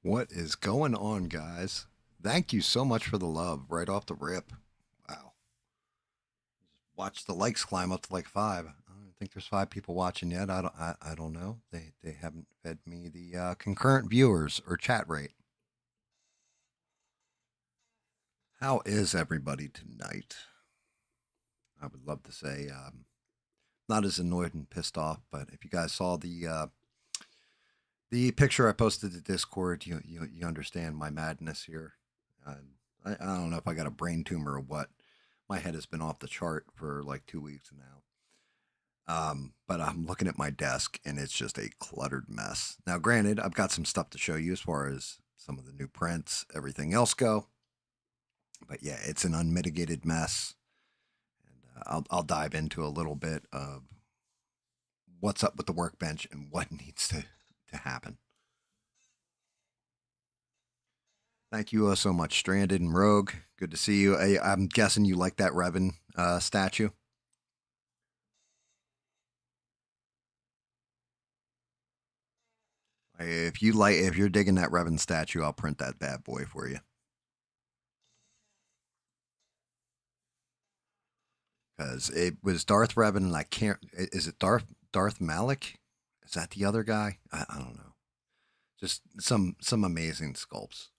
What is going on, guys? Thank you so much for the love right off the rip. Wow. Watch the likes climb up to like five. I don't think there's five people watching yet. I don't know. They haven't fed me the concurrent viewers or chat rate. How is everybody tonight? I would love to say not as annoyed and pissed off, but if you guys saw the picture I posted to Discord, you understand my madness here. Uh, I don't know if I got a brain tumor or what. My head has been off the chart for like 2 weeks now. But I'm looking at my desk and it's just a cluttered mess. Now, granted, I've got some stuff to show you as far as some of the new prints, everything else go. But yeah, it's an unmitigated mess. And I'll dive into a little bit of what's up with the workbench and what needs to happen. Thank you so much, Stranded and Rogue. Good to see you. I'm guessing you like that Revan statue. If you're digging that Revan statue, I'll print that bad boy for you. Because it was Darth Revan, and I can't. Is it Darth Malik? Is that the other guy? I don't know. Just some amazing sculpts,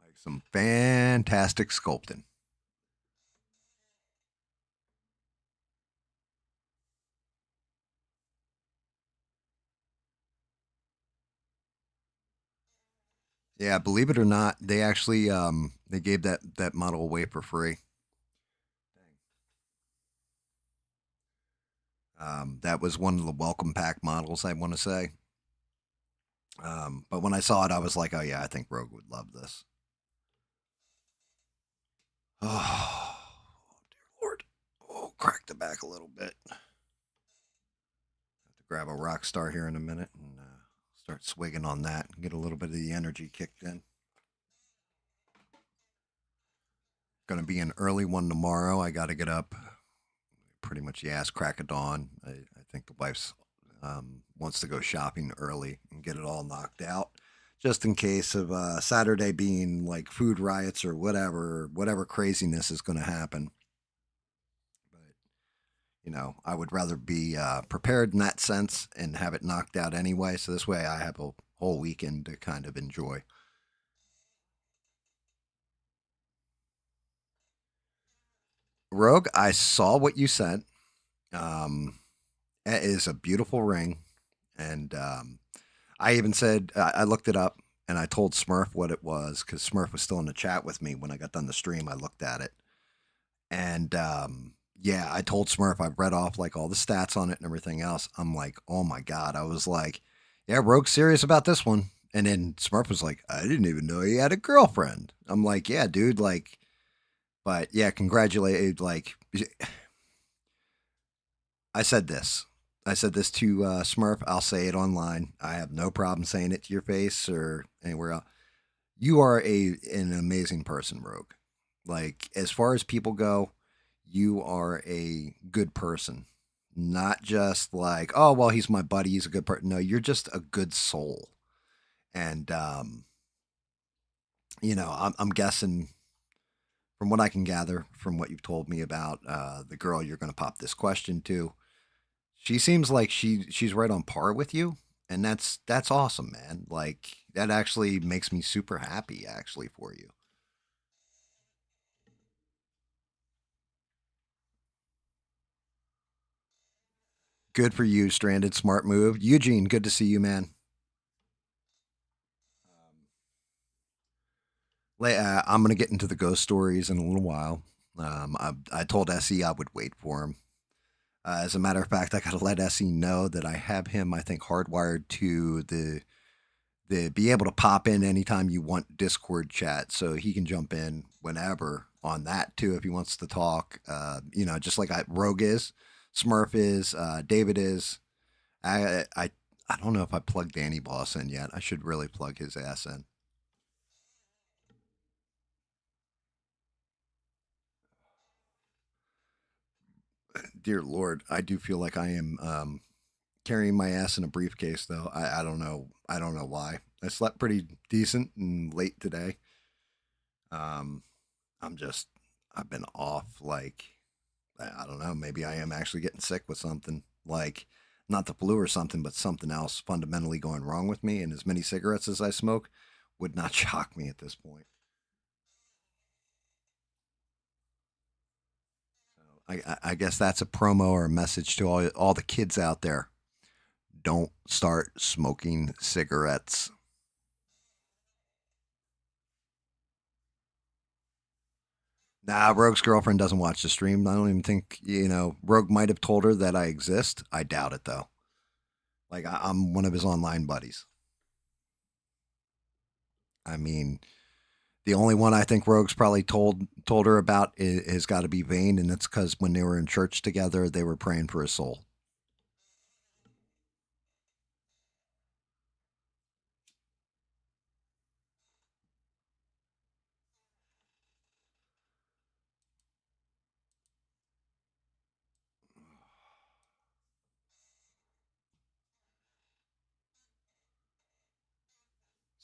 like some fantastic sculpting. Yeah, believe it or not, they actually they gave that model away for free. That was one of the welcome pack models, I want to say. But when I saw it, I was like, oh yeah, I think Rogue would love this. Oh, dear Lord. Oh, crack the back a little bit. Have to grab a rock star here in a minute and start swigging on that and get a little bit of the energy kicked in. Going to be an early one tomorrow. I got to get up pretty much the ass crack of dawn. I think the wife's wants to go shopping early and get it all knocked out, just in case of Saturday being like food riots or whatever craziness is going to happen. But I would rather be prepared in that sense and have it knocked out anyway. So this way, I have a whole weekend to kind of enjoy. Rogue, I saw what you sent. It is a beautiful ring, and I even said I looked it up and I told Smurf what it was because Smurf was still in the chat with me when I got done the stream. I looked at it and yeah, I told Smurf I've read off like all the stats on it and everything else. I'm like, oh my god! I was like, yeah, Rogue's serious about this one. And then Smurf was like, I didn't even know he had a girlfriend. I'm like, yeah, dude, like, but yeah, congratulate. Like, I said this. I said this to Smurf. I'll say it online. I have no problem saying it to your face or anywhere else. You are an amazing person, Rogue. Like as far as people go, you are a good person. Not just like, oh well, he's my buddy. He's a good person. No, you're just a good soul. And I'm guessing from what I can gather from what you've told me about the girl you're going to pop this question to, she seems like she's right on par with you, and that's awesome, man. Like that actually makes me super happy actually for you. Good for you, Stranded. Smart move. Eugene, good to see you, man. I'm going to get into the ghost stories in a little while. I told SE I would wait for him. As a matter of fact, I got to let SE know that I have him, I think, hardwired to the be able to pop in anytime you want Discord chat, so he can jump in whenever on that too if he wants to talk. Just like Rogue is, Smurf is, David is. I I I don't know if I plugged Danny Boss in yet. I should really plug his ass in. Dear Lord, I do feel like I am carrying my ass in a briefcase though. I don't know. I don't know why. I slept pretty decent and late today. Um, I'm just I've been off like I don't know. Maybe I am actually getting sick with something like not the flu or something, but something else fundamentally going wrong with me. And as many cigarettes as I smoke would not shock me at this point. So I guess that's a promo or a message to all the kids out there. Don't start smoking cigarettes. Nah, Rogue's girlfriend doesn't watch the stream. I don't even think, Rogue might have told her that I exist. I doubt it, though. Like, I'm one of his online buddies. I mean, the only one I think Rogue's probably told her about has got to be Vane, and it's because when they were in church together, they were praying for his soul.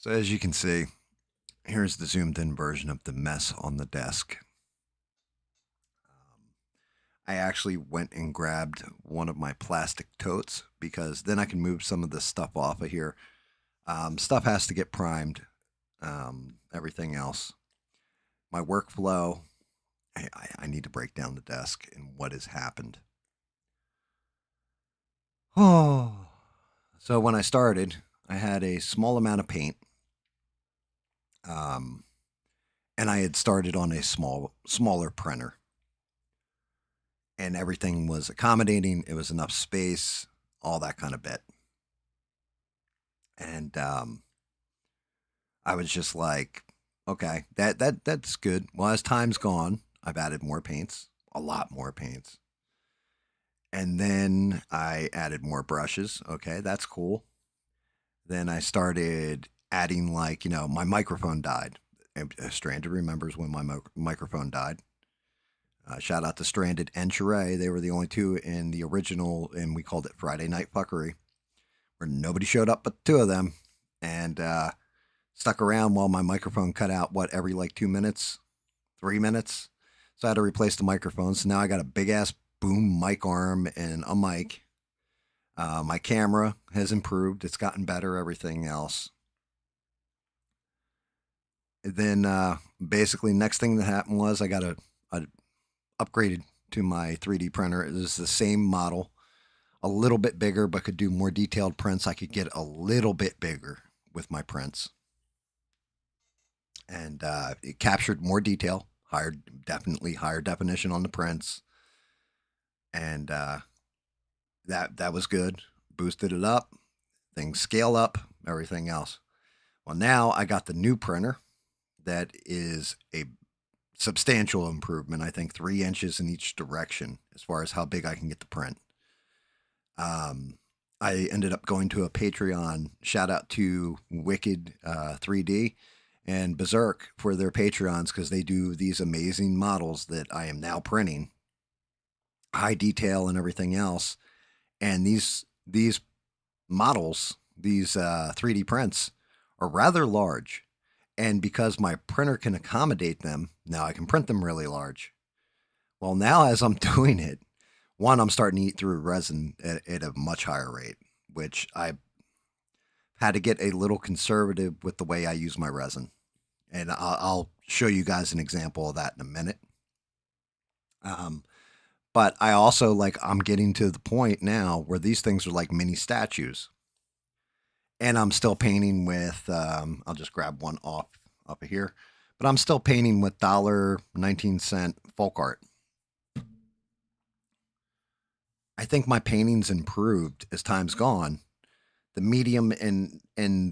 So, as you can see, here's the zoomed in version of the mess on the desk. I actually went and grabbed one of my plastic totes because then I can move some of the stuff off of here. Stuff has to get primed. Everything else, my workflow. I need to break down the desk and what has happened. Oh, so when I started, I had a small amount of paint, um, and I had started on a smaller printer, and everything was accommodating. It was enough space, all that kind of bit, and I was just like, okay, that's good. Well, as time's gone, I've added more paints, a lot more paints. And then I added more brushes. Okay, that's cool. Then I started adding, like, my microphone died. And Stranded remembers when my microphone died. Shout out to Stranded and Sheree. They were the only two in the original, and we called it Friday Night Fuckery, where nobody showed up but two of them. And stuck around while my microphone cut out, every like 2 minutes, 3 minutes. So I had to replace the microphone. So now I got a big ass boom mic arm and a mic. My camera has improved. It's gotten better. Everything else. And then basically, next thing that happened was I got a upgraded to my 3D printer. It is the same model, a little bit bigger, but could do more detailed prints. I could get a little bit bigger with my prints, and it captured more detail, definitely higher definition on the prints, and that was good. Boosted it up, things scale up, everything else. Well, now I got the new printer that is a substantial improvement. I think 3 inches in each direction as far as how big I can get the print. I ended up going to a Patreon. Shout out to Wicked 3D and Berserk for their Patreons because they do these amazing models that I am now printing, high detail and everything else. And these models, these 3D prints, are rather large. And because my printer can accommodate them, now I can print them really large. Well, now as I'm doing it, one, I'm starting to eat through resin at a much higher rate, which I had to get a little conservative with the way I use my resin. And I'll show you guys an example of that in a minute. Um, but I also, like, I'm getting to the point now where these things are like mini statues. And I'm still painting with, I'll just grab one off up here, but I'm still painting with $1.19 folk art. I think my painting's improved as time's gone. The medium and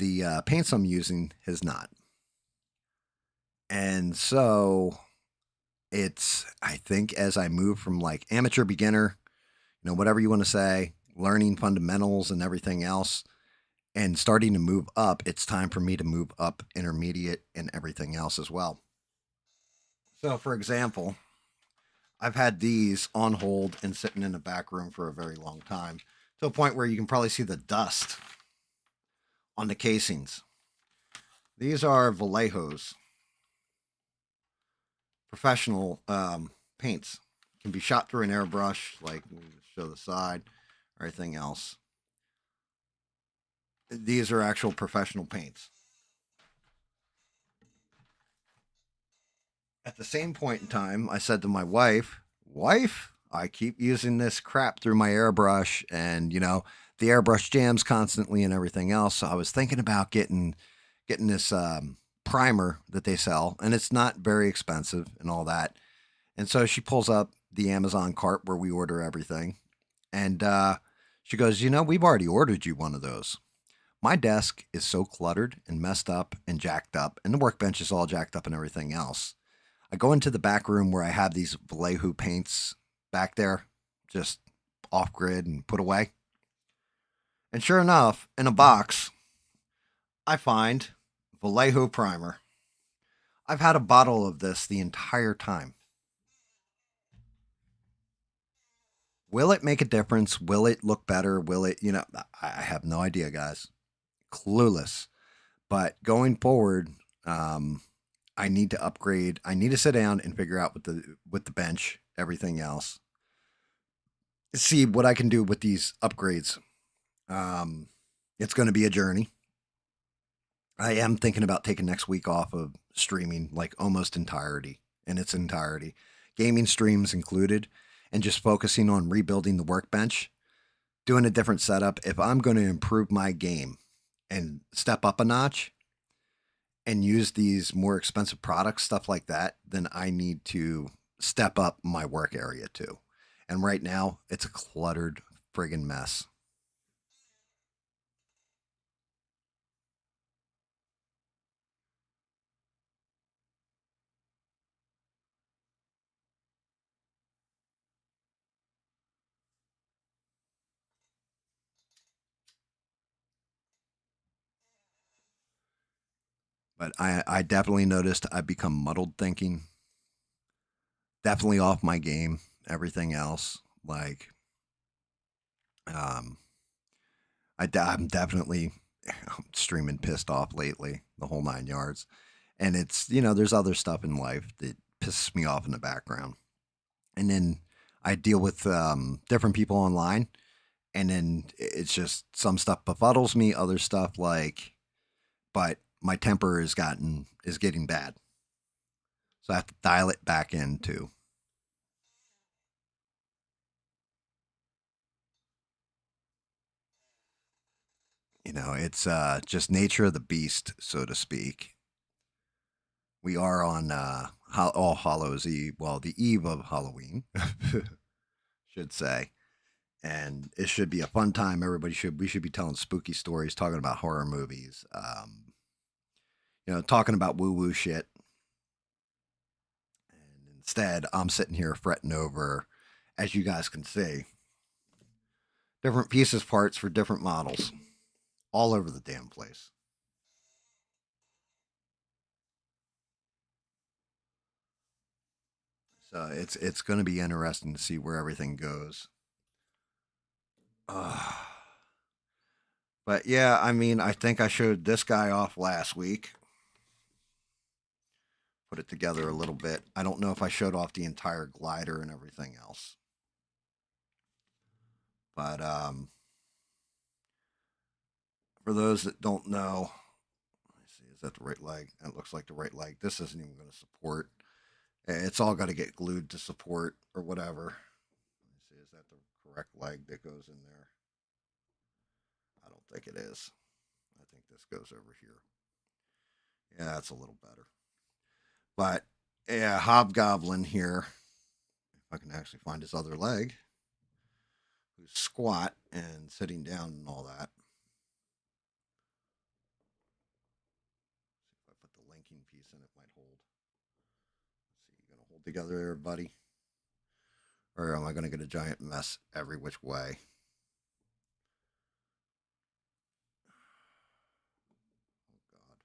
the paints I'm using has not. And so I think as I move from like amateur beginner, whatever you want to say, learning fundamentals and everything else, and starting to move up, it's time for me to move up intermediate and everything else as well. So, for example, I've had these on hold and sitting in the back room for a very long time. to a point where you can probably see the dust on the casings. These are Vallejos, professional paints. Can be shot through an airbrush, like show the side, or anything else. These are actual professional paints. At the same point in time, I said to my wife, "Wife, I keep using this crap through my airbrush, and the airbrush jams constantly and everything else. So I was thinking about getting this primer that they sell, and it's not very expensive and all that." And so she pulls up the Amazon cart where we order everything, and she goes, "We've already ordered you one of those." My desk is so cluttered and messed up and jacked up, and the workbench is all jacked up and everything else. I go into the back room where I have these Vallejo paints back there, just off grid and put away. And sure enough, in a box, I find Vallejo primer. I've had a bottle of this the entire time. Will it make a difference? Will it look better? Will it, I have no idea, guys. Clueless. But going forward, um, I need to upgrade. I need to sit down and figure out with the bench, everything else. See what I can do with these upgrades. Um, it's going to be a journey. I am thinking about taking next week off of streaming, like almost entirety in its entirety, gaming streams included, and just focusing on rebuilding the workbench, doing a different setup. If I'm going to improve my game and step up a notch and use these more expensive products, stuff like that, then I need to step up my work area too. And right now, it's a cluttered friggin' mess. But I definitely noticed I've become muddled thinking, definitely off my game, everything else. Like, um, I'm definitely streaming pissed off lately, the whole 9 yards. And it's, there's other stuff in life that pisses me off in the background. And then I deal with different people online. And then it's just some stuff befuddles me, other stuff like, but my temper is getting bad. So I have to dial it back into, it's just nature of the beast, so to speak. We are on All Hallows Eve, well, the eve of Halloween, should say. And it should be a fun time. We should be telling spooky stories, talking about horror movies, talking about woo woo shit. And instead, I'm sitting here fretting over, as you guys can see, different pieces, parts for different models, all over the damn place. So it's going to be interesting to see where everything goes. Uh, but yeah, I mean, I think I showed this guy off last week. Put it together a little bit. I don't know if I showed off the entire glider and everything else. But for those that don't know, let me see, is that the right leg? That looks like the right leg. This isn't even going to support. It's all got to get glued to support or whatever. Let me see, is that the correct leg that goes in there? I don't think it is. I think this goes over here. Yeah, that's a little better. But yeah, Hobgoblin here. If I can actually find his other leg, who's squat and sitting down and all that. See if I put the linking piece in, it might hold. Let's see, you gonna hold together there, buddy? Or am I gonna get a giant mess every which way? Oh God.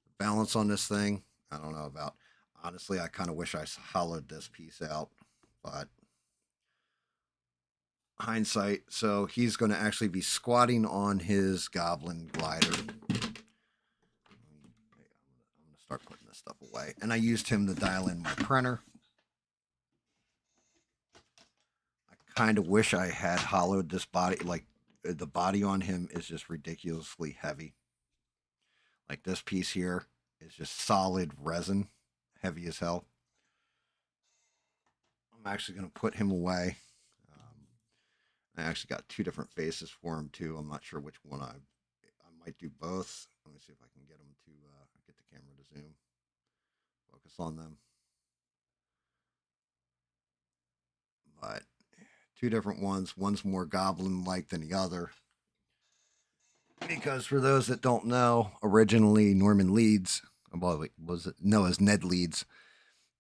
The balance on this thing, I don't know about. Honestly, I kind of wish I hollowed this piece out, but hindsight. So he's going to actually be squatting on his goblin glider. I'm going to start putting this stuff away. And I used him to dial in my printer. I kind of wish I had hollowed this body. Like, the body on him is just ridiculously heavy. Like, this piece here is just solid resin, heavy as hell. I'm actually going to put him away. I actually got two different faces for him too. I'm not sure which one I might do both. Let me see if I can get them to get the camera to zoom, focus on them. But two different ones. One's more goblin-like than the other. Because for those that don't know, originally Norman Leeds, well, was known as Ned Leeds,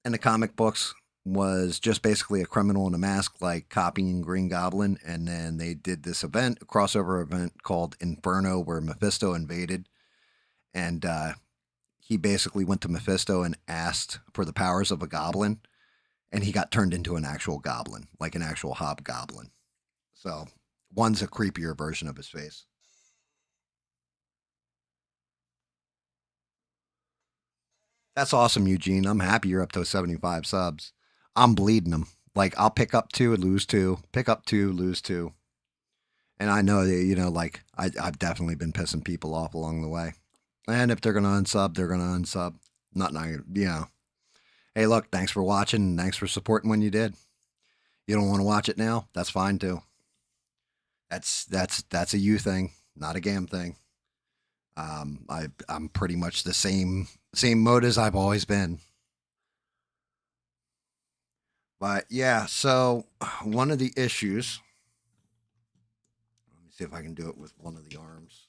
in the comic books was just basically a criminal in a mask, like copying Green Goblin. And then they did this event, a crossover event called Inferno, where Mephisto invaded. And he basically went to Mephisto and asked for the powers of a goblin. And he got turned into an actual goblin, like an actual hobgoblin. So one's a creepier version of his face. That's awesome, Eugene. I'm happy you're up to 75 subs. I'm bleeding them. Like, I'll pick up two and lose two, pick up two, lose two. And I know that, like, I've definitely been pissing people off along the way. And if they're going to unsub, they're going to unsub. Not, Hey, look, thanks for watching. And thanks for supporting when you did. You don't want to watch it now? That's fine too. That's a you thing, not a GAM thing. I'm pretty much the same mode as I've always been. But yeah, so one of the issues. Let me see if I can do it with one of the arms.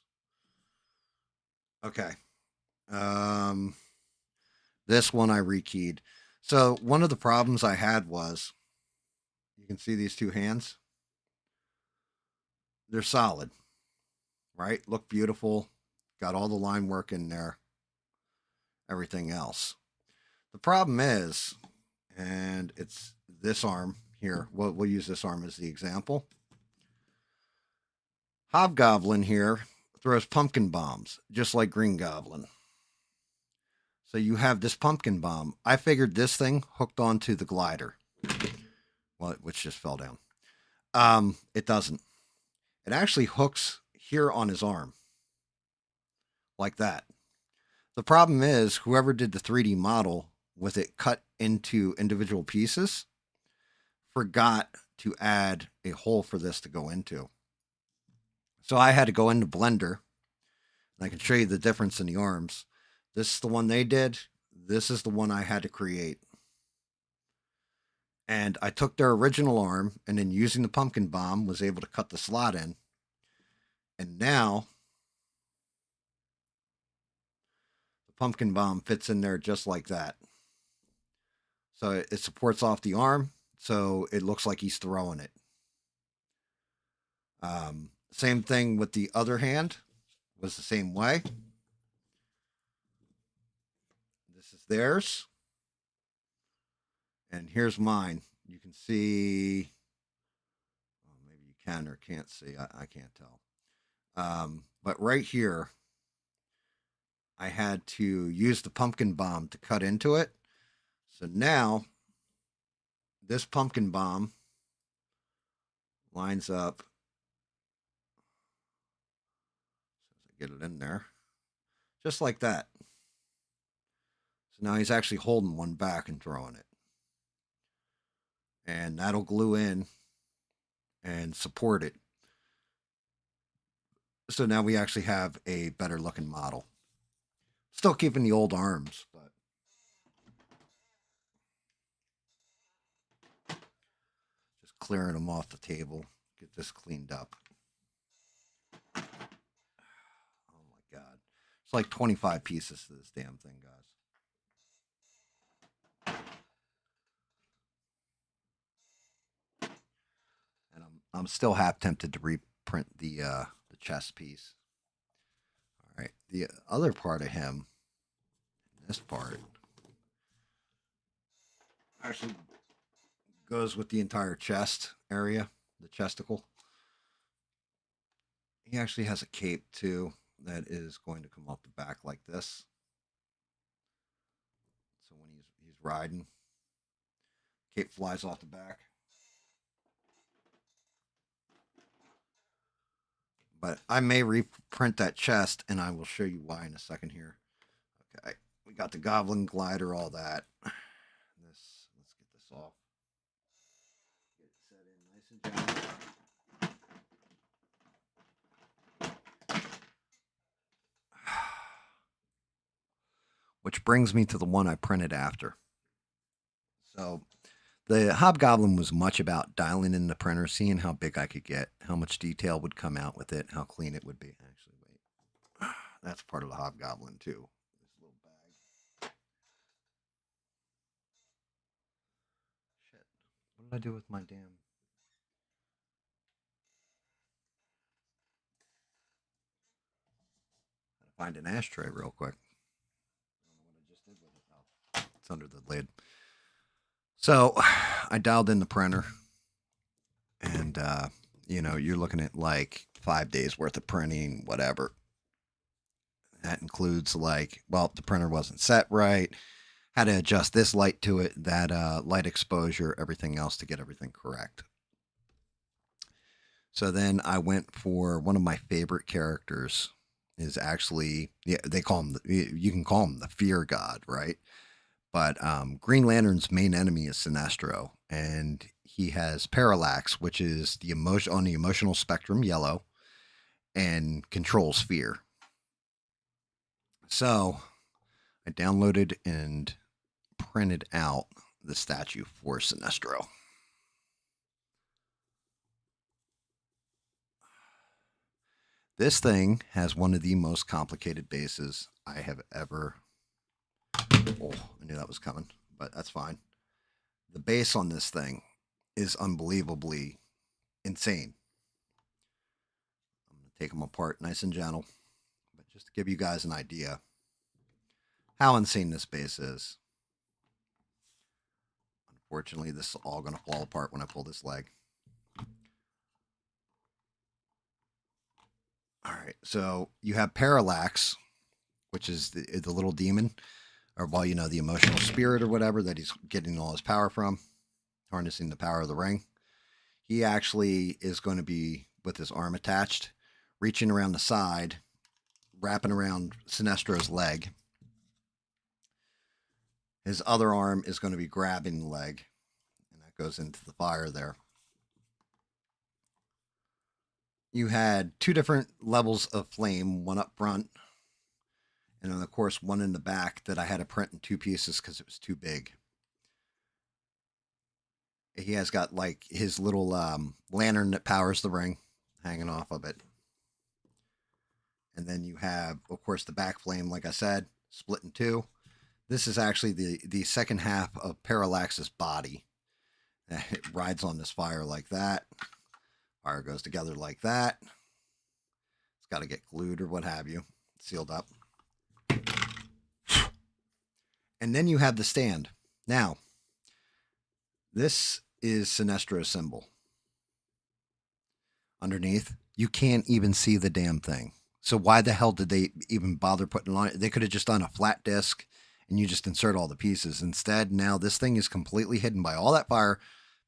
Okay. Um, this one I rekeyed. So one of the problems I had was, you can see these two hands. They're solid, right? Look beautiful. Got all the line work in there. Everything else. The problem is, and it's this arm here. We'll use this arm as the example. Hobgoblin here throws pumpkin bombs, just like Green Goblin. So you have this pumpkin bomb. I figured this thing hooked onto the glider, well, which just fell down. It doesn't. It actually hooks here on his arm, like that. The problem is, whoever did the 3D model with it cut into individual pieces forgot to add a hole for this to go into. So I had to go into Blender, and I can show you the difference in the arms. This is the one they did. This is the one I had to create. And I took their original arm, and then using the pumpkin bomb was able to cut the slot in. And now the pumpkin bomb fits in there just like that. So it supports off the arm, so it looks like he's throwing it. Same thing with the other hand, was the same way. This is theirs. And here's mine. You can see, well, maybe you can or can't see. I can't tell. But right here, I had to use the pumpkin bomb to cut into it. So now, this pumpkin bomb lines up. Get it in there. Just like that. So now he's actually holding one back and throwing it. And that'll glue in and support it. So now we actually have a better looking model. Still keeping the old arms, but just clearing them off the table. Get this cleaned up. Oh my God. It's like 25 pieces to this damn thing, guys. And I'm still half tempted to reprint the chest piece. All right, the other part of him, this part, actually goes with the entire chest area. the chesticle. He actually has a cape too that is going to come off the back like this. So when he's riding, cape flies off the back. But I may reprint that chest, and I will show you why in a second here. Okay, we got the goblin glider, all that. Let's get this off. Get it set in nice and gentle. Which brings me to the one I printed after. So the Hobgoblin was much about dialing in the printer, seeing how big I could get, how much detail would come out with it, how clean it would be. Actually, wait. That's part of the Hobgoblin, too. This little bag. Shit. What did I do with my damn... Find an ashtray real quick. I don't know what I just did with it. Oh, it's under the lid. So I dialed in the printer, and you're looking at like 5 days worth of printing, whatever. That includes the printer wasn't set right, had to adjust this light to it, that light exposure, everything else to get everything correct. So then I went for one of my favorite characters. Is actually, yeah, they call him. You can call him the Fear God, right? But Green Lantern's main enemy is Sinestro, and he has Parallax, which is the emotion on the emotional spectrum, yellow, and controls fear. So I downloaded and printed out the statue for Sinestro. This thing has one of the most complicated bases I have ever... Oh, I knew that was coming, but that's fine. The base on this thing is unbelievably insane. I'm going to take them apart nice and gentle, but just to give you guys an idea how insane this base is. Unfortunately, this is all going to fall apart when I pull this leg. All right, so you have Parallax, which is the little demon, or the emotional spirit or whatever that he's getting all his power from, harnessing the power of the ring. He actually is going to be with his arm attached, reaching around the side, wrapping around Sinestro's leg. His other arm is going to be grabbing the leg, and that goes into the fire there. You had 2 different levels of flame, one up front, and then, of course, one in the back that I had to print in 2 pieces because it was too big. He has got like his little lantern that powers the ring hanging off of it. And then you have, of course, the back flame, like I said, split in 2. This is actually the second half of Parallax's body. It rides on this fire like that. Fire goes together like that. It's got to get glued or what have you, sealed up. And then you have the stand. Now, this is Sinestro's symbol. Underneath, you can't even see the damn thing. So why the hell did they even bother putting it on it? They could have just done a flat disc and you just insert all the pieces. Instead, now this thing is completely hidden by all that fire,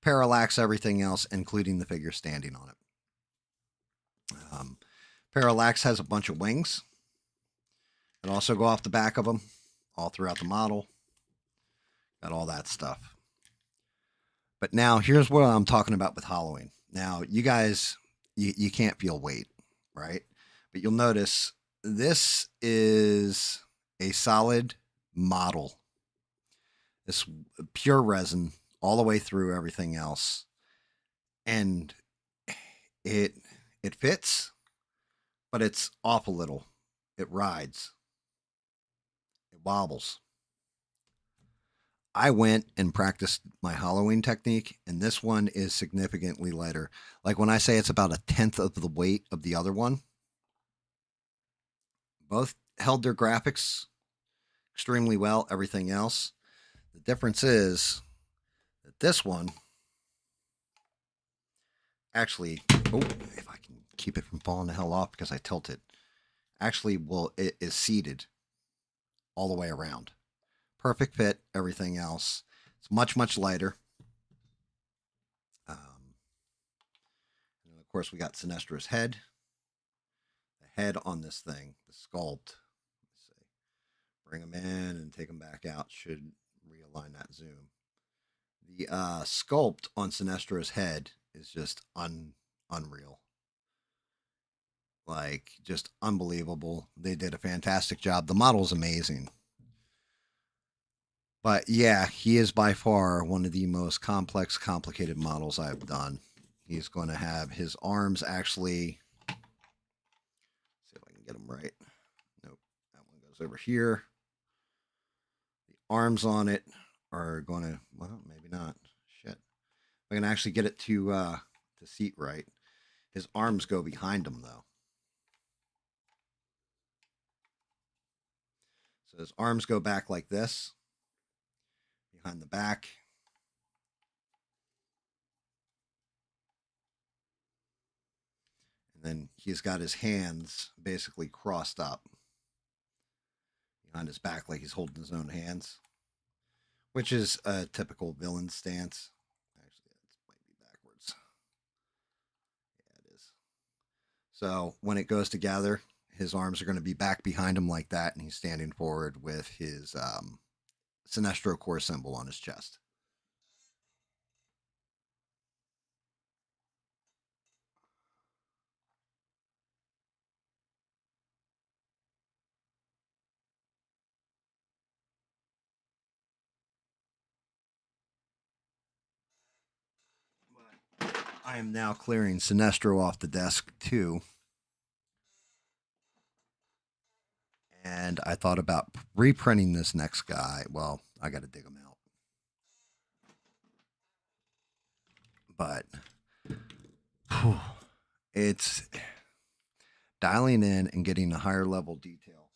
Parallax, everything else, including the figure standing on it. Parallax has a bunch of wings that also go off the back of them, all throughout the model. Got all that stuff. But now, here's what I'm talking about with Halloween. Now, you guys, you can't feel weight, right? But you'll notice this is a solid model. This pure resin all the way through everything else. And it fits, but it's off a little. It rides. It wobbles. I went and practiced my Halloween technique, and this one is significantly lighter. Like when I say it's about 1/10 of the weight of the other one, both held their graphics extremely well, everything else. The difference is that this one actually, oh, if I can keep it from falling the hell off because I tilt it, actually, well, it is seated all the way around. Perfect fit, everything else. It's much, much lighter. And of course, we got Sinestro's head. The head on this thing, the sculpt. Let's see. Bring them in and take them back out. Should realign that zoom. The sculpt on Sinestro's head is just unreal. Like, just unbelievable. They did a fantastic job. The model's amazing. But yeah, he is by far one of the most complex, complicated models I've done. He's going to have his arms actually. See if I can get them right. Nope, that one goes over here. The arms on it are going to. Well, maybe not. Shit. I can actually get it to seat right. His arms go behind him though. So his arms go back like this, behind the back. And then he's got his hands basically crossed up behind his back like he's holding his own hands, which is a typical villain stance. Actually, that might be backwards. Yeah, it is. So when it goes together, his arms are going to be back behind him like that, and he's standing forward with his Sinestro core symbol on his chest. I am now clearing Sinestro off the desk too. And I thought about reprinting this next guy. Well, I got to dig him out. But whew, it's dialing in and getting a higher level detail.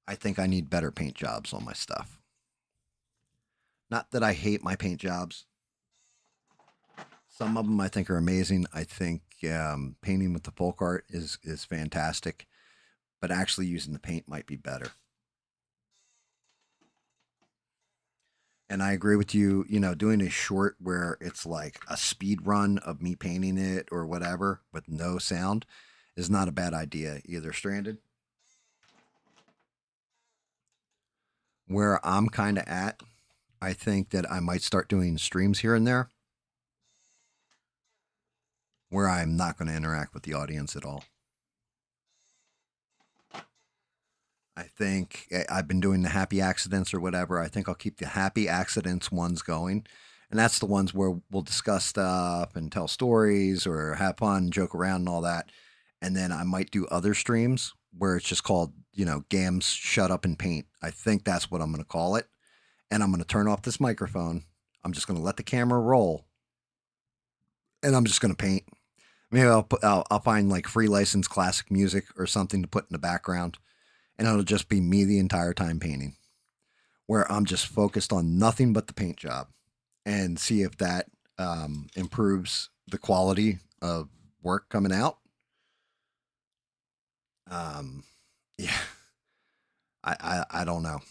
I think I need better paint jobs on my stuff. Not that I hate my paint jobs. Some of them I think are amazing. I think painting with the folk art is fantastic, but actually using the paint might be better. And I agree with you. You know, doing a short where it's like a speed run of me painting it or whatever with no sound is not a bad idea either. Stranded, where I'm kind of at, I think that I might start doing streams here and there where I'm not going to interact with the audience at all. I think I've been doing the happy accidents or whatever. I think I'll keep the happy accidents ones going. And that's the ones where we'll discuss stuff and tell stories or have fun, joke around and all that. And then I might do other streams where it's just called, GAM's Shut Up and Paint. I think that's what I'm going to call it. And I'm going to turn off this microphone. I'm just going to let the camera roll and I'm just going to paint. Maybe I'll find like free licensed classic music or something to put in the background and it'll just be me the entire time painting, where I'm just focused on nothing but the paint job, and see if that improves the quality of work coming out. Um, yeah, I don't know.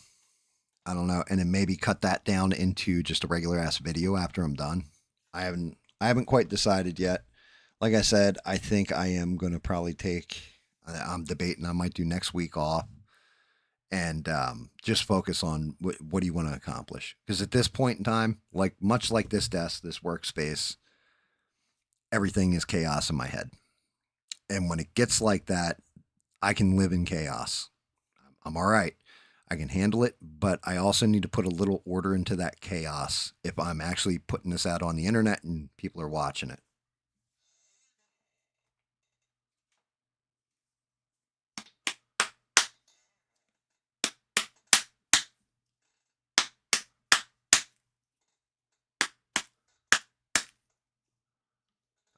I don't know, and then maybe cut that down into just a regular ass video after I'm done. I haven't quite decided yet. Like I said, I think I am going to probably take. I'm debating. I might do next week off and just focus on what do you want to accomplish. Because at this point in time, like much like this desk, this workspace, everything is chaos in my head. And when it gets like that, I can live in chaos. I'm all right. I can handle it, but I also need to put a little order into that chaos if I'm actually putting this out on the internet and people are watching it.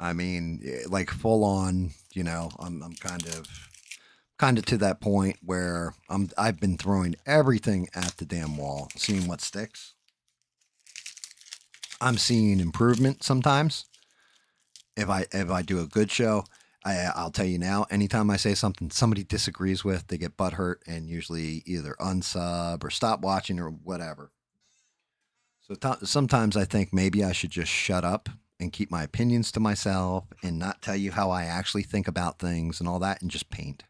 I mean, like full on, I'm kind of to that point where I've been throwing everything at the damn wall, seeing what sticks. I'm seeing improvement sometimes. If I do a good show, I'll tell you now. Anytime I say something somebody disagrees with, they get butthurt and usually either unsub or stop watching or whatever. So sometimes I think maybe I should just shut up and keep my opinions to myself and not tell you how I actually think about things and all that and just paint.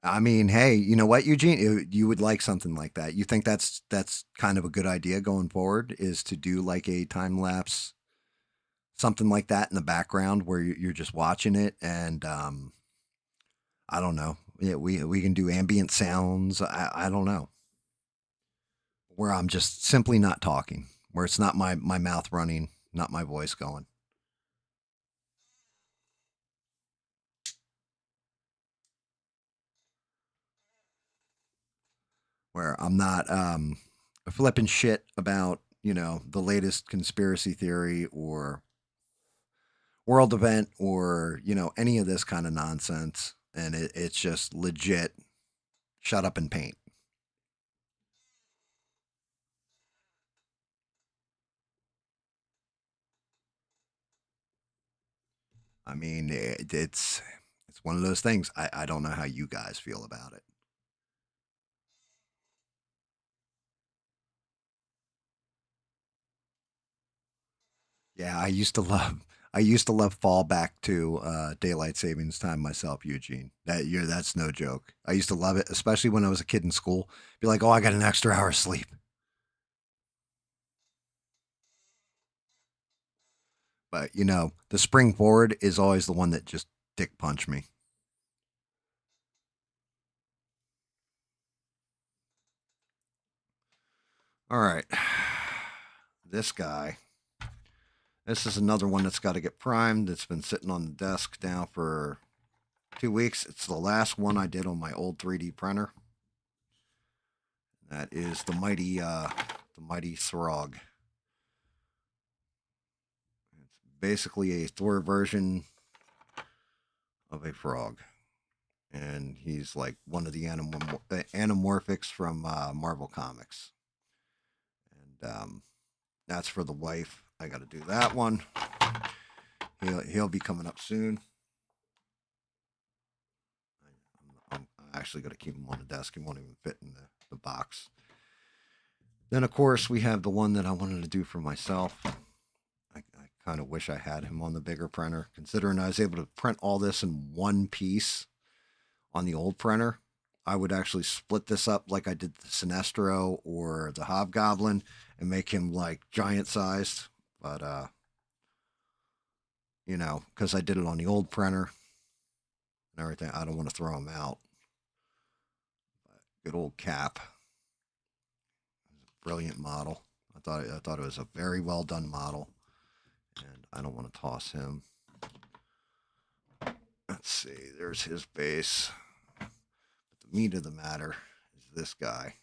I mean, hey, you know what, Eugene? You would like something like that. You think that's kind of a good idea going forward is to do like a time lapse, something like that in the background where you're just watching it and I don't know. Yeah, we can do ambient sounds. I don't know where I'm just simply not talking, where it's not my mouth running, not my voice going, where I'm not flipping shit about the latest conspiracy theory or world event or any of this kind of nonsense, and it's just legit. Shut up and paint. I mean, it's one of those things. I don't know how you guys feel about it. Yeah, I used to love fallback to daylight savings time myself, Eugene. That's no joke. I used to love it, especially when I was a kid in school. Be like, oh, I got an extra hour of sleep. But the spring forward is always the one that just dick punch me. All right, this guy. This is another one that's got to get primed. It's been sitting on the desk now for 2 weeks. It's the last one I did on my old 3D printer. That is the mighty Throg. It's basically a Thor version of a frog, and he's like one of the anamorphics from Marvel Comics, and that's for the wife. I got to do that one. He'll be coming up soon. I'm actually going to keep him on the desk. He won't even fit in the box. Then, of course, we have the one that I wanted to do for myself. I kind of wish I had him on the bigger printer, considering I was able to print all this in one piece on the old printer. I would actually split this up like I did the Sinestro or the Hobgoblin and make him like giant sized. But, because I did it on the old printer and everything, I don't want to throw him out. But good old Cap. Brilliant model. I thought it was a very well done model, and I don't want to toss him. Let's see. There's his base. But the meat of the matter is this guy.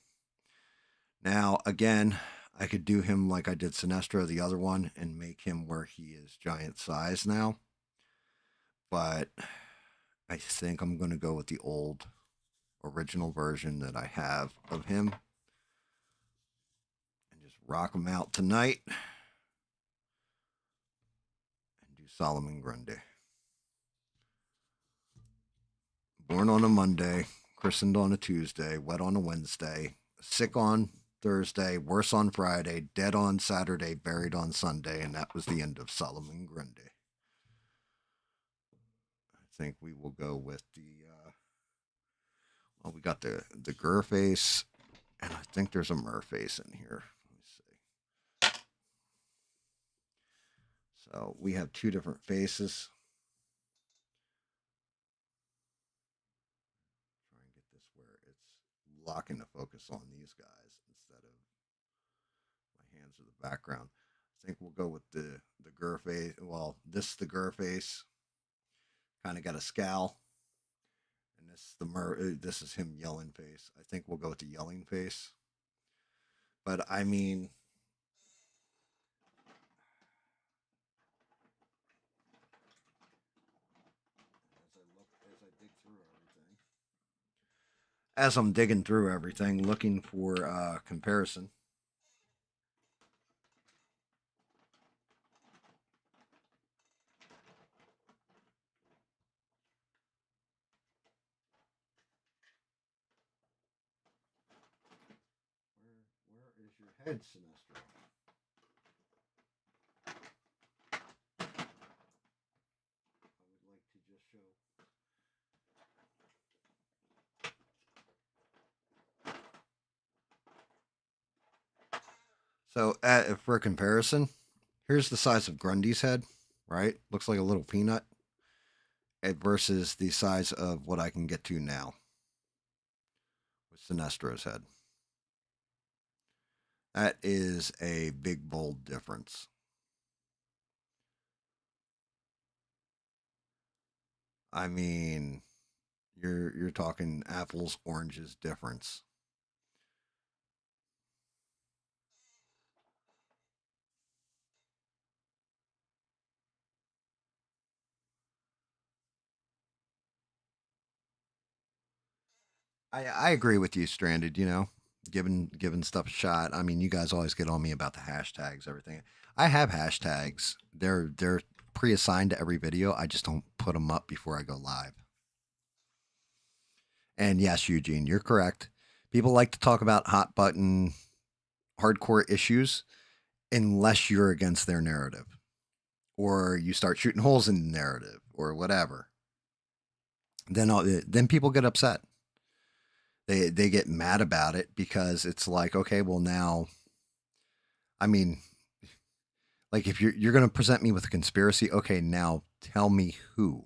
Now, again, I could do him like I did Sinestro, the other one, and make him where he is giant size now. But I think I'm going to go with the old original version that I have of him and just rock him out tonight and do Solomon Grundy. Born on a Monday, christened on a Tuesday, wet on a Wednesday, sick on Thursday, worse on Friday, dead on Saturday, buried on Sunday, and that was the end of Solomon Grundy. I think we will go with well, we got the Gur face, and I think there's a Mer face in here. Let me see. So we have two different faces. Try and get this where it's locking the focus on these guys instead of my hands in the background. I think we'll go with the Gur face. Well, this is the Gur face. Kind of got a scowl, and this is him yelling face. I think we'll go with the yelling face. But I mean, As I'm digging through everything, looking for comparison. Where is your head, Sinestro? I would like to just show. So, for comparison, here's the size of Grundy's head, right? Looks like a little peanut, versus the size of what I can get to now with Sinestro's head. That is a big, bold difference. I mean, you're talking apples, oranges difference. I agree with you, Stranded. Giving stuff a shot. I mean, you guys always get on me about the hashtags, everything. I have hashtags. They're pre-assigned to every video. I just don't put them up before I go live. And yes, Eugene, you're correct. People like to talk about hot button hardcore issues unless you're against their narrative or you start shooting holes in the narrative or whatever. Then people get upset. They get mad about it because it's like, okay, well now, I mean, like if you're going to present me with a conspiracy, okay, now tell me who.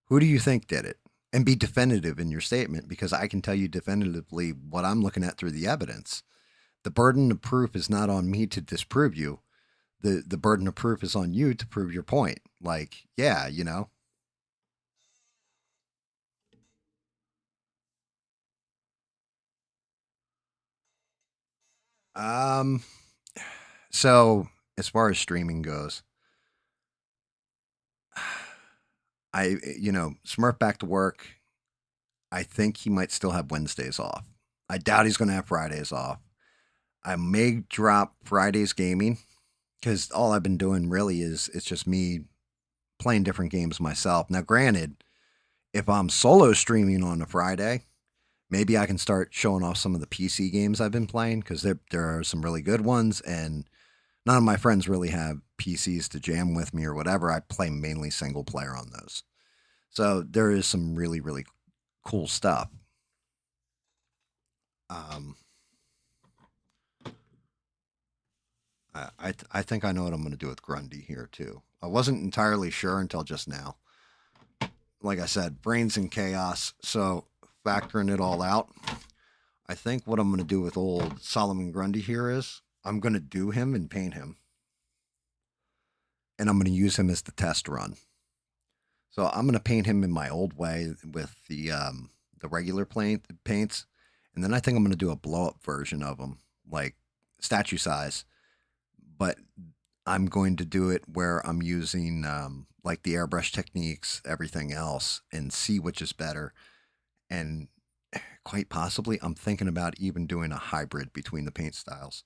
Who do you think did it? And be definitive in your statement because I can tell you definitively what I'm looking at through the evidence. The burden of proof is not on me to disprove you. The burden of proof is on you to prove your point. Like, yeah, Um so as far as streaming goes, Smurf back to work. I think he might still have Wednesdays off. I doubt he's going to have Fridays off. I may drop Fridays gaming because all I've been doing really is it's just me playing different games myself. Now, granted, if I'm solo streaming on a Friday, maybe I can start showing off some of the PC games I've been playing because there are some really good ones, and none of my friends really have PCs to jam with me or whatever. I play mainly single player on those, so there is some really really cool stuff. Um, I think I know what I'm going to do with Grundy here too. I wasn't entirely sure until just now. Like I said, brains in chaos. So factoring it all out, I think what I'm going to do with old Solomon Grundy here is I'm going to do him and paint him, and I'm going to use him as the test run. So I'm going to paint him in my old way with the regular paints, and then I think I'm going to do a blow up version of him, like statue size, but I'm going to do it where I'm using like the airbrush techniques, everything else, and see which is better. And quite possibly, I'm thinking about even doing a hybrid between the paint styles.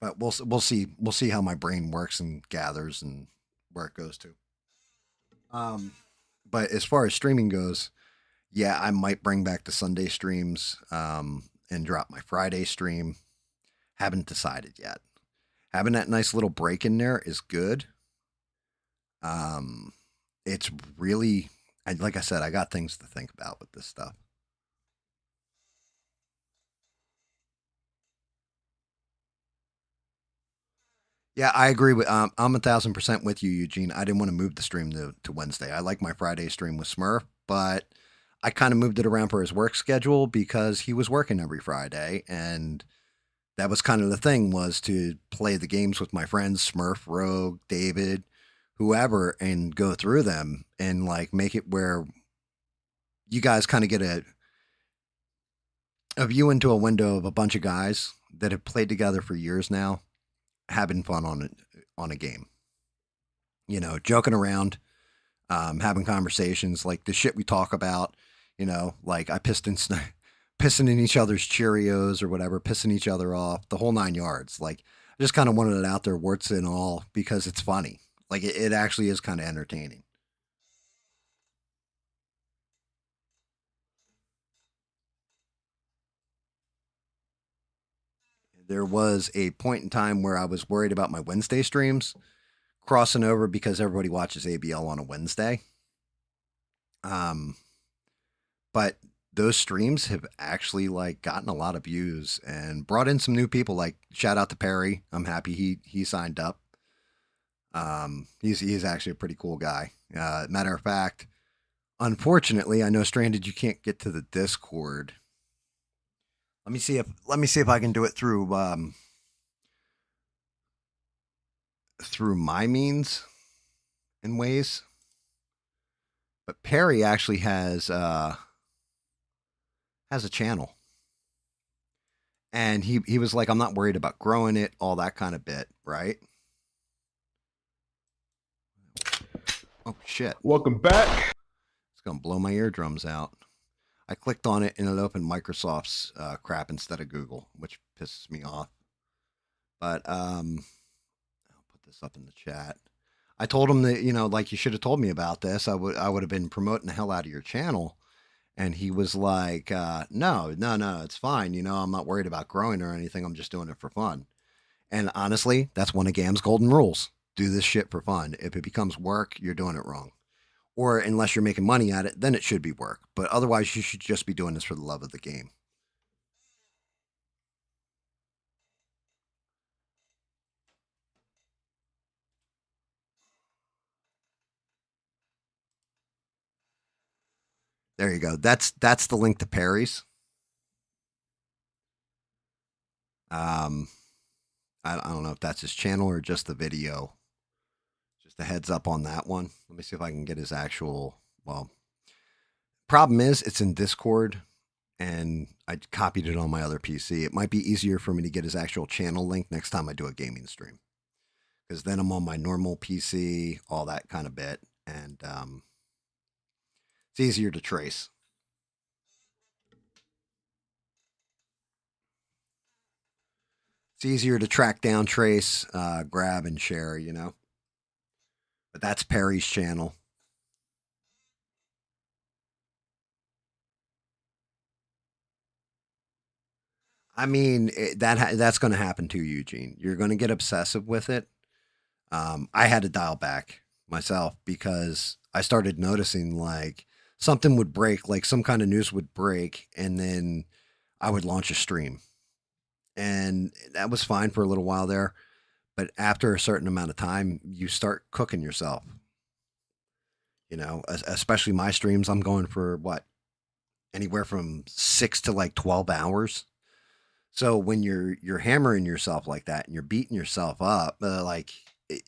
But we'll see how my brain works and gathers and where it goes to. Um, but as far as streaming goes, yeah, I might bring back the Sunday streams and drop my Friday stream. Haven't decided yet. Having that nice little break in there is good. Um, it's really, like I said, I got things to think about with this stuff. Yeah, I agree with. I'm 1,000% with you, Eugene. I didn't want to move the stream to Wednesday. I like my Friday stream with Smurf, but I kind of moved it around for his work schedule because he was working every Friday, and that was kind of the thing was to play the games with my friends, Smurf, Rogue, David, whoever, and go through them and like make it where you guys kind of get a view into a window of a bunch of guys that have played together for years now, having fun on a game. Joking around, having conversations like the shit we talk about. Like I pissing in each other's Cheerios or whatever, pissing each other off, the whole 9 yards. Like I just kind of wanted it out there, warts and all, because it's funny. Like it actually is kind of entertaining. There was a point in time where I was worried about my Wednesday streams crossing over because everybody watches ABL on a Wednesday. Um, but those streams have actually like gotten a lot of views and brought in some new people. Like shout out to Perry. I'm happy he signed up. He's actually a pretty cool guy. Matter of fact, unfortunately, I know Stranded you can't get to the Discord. Let me see if I can do it through my means and ways. But Perry actually has a channel, and he was like, I'm not worried about growing it, all that kind of bit, right? Oh shit! Welcome back. It's gonna blow my eardrums out. I clicked on it and it opened Microsoft's crap instead of Google, which pisses me off. But I'll put this up in the chat. I told him that like you should have told me about this. I would have been promoting the hell out of your channel. And he was like, no, no, no, it's fine. I'm not worried about growing or anything. I'm just doing it for fun. And honestly, that's one of GAM's golden rules. Do this shit for fun. If it becomes work, you're doing it wrong. Or unless you're making money at it, then it should be work. But otherwise, you should just be doing this for the love of the game. There you go. That's the link to Perry's. Um, I don't know if that's his channel or just the video. Just a heads up on that one. Let me see if I can get his actual. Well, problem is it's in Discord, and I copied it on my other PC. It might be easier for me to get his actual channel link next time I do a gaming stream, because then I'm on my normal PC, all that kind of bit, and it's easier to trace. It's easier to track down, trace, grab, and share. But that's Perry's channel. I mean, that's going to happen to you, Eugene. You're going to get obsessive with it. I had to dial back myself because I started noticing like something would break, like some kind of news would break, and then I would launch a stream. And that was fine for a little while there. But after a certain amount of time, you start cooking yourself. Especially my streams, I'm going for what? Anywhere from 6 to like 12 hours. So when you're hammering yourself like that and you're beating yourself up, like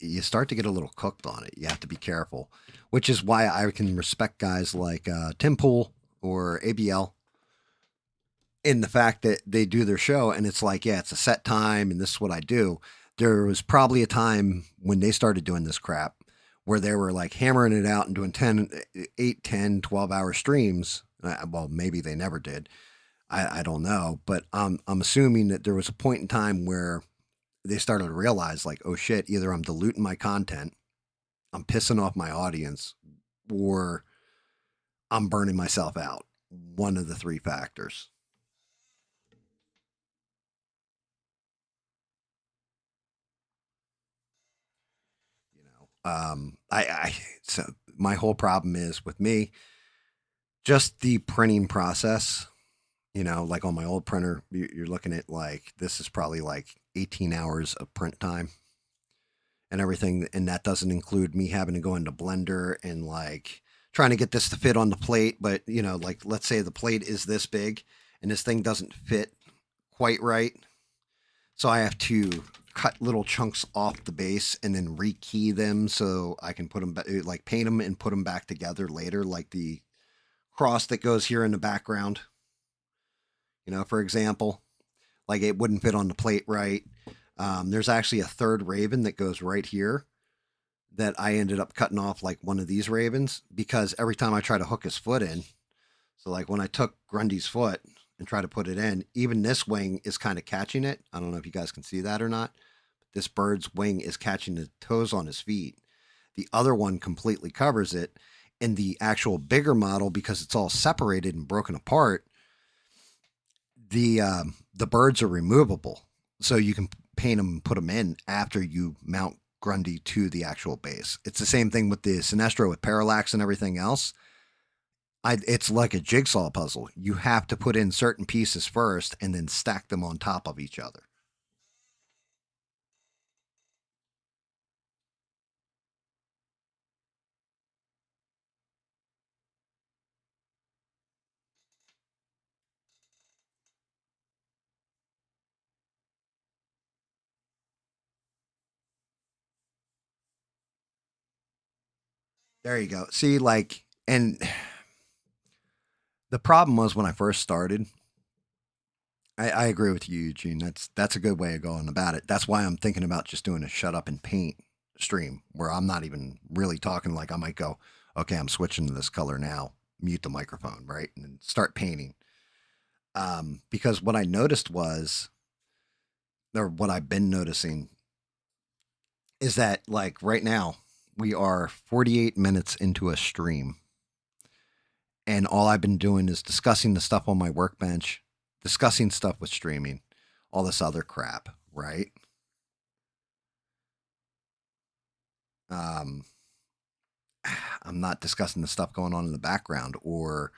you start to get a little cooked on it. You have to be careful, which is why I can respect guys like Tim Pool or ABL in the fact that they do their show and it's like, yeah, it's a set time and this is what I do. There was probably a time when they started doing this crap where they were like hammering it out and doing 10, 8, 10, 12-hour streams. Well, maybe they never did. I don't know, but I'm assuming that there was a point in time where they started to realize like, oh shit, either I'm diluting my content, I'm pissing off my audience, or I'm burning myself out. One of the three factors. I so my whole problem is with me, just the printing process. Like on my old printer, you're looking at like this is probably like 18 hours of print time and everything, and that doesn't include me having to go into Blender and like trying to get this to fit on the plate. But like let's say the plate is this big and this thing doesn't fit quite right, so I have to cut little chunks off the base and then rekey them so I can put them like paint them and put them back together later, like the cross that goes here in the background. For example, like it wouldn't fit on the plate right. There's actually a third raven that goes right here that I ended up cutting off like one of these ravens because every time I try to hook his foot in, So like when I took Grundy's foot and tried to put it in, even this wing is kind of catching it. I don't know if you guys can see that or not. But this bird's wing is catching the toes on his feet. The other one completely covers it. And the actual bigger model, because it's all separated and broken apart, the birds are removable, so you can paint them and put them in after you mount Grundy to the actual base. It's the same thing with the Sinestro with parallax and everything else. It's like a jigsaw puzzle. You have to put in certain pieces first and then stack them on top of each other. There you go. See, like, and the problem was when I first started, I agree with you, Eugene. That's a good way of going about it. That's why I'm thinking about just doing a shut up and paint stream where I'm not even really talking. Like I might go, okay, I'm switching to this color now, mute the microphone, right, and then start painting. Because what I noticed was, or what I've been noticing, is that like right now we are 48 minutes into a stream, and all I've been doing is discussing the stuff on my workbench, discussing stuff with streaming, all this other crap, right? Um, I'm not discussing the stuff going on in the background or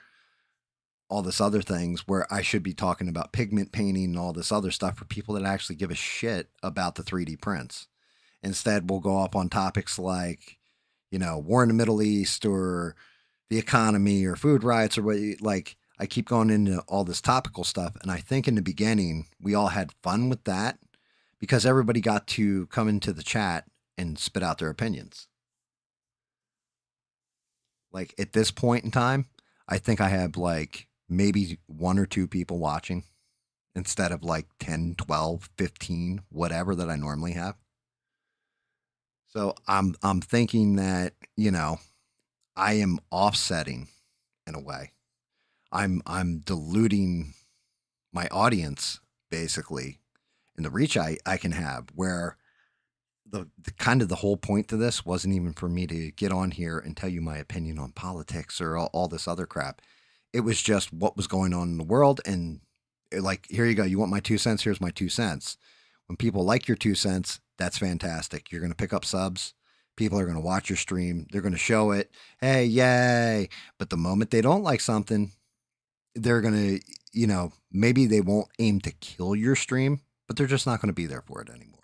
all this other things where I should be talking about pigment painting and all this other stuff for people that actually give a shit about the 3D prints. Instead, we'll go up on topics like, war in the Middle East or the economy or food riots or what. Like, I keep going into all this topical stuff. And I think in the beginning, we all had fun with that because everybody got to come into the chat and spit out their opinions. Like at this point in time, I think I have like maybe one or two people watching instead of like 10, 12, 15, whatever that I normally have. So I'm thinking that, I am offsetting in a way. I'm diluting my audience basically and the reach I can have where the kind of the whole point to this wasn't even for me to get on here and tell you my opinion on politics or all this other crap. It was just what was going on in the world. And like, here you go. You want my 2 cents? Here's my 2 cents. When people like your 2 cents, that's fantastic. You're going to pick up subs. People are going to watch your stream. They're going to show it. Hey, yay. But the moment they don't like something, they're going to, maybe they won't aim to kill your stream, but they're just not going to be there for it anymore.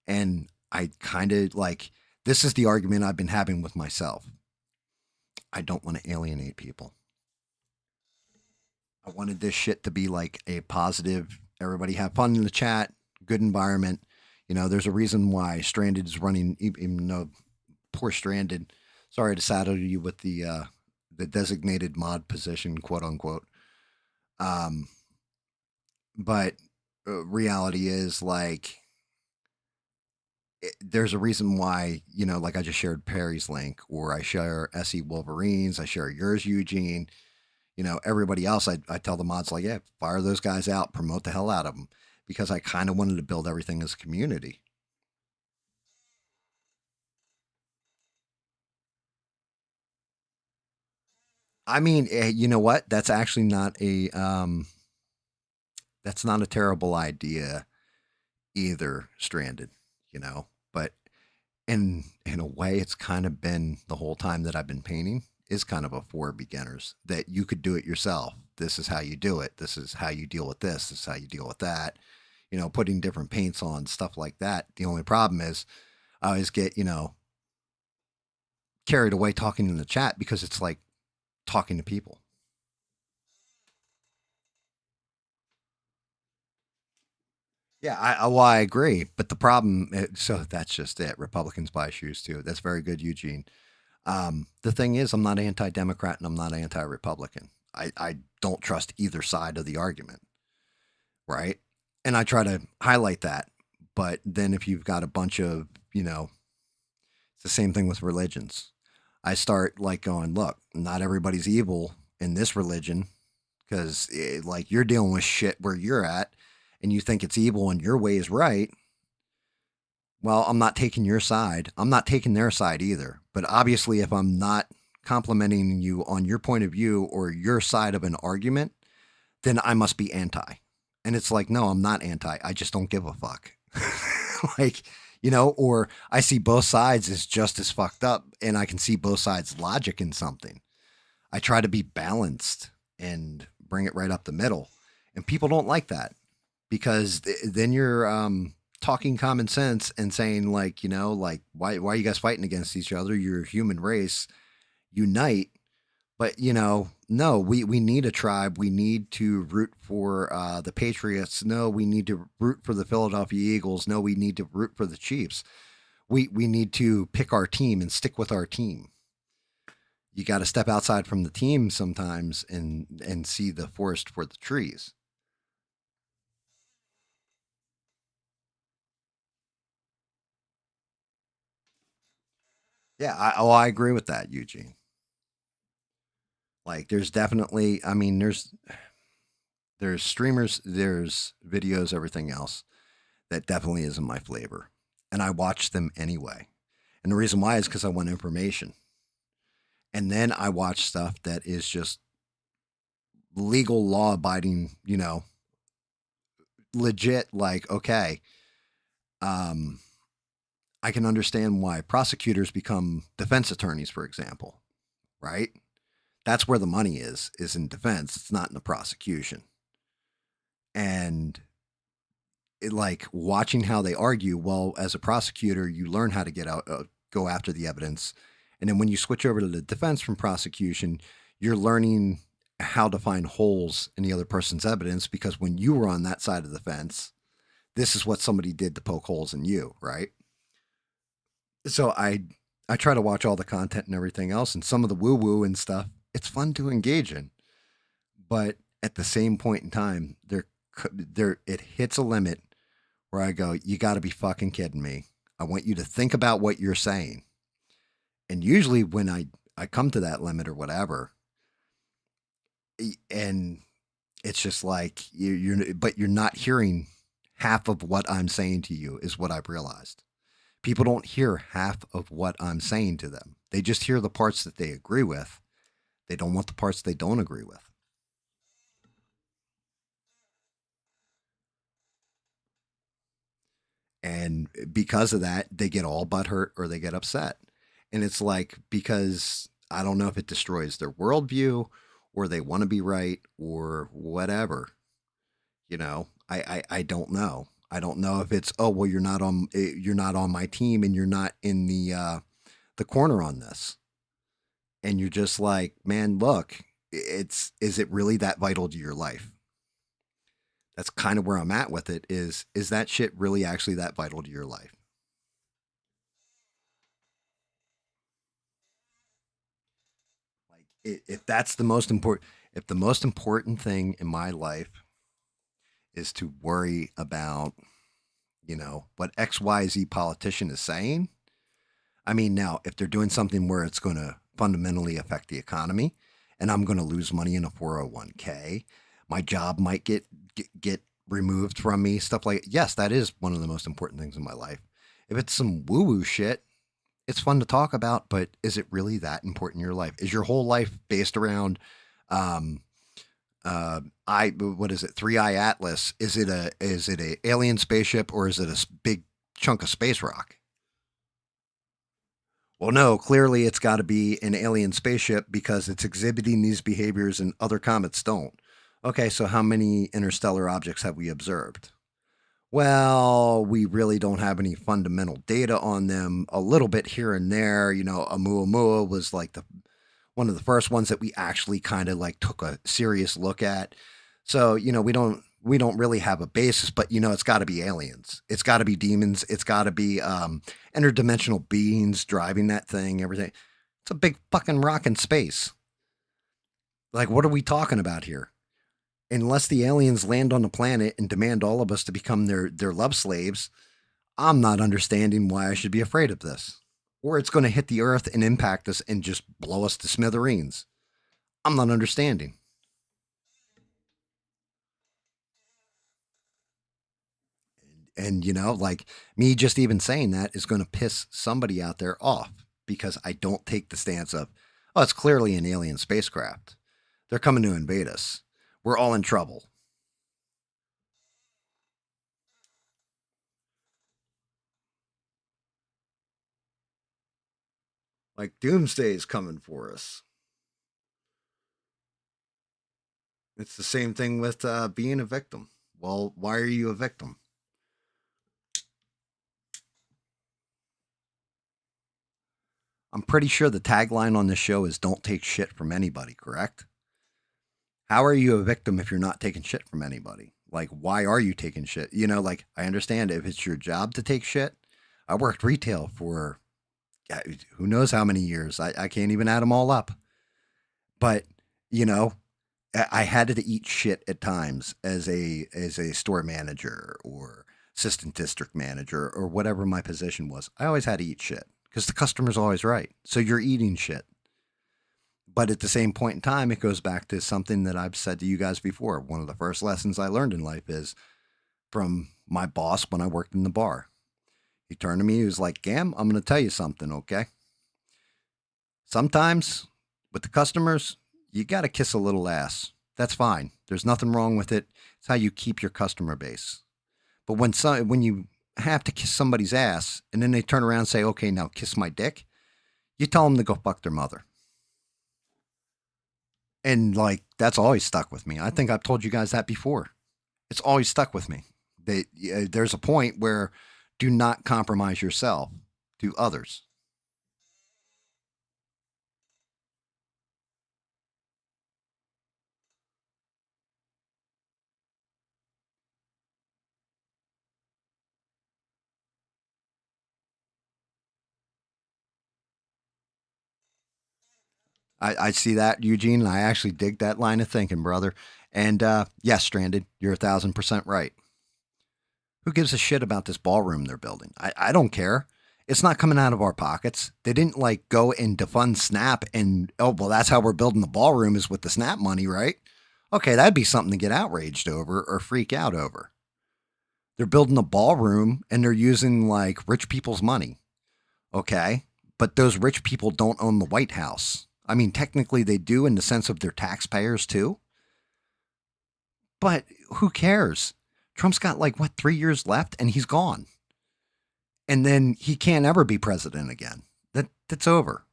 And I kind of like, this is the argument I've been having with myself. I don't want to alienate people. I wanted this shit to be like a positive, everybody have fun in the chat, good environment. There's a reason why Stranded is running, even though poor Stranded, sorry to saddle you with the designated mod position, quote unquote. Um, but reality is like, there's a reason why, like I just shared Perry's link, or I share SE Wolverines, I share yours, Eugene. Everybody else, I tell the mods like, yeah, fire those guys out, promote the hell out of them, because I kind of wanted to build everything as a community. I mean, you know what? That's not a terrible idea either, Stranded. But in a way, it's kind of been the whole time that I've been painting is kind of a for beginners that you could do it yourself. This is how you do it. This is how you deal with this. This is how you deal with that. Putting different paints on, stuff like that. The only problem is I always get, carried away talking in the chat because it's like talking to people. Yeah, I agree. But the problem, so that's just it. Republicans buy shoes too. That's very good, Eugene. The thing is, I'm not anti Democrat and I'm not anti Republican. I don't trust either side of the argument, right? And I try to highlight that. But then if you've got a bunch of, it's the same thing with religions. I start like going, look, not everybody's evil in this religion because like you're dealing with shit where you're at and you think it's evil and your way is right. Well, I'm not taking your side. I'm not taking their side either. But obviously, if I'm not complimenting you on your point of view or your side of an argument, then I must be anti. And it's like, no, I'm not anti. I just don't give a fuck. Like, or I see both sides as just as fucked up and I can see both sides' logic in something. I try to be balanced and bring it right up the middle. And people don't like that because then you're talking common sense and saying like, like why are you guys fighting against each other? You're a human race, unite. But no, we need a tribe. We need to root for the Patriots. No, we need to root for the Philadelphia Eagles. No, we need to root for the Chiefs. We need to pick our team and stick with our team. You got to step outside from the team sometimes and see the forest for the trees. Yeah, I agree with that, Eugene. Like, there's definitely, I mean, there's streamers, there's videos, everything else that definitely isn't my flavor, and I watch them anyway. And the reason why is because I want information, and then I watch stuff that is just legal, law abiding, legit. Like, okay, um, I can understand why prosecutors become defense attorneys, for example, right? That's where the money is in defense. It's not in the prosecution. And like watching how they argue, well, as a prosecutor, you learn how to go after the evidence. And then when you switch over to the defense from prosecution, you're learning how to find holes in the other person's evidence because when you were on that side of the fence, this is what somebody did to poke holes in you, right? So I try to watch all the content and everything else and some of the woo woo and stuff. It's fun to engage in, but at the same point in time, there it hits a limit where I go, you got to be fucking kidding me. I want you to think about what you're saying. And usually when I come to that limit or whatever, and it's just like but you're not hearing half of what I'm saying to you is what I've realized. People don't hear half of what I'm saying to them. They just hear the parts that they agree with. They don't want the parts they don't agree with. And because of that, they get all butthurt or they get upset. And it's like, because I don't know if it destroys their worldview or they want to be right or whatever. I don't know. I don't know if it's, oh well, you're not on my team and you're not in the corner on this. And you're just like, man, look, it's is it really that vital to your life? That's kind of where I'm at with it. Is that shit really actually that vital to your life? Like, if that's the most important, if the most important thing in my life is to worry about, what XYZ politician is saying. I mean, now, if they're doing something where it's going to fundamentally affect the economy and I'm going to lose money in a 401k, my job might get removed from me, stuff like, yes, that is one of the most important things in my life. If it's some woo woo shit, it's fun to talk about, but is it really that important in your life? Is your whole life based around um I what is it? 3i Atlas? Is it a alien spaceship or is it a big chunk of space rock? Well, no, clearly it's got to be an alien spaceship because it's exhibiting these behaviors and other comets don't. Okay, so how many interstellar objects have we observed? Well, we really don't have any fundamental data on them. A little bit here and there, Oumuamua was like the one of the first ones that we actually kind of like took a serious look at. So, we don't really have a basis, but it's got to be aliens. It's got to be demons. It's got to be interdimensional beings driving that thing, everything. It's a big fucking rock in space. Like, what are we talking about here? Unless the aliens land on the planet and demand all of us to become their love slaves, I'm not understanding why I should be afraid of this. Or it's going to hit the earth and impact us and just blow us to smithereens. I'm not understanding. And, like me just even saying that is going to piss somebody out there off because I don't take the stance of, oh, it's clearly an alien spacecraft. They're coming to invade us. We're all in trouble. Like doomsday is coming for us. It's the same thing with being a victim. Well, why are you a victim? I'm pretty sure the tagline on this show is don't take shit from anybody, correct? How are you a victim if you're not taking shit from anybody? Like, why are you taking shit? Like, I understand if it's your job to take shit. I worked retail for who knows how many years. I can't even add them all up. But, you know, I had to eat shit at times as a store manager or assistant district manager or whatever my position was. I always had to eat shit because the customer's always right. So you're eating shit. But at the same point in time, it goes back to something that I've said to you guys before. One of the first lessons I learned in life is from my boss when I worked in the bar. He turned to me, he was like, Gam, I'm going to tell you something, okay? Sometimes with the customers, you got to kiss a little ass. That's fine. There's nothing wrong with it. It's how you keep your customer base. But when you have to kiss somebody's ass and then they turn around and say, okay, now kiss my dick, you tell them to go fuck their mother. And like, that's always stuck with me. I think I've told you guys that before. It's always stuck with me. There's a point where do not compromise yourself to others. I see that, Eugene, and I actually dig that line of thinking, brother. And yes, Stranded, you're 1,000% right. Who gives a shit about this ballroom they're building? I don't care. It's not coming out of our pockets. They didn't like go and defund Snap and, oh, well, that's how we're building the ballroom is with the Snap money, right? Okay, that'd be something to get outraged over or freak out over. They're building a ballroom and they're using like rich people's money. Okay. But those rich people don't own the White House. I mean, technically they do in the sense of they're taxpayers too. But who cares? Trump's got like what 3 years left and he's gone. And then he can't ever be president again. That's over.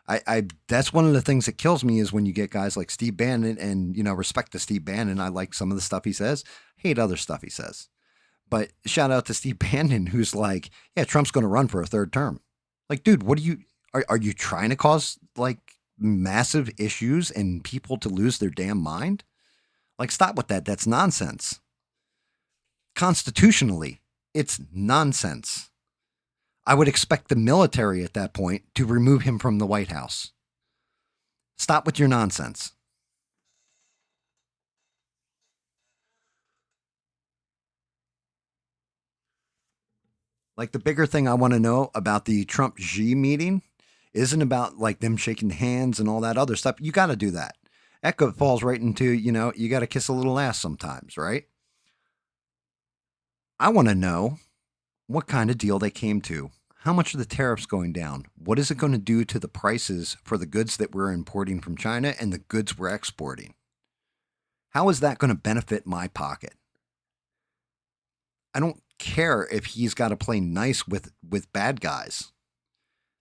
I that's one of the things that kills me is when you get guys like Steve Bannon and respect to Steve Bannon. I like some of the stuff he says, hate other stuff he says. But shout out to Steve Bannon, who's like, yeah, Trump's going to run for a third term. Like, dude, what are you trying to cause like massive issues and people to lose their damn mind? Like, stop with that. That's nonsense. Constitutionally, it's nonsense. I would expect the military at that point to remove him from the White House. Stop with your nonsense. Like the bigger thing I want to know about the Trump Xi meeting isn't about like them shaking hands and all that other stuff. You got to do that. That falls right into, you got to kiss a little ass sometimes, right? I want to know what kind of deal they came to. How much are the tariffs going down? What is it going to do to the prices for the goods that we're importing from China and the goods we're exporting? How is that going to benefit my pocket? I don't care if he's got to play nice with bad guys.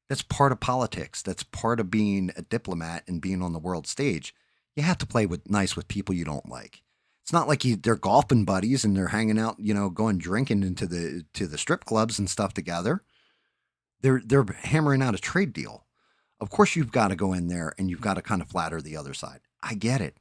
That's part of politics. That's part of being a diplomat and being on the world stage. You have to play with nice with people you don't like. It's not like they're golfing buddies and they're hanging out, going drinking into the strip clubs and stuff together. They're hammering out a trade deal. Of course, you've got to go in there and you've got to kind of flatter the other side. I get it.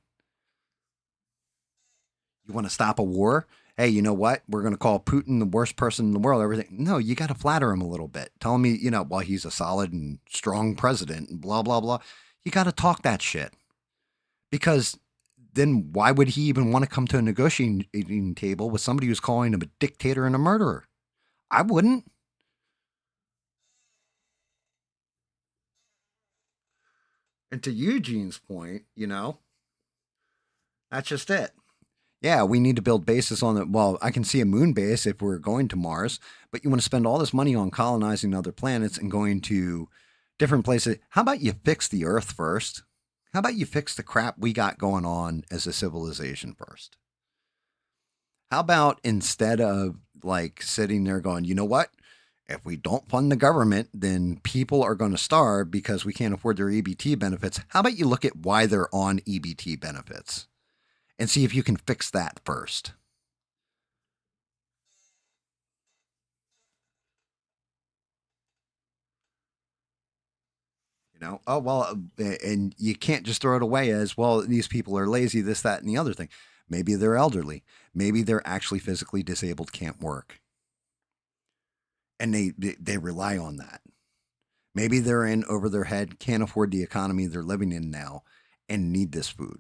You want to stop a war? Hey, you know what? We're going to call Putin the worst person in the world. Everything. No, you got to flatter him a little bit. Tell him, well, he's a solid and strong president and blah, blah, blah. You got to talk that shit because then why would he even want to come to a negotiating table with somebody who's calling him a dictator and a murderer? I wouldn't. And to Eugene's point, that's just it. Yeah, we need to build bases on the. Well, I can see a moon base if we're going to Mars, but you want to spend all this money on colonizing other planets and going to different places. How about you fix the Earth first? How about you fix the crap we got going on as a civilization first? How about instead of like sitting there going, you know what? If we don't fund the government, then people are going to starve because we can't afford their EBT benefits. How about you look at why they're on EBT benefits and see if you can fix that first? Oh, well, and you can't just throw it away as, well, these people are lazy, this, that, and the other thing. Maybe they're elderly. Maybe they're actually physically disabled, can't work. And they rely on that. Maybe they're in over their head, can't afford the economy they're living in now, and need this food.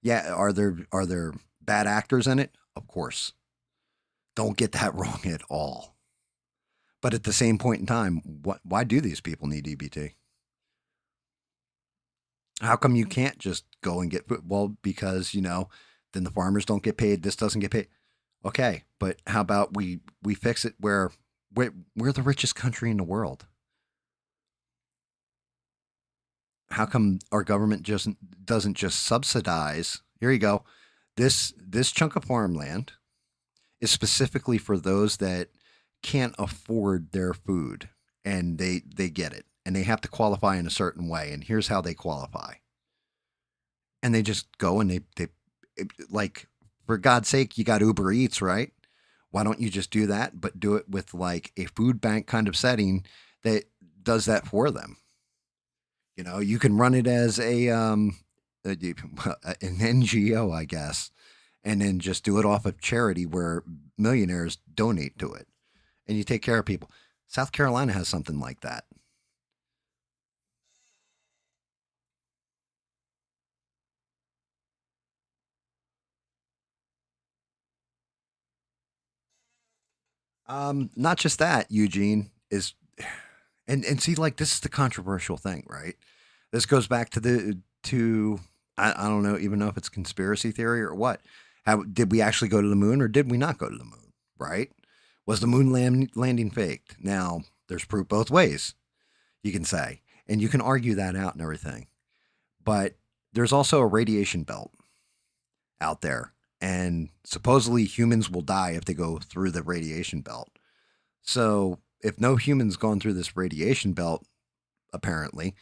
Yeah, are there bad actors in it? Of course. Don't get that wrong at all. But at the same point in time, why do these people need EBT? How come you can't just go and get food? Well, because then the farmers don't get paid. This doesn't get paid. Okay, but how about we fix it where we're the richest country in the world? How come our government just doesn't just subsidize? Here you go. This chunk of farmland is specifically for those that can't afford their food, and they get it, and they have to qualify in a certain way, and here's how they qualify. And they just go and like, for God's sake, you got Uber Eats, right? Why don't you just do that, but do it with like a food bank kind of setting that does that for them? You can run it as an NGO, I guess, and then just do it off of charity where millionaires donate to it, and you take care of people. South Carolina has something like that. Not just that, Eugene is, and see, like, this is the controversial thing, right? This goes back to I don't know even know if it's conspiracy theory or what. How did we actually go to the moon or did we not go to the moon? Right? Was the moon landing faked? Now there's proof both ways. You can say, and you can argue that out and everything, but there's also a radiation belt out there, and supposedly humans will die if they go through the radiation belt. So if no humans gone through this radiation belt, apparently,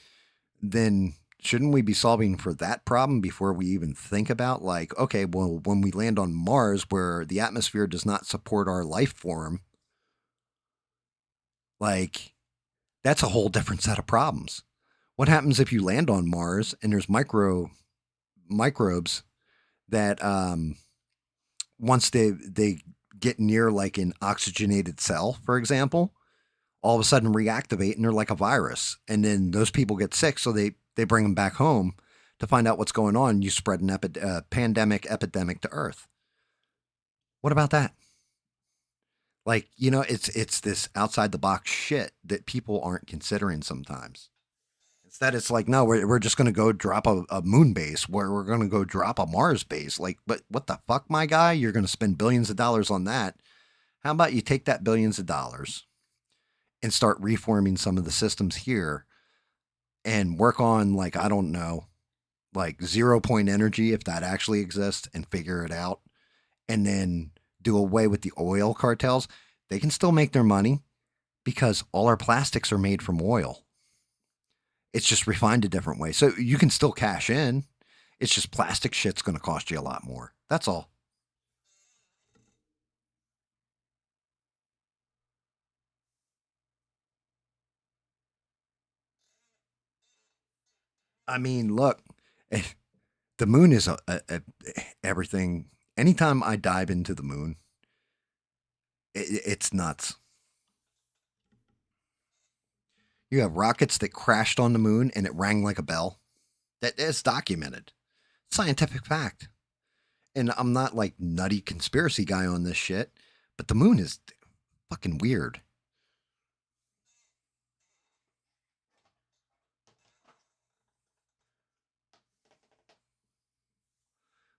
then shouldn't we be solving for that problem before we even think about, like, okay, well, when we land on Mars where the atmosphere does not support our life form, like, that's a whole different set of problems. What happens if you land on Mars and there's microbes that once they get near like an oxygenated cell, for example, all of a sudden reactivate and they're like a virus, and then those people get sick, so they bring them back home to find out what's going on. You spread an pandemic epidemic to Earth. What about that? Like, it's this outside the box shit that people aren't considering sometimes. Instead, it's like, no, we're just going to go drop a moon base, where we're going to go drop a Mars base. Like, but what the fuck, my guy? You're going to spend billions of dollars on that. How about you take that billions of dollars and start reforming some of the systems here and work on, like, I don't know, like 0 point energy, if that actually exists, and figure it out, and then do away with the oil cartels. They can still make their money because all our plastics are made from oil. It's just refined a different way. So you can still cash in. It's just plastic shit's going to cost you a lot more. That's all. I mean, look, eh, the moon is everything. Anytime I dive into the moon, it's nuts. You have rockets that crashed on the moon and it rang like a bell. That is documented. Scientific fact. And I'm not like nutty conspiracy guy on this shit, but the moon is fucking weird.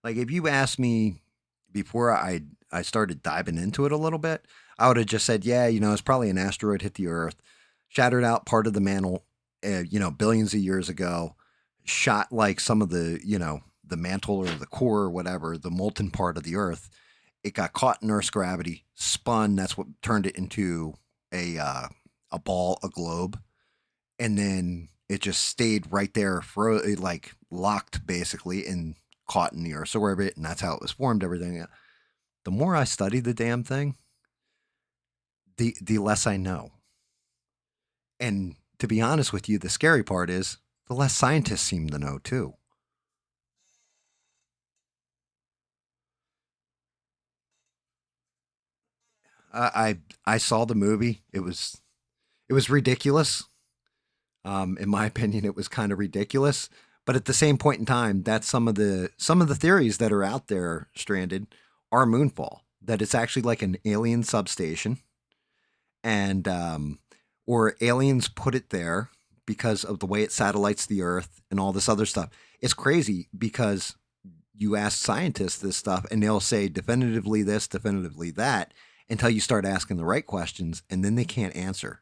Like if you asked me before I started diving into it a little bit, I would have just said, yeah, it's probably an asteroid hit the Earth, shattered out part of the mantle, billions of years ago, shot like some of the mantle or the core or whatever, the molten part of the Earth. It got caught in Earth's gravity, spun. That's what turned it into a ball, a globe, and then it just stayed right there, like locked basically, and caught in the Earth's orbit, and that's how it was formed. Everything. The more I study the damn thing, the less I know. And to be honest with you, the scary part is the less scientists seem to know too. I saw the movie. It was ridiculous. In my opinion, it was kind of ridiculous. But at the same point in time, that's some of the theories that are out there stranded are moonfall. That it's actually like an alien substation, and or aliens put it there because of the way it satellites the Earth and all this other stuff. It's crazy because you ask scientists this stuff and they'll say definitively this, definitively that, until you start asking the right questions, and then they can't answer.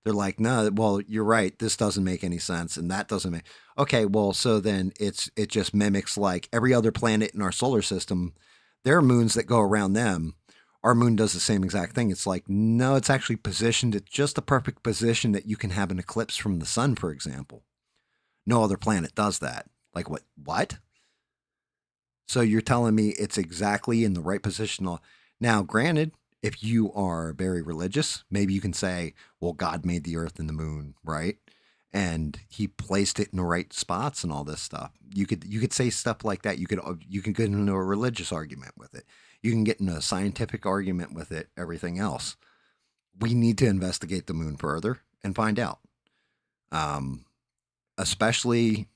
They're like, no, well, you're right. This doesn't make any sense, and that doesn't make. Okay, well, so then it just mimics like every other planet in our solar system. There are moons that go around them. Our moon does the same exact thing. It's like, no, it's actually positioned at just the perfect position that you can have an eclipse from the sun, for example. No other planet does that. Like what? What? So you're telling me it's exactly in the right position. Now, granted, if you are very religious, maybe you can say, well, God made the earth and the moon, right? And he placed it in the right spots and all this stuff. You could say stuff like that. You can get into a religious argument with it. You can get into a scientific argument with it, everything else. We need to investigate the moon further and find out. Um, Especially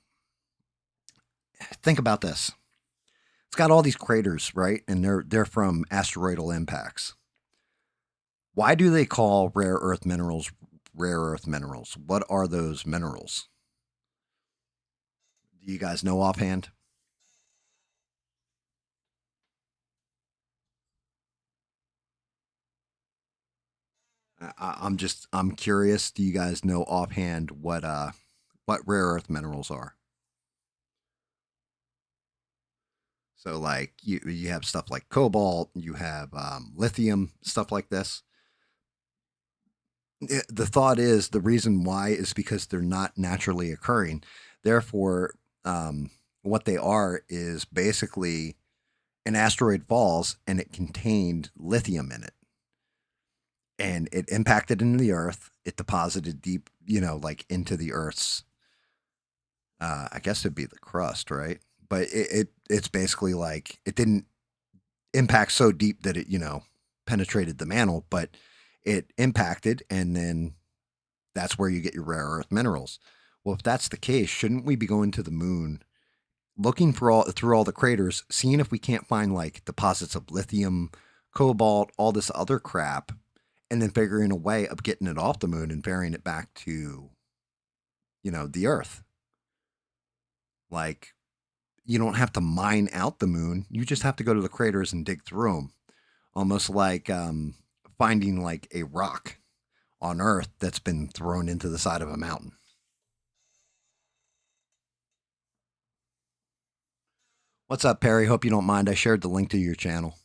think about this. It's got all these craters, right? And they're from asteroidal impacts. Why do they call rare earth minerals? What are those minerals? Do you guys know offhand? I'm curious. Do you guys know offhand what rare earth minerals are? So like you have stuff like cobalt, you have lithium, stuff like this. The thought is the reason why is because they're not naturally occurring. Therefore, what they are is basically an asteroid falls and it contained lithium in it, and it impacted into the earth. It deposited deep, like into the earth's. I guess it'd be the crust, right? But it's basically like it didn't impact so deep that it penetrated the mantle, but it impacted, and then that's where you get your rare earth minerals. Well, if that's the case, shouldn't we be going to the moon, looking for all through all the craters, seeing if we can't find like deposits of lithium, cobalt, all this other crap, and then figuring a way of getting it off the moon and ferrying it back to, the Earth? Like, you don't have to mine out the moon. You just have to go to the craters and dig through them. Almost like finding like a rock on Earth that's been thrown into the side of a mountain. What's up, Perry? Hope you don't mind. I shared the link to your channel.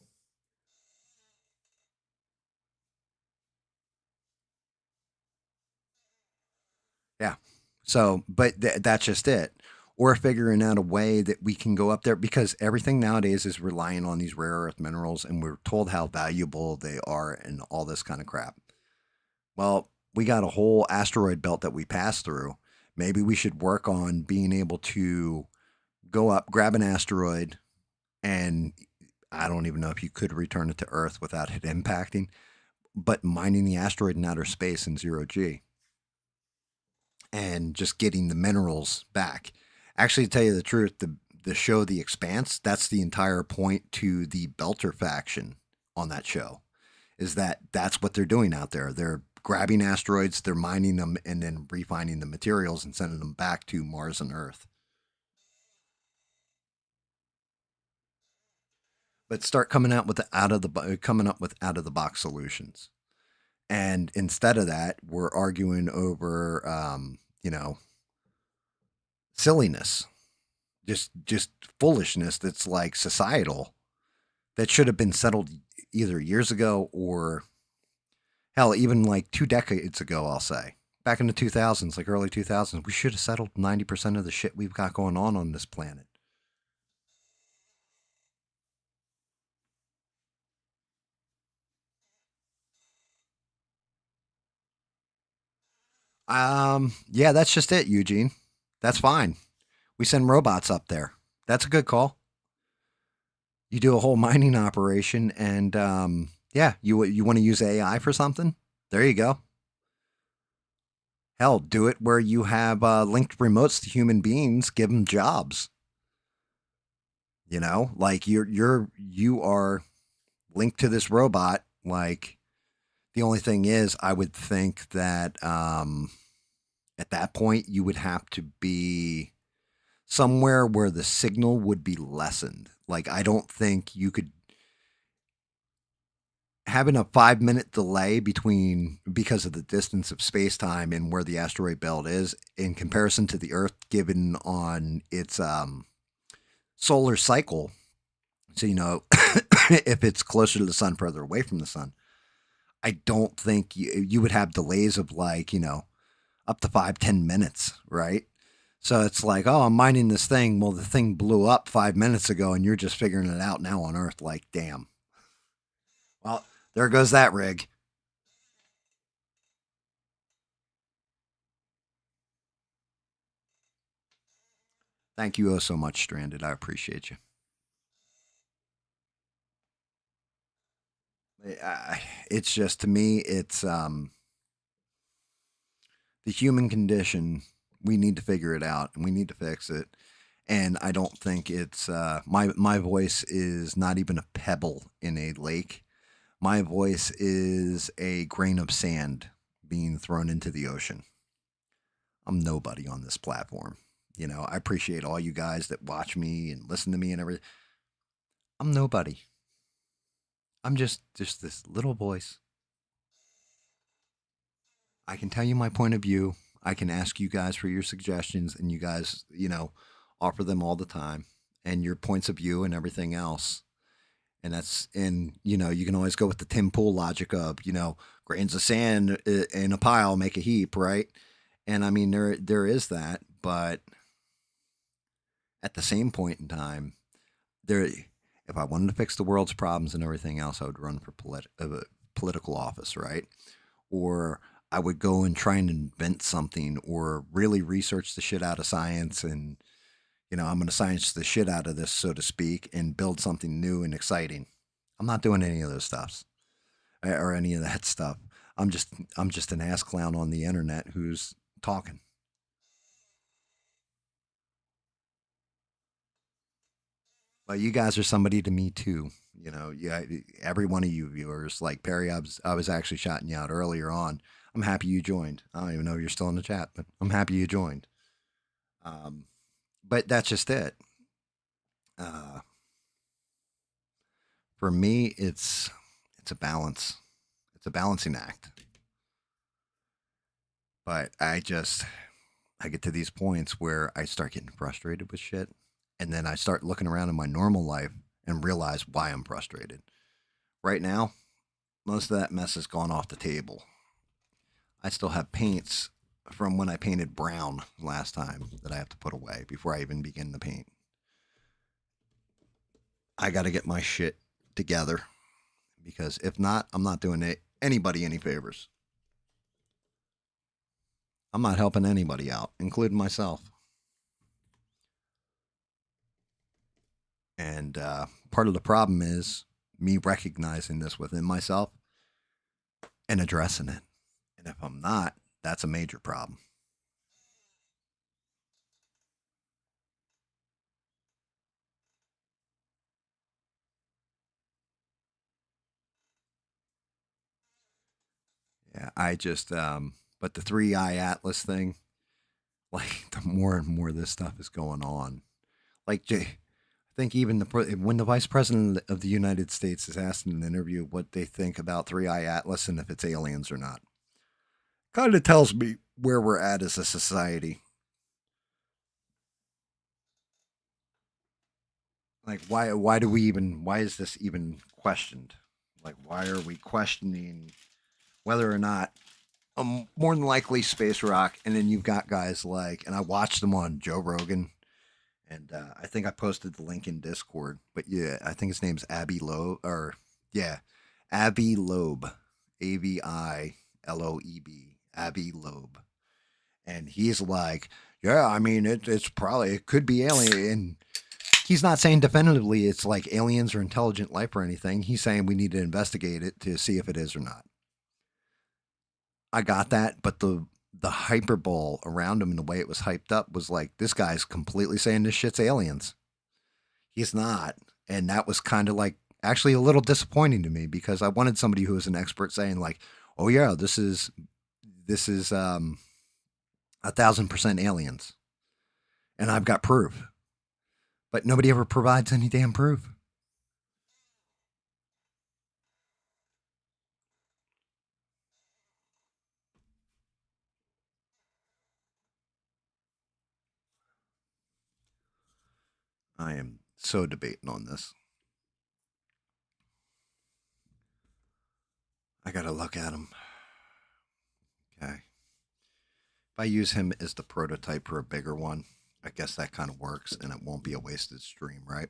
Yeah. So, but that's just it. Or figuring out a way that we can go up there, because everything nowadays is relying on these rare earth minerals, and we're told how valuable they are and all this kind of crap. Well, we got a whole asteroid belt that we pass through. Maybe we should work on being able to go up, grab an asteroid, and I don't even know if you could return it to Earth without it impacting, but mining the asteroid in outer space in zero G and just getting the minerals back. Actually, to tell you the truth, the show The Expanse, that's the entire point to the Belter faction on that show, is that that's what they're doing out there. They're grabbing asteroids, they're mining them, and then refining the materials and sending them back to Mars and Earth. but start coming out with coming up with out of the box solutions. And instead of that, we're arguing over, silliness, just foolishness that's like societal that should have been settled either years ago or hell, even like 2 decades ago. I'll say back in the 2000s, like early 2000s, we should have settled 90% of the shit we've got going on this planet. Yeah, that's just it, Eugene. That's fine. We send robots up there. That's a good call. You do a whole mining operation, and yeah, you want to use AI for something? There you go. Hell, do it where you have linked remotes to human beings. Give them jobs. Like you are linked to this robot. Like the only thing is, I would think that at that point you would have to be somewhere where the signal would be lessened. Like I don't think you could having a 5 minute delay between because of the distance of space time and where the asteroid belt is in comparison to the Earth, given on its solar cycle. So if it's closer to the sun, further away from the sun, I don't think you would have delays of like up to 5-10 minutes, right? So it's like, oh, I'm mining this thing. Well, the thing blew up 5 minutes ago, and you're just figuring it out now on Earth. Like, damn. Well, there goes that rig. Thank you oh so much, Stranded. I appreciate you. It's just to me, it's the human condition. We need to figure it out, and we need to fix it. And I don't think it's my voice is not even a pebble in a lake. My voice is a grain of sand being thrown into the ocean. I'm nobody on this platform. I appreciate all you guys that watch me and listen to me and everything. I'm nobody. I'm just this little voice. I can tell you my point of view. I can ask you guys for your suggestions, and you guys, offer them all the time, and your points of view and everything else. And you can always go with the Tim Pool logic of grains of sand in a pile make a heap, right? And I mean there is that, but at the same point in time, there if I wanted to fix the world's problems and everything else, I would run for political office, right? Or I would go and try and invent something or really research the shit out of science and I'm going to science the shit out of this, so to speak, and build something new and exciting. I'm not doing any of those stuffs or any of that stuff. I'm just an ass clown on the internet who's talking. But you guys are somebody to me too. Yeah, every one of you viewers, like Perry, I was actually shouting you out earlier on. I'm happy you joined. I don't even know if you're still in the chat, but I'm happy you joined. Um, but that's just it. Uh, for me, it's a balance. It's a balancing act. But I get to these points where I start getting frustrated with shit, and then I start looking around in my normal life and realize why I'm frustrated. Right now, most of that mess has gone off the table. I still have paints from when I painted brown last time that I have to put away before I even begin the paint. I got to get my shit together because if not, I'm not doing anybody any favors. I'm not helping anybody out, including myself. And part of the problem is me recognizing this within myself and addressing it. And if I'm not, that's a major problem. Yeah, but the three eye atlas thing, like the more and more this stuff is going on, like Jay, I think even when the vice president of the United States is asked in an interview what they think about Three Eye Atlas and if it's aliens or not, kind of tells me where we're at as a society. Like, why is this even questioned? Like, why are we questioning whether or not more than likely space rock? And then you've got guys like, and I watched them on Joe Rogan, and I think I posted the link in Discord. But yeah, I think his name's Abby Loeb, or yeah, Abby Loeb, Aviloeb, Abby Loeb, and he's like, yeah, I mean, it's probably it could be alien, and he's not saying definitively it's like aliens or intelligent life or anything. He's saying we need to investigate it to see if it is or not. I got that, but the hyperbole around him and the way it was hyped up was like this guy's completely saying this shit's aliens. He's not, and that was kind of like actually a little disappointing to me because I wanted somebody who was an expert saying like, "Oh yeah, this is 1,000% aliens," and I've got proof. But nobody ever provides any damn proof. I am so debating on this. I gotta look at him. Okay. If I use him as the prototype for a bigger one, I guess that kind of works and it won't be a wasted stream, right?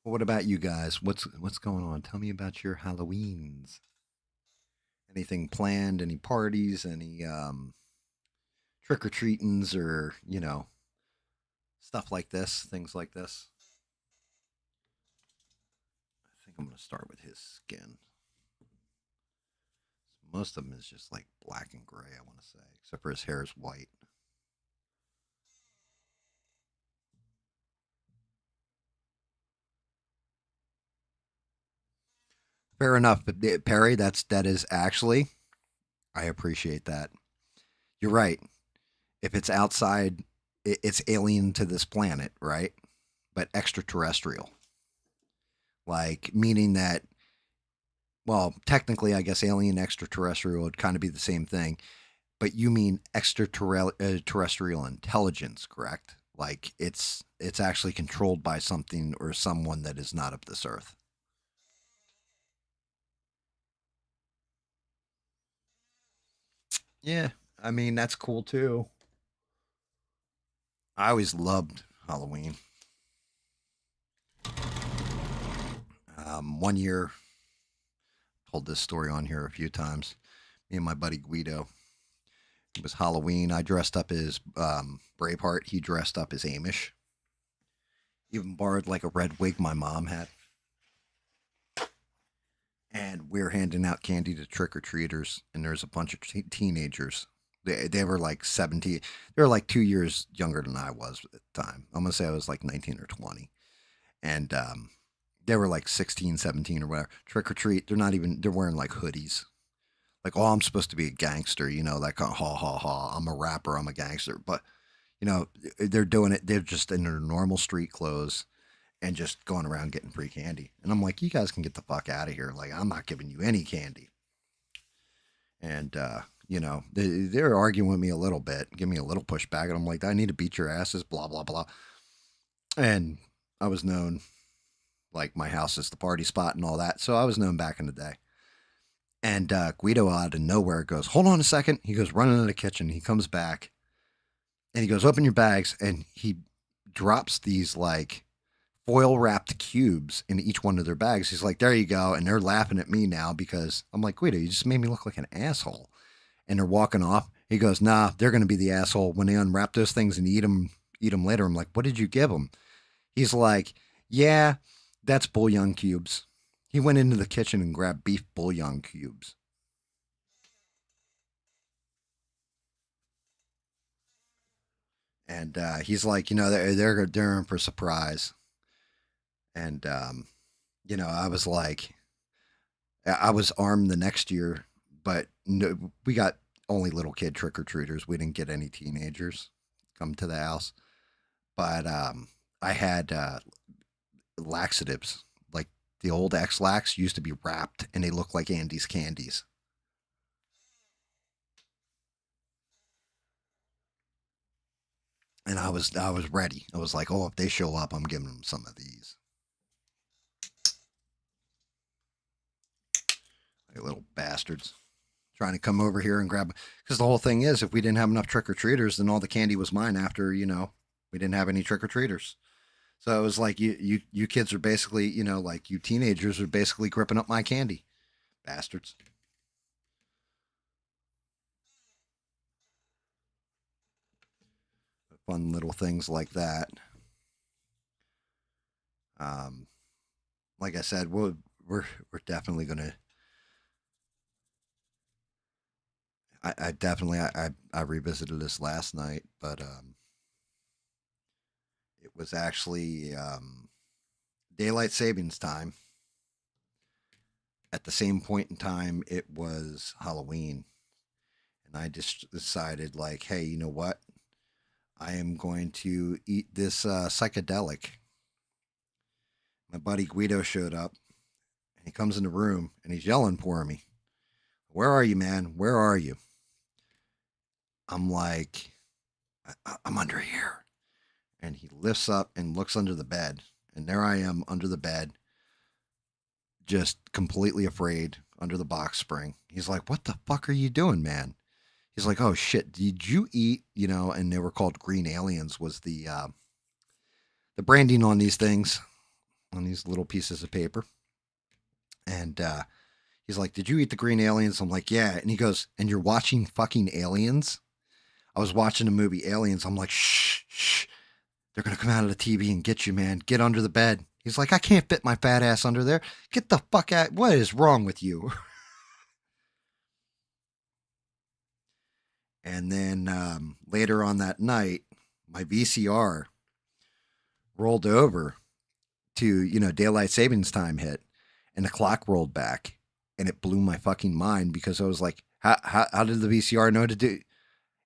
Well, what about you guys? What's going on? Tell me about your Halloweens. Anything planned? Any parties? Any trick or treatings or, stuff like this, things like this? I think I'm going to start with his skin. Most of them is just like black and gray, I want to say, except for his hair is white. Fair enough, but Perry, that is actually I appreciate that. You're right. If it's outside, it's alien to this planet, right? But extraterrestrial, like meaning that well, technically, I guess alien extraterrestrial would kind of be the same thing. But you mean extraterrestrial intelligence, correct? Like it's actually controlled by something or someone that is not of this earth. Yeah, I mean that's cool too. I always loved Halloween. One year, told this story on here a few times. Me and my buddy Guido. It was Halloween. I dressed up as Braveheart. He dressed up as Amish. Even borrowed like a red wig my mom had. And we were handing out candy to trick or treaters. And there's a bunch of teenagers. They were like 17. They were like 2 years younger than I was at the time. I'm going to say I was like 19 or 20. And they were like 16, 17 or whatever. Trick or treat. They're wearing like hoodies. Like, oh, I'm supposed to be a gangster, like, ha ha ha. I'm a rapper. I'm a gangster. But, they're doing it. They're just in their normal street clothes and just going around getting free candy. And I'm like, you guys can get the fuck out of here. Like, I'm not giving you any candy. And, they're arguing with me a little bit, give me a little pushback. And I'm like, I need to beat your asses, blah, blah, blah. And I was known, like, my house is the party spot and all that. So I was known back in the day. And Guido out of nowhere goes, hold on a second. He goes running into the kitchen. He comes back and he goes, open your bags. And he drops these like foil wrapped cubes in each one of their bags. He's like, there you go. And they're laughing at me now because I'm like, Guido, you just made me look like an asshole. And they're walking off. He goes, nah, they're going to be the asshole when they unwrap those things and eat them later. I'm like, what did you give them? He's like, yeah, that's bouillon cubes. He went into the kitchen and grabbed beef bouillon cubes. And he's like, they're in for a surprise. And I was like, I was armed the next year, but no, we got only little kid trick or treaters. We didn't get any teenagers come to the house, but I had laxatives like the old X-Lax used to be wrapped, and they look like Andy's candies. And I was ready. I was like, oh, if they show up, I'm giving them some of these. Like little bastards trying to come over here and grab. Because the whole thing is, if we didn't have enough trick or treaters, then all the candy was mine. After we didn't have any trick or treaters. So it was like you kids are basically like you teenagers are basically gripping up my candy, bastards. Fun little things like that. Um, like I said, we're definitely gonna. I definitely I revisited this last night, but it was actually daylight savings time. At the same point in time, it was Halloween, and I just decided like, hey, you know what? I am going to eat this psychedelic. My buddy Guido showed up, and he comes in the room and he's yelling for me. Where are you, man? Where are you? I'm like, I'm under here. And he lifts up and looks under the bed. And there I am under the bed, just completely afraid under the box spring. He's like, what the fuck are you doing, man? He's like, oh shit, did you eat, and they were called green aliens was the branding on these things, on these little pieces of paper. And he's like, did you eat the green aliens? I'm like, yeah. And he goes, and you're watching fucking aliens? I was watching the movie Aliens. I'm like, shh, shh. They're going to come out of the TV and get you, man. Get under the bed. He's like, I can't fit my fat ass under there. Get the fuck out. What is wrong with you? And then later on that night, my VCR rolled over to, daylight savings time hit, and the clock rolled back, and it blew my fucking mind because I was like, how did the VCR know to do?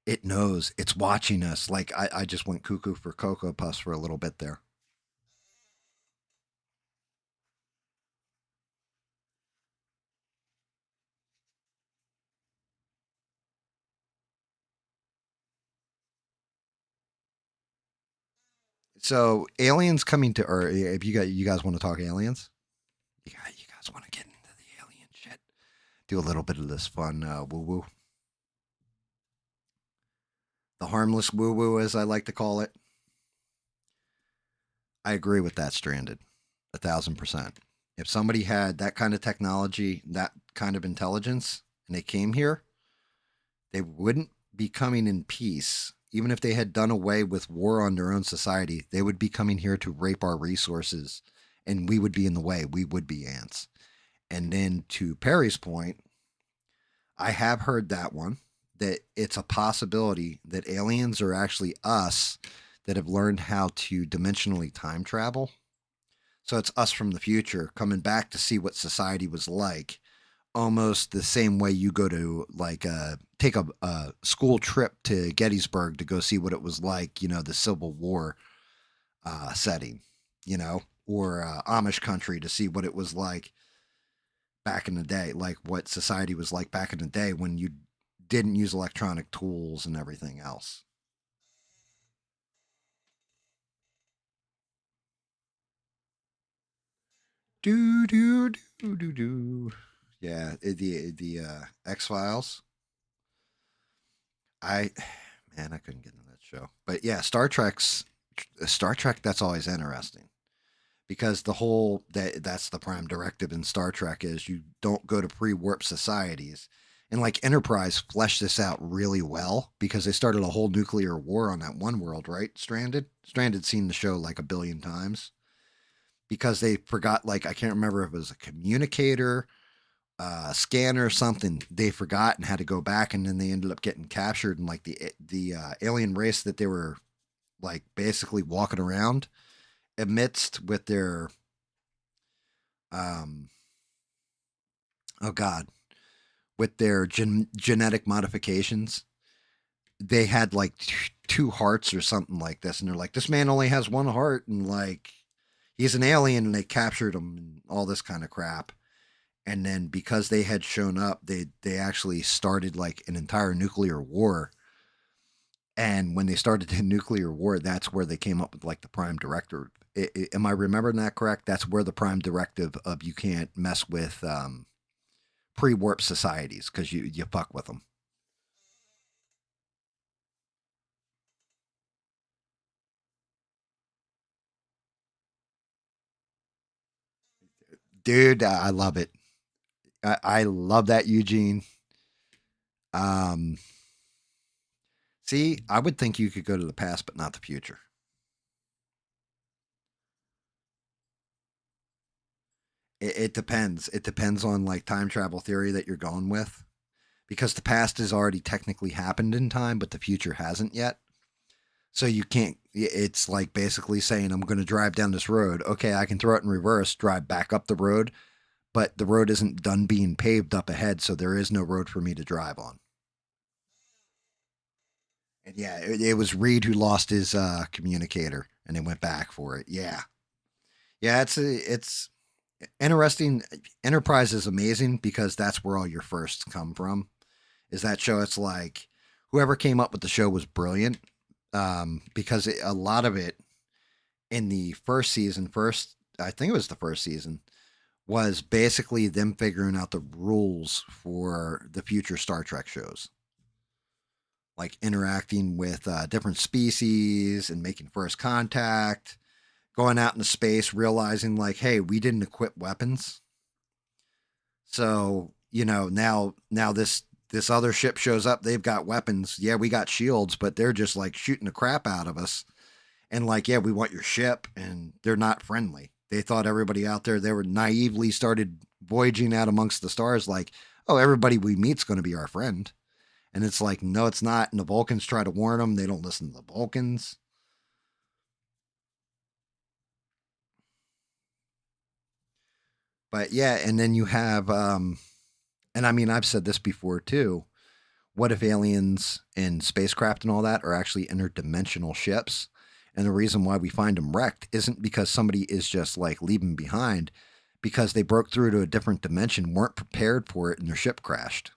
It knows. It's watching us. Like, I just went cuckoo for Cocoa Puffs for a little bit there. So, aliens coming to Earth. If you guys want to talk aliens, you guys want to get into the alien shit. Do a little bit of this fun woo woo, the harmless woo woo, as I like to call it. I agree with that. Stranded, 1,000%. If somebody had that kind of technology, that kind of intelligence, and they came here, they wouldn't be coming in peace. Even if they had done away with war on their own society, they would be coming here to rape our resources, and we would be in the way. We would be ants. And then to Perry's point, I have heard that one, that it's a possibility that aliens are actually us that have learned how to dimensionally time travel. So it's us from the future coming back to see what society was like, almost the same way you go to like take a school trip to Gettysburg to go see what it was like, the Civil War setting, or Amish country to see what it was like back in the day, like what society was like back in the day when you didn't use electronic tools and everything else. Do do do do do. Yeah, the X Files. I man, I couldn't get into that show, but yeah, Star Trek. That's always interesting because that's the prime directive in Star Trek is you don't go to pre-warp societies. And like Enterprise fleshed this out really well because they started a whole nuclear war on that one world, right? Stranded seen the show like a billion times because they forgot, like, I can't remember if it was a communicator, scanner or something. They forgot and had to go back, and then they ended up getting captured. And like the alien race that they were like basically walking around amidst with their um oh god, with their genetic modifications, they had like two hearts or something like this, and they're like, this man only has one heart, and like he's an alien, and they captured him and all this kind of crap. And then because they had shown up, they actually started like an entire nuclear war. And when they started the nuclear war, that's where they came up with like the prime directive. Am I remembering that correct? That's where the prime directive of you can't mess with pre-warp societies because you fuck with them. Dude, I love it. I love that, Eugene. Um, See, I would think you could go to the past, but not the future. It depends. It depends on like time travel theory that you're going with, because the past has already technically happened in time, but the future hasn't yet. So you can't. It's like basically saying, I'm going to drive down this road. Okay, I can throw it in reverse, drive back up the road, but the road isn't done being paved up ahead, so there is no road for me to drive on. And yeah, it was Reed who lost his communicator, and they went back for it. Yeah, yeah, it's interesting. Enterprise is amazing because that's where all your firsts come from. Is that show? It's like whoever came up with the show was brilliant, because a lot of it in the first season, first I think it was the first season, was basically them figuring out the rules for the future Star Trek shows, like interacting with different species and making first contact, going out into space, realizing like, hey, we didn't equip weapons, so now this other ship shows up. They've got weapons. Yeah, we got shields, but they're just like shooting the crap out of us. And like, yeah, we want your ship, and they're not friendly. They thought everybody out there, they were naively started voyaging out amongst the stars, like, oh, everybody we meet's going to be our friend. And it's like, no, it's not. And the Vulcans try to warn them. They don't listen to the Vulcans. But yeah, and then you have, and I mean, I've said this before too. What if aliens and spacecraft and all that are actually interdimensional ships? And the reason why we find them wrecked isn't because somebody is just like leaving behind, because they broke through to a different dimension, weren't prepared for it, and their ship crashed.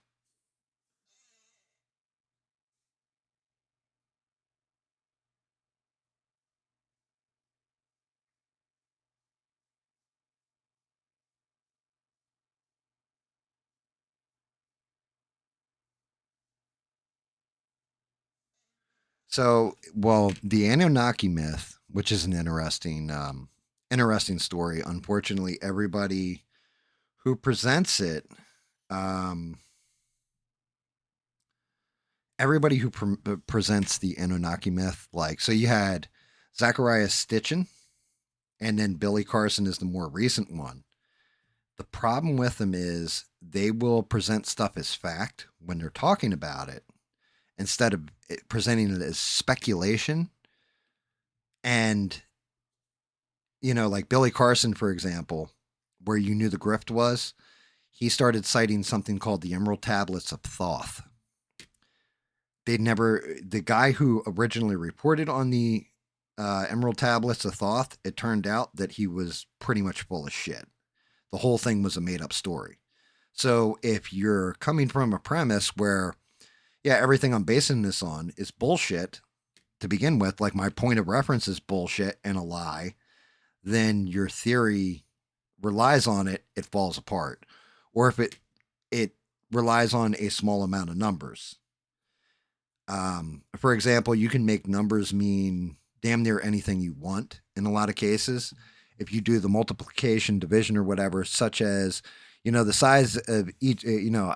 So, well, the Anunnaki myth, which is an interesting story. Unfortunately, everybody who presents it, um, everybody who presents the Anunnaki myth, like, so you had Zachariah Stitchin, and then Billy Carson is the more recent one. The problem with them is they will present stuff as fact when they're talking about it, instead of presenting it as speculation. And, like Billy Carson, for example, where you knew the grift was, he started citing something called the Emerald Tablets of Thoth. The guy who originally reported on the Emerald Tablets of Thoth, it turned out that he was pretty much full of shit. The whole thing was a made up story. So if you're coming from a premise where, yeah, everything I'm basing this on is bullshit to begin with, like my point of reference is bullshit and a lie, then your theory relies on it, it falls apart. Or if it relies on a small amount of numbers. For example, you can make numbers mean damn near anything you want in a lot of cases. If you do the multiplication, division, or whatever, such as, the size of each,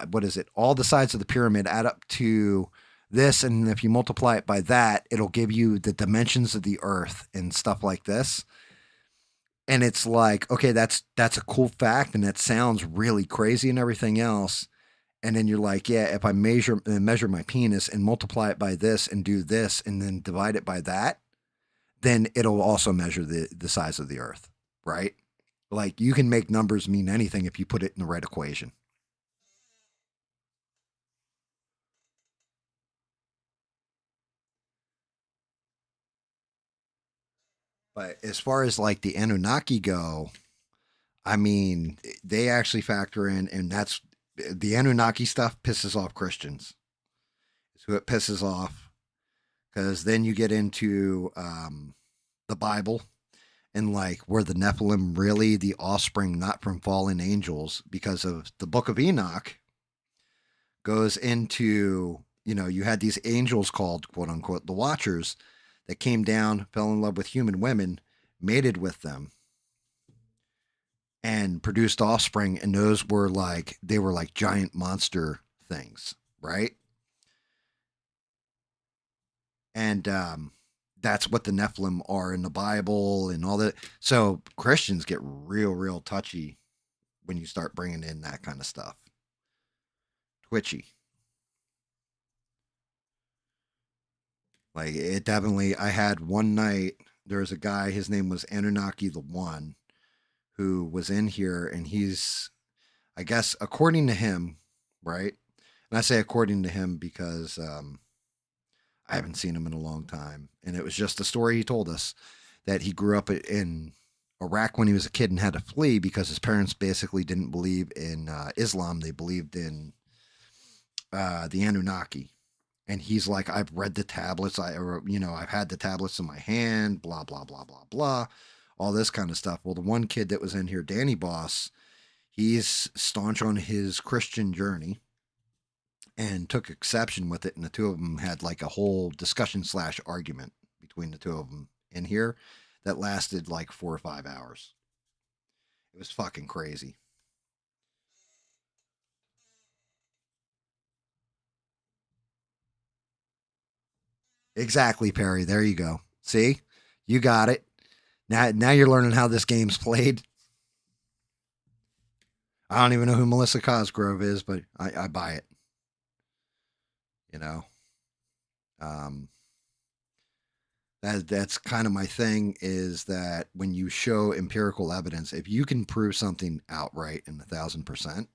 what is it? All the sides of the pyramid add up to this. And if you multiply it by that, it'll give you the dimensions of the earth and stuff like this. And it's like, okay, that's a cool fact. And that sounds really crazy and everything else. And then you're like, yeah, if I measure my penis and multiply it by this and do this and then divide it by that, then it'll also measure the size of the earth, right? Like you can make numbers mean anything if you put it in the right equation. But as far as like the Anunnaki go, I mean, they actually factor in, and that's the Anunnaki stuff pisses off Christians. It's who it pisses off because then you get into the Bible and like were the Nephilim really the offspring not from fallen angels because of the book of Enoch goes into, you had these angels called quote unquote the Watchers that came down, fell in love with human women, mated with them, and produced offspring, and those were like they were like giant monster things, right? And that's what the Nephilim are in the Bible and all that. So Christians get real touchy when you start bringing in that kind of stuff. Twitchy. Like it definitely. I had one night. There was a guy. His name was Anunnaki the One, who was in here, and he's, I guess, according to him, right? And I say according to him because I haven't seen him in a long time, and it was just a story he told us that he grew up in Iraq when he was a kid and had to flee because his parents basically didn't believe in Islam; they believed in the Anunnaki. And he's like, I've read the tablets. I've had the tablets in my hand. Blah blah blah blah blah, all this kind of stuff. Well, the one kid that was in here, Danny Boss, he's staunch on his Christian journey and took exception with it. And the two of them had like a whole discussion slash argument between the two of them in here that lasted like 4 or 5 hours. It was fucking crazy. Exactly, Perry. There you go. See, you got it. Now you're learning how this game's played. I don't even know who Melissa Cosgrove is, but I buy it. You know, um, that's kind of my thing is that when you show empirical evidence, if you can prove something outright in 1,000%,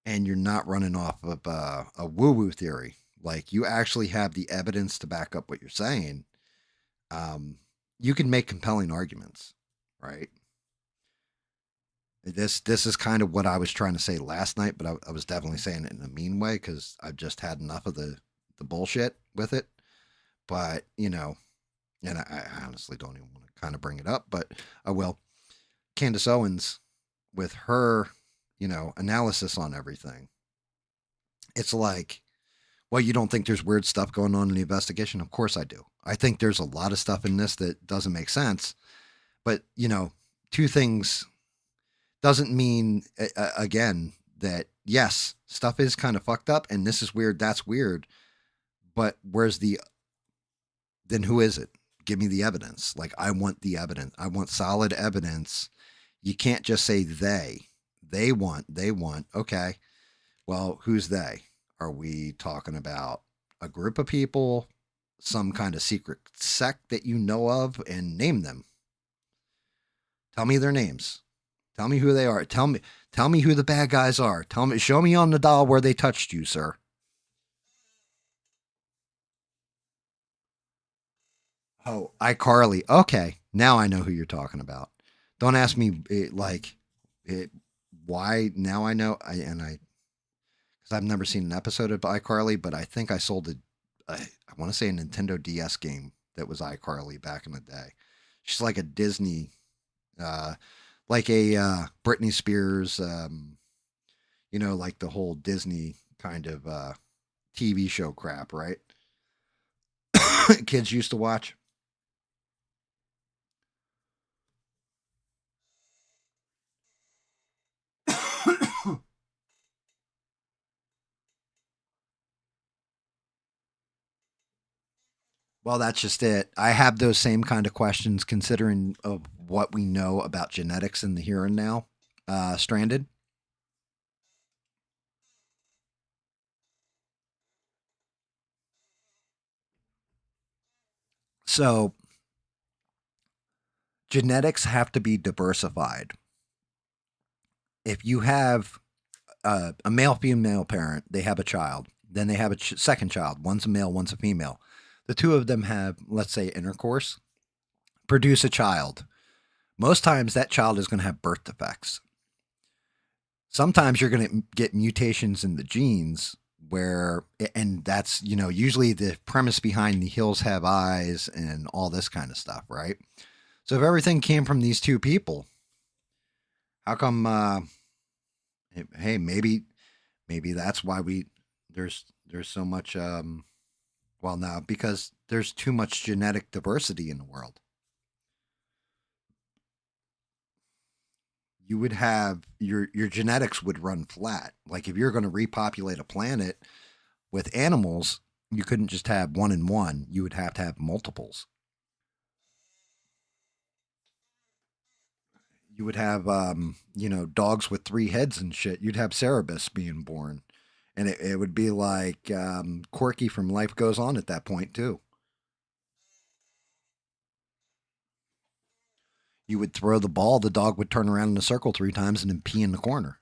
and you're not running off of a woo woo theory, like you actually have the evidence to back up what you're saying, um, you can make compelling arguments, right? This is kind of what I was trying to say last night, but I was definitely saying it in a mean way because I've just had enough of the bullshit with it. But and I honestly don't even want to kind of bring it up, but I will. Candace Owens, with her, analysis on everything, it's like, well, you don't think there's weird stuff going on in the investigation? Of course I do. I think there's a lot of stuff in this that doesn't make sense. But two things doesn't mean again that yes, stuff is kind of fucked up, and this is weird, that's weird. But where's the then who is it? Give me the evidence. Like I want the evidence. I want solid evidence. You can't just say they. They want. Okay. Well, who's they? Are we talking about a group of people, some kind of secret sect that you know of, and name them? Tell me their names. Tell me who they are. Tell me who the bad guys are. Show me on the doll where they touched you, sir. Oh, iCarly. Okay, now I know who you're talking about. Don't ask me it, why. Now I know. Because I've never seen an episode of iCarly, but I think I sold it. I want to say a Nintendo DS game that was iCarly back in the day. She's like a Disney, uh, like a Britney Spears, like the whole Disney kind of TV show crap, right? Kids used to watch. Well, that's just it. I have those same kind of questions considering of what we know about genetics in the here and now. Stranded. So genetics have to be diversified. If you have a male female parent, they have a child. Then they have a second child. One's a male, one's a female. The two of them have, let's say, intercourse, produce a child. Most times that child is going to have birth defects. Sometimes you're going to get mutations in the genes where, and that's, usually the premise behind the hills have eyes and all this kind of stuff, right? So if everything came from these two people, how come, hey, maybe that's why there's so much, well, now because there's too much genetic diversity in the world. You would have your genetics would run flat. Like if you're going to repopulate a planet with animals, you couldn't just have one and one. You would have to have multiples. You would have, dogs with three heads and shit. You'd have Cerebus being born, and it would be like Corky from Life Goes On at that point too. You would throw the ball, the dog would turn around in a circle three times and then pee in the corner.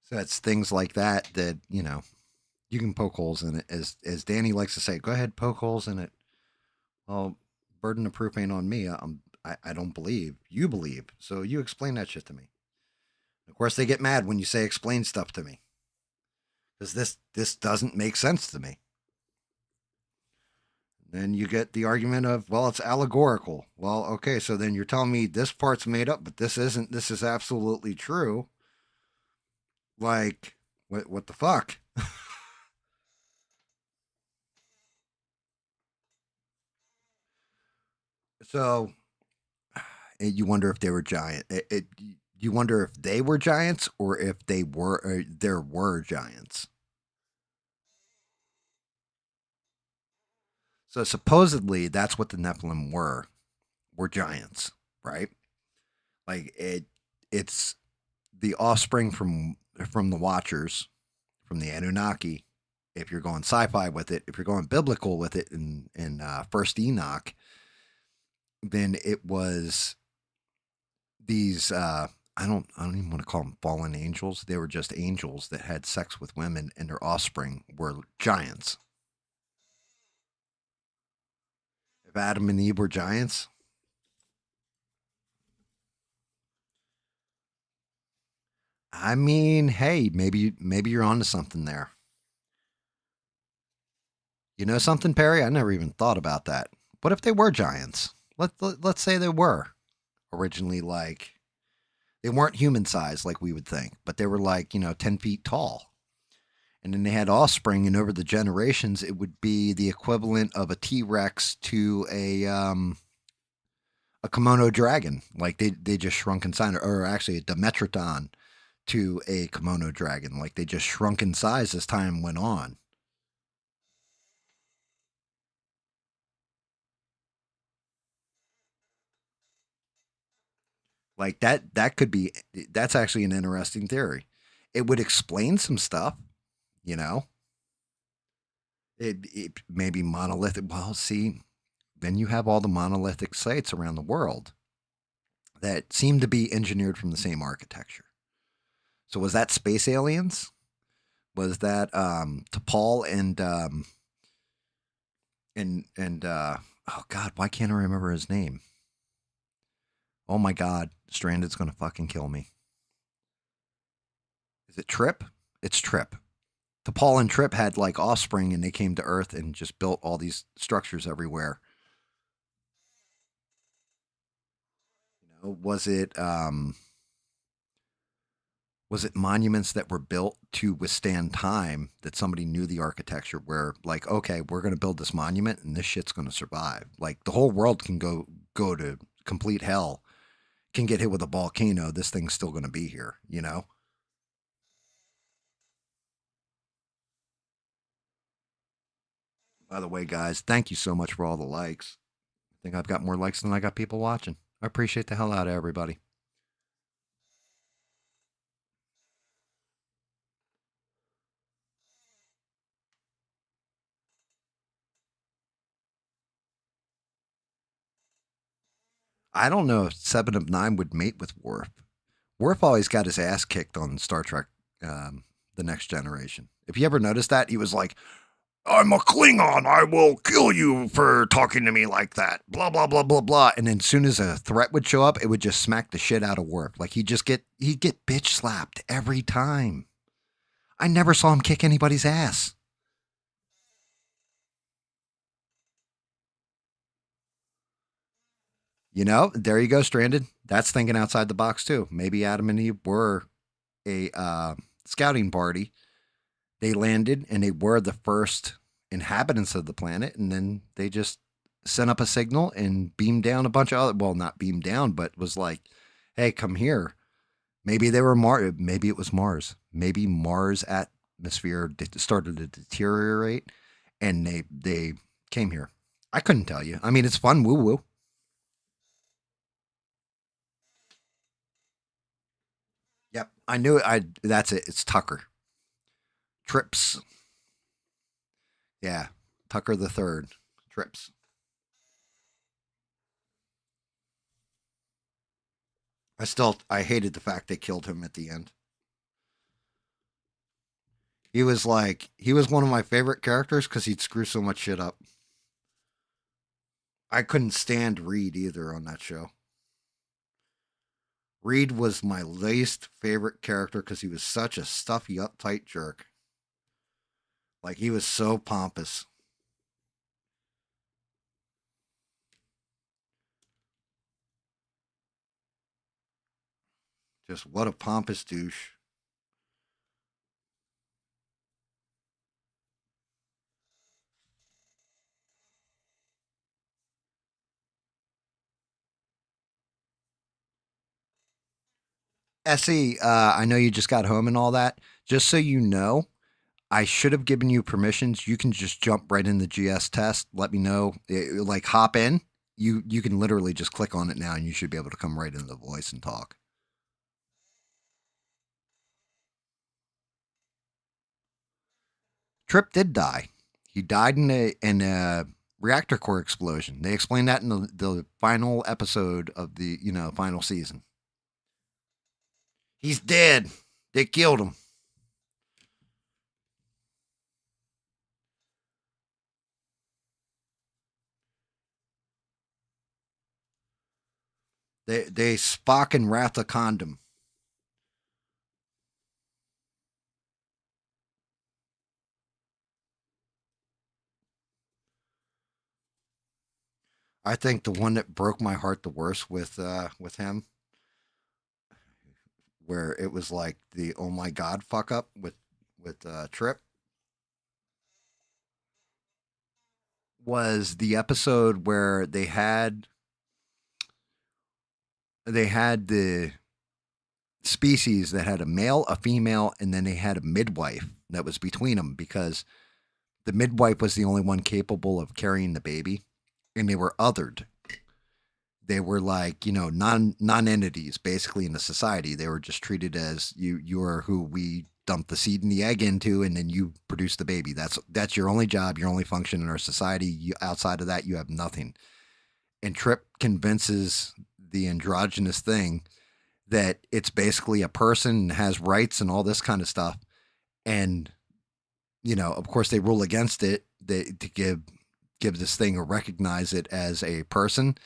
So it's things like that you can poke holes in it. As Danny likes to say, go ahead, poke holes in it. Well, burden of proof ain't on me. I don't believe. You believe. So you explain that shit to me. Of course, they get mad when you say explain stuff to me because this doesn't make sense to me. Then you get the argument of, well, it's allegorical. Well, okay, so then you're telling me this part's made up, but this isn't. This is absolutely true. Like, what the fuck? So you wonder if they were giant. You wonder if they were giants or if they were there were giants. So supposedly that's what the Nephilim were giants, right? Like it's the offspring from the Watchers, from the Anunnaki. If you're going sci-fi with it, if you're going biblical with it in First Enoch, then it was these I don't even want to call them fallen angels. They were just angels that had sex with women, and their offspring were giants. If Adam and Eve were giants, I mean, hey, maybe you're onto something there. You know something, Perry? I never even thought about that. What if they were giants? Let's say they were originally, like they weren't human sized like we would think, but they were like 10 feet tall, and then they had offspring, and over the generations, it would be the equivalent of a T Rex to a kimono dragon. Like they just shrunk inside, or actually a Dimetrodon to a kimono dragon. Like they just shrunk in size as time went on. Like that could be that's actually an interesting theory. It would explain some stuff, you know. It may be monolithic. Well, see, then you have all the monolithic sites around the world that seem to be engineered from the same architecture. So was that space aliens? Was that T'Pol and oh god, why can't I remember his name? Oh my god, Stranded's gonna fucking kill me. Is it Trip? It's Trip. T'Pol and Trip had like offspring, and they came to Earth and just built all these structures everywhere. Was it monuments that were built to withstand time that somebody knew the architecture where like okay we're going to build this monument and this shit's going to survive, like the whole world can go to complete hell, can get hit with a volcano, this thing's still going to be here. By the way, guys, thank you so much for all the likes. I think I've got more likes than I got people watching. I appreciate the hell out of everybody. I don't know if Seven of Nine would mate with Worf. Worf always got his ass kicked on Star Trek, The Next Generation. If you ever noticed that, he was like, I'm a Klingon. I will kill you for talking to me like that. Blah blah blah blah blah. And then as soon as a threat would show up, it would just smack the shit out of Worf. Like he'd get bitch slapped every time. I never saw him kick anybody's ass. You know, there you go, Stranded. That's thinking outside the box too. Maybe Adam and Eve were a scouting party. They landed and they were the first inhabitants of the planet, and then they just sent up a signal and beamed down a bunch of other. Well, not beamed down, but was like, "Hey, come here." Maybe they were Mars. Maybe it was Mars. Maybe Mars atmosphere started to deteriorate, and they came here. I couldn't tell you. I mean, it's fun, woo woo. Yep, I knew it. I That's it. It's Tucker. Trips. Yeah, Tucker the third. Trips. I hated the fact they killed him at the end. He was one of my favorite characters because he'd screw so much shit up. I couldn't stand Reed either on that show. Reed was my least favorite character because he was such a stuffy, uptight jerk. Like he was so pompous. Just what a pompous douche. Essie, I know you just got home and all that. Just so you know, I should have given you permissions. You can just jump right in the GS test. Let me know. Like hop in. You can literally just click on it now, and you should be able to come right into the voice and talk. Trip did die. He died in a reactor core explosion. They explained that in the final episode of the final season. He's dead. They killed him. They Spock and Wrath a condom. I think the one that broke my heart the worst with him, where it was like the oh my god fuck up with Trip, was the episode where they had the species that had a male, a female, and then they had a midwife that was between them because the midwife was the only one capable of carrying the baby, and they were othered. They were like non entities basically in the society. They were just treated as you are who we dump the seed and the egg into, and then you produce the baby. That's your only job, your only function in our society. Outside of that, you have nothing. And Trip convinces the androgynous thing that it's basically a person and has rights and all this kind of stuff. And of course, they rule against it. To give this thing or recognize it as a person,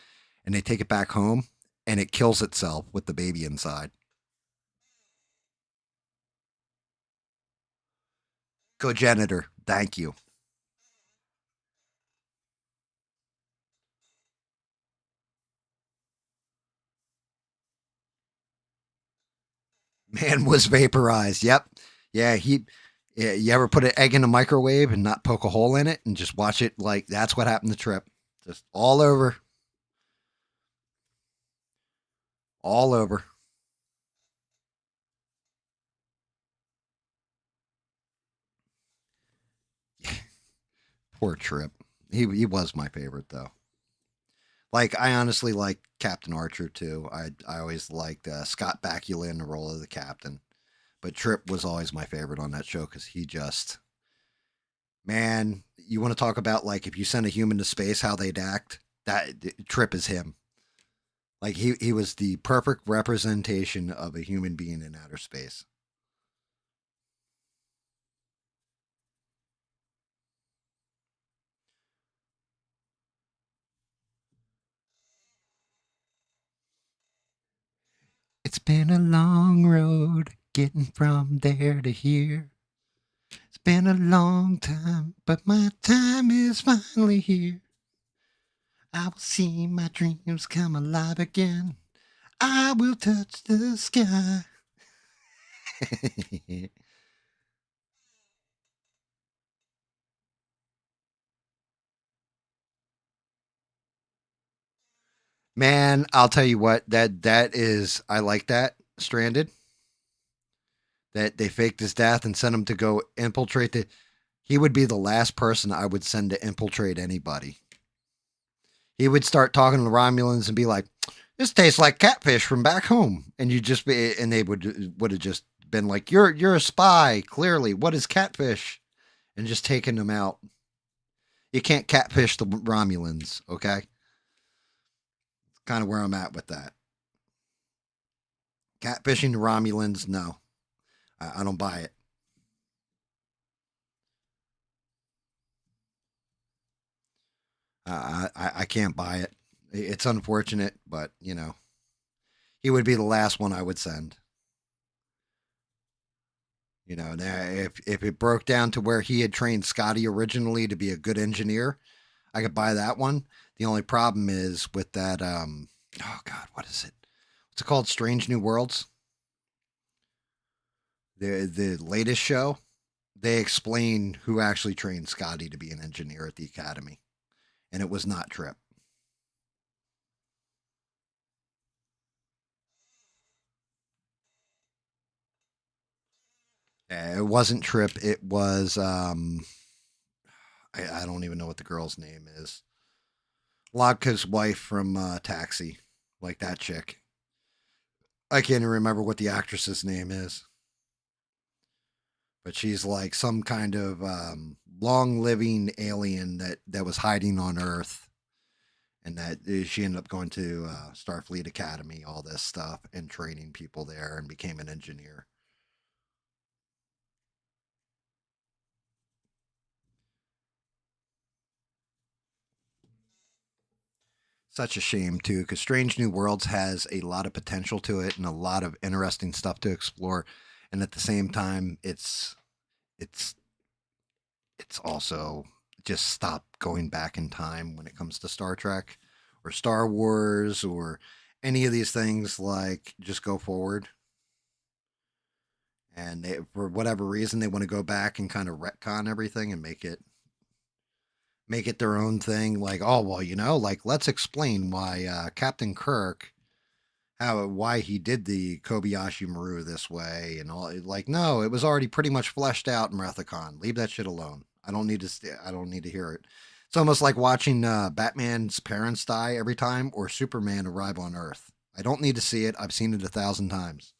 and they take it back home, and it kills itself with the baby inside. Cogenitor, thank you. Man was vaporized. Yep. Yeah, he. Yeah, you ever put an egg in a microwave and not poke a hole in it and just watch it? Like that's what happened to Trip. Just all over, all over. Poor Trip. He was my favorite though. Like I honestly like Captain Archer too. I always liked Scott Bakula in the role of the captain, but Trip was always my favorite on that show because he just man. You want to talk about like if you send a human to space, how they'd act? That Trip is him. Like he was the perfect representation of a human being in outer space. It's been a long road getting from there to here. It's been a long time, but my time is finally here. I will see my dreams come alive again. I will touch the sky. Man, I'll tell you what, that is I like that. Stranded. That they faked his death and sent him to go infiltrate the he would be the last person I would send to infiltrate anybody. He would start talking to the Romulans and be like, "This tastes like catfish from back home," and you just be, and they would have just been like, "You're a spy, clearly. What is catfish?" And just taking them out. You can't catfish the Romulans, okay? Kind of where I'm at with that. Catfishing the Romulans, no, I don't buy it. I can't buy it. It's unfortunate, but he would be the last one I would send. Now if it broke down to where he had trained Scotty originally to be a good engineer, I could buy that one. The only problem is with that. Oh God, what is it? What's it called? Strange New Worlds. The latest show. They explain who actually trained Scotty to be an engineer at the academy, and it was not Trip. It wasn't Trip. It was I don't even know what the girl's name is. Lodka's wife from Taxi, like that chick. I can't even remember what the actress's name is, but she's like some kind of long living alien that was hiding on Earth, and that she ended up going to Starfleet Academy, all this stuff, and training people there, and became an engineer. Such a shame too, because Strange New Worlds has a lot of potential to it and a lot of interesting stuff to explore, and at the same time, it's it's also just stop going back in time when it comes to Star Trek or Star Wars or any of these things. Like, just go forward. And for whatever reason, they want to go back and kind of retcon everything and make it their own thing. Like, oh well, like let's explain why Captain Kirk how why he did the Kobayashi Maru this way and all. Like, no, it was already pretty much fleshed out in Wrath of Khan. Leave that shit alone. I don't need to. I don't need to hear it. It's almost like watching Batman's parents die every time or Superman arrive on Earth. I don't need to see it. I've seen it 1,000 times.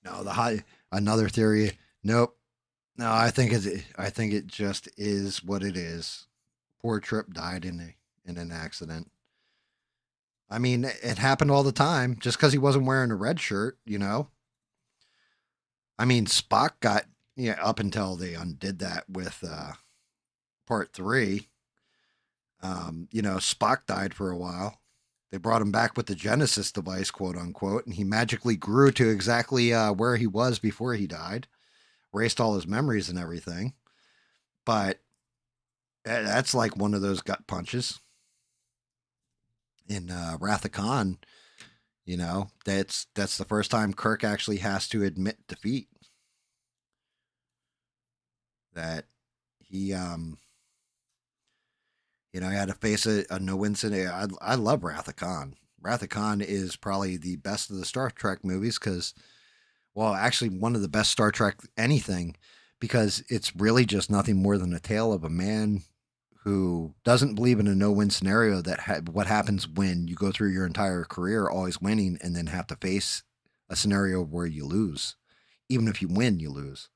No, the high another theory. Nope. No, I think it just is what it is. Poor Trip died in an accident. I mean, it happened all the time. Just because he wasn't wearing a red shirt. I mean, Spock got up until they undid that with part three. Spock died for a while. They brought him back with the Genesis device, quote unquote, and he magically grew to exactly where he was before he died, erased all his memories and everything. But that's like one of those gut punches in Wrath of Khan. That's the first time Kirk actually has to admit defeat. That he he had to face a no incident. I love Wrath of Khan. Wrath of Khan is probably the best of the Star Trek movies because, well, actually one of the best Star Trek anything because it's really just nothing more than a tale of a man who doesn't believe in a no-win scenario. That what happens when you go through your entire career always winning and then have to face a scenario where you lose. Even if you win, you lose.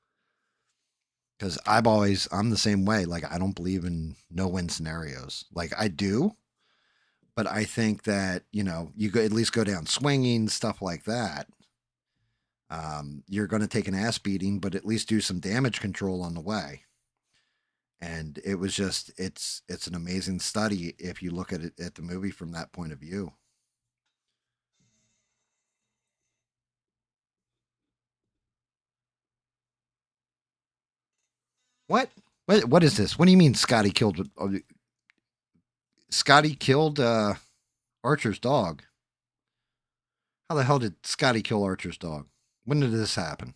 Because I'm the same way. Like, I don't believe in no win scenarios. Like, I do, but I think that, you go, at least go down swinging, stuff like that. You're going to take an ass beating, but at least do some damage control on the way. And it was just, it's an amazing study if you look at it at the movie from that point of view. What? What is this? What do you mean Scotty killed? Scotty killed Archer's dog. How the hell did Scotty kill Archer's dog? When did this happen?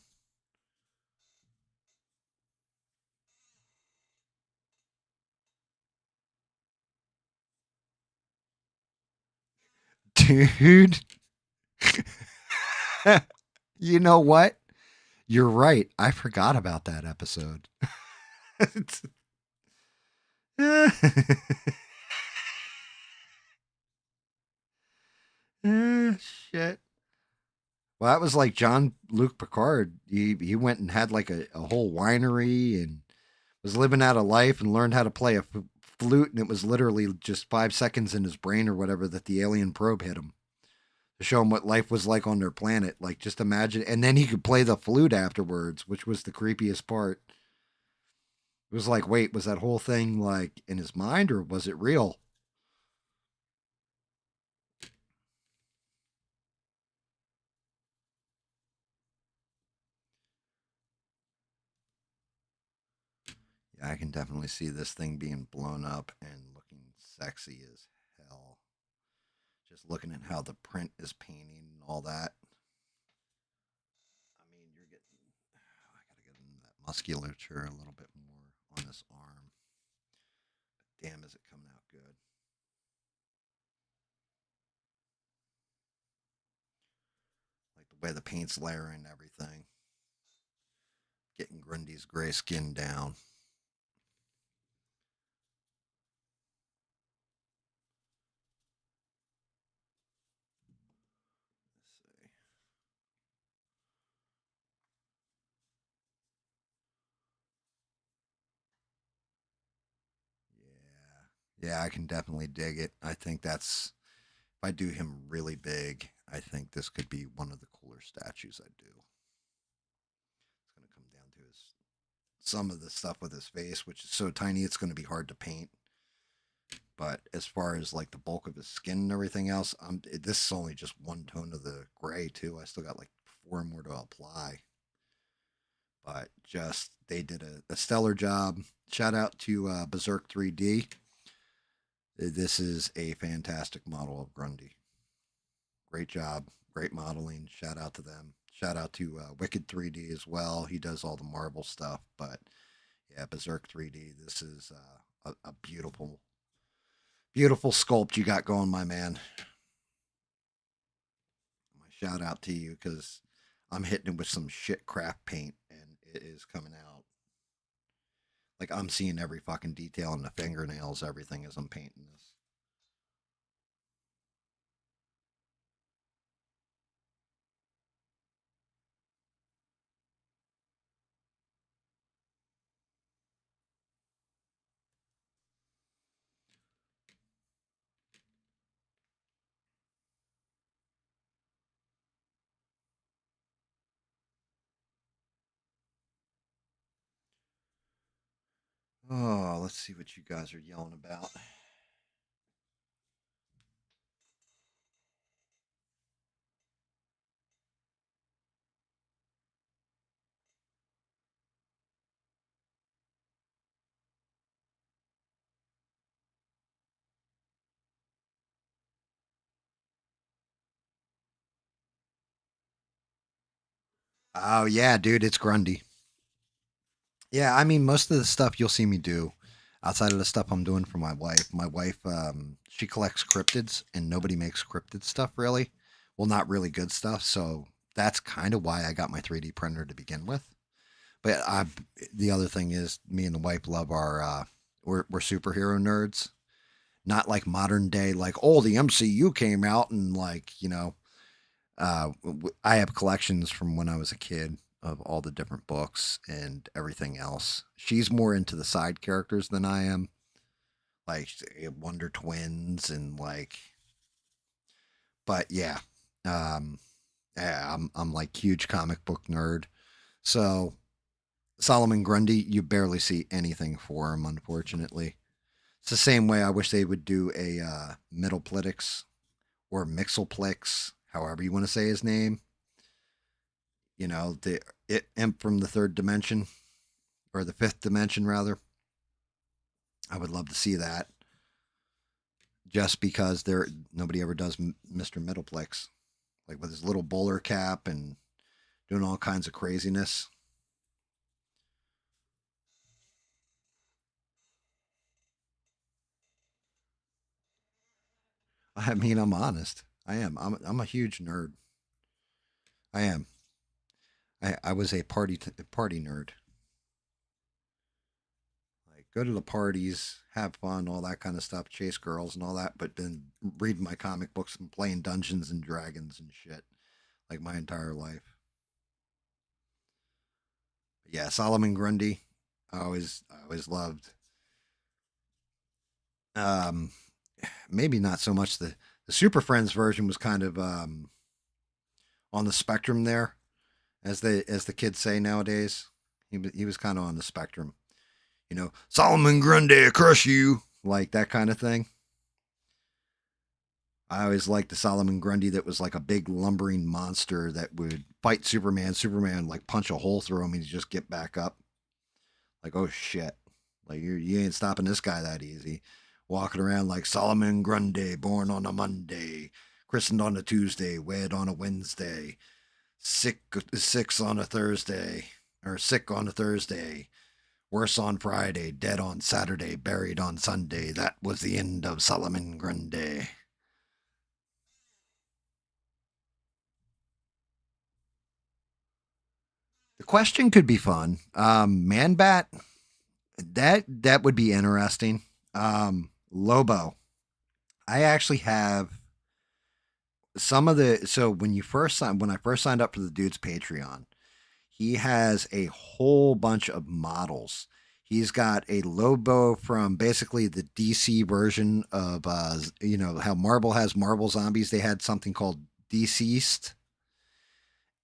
Dude, you know what? You're right. I forgot about that episode. Shit. Well, that was like John Luc Picard. He went and had like a whole winery and was living out a life and learned how to play a flute. And it was literally just 5 seconds in his brain or whatever that the alien probe hit him to show him what life was like on their planet. Like, just imagine. And then he could play the flute afterwards, which was the creepiest part. It was like, wait, was that whole thing like in his mind or was it real? Yeah, I can definitely see this thing being blown up and looking sexy as hell. Just looking at how the print is painting and all that. I mean, you're getting. I gotta get into that musculature a little bit more on this arm. But damn, is it coming out good? Like the way the paint's layering everything, getting Grundy's gray skin down. Let's see. Yeah, yeah, I can definitely dig it. I think that's if I do him really big, I think this could be one of the cooler statues I do. It's going to come down to his some of the stuff with his face, which is so tiny, it's going to be hard to paint. But as far as like the bulk of his skin and everything else, this is only just one tone of the gray too. I still got like four more to apply. But just they did a stellar job. Shout out to Berserk 3D. This is a fantastic model of Grundy. Great job, great modeling. Shout out to them. Shout out to Wicked 3D as well. He does all the Marvel stuff. But yeah, Berserk 3D. This is a beautiful, beautiful sculpt you got going, my man. My shout out to you because I'm hitting it with some shit craft paint and it is coming out. Like, I'm seeing every fucking detail in the fingernails, everything as I'm painting this. Oh, let's see what you guys are yelling about. Oh yeah, dude, it's Grundy. Yeah, I mean, most of the stuff you'll see me do outside of the stuff I'm doing for my wife. My wife, she collects cryptids, and nobody makes cryptid stuff really. Well, not really good stuff. So that's kind of why I got my 3D printer to begin with. But the other thing is, me and the wife love our. We're superhero nerds, not like modern day, like oh the MCU came out and like I have collections from when I was a kid of all the different books and everything else. She's more into the side characters than I am, like Wonder Twins and like. But yeah, um, yeah, I'm like huge comic book nerd. So Solomon Grundy, you barely see anything for him, unfortunately. It's the same way I wish they would do a Middleplex or Mixelplex, however you want to say his name. You know, the imp from the third dimension or the fifth dimension rather. I would love to see that. Just because there nobody ever does Mr. Middleplex, like with his little bowler cap and doing all kinds of craziness. I mean, I'm honest. I am. I'm a huge nerd. I am. I was a party nerd. Like go to the parties, have fun, all that kind of stuff, chase girls and all that, but then reading my comic books and playing Dungeons and Dragons and shit like my entire life. But yeah, Solomon Grundy. I always loved. Um, maybe not so much the Super Friends version was kind of on the spectrum there, as the kids say nowadays. He was kind of on the spectrum. Solomon Grundy, crush you, like that kind of thing. I always liked the Solomon Grundy that was like a big lumbering monster that would fight Superman. Superman like punch a hole through him and he just get back up. Like, oh shit. Like you ain't stopping this guy that easy. Walking around like Solomon Grundy, born on a Monday, christened on a Tuesday, wed on a Wednesday, sick six on a Thursday, or sick on a Thursday, worse on Friday, dead on Saturday, buried on Sunday. That was the end of Solomon Grundy. The question could be fun. Man Bat, that would be interesting. Lobo. I actually have some of the so when I first signed up for the dude's Patreon, he has a whole bunch of models. He's got a Lobo from basically the DC version of how Marvel has Marvel Zombies. They had something called Deceased,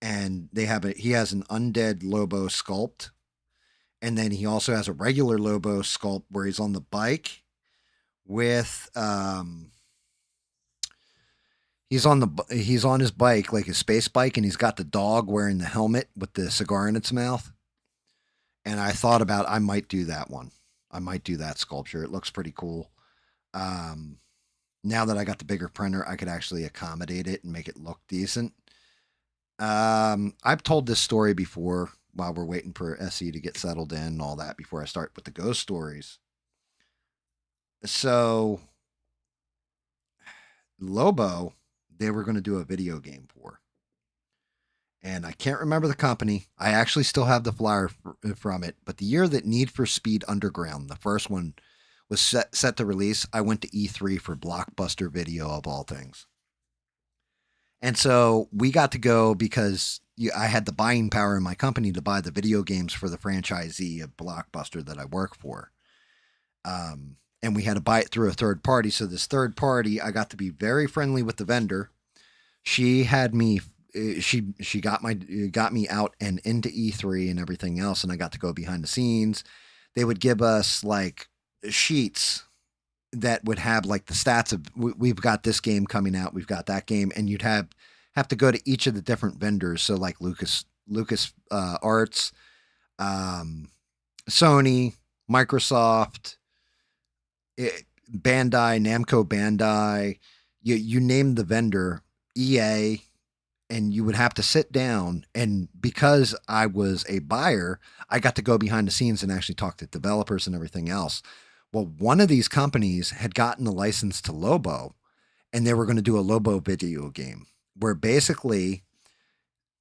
and he has an undead Lobo sculpt, and then he also has a regular Lobo sculpt where he's on the bike with he's on his bike like his space bike, and he's got the dog wearing the helmet with the cigar in its mouth. And I thought about I might do that one. I might do that sculpture. It looks pretty cool. Um, Now that I got the bigger printer, I could actually accommodate it and make it look decent. I've told this story before while we're waiting for SE to get settled in and all that before I start with the ghost stories. So Lobo, they were going to do a video game for, and I can't remember the company. I actually still have the flyer from it, but the year that Need for Speed Underground, the first one, was set to release, I went to E3 for Blockbuster Video of all things. And so we got to go because I had the buying power in my company to buy the video games for the franchisee of Blockbuster that I work for. And we had to buy it through a third party. So this third party, I got to be very friendly with the vendor. She had me. She got me out and into E3 and everything else, and I got to go behind the scenes. They would give us like sheets that would have like the stats of we've got this game coming out, we've got that game, and you'd have to go to each of the different vendors. So like Lucas Arts, Sony, Microsoft, Bandai, Namco Bandai, you name the vendor, EA, and you would have to sit down. And because I was a buyer, I got to go behind the scenes and actually talk to developers and everything else. Well, one of these companies had gotten the license to Lobo, and they were going to do a Lobo video game where basically,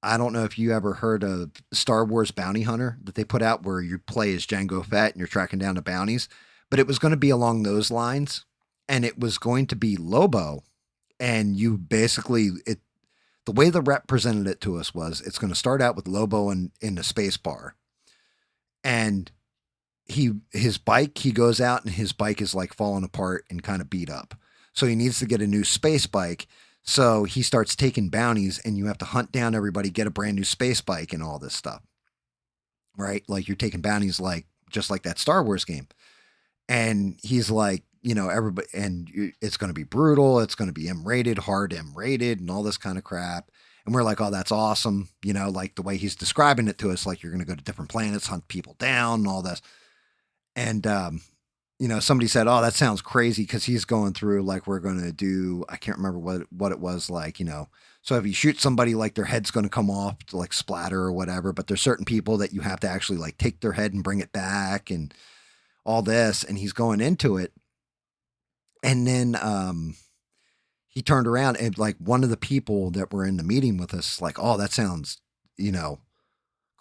I don't know if you ever heard of Star Wars Bounty Hunter that they put out where you play as Jango Fett and you're tracking down the bounties, but it was going to be along those lines, and it was going to be Lobo, and you basically The way the rep presented it to us was it's going to start out with Lobo in the space bar, and his bike, he goes out and his bike is like falling apart and kind of beat up. So he needs to get a new space bike. So he starts taking bounties and you have to hunt down everybody, get a brand new space bike and all this stuff. Right? Like you're taking bounties like just like that Star Wars game. And he's like, everybody, and it's going to be brutal. It's going to be M rated, hard M rated, and all this kind of crap. And we're like, oh, that's awesome. Like the way he's describing it to us, like you're going to go to different planets, hunt people down, and all this. And somebody said, "Oh, that sounds crazy," because he's going through like we're going to do. I can't remember what it was like. So if you shoot somebody, like their head's going to come off to like splatter or whatever. But there's certain people that you have to actually like take their head and bring it back and all this. And he's going into it, and then he turned around and like one of the people that were in the meeting with us, like, "Oh, that sounds, you know."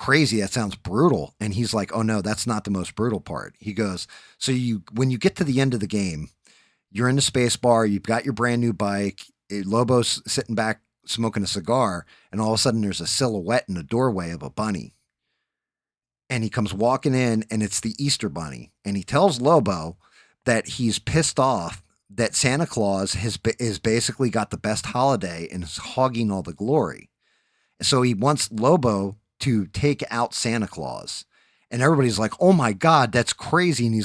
Crazy, that sounds brutal. And he's like, oh no, that's not the most brutal part. He goes, so when you get to the end of the game, you're in the space bar, you've got your brand new bike, Lobo's sitting back smoking a cigar, and all of a sudden there's a silhouette in the doorway of a bunny. And he comes walking in, and it's the Easter bunny. And he tells Lobo that he's pissed off that Santa Claus is basically got the best holiday and is hogging all the glory. So he wants Lobo to take out Santa Claus. And everybody's like, oh my God, that's crazy. And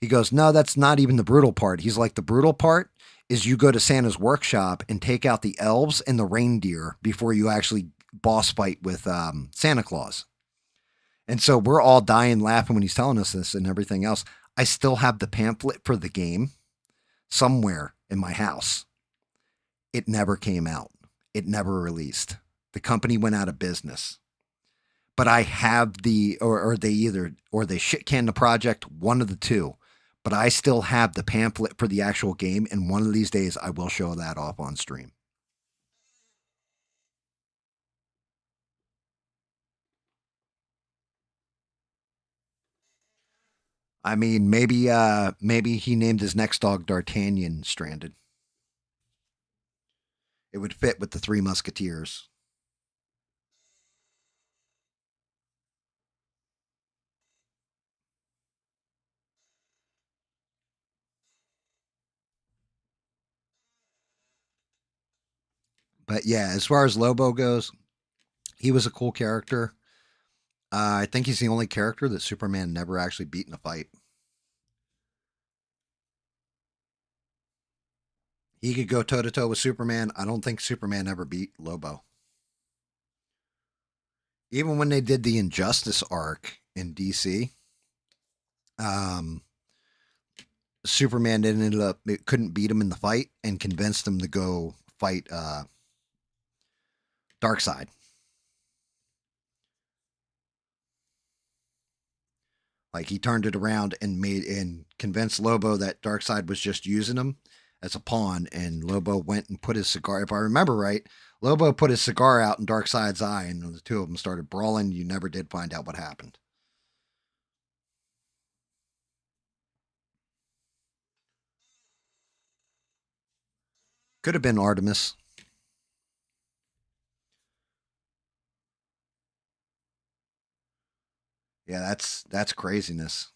he goes, no, that's not even the brutal part. He's like, the brutal part is you go to Santa's workshop and take out the elves and the reindeer before you actually boss fight with Santa Claus. And so we're all dying laughing when he's telling us this and everything else. I still have the pamphlet for the game somewhere in my house. It never came out. It never released. The company went out of business. But I have or they shit can the project, one of the two. But I still have the pamphlet for the actual game, and one of these days I will show that off on stream. I mean, maybe he named his next dog D'Artagnan Stranded. It would fit with the Three Musketeers. But yeah, as far as Lobo goes, he was a cool character. I think he's the only character that Superman never actually beat in a fight. He could go toe to toe with Superman. I don't think Superman ever beat Lobo. Even when they did the Injustice arc in DC, um, Superman ended up couldn't beat him in the fight and convinced him to go fight Darkseid. Like he turned it around and made and convinced Lobo that Darkseid was just using him as a pawn, and Lobo went and put his cigar. If I remember right, Lobo put his cigar out in Darkseid's eye, and the two of them started brawling. You never did find out what happened. Could have been Artemis. Yeah, that's craziness.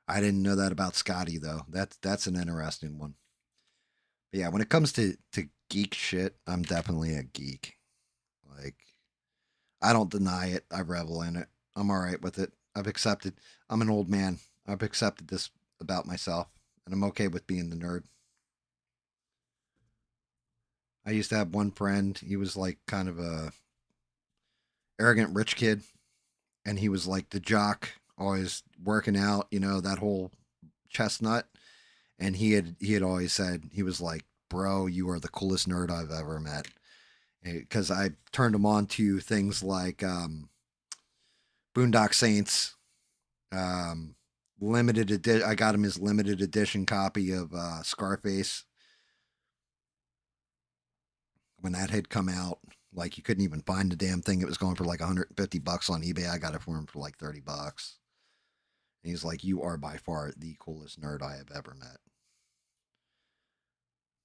I didn't know that about Scotty though. That's an interesting one. But yeah, when it comes to geek shit, I'm definitely a geek. Like I don't deny it. I revel in it. I'm all right with it. I've accepted. I'm an old man. I've accepted this about myself, and I'm okay with being the nerd. I used to have one friend. He was like kind of a arrogant rich kid, and he was like the jock, always working out. That whole chestnut. And he had always said he was like, "Bro, you are the coolest nerd I've ever met." Because I turned him on to things like Boondock Saints, limited edition. I got him his limited edition copy of Scarface when that had come out. Like you couldn't even find the damn thing. It was going for like $150 on eBay. I got it for him for like $30. And he's like, "You are by far the coolest nerd I have ever met."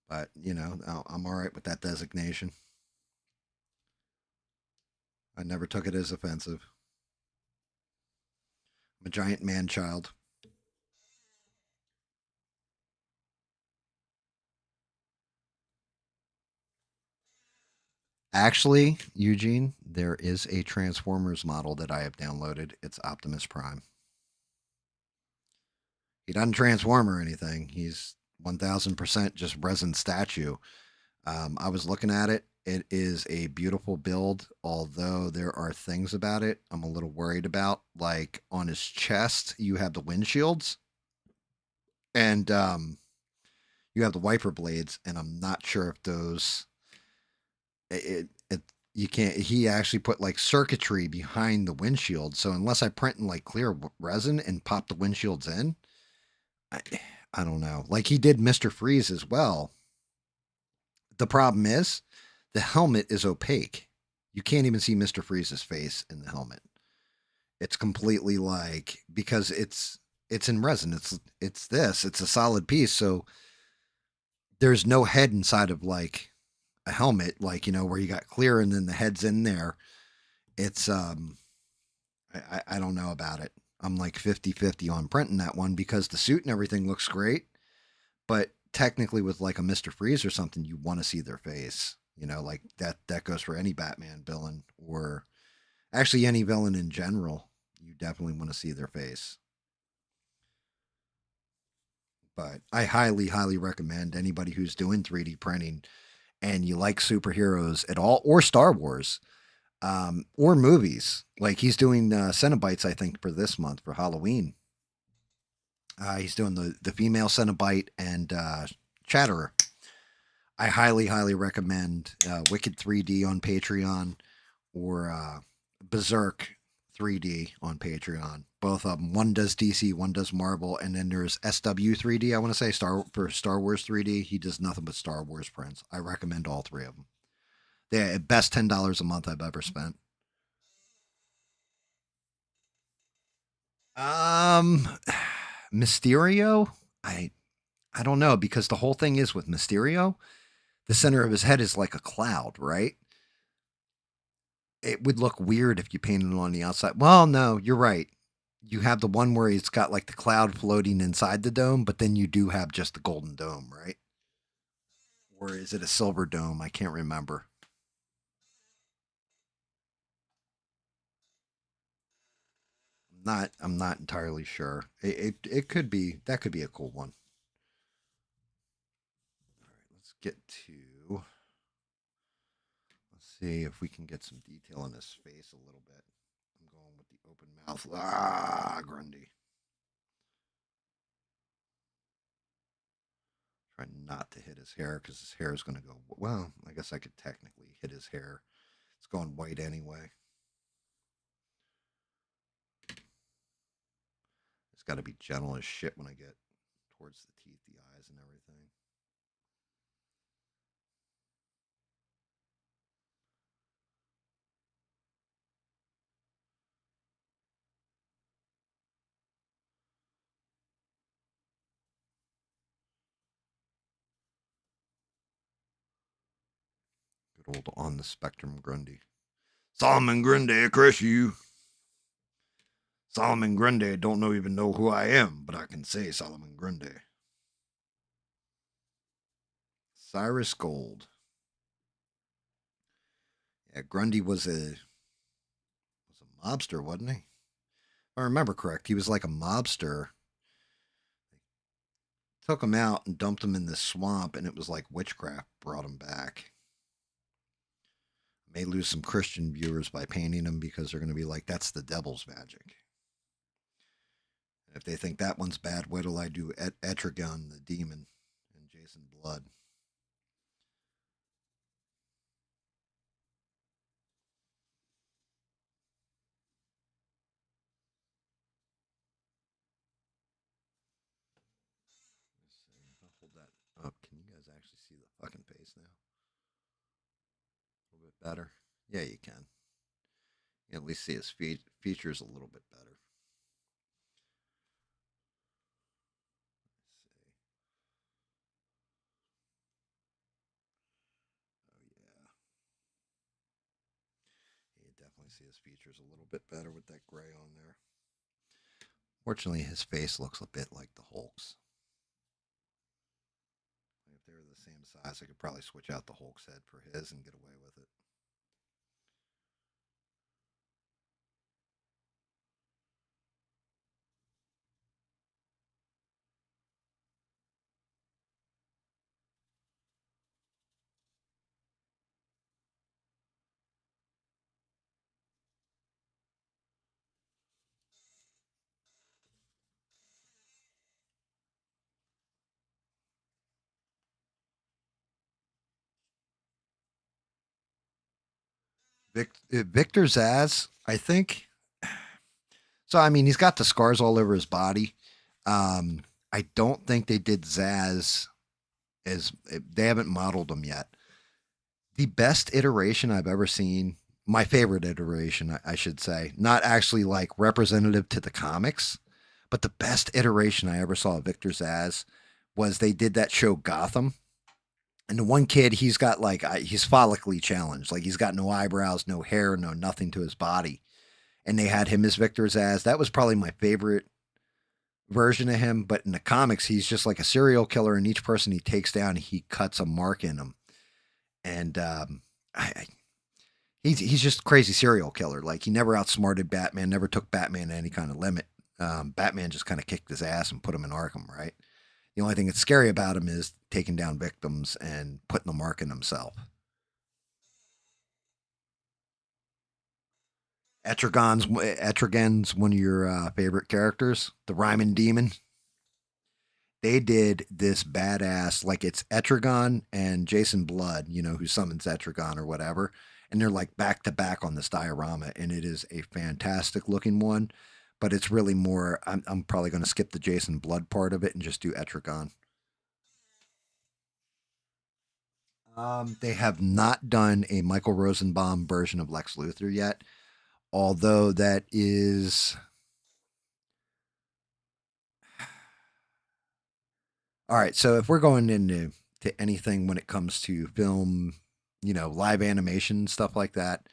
But I'm all right with that designation. I never took it as offensive. I'm a giant man child. Actually, Eugene, there is a Transformers model that I have downloaded. It's Optimus Prime. He doesn't transform or anything. He's 1000% just resin statue. I was looking at it. It is a beautiful build, although there are things about it I'm a little worried about. Like on his chest, you have the windshields, and you have the wiper blades, and I'm not sure if those it you can't. He actually put like circuitry behind the windshield, so unless I print in like clear resin and pop the windshields in, I, I don't know. Like he did Mister Freeze as well. The problem is the helmet is opaque. You can't even see Mister Freeze's face in the helmet. It's completely like because it's in resin. It's a solid piece, so there's no head inside of like a helmet, like where you got clear and then the head's in there. It's I don't know about it. I'm like 50-50 on printing that one because the suit and everything looks great, but technically with like a Mr. Freeze or something, you want to see their face. Like that goes for any Batman villain or actually any villain in general. You definitely want to see their face. But I highly, highly recommend anybody who's doing 3D printing and you like superheroes at all or Star Wars or movies. Like he's doing Cenobites, I think, for this month for Halloween. He's doing the female Cenobite and Chatterer. I highly, highly recommend Wicked 3D on Patreon or Berserk 3D on Patreon. Both of them. One does DC, one does Marvel, and then there's SW 3D. I want to say Star Wars 3D. He does nothing but Star Wars prints. I recommend all three of them. They're best $10 a month I've ever spent. Um, Mysterio. I I don't know because the whole thing is with Mysterio, the center of his head is like a cloud, right? It would look weird if you painted it on the outside. Well, no, you're right. You have the one where it's got like the cloud floating inside the dome, but then you do have just the golden dome, right? Or is it a silver dome? I can't remember. I'm not entirely sure. It could be that could be a cool one. All right, let's get to let's see if we can get some detail in his face a little bit. I'm going with the open mouth. Grundy. Try not to hit his hair because his hair is going to go. Well, I guess I could technically hit his hair. It's going white anyway. It's got to be gentle as shit when I get towards the teeth, the eyes, and everything. Good old on the spectrum Grundy. Solomon Grundy, I crush you. Solomon Grundy don't even know who I am, but I can say Solomon Grundy. Cyrus Gold. Yeah, Grundy was a mobster, wasn't he? If I remember correct, he was like a mobster. Took him out and dumped him in this swamp, and it was like witchcraft brought him back. May lose some Christian viewers by painting him because they're going to be like, that's the devil's magic. And if they think that one's bad, wait till I do Etrigan, the demon, and Jason Blood. Let's see. If I hold that up, can you guys actually see the fucking face now? A little bit better? Yeah, you can. You at least see his features a little bit better. Let's see. features a little bit better with that gray on there. Fortunately, his face looks a bit like the Hulk's. If they were the same size, I could probably switch out the Hulk's head for his and get away with it. Victor Zaz, I think. So I mean, he's got the scars all over his body. Um, I don't think they did Zaz as they haven't modeled him yet. The best iteration I've ever seen, my favorite iteration, I should say, not actually like representative to the comics, but the best iteration I ever saw of Victor Zaz was they did that show Gotham. And the one kid, he's got like, he's follically challenged. Like he's got no eyebrows, no hair, no nothing to his body. And they had him as Victor Zaz. That was probably my favorite version of him. But in the comics, he's just like a serial killer. And each person he takes down, he cuts a mark in them. And he's just a crazy serial killer. Like he never outsmarted Batman, never took Batman to any kind of limit. Batman just kind of kicked his ass and put him in Arkham, right? The only thing that's scary about him is taking down victims and putting the mark in himself. Etrigan's one of your favorite characters, the Rhymin' Demon. They did this badass, like it's Etrigan and Jason Blood, who summons Etrigan or whatever, and they're like back to back on this diorama, and it is a fantastic looking one. But it's really more. I'm probably going to skip the Jason Blood part of it and just do Etrigan. They have not done a Michael Rosenbaum version of Lex Luthor yet, although that is all right. So if we're going into anything when it comes to film, live animation stuff like that,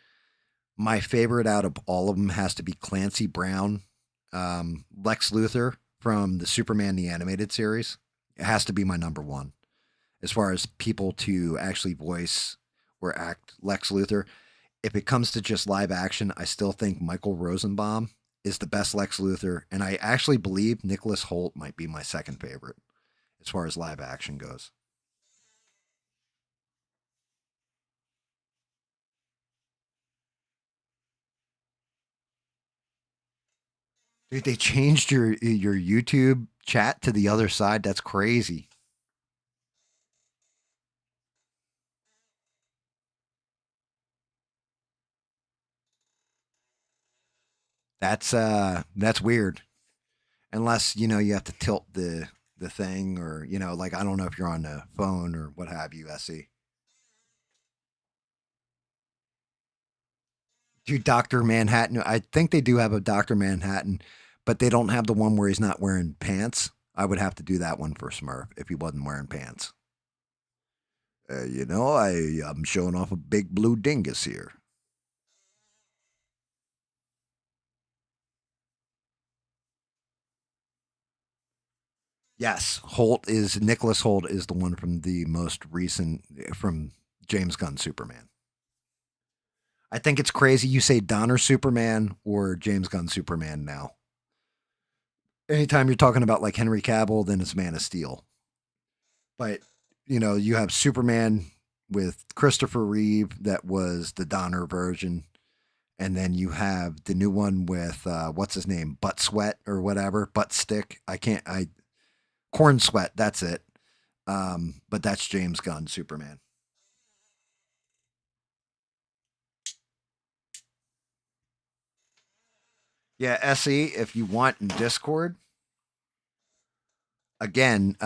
my favorite out of all of them has to be Clancy Brown, Lex Luthor from the Superman the Animated Series. It has to be my number one as far as people to actually voice or act Lex Luthor. If it comes to just live action, I still think Michael Rosenbaum is the best Lex Luthor, and I actually believe Nicholas Holt might be my second favorite as far as live action goes. Dude, they changed your YouTube chat to the other side. That's crazy. That's weird. Unless you have to tilt the thing, or like I don't know if you're on the phone or what have you. Se. Do Doctor Manhattan? I think they do have a Doctor Manhattan, but they don't have the one where he's not wearing pants. I would have to do that one for Smurf if he wasn't wearing pants. I'm showing off a big blue dingus here. Yes, Holt is Nicholas Holt is the one from the most recent from James Gunn Superman. I think it's crazy you say Donner Superman or James Gunn Superman now. Anytime you're talking about like Henry Cavill, then it's Man of Steel. But you have Superman with Christopher Reeve that was the Donner version, and then you have the new one with what's his name, Butt Sweat or whatever, Butt Stick. I can't. I Corn Sweat. That's it. But that's James Gunn Superman. Yeah, Se, if you want in Discord, again,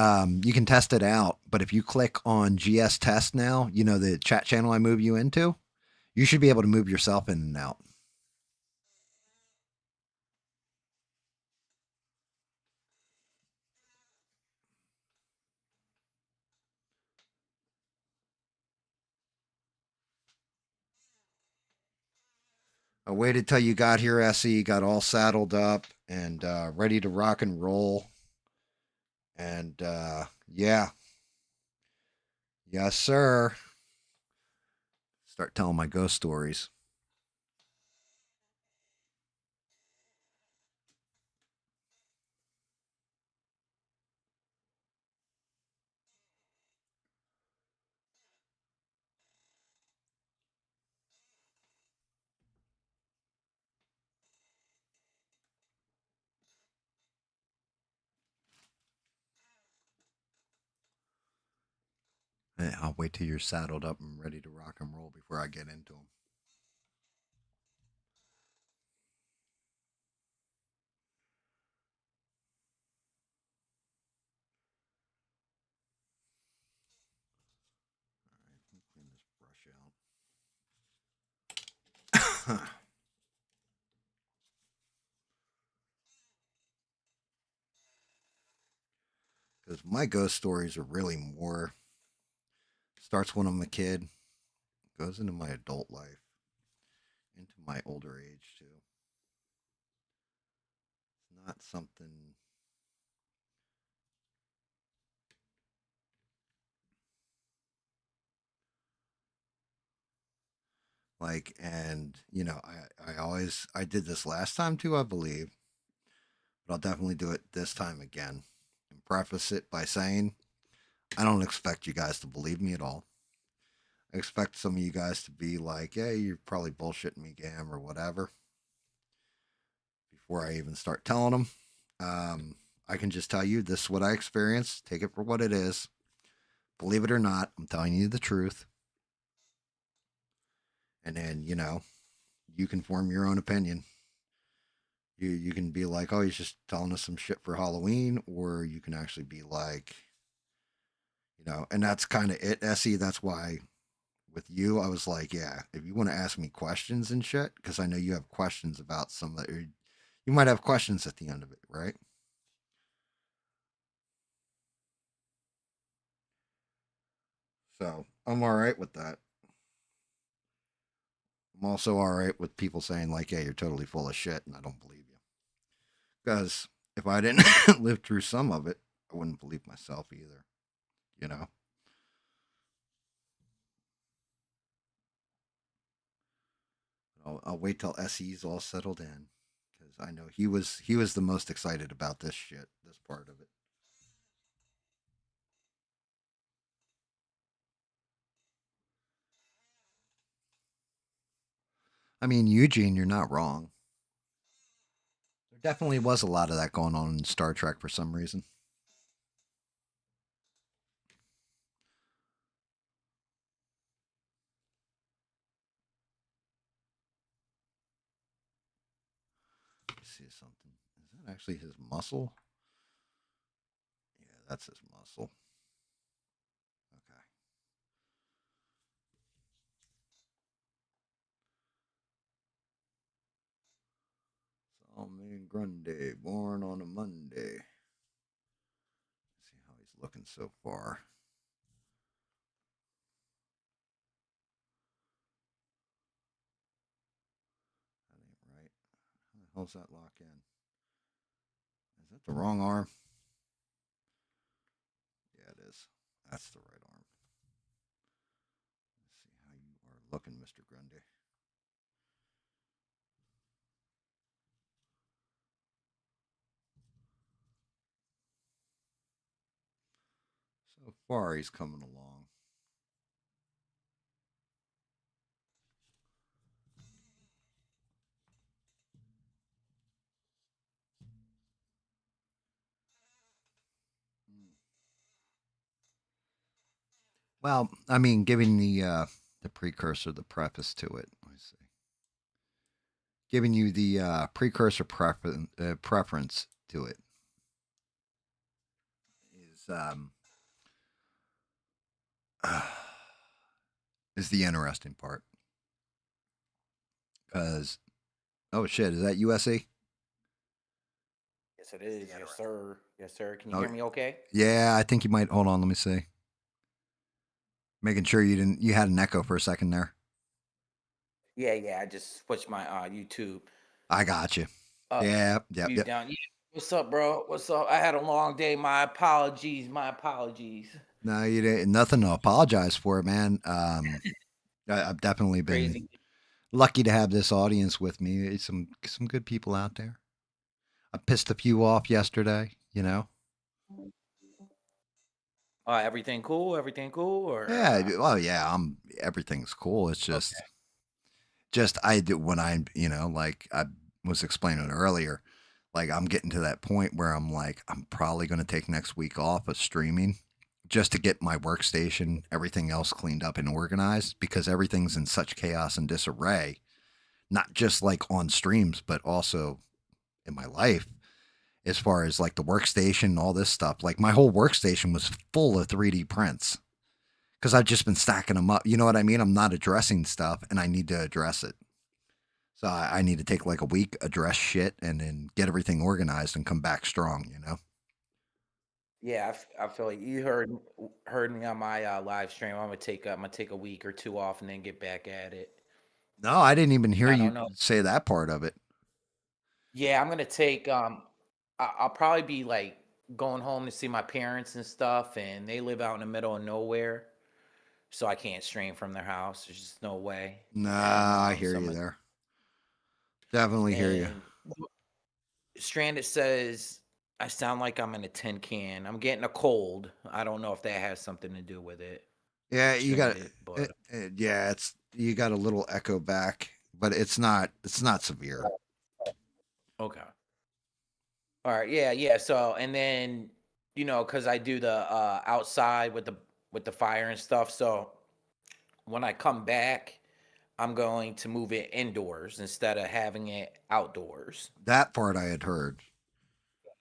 you can test it out. But if you click on GS Test now, the chat channel I move you into, you should be able to move yourself in and out. I waited till you got here, SE, got all saddled up and ready to rock and roll. And yeah, yes, sir. Start telling my ghost stories. I'll wait till you're saddled up and ready to rock and roll before I get into them. All right, let me clean this brush out. Because my ghost stories are really more starts when I'm a kid, goes into my adult life, into my older age too. It's not something like, and I did this last time too, I believe, but I'll definitely do it this time again. And preface it by saying I don't expect you guys to believe me at all. I expect some of you guys to be like, "Yeah, you're probably bullshitting me, Gam, or whatever." Before I even start telling them, I can just tell you this is what I experienced. Take it for what it is. Believe it or not, I'm telling you the truth. And then you can form your own opinion. You can be like, oh, he's just telling us some shit for Halloween, or you can actually be like, and that's kind of it, Essie. That's why with you, I was like, yeah, if you want to ask me questions and shit, because I know you have questions about some of it, you might have questions at the end of it, right? So I'm all right with that. I'm also all right with people saying like, "Yeah, you're totally full of shit," and I don't believe you. Because if I didn't live through some of it, I wouldn't believe myself either. You know. I'll wait till SE's all settled in because I know he was the most excited about this shit, this part of it. I mean, Eugene, you're not wrong. There definitely was a lot of that going on in Star Trek for some reason. Let me see something. Is that actually his muscle? Yeah, that's his muscle. Okay. Solomon Grundy, born on a Monday. Let's see how he's looking so far. That ain't right. How the hell's that lock in? Is that the wrong arm? Yeah, it is. That's the right arm. Let's see how you are looking, Mr. Grundy. So far, he's coming along. Well, I mean, giving the precursor, the preface to it. Let me see. Giving you the precursor preference to it is is the interesting part because oh shit, is that USC? Yes, it is. Yes, sir. Yes, sir. Can you Oh hear me okay? yeah, I think you might. Hold on, let me see. Making sure you had an echo for a second there. Yeah, yeah. I just switched my YouTube I got you. uh Yeah, yep, mute yep. down. Yeah. What's up, bro? What's up? I had a long day. My apologies. My apologies. No, you didn't. Nothing to apologize for, man. I've definitely been Crazy. lucky to have this audience with me. Some good people out there. I pissed a few off yesterday. You know. Everything cool? Everything cool? Or Yeah. Well, yeah. Everything's cool. It's okay. just I do when like I was explaining earlier. Like I'm getting to that point where I'm like, I'm probably going to take next week off of streaming just to get my workstation, everything else cleaned up and organized because everything's in such chaos and disarray, not just like on streams, but also in my life as far as like the workstation, all this stuff. Like my whole workstation was full of 3D prints because I've just been stacking them up. You know what I mean? I'm not addressing stuff and I need to address it. So I need to take like a week, address shit, and then get everything organized and come back strong, you know? Yeah, I feel like you heard me on my live stream. I'm gonna take a week or two off and then get back at it. No, I didn't even hear I you don't know. say that part of it. Yeah, I'm gonna take I'll probably be like going home to see my parents and stuff, and they live out in the middle of nowhere, so I can't stream from their house. There's just no way. And Nah, I hear so I'm you gonna, there. Definitely hear you. and Stranded says I sound like I'm in a tin can. I'm getting a cold. I don't know if that has something to do with it, Yeah, you got Stranded, but yeah, it's you got a little echo back, but it's not severe. okay. All right, yeah, yeah. So and then because I do the outside with the fire and stuff. So when I come back, I'm going to move it indoors instead of having it outdoors. That part I had heard.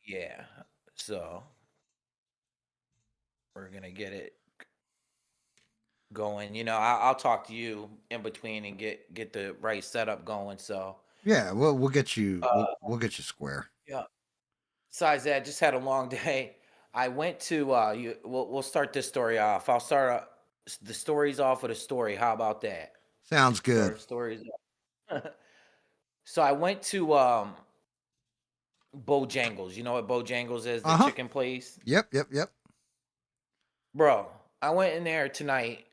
Yeah. So we're gonna get it going. I'll talk to you in between and get the right setup going. So Yeah, we'll get you uh we'll get you square. yeah. Besides that, just had a long day. I went to we'll start this story off. I'll start the stories off with a story. How about that? Sounds good. Start stories off. So I went to Bojangles. You know what Bojangles is? The Uh-huh. chicken place. Yep, yep, yep. Bro, I went in there tonight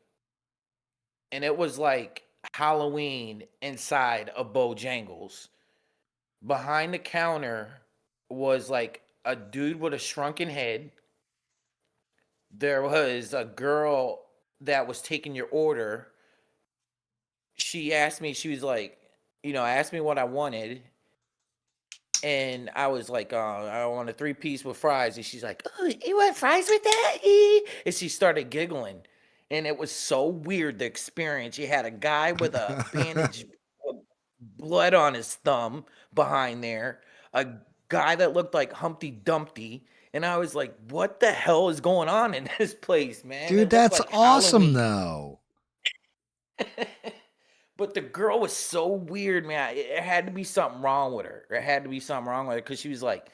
and it was like Halloween inside of Bojangles. Behind the counter was like a dude with a shrunken head. There was a girl that was taking your order. She asked me, she was like, asked me what I wanted. And I was like, I want a 3-piece with fries. And she's like, oh, you want fries with that? And she started giggling. And it was so weird, the experience. You had a guy with a bandage, of blood on his thumb behind there, a guy that looked like Humpty Dumpty. And I was like, what the hell is going on in this place, man? Dude, It looked that's like awesome Halloween. though. But the girl was so weird, man. It had to be something wrong with her. There had to be something wrong with her because she was like,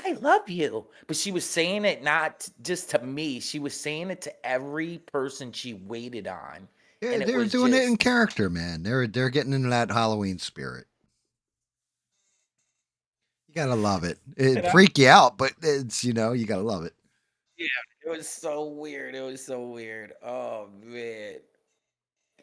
I love you. But she was saying it not just to me, she was saying it to every person she waited on. Yeah, And it they're was doing it in just, character, man. They're getting into that Halloween spirit. You gotta love it. It and I, freak you out, but it's you gotta love it. yeah, it was so weird. It was so weird. Oh, man.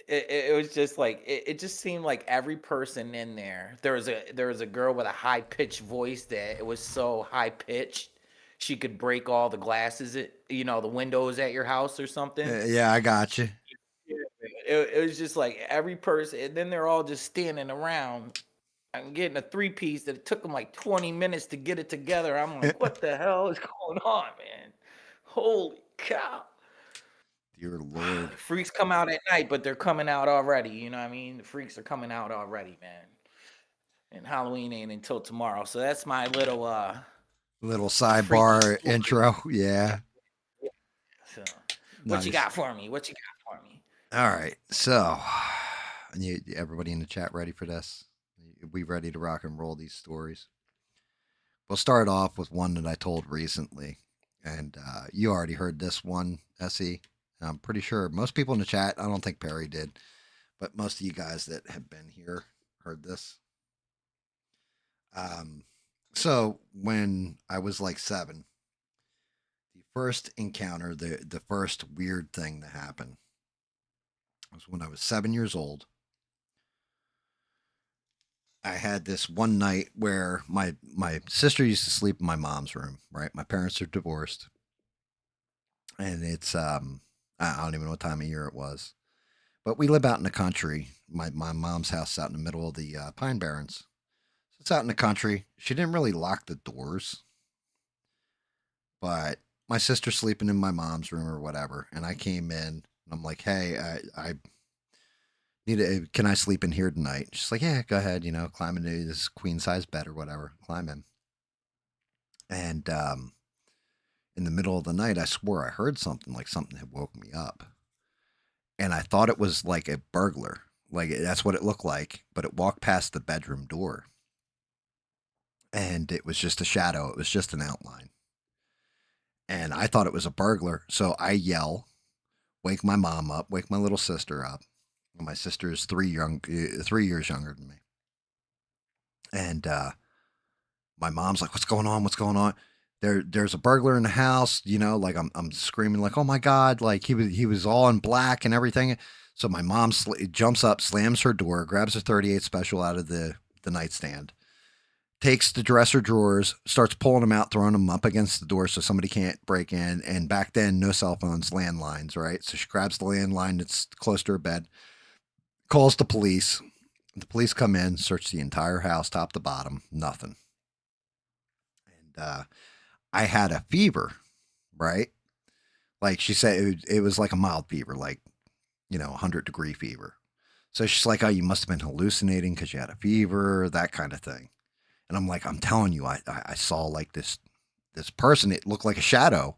It was just like it just seemed like every person in there. There was a girl with a high pitched voice that it was so high pitched she could break all the glasses the windows at your house or something. Yeah, I got you. Yeah. It was just like every person, and then they're all just standing around. I'm getting a 3-piece that it took them like 20 minutes to get it together. I'm like, what the hell is going on, man? Holy cow! Dear Lord. Freaks come out at night, but they're coming out already. You know what I mean? The freaks are coming out already, man. And Halloween ain't until tomorrow. So that's my little Little freaky sidebar story. intro. Yeah. So, what you Nice. got for me? What you got for me? All right. So, everybody in the chat ready for this? We ready to rock and roll these stories? We'll start off with one that I told recently. And you already heard this one, SE. I'm pretty sure most people in the chat, I don't think Perry did, but most of you guys that have been here heard this. Um, so when I was like 7, the first encounter, the first weird thing that happened was when I was 7 years old. I had this one night where my sister used to sleep in my mom's room. Right, my parents are divorced, and it's I don't even know what time of year it was, but we live out in the country. My mom's house is out in the middle of the Pine Barrens. So it's out in the country. She didn't really lock the doors, but my sister's sleeping in my mom's room or whatever, and I came in and I'm like, hey, I need a, can I sleep in here tonight? She's like, yeah, go ahead, climb into this queen size bed or whatever, climb in. And in the middle of the night, I swore I heard something, like something had woke me up, and I thought it was like a burglar, like that's what it looked like, but it walked past the bedroom door, and it was just a shadow. It was just an outline, and I thought it was a burglar. So I yell, wake my mom up, wake my little sister up. My sister is 3 years younger than me, and my mom's like, "What's going on? What's going on?" There's a burglar in the house. Like I'm screaming, like, "Oh my god!" Like he was all in black and everything. So my mom jumps up, slams her door, grabs a 38 special out of the nightstand, takes the dresser drawers, starts pulling them out, throwing them up against the door so somebody can't break in. And back then, no cell phones, landlines, right? So she grabs the landline that's close to her bed, calls the police. The police come in, search the entire house, top to bottom, nothing. And I had a fever, right? Like she said, it was like a mild fever, like 100-degree fever. So she's like, "Oh, you must have been hallucinating because you had a fever, that kind of thing." And I'm like, "I'm telling you, I saw like this person. It looked like a shadow,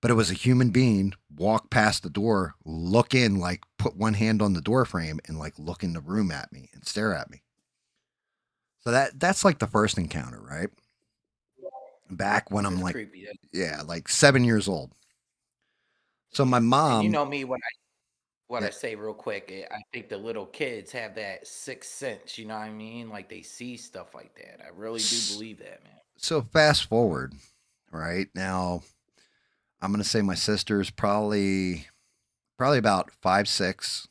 but it was a human being. Walk past the door, look in, like put one hand on the door frame, and like look in the room at me and stare at me." So that's like the first encounter, right? Back when I'm That's like, creepy. yeah, like 7 years old. So my And you mom, know me when what I yeah, say real quick, I think the little kids have that sixth sense, you know what I mean? Like they see stuff like that. I really do believe that, man. so fast forward, right now, I'm gonna say my sister's probably about 5, 6.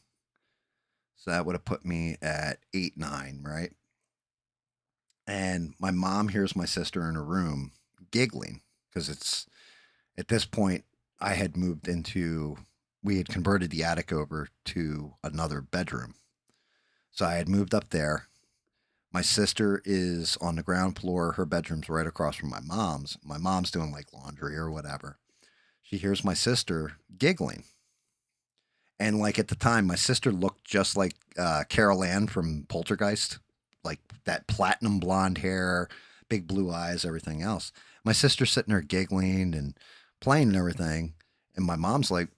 So that would have put me at 8, 9, right? And my mom hears my sister in her room giggling because it's at this point I had moved into, we had converted the attic over to another bedroom. So I had moved up there. My sister is on the ground floor. Her bedroom's right across from my mom's. My mom's doing like laundry or whatever. She hears my sister giggling. And like at the time, my sister looked just like Carol Ann from Poltergeist, like that platinum blonde hair, big blue eyes, everything else. My sister's sitting there giggling and playing and everything. And my mom's like,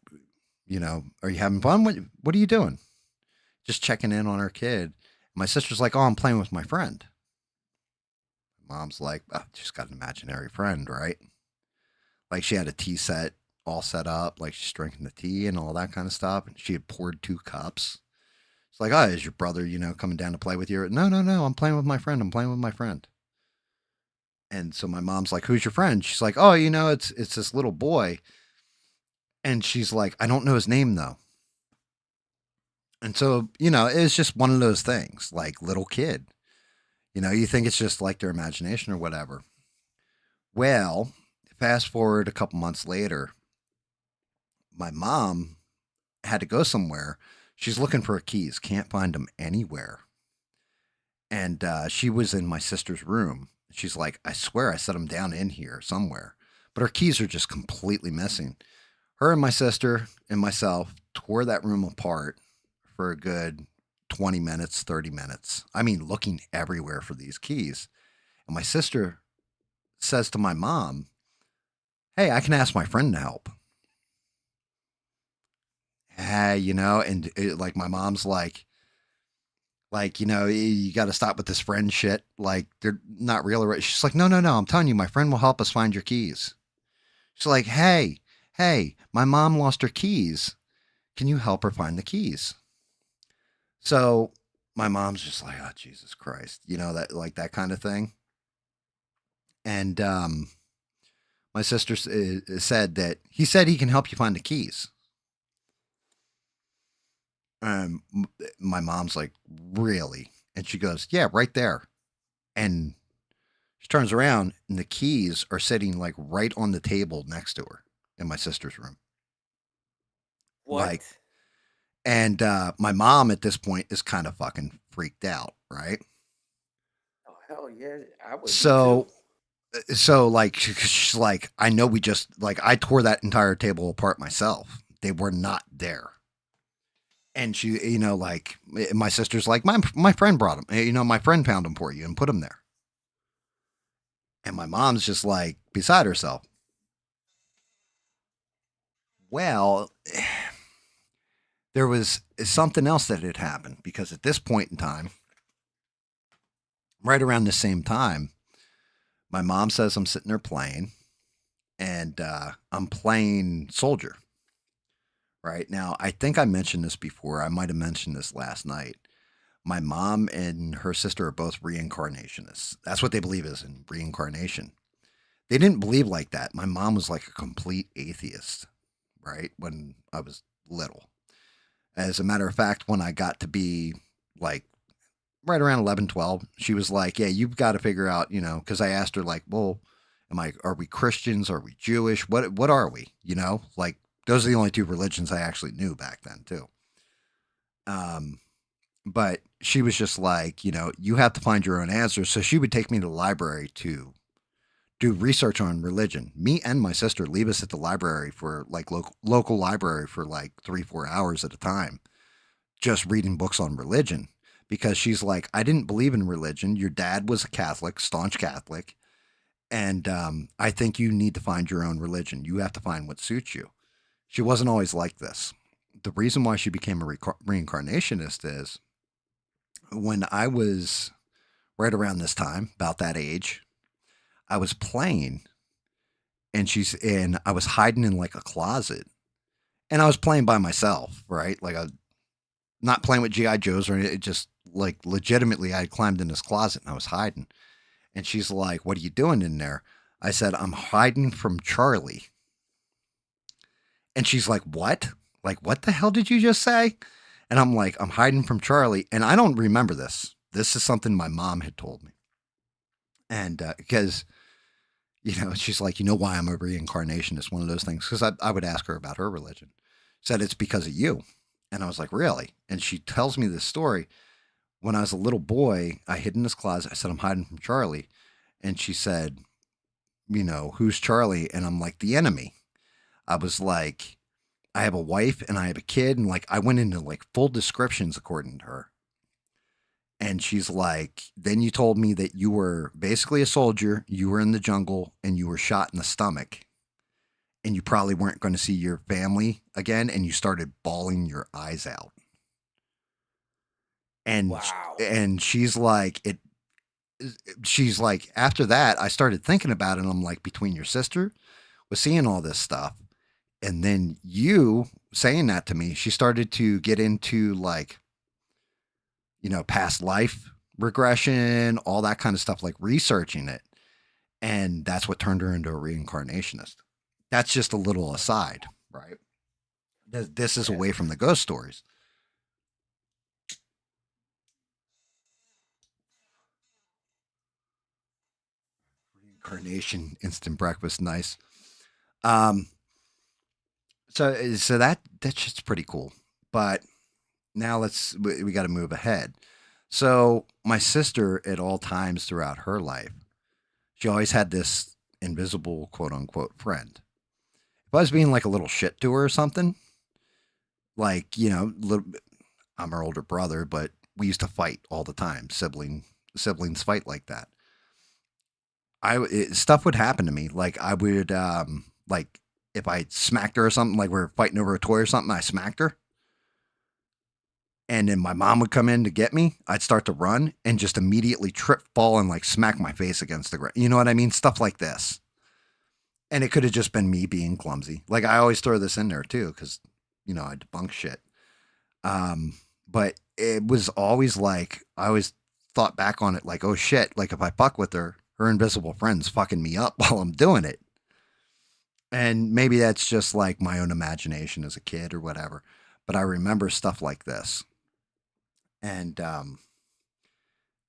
"Are you having fun? What are you doing?" Just checking in on her kid. My sister's like, "Oh, I'm playing with my friend." Mom's like, "Oh, just got an imaginary friend, right?" Like she had a tea set all set up, like she's drinking the tea and all that kind of stuff. And she had poured 2 cups. It's like, "Oh, is your brother, coming down to play with you?" No, no, no. I'm playing with my friend. I'm playing with my friend. And so my mom's like, "Who's your friend?" She's like, "Oh, it's this little boy." And she's like, "I don't know his name though." And so, it's just one of those things, like little kid. You think it's just like their imagination or whatever. Well, fast forward a couple months later, my mom had to go somewhere. She's looking for her keys, can't find them anywhere. And she was in my sister's room. She's like, "I swear I set them down in here somewhere." But her keys are just completely missing. Her and my sister and myself tore that room apart for a good 20 minutes, 30 minutes. I mean, looking everywhere for these keys. And my sister says to my mom, "Hey, I can ask my friend to help." Hey, and like my mom's like, you got to stop with this friend shit. Like, they're not real. Or she's like, "No, no, no. I'm telling you, my friend will help us find your keys." She's like, "Hey, hey, my mom lost her keys. Can you help her find the keys?" So my mom's just like, oh Jesus Christ, that like that kind of thing. And my sister said that he said he can help you find the keys. Um, my mom's like, really? And she goes, yeah, right there. And she turns around, and the keys are sitting like right on the table next to her in my sister's room. Like, What? and my mom at this point is kind of fucking freaked out, right? Oh hell yeah, I would be too. So, like, she's like, I know we just like I tore that entire table apart myself. They were not there. And she, like my sister's like, my friend brought them. My friend found them for you and put them there. And my mom's just like beside herself. Well, there was something else that had happened because at this point in time, right around the same time, my mom says I'm sitting there playing, and I'm playing soldier. Right now, I think I mentioned this before. I might have mentioned this last night. My mom and her sister are both reincarnationists. That's what they believe is in reincarnation. They didn't believe like that. My mom was like a complete atheist, right? When I was little. As a matter of fact, when I got to be like right around 11, 12, she was like, yeah, you've got to figure out, because I asked her, like, well, are we Christians? Are we Jewish? What are we? Like, those are the only two religions I actually knew back then, too. Um, but she was just like, you have to find your own answers. So she would take me to the library to do research on religion. Me and my sister leave us at the library for like local library for like 3-4 hours at a time, just reading books on religion. Because she's like, I didn't believe in religion. Your dad was a Catholic, staunch Catholic, and I think you need to find your own religion. You have to find what suits you. She wasn't always like this. The reason why she became a reincarnationist is when I was right around this time, about that age, I was playing, and I was hiding in like a closet, and I was playing by myself, right? Like I not playing with GI Joes or anything. It just like legitimately, I had climbed in this closet and I was hiding. And she's like, "What are you doing in there?" I said, "I'm hiding from Charlie." And she's like, "What? Like, what the hell did you just say?" And I'm like, "I'm hiding from Charlie." And I don't remember this. This is something my mom had told me. And because, she's like, why I'm a reincarnationist? One of those things. Because I would ask her about her religion. Said, it's because of you. And I was like, really? And she tells me this story. When I was a little boy, I hid in this closet. I said, I'm hiding from Charlie. And she said, who's Charlie? And I'm like, the enemy. I was like, I have a wife and I have a kid. And like, I went into like full descriptions according to her. And she's like, then you told me that you were basically a soldier, you were in the jungle, and you were shot in the stomach. And you probably weren't going to see your family again. And you started bawling your eyes out. And Wow. and she's like, after that, I started thinking about it. And I'm like, between your sister was seeing all this stuff, and then you saying that to me, she started to get into like, past life regression, all that kind of stuff, like researching it. And that's what turned her into a reincarnationist. That's just a little aside, right? This is Yeah. away from the ghost stories. Reincarnation, instant breakfast, nice. Um, so that's just pretty cool. But now we got to move ahead. So my sister, at all times throughout her life, she always had this invisible quote unquote friend. If I was being like a little shit to her or something, like I'm her older brother, but we used to fight all the time. Siblings fight like that. Stuff would happen to me. Like I would like if I smacked her or something, like we are fighting over a toy or something, I smacked her. And then my mom would come in to get me. I'd start to run and just immediately trip, fall, and like smack my face against the ground. You know what I mean? Stuff like this. And it could have just been me being clumsy. Like I always throw this in there too, because I debunk shit. But it was always like I always thought back on it like, oh shit, like if I fuck with her, her invisible friend's fucking me up while I'm doing it. And maybe that's just like my own imagination as a kid or whatever. But I remember stuff like this. And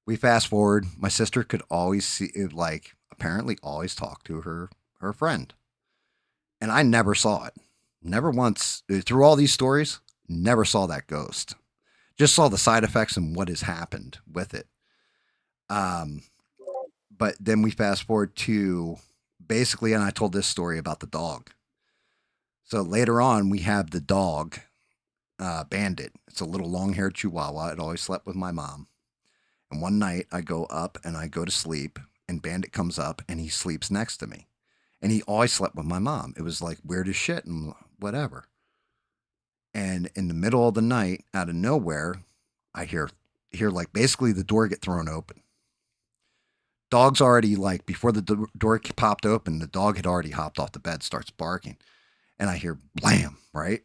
we fast forward. My sister could always see, like, apparently always talk to her friend, and I never saw it. Never once through all these stories. Never saw that ghost. Just saw the side effects and what has happened with it. Um, but then we fast forward to basically, and I told this story about the dog. So later on, we have the dog, Bandit. It's a little long haired chihuahua. It always slept with my mom. And one night I go up and I go to sleep, and Bandit comes up and he sleeps next to me. And he always slept with my mom. It was like weird as shit and whatever. And in the middle of the night, out of nowhere, I hear like basically the door get thrown open. Dog's already like before the door popped open, the dog had already hopped off the bed, starts barking, and I hear blam, right?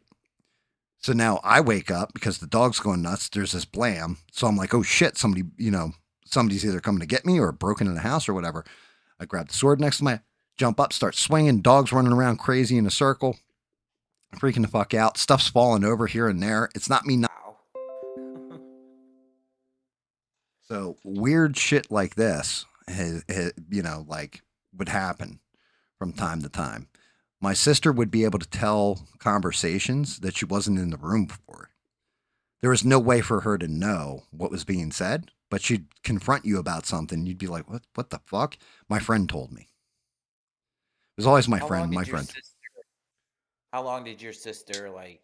So now I wake up because the dog's going nuts. There's this blam. So I'm like, oh shit, somebody, somebody's either coming to get me or broken in the house or whatever. I grab the sword next to my, jump up, start swinging. Dog's running around crazy in a circle, freaking the fuck out. Stuff's falling over here and there. It's not me. Wow. So weird shit like this, like would happen from time to time. My sister would be able to tell conversations that she wasn't in the room for. There was no way for her to know what was being said, but she'd confront you about something. You'd be like, what the fuck? My friend told me. It was always my How long friend, my did your friend. sister how long did your sister like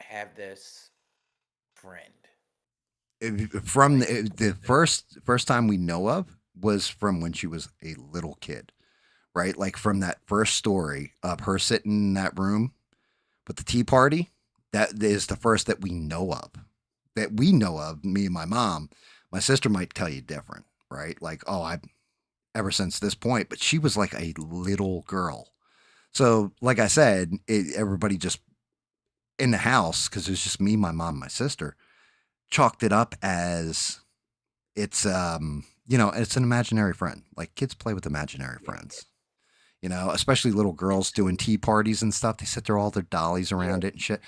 have this friend? From Like the first time we know of was from when she was a little kid, right? Like from that first story of her sitting in that room with the tea party. That is the first that we know of. That we know of, me and my mom. My sister might tell you different, right? Like, oh, I ever since this point, but she was like a little girl. So, like I said, everybody just in the house because it was just me, my mom, my sister, chalked it up as it's it's an imaginary friend. Like kids play with imaginary friends. Especially little girls doing tea parties and stuff. They sit there all their dollies Yeah. around it and shit.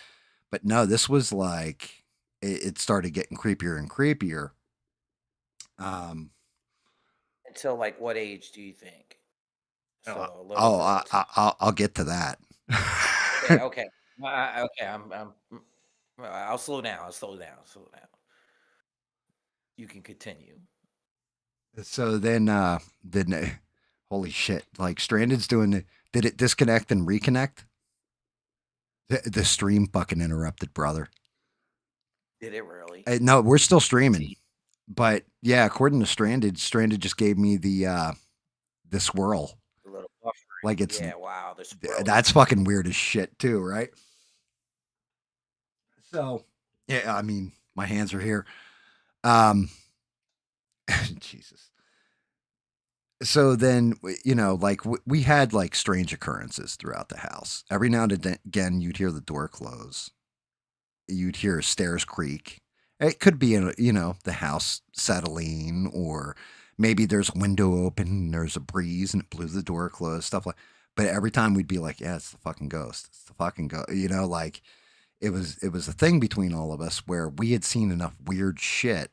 But no, this was like it started getting creepier and creepier. Um, Until like what age do you think? oh, So a little bit. I'll get to that. Yeah, okay. Okay, I'll slow down. I'll slow down. Slow down. You can continue. So then holy shit! Like Stranded's doing the. Did it disconnect and reconnect? The stream fucking interrupted, brother. Did it really? No, we're still streaming. See But yeah, according to Stranded just gave me the swirl. the little buffering. Like it's Yeah, wow, the swirling. that's fucking weird as shit too, right? So yeah, I mean, my hands are here. Um, Jesus. So then, like we had like strange occurrences throughout the house. Every now and again, you'd hear the door close. You'd hear stairs creak. It could be, the house settling, or maybe there's a window open and there's a breeze and it blew the door closed, stuff like. But every time we'd be like, "Yeah, it's the fucking ghost. It's the fucking ghost." Like it was a thing between all of us where we had seen enough weird shit.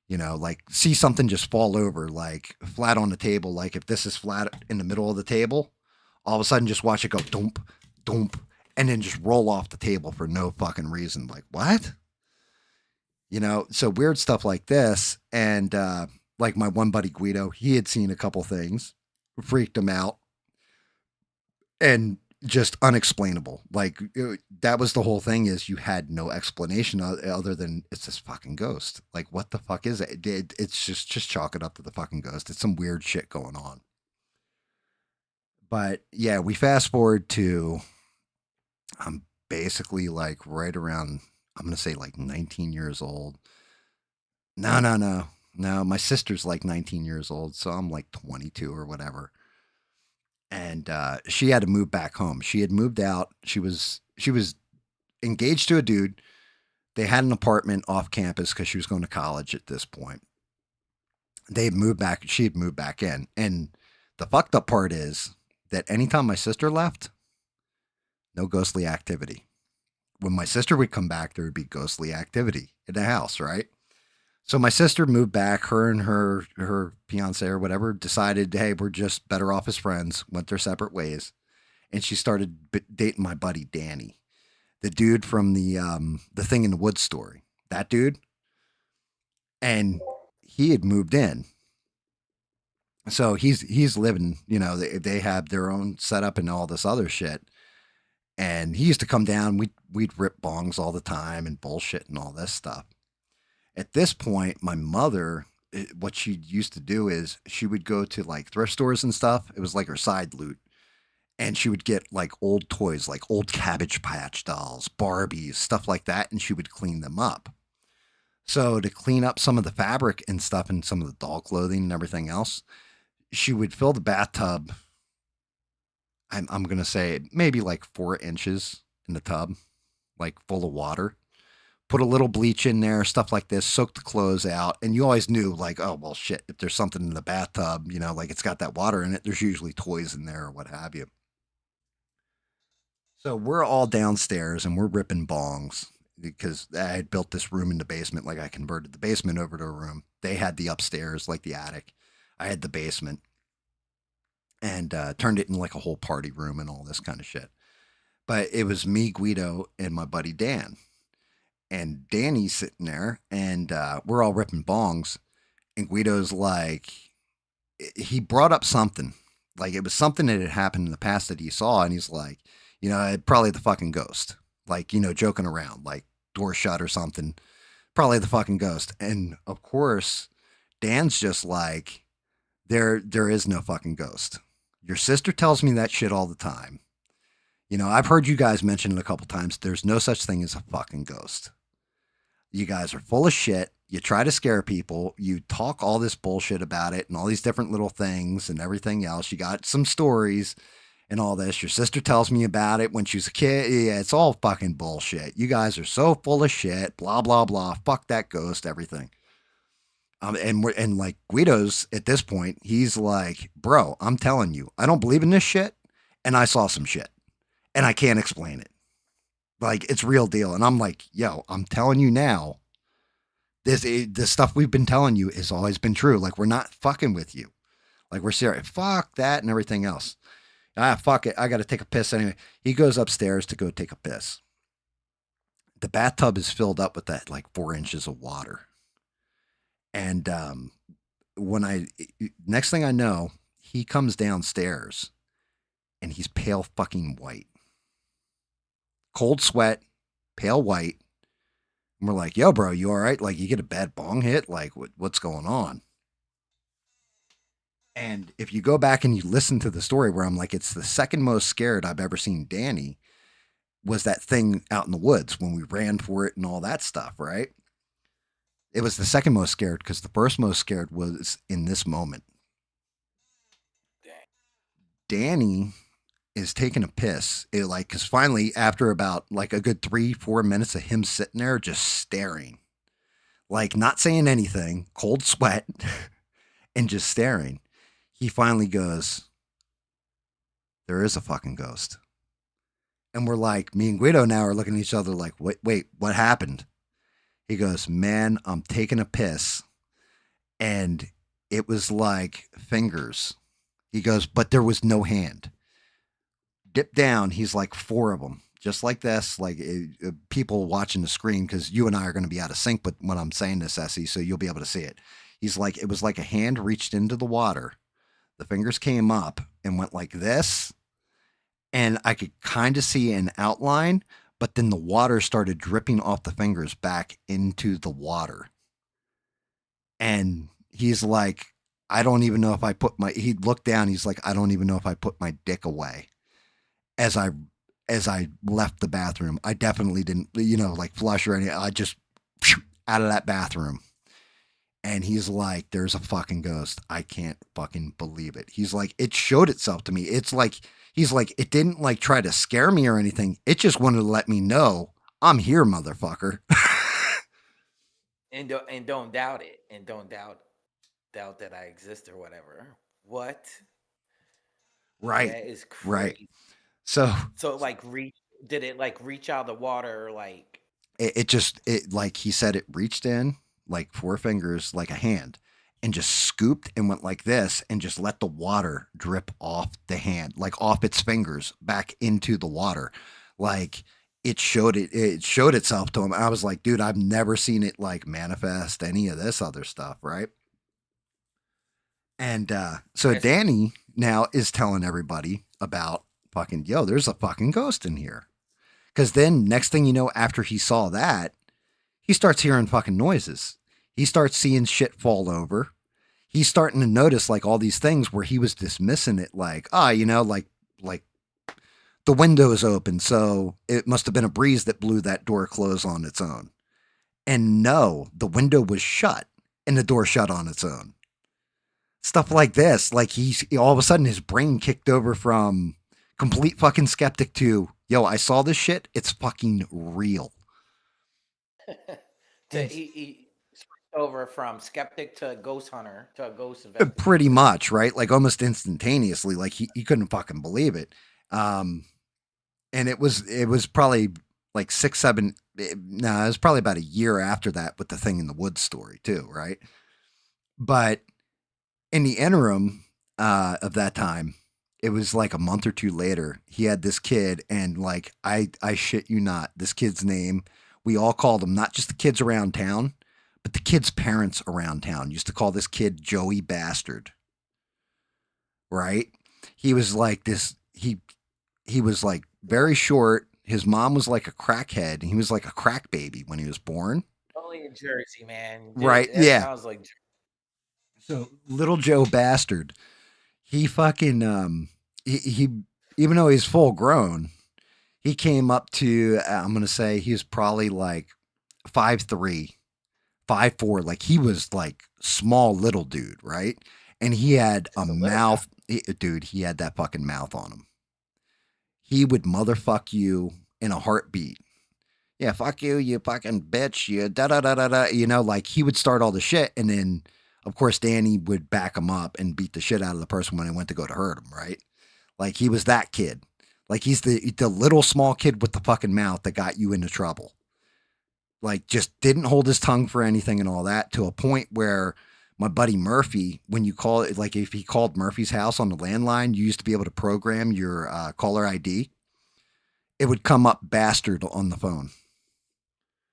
Like see something just fall over, like flat on the table. Like if this is flat in the middle of the table, all of a sudden just watch it go dump, dump, and then just roll off the table for no fucking reason. Like what? So weird stuff like this. And like my one buddy Guido, he had seen a couple things, freaked him out, and just unexplainable. Like that was the whole thing is you had no explanation other than it's this fucking ghost. Like what the fuck is it? It's just chalk it up to the fucking ghost. It's some weird shit going on. But yeah, we fast forward to I'm basically like right around I'm gonna say like 19 years old. No, no, no. No, my sister's like 19 years old, so I'm like 22 or whatever. And she had to move back home. She had moved out. She was engaged to a dude. They had an apartment off campus because she was going to college at this point. They had moved back. She had moved back in. And the fucked up part is that anytime my sister left, no ghostly activity. When my sister would come back, there would be ghostly activity in the house, right? So my sister moved back. Her and her fiance or whatever decided, hey, we're just better off as friends. Went their separate ways, and she started dating my buddy Danny, the dude from the thing in the woods story. That dude, and he had moved in, so he's living. You know, they have their own setup and all this other shit. And he used to come down. We'd rip bongs all the time and bullshit and all this stuff. At this point, my mother, what she used to do is she would go to like thrift stores and stuff. It was like her side loot. And she would get like old toys, like old Cabbage Patch dolls, Barbies, stuff like that. And she would clean them up. So to clean up some of the fabric and stuff and some of the doll clothing and everything else, she would fill the bathtub. I'm going to say maybe like 4 inches in the tub, like full of water, put a little bleach in there, stuff like this, soak the clothes out. And you always knew, like, oh, well, shit, if there's something in the bathtub, you know, like it's got that water in it, there's usually toys in there or what have you. So we're all downstairs and we're ripping bongs because I had built this room in the basement. Like I converted the basement over to a room. They had the upstairs, like the attic. I had the basement and turned it into like a whole party room and all this kind of shit. But it was me, Guido, and my buddy Dan. And Danny's sitting there and we're all ripping bongs. And Guido's like, he brought up something. Like it was something that had happened in the past that he saw. And he's like, you know, probably the fucking ghost. Like, you know, joking around, like door shut or something. Probably the fucking ghost. And of course, Dan's just like, there is no fucking ghost. Your sister tells me that shit all the time. You know, I've heard you guys mention it a couple times. There's no such thing as a fucking ghost. You guys are full of shit. You try to scare people. You talk all this bullshit about it and all these different little things and everything else. You got some stories and all this. Your sister tells me about it when she was a kid. Yeah, it's all fucking bullshit. You guys are so full of shit. Blah, blah, blah. Fuck that ghost, everything. And like Guido's at this point, he's like, bro, I'm telling you, I don't believe in this shit. And I saw some shit and I can't explain it. Like it's real deal. And I'm like, yo, I'm telling you now, this stuff we've been telling you has always been true. Like we're not fucking with you. Like we're serious. Fuck that and everything else. Fuck it. I got to take a piss anyway. He goes upstairs to go take a piss. The bathtub is filled up with that like 4 inches of water. And when next thing I know, he comes downstairs and he's pale fucking white. Cold sweat, pale white. And we're like, yo, bro, you all right? Like, you get a bad bong hit? Like, what's going on? And if you go back and you listen to the story where I'm like, it's the second most scared I've ever seen Danny, was that thing out in the woods when we ran for it and all that stuff, right? It was the second most scared because the first most scared was in this moment. Danny is taking a piss. Because finally, after about like a good 3-4 minutes of him sitting there just staring, like not saying anything, cold sweat, and just staring, he finally goes, there is a fucking ghost. And we're like, me and Guido now are looking at each other like, wait, what happened? He goes, man, I'm taking a piss. And it was like fingers. He goes, but there was no hand. Dip down, he's like 4 of them, just like this. Like people watching the screen, because you and I are going to be out of sync with when I'm saying this, Essie, so you'll be able to see it. He's like, it was like a hand reached into the water. The fingers came up and went like this. And I could kind of see an outline, but then the water started dripping off the fingers back into the water. And he's like, I don't even know if I put he looked down. He's like, I don't even know if I put my dick away. As I left the bathroom, I definitely didn't, like flush or anything. I just out of that bathroom. And he's like, there's a fucking ghost. I can't fucking believe it. He's like, it showed itself to me. It's like, he's like, it didn't like try to scare me or anything. It just wanted to let me know I'm here, motherfucker. and don't doubt it, and don't doubt that I exist or whatever. What? Right. That is Right. crazy. So So like reach did it like reach out the water like it like he said, it reached in like four fingers, like a hand, and just scooped and went like this and just let the water drip off the hand, like off its fingers back into the water. Like it showed itself to him. I was like, dude, I've never seen it like manifest any of this other stuff, right? And so that's Danny now is telling everybody about fucking, yo, there's a fucking ghost in here. Because then, next thing you know, after he saw that, he starts hearing fucking noises. He starts seeing shit fall over. He's starting to notice like all these things where he was dismissing it, like, like the window is open, so it must have been a breeze that blew that door closed on its own. And no, the window was shut and the door shut on its own. Stuff like this, like he's all of a sudden his brain kicked over from complete fucking skeptic to, yo, I saw this shit. It's fucking real. to And he switched over from skeptic to ghost hunter to a ghost pretty investigator. much, right? Like almost instantaneously, like he couldn't fucking believe it. Um, and it was probably like six, seven. No, it was probably about a year after that with the thing in the woods story too, right? But in the interim of that time, it was like a month or two later. He had this kid, and like I shit you not, this kid's name. We all called him, not just the kids around town, but the kids' parents around town used to call this kid Joey Bastard, right? He was like this. He was like very short. His mom was like a crackhead. He was like a crack baby when he was born. Only in Jersey, man. Right? That Yeah. sounds like So little Joe Bastard, he fucking he even though he's full grown, he came up to I'm gonna say he was probably like 5'3", 5'4", like he was like small little dude, right? And he had a just a little guy. mouth, dude. He had that fucking mouth on him. He would motherfuck you in a heartbeat. Yeah, fuck you, you fucking bitch, you da da da da da. Like he would start all the shit, and then of course Danny would back him up and beat the shit out of the person when he went to go to hurt him, right? Like he was that kid. Like he's the little small kid with the fucking mouth that got you into trouble. Like just didn't hold his tongue for anything and all that, to a point where my buddy Murphy, when you call it, like if he called Murphy's house on the landline, you used to be able to program your caller ID. It would come up bastard on the phone.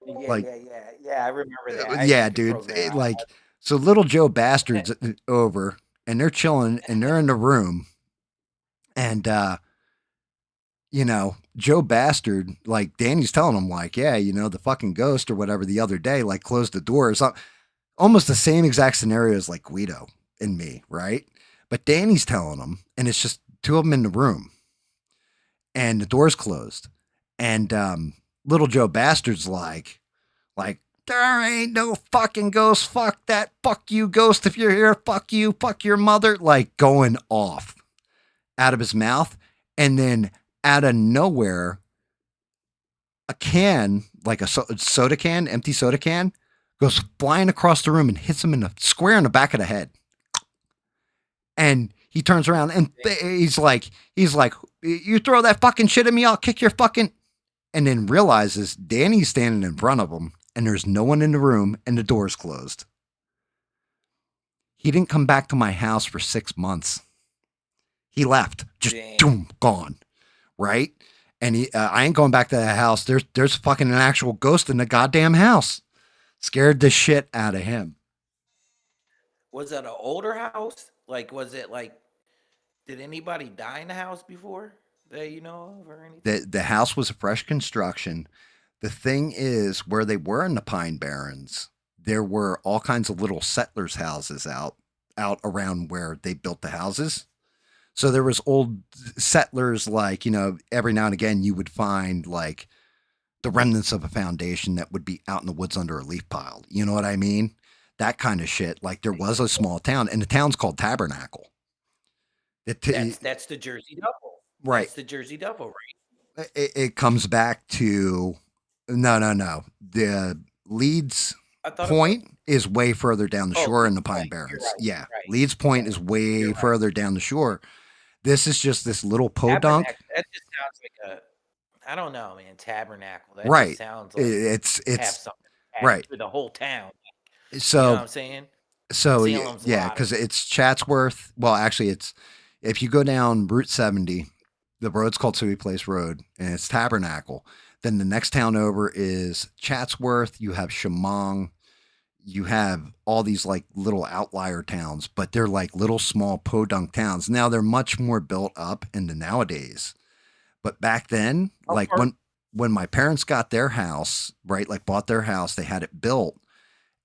Yeah, Like, yeah, yeah, yeah. I remember that. yeah, You could dude. program. Like, so little Joe Bastard's over, and they're chilling, and they're in the room, and Joe Bastard, like Danny's telling him, like, yeah, the fucking ghost or whatever the other day, like, closed the doors. Almost the same exact scenario as like Guido and me, right? But Danny's telling him, and it's just two of them in the room, and the door's closed, and little Joe Bastard's like, there ain't no fucking ghost. Fuck that. Fuck you, ghost. If you're here, fuck you. Fuck your mother. Like going off out of his mouth. And then out of nowhere, a can, like a soda can, empty soda can, goes flying across the room and hits him in the square in the back of the head. And he turns around and he's like, you throw that fucking shit at me, I'll kick your fucking. And then realizes Danny's standing in front of him and there's no one in the room and the door's closed. He didn't come back to my house for 6 months. He left, just Damn. boom, gone, right? And I ain't going back to that house. There's fucking an actual ghost in the goddamn house. Scared the shit out of him. Was it an older house? Like, was it like? Did anybody die in the house before that you know of or anything? The house was a fresh construction. The thing is, where they were in the Pine Barrens, there were all kinds of little settlers' houses out around where they built the houses. So there was old settlers, like, every now and again you would find like the remnants of a foundation that would be out in the woods under a leaf pile. You know what I mean? That kind of shit. Like there was a small town, and the town's called Tabernacle. That's the Jersey Devil. Right. That's the Jersey Devil, right? It comes back to no. The Leeds. I thought it was. Point is way further down the Oh, shore in Leeds the Pine Point. You're Barrens. right. Yeah, You're right. Leeds Point is You're way right. further down the shore. This is just this little podunk. Tabernacle. That just sounds like a. I don't know, man. Tabernacle. That just Right. sounds like have It's something added right. to the whole town. You know what So I'm saying? Salem's yeah, Lot. because it's Chatsworth. Well, actually, it's if you go down Route 70, the road's called Suey Place Road, and it's Tabernacle. Then the next town over is Chatsworth. You have Shamong. You have all these like little outlier towns, but they're like little small podunk towns. Now they're much more built up into nowadays. But back then, How like far? when my parents got their house, right, like bought their house, they had it built,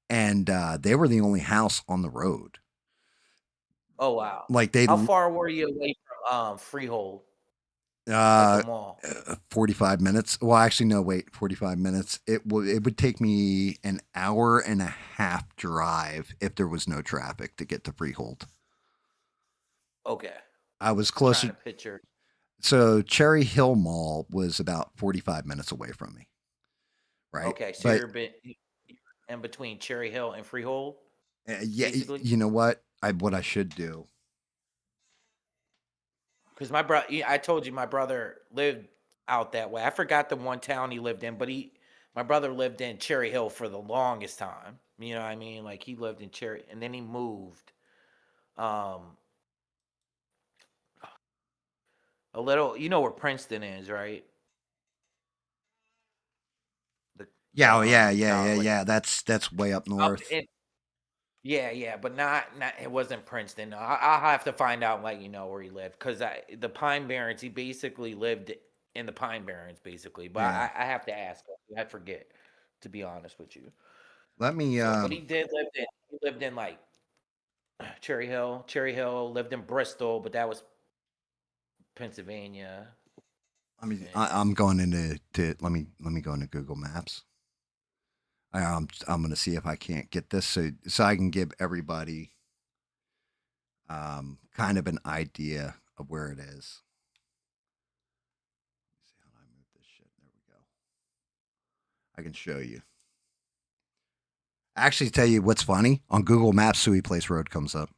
and they were the only house on the road. Oh wow. Like they How far were you away from Freehold, like the uh mall? 45 minutes. Well, actually no, wait, 45 minutes. It would take me an hour and a half drive if there was no traffic to get to Freehold. Okay. I was I'm trying closer. to picture. So Cherry Hill Mall was about 45 minutes away from me, right? Okay, so But you're in between Cherry Hill and Freehold, yeah, basically. you know what? What I should do. Because my brother, I told you, my brother lived out that way. I forgot the one town he lived in, but my brother lived in Cherry Hill for the longest time. You know what I mean? Like he lived in Cherry, and then he moved um a little. You know where Princeton is, right? The Yeah, oh, yeah, yeah, yeah, college yeah. That's way up up north. in. Yeah, yeah, but not it wasn't Princeton. I'll have to find out, like where he lived, because the Pine Barrens. He basically lived in the Pine Barrens, basically. But Yeah. I have to ask. I forget, to be honest with you. Let me So, but he lived in like Cherry Hill, lived in Bristol, but that was Pennsylvania. And I'm going into let me go into Google Maps. I'm going to see if I can't get this so I can give everybody kind of an idea of where it is. Let's see how do I move this shit. There we go. I can show you. Actually, tell you what's funny on Google Maps, Suey Place Road comes up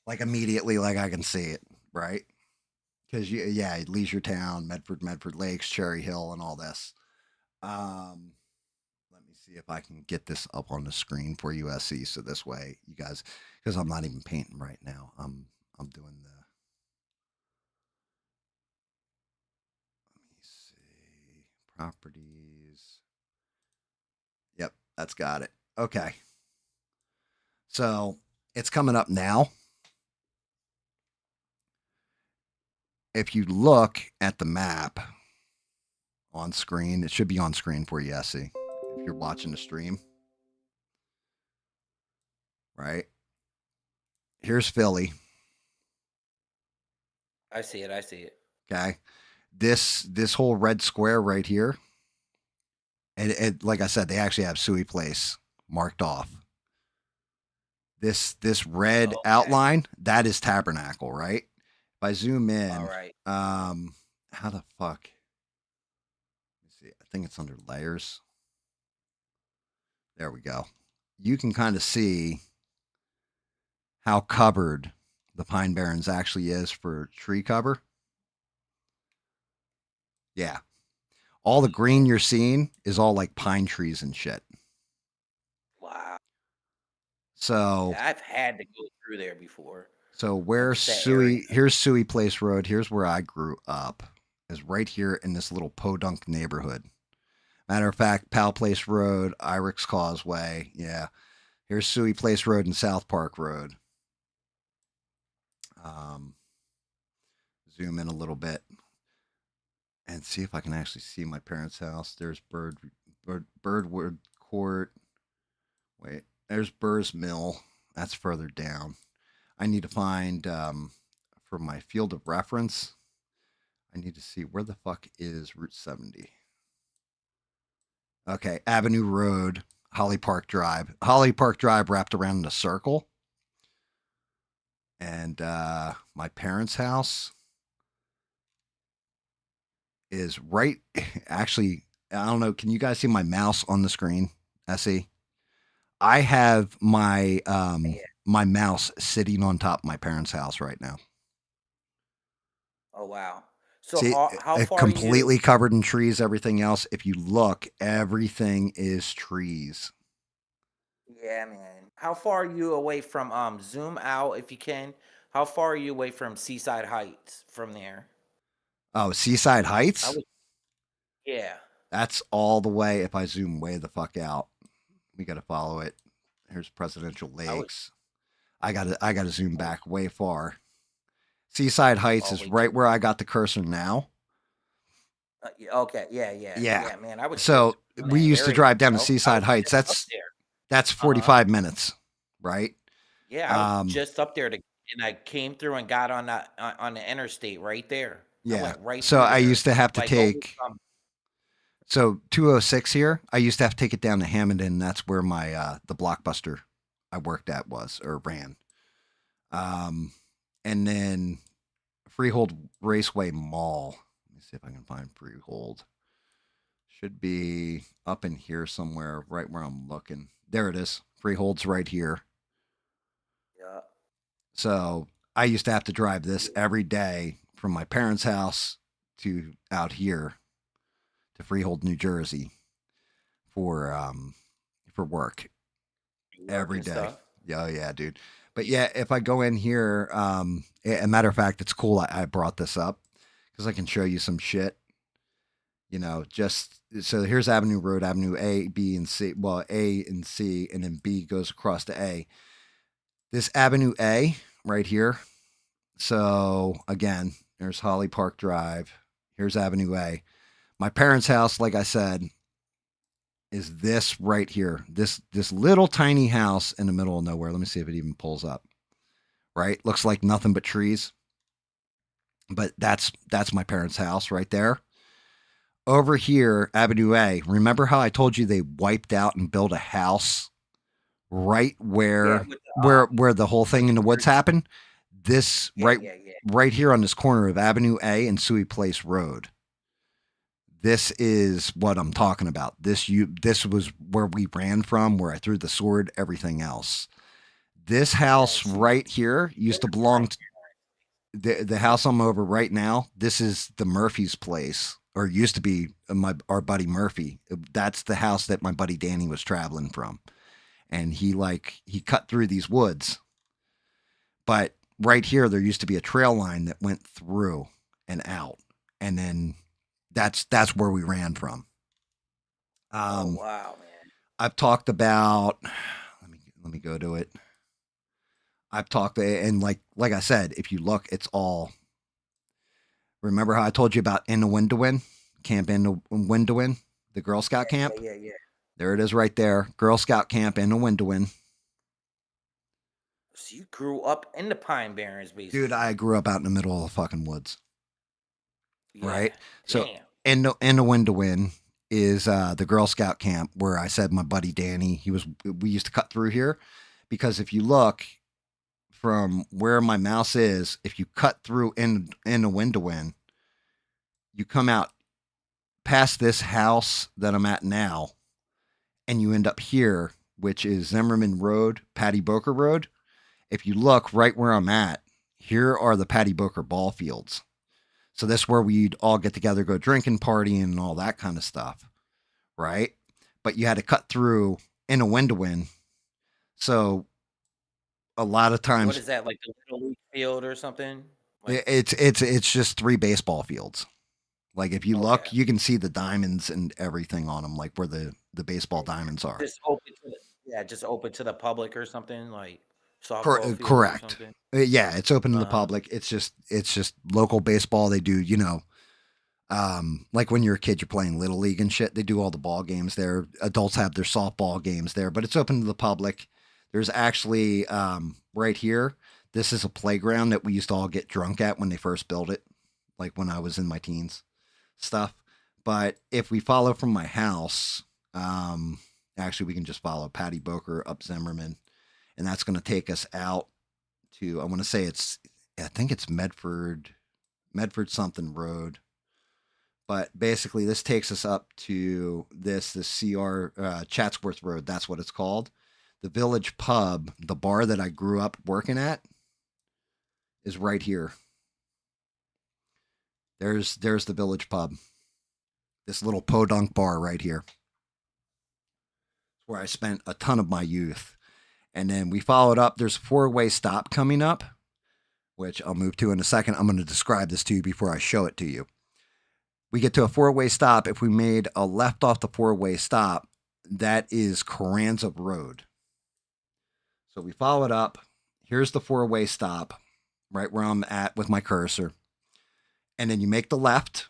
like immediately, like I can see it, right? Because yeah, Leisure Town, Medford Lakes, Cherry Hill, and all this. Um, Let me see if I can get this up on the screen for you, SC. So this way, you guys, because I'm not even painting right now. I'm doing the. Let me see properties. Yep, that's got it. Okay, so it's coming up now. If you look at the map on screen, it should be on screen for you, SC. If you're watching the stream, right? Here's Philly. I see it. I see it. Okay, this whole red square right here, and like I said, they actually have Suey Place marked off. This red Okay. outline, that is Tabernacle, right? If I zoom All in, right. how the fuck? Let me see. I think it's under layers. There we go. You can kind of see how covered the Pine Barrens actually is for tree cover. Yeah. All the green you're seeing is all like pine trees and shit. Wow. So Yeah, I've had to go through there before. So Like where just that area. Here's Suey Place Road. Here's where I grew up. Is right here in this little podunk neighborhood. Matter of fact, Powell Place Road, Irix Causeway. Yeah. Here's Suey Place Road and South Park Road. Um, Zoom in a little bit and see if I can actually see my parents' house. There's Birdwood Court. Wait, there's Burr's Mill. That's further down. I need to find for my field of reference. I need to see where the fuck is Route 70. Okay, Avenue Road, Holly Park Drive. Holly Park Drive wrapped around in a circle. And my parents' house is right. Actually, I don't know. Can you guys see my mouse on the screen? SE? I have Yeah. my mouse sitting on top of my parents' house right now. Oh wow. So See, how far are you? completely covered in trees, everything else. If you look, everything is trees. Yeah, man. How far are you away from zoom out if you can? How far are you away from Seaside Heights from there? Oh, Seaside I Heights? was yeah. That's all the way. If I zoom way the fuck out, we got to follow it. Here's Presidential I was Lakes. I gotta zoom I was back way far. Seaside Heights oh is wait right where I got the cursor now. yeah, okay, Yeah. yeah, man. I was just So in we that used to area, drive down to I Seaside was Heights. just up That's there. that's Uh-huh. 45 minutes, right? Yeah, I was Um, just up there to and I came through and got on that on the interstate right there. I yeah. went right So through I there, used to have to like over take so 206 here. I used to have to take it down to Hamilton. That's where my the Blockbuster I worked at was or ran. Um, and then Freehold Raceway Mall. Let me see if I can find Freehold. Should be up in here somewhere, right where I'm looking. There it is. Freehold's right here. yeah. So I used to have to drive this every day from my parents' house to out here to Freehold, New Jersey for work Work every and day. stuff. Yeah, oh yeah, dude. But yeah, if I go in here, a matter of fact, it's cool I brought this up because I can show you some shit. Just so here's Avenue Road, Avenue A, B, and C. Well, A and C, and then B goes across to A. This Avenue A right here. So again, there's Holly Park Drive. Here's Avenue A. My parents' house, like I said, is this right here. This little tiny house in the middle of nowhere. Let me see if it even pulls up. Right? Looks like nothing but trees. But that's my parents' house right there. Over here, Avenue A. Remember how I told you they wiped out and built a house right Yeah, where with where the whole with thing the in the woods church. happened? This Yeah, right yeah, yeah. right here on this corner of Avenue A and Suey Place Road. This is what I'm talking about. This was where we ran from, where I threw the sword, everything else. This Yeah, house see, right here used there's to my belong to the house I'm over right now. This is the Murphy's place, or used to be my our buddy Murphy. That's the house that my buddy Danny was traveling from, and he cut through these woods. But right here, there used to be a trail line that went through and out, and then that's where we ran from. oh Um, wow, man. I've talked about. Let me go to it. I've talked and like I said, if you look, it's all. Remember how I told you about in the Windowin camp in the Windowin, the Girl Scout Yeah, camp? yeah, yeah. There it is, right there. Girl Scout camp in the Windowin. So you grew up in the Pine Barrens, Dude, basically. I grew up out in the middle of the fucking woods, Yeah. right? So Damn. in the Windowin is the Girl Scout camp where I said my buddy Danny. We used to cut through here because if you look from where my mouse is, if you cut through in the Windowin, you come out past this house that I'm at now, and you end up here, which is Zimmerman Road, Patty Boker Road. If you look right where I'm at, here are the Patty Boker ball fields. So this is where we'd all get together, go drinking, partying, and all that kind of stuff, right? But you had to cut through in a Windowin. So a lot of What times is that, like the Little League field or something? Like, it's just three baseball fields. Like if you okay. look, you can see the diamonds and everything on them, like where the Yeah, baseball diamonds yeah. are. Just open to the yeah, just open to the public or something, like softball field or Correct. something. Yeah, it's open to the Uh-huh. public. It's just local baseball. They do, like when you're a kid, you're playing little league and shit. They do all the ball games there. Adults have their softball games there, but it's open to the public. There's actually right here. This is a playground that we used to all get drunk at when they first built it, like when I was in my teens, stuff. But if we follow from my house, actually we can just follow Patty Boker up Zimmerman, and that's going to take us out to I want to say I think it's Medford something road, but basically this takes us up to this CR Chatsworth Road. That's what it's called. The Village Pub, the bar that I grew up working at, is right here. There's the Village Pub. This little podunk bar right here. It's where I spent a ton of my youth. And then we followed up. There's a four-way stop coming up, which I'll move to in a second. I'm going to describe this to you before I show it to you. We get to a four-way stop. If we made a left off the four-way stop, that is Carranza Road. So we follow it up. Here's the four-way stop, right where I'm at with my cursor. And then you make the left,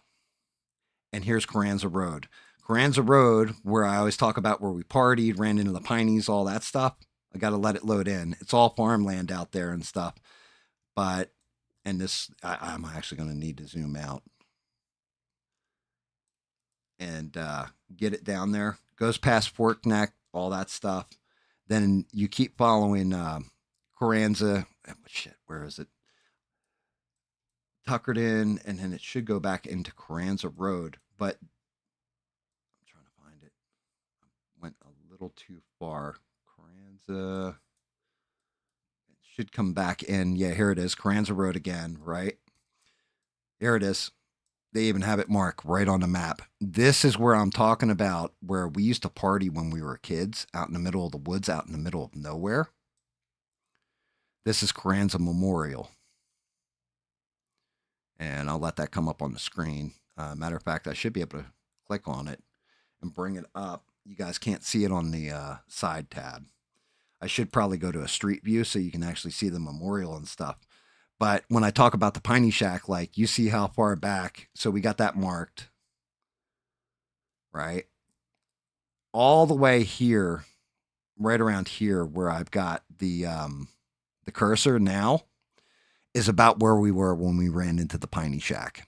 and here's Carranza Road. Carranza Road, where I always talk about where we partied, ran into the Pineys, all that stuff. I got to let it load in. It's all farmland out there and stuff. But, and this, I'm actually going to need to zoom out and get it down there. Goes past Fork Neck, all that stuff. Then you keep following Carranza. Shit, where is it? Tuckerton, and then it should go back into Carranza Road. But I'm trying to find it. Went a little too far. Carranza. It should come back in. Yeah, here it is. Carranza Road again, right? Here it is. They even have it marked right on the map. This is where I'm talking about, where we used to party when we were kids, out in the middle of the woods, out in the middle of nowhere. This is Carranza Memorial. And I'll let that come up on the screen. Matter of fact, I should be able to click on it and bring it up. You guys can't see it on the side tab. I should probably go to a street view so you can actually see the memorial and stuff. But when I talk about the Piney Shack, like, you see how far back. So we got that marked, right? All the way here, right around here, where I've got the cursor now, is about where we were when we ran into the Piney Shack.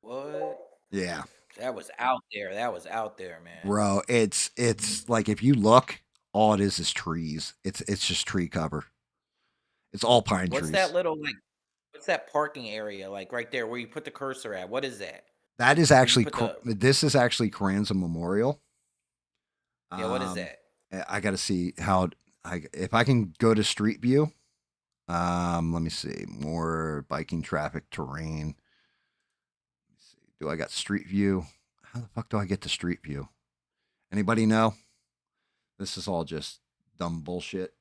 What? Yeah, That was out there. That was out there, man. bro. It's like, if you look, all it is trees. It's just tree cover. It's all pine What's that trees. little like? What's that parking area like right there where you put the cursor at? What is that? That is Where you actually put the this is actually Carranza Memorial. yeah? What is Um, that? I got to see how if I can go to Street View. Let me see, more biking traffic terrain. Let me see. Do I got Street View? How the fuck do I get to Street View? Anybody know? This is all just dumb bullshit.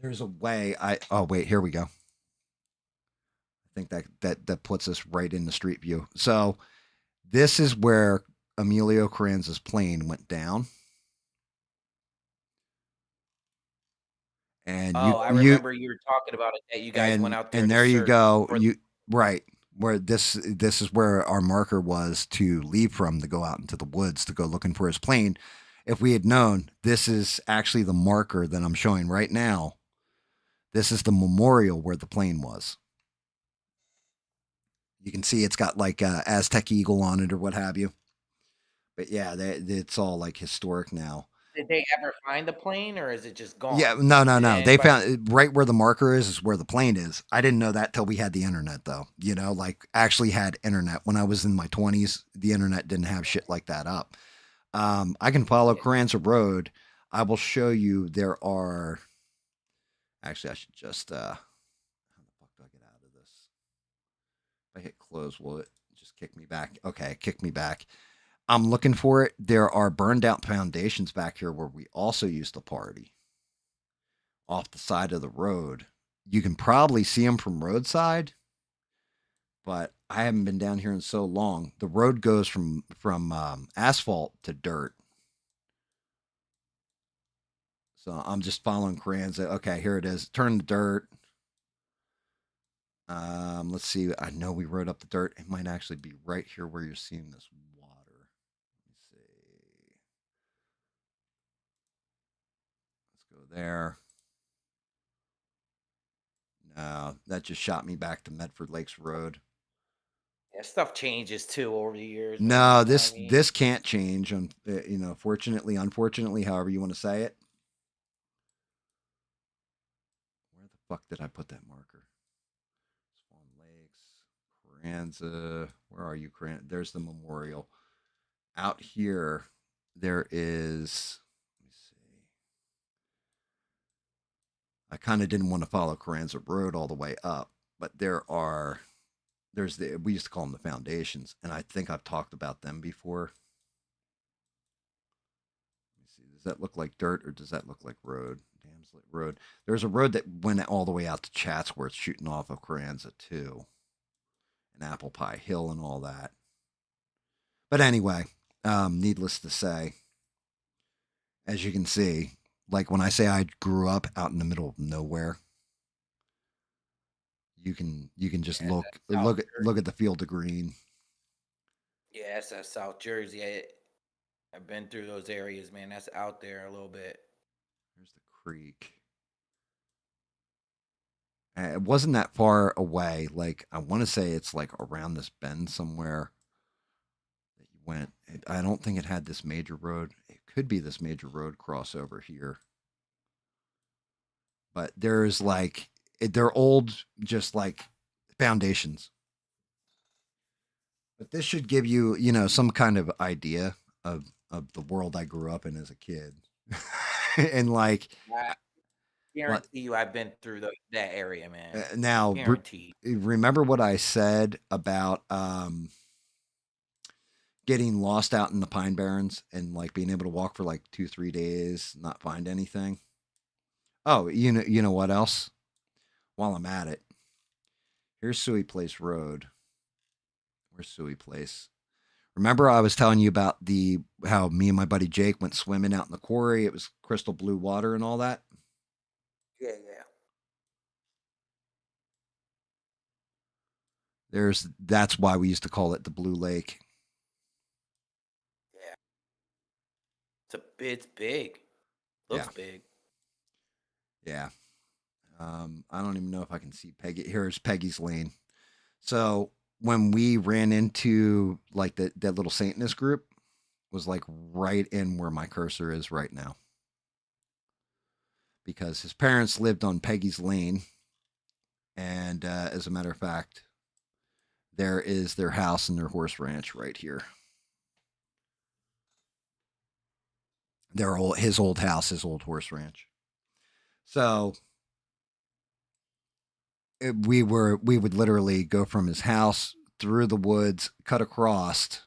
There's a way. Oh wait, here we go. I think that puts us right in the Street View. So this is where Emilio Carranza's plane went down. And Oh, I remember you were talking about it that you guys went out there and to there you search go. for. You right, where this is where our marker was to leave from, to go out into the woods to go looking for his plane. If we had known, this is actually the marker that I'm showing right now. This is the memorial where the plane was. You can see it's got like Aztec eagle on it or what have you. But yeah, it's all like historic now. Did they ever find the plane, or is it just Yeah, gone? no, no, Did no. They anybody? found right where the marker is where the plane is. I didn't know that till we had the internet, though. You know, like, actually had internet. When I was in my 20s, the internet didn't have shit like that up. I can follow Yeah. Carranza Road. I will show you. There are. Actually, I should just. How the fuck do I get out of this? If I hit close, will it just kick me back? Okay, kick me back. I'm looking for it. There are burned out foundations back here where we also used to party, off the side of the road. You can probably see them from roadside, but I haven't been down here in so long. The road goes from asphalt to dirt. So I'm just following Carranza. Okay, here it is. Turn the dirt. Let's see. I know we rode up the dirt. It might actually be right here where you're seeing this water. Let me see. Let's go there. No, that just shot me back to Medford Lakes Road. Yeah, stuff changes too over the years, man. No, You know what I mean? this can't change. Fortunately, unfortunately, however you want to say it. Where the fuck did I put that marker? Swan Lakes, Carranza. Where are you, Carranza? There's the memorial. Out here. there is. Let me see. I kind of didn't want to follow Carranza Road all the way up, but there's the we used to call them the foundations, and I think I've talked about them before. Let me see. Does that look like dirt or does that look like road? Damslet Road. There's a road that went all the way out to Chatsworth, shooting off of Carranza too, and Apple Pie Hill and all that. But anyway, needless to say, as you can see, like when I say I grew up out in the middle of nowhere, you can just Yeah, look that's South look at Jersey. the field of green. Yeah, that's that South Jersey. I've been through those areas, man. That's out there a little bit. There's the creek. It wasn't that far away. Like I want to say it's like around this bend somewhere that you went. I don't think it had this major road. It could be this major road crossover here, but there's like they're old, just like foundations. But this should give you, some kind of idea of the world I grew up in as a kid, and like, I uh, what guarantee you, I've been through that area, man. now. Guaranteed. Remember what I said about getting lost out in the Pine Barrens and like being able to walk for like 2 3 days, not find anything. Oh, you know what else? While I'm at it, here's Suey Place Road. Where's Suey Place? Remember, I was telling you about the how me and my buddy Jake went swimming out in the quarry. It was crystal blue water and all that. Yeah, yeah, That's why we used to call it the Blue Lake. yeah. It's big. Yeah, Looks big. yeah. I don't even know if I can see Peggy. Here's Peggy's Lane. So when we ran into like that little Satanist group was like right in where my cursor is right now, because his parents lived on Peggy's Lane, and as a matter of fact, there is their house and their horse ranch right here. His old house, his old horse ranch. So we would literally go from his house through the woods, cut across,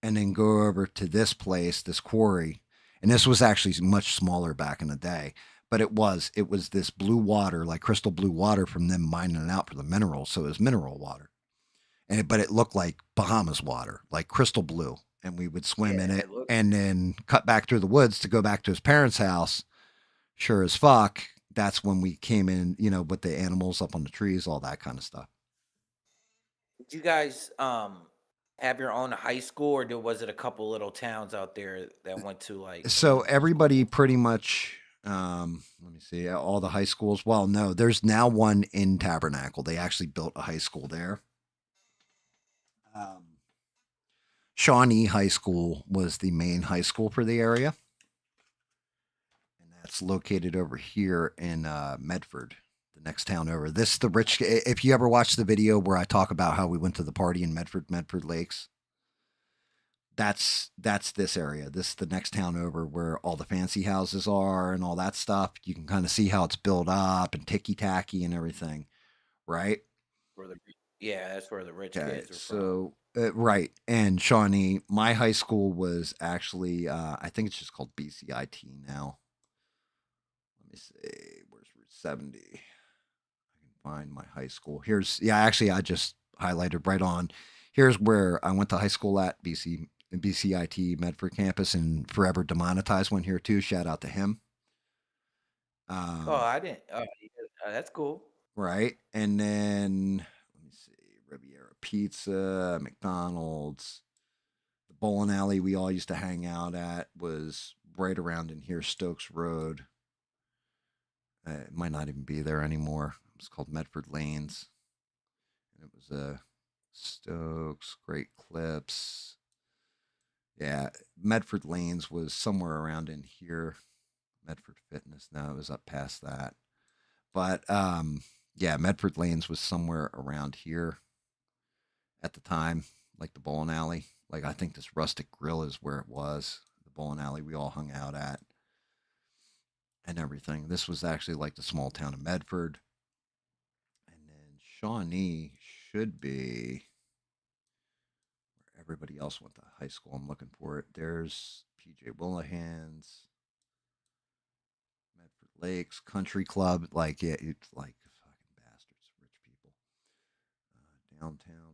and then go over to this place, this quarry. And this was actually much smaller back in the day, but it was this blue water, like crystal blue water from them mining it out for the minerals. So it was mineral water, but it looked like Bahamas water, like crystal blue. And we would swim in Yeah, it it looks. and then cut back through the woods to go back to his parents' house. Sure as fuck, that's when we came in, with the animals up on the trees, all that kind of stuff. Did you guys have your own high school, or was it a couple little towns out there that went to like So one everybody school? pretty much, let me see, all the high schools. Well, no, there's now one in Tabernacle. They actually built a high school there. Um, Shawnee High School was the main high school for the area, and that's located over here in Medford, the next town over. This the rich. If you ever watch the video where I talk about how we went to the party in Medford Lakes, that's this area. This is the next town over where all the fancy houses are and all that stuff. You can kind of see how it's built up and ticky tacky and everything, right? Where the Yeah, that's where the rich Okay, kids are from. so right, and Shawnee, my high school was actually, I think it's just called BCIT now. Let me see, where's Route 70? I can find my high school. Yeah, actually, I just highlighted right on. Here's where I went to high school at BCIT Medford campus, and Forever Demonetized went here too. Shout out to him. Oh, Um, I didn't. Yeah, that's cool. right, and then let me see, Riviera Pizza, McDonald's. The bowling alley we all used to hang out at was right around in here, Stokes Road. It might not even be there anymore. It was called Medford Lanes. And it was Stokes, Great Clips. Yeah, Medford Lanes was somewhere around in here. Medford Fitness. No, it was up past that. But yeah, Medford Lanes was somewhere around here at the time, like the bowling alley. Like I think this rustic grill is where it was, the bowling alley we all hung out at and everything. This was actually like the small town of Medford. And then Shawnee should be where everybody else went to high school. I'm looking for it. There's PJ Willihan's, Medford Lakes Country Club. Like, yeah, it's like fucking bastards, rich people. Downtown,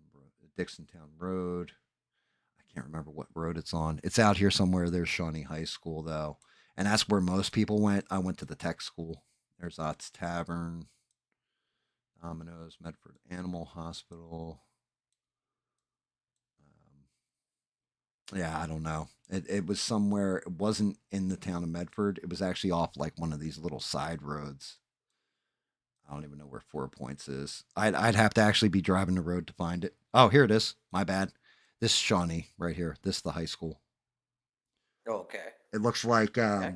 Dixon Town Road. I can't remember what road it's on. It's out here somewhere. There's Shawnee High School, though. And that's where most people went. I went to the tech school. There's Ott's Tavern, Domino's, Medford Animal Hospital. Yeah, I don't know. It was somewhere. It wasn't in the town of Medford. It was actually off like one of these little side roads. I don't even know where Four Points is. I'd have to actually be driving the road to find it. Oh, here it is. My bad. This is Shawnee right here. This is the high school. Okay. It looks like Okay.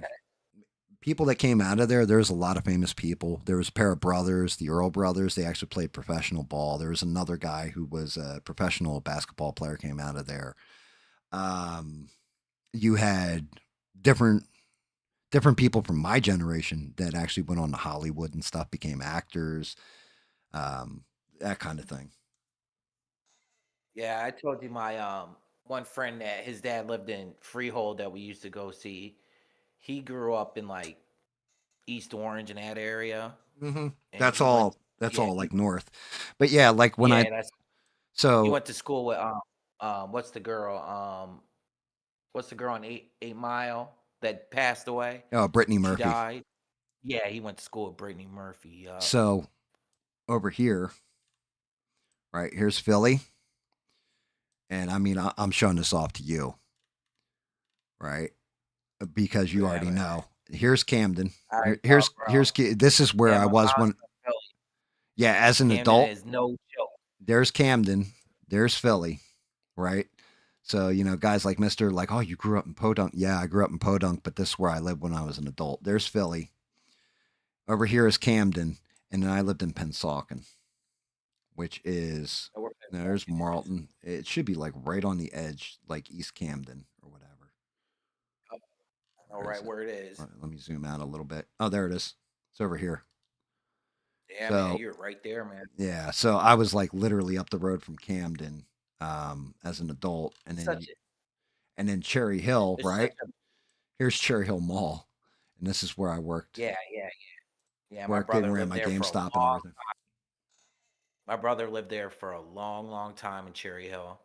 people that came out of there. There's a lot of famous people. There was a pair of brothers, the Earl brothers. They actually played professional ball. There was another guy who was a professional basketball player came out of there. Um, you had different people from my generation that actually went on to Hollywood and stuff, became actors, um, that kind of thing. Yeah, I told you my one friend that his dad lived in Freehold that we used to go see. He grew up in like East Orange in that area, Hmm. and That's he went. all. That's Yeah, all like north. But yeah, like when I yeah, that's he so went to school with what's the girl what's the girl on 8 Mile that passed away? Brittany She Murphy. died. Yeah, he went to school with Brittany Murphy. So over here, right here's Philly, and I mean I'm showing this off to you, right? Because you Yeah, already man. know. Here's Camden. All right, bro, bro. This is where Yeah, I my was mom's when from Philly. yeah, as an Camden adult. is no joke. There's Camden, there's Philly, right? So, guys like Mr. like, oh, you grew up in Podunk. Yeah, I grew up in Podunk, but this is where I lived when I was an adult. There's Philly. Over here is Camden, and then I lived in Pensauken, which is I worked at there's Falcon is. Marlton. It should be like right on the edge, like East Camden or whatever. I know Where is right it? where it is. Let me zoom out a little bit. Oh, there it is. It's over here. Yeah, man, So you're right there, man. yeah, so I was like literally up the road from Camden, as an adult, and It's then such a Cherry Hill, it's such right? a Here's Cherry Hill Mall, and this is where I worked, yeah, yeah, yeah. My worked and brother ran lived my there for a GameStop and long everything. my brother lived there for a long, long time in Cherry Hill.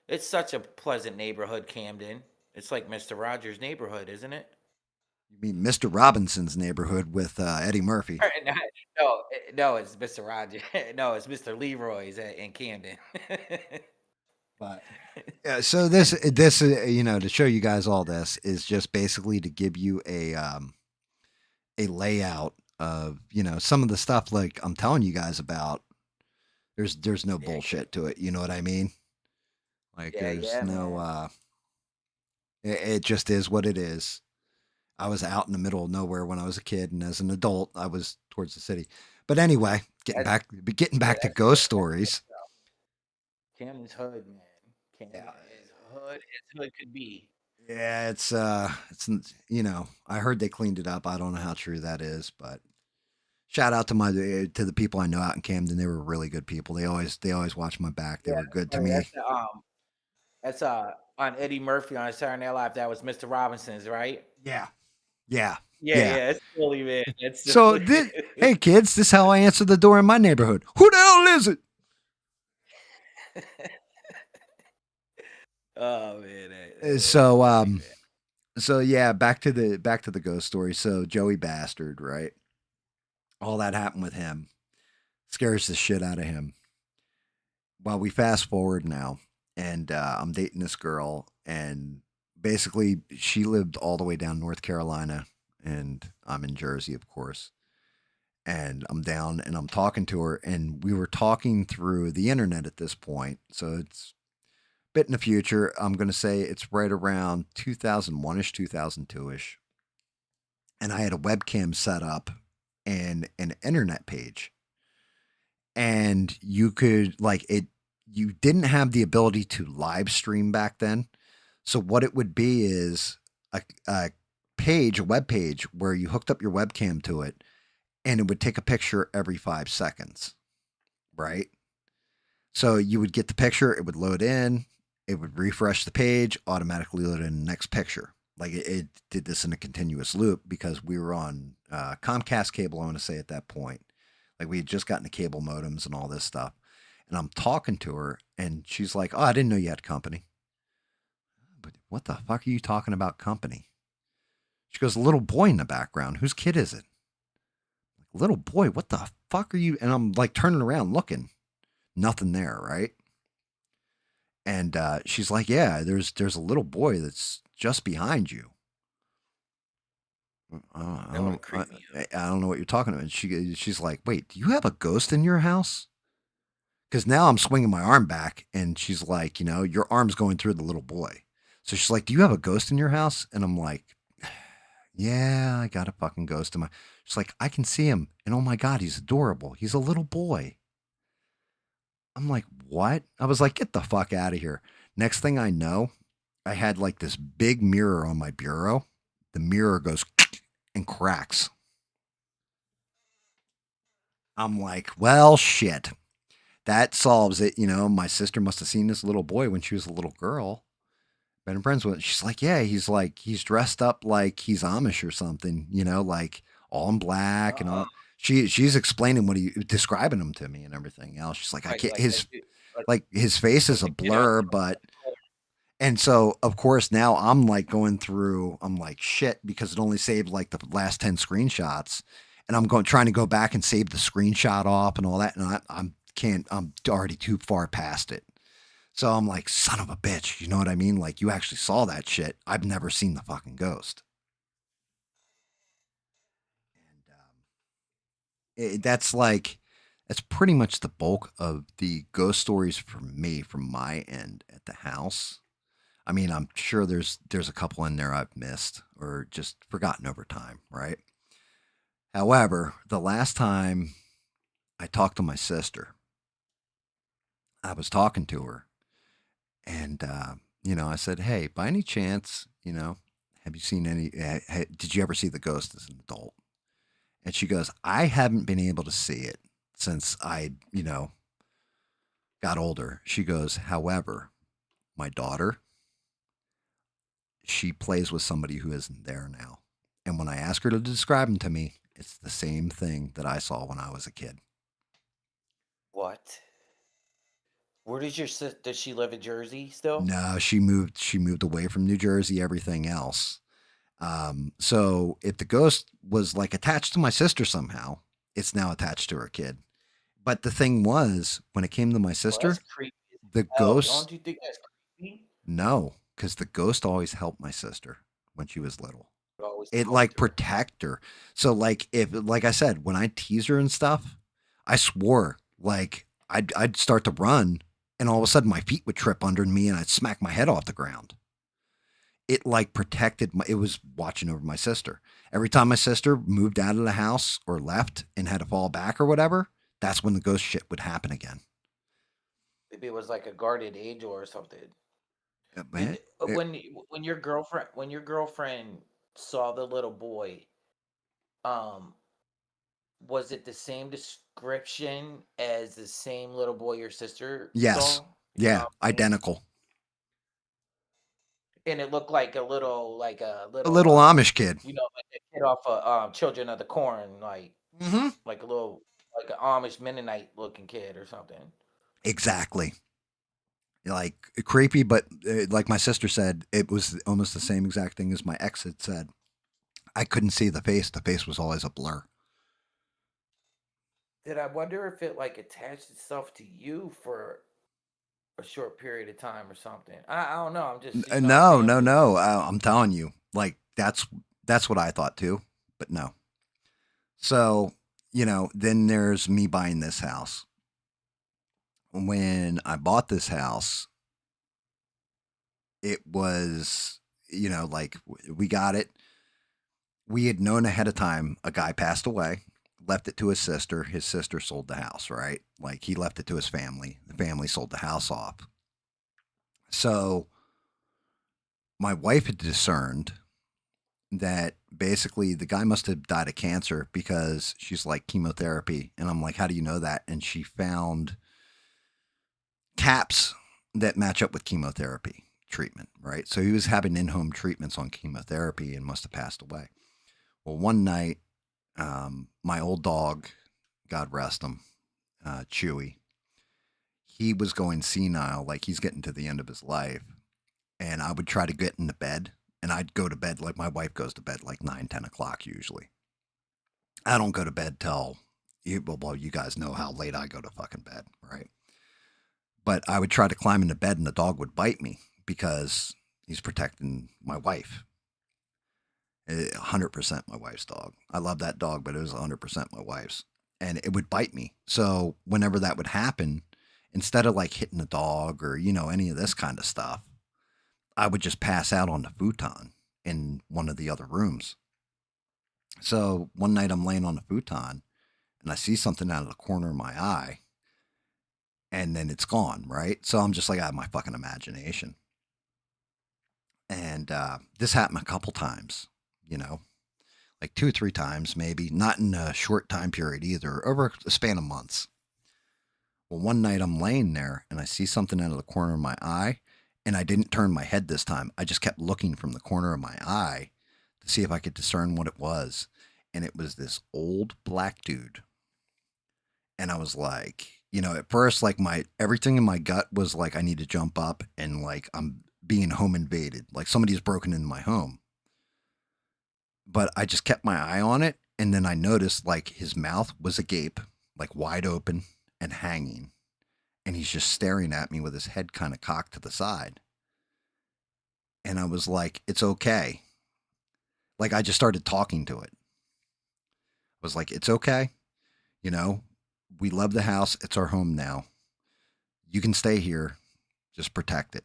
It's such a pleasant neighborhood, Camden. It's like Mr. Rogers' neighborhood, isn't it? You mean Mr. Robinson's neighborhood with Eddie Murphy? No, no, no, it's Mr. Rogers. No, it's Mr. Leroy's in Camden. But yeah, so to show you guys all this is just basically to give you a layout of some of the stuff like I'm telling you guys about. There's no Yeah, good. bullshit to it. You know what I mean? Like Yeah, there's yeah, no man. it just is what it is. I was out in the middle of nowhere when I was a kid, and as an adult, I was towards the city. But anyway, That's getting yeah, back to that's good. ghost That's good stories. stuff. Camden's hood, man. Camden Yeah, is hood as hood could be. yeah, it's I heard they cleaned it up. I don't know how true that is, but shout out to the people I know out in Camden. They were really good people. They always watched my back. They Yeah, were that's good to funny. me. That's on Eddie Murphy on Saturday Night Live. That was Mr. Robinson's, right? Yeah, yeah, Yeah, yeah. yeah. It's silly, man. It's So, silly. hey kids, this is how I answer the door in my neighborhood. Who the hell is it? Oh man, that's So funny, man. yeah, back to the ghost story. So Joey Bastard, right? All that happened with him scares the shit out of him. Well, we fast forward now, and I'm dating this girl, and basically she lived all the way down North Carolina, and I'm in Jersey, of course. And I'm down, and I'm talking to her, and we were talking through the internet at this point, so it's a bit in the future. I'm gonna say it's right around 2001 ish, 2002 ish, and I had a webcam set up and an internet page, and you could like it. You didn't have the ability to live stream back then. So what it would be is a page, a web page, where you hooked up your webcam to it, and it would take a picture every 5 seconds, right? So you would get the picture, it would load in, it would refresh the page, automatically load in the next picture. Like it did this in a continuous loop because we were on Comcast cable, I want to say at that point. Like we had just gotten the cable modems and all this stuff. And I'm talking to her, and she's like, "Oh, I didn't know you had company." But what the fuck are you talking about, company? She goes, "A little boy in the background. Whose kid is it?" Little boy, what the fuck are you? And I'm like turning around looking, nothing there, right? And she's like, "Yeah, there's a little boy that's just behind you." I That don't would know. creep me I don't know what you're talking about. She's like, "Wait, do you have a ghost in your house?" Because now I'm swinging my arm back, and she's like, "Your arm's going through the little boy." So she's like, "Do you have a ghost in your house?" And I'm like, "Yeah, I got a fucking ghost in my." She's like, "I can see him, and oh my god, he's adorable. He's a little boy." I'm like, "What?" I was like, "Get the fuck out of here." Next thing I know, I had like this big mirror on my bureau. The mirror goes and cracks. I'm like, "Well, shit." That solves it. My sister must have seen this little boy when she was a little girl. Been friends with. She's like, "Yeah, he's dressed up like he's Amish or something. Like all in black and uh, all." She's explaining what he describing him to me and everything else. She's like, "I can't." like His face is like a the kid out blur, but and so of course now I'm like going through. I'm like shit because it only saved like the last 10 screenshots, and I'm going trying to go back and save the screenshot off and all that, and I'm can't. I'm already too far past it. So I'm like, son of a bitch. You know what I mean? Like, you actually saw that shit. I've never seen the fucking ghost. And that's like, that's pretty much the bulk of the ghost stories for me from my end at the house. I mean, I'm sure there's a couple in there I've missed or just forgotten over time, right? However, the last time I talked to my sister, I was talking to her, and I said, "Hey, by any chance, have you seen any? Did you ever see the ghost as an adult?" And she goes, "I haven't been able to see it since I, got older." She goes, "However, my daughter, she plays with somebody who isn't there now. And when I ask her to describe him to me, it's the same thing that I saw when I was a kid." what? Where does your sis does she live in Jersey still? No, she moved away from New Jersey, everything else. So if the ghost was like attached to my sister somehow, it's now attached to her kid. But the thing was, when it came to my Well, that's sister, creepy as the hell. ghost, Don't you think that's creepy? no, because the ghost always helped my sister when she was little. It always It helped like her. protect her. So like I said, when I tease her and stuff, I swore like I'd start to run, and all of a sudden my feet would trip under me and I'd smack my head off the ground. It like protected my. It was watching over my sister. Every time my sister moved out of the house or left and had to fall back or whatever, that's when the ghost shit would happen again. Maybe it was like a guardian angel or something. Man, When your girlfriend saw the little boy, um, was it the same description as the same little boy your sister yes, saw? You know yeah, what I'm saying? identical. And it looked like a A little, little Amish kid. like the kid off of Children of the Corn, Mm-hmm. like a little, like an Amish Mennonite looking kid or something. Exactly. Like creepy, but like my sister said, it was almost the same exact thing as my ex had said. I couldn't see the face. The face was always a blur. Did I wonder if it like attached itself to you for a short period of time or something? I don't know. I'm just, you know what I'm No, saying? I'm no, just no. I'm telling you, like that's what I thought too. But no. So then there's me buying this house. When I bought this house, it was like we got it. We had known ahead of time a guy passed away, left it to his sister. His sister sold the house, right? Like he left it to his family. The family sold the house off. So my wife had discerned. that basically the guy must have died of cancer because she's like chemotherapy. And I'm like, how do you know that? And she found caps that match up with chemotherapy treatment, right? So he was having in home treatments on chemotherapy and must have passed away. Well, one night, my old dog, God rest him, Chewy, he was going senile, like he's getting to the end of his life. And I would try to get into bed, and I'd go to bed like my wife goes to bed like 9, 10 o'clock usually. I don't go to bed till, well, you guys know how late I go to fucking bed, right? But I would try to climb into bed and the dog would bite me because he's protecting my wife. 100% my wife's dog. I love that dog, but it was 100% my wife's. And it would bite me. So whenever that would happen, instead of like hitting the dog or, any of this kind of stuff, I would just pass out on the futon in one of the other rooms. So one night I'm laying on the futon and I see something out of the corner of my eye and then it's gone, right? So I'm just like, I have my fucking imagination. And this happened a couple times, you know, like 2 or 3 times, maybe, not in a short time period either, over a span of months. Well, one night I'm laying there and I see something out of the corner of my eye, and I didn't turn my head this time. I just kept looking from the corner of my eye to see if I could discern what it was. And it was this old black dude. And I was like, at first, like my everything in my gut was like, I need to jump up and like I'm being home invaded, like somebody's broken into my home. But I just kept my eye on it. And then I noticed like his mouth was agape, like wide open and hanging. And he's just staring at me with his head kind of cocked to the side. And I was like, it's okay. Like I just started talking to it. I was like, it's okay. You know, we love the house. It's our home now. You can stay here. Just protect it.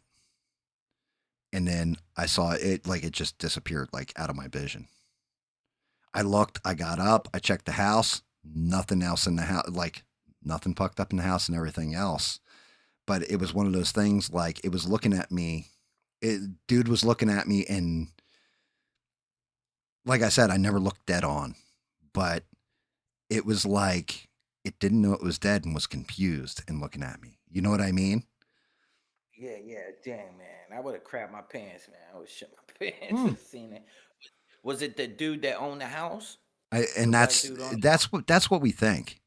And then I saw it, like it just disappeared, like out of my vision. I looked, I got up, I checked the house, nothing else in the house, like nothing fucked up in the house and everything else. But it was one of those things, like it was looking at me. Dude was looking at me, and like I said, I never looked dead on, but it was like it didn't know it was dead and was confused and looking at me. You know what I mean? Yeah, yeah, dang man, I would have crapped my pants, man. I would shit my pants Hmm. and seen it. Was it the dude that owned the house? And The black that's dude on the that's what we think.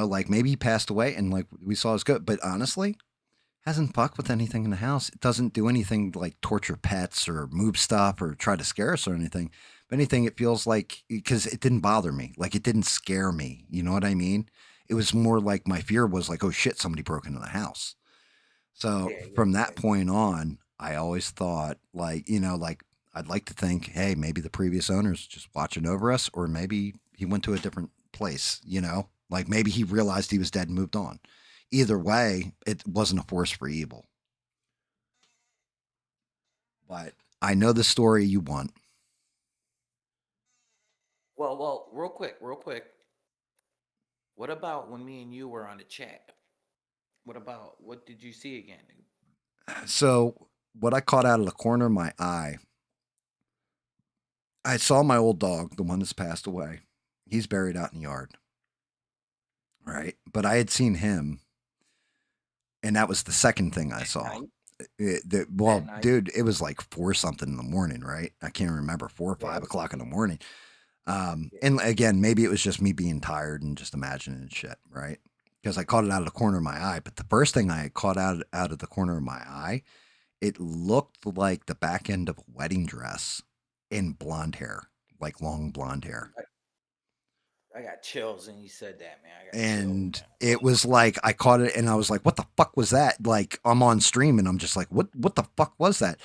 Like maybe he passed away and like we saw his good, but honestly, hasn't fucked with anything in the house. It doesn't do anything like torture pets or move stuff or try to scare us or anything. If anything, it feels like because it didn't bother me, like it didn't scare me. You know what I mean? It was more like my fear was like, oh shit, somebody broke into the house. So yeah, yeah, from yeah, that point on, I always thought like, like I'd like to think, hey, maybe the previous owner's just watching over us, or maybe he went to a different place, like maybe he realized he was dead and moved on. Either way, it wasn't a force for evil. But I know the story you want. well, real quick. What about when me and you were on the chat? What did you see again? So, what I caught out of the corner of my eye, I saw my old dog, the one that's passed away. He's buried out in the yard, right? But I had seen him, and that was the second thing I At saw. night? At Well, night? dude, it was like four something in the morning, right? I can't remember, four or Yeah, it five was o'clock in the early. morning. Yeah. And again, maybe it was just me being tired and just imagining shit, right? Because I caught it out of the corner of my eye. But the first thing I caught out of the corner of my eye, it looked like the back end of a wedding dress in blonde hair, like long blonde hair. I got chills and you said that, man. I got chills, And man. it was like I caught it and I was like, what the fuck was that? Like I'm on stream and I'm just like, what the fuck was that?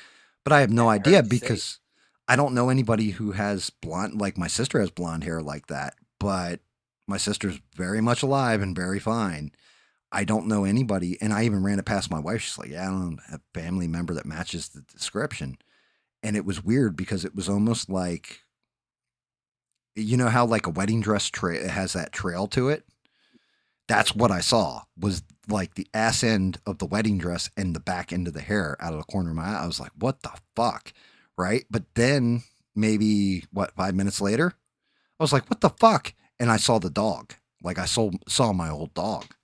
But I have no That idea hurt to say. because I don't know anybody who has blonde, like my sister has blonde hair like that, but my sister's very much alive and very fine. I don't know anybody. And I even ran it past my wife. She's like, yeah, I don't have a family member that matches the description. And it was weird because it was almost like, how like a wedding dress has that trail to it. Yeah, That's what I saw was like the ass end of the wedding dress and the back end of the hair out of the corner of my eye. I was like, what the fuck? Right. But then maybe what 5 minutes later, I was like, "What the fuck?" And I saw the dog. Like I saw my old dog.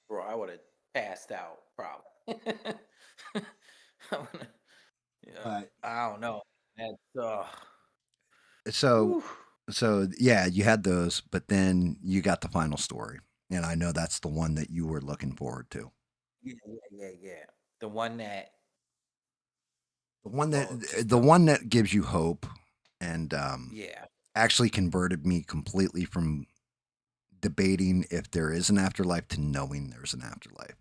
Bro, I would have passed out probably. I woulda- yeah, But I don't know. That's so whew. so yeah, you had those, but then you got the final story, and I know that's the one that you were looking forward to. Yeah, yeah. The one that The one that just the one that gives you hope, and yeah. actually converted me completely from debating if there is an afterlife to knowing there's an afterlife.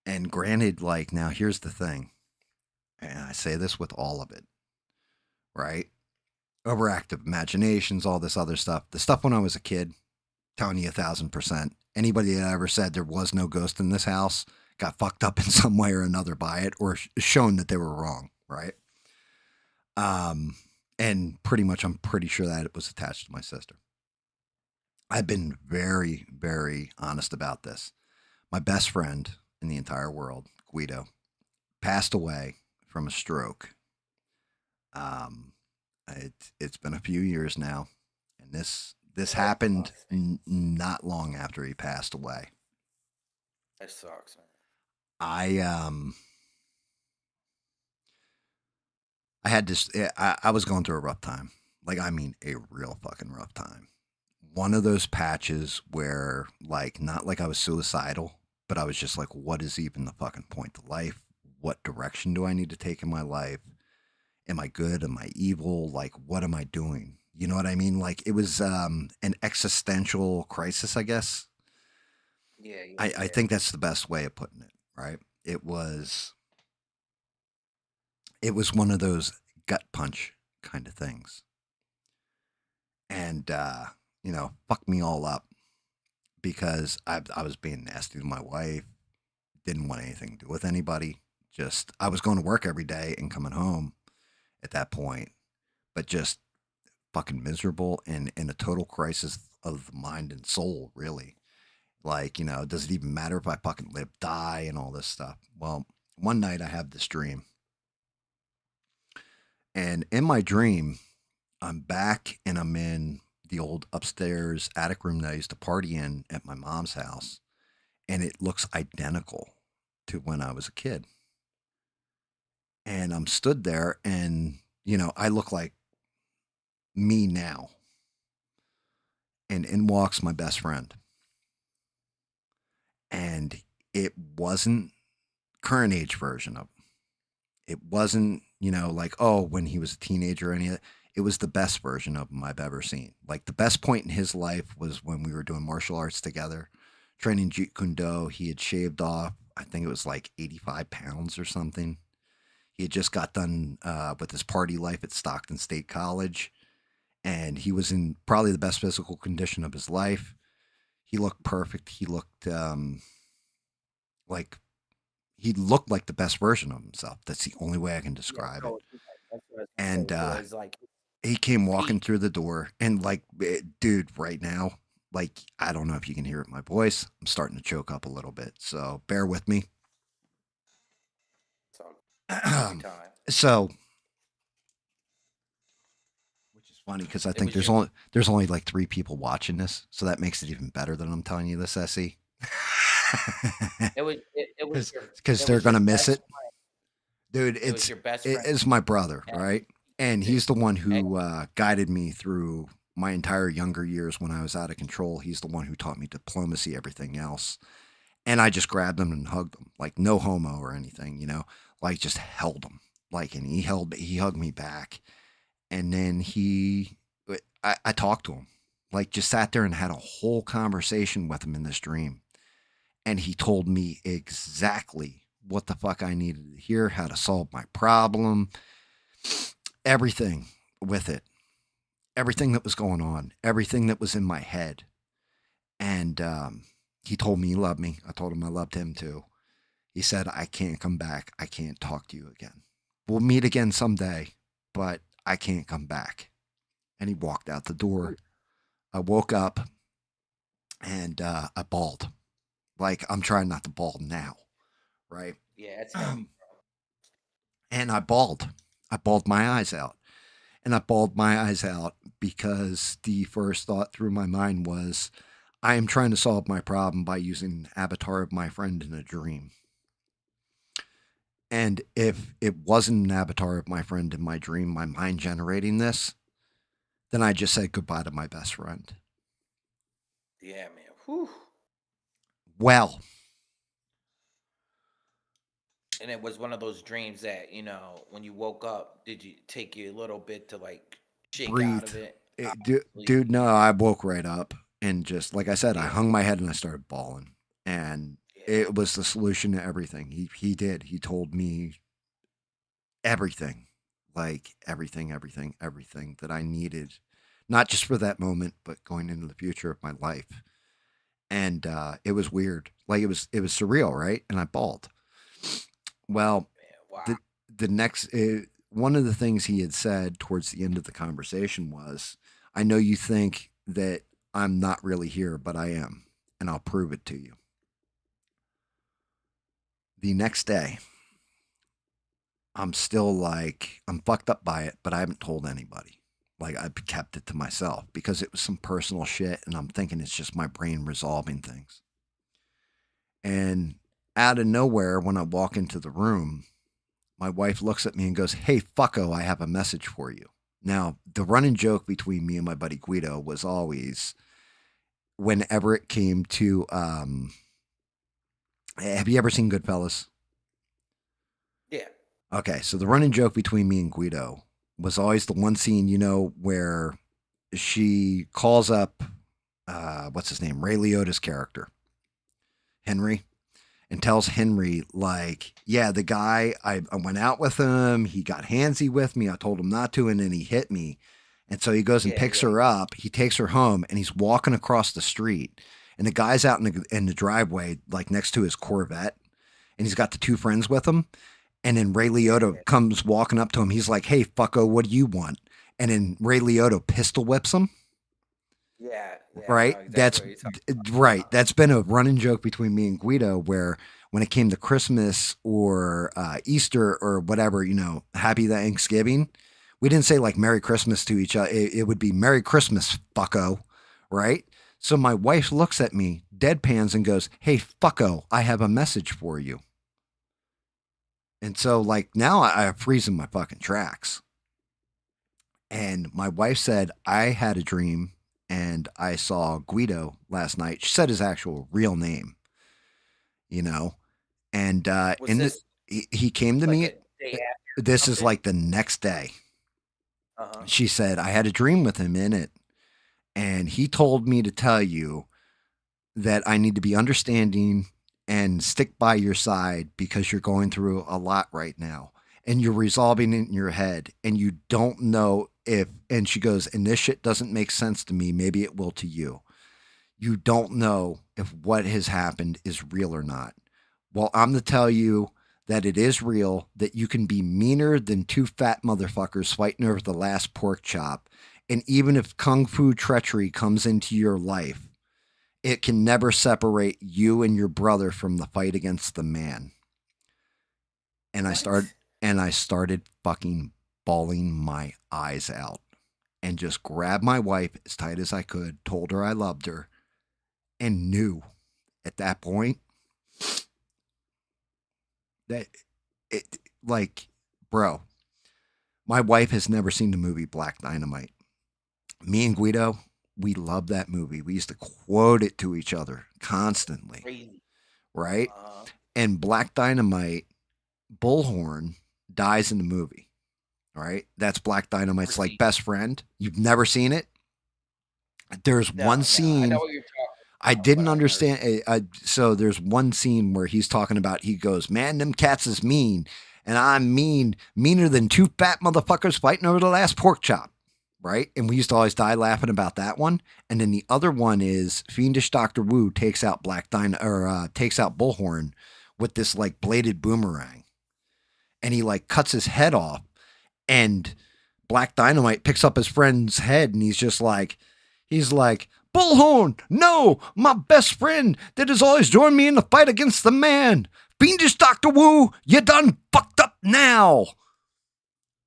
And granted, like now here's the thing, and I say this with all of it, right? Overactive imaginations, all this other stuff. The stuff when I was a kid, telling you 1,000%. Anybody that ever said there was no ghost in this house got fucked up in some way or another by it, or shown that they were wrong, right? Um, and pretty much, I'm pretty sure that it was attached to my sister. I've been very, very honest about this. My best friend in the entire world, Guido, passed away from a stroke. Um, it's been a few years now, and this That happened sucks, man. not long after he passed away. That sucks, man. I I had this. I was going through a rough time. Like I mean, a real fucking rough time. One of those patches where, like, not like I was suicidal, but I was just like, what is even the fucking point to life? What direction do I need to take in my life? Am I good? Am I evil? Like, what am I doing? You know what I mean? Like, it was an existential crisis, I guess. I Yeah. think that's the best way of putting it, right? It was it was one of those gut punch kind of things. And fucked me all up because I was being nasty to my wife, didn't want anything to do with anybody. Just I was going to work every day and coming home at that point, but just fucking miserable and in a total crisis of the mind and soul, really. Like, does it even matter if I fucking live, die, and all this stuff? Well, one night I have this dream, and in my dream, I'm back and I'm in the old upstairs attic room that I used to party in at my mom's house, and it looks identical to when I was a kid. And I'm stood there, and I look like me now, and in walks my best friend, and it wasn't current age version of him. It wasn't, like, oh, when he was a teenager or any of that. It was the best version of him I've ever seen. Like the best point in his life was when we were doing martial arts together, training Jeet Kune Do. He had shaved off, I think it was like 85 pounds or something. He had just got done with his party life at Stockton State College, and he was in probably the best physical condition of his life. He looked perfect. He looked like he looked like the best version of himself. That's the only way I can Yeah, describe it. so that's what I was gonna And say. So it's like he came walking peak. through the door, and like, dude, right now, like, I don't know if you can hear it in my voice. I'm starting to choke up a little bit, so bear with me. So take your time. So, which is funny because I It think was there's only like 3 people watching this, so that makes it even better that I'm telling you this, Essie. Because it they're was your gonna miss best it, dude. it was your best friend It's my brother, at right? And the he's the one at who guided me through my entire younger years when I was out of control. He's the one who taught me diplomacy, everything else. And I just grabbed him and hugged him, like no homo or anything, like just held him, like, and he hugged me back, and then I talked to him, like just sat there and had a whole conversation with him in this dream, and he told me exactly what the fuck I needed to hear, how to solve my problem, everything with it, everything that was going on, everything that was in my head, and he told me he loved me. I told him I loved him too. He said, I can't come back. I can't talk to you again. We'll meet again someday, but I can't come back. And he walked out the door. I woke up and I bawled. Like, I'm trying not to bawl now, right? yeah, it's heavy. And I bawled. I bawled my eyes out. And I bawled my eyes out because the first thought through my mind was, I am trying to solve my problem by using an avatar of my friend in a dream. And if it wasn't an avatar of my friend in my dream, my mind generating this, then I just said goodbye to my best friend. Yeah, man. Whew. Well, And it was one of those dreams that, when you woke up, did you take you a little bit to like shake out breathe. of it? Dude, no, I woke right up and just, like I said, I Yeah, hung my head and I started bawling. And yeah. it was the solution to everything. He did. He told me everything, like everything that I needed, not just for that moment, but going into the future of my life. And it was weird. Like it was surreal, right? And I bawled. Well, Man, wow. the the next one of the things he had said towards the end of the conversation was, "I know you think that I'm not really here, but I am, and I'll prove it to you." The next day, I'm still like, I'm fucked up by it, but I haven't told anybody. Like, I've kept it to myself because it was some personal shit, and I'm thinking it's just my brain resolving things. And out of nowhere, when I walk into the room, my wife looks at me and goes, "Hey, fucko, I have a message for you." Now, the running joke between me and my buddy Guido was always, whenever it came to, have you ever seen Goodfellas? Yeah, Okay, so the running joke between me and Guido was always the one scene, where she calls up, what's his name? Ray Liotta's character, Henry, and tells Henry, like, yeah, the guy, I went out with him. He got handsy with me. I told him not to, and then he hit me. And so he goes and yeah, picks yeah, her up. He takes her home, and he's walking across the street. And the guy's out in the driveway, like next to his Corvette, and he's got the two friends with him. And then Ray Liotta yeah, comes walking up to him. He's like, "Hey, fucko, what do you want?" And then Ray Liotta pistol whips him. yeah, yeah. I know Right? exactly what you're talking Right. about. That's been a running joke between me and Guido, where when it came to Christmas or Easter or whatever, Happy Thanksgiving, we didn't say like Merry Christmas to each other. It would be Merry Christmas, fucko. Right? So my wife looks at me, deadpans, and goes, "Hey, fucko, I have a message for you." And so, like, now I freeze in my fucking tracks. And my wife said, I had a dream and I saw Guido last night. She said his actual real name, you know, and Was this he came to like me. a day after or This is something? like the next day. Uh-huh. She said, I had a dream with him in it. And he told me to tell you that I need to be understanding and stick by your side because you're going through a lot right now and you're resolving it in your head and you don't know if, and she goes, and this shit doesn't make sense to me. Maybe it will to you. You don't know if what has happened is real or not. Well, I'm to tell you that it is real, that you can be meaner than two fat motherfuckers fighting over the last pork chop. And even if kung fu treachery comes into your life, it can never separate you and your brother from the fight against the man. And I started What? and I started fucking bawling my eyes out and just grabbed my wife as tight as I could, told her I loved her, and knew at that point that it, like, bro, my wife has never seen the movie Black Dynamite. Me and Guido, we love that movie. We used to quote it to each other constantly, Crazy. right? Uh-huh. And Black Dynamite, Bullhorn dies in the movie. All right. That's Black Never Dynamite's like seen. best friend. You've never seen it? There's one No, no. I know scene what you're talking I about, but didn't I've never understand. seen. So there's one scene where he's talking about, he goes, "Man, them cats is mean. And I'm meaner than two fat motherfuckers fighting over the last pork chop." Right. And we used to always die laughing about that one. And then the other one is Fiendish Dr. Wu takes out takes out Bullhorn with this like bladed boomerang. And he like cuts his head off. And Black Dynamite picks up his friend's head and he's like, "Bullhorn, no, my best friend that has always joined me in the fight against the man. Fiendish Dr. Wu, you done fucked up now."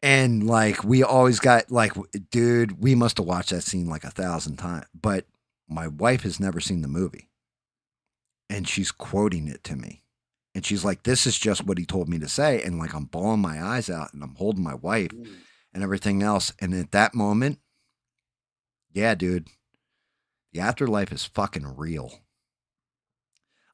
And like we always got like, dude, we must have watched that scene like 1,000 times. But my wife has never seen the movie, and she's quoting it to me, and she's like, "This is just what he told me to say," and like I'm bawling my eyes out, and I'm holding my wife Ooh. and everything else. And at that moment, yeah, dude, the afterlife is fucking real.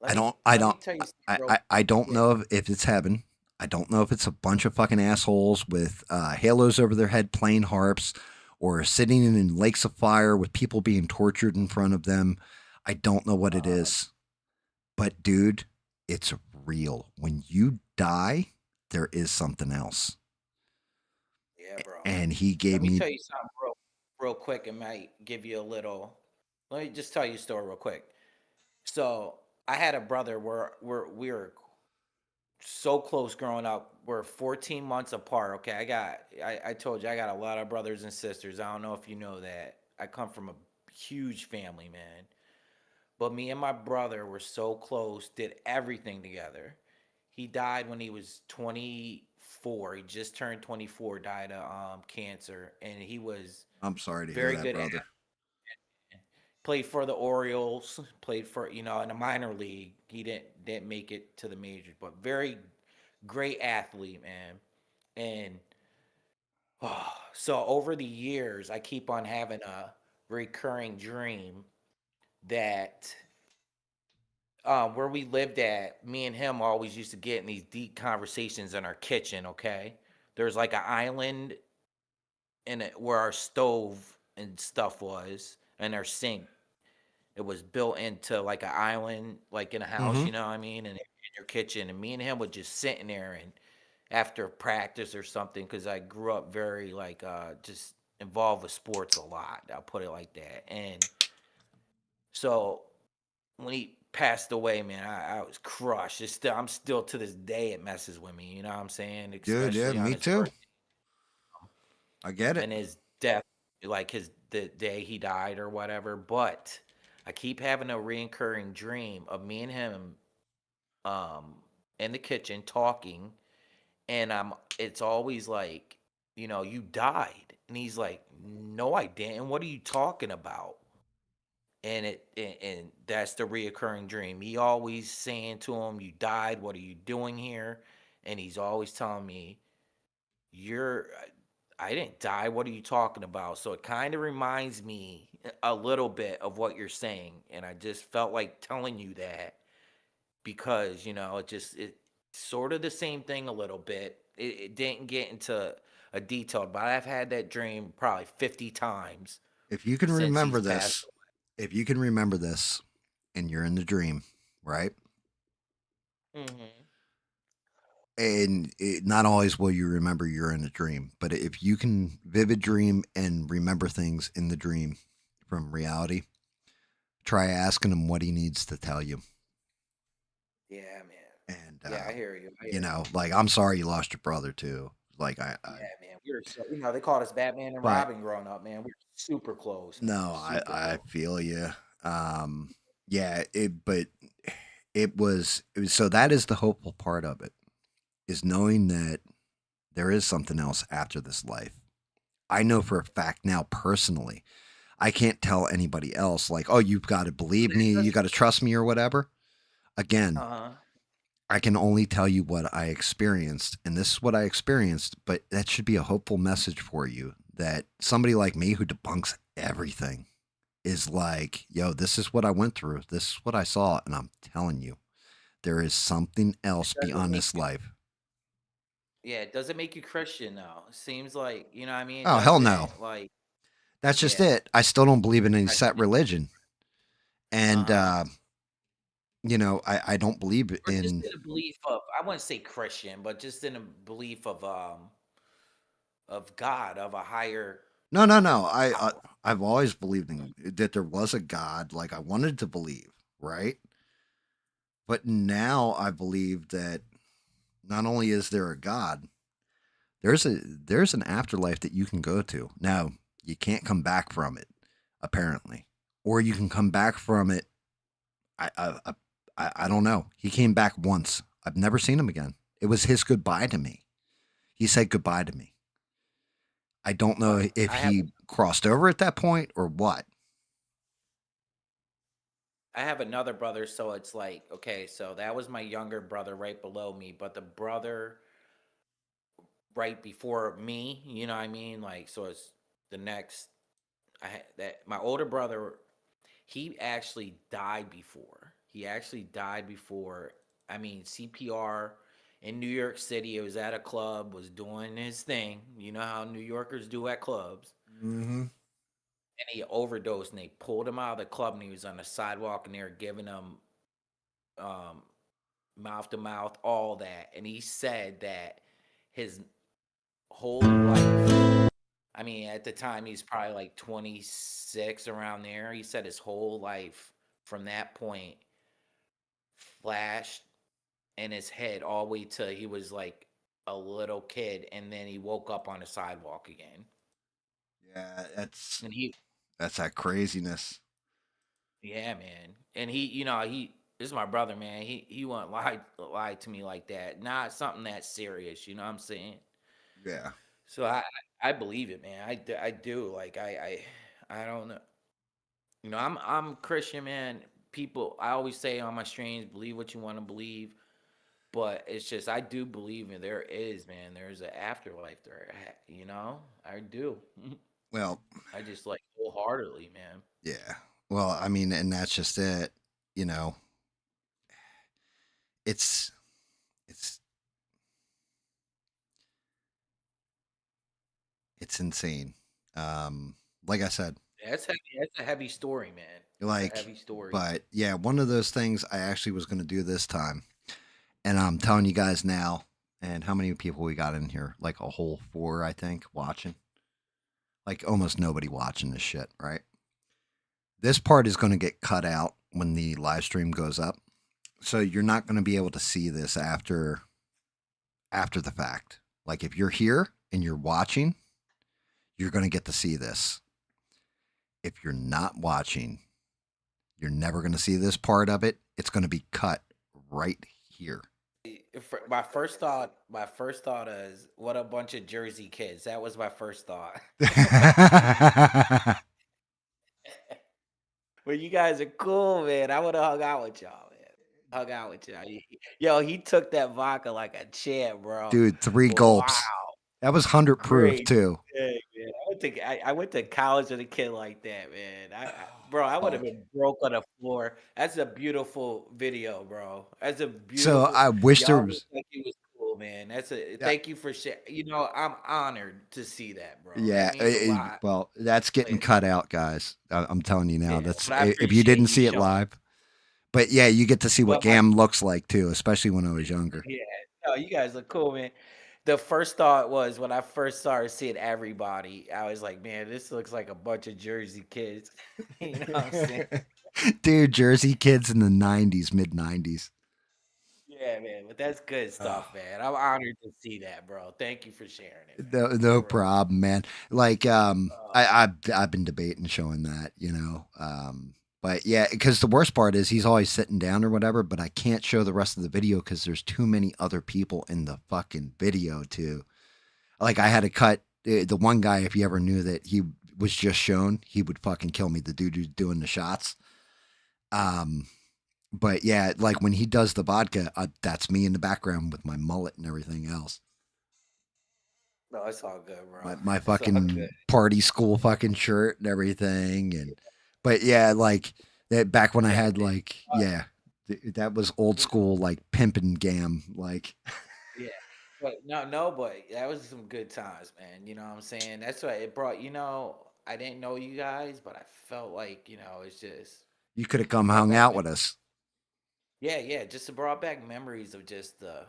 Let me let me tell you something real. I don't Yeah. know if it's heaven. I don't know if it's a bunch of fucking assholes with halos over their head playing harps, or sitting in lakes of fire with people being tortured in front of them. I don't know what it Uh, is, but dude, it's real. When you die, there is something else. yeah, bro. And he Let gave me me. tell you something real quick. It might give you a little. Let me just tell you a story real quick. So I had a brother where we were so close growing up. We're 14 months apart. Okay, I told you I got a lot of brothers and sisters. I don't know if you know that. I come from a huge family, man. But me and my brother were so close, did everything together. He died when he was 24. He just turned 24, died of cancer, and he was I'm sorry to hear very that, good. brother. Played for the Orioles, played for in the minor league. He didn't make it to the majors, but very great athlete, man. And so over the years, I keep on having a recurring dream that where we lived at, me and him always used to get in these deep conversations in our kitchen. Okay, there's like an island in it where our stove and stuff was, and our sink. It was built into like an island, like in a house, Mm-hmm. you know what I mean, and in your kitchen. And me and him would just sitting there, and after practice or something, because I grew up very like just involved with sports a lot. I'll put it like that. And so when he passed away, man, I was crushed. I'm still to this day it messes with me. You know what I'm saying? Dude, yeah, Especially on me his too. birthday I get it. and his death, like his the day he died or whatever. But I keep having a reoccurring dream of me and him um in the kitchen talking, and it's always like, you died. And he's like, no, I didn't. What are you talking about? And that's the reoccurring dream. He always saying to him, "You died. What are you doing here?" And he's always telling me, "You're, I didn't die. What are you talking about?" So it kind of reminds me a little bit of what you're saying, and I just felt like telling you that because it sort of the same thing a little bit. It didn't get into a detail, but I've had that dream probably 50 times If you can since he's remember passed. this, if you can remember this, and you're in the dream, right? Hmm. And not always will you remember you're in a dream, but if you can vivid dream and remember things in the dream from reality, try asking him what he needs to tell you. Yeah, man. And Yeah, I hear you. I hear you. like, I'm sorry you lost your brother too. Like Yeah, man. We were so, they called us Batman and but Robin growing up, man. We were super close, man. no, Super I close. feel you. Yeah, but it was so that is the hopeful part of it, is knowing that there is something else after this life. I know for a fact now personally. I can't tell anybody else like, "Oh, you've got to believe me, you got to trust me or whatever." Again, Uh-huh. I can only tell you what I experienced, and this is what I experienced, but that should be a hopeful message for you that somebody like me who debunks everything is like, "Yo, this is what I went through. This is what I saw, and I'm telling you, there is something It else doesn't beyond make this you life." Yeah, it doesn't make you Christian though. It seems like, you know what I mean? It Oh, hell no. doesn't like, That's just yeah. it. I still don't believe in any I set think, religion. And uh-huh. I don't believe Or just in. in a belief of, I wouldn't say Christian, but just in a belief of God, of a higher No, no, no. power. I've always believed in that there was a God. Like I wanted to believe, right? But now I believe that not only is there a God, there's an afterlife that you can go to. Now you can't come back from it, apparently, or you can come back from it. I don't know. He came back once. I've never seen him again. It was his goodbye to me. He said goodbye to me. I don't know Well, if he crossed over at that point or what. I have another brother, so it's like, okay, so that was my younger brother right below me, but the brother right before me, you know what I mean? Like, so it's the next. That my older brother, he actually died before. He actually died before. I mean, CPR in New York City. It was at a club, was doing his thing. You know how New Yorkers do at clubs. Mm-hmm. And he overdosed, and they pulled him out of the club, and he was on the sidewalk, and they were giving him um, mouth to mouth, all that. And he said that his whole life, I mean, at the time he's probably like 26 around there. He said his whole life from that point flashed in his head all the way till he was like a little kid, and then he woke up on the sidewalk again. Yeah, And he, that's that craziness. yeah, man. And he, he this is my brother, man. He won't lie to me like that. Not something that serious, you know what I'm saying? Yeah. So I believe it, man. I do. Like I don't know. I'm Christian, man. People, I always say on my streams, believe what you want to believe. But it's just I do believe in there is, man. There's an afterlife there. I do. Well, I just like wholeheartedly, man. yeah. Well, I mean, and that's just it. You know, it's it's it's insane. Like I said, That's heavy. That's a heavy story, man. That's a like, heavy story. but yeah, one of those things I actually was going to do this time, and I'm telling you guys now. And how many people we got in here? Like a whole four, I think, watching. Like almost nobody watching this shit, right? This part is going to get cut out when the live stream goes up. So you're not going to be able to see this after the fact. Like if you're here and you're watching, you're going to get to see this. If you're not watching, you're never going to see this part of it. It's going to be cut right here. My first thought is what a bunch of Jersey kids. That was my first thought. But you guys are cool, man. I would have hung out with y'all, man. Hung out with y'all. Yo, he took that vodka like a champ, bro. Dude, three Wow. gulps. That was 100 proof Great. too. Yeah, man. I went to college with a kid like that, man. Bro, I would have Fuck. been broke on the floor. That's a beautiful video, bro. That's a So beautiful. I wish there Y'all look was. like it was cool, man. Yeah, Thank you for sharing. I'm honored to see that, bro. That yeah. means a lot. Well, that's getting Like, cut out, guys. I'm telling you now. yeah, That's but I if you appreciate didn't you see it showing. live. But yeah, you get to see what But my GAM looks like too, especially when I was younger. Yeah, no, you guys look cool, man. The first thought was when I first started seeing everybody, I was like, man, this looks like a bunch of Jersey kids. You know what I'm saying? Dude, Jersey kids in the 90s, mid 90s. Yeah, man, but that's good Oh, stuff, man. I'm honored to see that, bro. Thank you for sharing it, man. no For real. problem, man. Like, Uh, I've been debating showing that, but yeah, because the worst part is he's always sitting down or whatever, but I can't show the rest of the video because there's too many other people in the fucking video too. Like, I had to cut the one guy. If you ever knew that he was just shown, he would fucking kill me. The dude who's doing the shots. Um, but yeah, like when he does the vodka, that's me in the background with my mullet and everything else. no, it's all good, bro. My It's all good. fucking party school fucking shirt and everything. And but yeah, like that back when I Yeah, had man. like Uh, yeah, that was old you know, school like pimping gam. Like yeah. But no, but that was some good times, man. You know what I'm saying? That's what it brought. I didn't know you guys, but I felt like, it's just you could have come brought hung back out with memories. us. Yeah, yeah, just it brought back memories of just the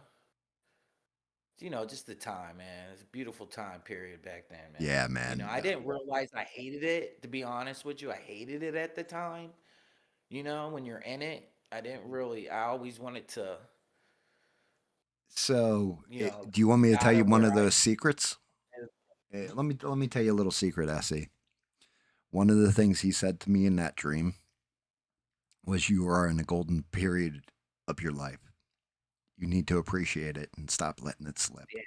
time, man. It's a beautiful time period back then, man. Yeah, man. I didn't realize I hated it, to be honest with you. I hated it at the time. When you're in it, I always wanted to, So, do you want me get to tell out you of one where of I those secrets? am. Let me tell you a little secret, Essie. One of the things he said to me in that dream was, "You are in a golden period of your life. You need to appreciate it and stop letting it slip." Yeah,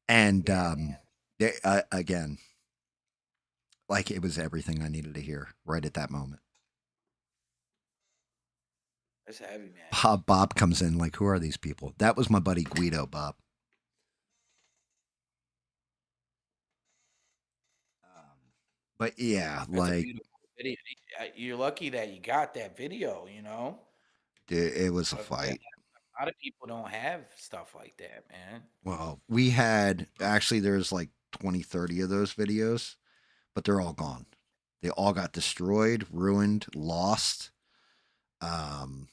And yeah, man. Again, like it was everything I needed to hear right at that moment. That's heavy, man. Bob comes in like, who are these people? That was my buddy Guido, Bob. But yeah, That's a like beautiful video. You're lucky that you got that video, you know? it was a A fight. lot of people don't have stuff like that, man. Well, we had actually there's like 20, 30 of those videos, but they're all gone. They all got destroyed, ruined, lost. Um,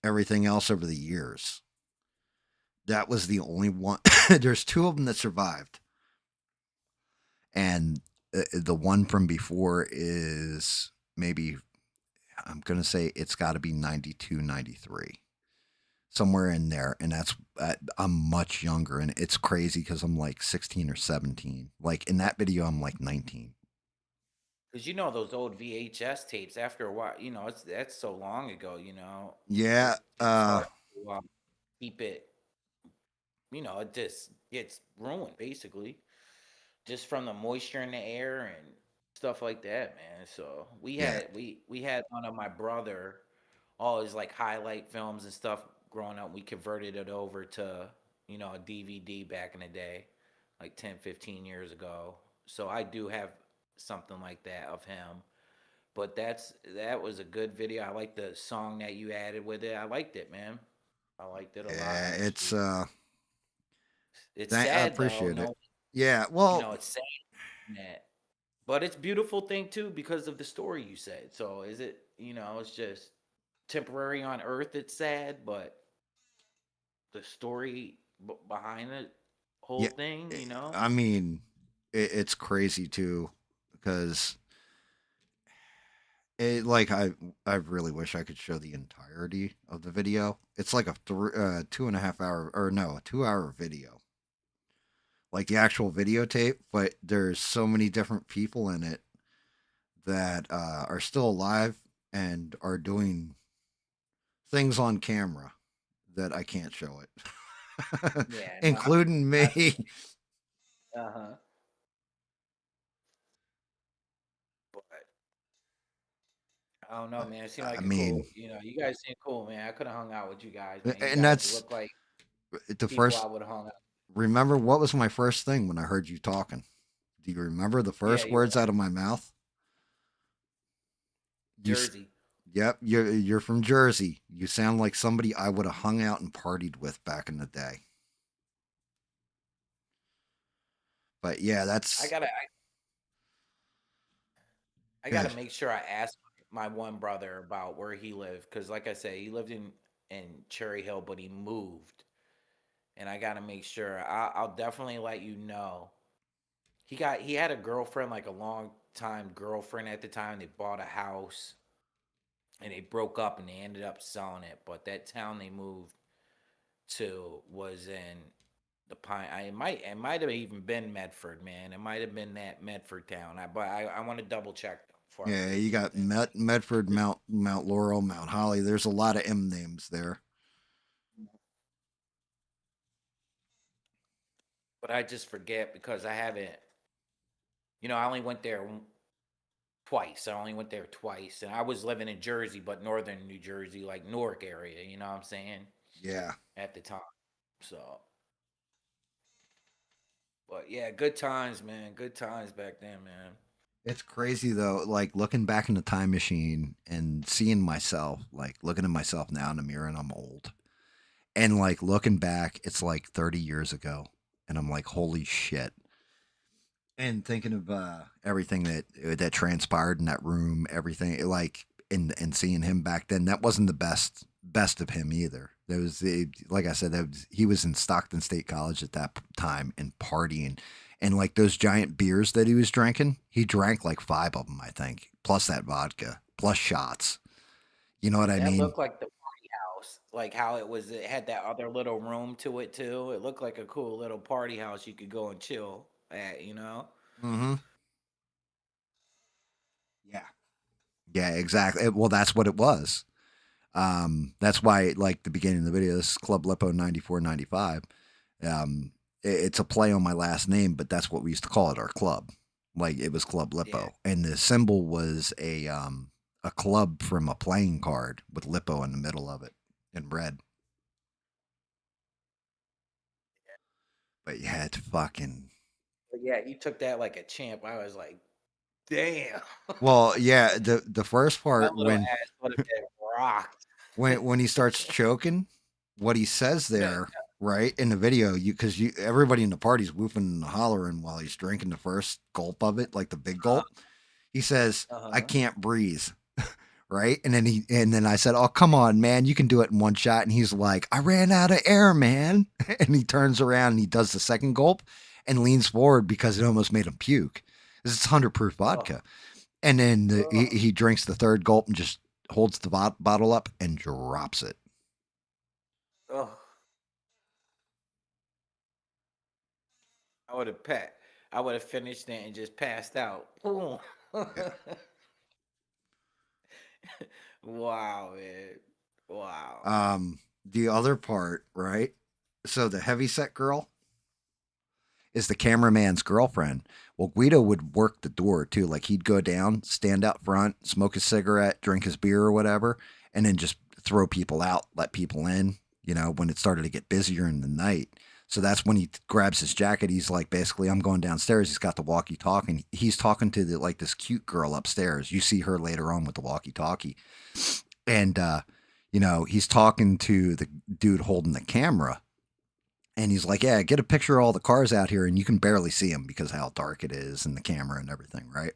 Everything else over the years. That was the only one. There's two of them that survived, and the one from before is maybe I'm gonna say it's got to be 92, 93, somewhere in there, and that's I'm much younger, and it's crazy because I'm like 16 or 17. Like in that video, I'm like 19. Because you know those old VHS tapes. After a while, you know that's so long ago. You know, Yeah, it's hard to keep it. You know, it just gets ruined basically, just from the moisture in the air and stuff like that, man. So yeah, we had one of my brother, all his like highlight films and stuff growing up. We converted it over to a DVD back in the day, like 10, 15 years ago. So I do have something like that of him. But that was a good video. I like the song that you added with it. I liked it, man. I liked it a lot, yeah. It's actually. It's I sad though, appreciate it. Yeah, well, it's sad that, but it's beautiful thing too because of the story you said. So is it, it's just temporary on Earth. It's sad, but the story behind the whole yeah. thing, I mean, it's crazy too because like I really wish I could show the entirety of the video. It's like a 2.5 hour or no, a 2 hour video, like the actual videotape. But there's so many different people in it that are still alive and are doing things on camera that I can't show it, yeah. No, including me. uh huh. But I don't know, man. It seemed I like a mean, cool, you guys seem cool, man. I could have hung out with you guys, man. You and guys that's look like the people I first. would have hung out. Remember what was my first thing when I heard you talking? Do you remember the Yeah, first you're words right. out of my mouth? You, Jersey. yep, you're from Jersey. You sound like somebody I would have hung out and partied with back in the day. But yeah, I that's gotta, I gotta good. make sure I ask my one brother about where he lived, because like I said, he lived in Cherry Hill, but he moved, and I gotta make sure. I'll definitely let you know. He had a girlfriend, like a long time girlfriend at the time. They bought a house, and they broke up, and they ended up selling it. But that town they moved to was in the Pine. It might have even been Medford, man. It might have been that Medford town. I want to double check before I Yeah, say you got something. Medford, Mount Laurel, Mount Holly. There's a lot of M names there. But I just forget because I haven't. I only went there twice. I only went there twice, and I was living in Jersey, but northern New Jersey, like Newark area. You know what I'm saying? Yeah, At the time. So, but yeah, good times, man. Good times back then, man. it's crazy though. Like looking back in the time machine and seeing myself, like looking at myself now in the mirror, and I'm old. And like looking back, it's like 30 years ago, and I'm like, holy shit. And thinking of everything that transpired in that room, everything like and seeing him back then, that wasn't the best of him either. There was like I said, he was in Stockton State College at that time and partying, and like those giant beers that he was drinking, he drank like five of them, I think, plus that vodka, plus shots. You know what I That mean? looked like the party house, like how it was. It had that other little room to it too. It looked like a cool little party house you could go and chill at. Mm-hmm. Yeah. Yeah, exactly. Well, that's what it was. That's why, like the beginning of the video, this is Club Lippo 94, 95. it's a play on my last name, but that's what we used to call it, our club. Like it was Club Yeah. Lippo, and the symbol was a club from a playing card with Lippo in the middle of it in red. But yeah, it's fucking. But yeah, you took that like a champ. I was like, damn. Well, yeah, the first My part little ass would have been rocked. when he starts choking, what he says No. there, right in the video, you because you everybody in the party's whooping and hollering while he's drinking the first gulp of it, like the big Uh, gulp. He says, "I uh-huh. can't breathe." Right, and then I said, "Oh, come on, man, you can do it in one shot." And he's like, "I ran out of air, man." And he turns around and he does the second gulp and leans forward because it almost made him puke. This is 100 proof Oh, vodka. And then oh, he drinks the third gulp and just holds the bottle up and drops it. oh. I would have pat. I would have finished it and just passed out. Boom. Yeah. Wow, man. Wow. The other part, right? So the heavyset girl is the cameraman's girlfriend. Well, Guido would work the door too. Like he'd go down, stand out front, smoke a cigarette, drink his beer or whatever, and then just throw people out, let people in, when it started to get busier in the night. So that's when he grabs his jacket. He's like, basically, I'm going downstairs. He's got the walkie talkie. He's talking to this cute girl upstairs. You see her later on with the walkie talkie. And, he's talking to the dude holding the camera and he's like, "Yeah, get a picture of all the cars out here, and you can barely see them because of how dark it is and the camera and everything, right?"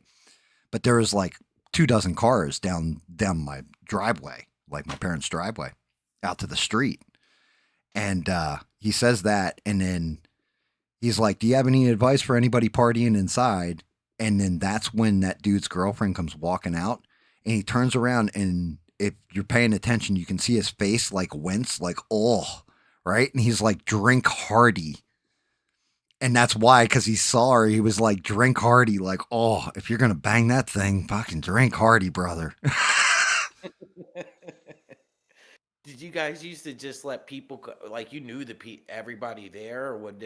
But there was like 2 dozen cars down my driveway, like my parents' driveway, out to the street. And he says that, and then he's like, "Do you have any advice for anybody partying inside?" And then that's when that dude's girlfriend comes walking out, and he turns around, and if you're paying attention, you can see his face like wince, like oh, right, and he's like, "Drink hardy." And that's why, because he saw her, he was like, drink hardy. Like, oh, if you're going to bang that thing, fucking drink hardy, brother. Did you guys used to just let people like you knew everybody there, or would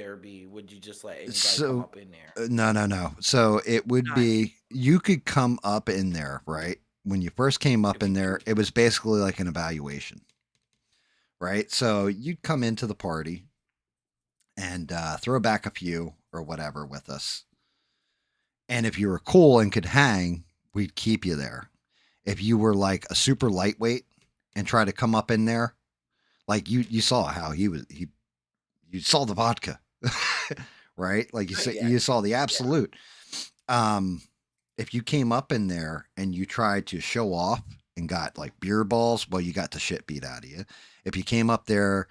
you just let anybody come So, up in there? no, no, no. So it would Nice. be, you could come up in there, right? When you first came up If in you there, choose. it was basically like an evaluation, right? So you'd come into the party and throw back a few or whatever with us. And if you were cool and could hang, we'd keep you there. If you were like a super lightweight and try to come up in there, like you saw how he you saw the vodka, right? Like Yeah, you saw the yeah. absolute. Um, if you came up in there and you tried to show off and got like beer balls, well, you got the shit beat out of you. If you came up there,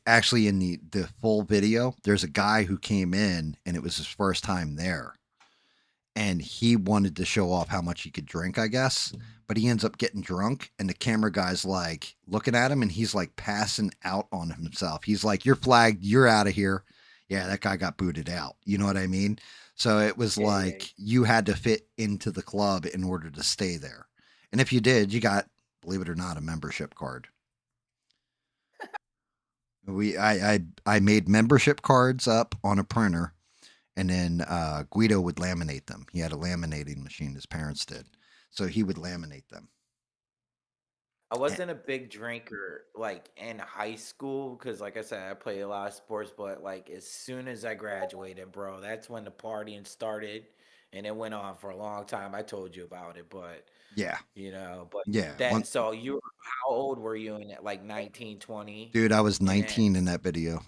actually in the full video, there's a guy who came in and it was his first time there, and he wanted to show off how much he could drink, I guess. But he ends up getting drunk, and the camera guy's like looking at him, and he's like passing out on himself. He's like, "You're flagged. You're out of here." Yeah, that guy got booted out. You know what I mean? So it was Yeah, yeah, like you had to fit into the club in order to stay there. And if you did, you got, believe it or not, a membership card. I made membership cards up on a printer, and then Guido would laminate them. He had a laminating machine. His parents did, so he would laminate them. I Eh, wasn't a big drinker like in high school because, like I said, I played a lot of sports. But like as soon as I graduated, bro, that's when the partying started, and it went on for a long time. I told you about it, but yeah, but yeah. that. So how old were you in it? Like 19, 20, Dude, I was and then 19 in that video.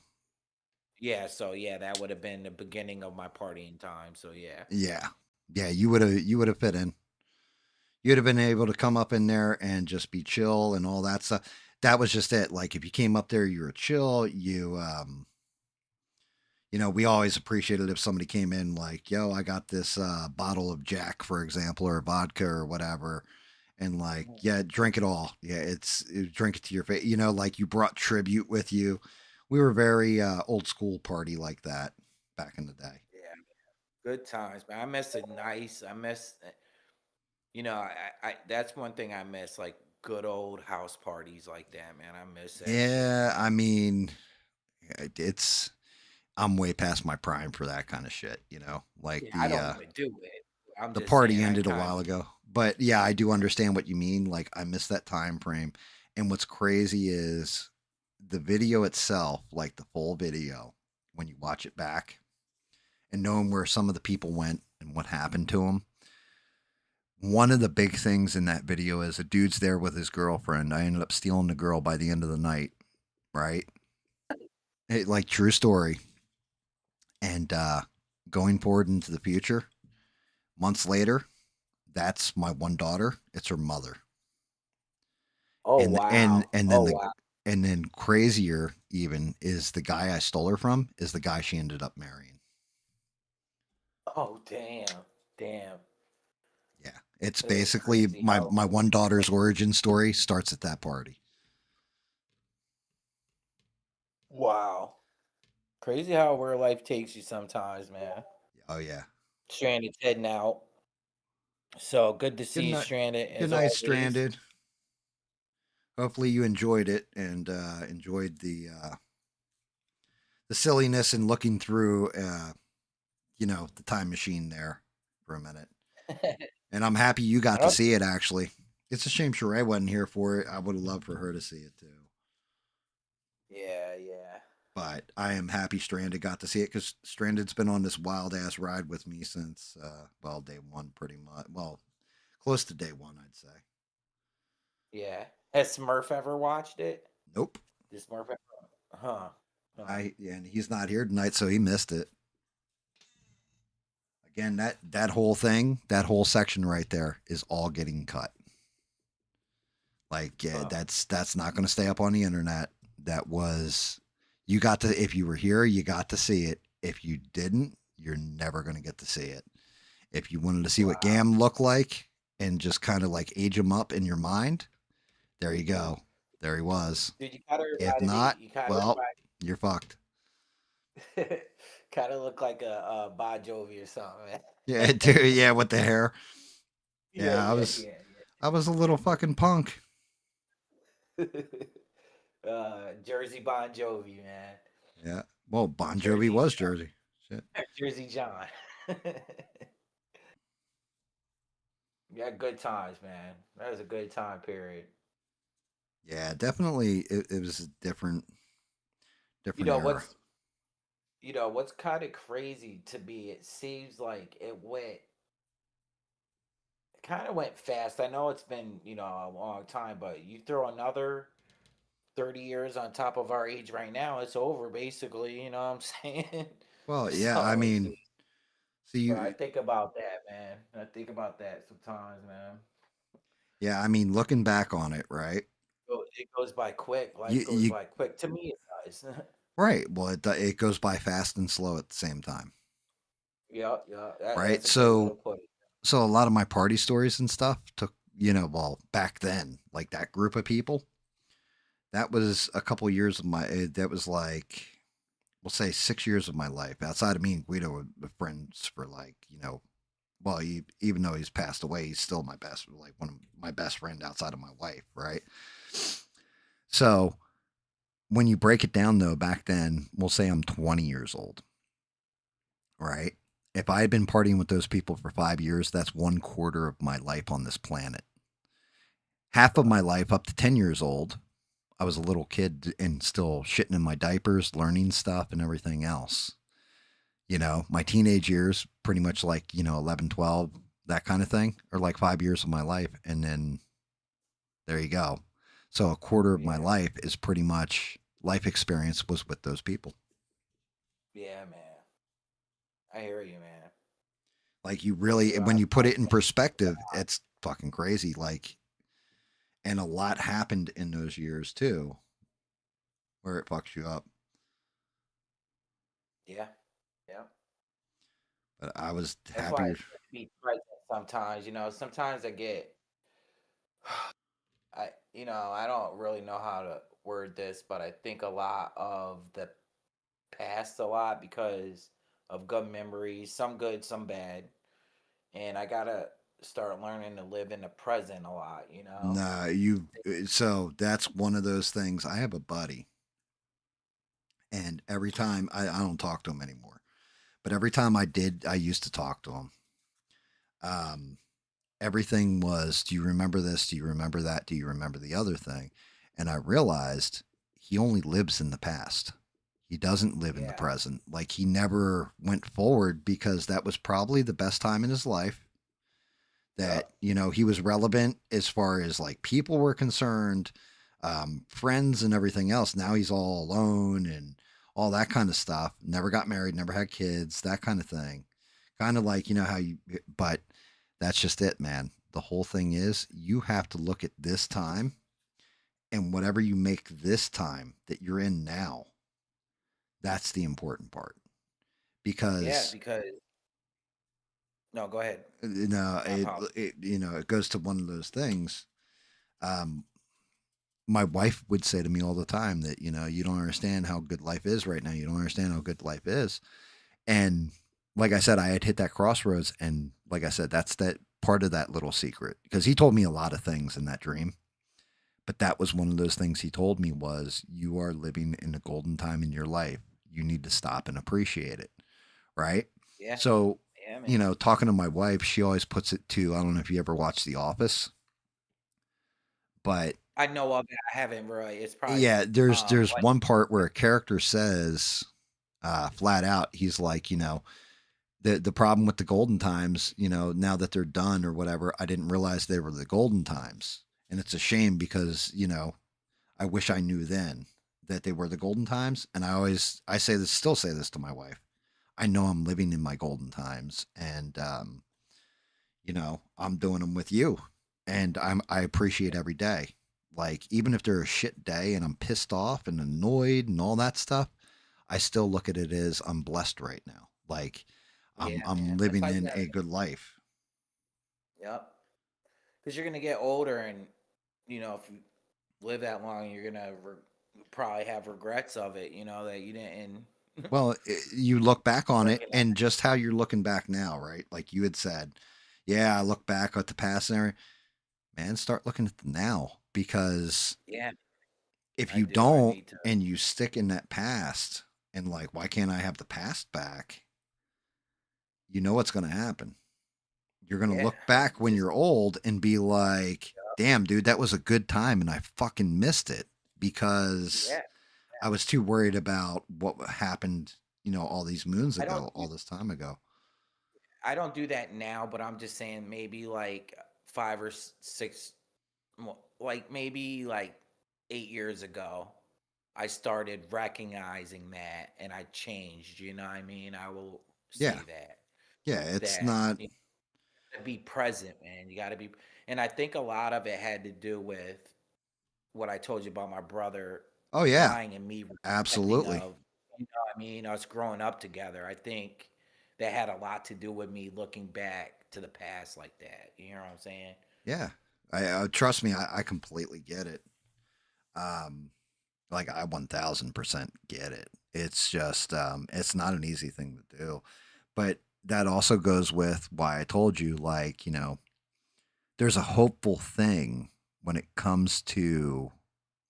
yeah. So yeah, that would have been the beginning of my partying time. So yeah. Yeah, yeah. You would have fit in. You'd have been able to come up in there and just be chill and all that stuff. That was just it. Like if you came up there, you were chill. We always appreciated if somebody came in like, "Yo, I got this bottle of Jack, for example, or vodka or whatever," and like, "Yeah, drink it all. Yeah, drink it to your face." Like you brought tribute with you. We were very old school party like that back in the day. Yeah, good times, man. I miss it nice. I miss I that's one thing I miss, like good old house parties like that, man. I miss that shit. Yeah, I mean, it's I'm way past my prime for that kind of shit. Like Yeah, I don't even do it. I'm the just saying party I ended a kind while of ago. But yeah, I do understand what you mean. Like I miss that time frame. And what's crazy is the video itself, like the full video, when you watch it back and knowing where some of the people went and what happened to them. One of the big things in that video is a dude's there with his girlfriend. I ended up stealing the girl by the end of the night, right? Like true story. And going forward into the future, months later, that's my one daughter. It's her mother. Oh And and wow. and then Oh the wow. and then crazier even is the guy I stole her from is the guy she ended up marrying. Oh damn. Damn. Yeah. It's It is basically crazy my how my one daughter's origin story starts at that party. wow. Crazy how where life takes you sometimes, man. Oh yeah. Stranded's heading out. So good to Good see you night. stranded Good as night, always. Stranded. Hopefully you enjoyed it and enjoyed the silliness and looking through the time machine there for a minute. And I'm happy you I got to don't see it actually. It's a shame Sheree wasn't here for it. I would have loved for her to see it too. yeah, yeah. But I am happy Stranded got to see it because Stranded's been on this wild ass ride with me since day one pretty much. Well, close to day one, I'd say. Yeah. Has Smurf ever watched it? Nope. Did Smurf ever? Huh. Huh. And he's not here tonight, so he missed it. Again, that whole thing, that whole section right there is all getting cut. Like Huh. that's not going to stay up on the internet. That was you got to if you were here, you got to see it. If you didn't, you're never going to get to see it. If you wanted to see what Wow. GAM looked like and just kind of like age him up in your mind, there you go. There he was. Dude, you kinda If reminded me not, you kinda well, you're fucked. kinda look like a Bon Jovi or something, man. Yeah, dude, yeah, with the hair. Yeah, Yeah, I yeah, was yeah, I was a little fucking punk. yeah. Jersey Bon Jovi, man. Yeah. Well, Bon Jovi Jersey was John. Jersey. Shit. Jersey John. Yeah, good times, man. That was a good time period. Yeah, definitely. It was a You different know era. what's kind of crazy to me, it seems like it kind of went fast. I know it's been, a long time, but you throw another 30 years on top of our age right now, it's over basically, you know what I'm saying? Well, yeah. I So it's mean, just, so but I you, think about that, man. I think about that sometimes, man. yeah. I mean, looking back on it, right? It goes by quick. Life goes You by quick. To me, it does. right. Well, it goes by fast and slow at the same time, Yeah, yeah. right? That's a good way to put it. So a lot of my party stories and stuff took, well, back then, like that group of people, that was a couple years of that was like, we'll say 6 years of my life. Outside of me and Guido were friends for like, well, even though he's passed away, he's still my best, like one of my best friend outside of my wife, right? So when you break it down though, back then, we'll say I'm 20 years old, right? If I had been partying with those people for 5 years, that's 1/4 of my life on this planet. Half of my Wow. life, up to 10 years old, I was a little kid and still shitting in my diapers, learning stuff and everything else. My teenage years, pretty much like, 11, 12, that kind of thing, are like 5 years of my life. And then there you go. So a quarter of my Yeah. life is pretty much life experience was with those people. Yeah, man. I hear you, man. Like you really, You when are you put life it in changing. perspective, it's fucking crazy. Like, and a lot happened in those years too, where it fucks you up. Yeah. Yeah. But I was That's why happier. it's good to be present sometimes. Sometimes I get I don't really know how to word this, but I think a lot of the past a lot because of good memories, some good, some bad. And I gotta start learning to live in the present a lot. Nah, so that's one of those things. I have a buddy, And every time I don't talk to him anymore, but every time I did, I used to talk to him. Um, Everything was, do you remember this? Do you remember that? Do you remember the other thing? And I realized he only lives in the past. He doesn't live in the Yeah. present. Like he never went forward because that was probably the best time in his life. That, Yep. he was relevant as far as like people were concerned, friends and everything else. Now he's all alone and all that kind of stuff. Never got married, never had kids, that kind of thing. Kind of like, how but that's just it, man. The whole thing is you have to look at this time, and whatever you make this time that you're in now, that's the important part. Yeah, Because, because no, go ahead. My it, apologies. it goes to one of those things. Um, my wife would say to me all the time that, you don't understand how good life is right now. You don't understand how good life is. And like I said, I had hit that crossroads. And like I said, that's that part of that little secret, because he told me a lot of things in that dream. But that was one of those things he told me was, you are living in a golden time in your life. You need to stop and appreciate it. Right. Yeah, So, yeah, man. talking to my wife, she always puts it to, I don't know if you ever watched The Office, but I know of it. I haven't really. It's probably yeah, there's like one part where a character says, flat out, he's like, the problem with the golden times, now that they're done or whatever, I didn't realize they were the golden times, and it's a shame because I wish I knew then that they were the golden times. And I say this, still say this to my wife. I know I'm living in my golden times, and I'm doing them with you, and I appreciate every day. Like even if they're a shit day and I'm pissed off and annoyed and all that stuff, I still look at it as I'm blessed right now. Like I'm yeah, I'm man. That's living how you in gotta. a good life. Yep. Because you're gonna get older, and if you live that long, you're gonna probably have regrets of it. That you didn't Well, you look back on it recognize. and just how you're looking back now, right? Like you had said, yeah, I look back at the past and everything. Man, start looking at the now, because Yeah, if I you do. I don't need to. and you stick in that past and like, why can't I have the past back? You know what's going to happen. You're going to Yeah, look back when just you're old and be like, damn, dude, that was a good time and I fucking missed it because yeah. I was too worried about what happened, all these moons I don't. ago, all this time ago. I don't do that now, but I'm just saying maybe like 5 or 6, like maybe like 8 years ago, I started recognizing that and I changed. You know what I mean? I will Yeah. say that Yeah. It's that not, you gotta be present, man. You got to be, and I think a lot of it had to do with what I told you about my brother oh, yeah, dying and me reflecting absolutely. of, what I mean, us growing up together. I think that had a lot to do with me looking back to the past like that. You know what I'm saying? Yeah. Trust me, I completely get it. Um, like I 1000% get it. It's just, it's not an easy thing to do. But that also goes with why I told you, like, there's a hopeful thing when it comes to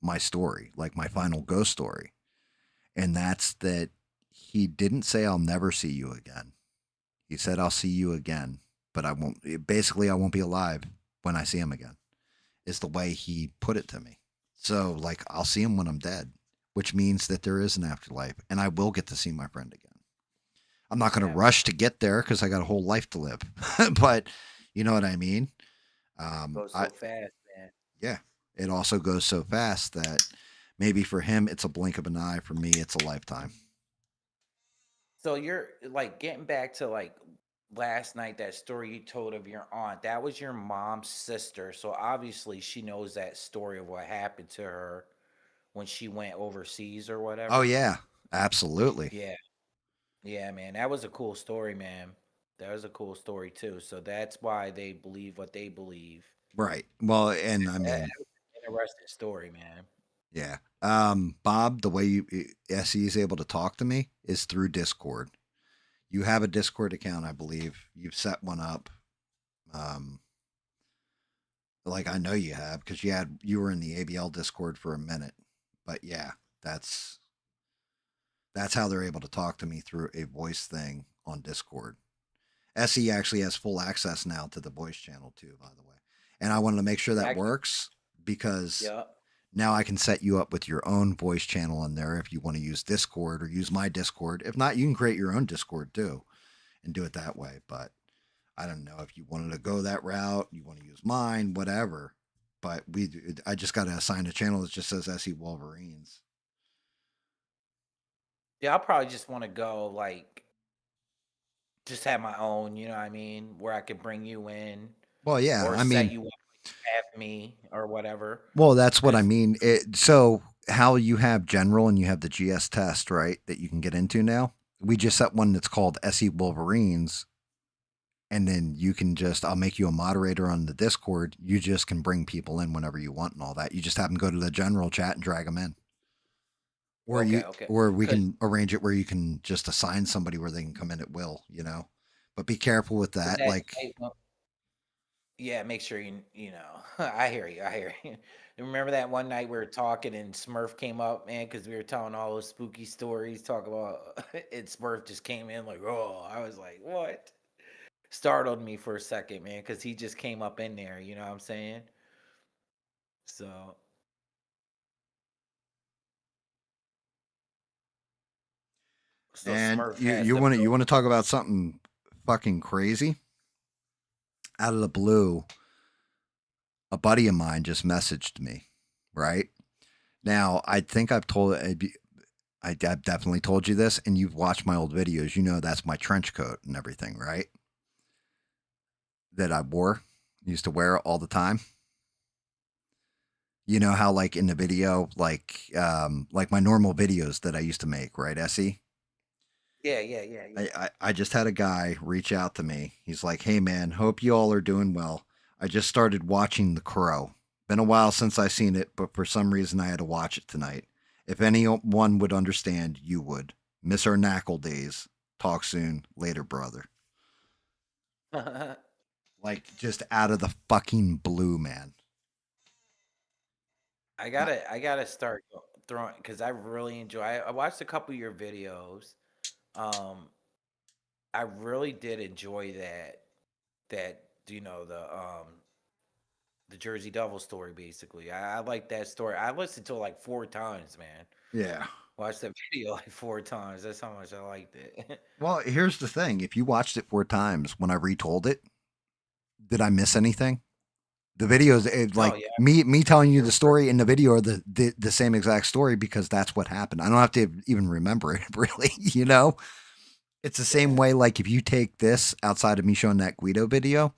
my story, like my final ghost story. And that's that he didn't say, I'll never see you again. He said, I'll see you again, but I won't, basically, I won't be alive when I see him again, is the way he put it to me. So, like, I'll see him when I'm dead, which means that there is an afterlife and I will get to see my friend again. I'm not going to Yeah, man. rush to get there because I got a whole life to live, but you know what I mean? Goes I, so fast, man. yeah, it also goes so fast that maybe for him, it's a blink of an eye. For me, it's a lifetime. So you're like getting back to like last night, that story you told of your aunt. That was your mom's sister. So obviously she knows that story of what happened to her when she went overseas or Oh, whatever. yeah, absolutely. Yeah. Yeah, man. That was a cool story, man. That was a cool story too. So that's why they believe what they believe. Right. Well, and I That mean, was an interesting story, man. yeah. Bob, the way SE is able to talk to me is through Discord. You have a Discord account, I believe. You've set one up. Um, like I know you have because you were in the ABL Discord for a minute. But yeah, that's That's how they're able to talk to me through a voice thing on Discord. SE actually has full access now to the voice channel too, by the way. And I wanted to make sure It that actually, works because yeah. now I can set you up with your own voice channel in there if you want to use Discord or use my Discord. If not, you can create your own Discord too and do it that way. But I don't know if you wanted to go that route, you want to use mine, whatever. But I just got to assign a channel that just says SE Wolverines. Yeah, I'll probably just want to go like just have my own, you know what I mean, where I could bring you in Well, yeah, or I set mean, you up like you have me or whatever. well, that's what I Cause mean. So how you have general and you have the GS test, right? That you can get into now. We just set one that's called SE Wolverines, and then you can just I'll make you a moderator on the Discord. You just can bring people in whenever you want and all that. You just have them go to the general chat and drag them in, okay, okay. or we Cause, can arrange it where you can just assign somebody where they can come in at will. But be careful with 'cause that. that Like, night, yeah, make sure you know. I hear you. I hear you. Remember that one night we were talking and Smurf came up, man, because we were telling all those spooky stories. Talk about and Smurf just came in like, oh, I was like, what? Startled me for a second, man, because he just came up in there. You know what I'm saying? So, so and Smurf you has you to want to you build. want to talk about something fucking crazy out of the blue. A buddy of mine just messaged me, right? Now, I think I've definitely told you this, and you've watched my old videos. You know that's my trench coat and everything, right? That I wore, used to wear it all the time. You know how, like in the video, like my normal videos that I used to make, right, Essie? Yeah, yeah, yeah, I, yeah. I, I just had a guy reach out to me. He's like, "Hey man, hope you all are doing well. I just started watching The Crow. Been a while since I seen it, but for some reason I had to watch it tonight. If anyone would understand, you would. Miss our knackle days. Talk soon. Later, brother." Like just out of the fucking blue, man. Uh, I gotta start throwing because I really enjoy. I watched a couple of your videos. Um, I really did enjoy that the Jersey Devil story basically. I like that story. I listened to it like 4 times, man. yeah. Watched that video like 4 times. That's how much I liked it. Well, here's the thing. If you watched it 4 times, when I retold it, did I miss anything? The videos, No, like yeah, me telling you the you're right. story in the video are the same exact story because that's what happened. I don't have to even remember it really. It's the same Yeah. way. Like if you take this outside of me showing that Guido video,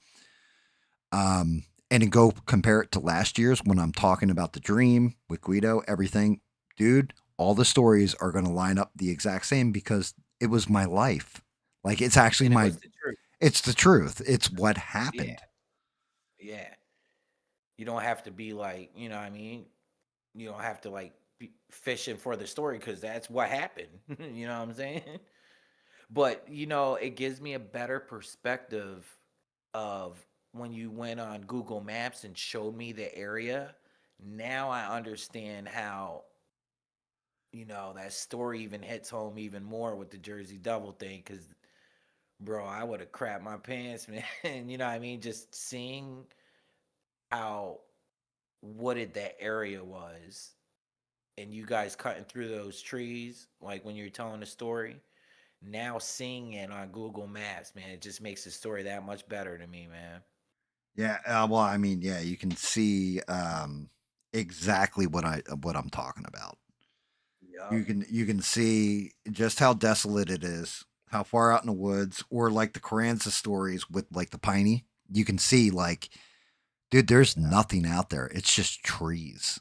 and then go compare it to last year's when I'm talking about the dream with Guido, everything, dude, all the stories are going to line up the exact same because it was my life. Like it's actually And it was the truth. it's the truth. It's what Yeah, happened. yeah. You don't have to be like, you know what I mean? You don't have to like be fishing for the story because that's what happened. You know what I'm saying? But it gives me a better perspective of when you went on Google Maps and showed me the area. Now I understand how, that story even hits home even more with the Jersey Devil thing. Cause bro, I would have crapped my pants, man. You know what I mean? Just seeing how wooded that area was and you guys cutting through those trees, like when you're telling the story. Now seeing it on Google Maps, man, it just makes the story that much better to me, man. Yeah. Well, I mean, yeah, you can see exactly what I'm talking about. Yup. You can see just how desolate it is, how far out in the woods, or like the Carranza stories with like the piney. You can see like, dude, there's Yeah. nothing out there. It's just trees.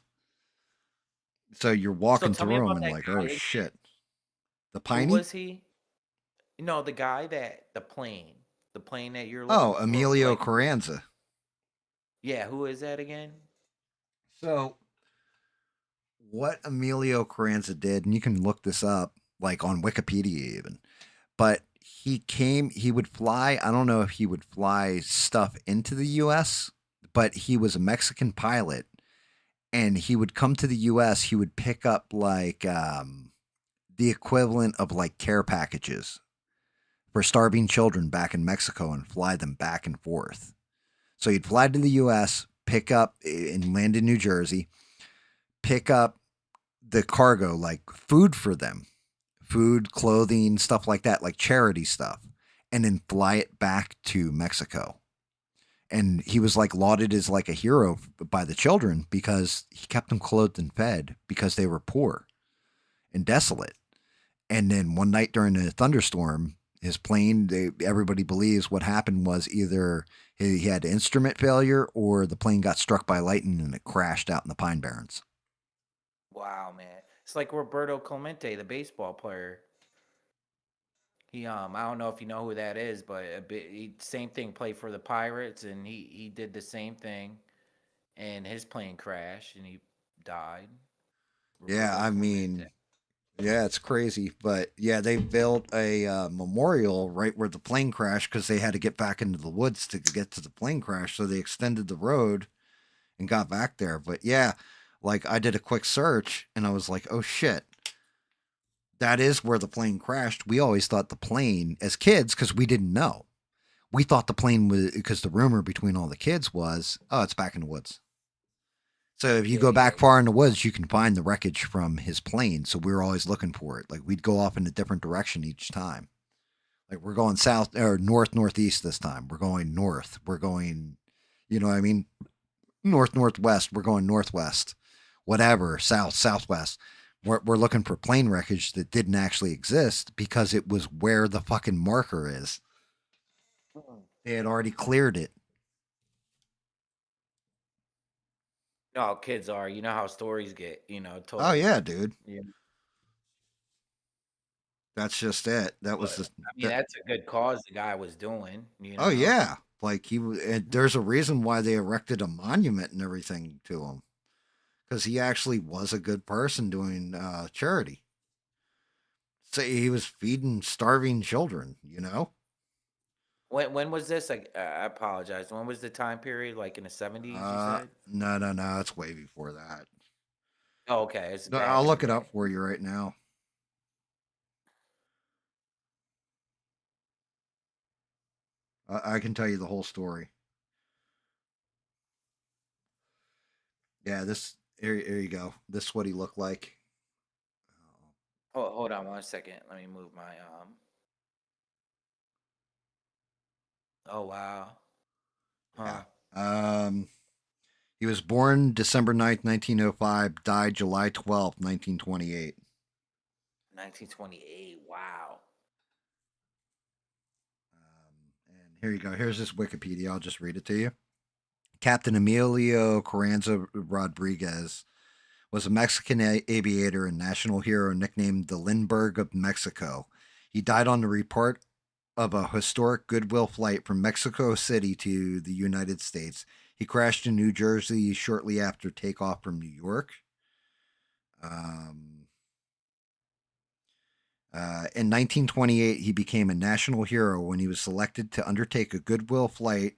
So you're So walking tell me through them about and that like, oh guy again. shit, the Who piney. was he? No, the guy that the plane that you're looking Oh, for. Emilio Like, Carranza. yeah, who is that again? So what Emilio Carranza did, and you can look this up like on Wikipedia even, but he would fly. I don't know if he would fly stuff into the US, but he was a Mexican pilot and he would come to the US. He would pick up like the equivalent of like care packages for starving children back in Mexico and fly them back and forth. So he'd fly to the U.S., pick up and land in New Jersey, pick up the cargo, like food for them, food, clothing, stuff like that, like charity stuff, and then fly it back to Mexico. And he was like lauded as like a hero by the children because he kept them clothed and fed because they were poor and desolate. And then one night during a thunderstorm, his plane, everybody believes what happened was either he had instrument failure or the plane got struck by lightning and it crashed out in the Pine Barrens. Wow, man. It's like Roberto Clemente, the baseball player. He I don't know if you know who that is, but same thing, played for the Pirates, and he did the same thing, and his plane crashed, and he died. Yeah, Roberto I Clemente. mean, yeah, it's crazy. But yeah, they built a memorial right where the plane crashed because they had to get back into the woods to get to the plane crash. So they extended the road and got back there. But yeah, like I did a quick search and I was like, oh shit, that is where the plane crashed. We always thought the plane, as kids, because we didn't know, we thought the plane was, because the rumor between all the kids was, oh, it's back in the woods. So if you Yeah, go yeah, back far in the woods, you can find the wreckage from his plane. So we were always looking for it. Like we'd go off in a different direction each time. Like we're going south or north northeast this time. We're going north. We're going, you know what I mean? North northwest. We're going northwest. Whatever, south southwest. We're looking for plane wreckage that didn't actually exist because it was where the fucking marker is. Mm. They had already cleared it. You know how kids are. You know how stories get, Oh told. yeah, dude. Yeah. That's just it. That But was the I mean, that. that's a good cause the guy was doing, Oh yeah, like and there's a reason why they erected a monument and everything to him because he actually was a good person doing charity. So he was feeding starving children. You know, When was this? Like, I apologize. When was the time period? Like in the 70s, you said? no, no, no, it's way before that. Oh, okay. It's No, back I'll in the look it day. up for you right now. I can tell you the whole story. Yeah, this here you go. This is what he looked like. Hold on 1 second. Let me move my Oh wow. Yeah. Huh. Um, he was born December 9th, 1905, died July 12th, 1928. 1928. Wow. And here you go. Here's his Wikipedia. I'll just read it to you. Captain Emilio Carranza Rodriguez was a Mexican aviator and national hero nicknamed the Lindbergh of Mexico. He died on the report of a historic goodwill flight from Mexico City to the United States. He crashed in New Jersey shortly after takeoff from New York. Um, in 1928, he became a national hero when he was selected to undertake a goodwill flight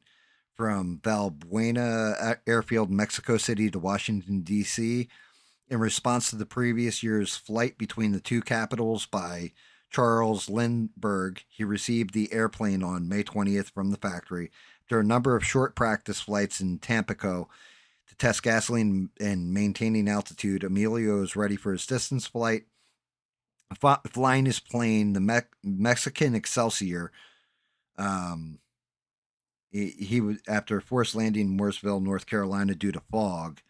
from Valbuena Airfield, Mexico City to Washington, D.C. In response to the previous year's flight between the two capitals by Charles Lindbergh, he received the airplane on May 20th from the factory. After a number of short practice flights in Tampico to test gasoline and maintaining altitude, Emilio is ready for his distance flight. Flying his plane, the Mexican Excelsior, um, he was after forced landing in Mooresville, North Carolina, due to fog.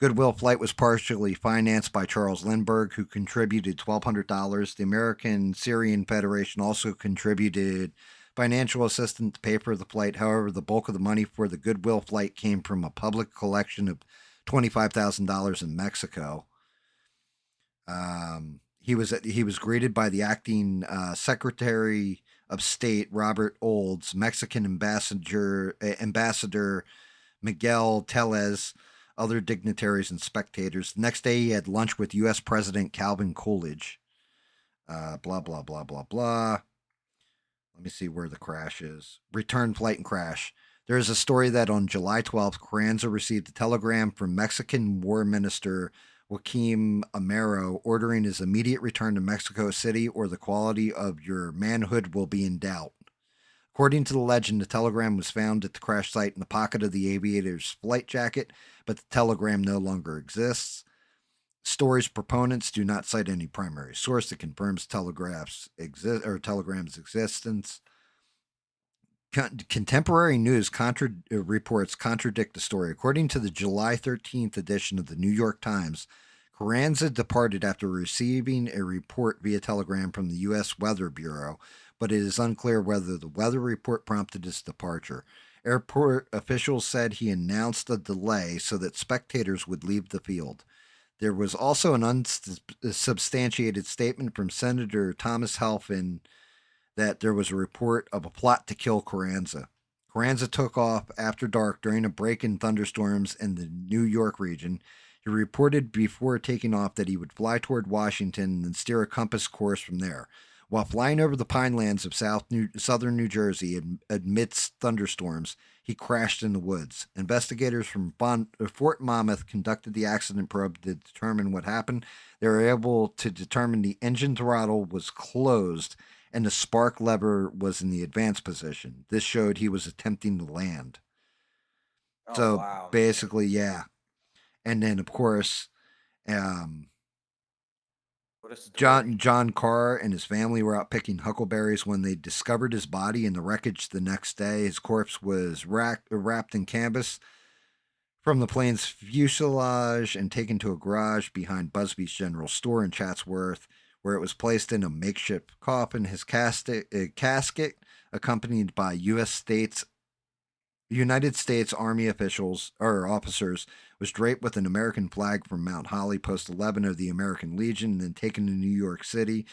Goodwill flight was partially financed by Charles Lindbergh, who contributed $1,200. The American Syrian Federation also contributed financial assistance to pay for the flight. However, the bulk of the money for the Goodwill flight came from a public collection of $25,000 in Mexico. He was greeted by the acting Secretary of State Robert Olds, Mexican Ambassador Miguel Tellez, other dignitaries and spectators. The next day, he had lunch with U.S. President Calvin Coolidge. Blah blah blah blah blah. Let me see where the crash is. Return flight and crash. There is a story that on July 12th, Carranza received a telegram from Mexican War Minister Joaquim Amaro, ordering his immediate return to Mexico City or the quality of your manhood will be in doubt. According to the legend, the telegram was found at the crash site in the pocket of the aviator's flight jacket, but the telegram no longer exists. Story's proponents do not cite any primary source that confirms telegram's existence. Contemporary news reports contradict the story. According to the July 13th edition of the New York Times, Carranza departed after receiving a report via telegram from the U.S. Weather Bureau, but it is unclear whether the weather report prompted his departure. Airport officials said he announced a delay so that spectators would leave the field. There was also an unsubstantiated statement from Senator Thomas Halpin that there was a report of a plot to kill Carranza. Carranza took off after dark during a break in thunderstorms in the New York region. He reported before taking off that he would fly toward Washington and then steer a compass course from there. While flying over the pine lands of southern New Jersey amidst thunderstorms, he crashed in the woods. Investigators from Fort Monmouth conducted the accident probe to determine what happened. They were able to determine the engine throttle was closed and the spark lever was in the advanced position. This showed he was attempting to land. Oh So wow, man. basically, yeah. And then, of course, um, What a story. John Carr and his family were out picking huckleberries when they discovered his body in the wreckage the next day. His corpse was wrapped in canvas from the plane's fuselage and taken to a garage behind Busby's General Store in Chatsworth, where it was placed in a makeshift coffin. His casket, accompanied by United States Army officials or officers, was draped with an American flag from Mount Holly, Post 11 of the American Legion, and then taken to New York City.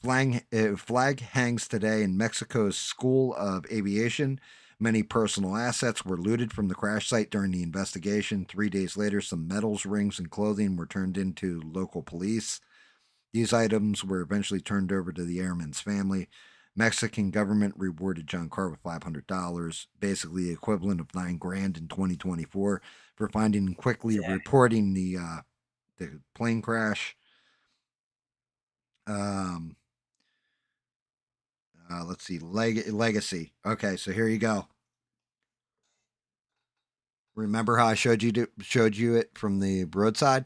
Flag hangs today in Mexico's School of Aviation. Many personal assets were looted from the crash site during the investigation. 3 days later, some medals, rings, and clothing were turned into local police. These items were eventually turned over to the airman's family. Mexican government rewarded John Carr with $500, basically the equivalent of $9,000 in 2024, for finding and quickly Exactly. reporting the plane crash. Um, let's see, legacy. Okay, so here you go. Remember how I showed you it from the roadside?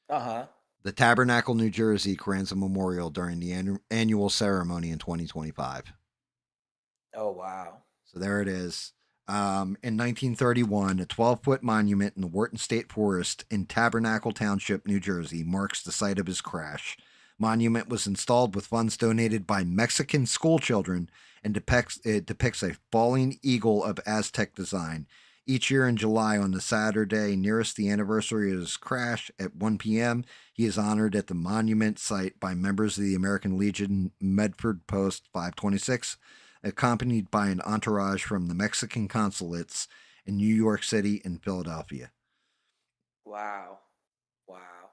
Uh huh. The Tabernacle, New Jersey Carranza Memorial during the annual ceremony in 2025. Oh wow. So there it is. In 1931, a 12-foot monument in the Wharton State Forest in Tabernacle Township, New Jersey, marks the site of his crash. Monument was installed with funds donated by Mexican schoolchildren and depicts a falling eagle of Aztec design. Each year in July, on the Saturday nearest the anniversary of his crash at 1 p.m., he is honored at the monument site by members of the American Legion Medford Post 526, accompanied by an entourage from the Mexican consulates in New York City and Philadelphia. Wow. Wow.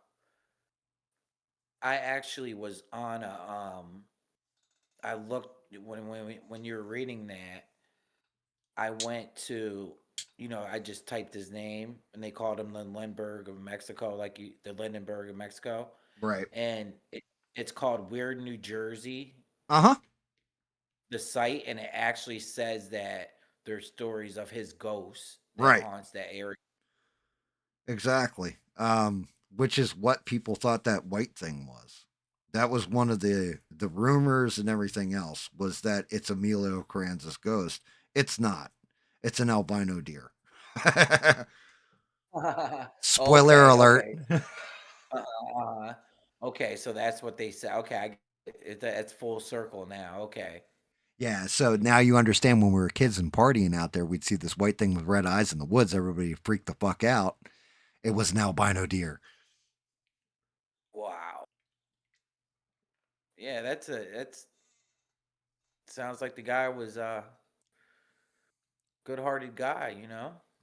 I actually was on a I looked when you were reading that, I went to I just typed his name and they called him the Lindbergh of Mexico, like the Lindenberg of Mexico. Right. And it's called Weird New Jersey, Uh huh. the site, and it actually says that there's stories of his ghost that Right. haunts that area. Exactly. Which is what people thought that white thing was. That was one of the rumors and everything else was that it's Emilio Carranza's ghost. It's not. It's an albino deer. Spoiler Okay, alert. okay. Uh-huh. Okay, so that's what they said. Okay, that's full circle now. Okay. Yeah, so now you understand when we were kids and partying out there, we'd see this white thing with red eyes in the woods. Everybody freaked the fuck out. It was an albino deer. Wow. Yeah, that's sounds like the guy was a good-hearted guy.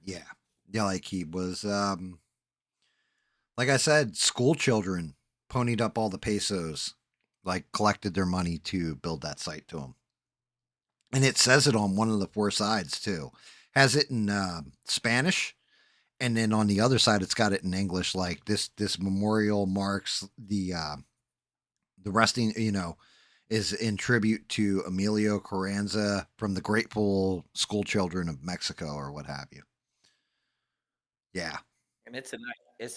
Yeah. Yeah, like he was, like I said, school children ponied up all the pesos, like collected their money to build that site to him. And it says it on one of the four sides, too. Has it in Spanish and then on the other side, it's got it in English, like this memorial marks the resting, is in tribute to Emilio Carranza from the Grateful School Children of Mexico or what have you. Yeah, And it's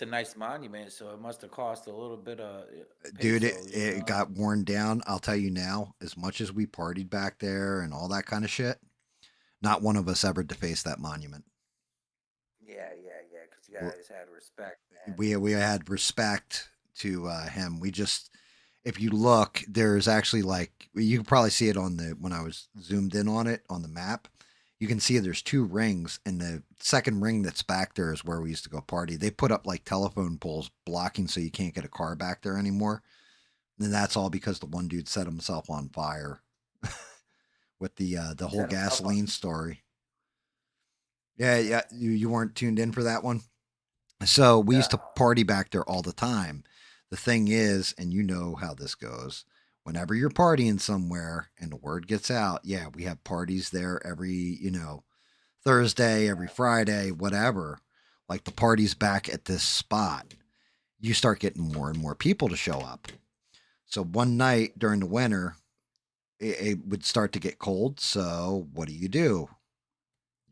a nice monument, so it must have cost a little bit of dude, it, pesos, you it know. got worn down. I'll tell you now, as much as we partied back there and all that kind of shit, not one of us ever defaced that monument. Yeah, yeah, yeah. Because you guys had respect, man. We had respect to him. We just, if you look, there's actually like you can probably see it on the when I was zoomed in on it on the map. You can see there's two rings, and the second ring that's back there is where we used to go party. They put up like telephone poles blocking so you can't get a car back there anymore. And that's all because the one dude set himself on fire with the whole Set himself on. gasoline story. Yeah, yeah, you weren't tuned in for that one. So we used to No. party back there all the time. The thing is, and you know how this goes, whenever you're partying somewhere and the word gets out, yeah, we have parties there every, Thursday, every Friday, whatever. Like the party's back at this spot. You start getting more and more people to show up. So one night during the winter, it would start to get cold. So what do?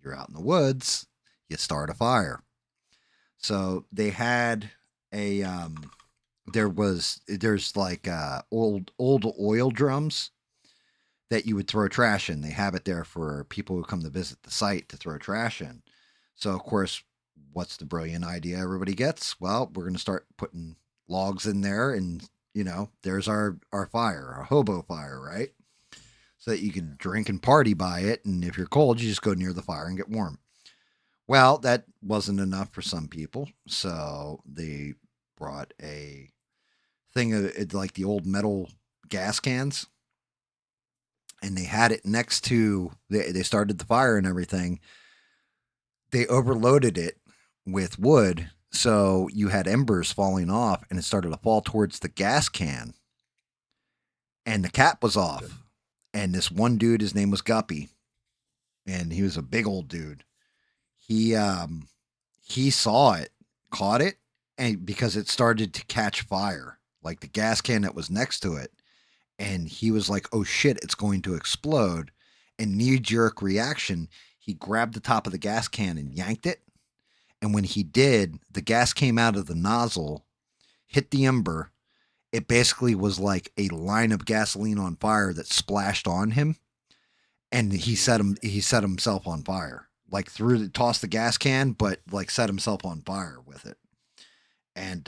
You're out in the woods, you start a fire. So they had a there's like old oil drums that you would throw trash in. They have it there for people who come to visit the site to throw trash in. So of course, what's the brilliant idea everybody gets? Well, we're going to start putting logs in there, and there's our fire, our hobo fire, right? So that you can drink and party by it, and if you're cold, you just go near the fire and get warm. Well, that wasn't enough for some people, so they brought a thing of like the old metal gas cans, and they had it next to. They started the fire and everything. They overloaded it with wood, so you had embers falling off, and it started to fall towards the gas can, and the cap was off. And this one dude, his name was Guppy, and he was a big old dude. He he saw it, caught it, and because it started to catch fire, like the gas can that was next to it, and he was like, "Oh shit, it's going to explode!" And knee jerk reaction, he grabbed the top of the gas can and yanked it. And when he did, the gas came out of the nozzle, hit the ember. It basically was like a line of gasoline on fire that splashed on him, and Jesus. he set himself on fire. Like tossed the gas can, but like set himself on fire with it. And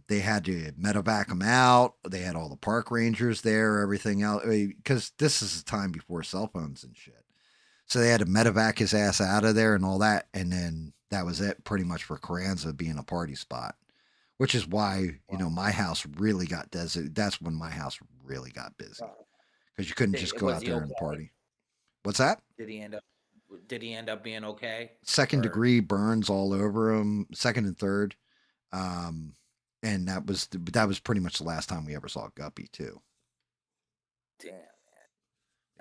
they had to medevac him out. They had all the park rangers there, everything else, because this is a time before cell phones and shit. So they had to medevac his ass out of there and all that, and then that was it, pretty much for Carranza being a party spot. Which is why Wow. my house really got designated. That's when my house really got busy because you couldn't just go Was out he there and okay? party. What's that? Did he end up? Did he end up being okay? Second Or degree burns all over him, second and third. Um, and that was pretty much the last time we ever saw Guppy too. damn.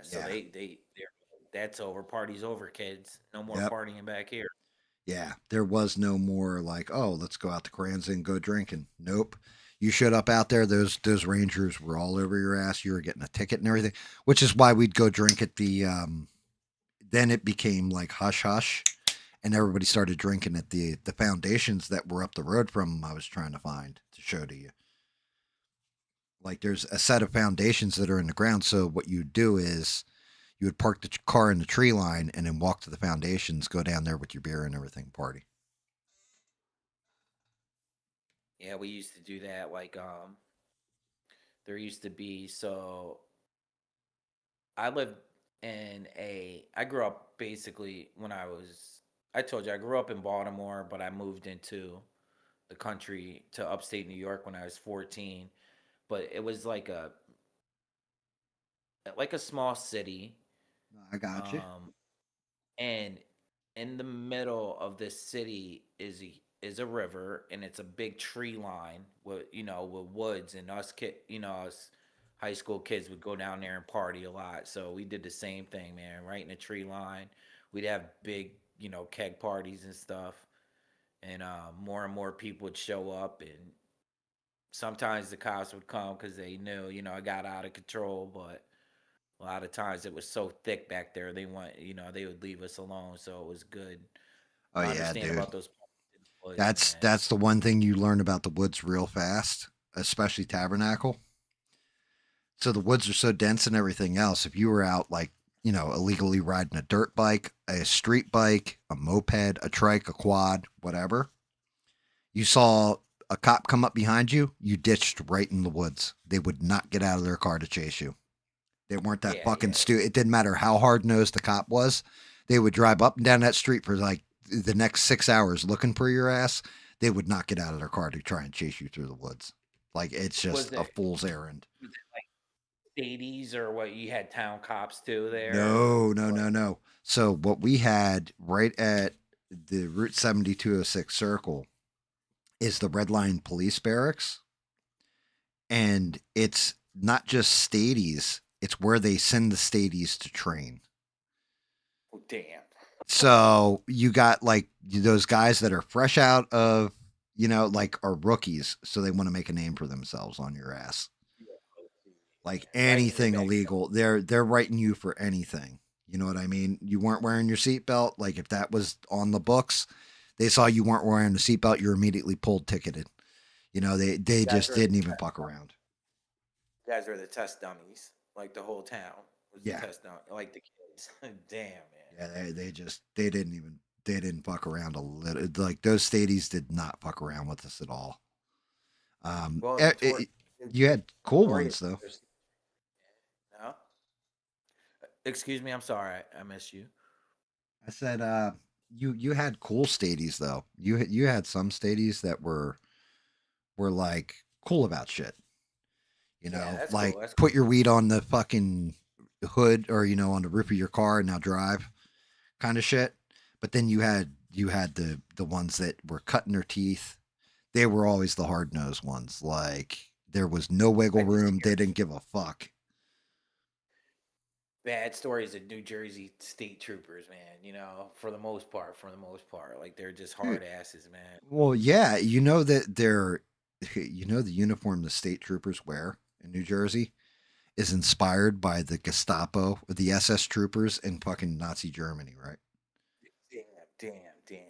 So Yeah. that's over. Party's over, kids. No more Yep. partying back here. Yeah. There was no more like, oh, let's go out to Carranza and go drinking. Nope. You showed up out there, those rangers were all over your ass. You were getting a ticket and everything, which is why we'd go drink at the. Then it became like hush hush, and everybody started drinking at the foundations that were up the road from them. I was trying to find to show to you. Like there's a set of foundations that are in the ground. So what you do is you would park the car in the tree line and then walk to the foundations, go down there with your beer and everything, party. Yeah, we used to do that. Like, there used to be. So I lived I grew up basically when I told you I grew up in Baltimore, but I moved into the country to upstate New York when I was 14. But it was like a small city. I got you. Um, and in the middle of this city is a river, and it's a big tree line with with woods, and us high school kids would go down there and party a lot. So we did the same thing, man, right in the tree line. We'd have big keg parties and stuff. and more and more people would show up, and sometimes the cops would come because they knew, it got out of control. But a lot of times it was so thick back there, they would leave us alone. So it was good. Oh I yeah, understand dude. about those in the woods, That's man. that's the one thing you learn about the woods real fast, especially Tabernacle. So the woods are so dense and everything else. If you were out like, illegally riding a dirt bike, a street bike, a moped, a trike, a quad, whatever, you saw a cop come up behind you, you ditched right in the woods. They would not get out of their car to chase you. They weren't that Yeah, fucking yeah. stupid. It didn't matter how hard nosed the cop was. They would drive up and down that street for like the next 6 hours looking for your ass. They would not get out of their car to try and chase you through the woods. Like it's Was just a it fool's errand. was it like 80s or what? You had town cops too there, or No, no, what? no, no. So what we had right at the Route 7206 circle is the Red Line Police Barracks, and it's not just stadies; it's where they send the stadies to train. Oh, damn. So you got like those guys that are fresh out of, like are rookies, so they want to make a name for themselves on your ass. Yeah, Like right in your anything backyard. illegal, they're writing you for anything. You know what I mean? You weren't wearing your seatbelt. Like if that was on the books, they saw you weren't wearing the seatbelt, you're immediately pulled ticketed. They You guys just were didn't even fuck around. you guys were the test dummies. Like the whole town was the Yeah, test dummy. Like the kids. Damn, man. yeah. They didn't fuck around a little. Like those stadies did not fuck around with us at all. Well, You had cool notorious ones though. for no. Excuse me, I'm sorry, I missed you. I said, you had cool stadies though. You had some stadies that were like cool about shit. Yeah, that's cool. Like That's put cool. your weed on the fucking hood or on the roof of your car and now drive kind of shit. But then you had the ones that were cutting their teeth. They were always the hard nosed ones. Like there was no wiggle Like the room. They scary didn't give a fuck. bad stories of New Jersey state troopers, man. For the most part, like they're just Dude, hard asses, man. well, yeah, you know that the uniform the state troopers wear in New Jersey is inspired by the Gestapo, the SS troopers in fucking Nazi Germany, right? Damn, damn, damn.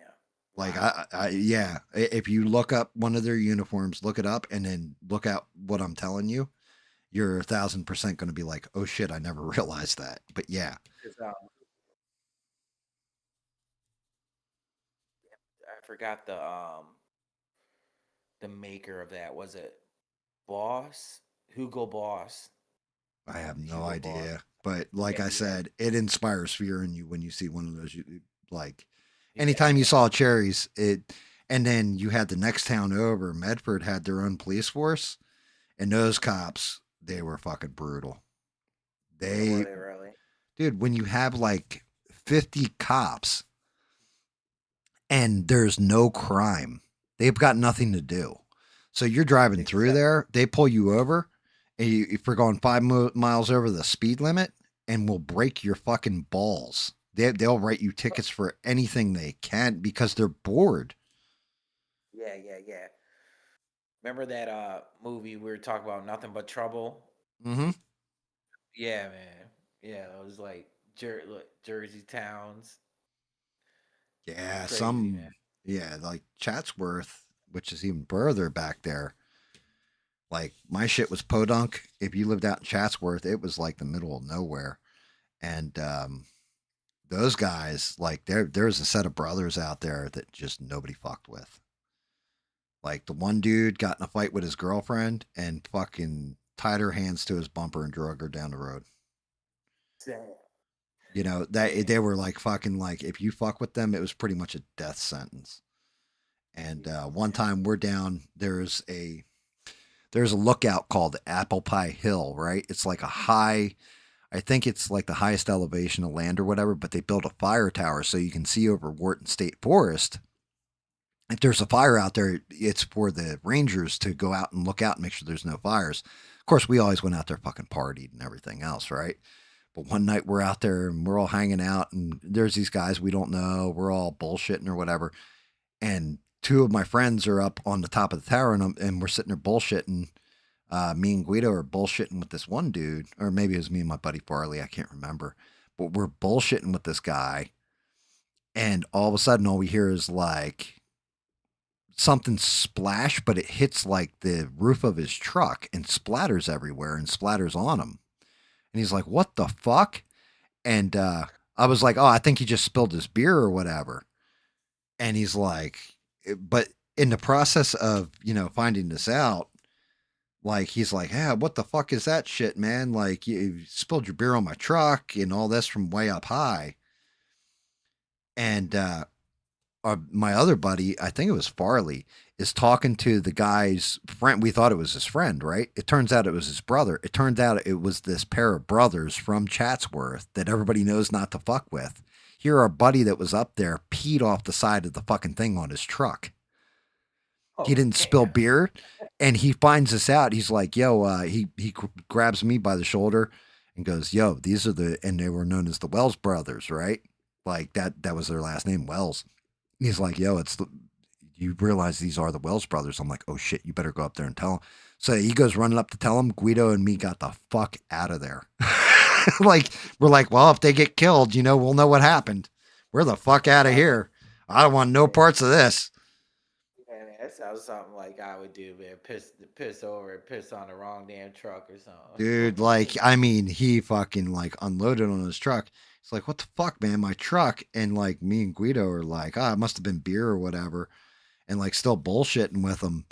Like Wow. yeah, if you look up one of their uniforms, look it up, and then look out what I'm telling you, you're 1,000% going to be like, oh shit, I never realized that. But yeah, 'Cause, I forgot the maker of that. Was it Boss? Hugo Boss. I have no Hugo Boss. idea. But like Yeah, I he had. said, it inspires fear in you when you see one of those. Like Yeah, anytime you man. saw cherries, and then you had the next town over, Medford had their own police force, and those cops, they were fucking brutal. Or were They, they really? dude, when you have like 50 cops and there's no crime, they've got nothing to do. So you're driving through Except there, they pull you over, and if you're going 5 miles over the speed limit, and will break your fucking balls. They'll write you tickets for anything they can because they're bored. yeah, yeah, yeah. Remember that movie we were talking about, Nothing But Trouble? Mm-hmm. Yeah, man. Yeah, it was like Jersey towns. Yeah, Crazy, man. yeah, like Chatsworth, which is even further back there. Like my shit was podunk. If you lived out in Chatsworth, it was like the middle of nowhere. And those guys, like there's a set of brothers out there that just nobody fucked with. Like the one dude got in a fight with his girlfriend and fucking tied her hands to his bumper and drug her down the road. Damn, That damn. they were like fucking like if you fuck with them, it was pretty much a death sentence. And Jesus, one man. time we're down, there's a lookout called Apple Pie Hill, right? It's like a high, I think it's like the highest elevation of land or whatever, but they built a fire tower so you can see over Wharton State Forest. If there's a fire out there, it's for the rangers to go out and look out and make sure there's no fires. Of course, we always went out there fucking partied and everything else, right? But one night we're out there and we're all hanging out, and there's these guys we don't know. We're all bullshitting or whatever. And two of my friends are up on the top of the tower, and we're sitting there bullshitting. Me and Guido are bullshitting with this one dude, or maybe it was me and my buddy Farley. I can't remember, but we're bullshitting with this guy, and all of a sudden, all we hear is like something splash, but it hits like the roof of his truck and splatters everywhere and splatters on him. And he's like, "What the fuck?" And I was like, "Oh, I think he just spilled his beer or whatever." And he's like, but in the process of, finding this out, like, he's like, "Yeah, what the fuck is that shit, man? Like, you spilled your beer on my truck and all this from way up high." And my other buddy, I think it was Farley, is talking to the guy's friend. We thought it was his friend, right? It turns out it was his brother. It turned out it was this pair of brothers from Chatsworth that everybody knows not to fuck with. Here, our buddy that was up there peed off the side of the fucking thing on his truck. He Oh didn't spill damn. beer, and he finds this out. He's like, "Yo," he grabs me by the shoulder and goes, "Yo, these are and they were known as the Wells brothers, right? Like that was their last name, Wells." He's like, "Yo, you realize these are the Wells brothers?" I'm like, "Oh shit, you better go up there and tell him." So he goes running up to tell him. Guido and me got the fuck out of there. Like, we're like, "Well, if they get killed, we'll know what happened. We're the fuck out of Oh, here. I don't want no parts of this." man, that sounds something like I would do, man. Piss over and piss on the wrong damn truck or Dude, something. like, I mean, he fucking like unloaded on his truck. It's like, "What the fuck, man? My truck." And like, me and Guido are like, "Ah, it must have been beer or whatever," and like still bullshitting with him.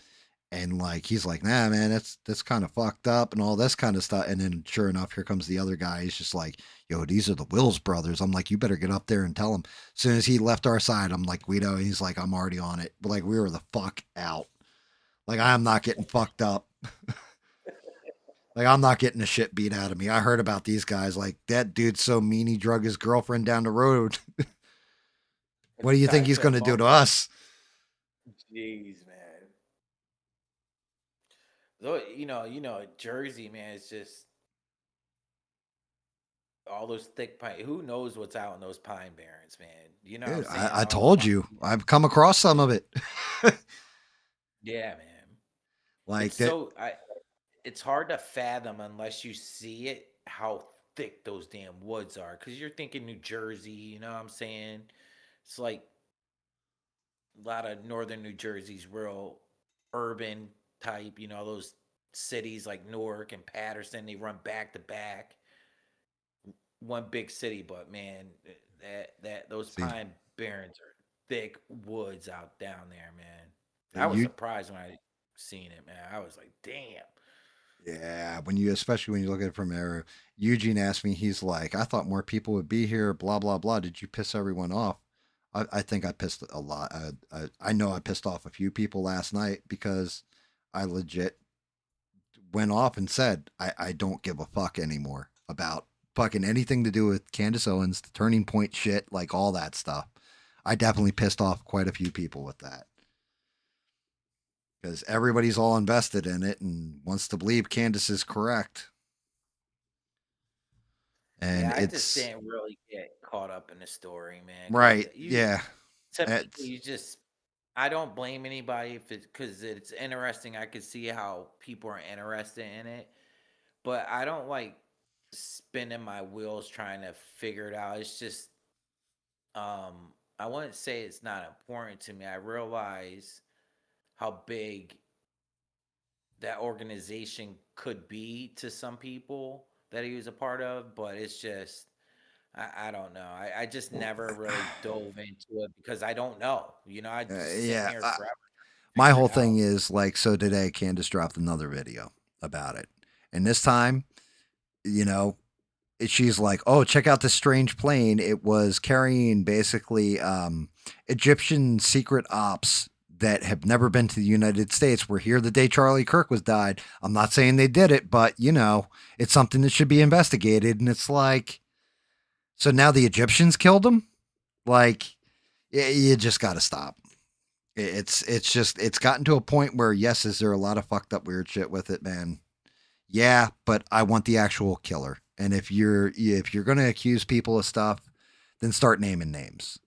And like, he's like, "Nah, man, that's kind of fucked up and all this kind of stuff." And then sure enough, here comes the other guy. He's just like, "Yo, these are the Wills brothers." I'm like, "You better get up there and tell him." As soon as he left our side, I'm like, "Guido," and he's like, "I'm already on it." But like, we were the fuck out. Like, I'm not getting fucked up. Like, I'm not getting the shit beat out of me. I heard about these guys. Like, that dude's so mean he drug his girlfriend down the road. What do you think Tied he's to a going to do phone. to us? Jeez, man. Though Jersey, man, it's just all those thick pine. Who knows what's out in those pine barrens, man? You know what I'm Dude, saying? I All those told pine. you. I've come across some of it. Yeah, man. Like It's that. so I. It's hard to fathom unless you see it how thick those damn woods are. Because you're thinking New Jersey, you know what I'm saying? It's like a lot of northern New Jersey's real urban type. Those cities like Newark and Patterson. They run back to back. One big city, but man, those See, pine barrens are thick woods out down there, man. I was you, surprised when I seen it, man. I was like, damn. yeah, especially when you look at it from there. Eugene asked me, he's like, "I thought more people would be here, blah, blah, blah. Did you piss everyone off?" I think I pissed a lot. I know I pissed off a few people last night because I legit went off and said, I don't give a fuck anymore about fucking anything to do with Candace Owens, the Turning Point shit, like all that stuff. I definitely pissed off quite a few people with that because everybody's all invested in it and wants to believe Candace is correct. And Yeah, I just it's didn't really get caught up in the story, man. Because right. you, Yeah. to me, It's, you just, I don't blame anybody if it's because it's interesting. I could see how people are interested in it, but I don't like spinning my wheels trying to figure it out. It's just, I wouldn't say it's not important to me. I realize how big that organization could be to some people that he was a part of, but it's just I don't know. I just never really dove into it because I don't know. I just sitting yeah. here forever trying to My figure whole it thing out. is like, so today Candace dropped another video about it. And this time, you know, she's like, "Oh, check out this strange plane. It was carrying basically Egyptian secret ops that have never been to the United States. Were here the day Charlie Kirk was died. I'm not saying they did it, but it's something that should be investigated." And it's like, so now the Egyptians killed him? Like, you just got to stop. It's just it's gotten to a point where, yes, is there a lot of fucked up weird shit with it, man? Yeah, but I want the actual killer. And if you're going to accuse people of stuff, then start naming names.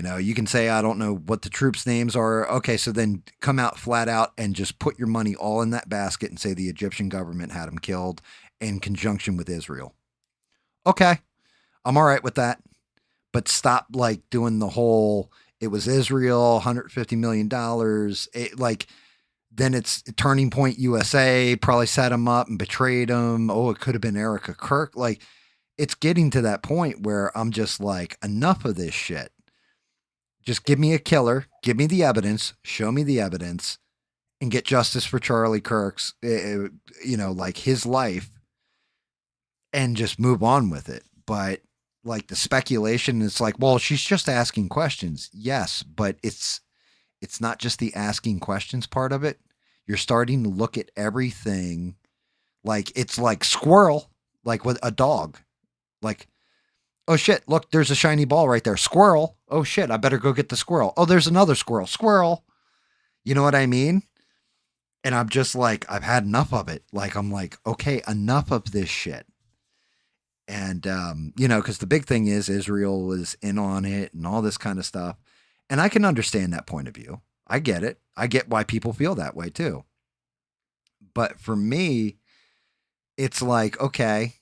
You can say, I don't know what the troops' names are. Okay, so then come out flat out and just put your money all in that basket and say the Egyptian government had them killed in conjunction with Israel. Okay, I'm all right with that. But stop like doing the whole, it was Israel, $150 million. Like, then it's Turning Point USA probably set him up and betrayed him. Oh, it could have been Erica Kirk. Like, it's getting to that point where I'm just like, enough of this shit. Just give me a killer, give me the evidence, show me the evidence, and get justice for Charlie Kirk's, like his life, and just move on with it. But like the speculation, it's like, well, she's just asking questions. Yes, but it's not just the asking questions part of it. You're starting to look at everything like it's like squirrel, like with a dog. Like, oh shit, look, there's a shiny ball right there. Squirrel. Oh shit, I better go get the squirrel. Oh, there's another squirrel. Squirrel. You know what I mean? And I'm just like, I've had enough of it. Like, I'm like, okay, enough of this shit. And, because the big thing is Israel was in on it and all this kind of stuff. And I can understand that point of view. I get it. I get why people feel that way too. But for me, it's like, okay,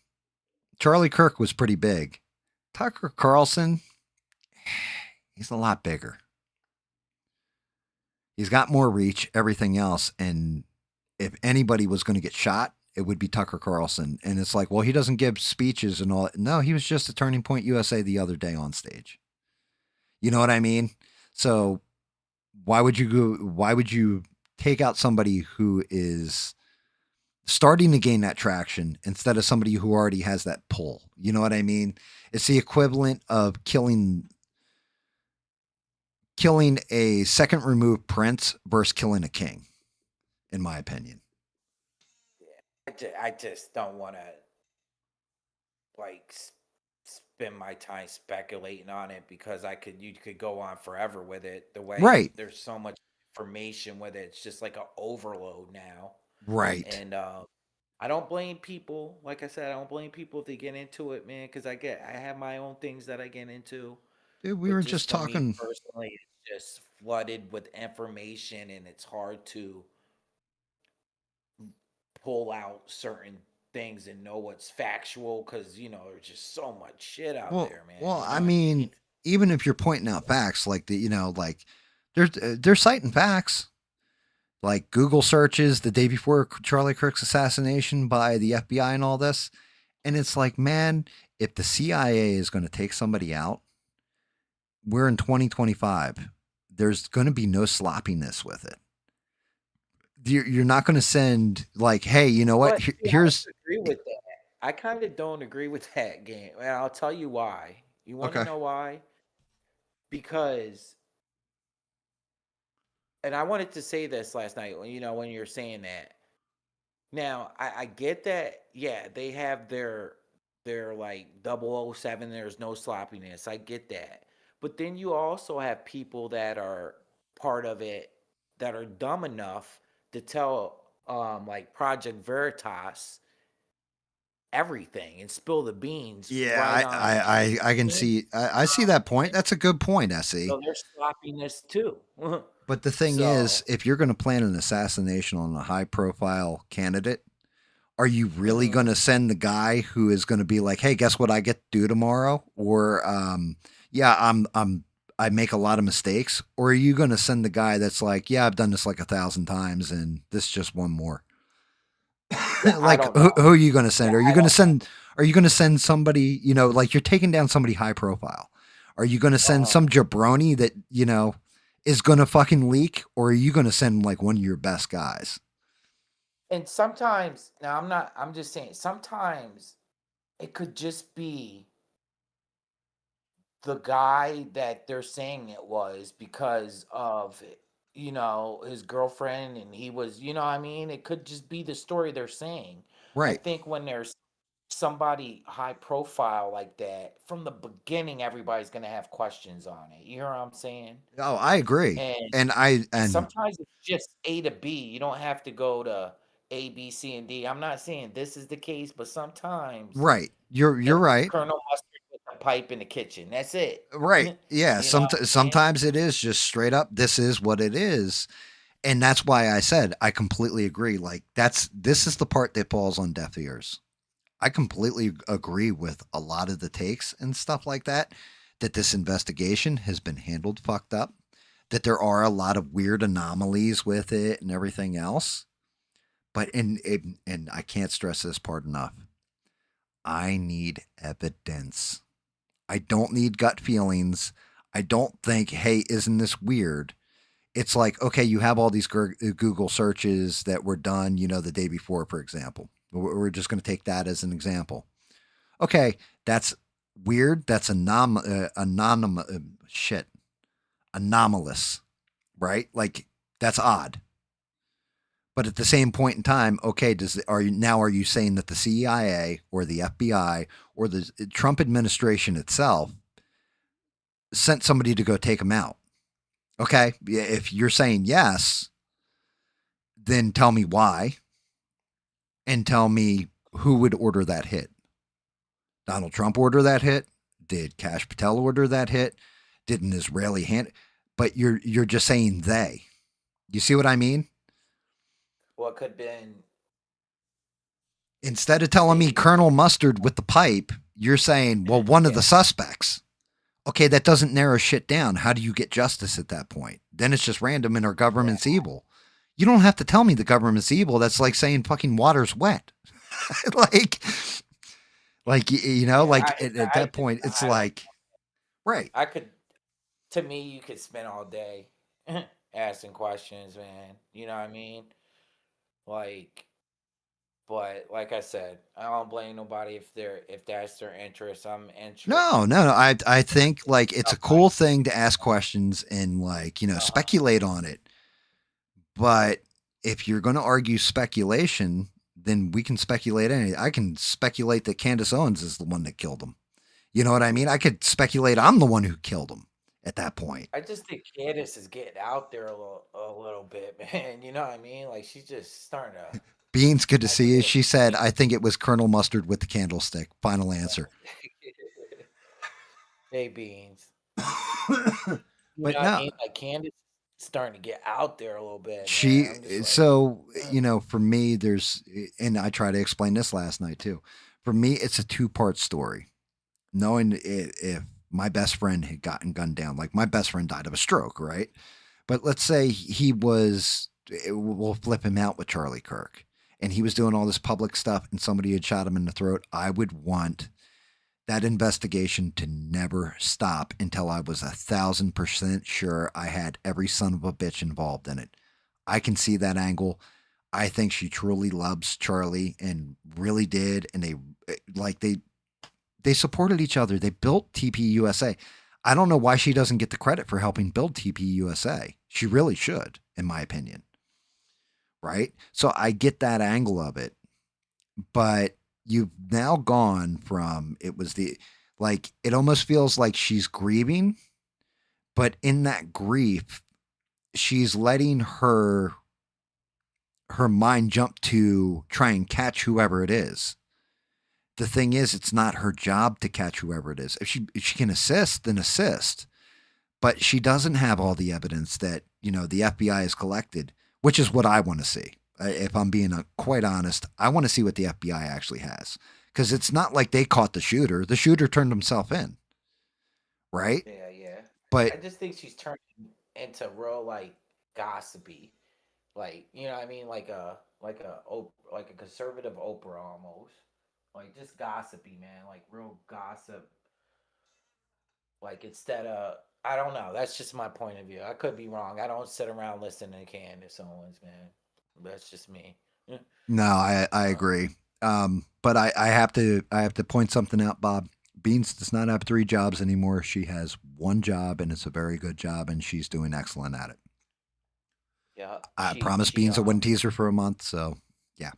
Charlie Kirk was pretty big. Tucker Carlson, he's a lot bigger. He's got more reach, everything else. And if anybody was going to get shot, it would be Tucker Carlson. And it's like, well, he doesn't give speeches and all. No, he was just a Turning Point USA the other day on stage. You know what I mean? So why would you go? Why would you take out somebody who is starting to gain that traction instead of somebody who already has that pull? You know what I mean? It's the equivalent of killing a second removed prince versus killing a king, in my opinion. I just don't want to like spend my time speculating on it because you could go on forever with it. The way Right. there's so much information with it, it's just like an overload now. Right. And I don't blame people. Like I said, I don't blame people if they get into it, man, because I have my own things that I get into. Dude, we But were just just for me talking. personally, it's just flooded with information and it's hard to pull out certain things and know what's factual because there's just so much shit out Well, there, man. well, You know I what I mean? mean, even if you're pointing out facts, like like they're citing facts, like Google searches the day before Charlie Kirk's assassination by the FBI and all this, and it's like, man, if the CIA is going to take somebody out, we're in 2025. There's going to be no sloppiness with it. You're not going to send like, hey, you know what? But see, I Here's don't agree with that. I kind of don't agree with that game, and I'll tell you why. You want to okay. know why? Because, and I wanted to say this last night when you're saying that. Now, I get that, yeah, they have their like 007, there's no sloppiness. I get that. But then you also have people that are part of it that are dumb enough to tell like Project Veritas everything and spill the beans Yeah, right on I can camera. see I see that point. That's a good point, Essie. So there's sloppiness too. But the thing is, So, if you're going to plan an assassination on a high profile candidate, are you really going mhm. to send the guy who is going to be like, "Hey, guess what I get to do tomorrow?" Or yeah, I make a lot of mistakes, or are you going to send the guy that's like, "Yeah, I've done this like 1,000 times and this is just one more." I Like don't who know. are you going to Yeah, send? Are you I going to don't know. send somebody, like you're taking down somebody high profile? Are you going to send Uh-huh. some jabroni that, is going to fucking leak, or are you going to send like one of your best guys? And sometimes, now I'm just saying, sometimes it could just be the guy that they're saying it was because of, his girlfriend and he was, you know what I mean? It could just be the story they're saying. I Right. think when there's somebody high profile like that, from the beginning, everybody's going to have questions on it. You hear what I'm saying? Oh, I agree. And And I and sometimes it's just A to B. You don't have to go to A, B, C, and D. I'm not saying this is the case, but sometimes right. You're it's right. Colonel Mustard with the pipe in the kitchen. That's it. Right. Yeah. You know what I'm saying? Sometimes it is just straight up. This is what it is, and that's why I said I completely agree. Like this is the part that falls on deaf ears. I completely agree with a lot of the takes and stuff like that. That this investigation has been handled fucked up. That there are a lot of weird anomalies with it and everything else. But and I can't stress this part enough. I need evidence. I don't need gut feelings. I don't think, hey, isn't this weird? It's like, okay, you have all these Google searches that were done, the day before, for example. We're just going to take that as an example. Okay, that's weird. That's shit, anomalous, right? Like that's odd. But at the same point in time, okay, are you saying that the CIA or the FBI or the Trump administration itself sent somebody to go take them out? Okay, if you're saying yes, then tell me why and tell me who would order that hit. Donald Trump order that hit? Did Kash Patel order that hit? Did an Israeli hand? But you're just saying they. You see what I mean? What could have been Instead of telling me same. Colonel Mustard with the pipe, you're saying, well, one of Yeah. the suspects. Okay, that doesn't narrow shit down. How do you get justice at that point? Then it's just random and our Yeah. government's evil. You don't have to tell me the government's evil. That's like saying fucking water's wet. like, Yeah. like at that point, it's I don't. like, right. I could. To me, you could spend all day asking questions, man. You know what I mean? Like, but like I said, I don't blame nobody if that's their interest. I'm interested. No, no, no. I think like it's a Like, cool thing to ask questions and like, uh, speculate on it. But if you're going to argue speculation, then we can speculate anything. I can speculate that Candace Owens is the one that killed him. You know what I mean? I could speculate I'm the one who killed him at that point. I just think Candace is getting out there a little bit, man. You know what I mean? Like she's just starting to Beans, good to see you. get. She said, I think it was Colonel Mustard with the candlestick. Final answer. Hey, Beans. You know But what I no, mean? Like Candace is starting to get out there a little bit, man. she, I'm just like, so, uh, for me, and I tried to explain this last night too. For me, it's a two-part story. Knowing if my best friend had gotten gunned down, like my best friend died of a stroke, right? But let's say we'll flip him out with Charlie Kirk, and he was doing all this public stuff, and somebody had shot him in the throat. I would want that investigation to never stop until I was 1,000% sure I had every son of a bitch involved in it. I can see that angle. I think she truly loves Charlie and really did, and they supported each other. They built TPUSA. I don't know why she doesn't get the credit for helping build TPUSA. She really should, in my opinion. Right? So I get that angle of it, but you've now gone from it almost feels like she's grieving, but in that grief, she's letting her mind jump to try and catch whoever it is. The thing is, it's not her job to catch whoever it is. If she can assist, then assist. But she doesn't have all the evidence that the FBI has collected, which is what I want to see. If I'm being quite honest, I want to see what the FBI actually has, because it's not like they caught the shooter. The shooter turned himself in, right? yeah, yeah. But I just think she's turning into real like gossipy, like you know what I mean, like a conservative Oprah almost, like just gossipy, man, like real gossip. Like instead of I don't know. That's just my point of view. I could be wrong. I don't sit around listening to Candace Owens, man. That's just me. Yeah. no, I Uh, agree. But I have to point something out, Bob. Beans does not have 3 jobs anymore. She has one job, and it's a very good job, and she's doing excellent at it. yeah, I promised Beans I wouldn't tease her for a month, so yeah.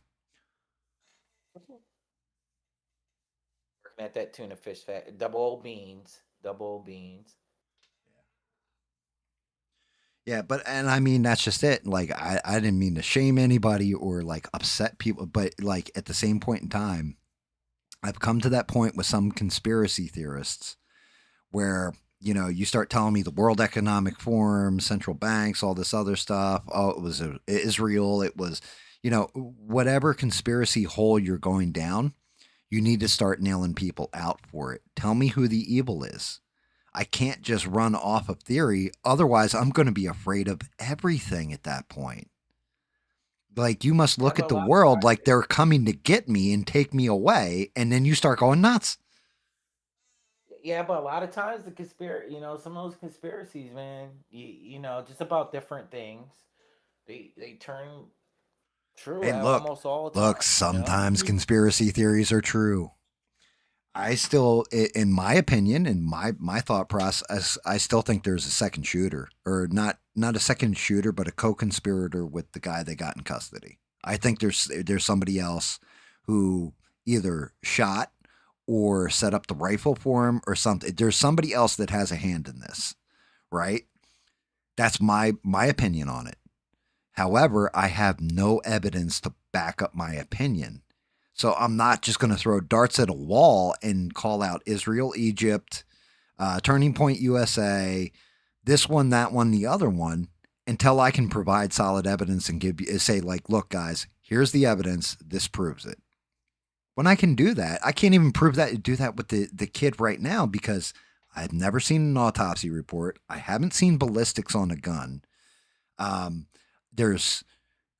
working at that tuna fish fat, double beans. Yeah, but and I mean that's just it. Like I didn't mean to shame anybody or like upset people, but like at the same point in time, I've come to that point with some conspiracy theorists. where you start telling me the World Economic Forum, central banks, all this other stuff. Oh, it was Israel. It was, whatever conspiracy hole you're going down. You need to start nailing people out for it. Tell me who the evil is. I can't just run off of theory. Otherwise, I'm going to be afraid of everything at that point. Like, you must Yeah, look but at a the lot of world times, like they're coming to get me and take me away. And then you start going nuts. yeah, but a lot of times the conspiracy, some of those conspiracies, man, just about different things, they turn true Hey, almost all the look, time. sometimes conspiracy theories are true. I still, in my opinion, in my thought process, I still think there's a second shooter, or not a second shooter, but a co-conspirator with the guy they got in custody. I think there's somebody else who either shot or set up the rifle for him or something. There's somebody else that has a hand in this, right? That's my opinion on it. However, I have no evidence to back up my opinion. So I'm not just going to throw darts at a wall and call out Israel, Egypt, Turning Point USA, this one, that one, the other one, until I can provide solid evidence and say, like, look, guys, here's the evidence. This proves it. When I can do that, I can't even do that with the kid right now because I've never seen an autopsy report. I haven't seen ballistics on a gun. Um, there's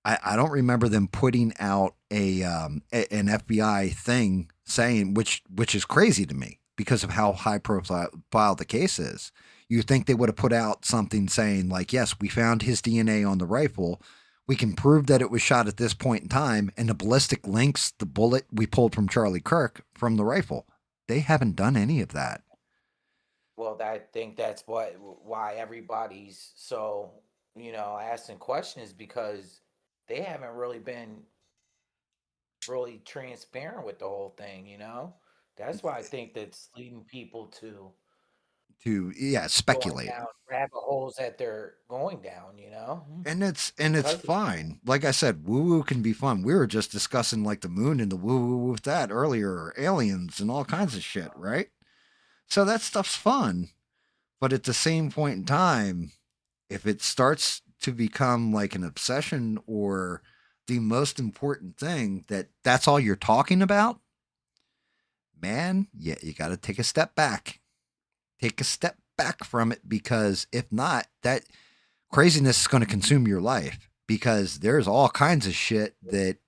I don't remember them putting out an FBI thing saying which is crazy to me because of how high profile the case is. You think they would have put out something saying like, yes, we found his DNA on the rifle. We can prove that it was shot at this point in time, and the ballistic links the bullet we pulled from Charlie Kirk from the rifle. They haven't done any of that. Well, I think that's why everybody's so, asking questions because they haven't really been really transparent with the whole thing. That's why I think that's leading people to To yeah, going speculate. down rabbit holes that they're going down. And it's Because of that. fine. Like I said, woo woo can be fun. We were just discussing like the moon and the woo woo with that earlier, or aliens and all kinds of shit, right? So that stuff's fun. But at the same point in time, if it starts to become like an obsession or the most important thing that's all you're talking about, man, yeah, you got to take a step back. Take a step back from it because if not, that craziness is going to consume your life because there's all kinds of shit that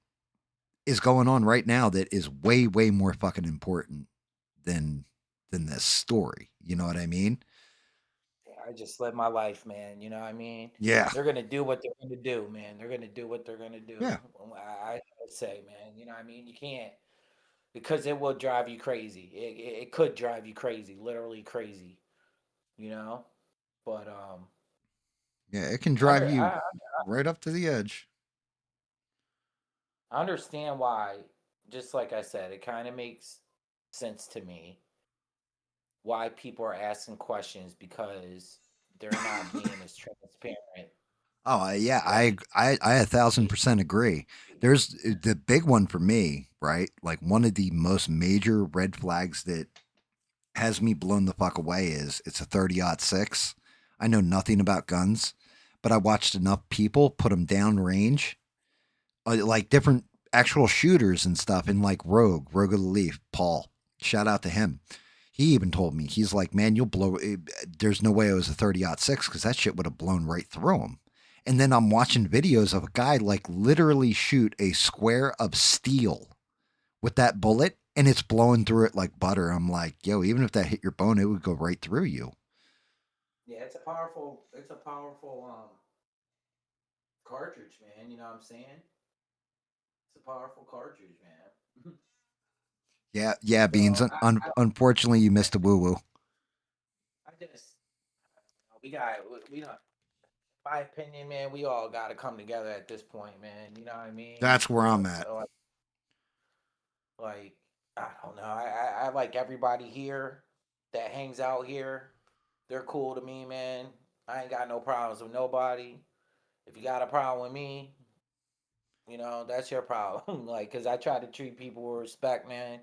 is going on right now that is way more fucking important than this story. You know what I mean? I just live my life, man. You know what I mean? Yeah. They're gonna do what they're gonna do, man. They're gonna do what they're gonna Yeah. do. I say, man. You know what I mean? You can't because it will drive you crazy. It could drive you crazy, literally crazy. You know. But Yeah, it can I drive under you right up to the edge. I understand why. Just like I said, it kind of makes sense to me why people are asking questions because they're not being as transparent Oh, yeah, like I they 1,000% agree. should be. There's the big one for me, right? Like one of the most major red flags that has me blown the fuck away is it's a 30-06. I know nothing about guns, but I watched enough people put them down range, like different actual shooters and stuff in like Rogue of the Leaf, Paul. Shout out to him. He even told me, he's like, man, you'll blow. There's no way it was a 30-06 because that shit would have blown right through him. And then I'm watching videos of a guy like literally shoot a square of steel with that bullet and it's blowing through it like butter. I'm like, yo, even if that hit your bone, it would go right through you. Yeah, it's a powerful cartridge, man. You know what I'm saying? It's a powerful cartridge, man. Yeah, yeah, Beans. So Unfortunately, you missed a woo woo. I just we got we don't. My opinion, man, we all got to come together at this point, man. You know what I mean? That's where I'm at. Like I don't know. I like everybody here that hangs out here. They're cool to me, man. I ain't got no problems with nobody. If you got a problem with me, that's your problem. Like, cause I try to treat people with respect, man.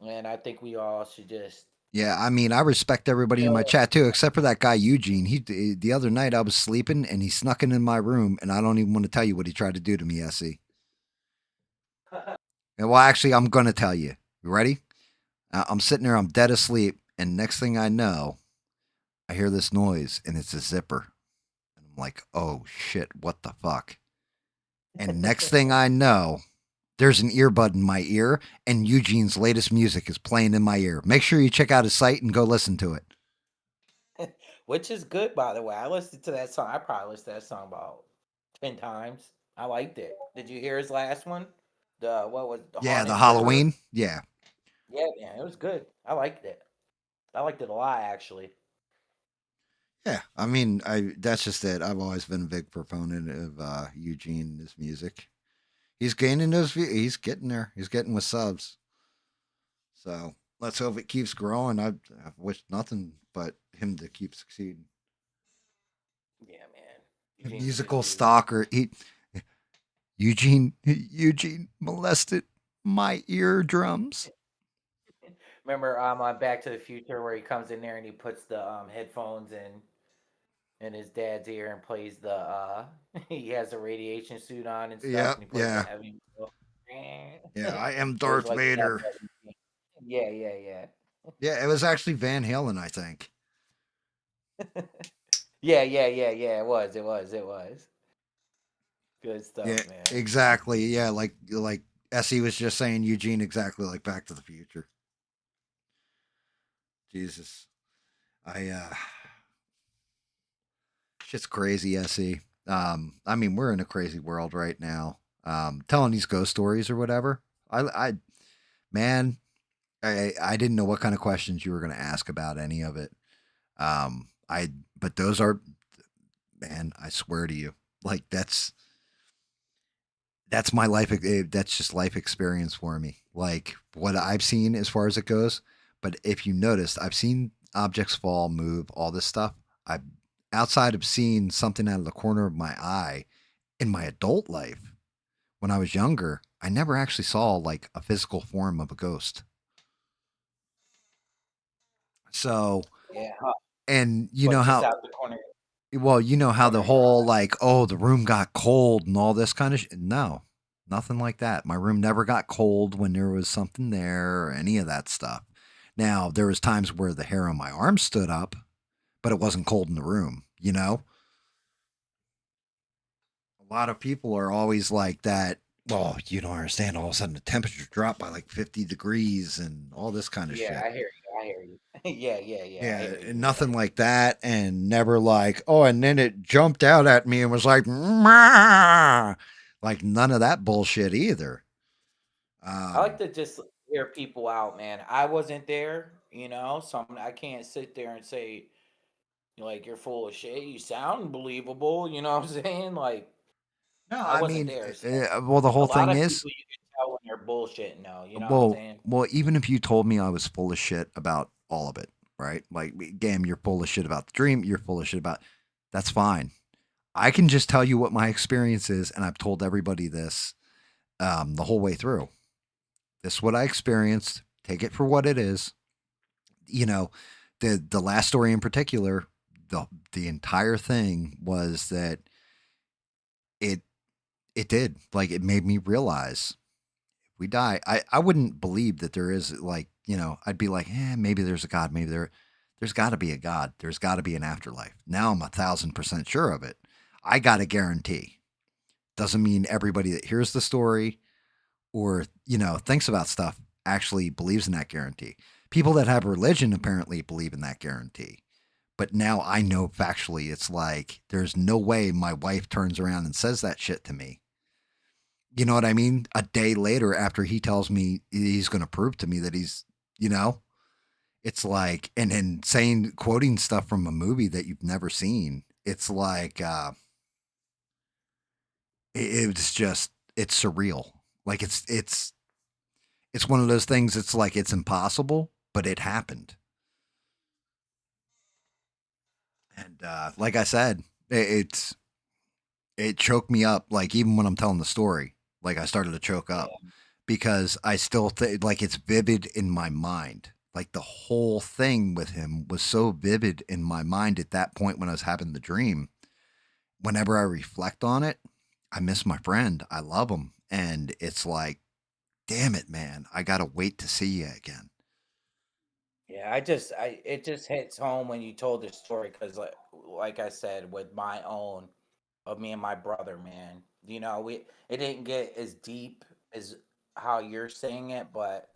And I think we all should just Yeah, I mean, I respect everybody in my Yo, chat too, except for that guy Eugene. The other night I was sleeping and he snuck in my room, and I don't even want to tell you what he tried to do to me, Se. And well, actually, I'm gonna tell you. You ready? I'm sitting there, I'm dead asleep, and next thing I know, I hear this noise, and it's a zipper, and I'm like, oh shit, what the fuck? And next thing I know, there's an earbud in my ear, and Eugene's latest music is playing in my ear. Make sure you check out his site and go listen to it. which is good, by the way. I listened to that song. I probably listened to that song about 10 times. I liked it. Did you hear his last one? The what was the Yeah, the Haunted River? Halloween. Yeah, Yeah, man, it was good. I liked it. I liked it a lot, actually. yeah. I mean, I that's just it. I've always been a big proponent of Eugene and his music. He's gaining those. He's getting there. He's getting with subs. So let's hope it keeps growing. I've wished nothing but him to keep succeeding. Yeah, man. A Eugene's a good musical dude. stalker. Eugene molested my eardrums. Remember on Back to the Future where he comes in there and he puts the headphones in his dad's ear and plays the he has a radiation suit on and stuff Yeah, and he plays the yeah, heavy metal. yeah. I am It was Darth like that. Vader. Yeah, yeah, yeah. Yeah, it was actually Van Halen, I think. Yeah, yeah, yeah, yeah. It was. Good Yeah, stuff, man. exactly. Yeah, like Se was just saying, Eugene, exactly like Back to the Future. Jesus, I shit's crazy, Se. I mean, we're in a crazy world right now. Telling these ghost stories or whatever. I man, I didn't know what kind of questions you were going to ask about any of it. I but those are, man, I swear to you, like that's my life. That's just life experience for me. Like what I've seen as far as it goes. But if you noticed, I've seen objects fall, move, all this stuff. I outside of seeing something out of the corner of my eye in my adult life when I was younger, I never actually saw like a physical form of a ghost. So, Yeah. and you But know just how, out the well, you know how corner the of your whole eye. like, oh, the room got cold and all this kind of no, nothing like that. My room never got cold when there was something there or any of that stuff. Now, there was times where the hair on my arm stood up, but it wasn't cold in the room, you know? A lot of people are always like that. Well, you don't understand. All of a sudden, the temperature dropped by like 50 degrees and all this kind of Yeah, shit. I hear you. I hear you. Yeah, yeah, yeah. I Yeah, hear you, man. nothing like that, and never like, oh, and then it jumped out at me and was like, "Mah!" Like none of that bullshit either. I like Um, to just hear people out, man. I wasn't there, so I can't sit there and say, like, you're full of shit. You sound believable, you know what I'm saying? Like, no, I I wasn't mean, there. So well, the a whole lot thing of is, people you can tell when they're bullshitting, though, you know what I'm well, saying? even if you told me I was full of shit about all of it, right? Like, damn, you're full of shit about the dream. You're full of shit about. That's fine. I can just tell you what my experience is, and I've told everybody this the whole way through. This is what I experienced. Take it for what it is. You know, the last story in particular, the entire thing was that it it did like it made me realize if we die, I wouldn't believe that there is like I'd be like maybe there's a god, maybe there's got to be a god, there's got to be an afterlife. Now I'm 1,000% sure of it. I got a guarantee. Doesn't mean everybody that hears the story or thinks about stuff actually believes in that guarantee. People that have religion apparently believe in that guarantee. But now I know factually it's like there's no way my wife turns around and says that shit to me. You know what I mean? A day later after he tells me he's going to prove to me that you know, it's like, and then saying, quoting stuff from a movie that you've never seen. It's like, it's just, it's surreal. Like it's one of those things. It's like, it's impossible, but it happened. And, like I said, it's, it choked me up. Like even when I'm telling the story, like I started to choke up Yeah. because I still think like it's vivid in my mind. Like the whole thing with him was so vivid in my mind at that point when I was having the dream. Whenever I reflect on it, I miss my friend. I love him. And it's like, damn it, man. I got to wait to see you again. Yeah, I it just hits home when you told the story because, like I said, with my own of me and my brother, man, we it didn't get as deep as how you're saying it, but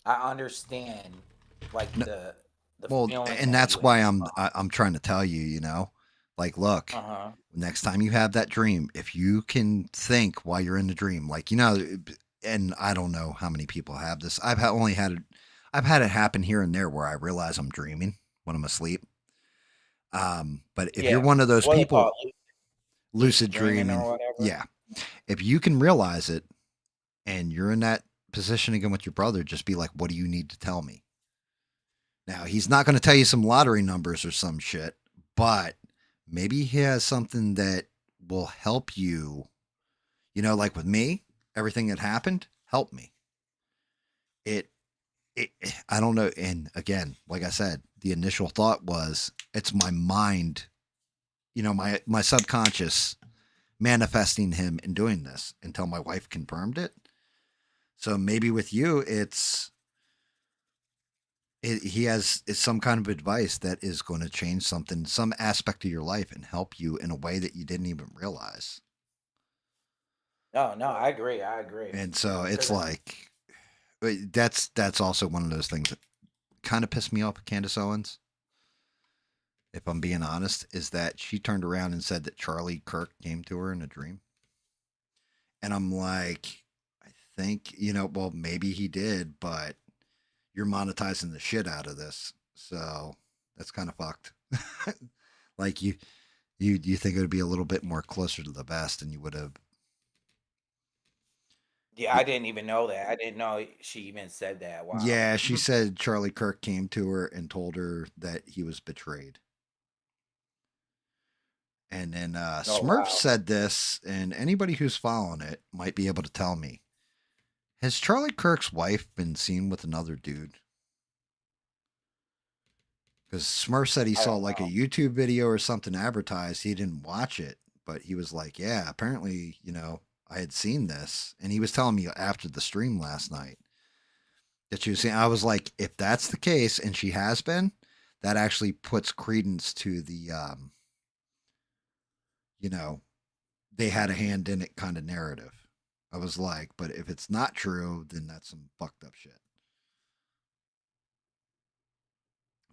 I understand like No, the well, feeling and that that's you why have. I'm trying to tell you, like, look, Uh-huh. next time you have that dream, if you can think while you're in the dream, like, and I don't know how many people have this. I've had it happen here and there where I realize I'm dreaming when I'm asleep. But if you're Yeah. one of those What do they call people, it? Lucid lucid dreaming dreaming, or whatever? yeah, if you can realize it and you're in that position again with your brother, just be like, what do you need to tell me? Now, he's not going to tell you some lottery numbers or some shit, but maybe he has something that will help you. Like with me, everything that happened helped me. It, it, I don't know. And again, like I said, the initial thought was it's my mind, my subconscious manifesting him and doing this until my wife confirmed it. So maybe with you, he has some kind of advice that is going to change something, some aspect of your life, and help you in a way that you didn't even realize. No, no, I agree. I agree. And so it's Because like that's also one of those things that kind of pissed me off with Candace Owens. If I'm being honest, is that she turned around and said that Charlie Kirk came to her in a dream, and I'm like, I think well maybe he did, but you're monetizing the shit out of this, so that's kind of fucked. Like you think it would be a little bit more closer to the vest, and you would have. yeah, I didn't even know that. I didn't know she even said that. Wow. Yeah, she said Charlie Kirk came to her and told her that he was betrayed. And then Oh Smurf wow. said this, and anybody who's following it might be able to tell me. Has Charlie Kirk's wife been seen with another dude? Because Smurf said he I saw don't like a know. YouTube video or something advertised. He didn't watch it, but he was like, yeah, apparently, I had seen this. And he was telling me after the stream last night that she was saying, I was like, if that's the case, and she has been, that actually puts credence to the, you know, they had a hand in it kind of narrative. I was like, but if it's not true, then that's some fucked up shit.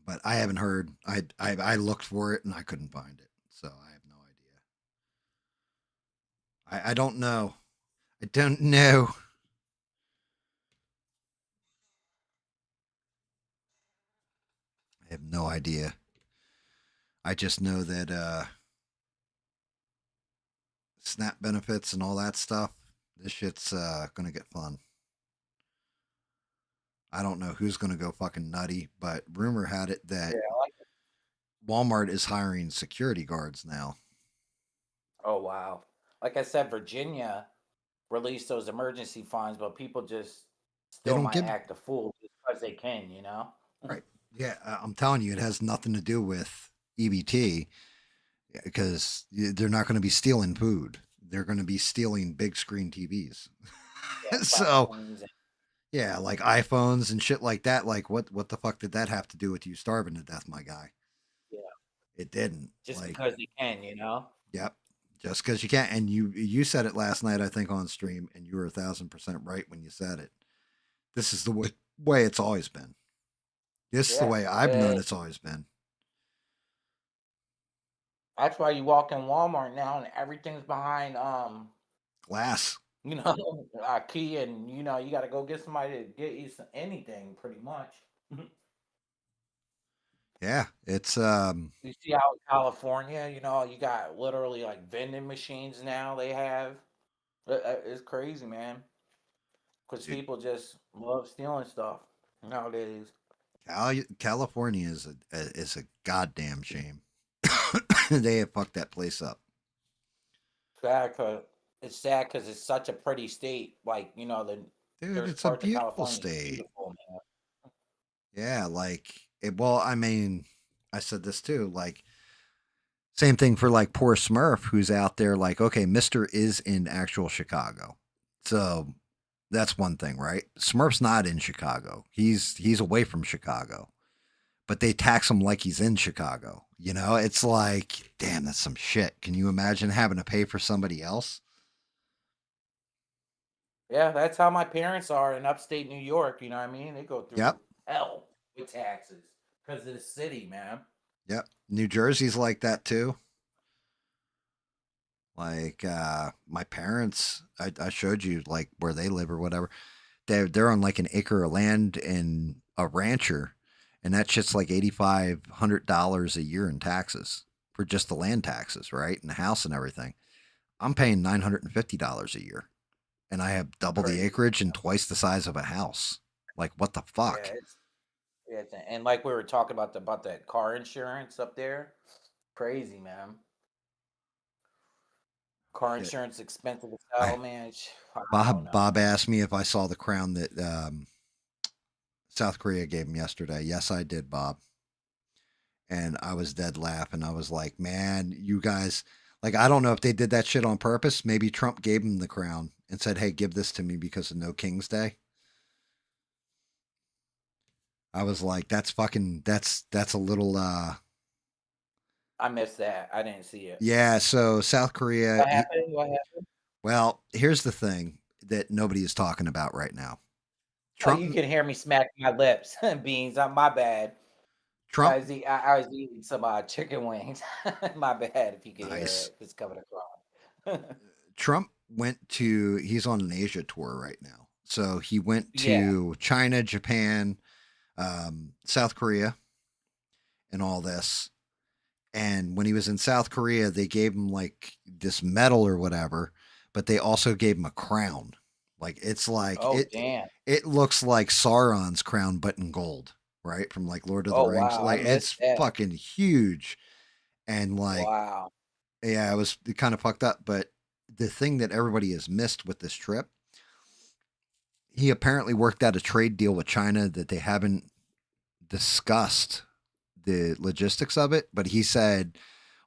But I haven't heard. I looked for it and I couldn't find it, so I have no idea. I don't know. I don't know. I have no idea. I just know that SNAP benefits and all that stuff. This shit's gonna get fun. I don't know who's gonna go fucking nutty, but rumor had it that Yeah. Walmart is hiring security guards now. Oh wow. Like I said, Virginia released those emergency funds, but people just They still don't might give act a fool just because they can. right. Yeah, I'm telling you, it has nothing to do with EBT because they're not going to be stealing food. They're going to be stealing big screen TVs. Yeah, So phones and yeah, like iPhones and shit like that. Like what the fuck did that have to do with you starving to death, my guy? yeah, It didn't. just Like, because they can. yep. Just because you can't, and you said it last night, I think on stream, and you were 1,000% right when you said it. This is the way it's always been. This is the Yeah. way I've known it's always been. That's why you walk in Walmart now and everything's behind Glass. a key and you gotta go get somebody to get you anything pretty much. Yeah, it's You see how in California, you got literally like vending machines now they have. It's crazy, man. Because dude, people just love stealing stuff nowadays. California is a goddamn shame. They have fucked that place up. Sad 'cause it's sad because it's such a pretty state. Like, Dude, there's it's a parts of beautiful California is state. beautiful, man. Yeah, like well, I mean, I said this too. Like same thing for like poor Smurf, who's out there. Like, okay, Mister is in actual Chicago, so that's one thing, right? Smurf's not in Chicago. He's away from Chicago, but they tax him like he's in Chicago. You know, it's like, damn, that's some shit. Can you imagine having to pay for somebody else? Yeah, that's how my parents are in upstate New York. You know what I mean? They go Yep, through hell with taxes because of the city, man. yep. New Jersey's like that too. Like my parents, I showed you like where they live or whatever. They're on like an acre of land in a rancher, and that shit's like $8,500 a year in taxes for just the land taxes, right, and the house and everything. I'm paying $950 a year, and I have double the Crazy. acreage and twice the size of a house. Like what the Yeah, fuck? and like we were talking about that car insurance up there. Crazy, man. Car Shit. insurance expensive as I hell, man. I don't Bob know, Bob man. asked me if I saw the crown that South Korea gave him yesterday. Yes, I did, Bob. And I was dead laughing. I was like, man, you guys, like, I don't know if they did that shit on purpose. Maybe Trump gave him the crown and said, hey, give this to me because of No King's Day. I was like, that's fucking, that's a little, I missed that. I didn't see it. yeah. So South Korea, What happened? What happened? well, here's the thing that nobody is talking about right now. Oh, you Trump, can hear me smack my lips. Beans, my bad. Trump, I was eating some chicken wings. My bad if you could hear nice. it. It's coming across. Trump went to, he's on an Asia tour right now. So he went Yeah. to China, Japan, South Korea, and all this. And when he was in South Korea, they gave him like this medal or whatever, but they also gave him a crown. Like it's like Oh, damn. it looks like Sauron's crown but in gold, right? From like Lord of the Oh, Rings. wow. I Like missed it's that. fucking huge. And like Wow. yeah, it was kind of fucked up, but the thing that everybody has missed with this trip, he apparently worked out a trade deal with China that they haven't discussed the logistics of it, but he said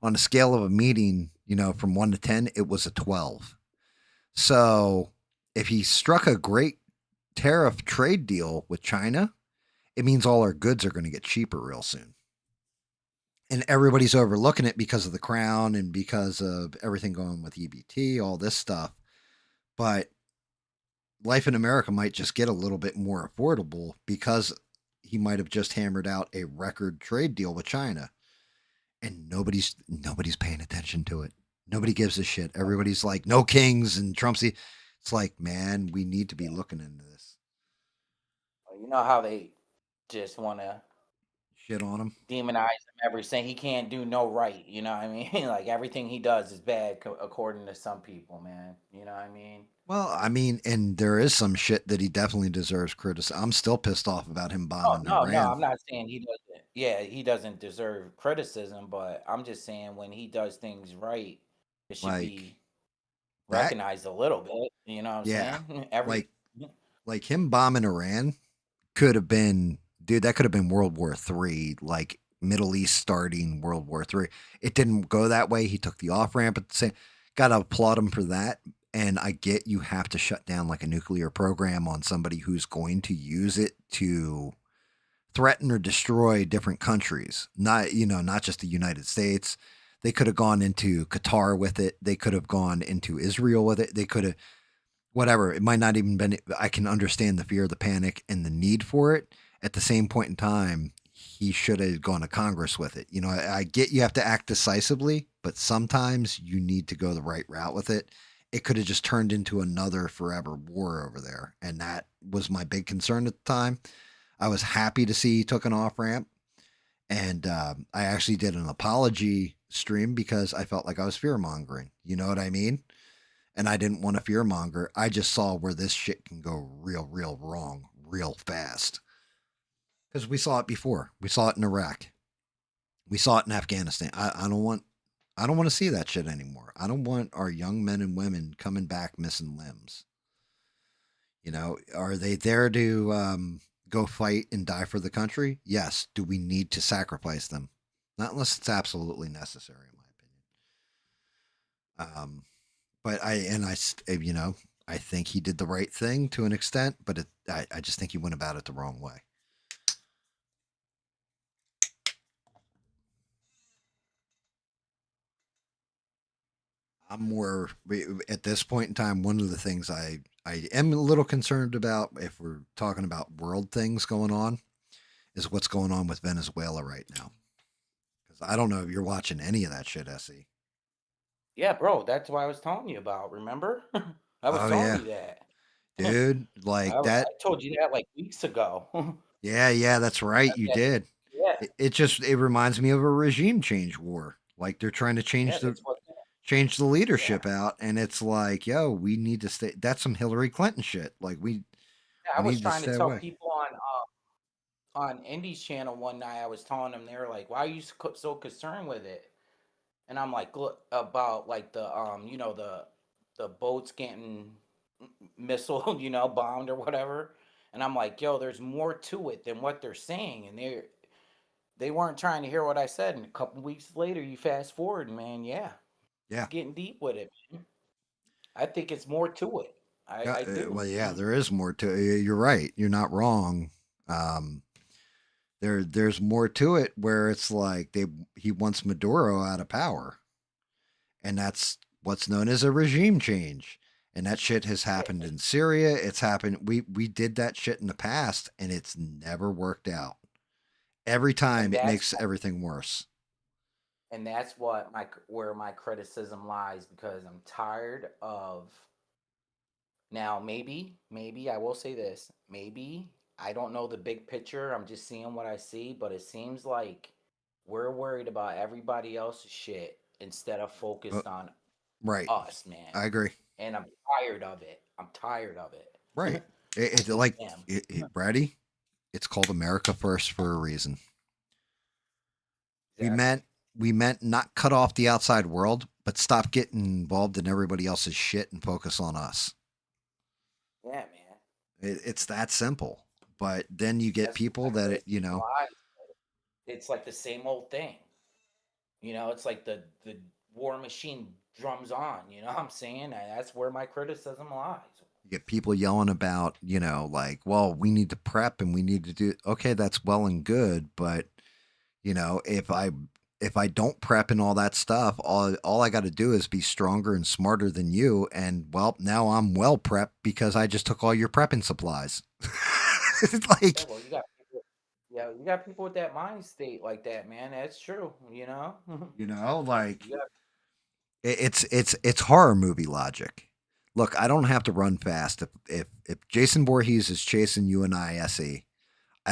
on a scale of a meeting, you know, from 1 to 10, it was a 12. So if he struck a great tariff trade deal with China, it means all our goods are going to get cheaper real soon. And everybody's overlooking it because of the crown and because of everything going with EBT, all this stuff. But life in America might just get a little bit more affordable because he might have just hammered out a record trade deal with China, and nobody's paying attention to it. Nobody gives a shit. Everybody's like, no kings and Trump's. It's like, man, we need to be looking into this. You know how they just want to Shit on him. demonize him every saying he can't do no right. You know what I mean? Like everything he does is bad according to some people, man. You know what I mean? Well, I mean, and there is some shit that he definitely deserves criticism. I'm still pissed off about him Oh, bombing no, no, Iran. I'm not saying he doesn't. Yeah, he doesn't deserve criticism, but I'm just saying when he does things right, it should Like be that, recognized a little bit. You know what I'm yeah. saying? Every Like like him bombing Iran could have been, dude, that could have been World War III, like Middle East starting World War III. It didn't go that way. He took the off ramp at the same. Got to applaud him for that. And I get you have to shut down like a nuclear program on somebody who's going to use it to threaten or destroy different countries. Not, you know, not just the United States. They could have gone into Qatar with it. They could have gone into Israel with it. They could have whatever. It might not even been. I can understand the fear, the panic, and the need for it. At the same point in time, he should have gone to Congress with it. You know, I get you have to act decisively, but sometimes you need to go the right route with it. It could have just turned into another forever war over there, and that was my big concern at the time. I was happy to see he took an off ramp, and I actually did an apology stream because I felt like I was fear mongering. You know what I mean? And I didn't want to fearmonger. I just saw where this shit can go real wrong real fast. Because we saw it before. We saw it in Iraq. We saw it in Afghanistan. I don't want to see that shit anymore. I don't want our young men and women coming back missing limbs. You know, are they there to go fight and die for the country? Yes. Do we need to sacrifice them? Not unless it's absolutely necessary, in my opinion. But I think he did the right thing to an extent, but I just think he went about it the wrong way. I'm more at this point in time. One of the things I am a little concerned about, if we're talking about world things going on, is what's going on with Venezuela right now. Because I don't know if you're watching any of that shit, Se. Yeah, bro, that's what I was telling you about, remember? I was Oh telling yeah, you that. dude, like I that. told you that like weeks ago. Yeah, that's right. You That did. yeah, It reminds me of a regime change war. Like they're trying to yeah, that's what change the yeah. leadership out, and it's like, yo, we need to stay. That's some Hillary Clinton shit. Like Yeah, I we was need to trying to stay tell away. people on Indy's channel one night, I was telling them, they were like, "Why are you so concerned with it?" And I'm like, "Look, about like the the boats getting missile, bombed or whatever." And I'm like, "Yo, there's more to it than what they're saying." And they weren't trying to hear what I said. And a couple weeks later, you fast forward, man, yeah, Yeah. he's getting deep with it, man. I think it's more to it. Yeah, I do. well, yeah, there is more to it. You're right. You're not wrong. Um, there's more to it where it's like he wants Maduro out of power, and that's what's known as a regime change. And that shit has happened in Syria. It's happened. We did that shit in the past, and it's never worked out. Every And time it that's makes everything worse. and that's what my where my criticism lies, because I'm tired of. Now, maybe I will say this. Maybe I don't know the big picture. I'm just seeing what I see, but it seems like we're worried about everybody else's shit instead of Uh, focused on right. us, man. I agree. And I'm tired of it. I'm tired of Right. it. I It really like am. Brady. It's called America First for a reason. We meant Exactly. we meant not cut off the outside world, but stop getting involved in everybody else's shit and focus on us. Yeah, man. It's that simple. But then you get That's what people my that criticism lies. It's like the same old thing. It's like the war machine drums on. You know what I'm saying? And that's where my criticism lies. you get people yelling about, like, well, we need to prep and we need to do. Okay, that's well and good, but if I don't prep and all that stuff, all I got to do is be stronger and smarter than you, and well, now I'm well prepped because I just took all your prepping supplies. It's Yeah, like, well, you got people with that mind state like that, man. That's true. like You got it's horror movie logic. Look, I don't have to run fast. If Jason Voorhees is chasing you and I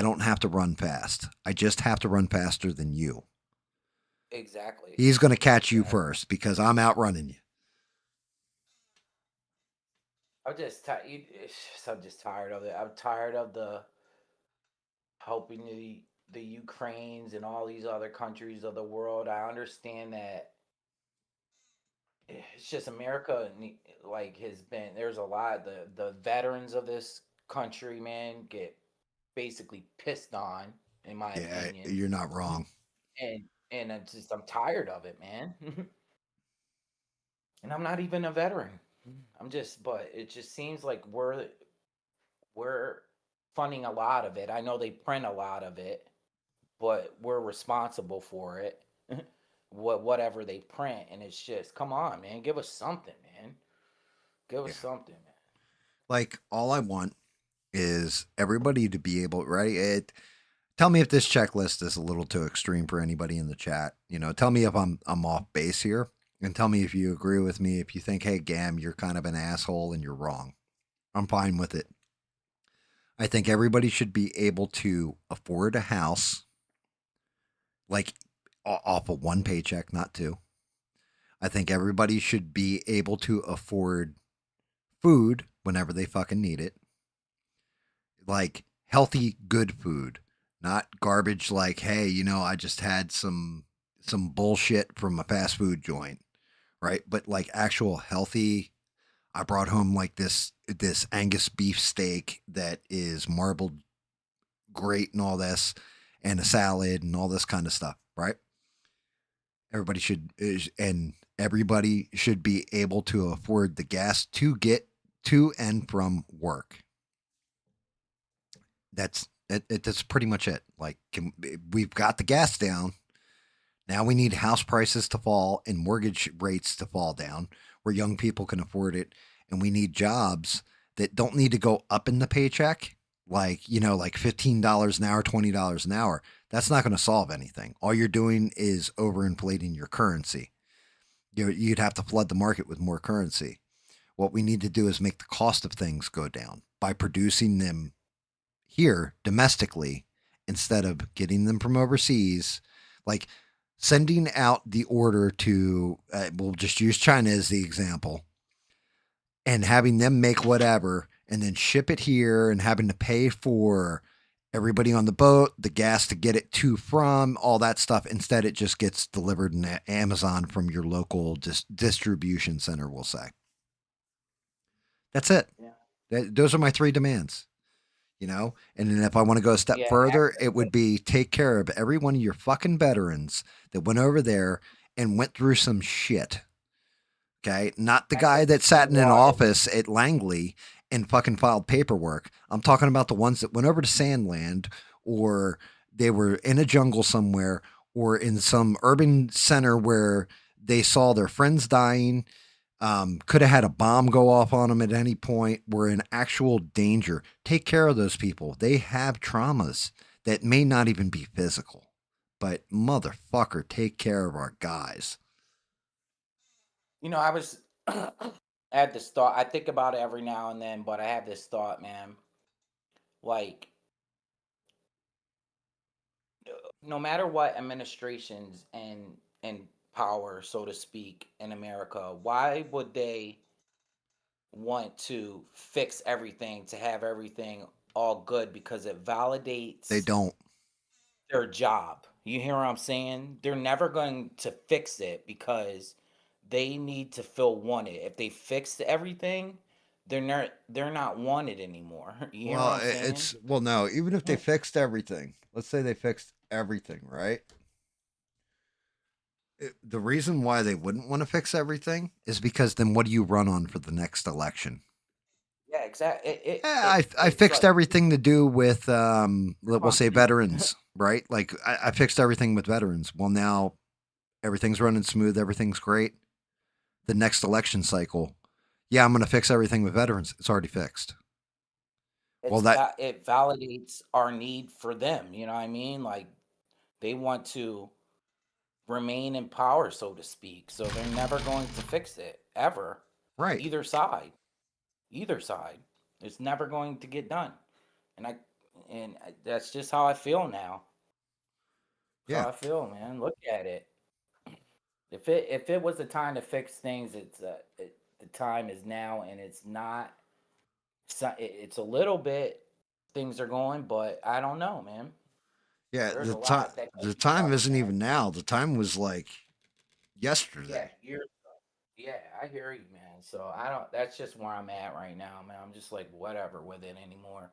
don't have to run fast. I just have to run faster than you. exactly, He's going to catch you exactly. first because I'm outrunning you. I'm just tired. I'm just tired of it. I'm tired of the helping the Ukraines and all these other countries of the world. I understand that it's just America. Like, has been, there's a lot, the veterans of this country, man, get basically pissed on, in my Yeah, opinion. you're not wrong. And I'm tired of it, man. And I'm not even a veteran. But it just seems like we're funding a lot of it. I know they print a lot of it, but we're responsible for it. Whatever they print, and it's just, come on, man, give us something, man. Give us Yeah. something, man. Like all I want is everybody to be able, right? Tell me if this checklist is a little too extreme for anybody in the chat. Tell me if I'm off base here, and tell me if you agree with me. If you think, hey, Gam, you're kind of an asshole and you're wrong, I'm fine with it. I think everybody should be able to afford a house, like off of one paycheck, not two. I think everybody should be able to afford food whenever they fucking need it, like healthy, good food, not garbage. Like, hey, I just had some bullshit from a fast food joint, right? But like actual healthy. I brought home like this Angus beef steak that is marbled great and all this, and a salad and all this kind of stuff, right? And everybody should be able to afford the gas to get to and from work. That's pretty much it. Like, we've got the gas down. Now we need house prices to fall and mortgage rates to fall down where young people can afford it. And we need jobs that don't need to go up in the paycheck, like, like $15 an hour, $20 an hour. That's not going to solve anything. All you're doing is overinflating your currency. You'd have to flood the market with more currency. What we need to do is make the cost of things go down by producing them here domestically instead of getting them from overseas. Like, sending out the order to, we'll just use China as the example, and having them make whatever and then ship it here and having to pay for everybody on the boat, the gas to get it to from, all that stuff. Instead, it just gets delivered in Amazon from your local distribution center, we'll say. That's it. Yeah. Those are my three demands. And then if I want to go a step Yeah. further, it would be take care of every one of your fucking veterans that went over there and went through some shit. Okay, not the guy that sat in an office at Langley and fucking filed paperwork. I'm talking about the ones that went over to Sandland, or they were in a jungle somewhere, or in some urban center where they saw their friends dying. Could have had a bomb go off on them at any point. Were in actual danger. Take care of those people. They have traumas that may not even be physical, but motherfucker, take care of our guys. I was I had this thought. I think about it every now and then, but I have this thought, man. Like, no matter what administrations and power, so to speak, in America, why would they want to fix everything to have everything all good? Because it They validates don't. their job. You hear what I'm saying? They're never going to fix it because they need to feel wanted. If they fixed everything, they're not wanted anymore. You hear what Well, I'm saying? no. Even if they fixed everything, let's say they fixed everything, right? The reason why they wouldn't want to fix everything is because then what do you run on for the next election? Yeah, exactly. I It's fixed like everything to do with, we'll say constantly. veterans, right? Like, I fixed everything with veterans. Well, now everything's running smooth, everything's great. The next election cycle, yeah, I'm going to fix everything with veterans. It's already fixed. Well, It validates our need for them. You know what I mean? Like, they want to remain in power, so to speak. So they're never going to fix it ever. right, Either side, either side, it's never going to get done. And that's just how I feel now. That's yeah, how I feel, man. Look at it. If it was the time to fix things, the time is now, and it's not. It's a little bit things are going, but I don't know, man. yeah. There's a lot that could The be time done, isn't man. even now. The time was like Yeah, yesterday. yeah, I hear you, man. So I don't. That's just where I'm at right now, man. I'm just like whatever with it anymore.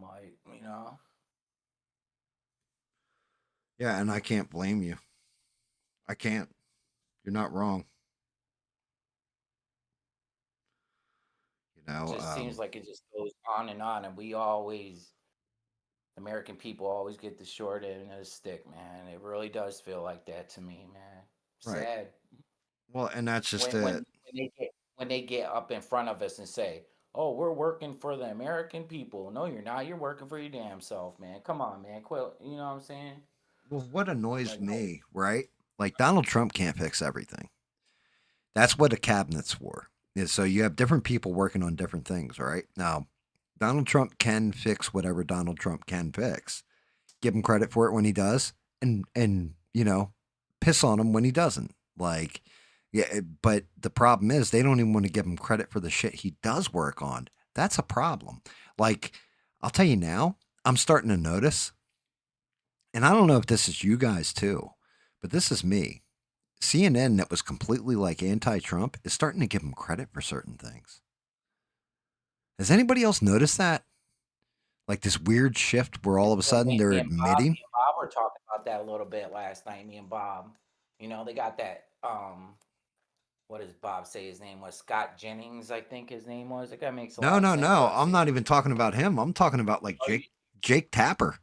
Like, Yeah, and I can't blame you. I can't. You're not wrong. You know, just seems like it just goes on, and we always, American people always get the short end of the stick, man. It really does feel like that to me, man. right. Sad Well, and that's just when when it. when they get up in front of us and say, "Oh, we're working for the American people." No, you're not. You're working for your damn self, man. Come on, man. Quit. You know what I'm saying? Well, what annoys Like, me, right? Like, Donald Trump can't fix everything. That's what a cabinet's for. Is so you have different people working on different things, right? Now, Donald Trump can fix whatever Donald Trump can fix. Give him credit for it when he does, and piss on him when he doesn't. Like, yeah, but the problem is they don't even want to give him credit for the shit he does work on. That's a problem. Like, I'll tell you now, I'm starting to notice, and I don't know if this is you guys too, but this is me. CNN, that was completely like anti-Trump, is starting to give him credit for certain things. Has anybody else noticed that? Like this weird shift where all of a Well, sudden they're me admitting. and Bob were talking about that a little bit last night. Me and Bob, they got that. What does Bob say his name was? Scott Jennings, I think his name was. That guy makes a No, lot of no, sense. no. What I'm say? not even talking about him. I'm talking about like Oh, Jake Tapper.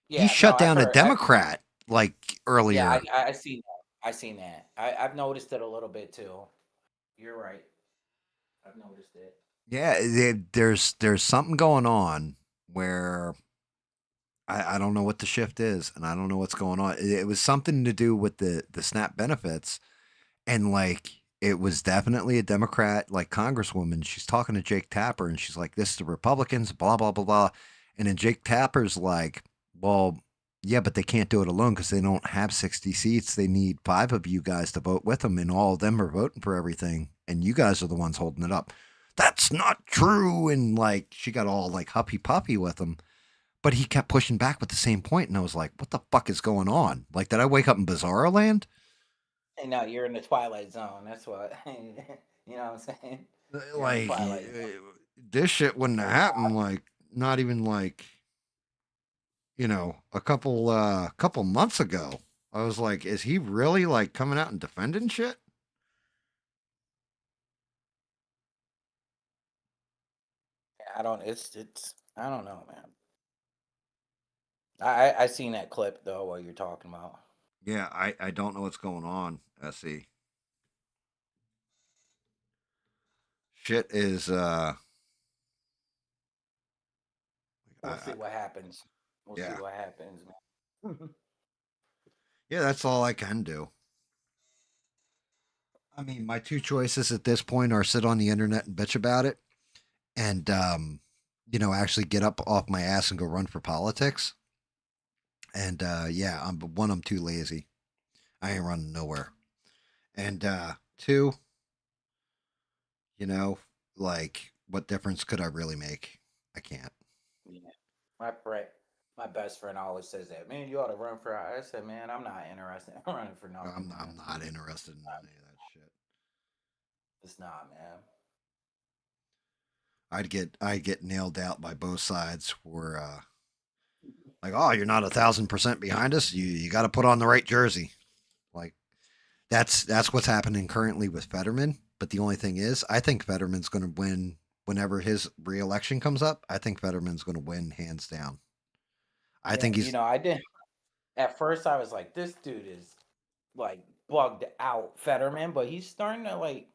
He yeah. No, shut I've down a heard. Democrat like Yeah, earlier. I seen that. I seen that. I've noticed it a little bit too. You're right. I've noticed it. Yeah, there's something going on where I don't know what the shift is, and I don't know what's going on. It was something to do with the SNAP benefits, and like it was definitely a Democrat, like Congresswoman. She's talking to Jake Tapper, and she's like, "This is the Republicans, blah blah blah blah," and then Jake Tapper's like, "Well, yeah, but they can't do it alone because they don't have 60 seats. They need five of you guys to vote with them, and all of them are voting for everything, and you guys are the ones holding it up." That's not true, and like she got all like huppy puppy with him. But he kept pushing back with the same point, and I was like, "What the fuck is going on? Like, did I wake up in Bizarro Land? And now you're in the twilight zone. That's what you know what I'm saying. You're in the Like, twilight zone. this shit wouldn't have Hey, happened. Like, not even like a couple months ago. I was like, is he really like coming out and defending shit? I don't. It's. I don't know, man. I seen that clip though. What you're talking about. Yeah, I don't know what's going on. Se shit is We'll see what happens. We'll see yeah, what happens, man. yeah. That's all I can do. I mean, my two choices at this point are sit on the internet and bitch about it, and actually get up off my ass and go run for politics. And yeah, I'm too lazy. I ain't running nowhere. And two, you know, like what difference could I really make? I can't. Yeah. My friend, my best friend always says that. Man, you ought to run for. I said, man, I'm not interested in running for nothing, I'm man. not interested in any of that shit. It's not, man. I'd get nailed out by both sides for like, oh, you're not 1,000% behind us. You got to put on the right jersey. Like that's what's happening currently with Fetterman. But the only thing is, I think Fetterman's going to win whenever his reelection comes up. I think Fetterman's going to win hands down. I Yeah, think he's I didn't. At first, I was like, this dude is like bugged out, Fetterman, but he's starting to like.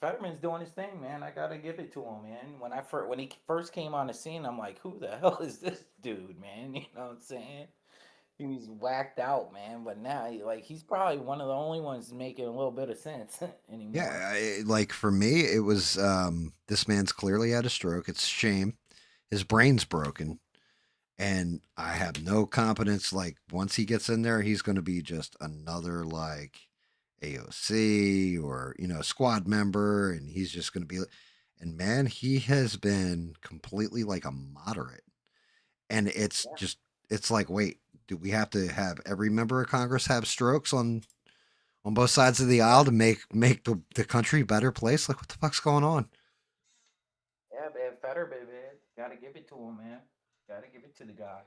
Fetterman's doing his thing, man. I gotta give it to him, man. When he first came on the scene, I'm like, who the hell is this dude, man? You know what I'm saying? He was whacked out, man. But now, he's probably one of the only ones making a little bit of sense anymore. yeah. Like for me, it was this man's clearly had a stroke. It's a shame. His brain's broken, and I have no confidence. Like once he gets in there, he's going to be just another like AOC or squad member, and he's just going to be. And man, he has been completely like a moderate, and it's like, wait, do we have to have every member of Congress have strokes on both sides of the Yeah, aisle to make the country a better place? Like, what the fuck's going on? yeah, man. Fetterman, man. Gotta give it to him, man. Gotta give it to the guy.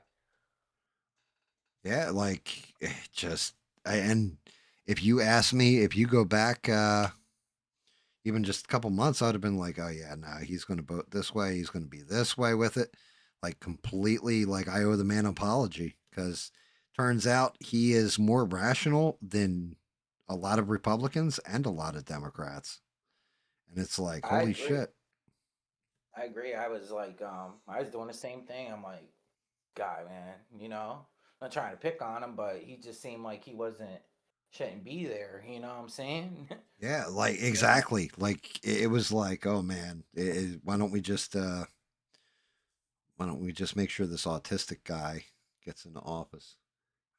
Yeah, like just and if you ask me, if you go back even just a couple months, I'd have been like, oh yeah, no, he's going to vote this way. He's going to be this way with it, like completely. Like I owe the man an apology because turns out he is more rational than a lot of Republicans and a lot of Democrats, and it's like, I holy agree. shit. I agree. I was like, I was doing the same thing. I'm like, guy, man, not trying to pick on him, but he just seemed like he shouldn't be there. You know what I'm saying? Yeah, like you know, exactly. Like it was like, oh man, why don't we just make sure this autistic guy gets into office?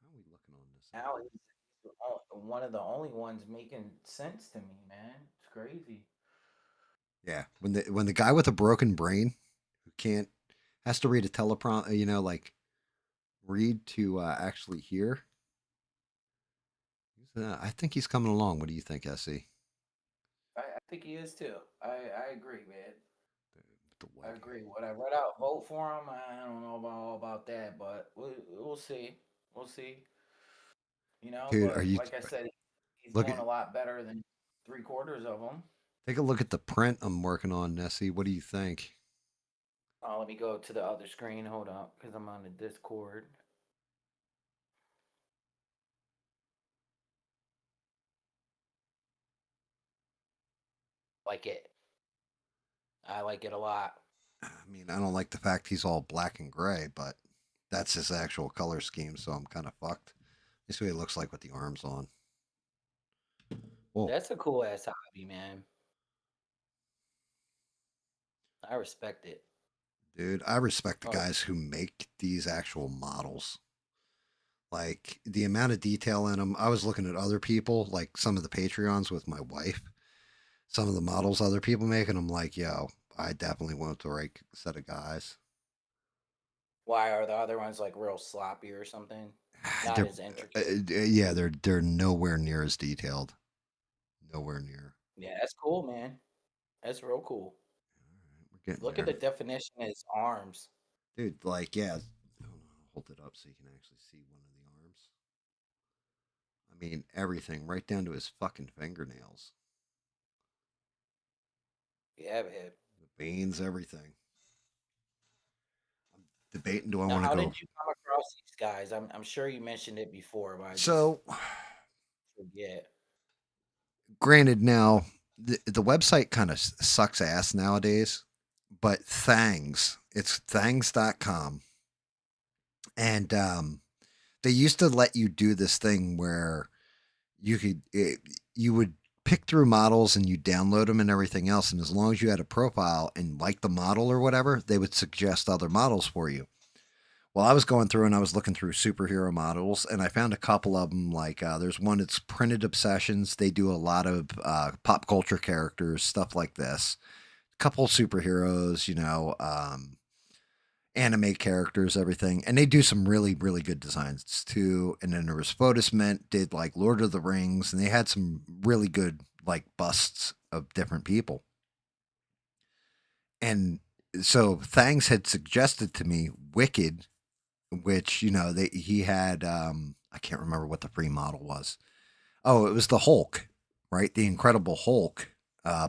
How are we looking on this now thing? he's one of the only ones making sense to me, man. It's crazy. Yeah, when the guy with a broken brain who can't has to read a teleprompter, like read to actually hear. I think he's coming along. What do you think, Se? I think he is too. I agree, man. the I white agree. hair. Would I read out vote for him? I don't know about all about that, but we'll see. We'll see. You know, Dude, are but you like I said, he's look at doing a lot better than three quarters of them. take a look at the print I'm working on, Nessie. What do you think? Let me go to the other screen. Hold up, because I'm on the Discord. Like it. I like it a lot. I mean, I don't like the fact he's all black and gray, but that's his actual color scheme, so I'm kind of fucked. This is what he looks like with the arms on. Well, That's a cool ass hobby, man. I respect it. dude, I respect the Oh, guys who make these actual models. Like the amount of detail in them. I was looking at other people, like some of the Patreons with my wife, some of the models other people make, and I'm like, yo, I definitely want the right set of guys. why are the other ones like real sloppy or something? Not They're, as intricate. yeah, they're nowhere near as detailed. Nowhere near. Yeah, that's cool, man. That's real cool. We're getting Look at there, the definition of his arms. dude. Like, yeah. Hold on, I'll hold it up so you can actually see one of the arms. I mean, everything, right down to his fucking fingernails, Yeah, man. the veins, everything. I'm debating. Do I Now, want to how did go? you come across these guys? I'm sure you mentioned it before, but I just So, forget. granted, now the website kind of sucks ass nowadays, but Thangs, it's thangs.com. And they used to let you do this thing where you would pick through models and you download them and everything else. And as long as you had a profile and like the model or whatever, they would suggest other models for you. Well, I was going through and I was looking through superhero models, and I found a couple of them. Like there's one that's Printed Obsessions. They do a lot of pop culture characters, stuff like this. Couple superheroes, anime characters, everything, and they do some really really good designs too. And then there was Photospmint did like Lord of the Rings, and they had some really good like busts of different people. And so Thangs had suggested to me Wicked, which he had I can't remember what the free model was. Oh, it was the Hulk, right? The Incredible Hulk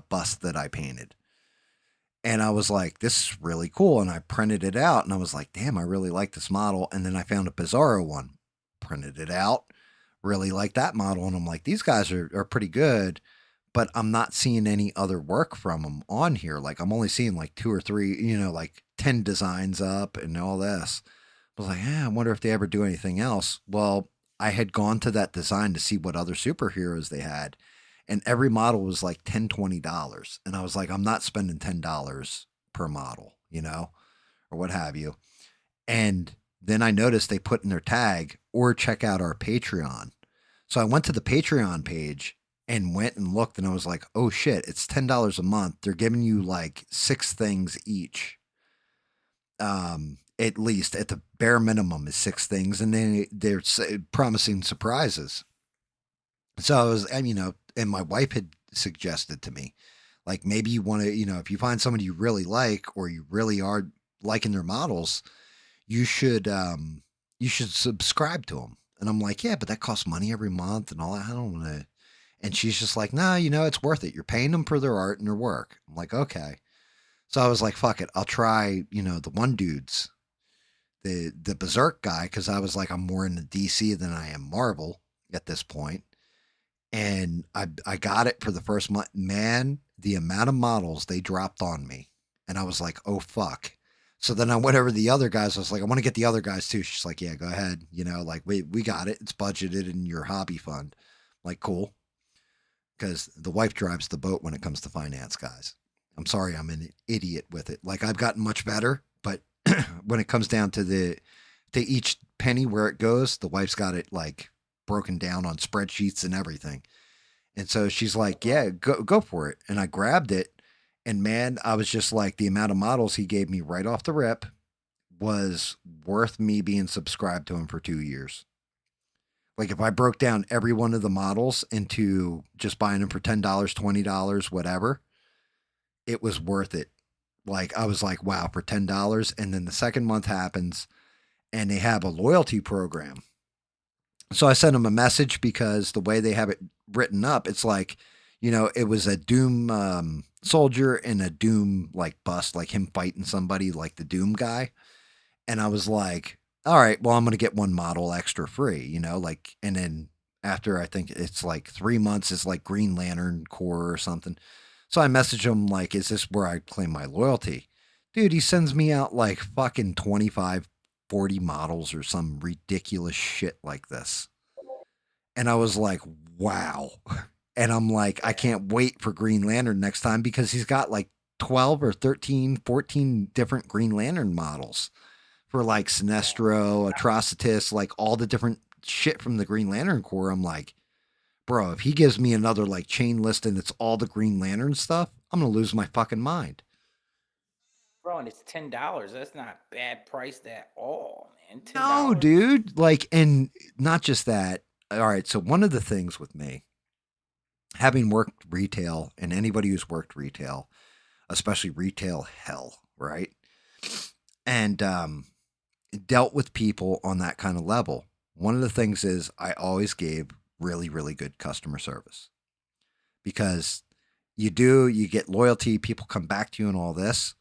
bust that I painted. And I was like, this is really cool. And I printed it out and I was like, damn, I really like this model. And then I found a Bizarro one, printed it out, really like that model. And I'm like, these guys are pretty good, but I'm not seeing any other work from them on here. Like, I'm only seeing like two or three, like 10 designs up and all this. I was like, I wonder if they ever do anything else. Well, I had gone to that design to see what other superheroes they had, and every model was like $10, $20. And I was like, I'm not spending $10 per model, or what have you. And then I noticed they put in their tag or check out our Patreon. So I went to the Patreon page and went and looked, and I was like, oh shit, it's $10 a month. They're giving you like six things each. At least at the bare minimum is six things, and then they're promising surprises. So I was, and my wife had suggested to me, like maybe you want to, if you find somebody you really like or you really are liking their models, you should subscribe to them. And I'm like, yeah, but that costs money every month and all that. I don't want to. And she's just like, nah, it's worth it. You're paying them for their art and their work. I'm like, okay. So I was like, fuck it. I'll try, the one dude's the Berserk guy, because I was like, I'm more into DC than I am Marvel at this point. And I got it for the first month. Man, the amount of models they dropped on me, and I was like, oh fuck. So then I went over to the other guys. I was like, I want to get the other guys too. She's like, yeah, go ahead. Like we got it. It's budgeted in your hobby fund. I'm like, cool, because the wife drives the boat when it comes to finance, guys. I'm sorry, I'm an idiot with it. Like I've gotten much better, but when it comes down to each penny where it goes, the wife's got it like broken down on spreadsheets and everything. And so she's like, "Yeah, go for it." And I grabbed it, and man, I was just like, the amount of models he gave me right off the rip was worth me being subscribed to him for 2 years. Like if I broke down every one of the models into just buying them for $10, $20, whatever, it was worth it Like I was like, wow, for $10. And then the second month happens and they have a loyalty program. So I sent them a message because the way they have it written up, it's like, it was a Doom soldier and a Doom like bust, like him fighting somebody like the Doom guy. And I was like, all right, well, I'm going to get one model extra free, like, and then after I think it's like 3 months, it's like Green Lantern Corps or something. So I message him, like, is this where I claim my loyalty? Dude, he sends me out like fucking 25, 40 models or some ridiculous shit like this. And I was like, wow. And I'm like, I Yeah. can't wait for Green Lantern next time because he's got like 12 or 13, 14 different Green Lantern models for like Yeah. Sinestro, Atrocitus, like all the different shit from the Green Lantern Corps. I'm like, bro, if he gives me another like chain list and it's all the Green Lantern stuff, I'm gonna lose my fucking mind. Bro, and it's $10. That's not bad priced at all, man. Ten No, dollars. dude. Like, and not just that. All right. So one of the things with me, having worked retail, and anybody who's worked retail, especially retail hell, right? And dealt with people on that kind of level. One of the things is I always gave really, really good customer service because you get loyalty, people come back to you and all this.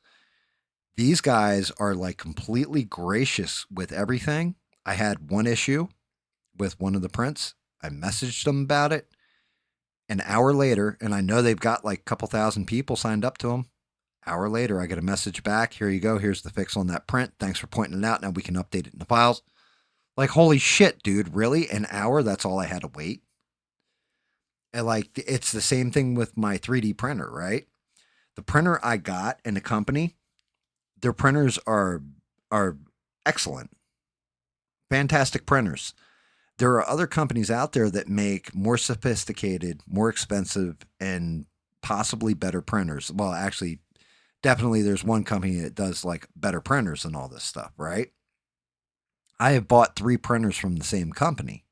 These guys are like completely gracious with everything. I had one issue with one of the prints. I messaged them about it an hour later, and I know they've got like a couple thousand people signed up to them. Hour later, I get a message back. Here you go. Here's the fix on that print. Thanks for pointing it out. Now we can update it in the files. Like, holy shit, dude. Really? An hour? That's all I had to wait. And like, it's the same thing with my 3D printer, right? The printer I got in the company, their printers are excellent, fantastic printers. There are other companies out there that make more sophisticated, more expensive, and possibly better printers. Well, actually, definitely there's one company that does like better printers and all this stuff, right? I have bought 3 printers from the same company,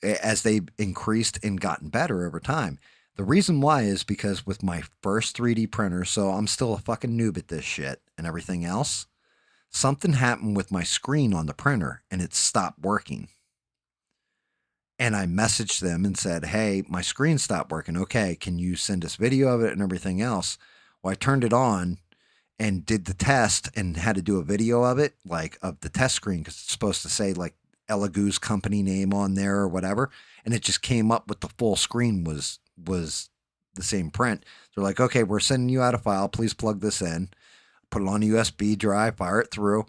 as they've increased and gotten better over time. The reason why is because with my first 3D printer, so I'm still a fucking noob at this shit and everything else, something happened with my screen on the printer and it stopped working. And I messaged them and said, hey, my screen stopped working. Okay, can you send us video of it and everything else? Well, I turned it on and did the test and had to do a video of it, like of the test screen, because it's supposed to say like Elegoo's company name on there or whatever. And it just came up with the full screen was the same print. They're like, okay, we're sending you out a file. Please plug this in, put it on a USB drive, fire it through.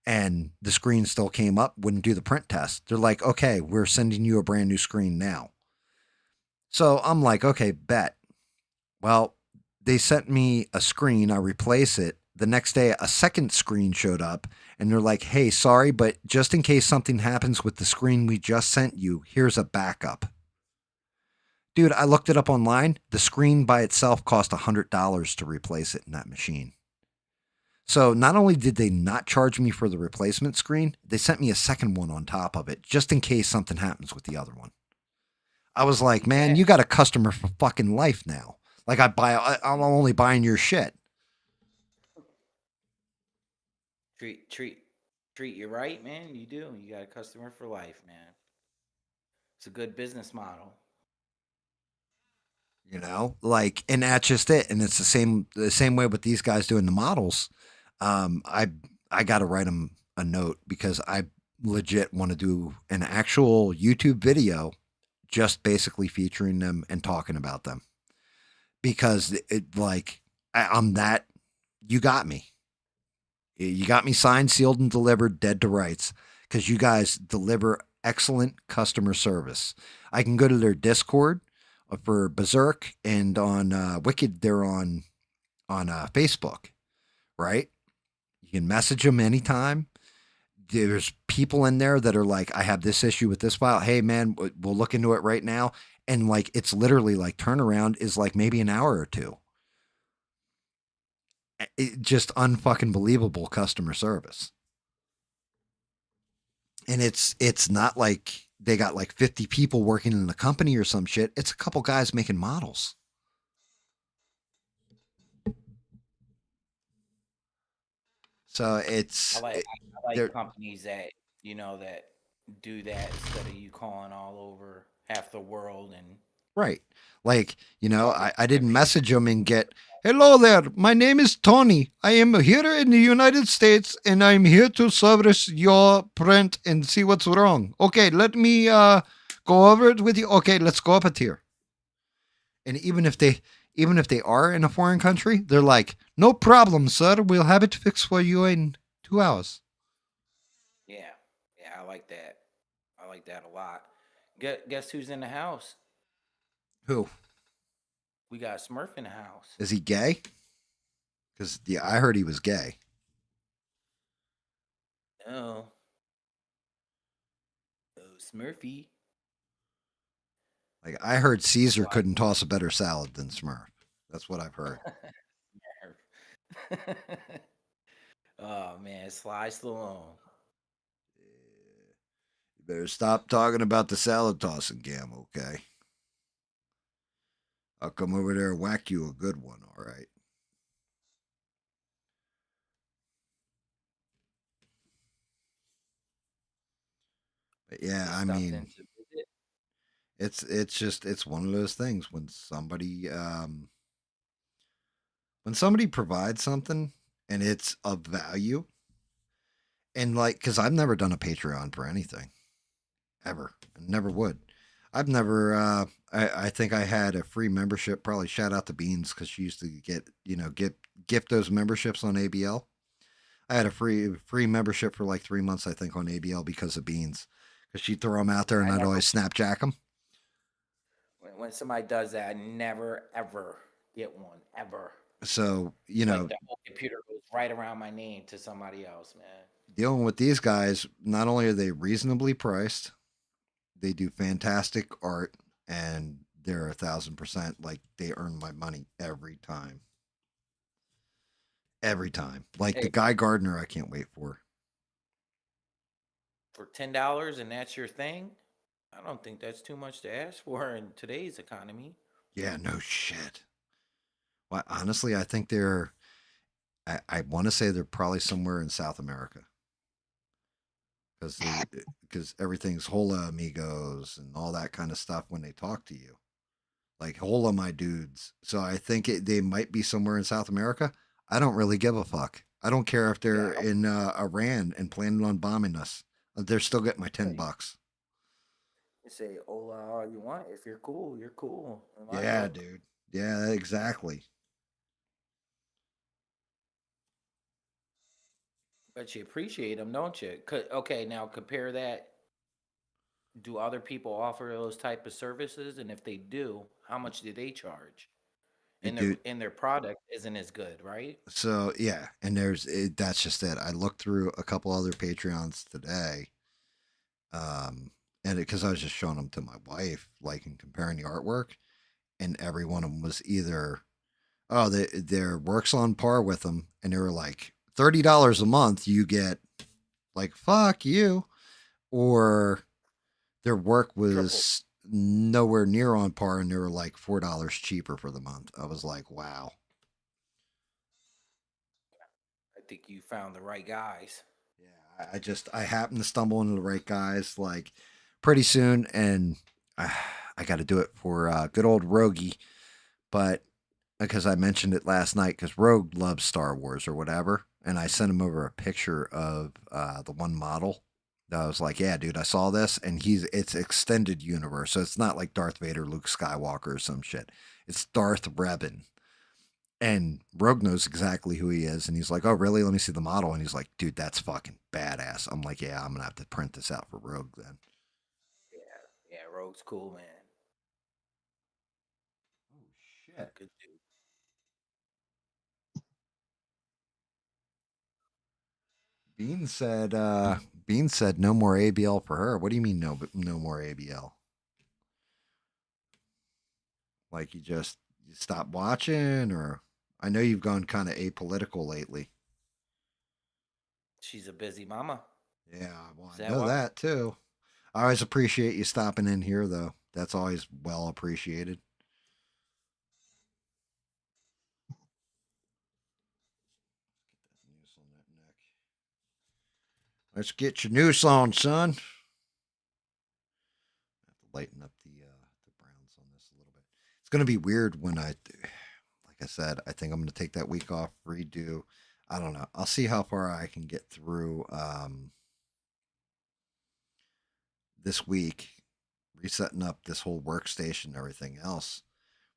And the screen still came up, wouldn't do the print test. They're like, okay, we're sending you a brand new screen now. So I'm like, okay, bet. Well, they sent me a screen. I replace it. The next day, a second screen showed up, and they're like, hey, sorry, but just in case something happens with the screen we just sent you, here's a backup. Dude, I looked it up online. The screen by itself cost $100 to replace it in that machine. So not only did they not charge me for the replacement screen, they sent me a second one on top of it, just in case something happens with the other one. I was like, man, Yeah. you got a customer for fucking life now. Like I'm only buying your shit. Treat you right, man. You do. You got a customer for life, man. It's a good business model. Like, and that's just it. And it's the same way with these guys doing the models. Um i i gotta write them a note because I legit want to do an actual YouTube video just basically featuring them and talking about them because like I'm that. You got me. You got me signed, sealed, and delivered, dead to rights, because you guys deliver excellent customer service. I can go to their Discord for Berserk, and on Wicked, they're on Facebook, right? You can message them anytime. There's people in there that are like, I have this issue with this file. Hey, man, we'll look into it right now. And like, it's literally like turnaround is like maybe an hour or two. Just unfucking believable customer service. And it's not like they got like 50 people working in the company or some shit. It's a couple guys making models. So I it's like it, I like they're companies that that do that instead of you calling all over half the world and right. Like, talking I to didn't people. message him and get, hello there. My name is Tony. I am here in the United States and I'm here to service your print and see what's wrong. Okay, let me go over it with you. Okay, let's go up a tier. And even if they are in a foreign country, they're like, no problem, sir. We'll have it fixed for you in 2 hours. Yeah, yeah, I like that. I like that a lot. Guess who's in the house? Who? We got Smurf in the house. Is he gay? Because yeah, I heard he was gay. Oh, oh, Smurfy. Like I heard Caesar Sly. couldn't toss a better salad than Smurf. That's what I've heard. Oh man, Sly Stallone. You better stop talking about the salad tossing gam, okay? I'll come over there and whack you a good one, all right? But yeah, Just I stopped mean, in to visit. it's one of those things when somebody provides something and it's of value, and like because I've never done a Patreon for anything ever, never would. I've never. I think I had a free membership. Probably shout out to Beans because she used to get gift those memberships on ABL. I had a free membership for like 3 months, I think, on ABL because of Beans, because she'd throw them out there and I I'd never. always snapjack them. When somebody does that, I never ever get one ever. So It's like the whole computer goes right around my name to somebody else, man. dealing with these guys, not only are they reasonably priced, they do fantastic art, and they're 1,000% like they earn my money every time. Every time. Like the Hey, Guy Gardner, I can't wait for. for $10 and that's your thing, I don't think that's too much to ask for in today's economy. Yeah, no shit. Well, honestly, I think they're. I want to say they're probably somewhere in South America because everything's hola amigos and all that kind of stuff when they talk to you, like hola my dudes. So I think they might be somewhere in South America. I don't really give a fuck. I don't care if Yeah, they're in Iran and planning on bombing us. They're still getting my ten hey, bucks. you say hola all you want. If you're cool, you're cool in my Yeah, book. dude. Yeah, exactly. But you appreciate them, don't you? Okay, now compare that. Do other people offer those type of services? And if they do, how much do they charge? And their Dude. and their product isn't as good, right? So yeah, and that's just it. I looked through a couple other Patreons today, um, and because I was just showing them to my wife, like and comparing the artwork, and every one of them was either their work's on par with them, and they were like $30 a month. You get like fuck you, or their work Triple. was nowhere near on par, and they were like $4 cheaper for the month. I was like, wow. I think you found the right guys. Yeah, I happened to stumble into the right guys like pretty soon, and I got to do it for good old Rogie, but because I mentioned it last night, because Rogue loves Star Wars or whatever, and I sent him over a picture of the one model. I was like, "Yeah, dude, I saw this, and it's extended universe, so it's not like Darth Vader, Luke Skywalker, or some shit. It's Darth Revan." And Rogue knows exactly who he is. And he's like, oh, really? Let me see the model. And he's like, dude, that's fucking badass. I'm like, yeah, I'm going to have to print this out for Rogue then. Yeah, yeah, Rogue's cool, man. Oh, shit. Good dude. Bean said no more ABL for her. What do you mean no more ABL? Like you stop watching, or I know you've gone kind of apolitical lately. She's a busy mama. Yeah, well, Is I that know why? that too. I always appreciate you stopping in here though. That's always well appreciated. Get that noose on that neck. Let's get your noose on, son. I have to lighten up the browns on this a little bit. It's gonna be weird when like I said, I think I'm gonna take that week off, redo. I don't know. I'll see how far I can get through this week, resetting up this whole workstation and everything else.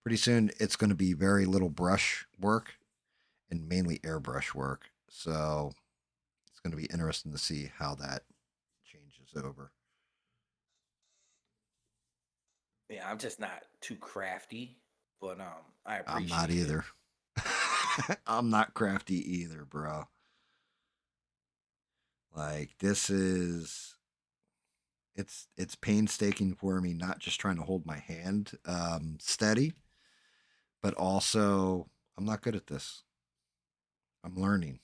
Pretty soon, it's going to be very little brush work and mainly airbrush work. So it's going to be interesting to see how that changes over. Yeah, I'm just not too crafty, but I I'm not appreciate it. either. I'm not crafty either, bro. Like this is it's painstaking for me not just trying to hold my hand steady, but also I'm not good at this. I'm learning.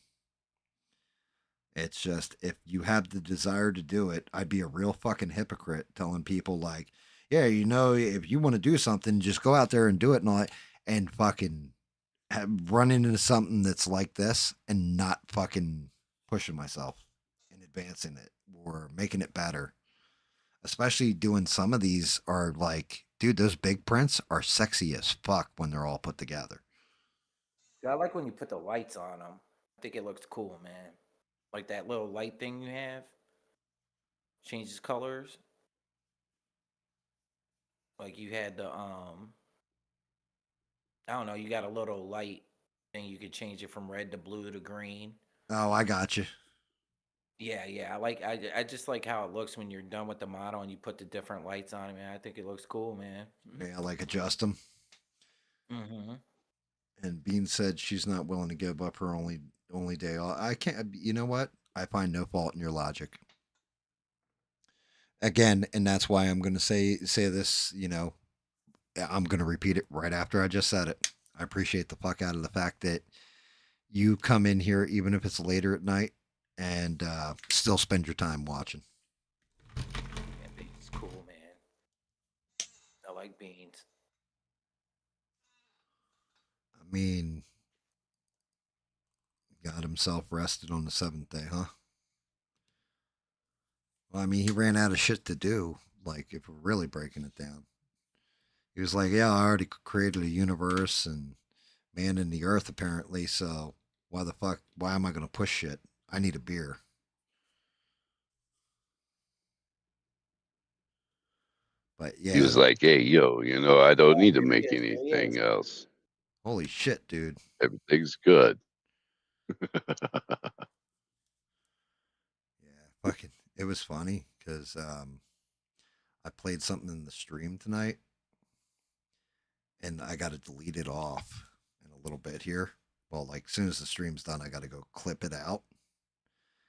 It's just if you have the desire to do it, I'd be a real fucking hypocrite telling people like, yeah, if you want to do something, just go out there and do it and all that, and fucking run into something that's like this and not fucking pushing myself and advancing it or making it better. Especially doing some of these are like, dude, those big prints are sexy as fuck when they're all put together. Yeah, I like when you put the lights on them. I think it looks cool, man. Like that little light thing you have changes colors. Like you had the I don't know, you got a little light thing you could change it from red to blue to green. Oh, I got you. Yeah, yeah. I just like how it looks when you're done with the model and you put the different lights on it, man. I think it looks cool, man. Yeah, I like adjust them. Mm-hmm. And Bean said she's not willing to give up her only day off. I can't. You know what? I find no fault in your logic. Again, and that's why I'm going to say this. I'm going to repeat it right after I just said it. I appreciate the fuck out of the fact that you come in here, even if it's later at night, and still spend your time watching. Yeah, beans is cool, man. I like beans. I mean, got himself rested on the seventh day, huh? Well, I mean, he ran out of shit to do. Like, if we're really breaking it down, he was like, "Yeah, I already created a universe and man in the earth, apparently. So why the fuck? Why am I gonna push shit? I need a beer." But He was yeah, like, "Hey, yo, I don't Yeah, need to here he make is. Here he anything is. else. holy shit, dude. Everything's good." Yeah, fucking. It was funny because I played something in the stream tonight, and I got to delete it off in a little bit here. Well, like as soon as the stream's done, I got to go clip it out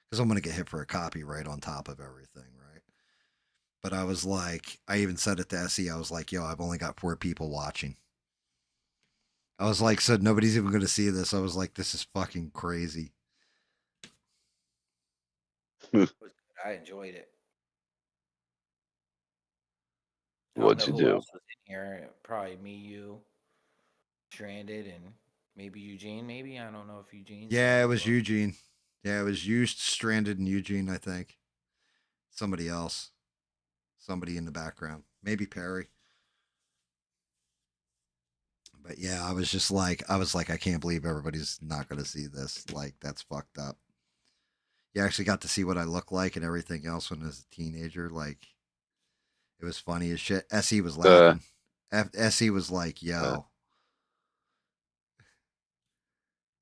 because I'm gonna get hit for a copyright on top of everything, right? But I was like, I even said it to SE. I was like, yo, I've only got 4 people watching. I was like, so nobody's even going to see this. I was like, this is fucking crazy. It was good. I enjoyed it. I don't What'd know you who do? else was in here. Probably me, you, Stranded, and maybe Eugene. Maybe I don't know if Eugene's Yeah, it there, was but Eugene. Yeah, it was used, Stranded, and Eugene, I think. Somebody else. Somebody in the background. Maybe Perry. But yeah, I was like, I can't believe everybody's not going to see this. Like, that's fucked up. You actually got to see what I look like and everything else when I was a teenager. Like, it was funny as shit. SE was Uh, laughing. SE was like, uh, yo.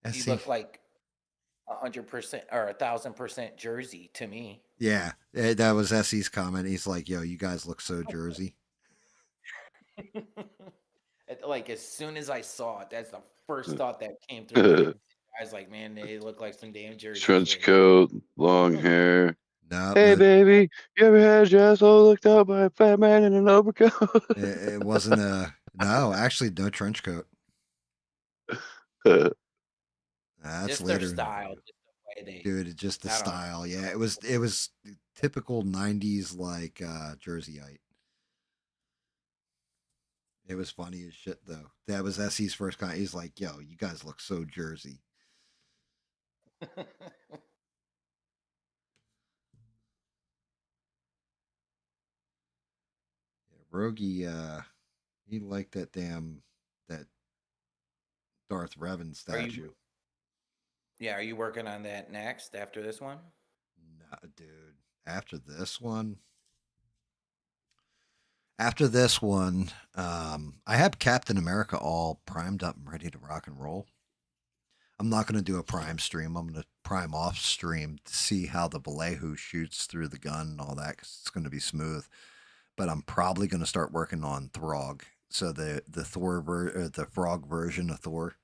you SE. look like 100% or 1,000% Jersey to me. Yeah, that was SE's comment. He's like, yo, you guys look so Jersey. Like as soon as I saw it, that's the first thought that came through my head. I was like, man, they look like some damn Jersey trench kids. coat, long hair. No, Hey, no, baby, you ever had your asshole looked out by a fat man in an overcoat? it wasn't a. No, actually, no trench coat. That's Just their later in the style, video, just the way they. dude. It's just the I don't know. style. Yeah, it was typical '90s like Jerseyite. It was funny as shit though. That was SE's first comment. He's like, "Yo, you guys look so Jersey." Rogie, he liked that Darth Revan Are you? statue. Yeah, are you working on that next after this one? Nah, dude. After this one, after this one, I have Captain America all primed up and ready to rock and roll. I'm not going to do a prime stream. I'm going to prime off stream to see how the Ballyhoo shoots through the gun and all that, because it's going to be smooth. But I'm probably going to start working on Throg. So the frog version of Thor.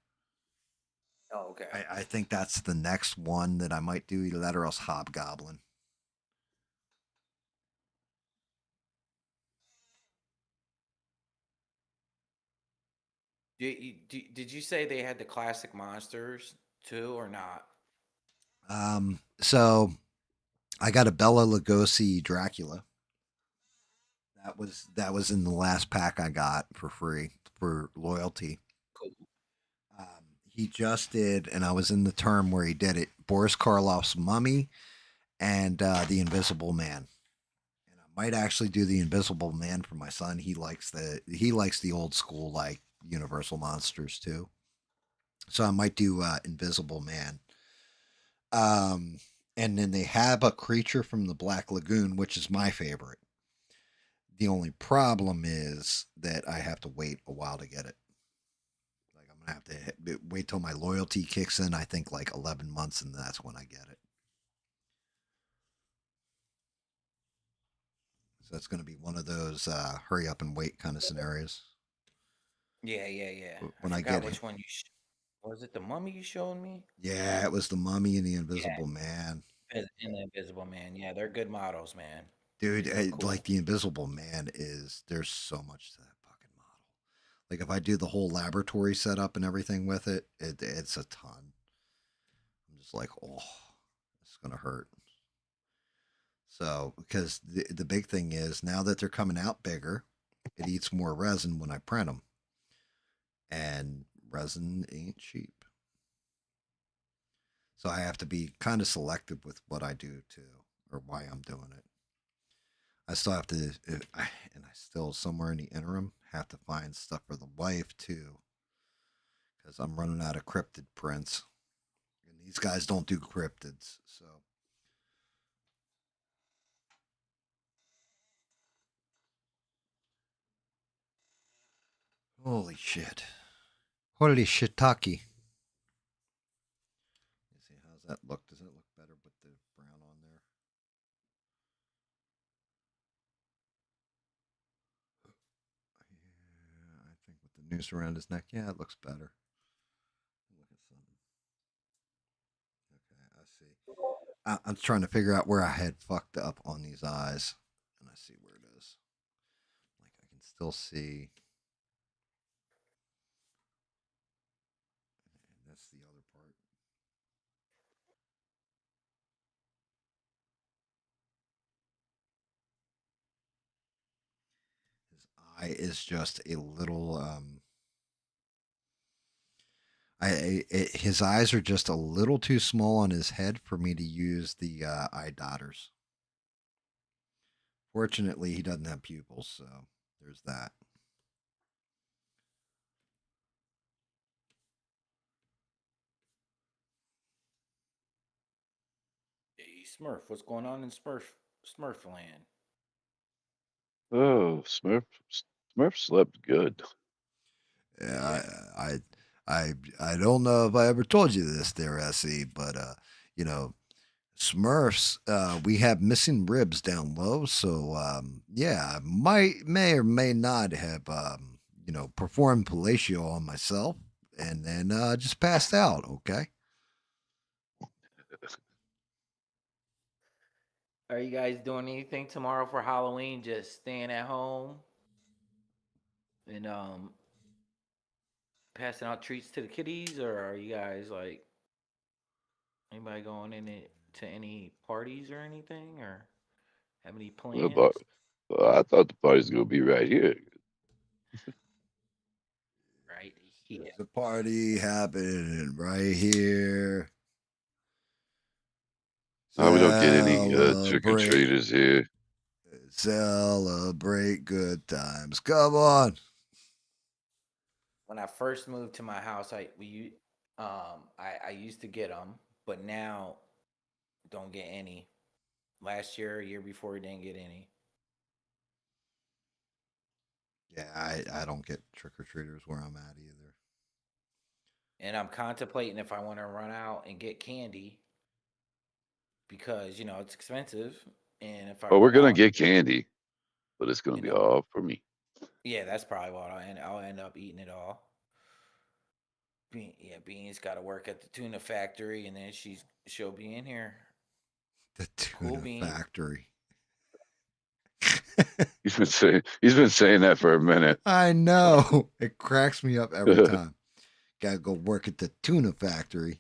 Oh, okay. I think that's the next one that I might do. Either that or else Hobgoblin. Did you say they had the classic monsters too, or not? So I got a Bella Lugosi Dracula. That was in the last pack I got for free for loyalty. Cool. He just did, and I was in the term where he did it. Boris Karloff's Mummy and the Invisible Man. And I might actually do the Invisible Man for my son. He likes the old school like Universal monsters too. So I might do Invisible Man. Um, and then they have a creature from the Black Lagoon, which is my favorite. The only problem is that I have to wait a while to get it. Like I'm gonna have to wait till my loyalty kicks in. I think like 11 months, and that's when I get it. So it's gonna be one of those hurry up and wait kind of scenarios. Yeah. I When I forgot get which one was it. The Mummy you showed me? Yeah, it was the Mummy and the Yeah, Invisible Man. and the Invisible Man. Yeah, they're good models, man. Dude, They look like cool. the Invisible Man there's so much to that fucking model. Like if I do the whole laboratory setup and everything with it's a ton. I'm just like, oh, it's gonna hurt. So because the big thing is now that they're coming out bigger, it eats more resin when I print them, and resin ain't cheap. So I have to be kind of selective with what I do too, or why I'm doing it. I still have to, and I still somewhere in the interim have to find stuff for the wife too, because I'm running out of cryptid prints, and these guys don't do cryptids. So holy shit, holy shiitake. Let's see, how's that look? Does it look better with the brown on there? Yeah, I think with the noose around his neck, yeah, it looks better. Look at something. Okay, I see. I'm trying to figure out where I had fucked up on these eyes, and I see where it is. Like I can still see. And that's the other part. His eye is just a little. His eyes are just a little too small on his head for me to use the eye dotters. Fortunately, he doesn't have pupils, so there's that. Hey, Smurf, what's going on in Smurf land? Oh, Smurf slept good. Yeah, Yeah. I don't know if I ever told you this there, SE, but you know, Smurfs, we have missing ribs down low, so yeah, I may or may not have performed fellatio on myself and then just passed out. Okay. Are you guys doing anything tomorrow for Halloween? Just staying at home and passing out treats to the kiddies, or are you guys like anybody going in it to any parties or anything, or have any Well, but plans? I thought the party's gonna be right here. Right? Yeah. There's a party happening right here. We don't get any trick or Celebrate. treaters here. Celebrate good times. Come on. When I first moved to my house, I used to get them, but now don't get any. Last year before, didn't get any. Yeah, I don't get trick or treaters where I'm at either. And I'm contemplating if I want to run out and get candy because it's expensive. And if I Oh, we're run gonna out, get candy, but it's gonna you be know, all for me. yeah, that's probably what I'll end up eating it all. Beans got to work at the tuna factory, and then she'll be in here. The Cool tuna beans. factory. He's been saying that for a minute. I know. It cracks me up every time. Gotta go work at the tuna factory.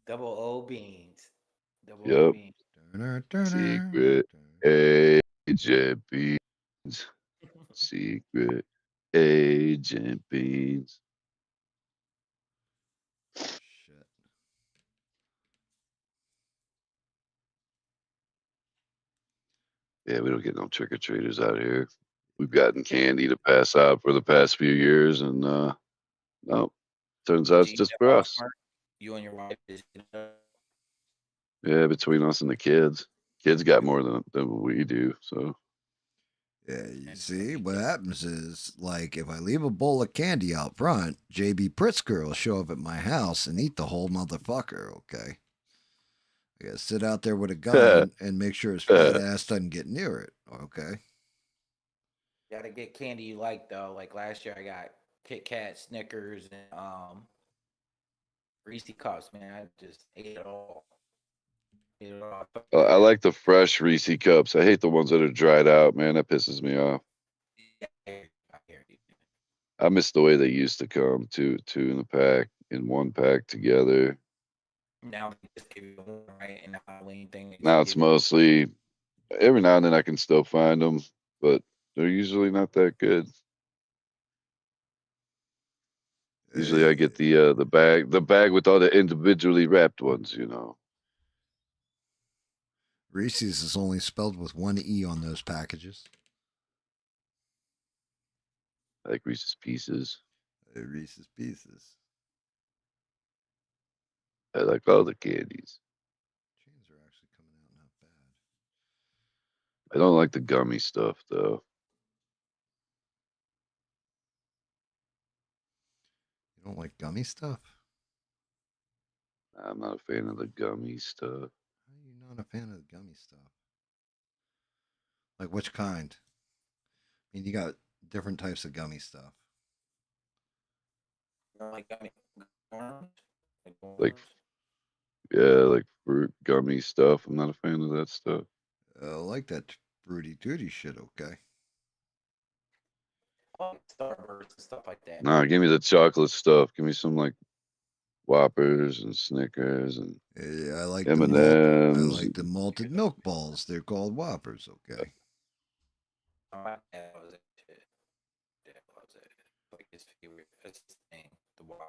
Double O beans. Double O Yep. beans. Secret agent beans. Secret agent beans. Shit. Yeah, we don't get no trick or treaters out here. We've gotten candy to pass out for the past few years, and no, turns out Did it's you eat just at for us. Walmart? You and your wife just Yeah, between us and the kids. Kids got more than we do, so Yeah, you and see, eat what it. happens is, like, if I leave a bowl of candy out front, JB Pritzker will show up at my house and eat the whole motherfucker, okay? I gotta sit out there with a gun and make sure his fat ass doesn't get near it, okay? Gotta get candy you like though. Like last year, I got Kit Kat, Snickers, and Reese Cups. Man, I just ate it all. Ate it all. I like the fresh Reese cups. I hate the ones that are dried out, man. That pisses me off. I hear you. I miss the way they used to come, two in a pack, in one pack together. Now they just give you one, right, and the Halloween thing. They Now just it's give you. mostly every now and then I can still find them, but they're usually not that good. Usually I get the bag with all the individually wrapped ones, you know. Reese's is only spelled with one E on those packages. I like Reese's Pieces. Reese's Pieces. I like all the candies. Chains are actually coming out not bad. I don't like the gummy stuff though. You don't like gummy stuff? I'm not a fan of the gummy stuff. How are you not a fan of the gummy stuff? Like which kind? I mean, you got different types of gummy stuff. You know, like gummy worms. Like Like worms. yeah, like fruit gummy stuff. I'm not a fan of that stuff. I like that fruity tooty shit, okay? I like Starburst and stuff like that. Nah, give me the chocolate stuff. Give me some like Whoppers and Snickers and I like the malt. I M&Ms. like the malted milk balls. They're called Whoppers, okay? My dad loves it. Dad loves it. Like his favorite. That's his thing. The Whoppers.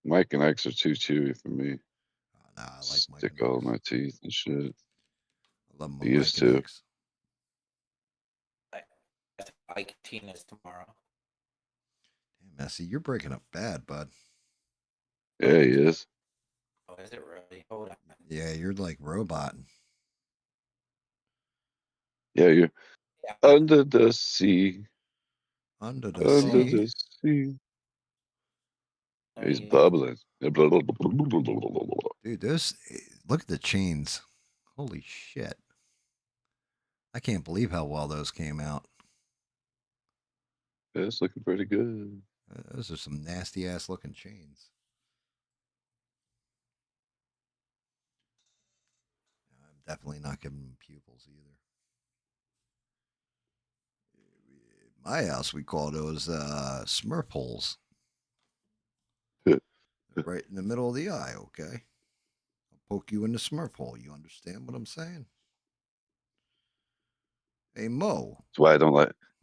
Mike and Ike's are too chewy for me. Nah, I like Mike Stick and all in Ike's. my teeth and shit. I love I my used Mike and to. Ike's. That's like Tina's tomorrow. Damn, Messi, you're breaking up bad, bud. Yeah, he is. Oh, is it really? Hold on. Yeah, you're like robot. Yeah, you're Yeah. under the sea. Under the Under sea. the sea. No, He's you- bubbling. Dude, those. Look at the chains. Holy shit. I can't believe how well those came out. Yeah, it's looking pretty good. Those are some nasty ass looking chains. I'm definitely not giving them pupils either. My house, we call those Smurf holes. Right in the middle of the eye, okay? I'll poke you in the Smurf hole. You understand what I'm saying? Hey, Mo.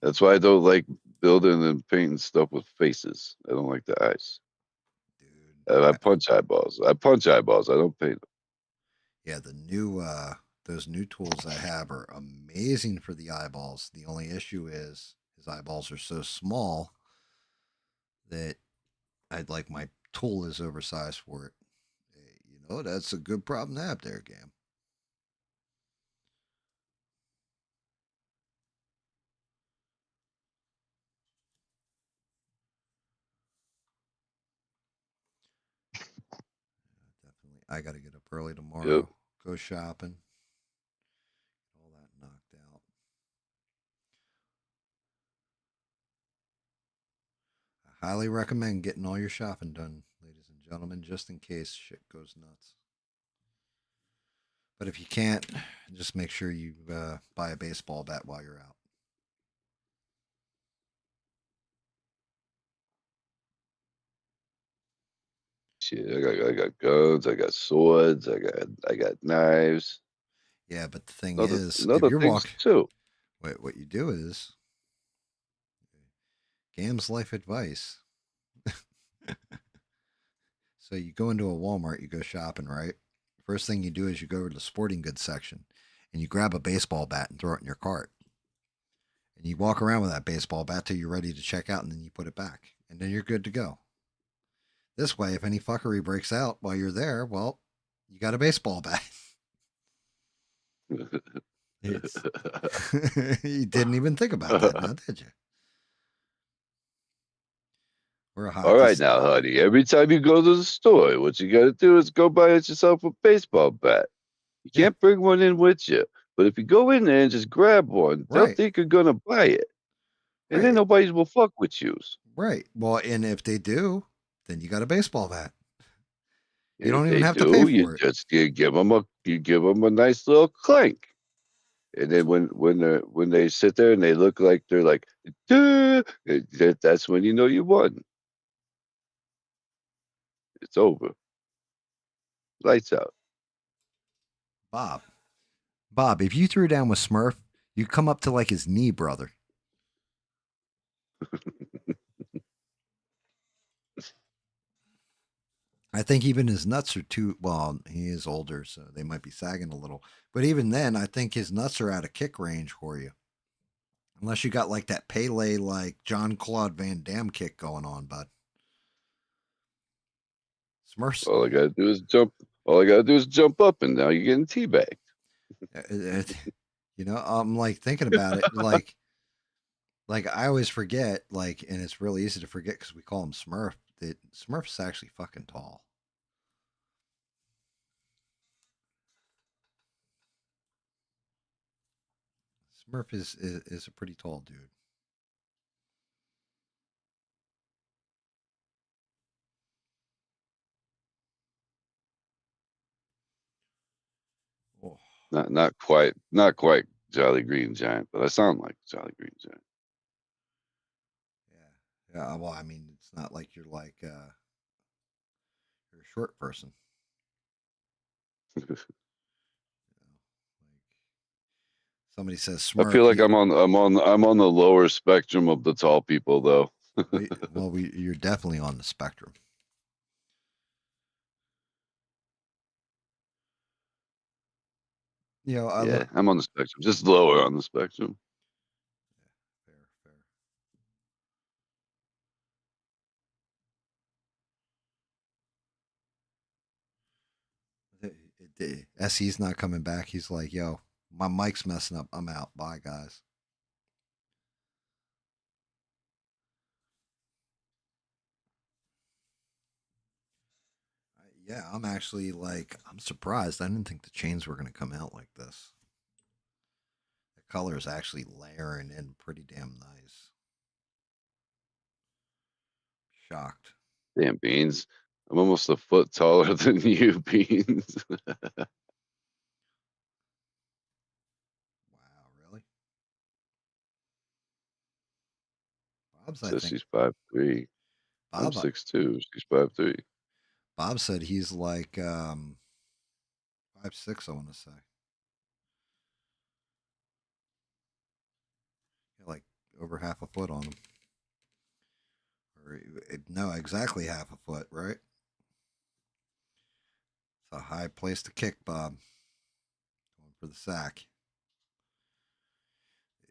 That's why I don't like building and painting stuff with faces. I don't like the eyes. Dude. I punch eyeballs. I punch eyeballs. I don't paint them. Yeah, the those new tools I have are amazing for the eyeballs. The only issue is his eyeballs are so small that I'd like my tool is oversized for it. That's a good problem to have there, Gam. Definitely. I got to get up early Yep. tomorrow, go shopping, all that knocked out. I highly recommend getting all your shopping done, ladies and gentlemen, just in case shit goes nuts. But if you can't, just make sure you buy a baseball bat while you're out. Shit, I got guns, I got swords, I got knives, Yeah, but the thing other is, and if other you're things walking, too. what you do is Gam's life advice. So you go into a Walmart, you go shopping, right? First thing you do is you go to the sporting goods section and you grab a baseball bat and throw it in your cart. And you walk around with that baseball bat till you're ready to check out and then you put it back. And then you're good to go. This way, if any fuckery breaks out while you're there, well, you got a baseball bat. It's you didn't even think about that now, did you? We're a All hockey. right now, honey. Every time you go to the store, what you got to do is go buy yourself a baseball bat. You Yeah. can't bring one in with you, but if you go in there and just grab one, they'll Right. think you're gonna buy it, and then Right. nobody will fuck with you. Right. Well, and if they do, then you got a baseball bat. You And if don't even they have to pay do, you for it. just give them a nice little clank. And then when they sit there and they look like they're like, "Duh," that's when you know you won. It's over. Lights out. Bob. Bob, if you threw down with Smurf, you come up to like his knee, brother. I think even his nuts are too well, he is older, so they might be sagging a little. But even then, I think his nuts are out of kick range for you. Unless you got like that Pele like John Claude Van Damme kick going on, bud. Smurfs. All I gotta do is jump. All I gotta do is jump up, and now you're getting teabagged. I'm like thinking about it, like I always forget, like, and it's really easy to forget because we call him Smurf. That Smurf's actually fucking tall. Smurf is a pretty tall dude. Oh, Not quite Jolly Green Giant, but I sound like Jolly Green Giant. yeah, yeah. Well, I mean, it's not like you're you're a short person. You know, like somebody says I feel Smurf, like I'm on the lower spectrum of the tall people though. you're definitely on the spectrum. I Yeah, look. I'm on the spectrum, just lower on the spectrum. Yeah, fair, fair. SE's not coming back. He's like, yo, my mic's messing up. I'm out. Bye, guys. Yeah, I'm actually like, I'm surprised. I didn't think the chains were going to come out like this. The color is actually layering in pretty damn nice. Shocked. Damn Beans, I'm almost a foot taller than you, Beans. Wow, really? Bob's, I Says think, she's 5'3". I'm Bob, 6'2". She's 5'3". Bob said he's like 5'6", I want to say. Yeah, like over half a foot on him. Or no, exactly half a foot, right? It's a high place to kick, Bob. Going for the sack.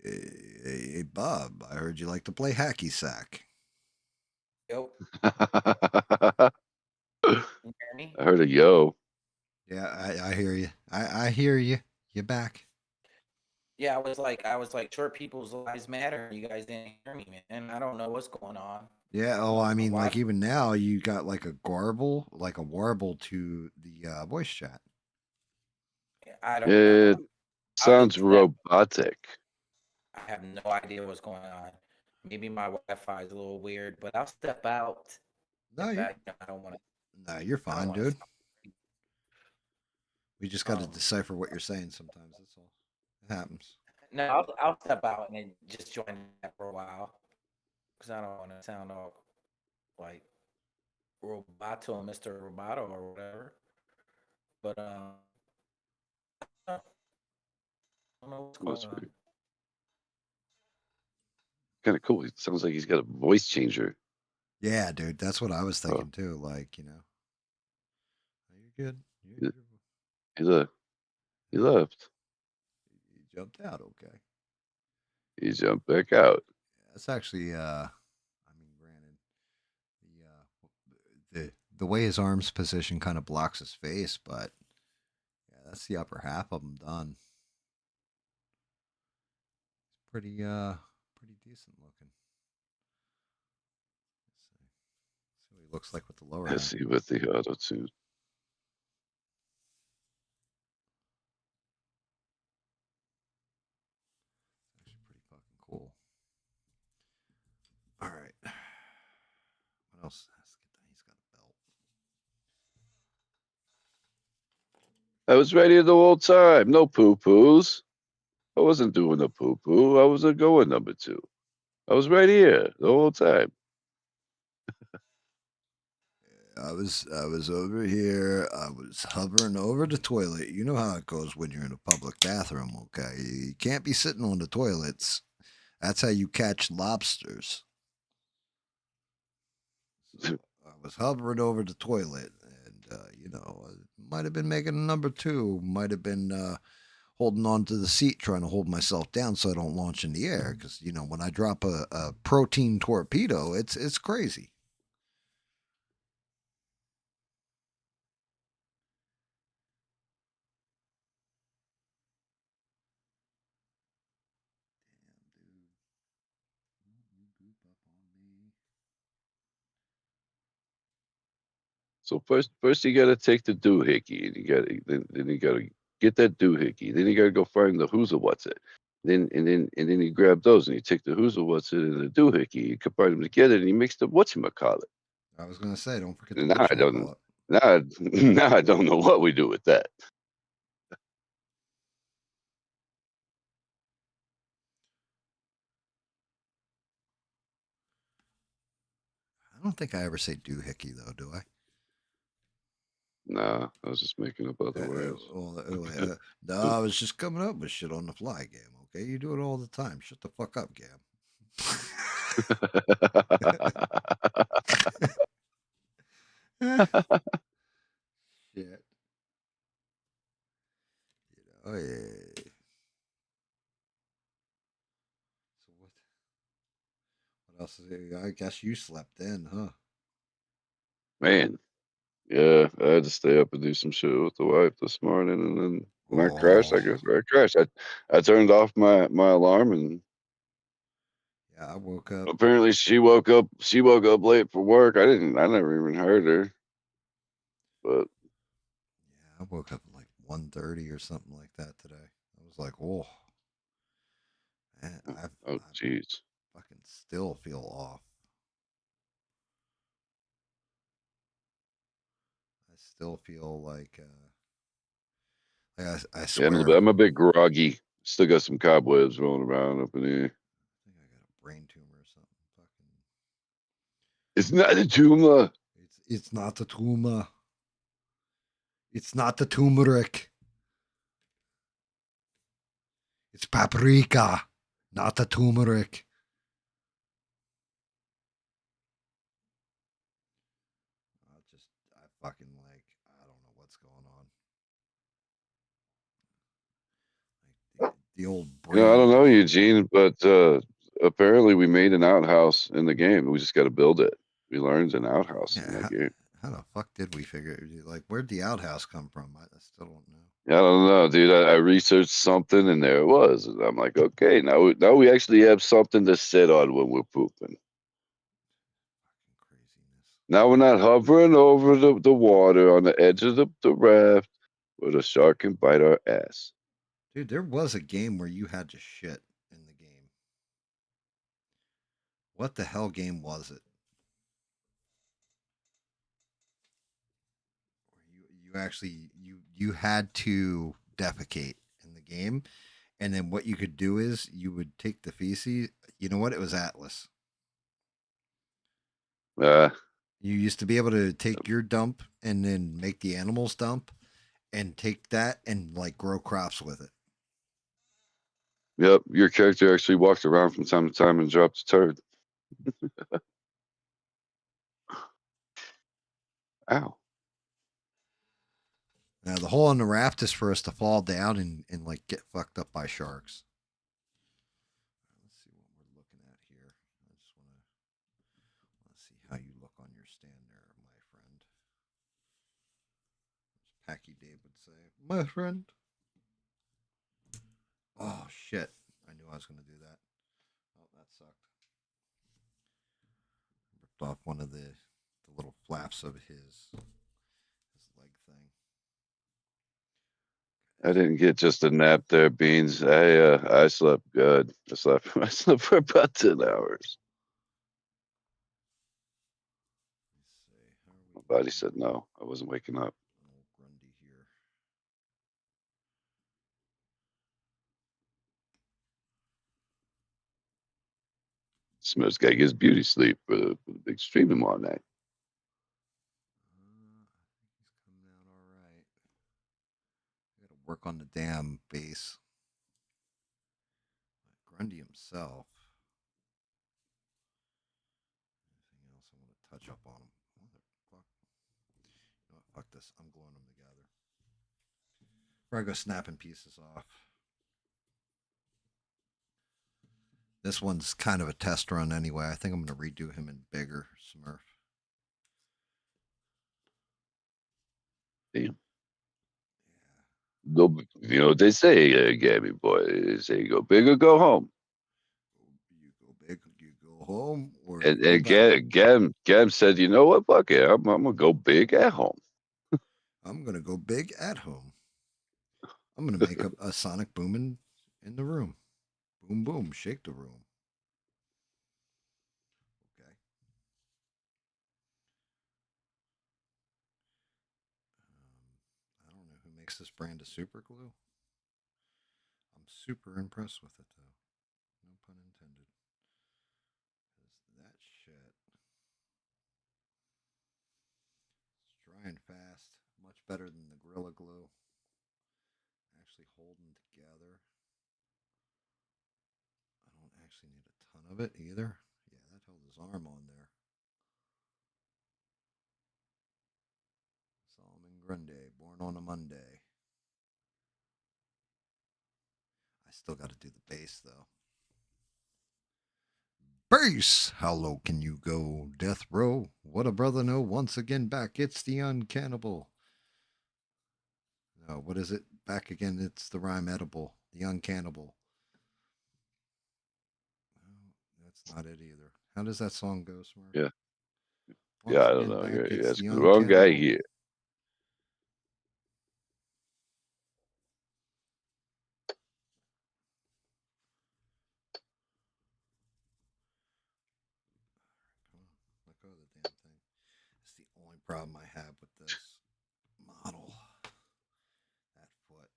Hey, Bob, I heard you like to play hacky sack. Yo, I you hear me? heard a yo. Yeah, I hear you. I hear you. You're back. Yeah, I was like, short people's lives matter. You guys didn't hear me, man. I don't know what's going on. Yeah. I Oh, don't I know mean, why. like even now, you got like a garble, like a warble to the voice chat. I don't know. It I'll just sounds step. robotic. I have no idea what's going on. Maybe my Wi-Fi is a little weird, but I'll step out No, if you're I don't want to. no, you're I don't fine, want to dude. sound. We just got to Um, decipher what you're saying sometimes. That's all. It happens. no, I'll step out and then just join that for a while because I don't want to sound all like Roboto, Mr. Roboto, or whatever. But I don't know what's going Must on. be kind of cool. It sounds like he's got a voice changer. Yeah, dude. That's what I was Oh, thinking too. Like, you're good. he, he left. He left. You jumped out. Okay. He jumped back out. That's actually, I mean, granted, the way his arms position kind of blocks his face, but yeah, that's the upper half of him done. Pretty decent looking. Let's see what he looks like with the lower Let's half. see with the auto tune. It's actually pretty fucking cool. All right. What else? He's got a belt. I was ready the whole time. No poo poos. I wasn't doing the poo poo. I was a going number two. I was right here the whole time. I was over here. I was hovering over the toilet. You know how it goes when you're in a public bathroom, okay? You can't be sitting on the toilets. That's how you catch lobsters. So I was hovering over the toilet, and I might have been making a number two. Might have been holding on to the seat, trying to hold myself down so I don't launch in the air. Because when I drop a protein torpedo, it's crazy. Damn, dude. You goop up on me. So first you got to take the doohickey, and then you got to get that doohickey. Then you got to go find the who's what's it. Then you grab those, and you take the who's what's it and the doohickey. You combine them together, and you mix the whatchamacallit. I was gonna say, don't forget the And now I don't. whatchamacallit. Now I don't know what we do with that. I don't think I ever say doohickey though, do I? Nah, I was just making up other words. No, I was just coming up with shit on the fly, Gam. Okay, you do it all the time. Shut the fuck up, Gam. Shit. Yeah. So what else is there? I guess you slept in, huh? Man, yeah, I had to stay up and do some shit with the wife this morning, and then when I crashed, Oh, I guess I crashed. I turned off my alarm, and yeah. I woke up. apparently she woke up. She woke up late for work. I didn't. I never even heard her. But Yeah, I woke up at like 1:30 or something like that today. I was like, oh, man, oh, I jeez. fucking still feel off. I still feel like I Yeah, swear. I'm a bit groggy. Still got some cobwebs rolling around up in here. I think I got a brain tumor or something. Fucking. It's not a tumor. It's not the tumor. It's not the turmeric. It's paprika, not the turmeric. I fucking I don't know what's going on. The old You know, I don't know, brains. Eugene, but apparently we made an outhouse in the game. We just got to build it. We learned an outhouse in Yeah, that game. how the fuck did we figure it? Like, where'd the outhouse come from? I still don't know. I don't know, dude. I researched something and there it was. And I'm like, okay, now we actually have something to sit on when we're pooping. Fucking craziness. Now we're not hovering over the water on the edge of the raft where the shark can bite our ass. Dude, there was a game where you had to shit in the game. What the hell game was it? Where you actually you had to defecate in the game, and then what you could do is you would take the feces. You know what? It was Atlas. Uh, You used to be able to take your dump and then make the animals dump, and take that and like grow crops with it. yep, your character actually walked around from time to time and dropped a turd. Ow. Now the hole in the raft is for us to fall down and like get fucked up by sharks. Let's see what we're looking at here. I just want to see how you look on your stand there, my friend. As Packy Dave would say, my friend. Oh shit! I knew I was going to do that. Oh, that sucked. Ripped off one of the little flaps of his leg thing. I didn't get just a nap there, Beans. I slept good. I slept for about 10 hours. Let's see. How are My we body looking? said no. I wasn't waking up. Old Grundy here. Smith's got to get his beauty sleep for the big stream tomorrow night. I think he's coming out all right. I got to work on the damn base. Grundy himself. Anything else I want to touch up on him? Motherfuck. You know what? Fuck this. I'm gluing them together. Before I go snapping pieces off. This one's kind of a test run anyway. I think I'm going to redo him in bigger Smurf. Damn. Yeah. Go, you know what they say, Gabby boy. They say go big or go home. You go big, you go home, or you go And back. Gam said, you know what? Fuck it. I'm going to go big at home. I'm going to go big at home. I'm going to make a sonic boom in the room. Boom, boom, shake the room. Okay. I don't know who makes this brand of super glue. I'm super impressed with it, though. No pun intended. Because that shit, it's dry and fast. Much better than the Gorilla Glue. Actually holding together. I don't actually need a ton of it either. Yeah, that held his arm on there. Solomon Grundy, born on a Monday. I still got to do the bass, though. Bass! How low can you go? Death row. What a brother no. Once again back. It's the uncannibal. No, what is it? Back again. It's the rhyme edible. The uncannibal. No, that's not it either. How does that song go, Smurf? Yeah. Yeah, Once I don't again know. back. You're It's the asking the wrong guy uncannibal. here. Come on. Let go of the damn thing. It's the only problem I have with this model. That foot.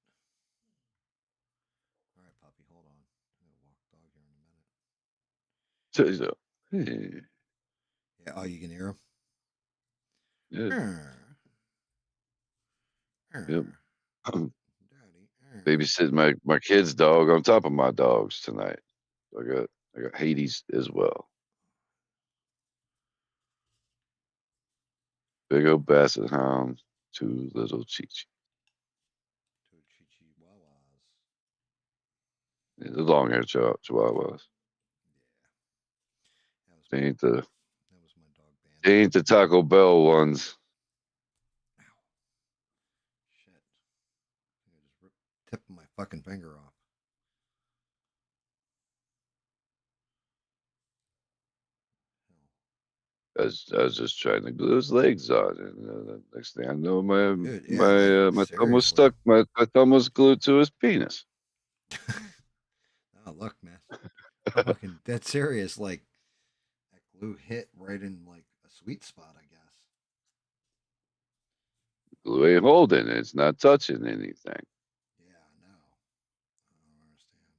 All right, puppy, hold on. I'm gonna walk dog here in a minute. So, hey, Yeah. Oh, you can hear yeah, him. yep. Daddy. Babysitting my kid's dog on top of my dogs tonight. I got Hades as well. Big old basset hound, two little Chi Chi. Two Chi Chi Wawas. Yeah, the long-haired chihuahuas. That was They ain't the my dog Bandit. they ain't the Taco Bell ones. Ow. Shit. I just tipped my fucking finger off. I was just trying to glue his legs on, and the next thing I know, Dude, yeah, like my thumb was seriously. stuck. My thumb was glued to his penis. Oh, look, man. I'm fucking dead serious. Like, that glue hit right in, like, a sweet spot, I guess. Glue ain't holding it. It's not touching anything. Yeah, I know. I don't understand.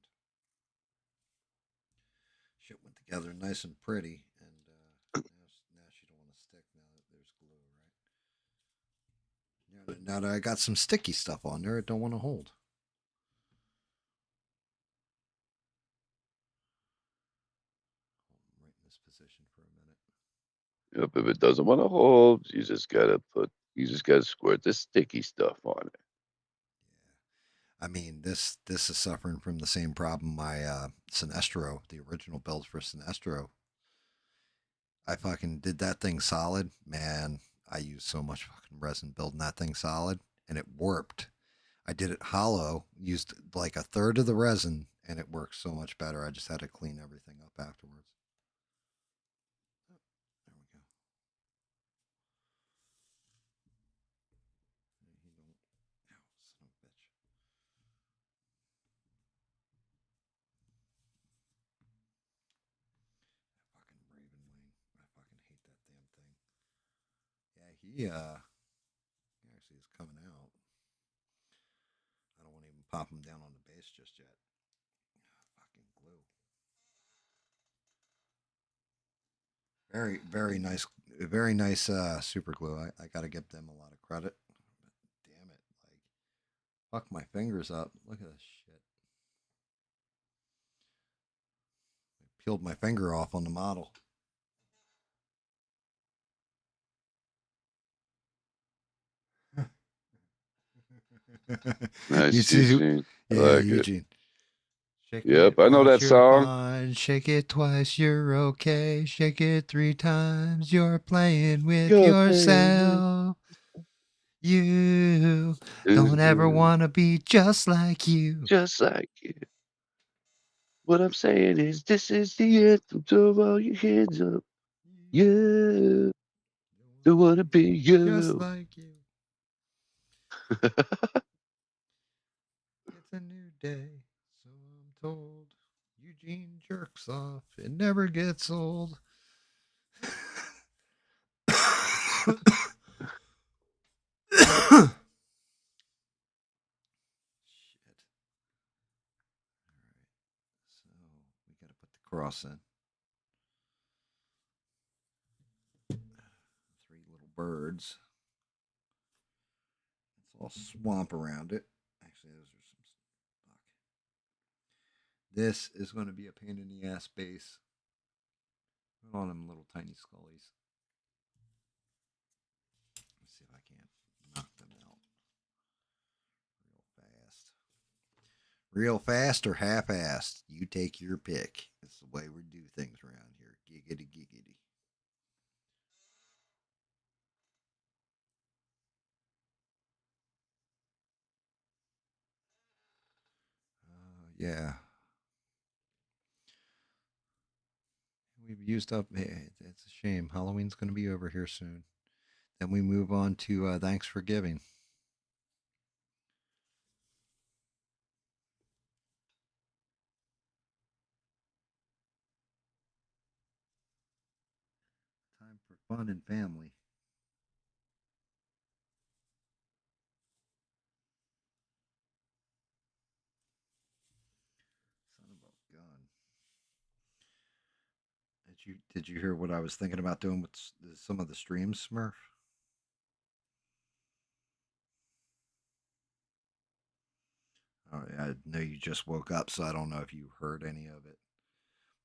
Shit went together nice and pretty, and now she don't want to stick now that there's glue, right? Now that I got some sticky stuff on there, it don't want to hold. Hold 'em right in this position for a minute. Yep, if it doesn't want to hold, you just gotta squirt the sticky stuff on it. Yeah. I mean, this is suffering from the same problem my Sinestro, the original build for Sinestro. I fucking did that thing solid. Man, I used so much fucking resin building that thing solid, and it warped. I did it hollow, used like a third of the resin, and it worked so much better. I just had to clean everything up afterwards. Oh, there we go. He don't. Ow, son of a bitch. That fucking Raven Wing. I fucking hate that damn thing. Yeah, he actually is coming out. I don't want to even pop him down on the base just yet. Fucking glue. Very nice super glue. I gotta give them a lot of credit. But damn it, like fuck my fingers up. Look at this shit. I peeled my finger off on the model. You Nice, see, Eugene. I yeah, like it. Eugene. Shake Yep, it I know once, that you're song. fine. Shake it twice, you're okay. Shake it 3 times, you're playing with You're playing yourself. You don't ever with want to be just like you. just like you. What I'm saying is, this is the anthem. Throw all your hands up. You don't want to be Just you. like you. It's a new day, so I'm told. Eugene jerks off. It never gets old. Shit. All right. So we got to put the cross in. 3 little birds. It's all swamp around it. Actually, those are some. Fuck. This is going to be a pain in the ass base. Put on them little tiny scullies. Let's see if I can't knock them out real fast. Real fast or half-assed? You take your pick. It's the way we do things around here. Giggity giggity. Yeah. We've used up. It's a shame. Halloween's going to be over here soon. Then we move on to Thanks for Giving. Time for fun and family. Son of a gun. Did you hear what I was thinking about doing with some of the streams, Smurf? Oh, I know you just woke up, so I don't know if you heard any of it.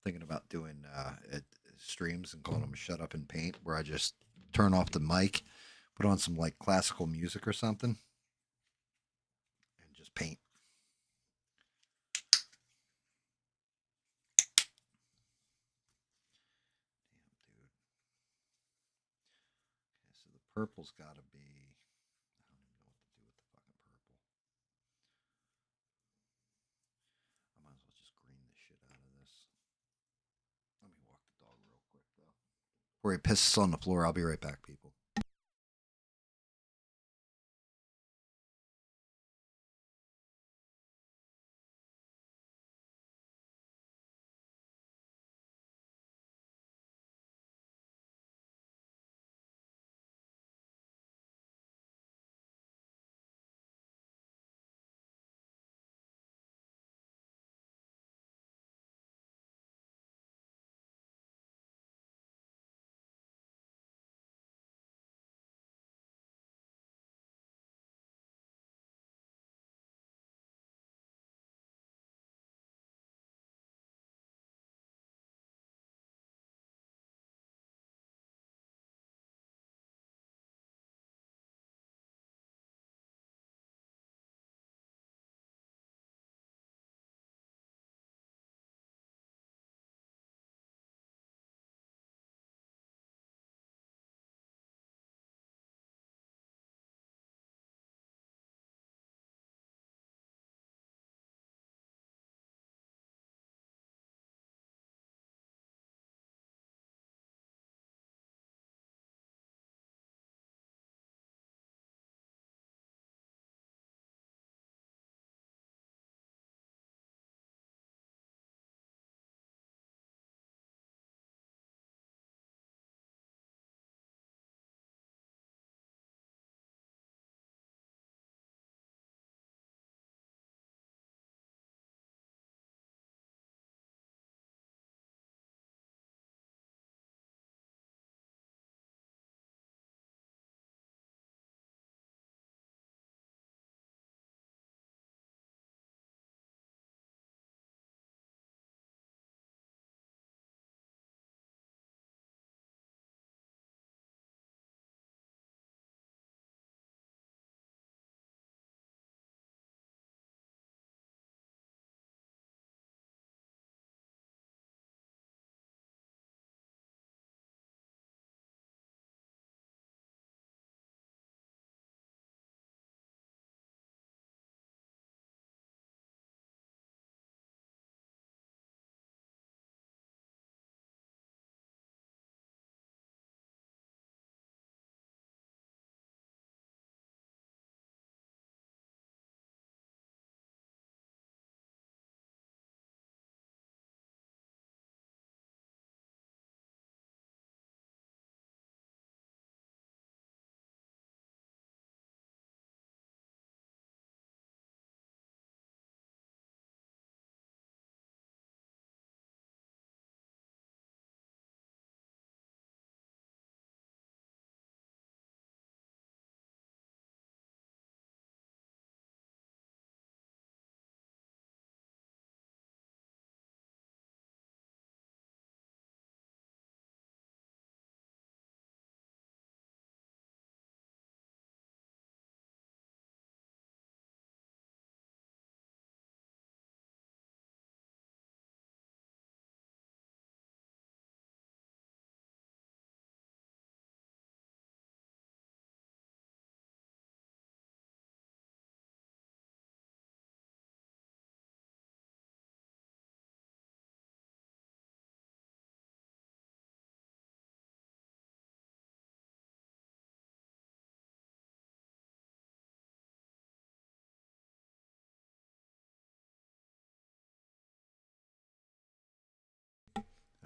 Thinking about doing streams and calling them "Shut Up and Paint," where I just turn off the mic, put on some like classical music or something, and just paint. Purple's got to be. I don't even know what to do with the fucking purple. I might as well just green the shit out of this. Let me walk the dog real quick though. Before he pisses on the floor, I'll be right back, people.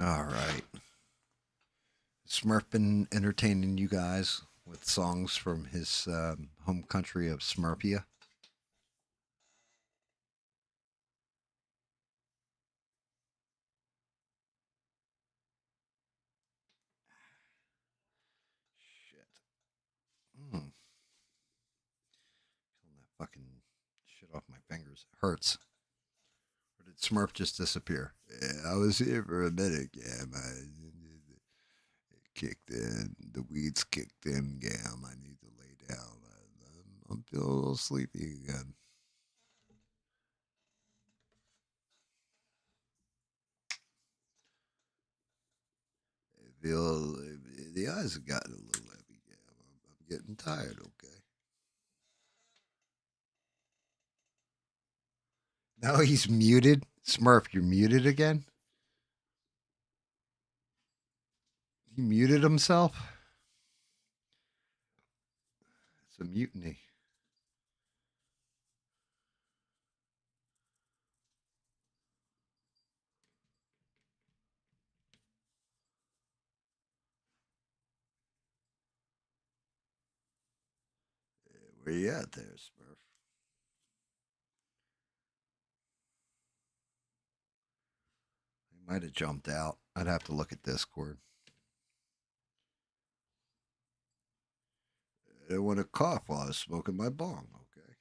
All right. Smurf been entertaining you guys with songs from his home country of Smurfia. Shit. Mm. Pulling that fucking shit off my fingers. It hurts. Or did Smurf just disappear? Yeah, I was here for a minute. Yeah, it kicked in. The weeds kicked in. Gam. I need to lay down. I'm feeling a little sleepy again. I feel the eyes have gotten a little heavy. Yeah, I'm Getting tired, okay? Now he's muted. Smurf, you're muted again? He muted himself? It's a mutiny. Where you at there, Smurf? He might have jumped out. I'd have to look at Discord. I didn't want to cough while I was smoking my bong, okay?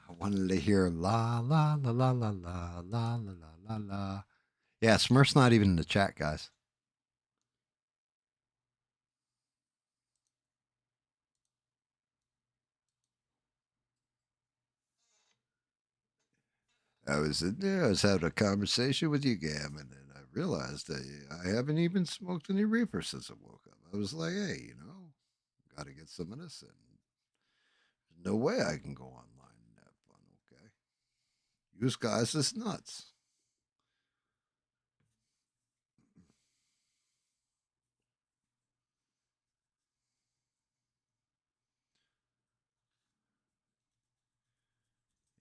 I wanted to hear la la la la la la la la la la la. Yeah, Smurf's not even in the chat, guys. I was in there. I was having a conversation with you, GAM, and then I realized that I haven't even smoked any reefer since I woke up. I was like, hey, got to get some of this in. There's no way I can go online and have fun, okay? Use guys is nuts.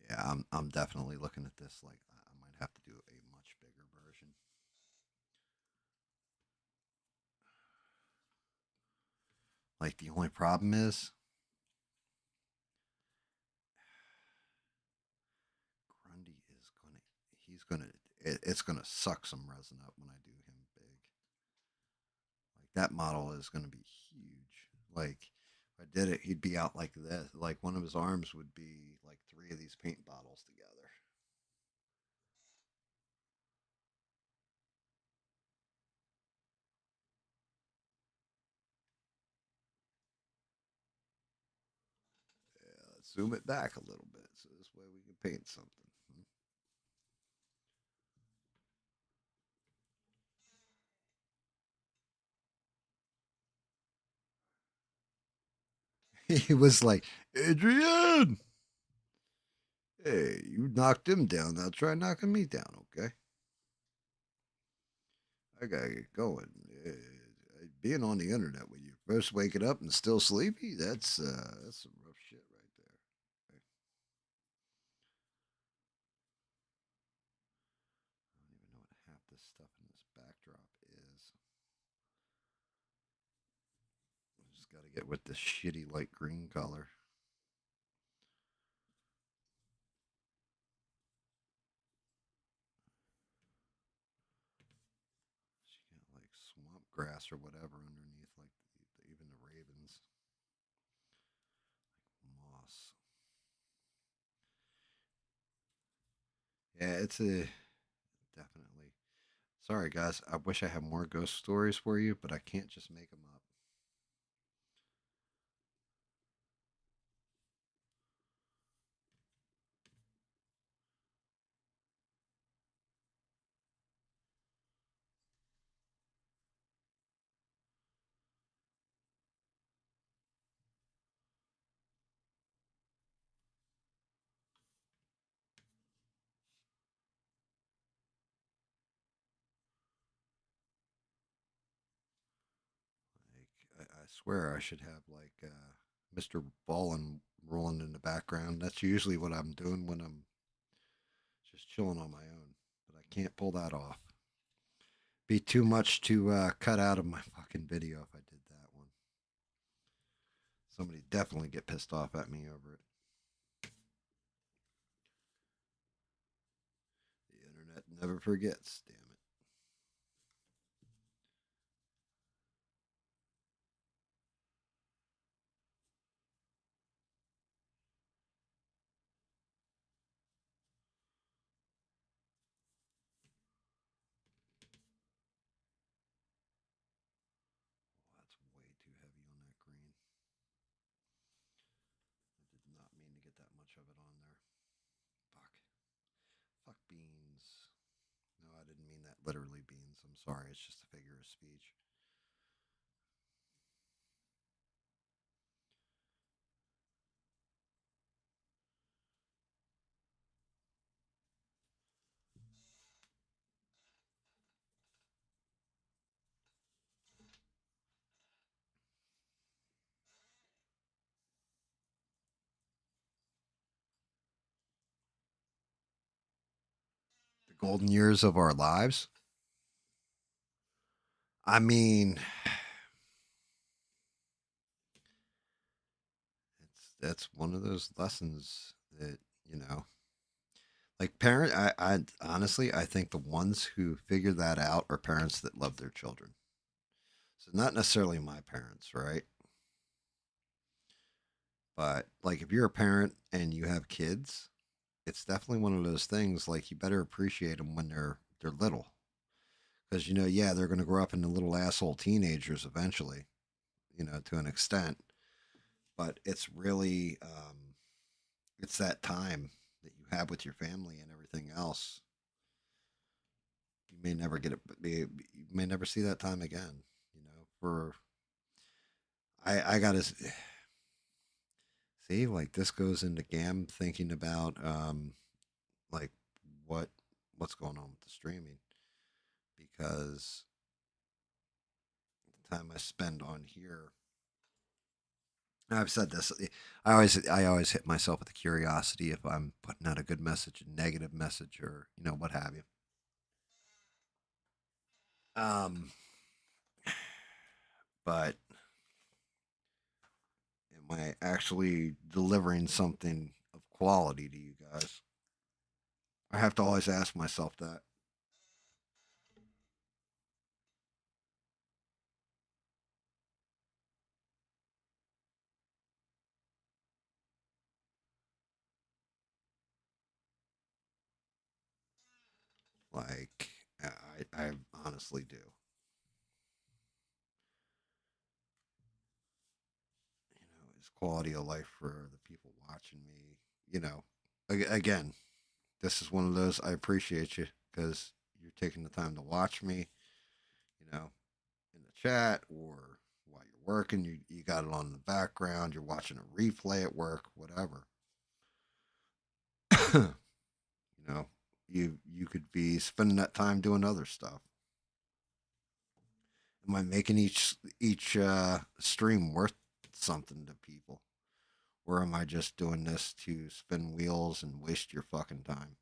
Yeah, I'm definitely looking at this like I might have to do a much bigger version. Like the only problem is Grundy is it's gonna suck some resin up when I do him big. Like that model is gonna be huge. Like if I did it, he'd be out like this. Like one of his arms would be like three of these paint bottles together. Yeah, let's zoom it back a little bit so this way we can paint something. He was like, Adrian, hey, you knocked him down. Now try knocking me down, okay? I gotta get going. Being on the internet when you're first waking up and still sleepy, that's some rough shit right there. Okay? I don't even know what half this stuff in this backdrop is. I just gotta get with this shitty light green color. She got like swamp grass or whatever underneath, like even the ravens. Like moss. Yeah, it's a definitely. Sorry, guys. I wish I had more ghost stories for you, but I can't just make them up. Like, I swear I should have like Mr. Ballin rolling in the background. That's usually what I'm doing when I'm just chilling on my own, but I can't pull that off. Be too much to cut out of my fucking video if I did that one. Somebody definitely get pissed off at me over it. The internet never forgets, damn it. Oh, that's way too heavy on that green. I did not mean to get that much of it on there. Fuck. Fuck beans. No, I didn't mean literally beans. I'm sorry, it's just a figure of speech. The golden years of our lives. I mean, that's one of those lessons that you know, like parent. I honestly, I think the ones who figure that out are parents that love their children. So not necessarily my parents, right? But like if you're a parent and you have kids, it's definitely one of those things. Like you better appreciate them when they're little, because yeah, they're going to grow up into little asshole teenagers eventually, to an extent. But it's really it's that time that you have with your family and everything else. You may never get it. You may never see that time again. For I gotta see, like this goes into GAM thinking about like what what's going on with the streaming, because the time I spend on here, I've said this. I always hit myself with the curiosity if I'm putting out a good message, a negative message, or what have you. Um, but am I actually delivering something of quality to you guys? I have to always ask myself that. Like I honestly do. Is quality of life for the people watching me. Again, this is one of those. I appreciate you because you're taking the time to watch me. You know, in the chat or while you're working, you got it on in the background. You're watching a replay at work, whatever. you know, you could be spending that time doing other stuff. Am I making each stream worth something to people? Or am I just doing this to spin wheels and waste your fucking time?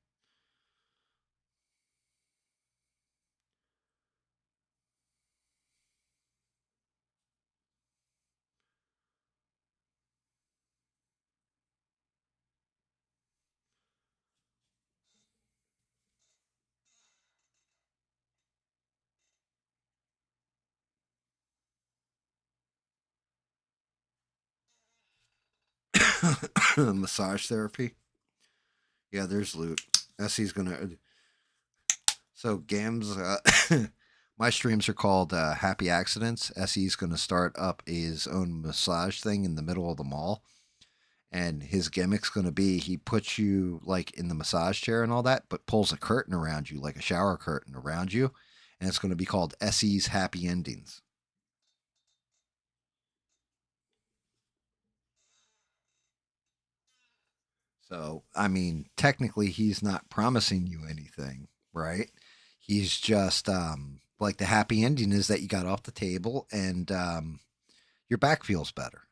Massage therapy. Yeah, there's loot. Essie's gonna. So Gams. My streams are called Happy Accidents. Essie's gonna start up his own massage thing in the middle of the mall, and his gimmick's gonna be he puts you like in the massage chair and all that, but pulls a curtain around you, like a shower curtain around you, and it's gonna be called Essie's Happy Endings. So, I mean, technically, he's not promising you anything, right? He's just like the happy ending is that you got off the table and your back feels better.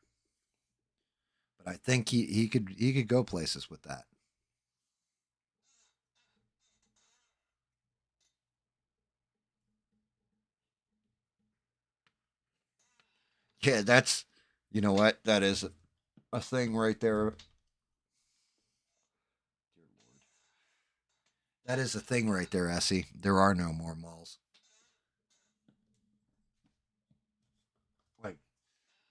But I think he could go places with that. Yeah, that's you know what that is a thing right there. That is a thing right there, Essie. There are no more malls. Like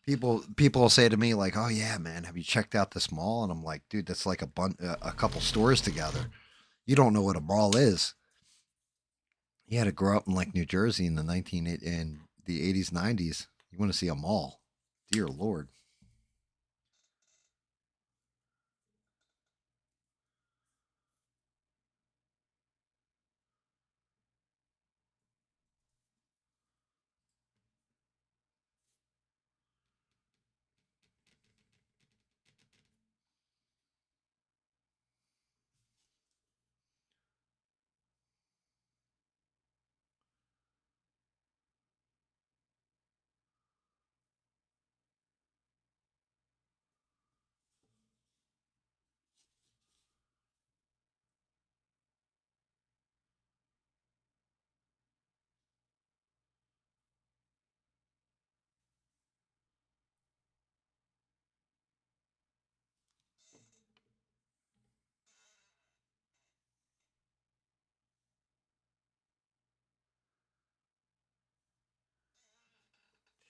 people will say to me like, "Oh yeah, man, have you checked out this mall?" And I'm like, "Dude, that's like a couple stores together. You don't know what a mall is." You had to grow up in like New Jersey in the 80s, 90s. You want to see a mall? Dear Lord.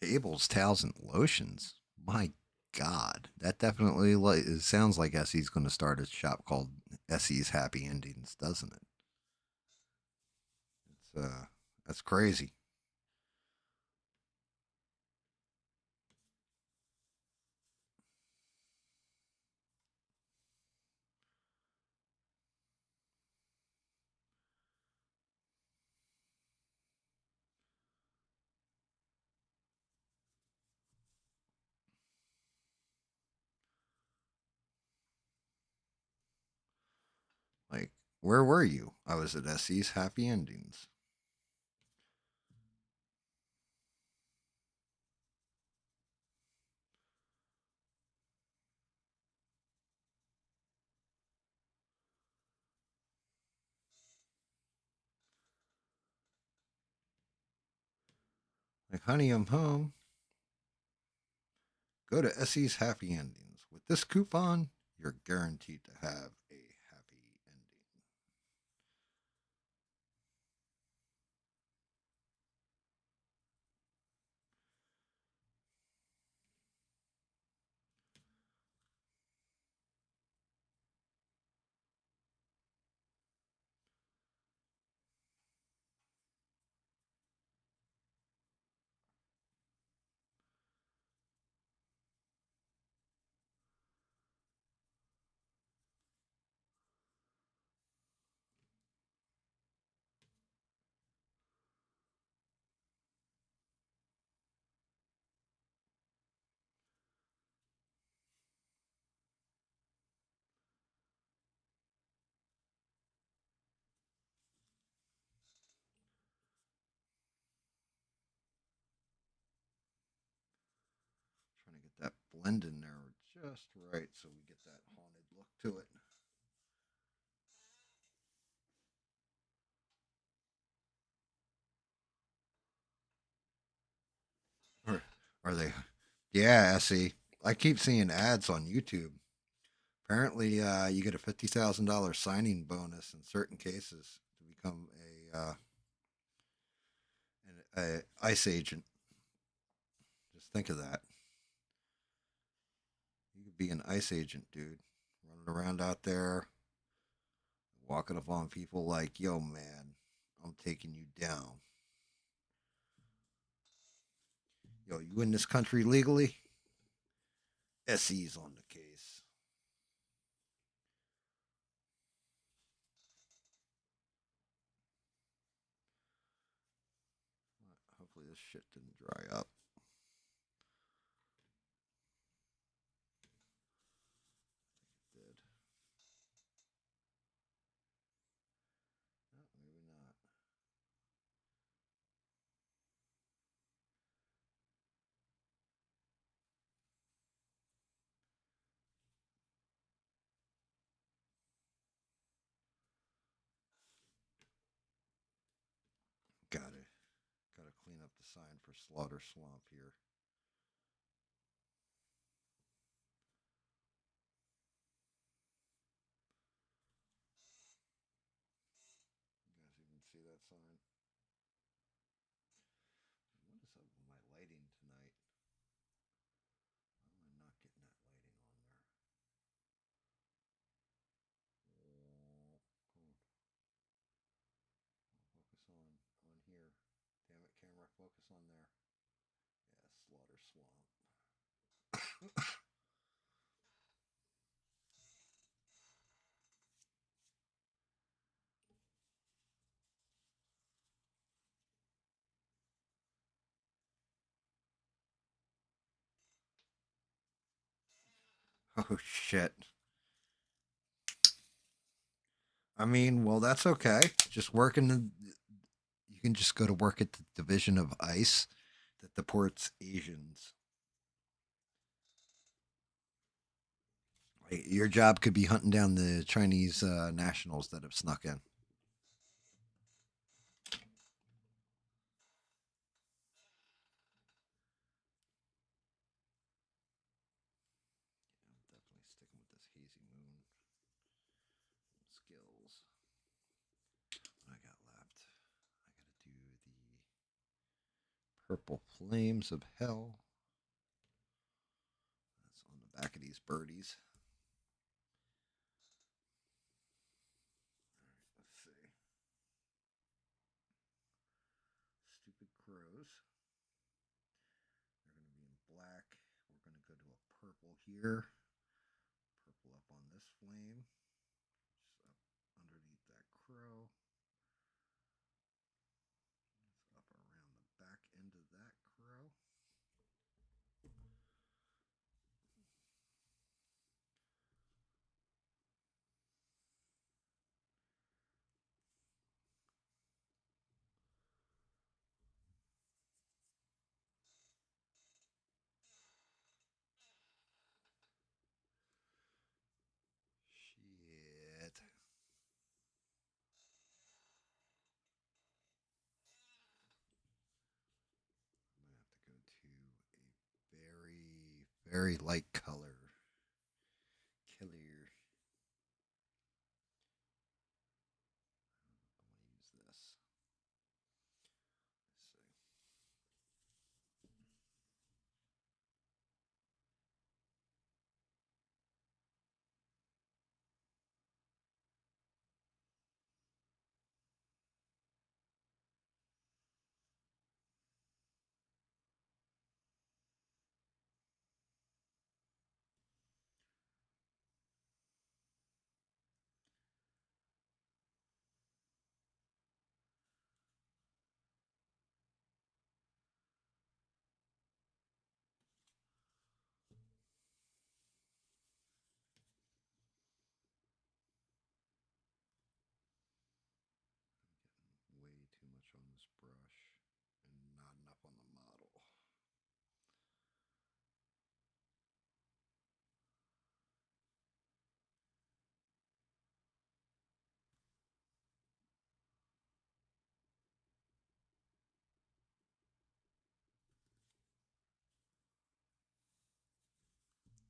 Abel's towels and lotions. My God, that definitely it sounds like Essie's going to start a shop called Essie's Happy Endings, doesn't it? It's that's crazy. Like, where were you? I was at Essie's Happy Endings. Like, honey, I'm home. Go to Essie's Happy Endings. With this coupon, you're guaranteed to have a happy ending. Trying to get that blend in there just right so we get that haunted look to it. Or are they? Yeah, Essie. I keep seeing ads on YouTube. Apparently, you get a $50,000 signing bonus in certain cases to become a ICE agent. Just think of that. You could be an ICE agent, dude, running around out there, walking up on people like, "Yo, man, I'm taking you down. Yo, you in this country legally? SE's on the case." Hopefully, this shit didn't dry up. It did. Oh, maybe not. Gotta clean up the sign for Slaughter Swamp here. You guys even see that sign? What is up with my lighting tonight? Why am I not getting that lighting on there? Oh, come on. Focus on here. Damn it, camera, focus on there. Yeah, Slaughter Swamp. Oh shit. I mean, well, that's okay. Just working the. You can just go to work at the division of ICE that deports Asians. Like, your job could be hunting down the Chinese nationals that have snuck in. I'm definitely sticking with this hazy moon skills. What I got left? I gotta do the Purple flames of hell. That's on the back of these birdies. Let's see. Stupid crows. They're going to be in black. We're going to go to a purple here. Purple up on this flame. Just up underneath that crow. It's up around the back end of that crow. Shit. I'm going to have to go to a very light color. Clear. I want to use this. Let's see. Way too much on this brush and not enough on the model.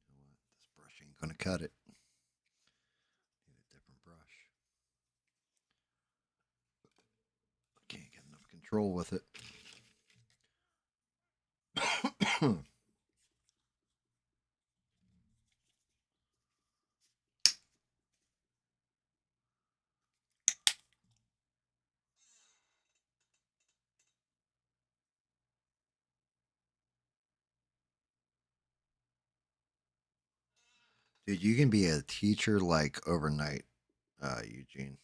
You know what? This brush ain't gonna cut it. Need a different brush. I can't get enough control with it. Dude, you can be a teacher like overnight, Eugene.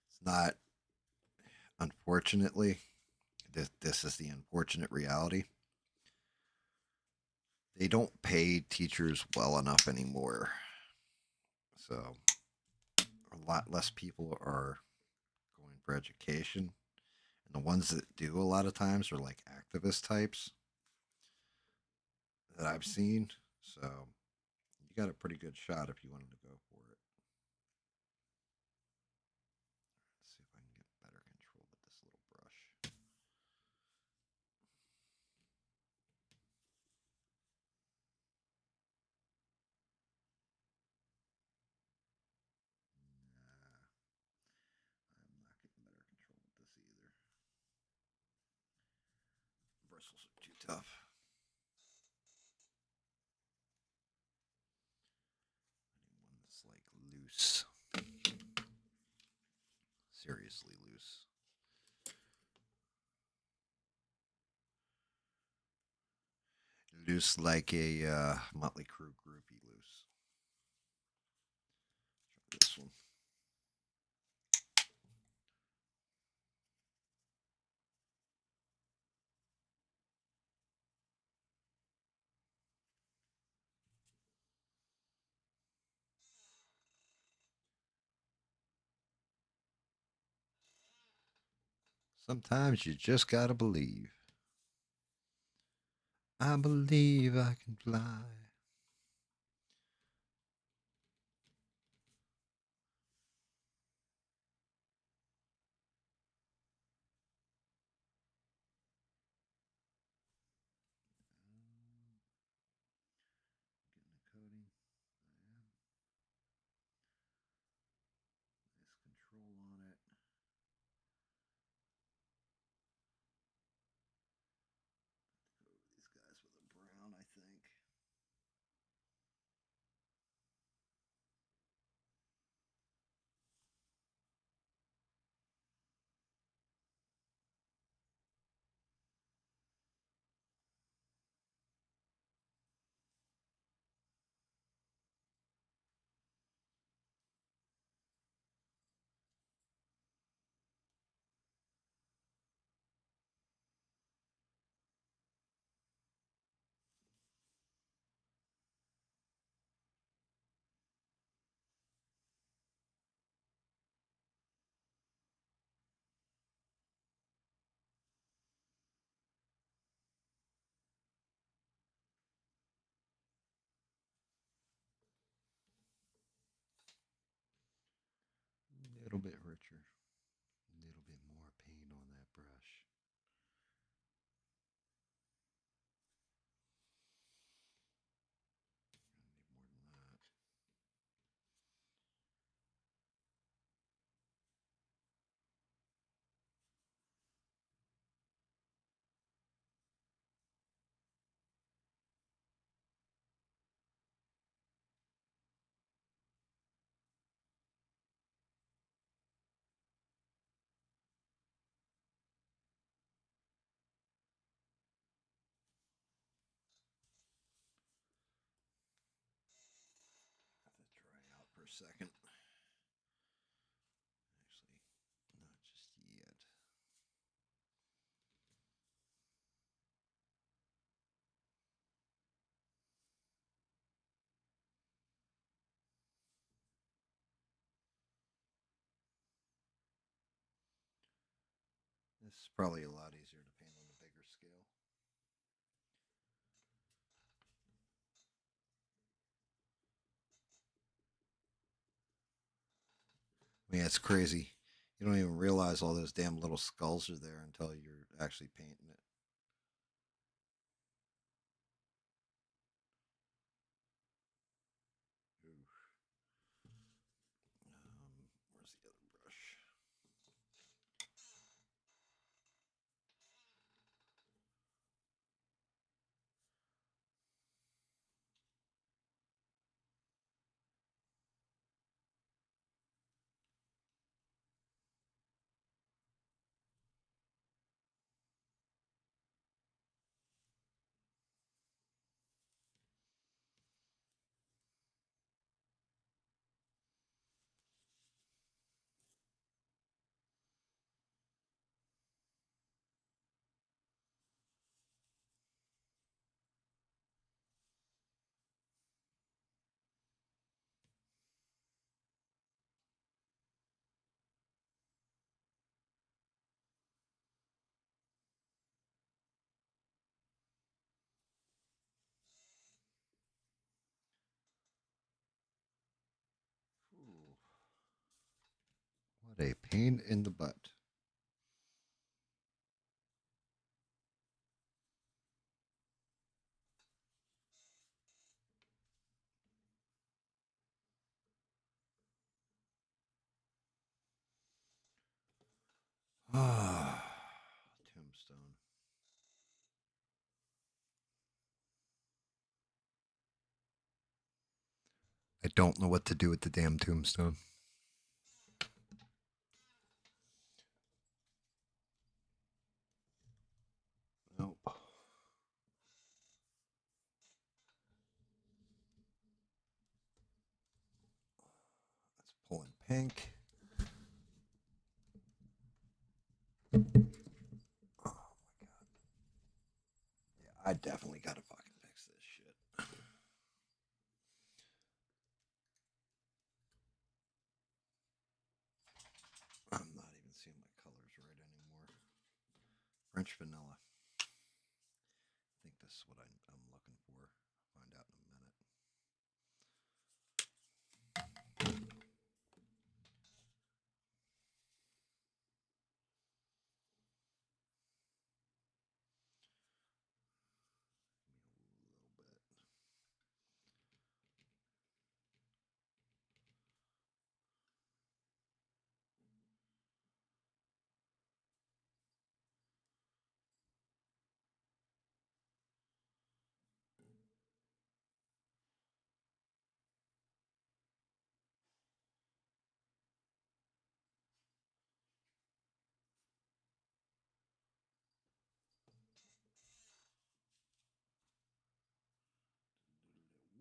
It's not, unfortunately, this is the unfortunate reality. They don't pay teachers well enough anymore. So a lot less people are going for education. And the ones that do a lot of times are like activist types that I've seen. So you got a pretty good shot if you wanted to go for it. Let's see if I can get better control with this little brush. Nah, I'm not getting better control with this either. Bristles are too tough. Anyone that's like loose. Seriously loose. Loose like a Motley Crue groupie loose. Try this one. Sometimes you just gotta believe. I believe I can fly. Getting the coating. I am. Nice control on it. second. Actually, not just yet. This is probably a lot easier to paint on a bigger scale. I mean, it's crazy. You don't even realize all those damn little skulls are there until you're actually painting it. Oof. Where's the other brush? Ooh. What a pain in the butt. Ah, tombstone. I don't know what to do with the damn tombstone. Nope. Let's pull in pink. Oh my god. Yeah, I definitely gotta fucking fix this shit. I'm not even seeing my colors right anymore. French vanilla. I think this is what I'm looking for. Find out in a minute. A little bit.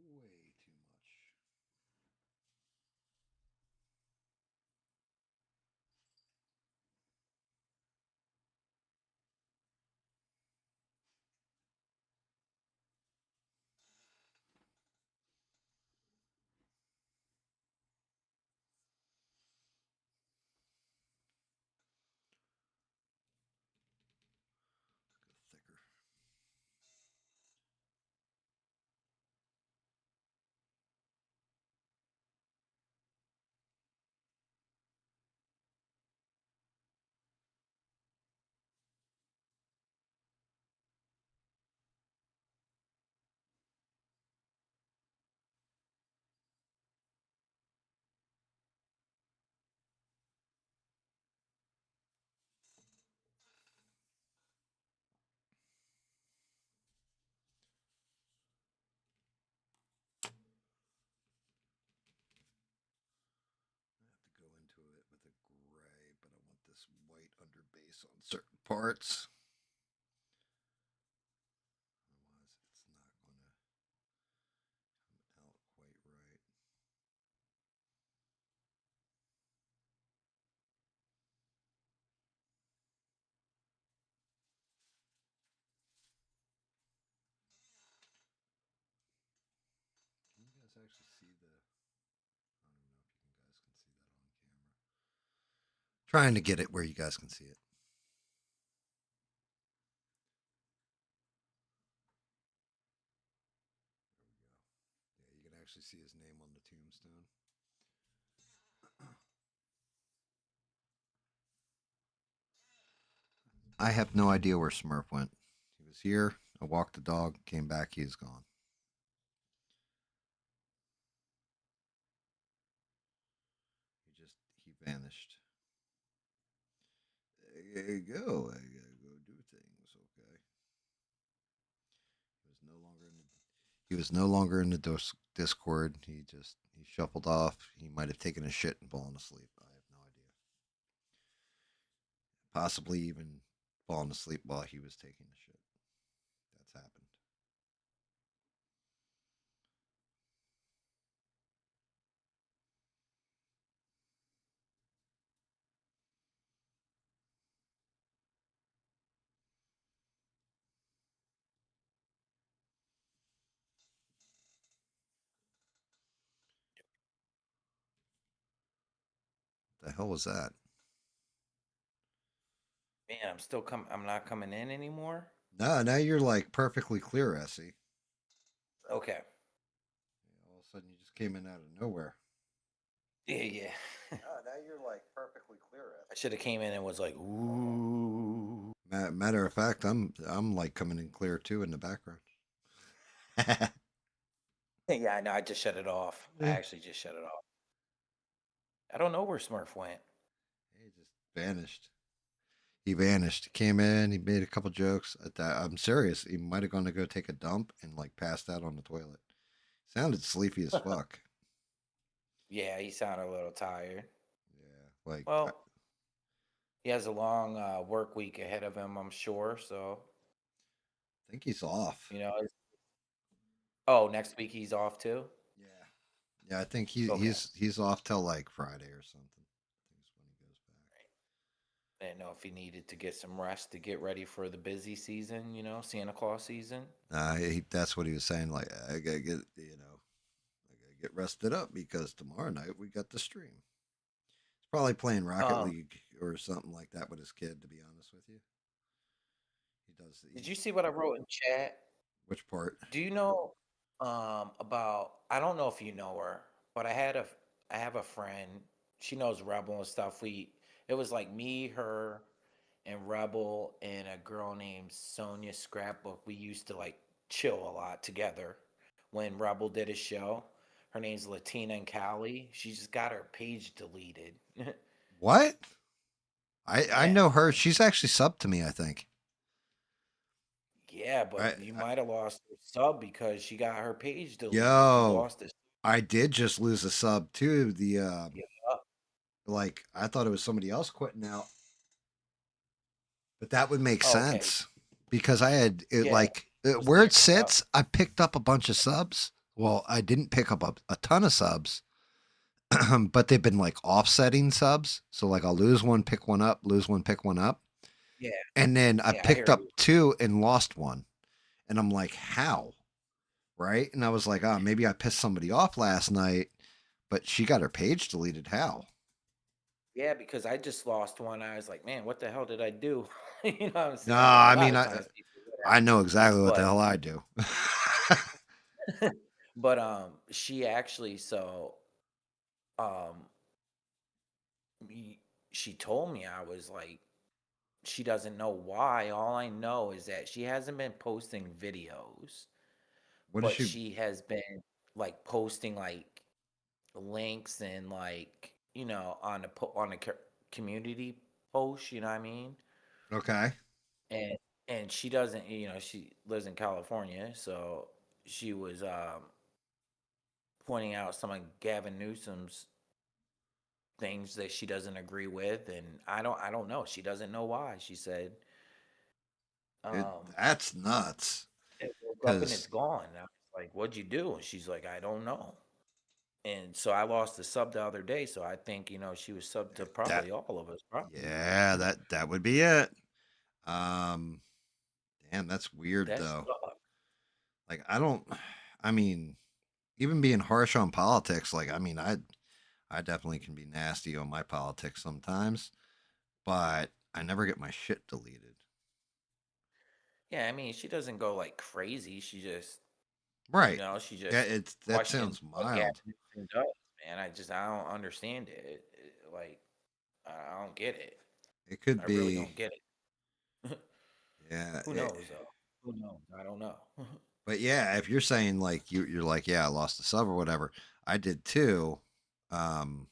Way too much. Go thicker. I have to go into it with a gray, but I want this white under base on certain parts. Otherwise, it's not going to come out quite right. actually see the. I don't even know if you guys can see that on camera. Trying to get it where you guys can see it. There we go. Yeah, you can actually see his name on the tombstone. I have no idea where Smurf went. He was here. I walked the dog, came back, he's gone. He vanished. There you go. I gotta go do things. Okay. He was no longer in the. He was no longer in the Discord. He shuffled off. He might have taken a shit and fallen asleep. I have no idea. Possibly even fallen asleep while he was taking the shit. That's happened. The hell was that? Man, I'm not coming in anymore. No, now you're like perfectly clear, Essie. Okay. All of a sudden, you just came in out of nowhere. Yeah. Now you're like perfectly clear. I should have came in and was like, ooh. Matter of fact, I'm like coming in clear too in the background. Yeah, I know. I just shut it off. I actually just shut it off. I don't know where Smurf went. He just vanished. He vanished. Came in. He made a couple jokes. I'm serious. He might have gone to go take a dump and like passed out on the toilet. Sounded sleepy as fuck. Yeah, he sounded a little tired. Yeah, like Well, he has a long work week ahead of him, I'm sure. So, I think he's off. oh, next week he's off too. Yeah, yeah. I think Okay. he's off till like Friday or something. I think it's when he goes back. I didn't know if he needed to get some rest to get ready for the busy season, Santa Claus season. That's what he was saying. Like I gotta get I gotta get rested up because tomorrow night we got the stream. He's probably playing Rocket Um, League or something like that with his kid. To be honest with you, he does. did you see what I wrote in chat? Which part? Do you know about I don't know if you know her, but I have a friend. She knows Rebel and stuff. It was like me, her, and Rebel and a girl named Sonia Scrapbook. We used to like chill a lot together when Rebel did his show. Her name's Latina and Cali. She just got her page deleted. What? I Yeah. know her. She's actually subbed to me. I think. Yeah, but you I might have lost her sub because she got her page deleted. You yo, lost it. I did just lose a sub too. The Yeah. like I thought it was somebody else quitting out, but that would make Oh, okay. sense because I had it Yeah. like It was where it mixed up. sits. I picked up a bunch of subs. Well, I didn't pick up a ton of subs, but they've been like offsetting subs. So like I'll lose one, pick one up, lose one, pick one up, Yeah. and then I Yeah, I picked hear up you. two and lost one, and I'm like, how? Right? And I was like, oh, maybe I pissed somebody off last night, but she got her page deleted. How? Yeah, because I just lost one. I was like, man, what the hell did I do? You know what I'm No, saying? But a I lot mean, of times people do I that. know exactly what the But hell I do. she actually um me- she told me I was like she doesn't know why. All I know is that she hasn't been posting videos, What is but she? she has been like posting like links and like on a community post. You know what I mean? Okay. And she doesn't. She lives in California, so she was pointing out some of Gavin Newsom's things that she doesn't agree with, and I don't know. She doesn't know why. She said, um, That's nuts. "It woke up and it's Because gone." And I was like, "What'd you do?" And she's like, "I don't know." And so I lost the sub the other day, so I think she was sub to that, probably all of us, probably. yeah, that would be it. Um, damn, that's weird That's though. Like I don't. I mean, even being harsh on politics, like I mean, I definitely can be nasty on my politics sometimes, but I never get my shit deleted. Yeah, I mean, she doesn't go like crazy. She just, Right. she Yeah, just it's that questions sounds what mild. Gavin Newsom does, man. I don't understand it. Like, I don't get it. It could I really be, don't get it. yeah. Who knows though? Who knows? I don't know. But yeah, if you're saying like you're like, yeah, I lost a sub or whatever, I did too. Um,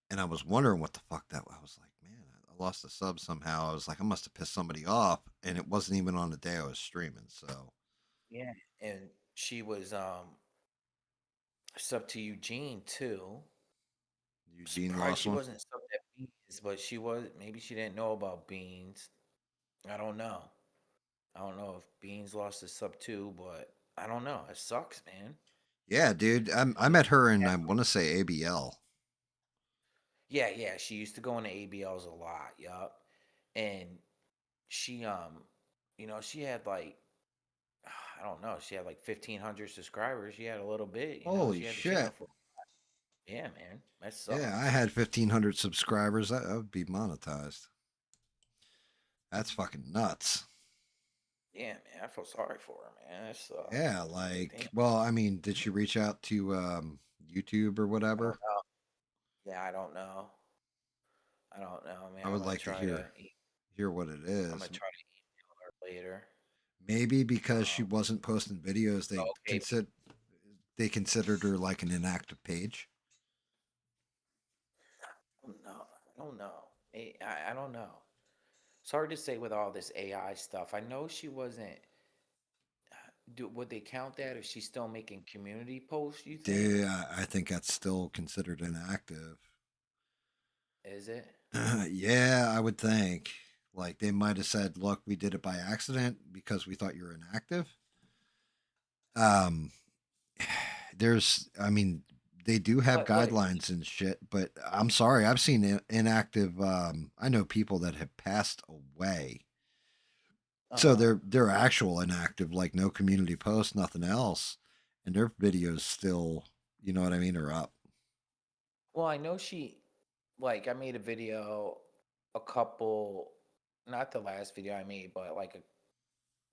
and I was wondering what the fuck that was. I was like, man, I lost a sub somehow. I was like, I must have pissed somebody off, and it wasn't even on the day I was streaming. So Yeah, and she was sub to Eugene too. Eugene Surprised lost she one. wasn't subbed at Beans, but she was. Maybe she didn't know about Beans. I don't know. I don't know if Beans lost his sub too, but I don't know. It sucks, man. Yeah, dude, I met her in I want to say ABL. Yeah, yeah. She used to go into ABLs a lot. Yup. And she she had like I don't know. She had like 1,500 subscribers. She had a little bit. Holy She had the channel shit! for. Yeah, man. That Yeah, I sucks. had 1,500 subscribers. That would be monetized. That's fucking nuts. Yeah, man. I feel sorry for her, man. That sucks. Yeah, Like, damn. like, well, I mean, did she reach out to YouTube or I don't whatever? know. Yeah, I don't know. I don't know, man. I would like to hear what it I'm is. gonna try to email her later. Maybe because she Um, wasn't posting videos, okay. they considered her like an inactive page. I don't know. I don't know. I don't know. It's hard to say with all this AI stuff. I know she wasn't. Would they count that if she's still making community posts? You think? Dude, I think that's still considered inactive. Is it? Yeah, I would think. Like they might have said, "Look, we did it by accident because we thought you were inactive." Um, I mean, they do have What? guidelines and shit, but I'm sorry, I've seen inactive. I know people that have passed away, Uh so huh. they're actual inactive, like no community posts, nothing else, and their videos still, you know what I mean, are up. Well, I know she. Like, I made a video, a couple, not the last video I made, but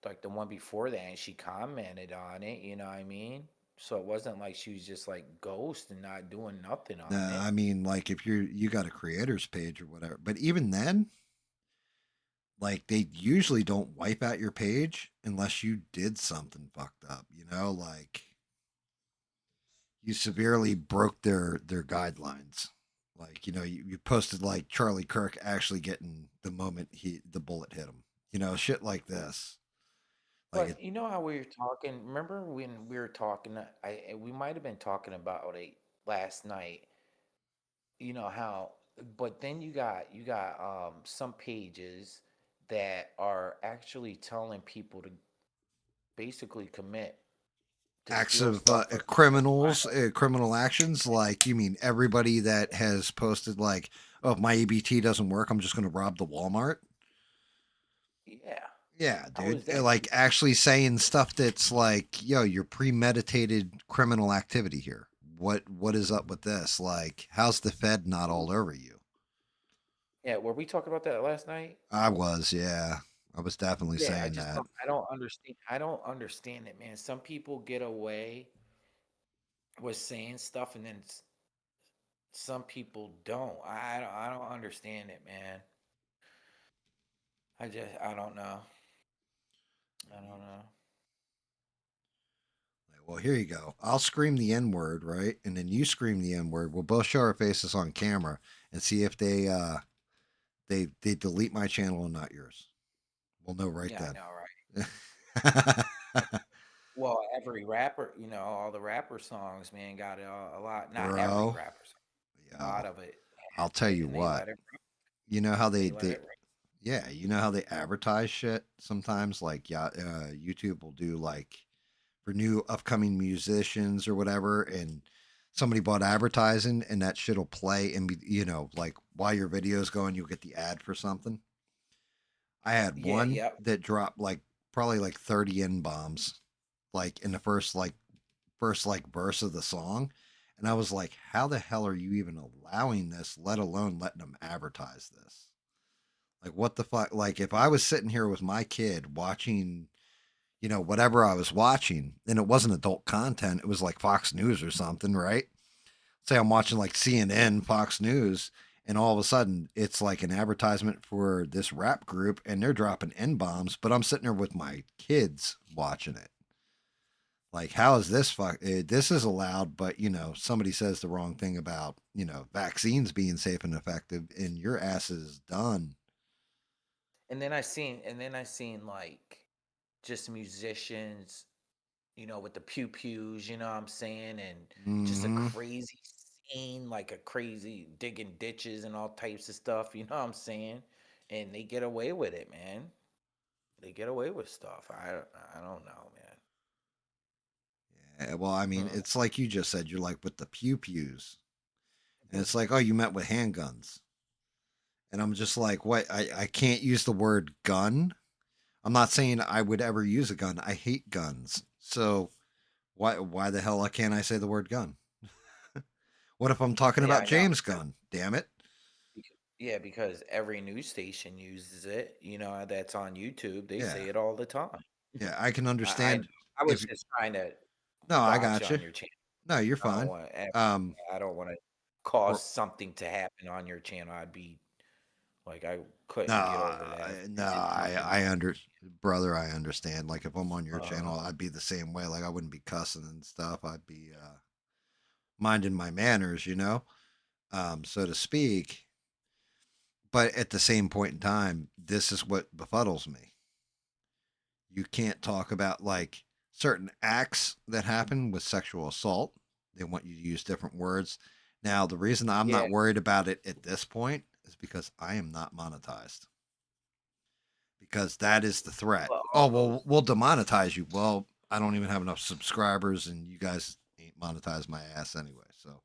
like the one before that, and she commented on it. You know what I mean? So it wasn't like she was just like ghost and not doing nothing on I it. mean, like if you got a creators page or whatever, but even then, like they usually don't wipe out your page unless you did something fucked up, you know, like you severely broke their guidelines. Like, you know, you posted like Charlie Kirk actually getting the moment the bullet hit him. You know, shit like this. Like it But you know how we were talking? Remember when we were talking? We might have been talking about it last night. You know how, but then you got some pages that are actually telling people to basically commit to acts steal of stuff or criminals, criminal actions. Like you mean everybody that has posted like, oh, if my ABT doesn't work, I'm just going to rob the Walmart. yeah. Yeah, How dude. is that Like even? actually saying stuff that's like, yo, you're premeditated criminal activity here. What is up with this? Like, how's the Fed not all over you? Yeah, were we talking about that last night? I was, yeah. I was definitely Yeah, saying that. I don't understand. I don't understand it, man. Some people get away with saying stuff, and then some people don't. I don't understand it, man. I don't know. I don't know. Like, well, here you go. I'll scream the N word, right? And then you scream the N word. We'll both show our faces on camera and see if they delete my channel and not yours. We'll know right Yeah, I then. know, right? Well, every rapper, all the rapper songs, man, got it a lot. Not every Bro, rapper song, a yo, lot of it I'll has tell it, you and they what. let it. You know how They let it. yeah, you know how they advertise shit sometimes. Like, yeah, YouTube will do like for new upcoming musicians or whatever, and somebody bought advertising, and that shit'll play, and be, you know, like while your video's going, you'll get the ad for something. I had Yeah, one yep. that dropped like probably like 30 N bombs, like in the first like first like verse of the song, and I was like, how the hell are you even allowing this, let alone letting them advertise this? Like, what the fuck? Like, if I was sitting here with my kid watching, whatever I was watching, and it wasn't adult content, it was like Fox News or something, right? Say I'm watching like CNN, Fox News, and all of a sudden it's like an advertisement for this rap group and they're dropping N bombs, but I'm sitting there with my kids watching it. Like, how is this this is allowed, but somebody says the wrong thing about, vaccines being safe and effective, and your ass is done. And then I seen like just musicians, with the pew pews, you know what I'm saying, and just a Hmm. crazy scene, like a crazy digging ditches and all types of stuff, you know what I'm saying, and they get away with it, man. They get away with stuff. I don't know, Yeah, well, I mean, man. it's like you just said, you're like with the pew pews, and it's like, oh, you met with handguns. And I'm just like, what? I can't use the word gun. I'm not saying I would ever use a gun. I hate guns. So why the hell can't I say the word gun? What if I'm talking Yeah, about I know. James Gunn? Damn it. Yeah, because every news station uses it. That's on YouTube. They Yeah. say it all the time. Yeah, I can I I, understand I was if just trying to no, I watch got you. on your channel. No, you're I don't fine. want Um I don't want to cause or something to happen on your channel. I'd be like, I no, couldn't get over that if no, you did something to I my under brother, I understand. Like if I'm on your uh channel, I'd be the same way. Like I wouldn't be cussing and stuff. I'd be minding my manners, so to speak. But at the same point in time, this is what befuddles me. You can't talk about like certain acts that happen with sexual assault. They want you to use different words. Now, the reason I'm yeah. not worried about it at this point is because I am not monetized. Because that is the threat. Well, Oh, well, we'll demonetize you. Well, I don't even have enough subscribers and you guys ain't monetized my ass anyway. So,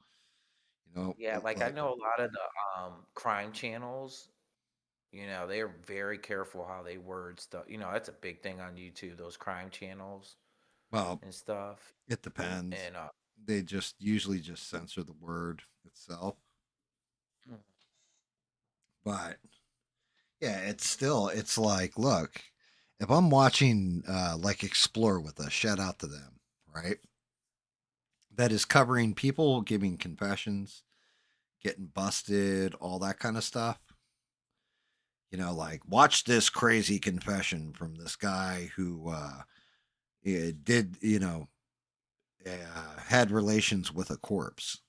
yeah, it's like I like, know a lot of the crime channels, they're very careful how they word stuff. That's a big thing on YouTube, those crime channels well, and stuff. it depends. And They just usually just censor the word itself. mm, But yeah, it's like, look, if I'm watching like Explore with us, shout out to them, right? That is covering people giving confessions, getting busted, all that kind of stuff. Like watch this crazy confession from this guy who did, had relations with a corpse.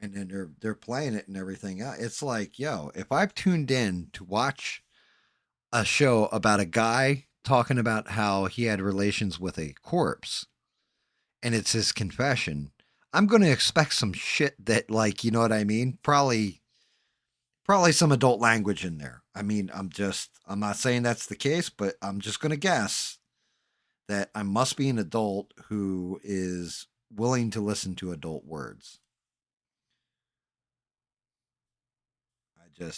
And then they're playing it and everything else. It's like, yo, if I've tuned in to watch a show about a guy talking about how he had relations with a corpse and it's his confession, I'm going to expect some shit that, like, you know what I mean? Probably some adult language in there. I mean, I'm not saying that's the case, but I'm just going to guess that I must be an adult who is willing to listen to adult words.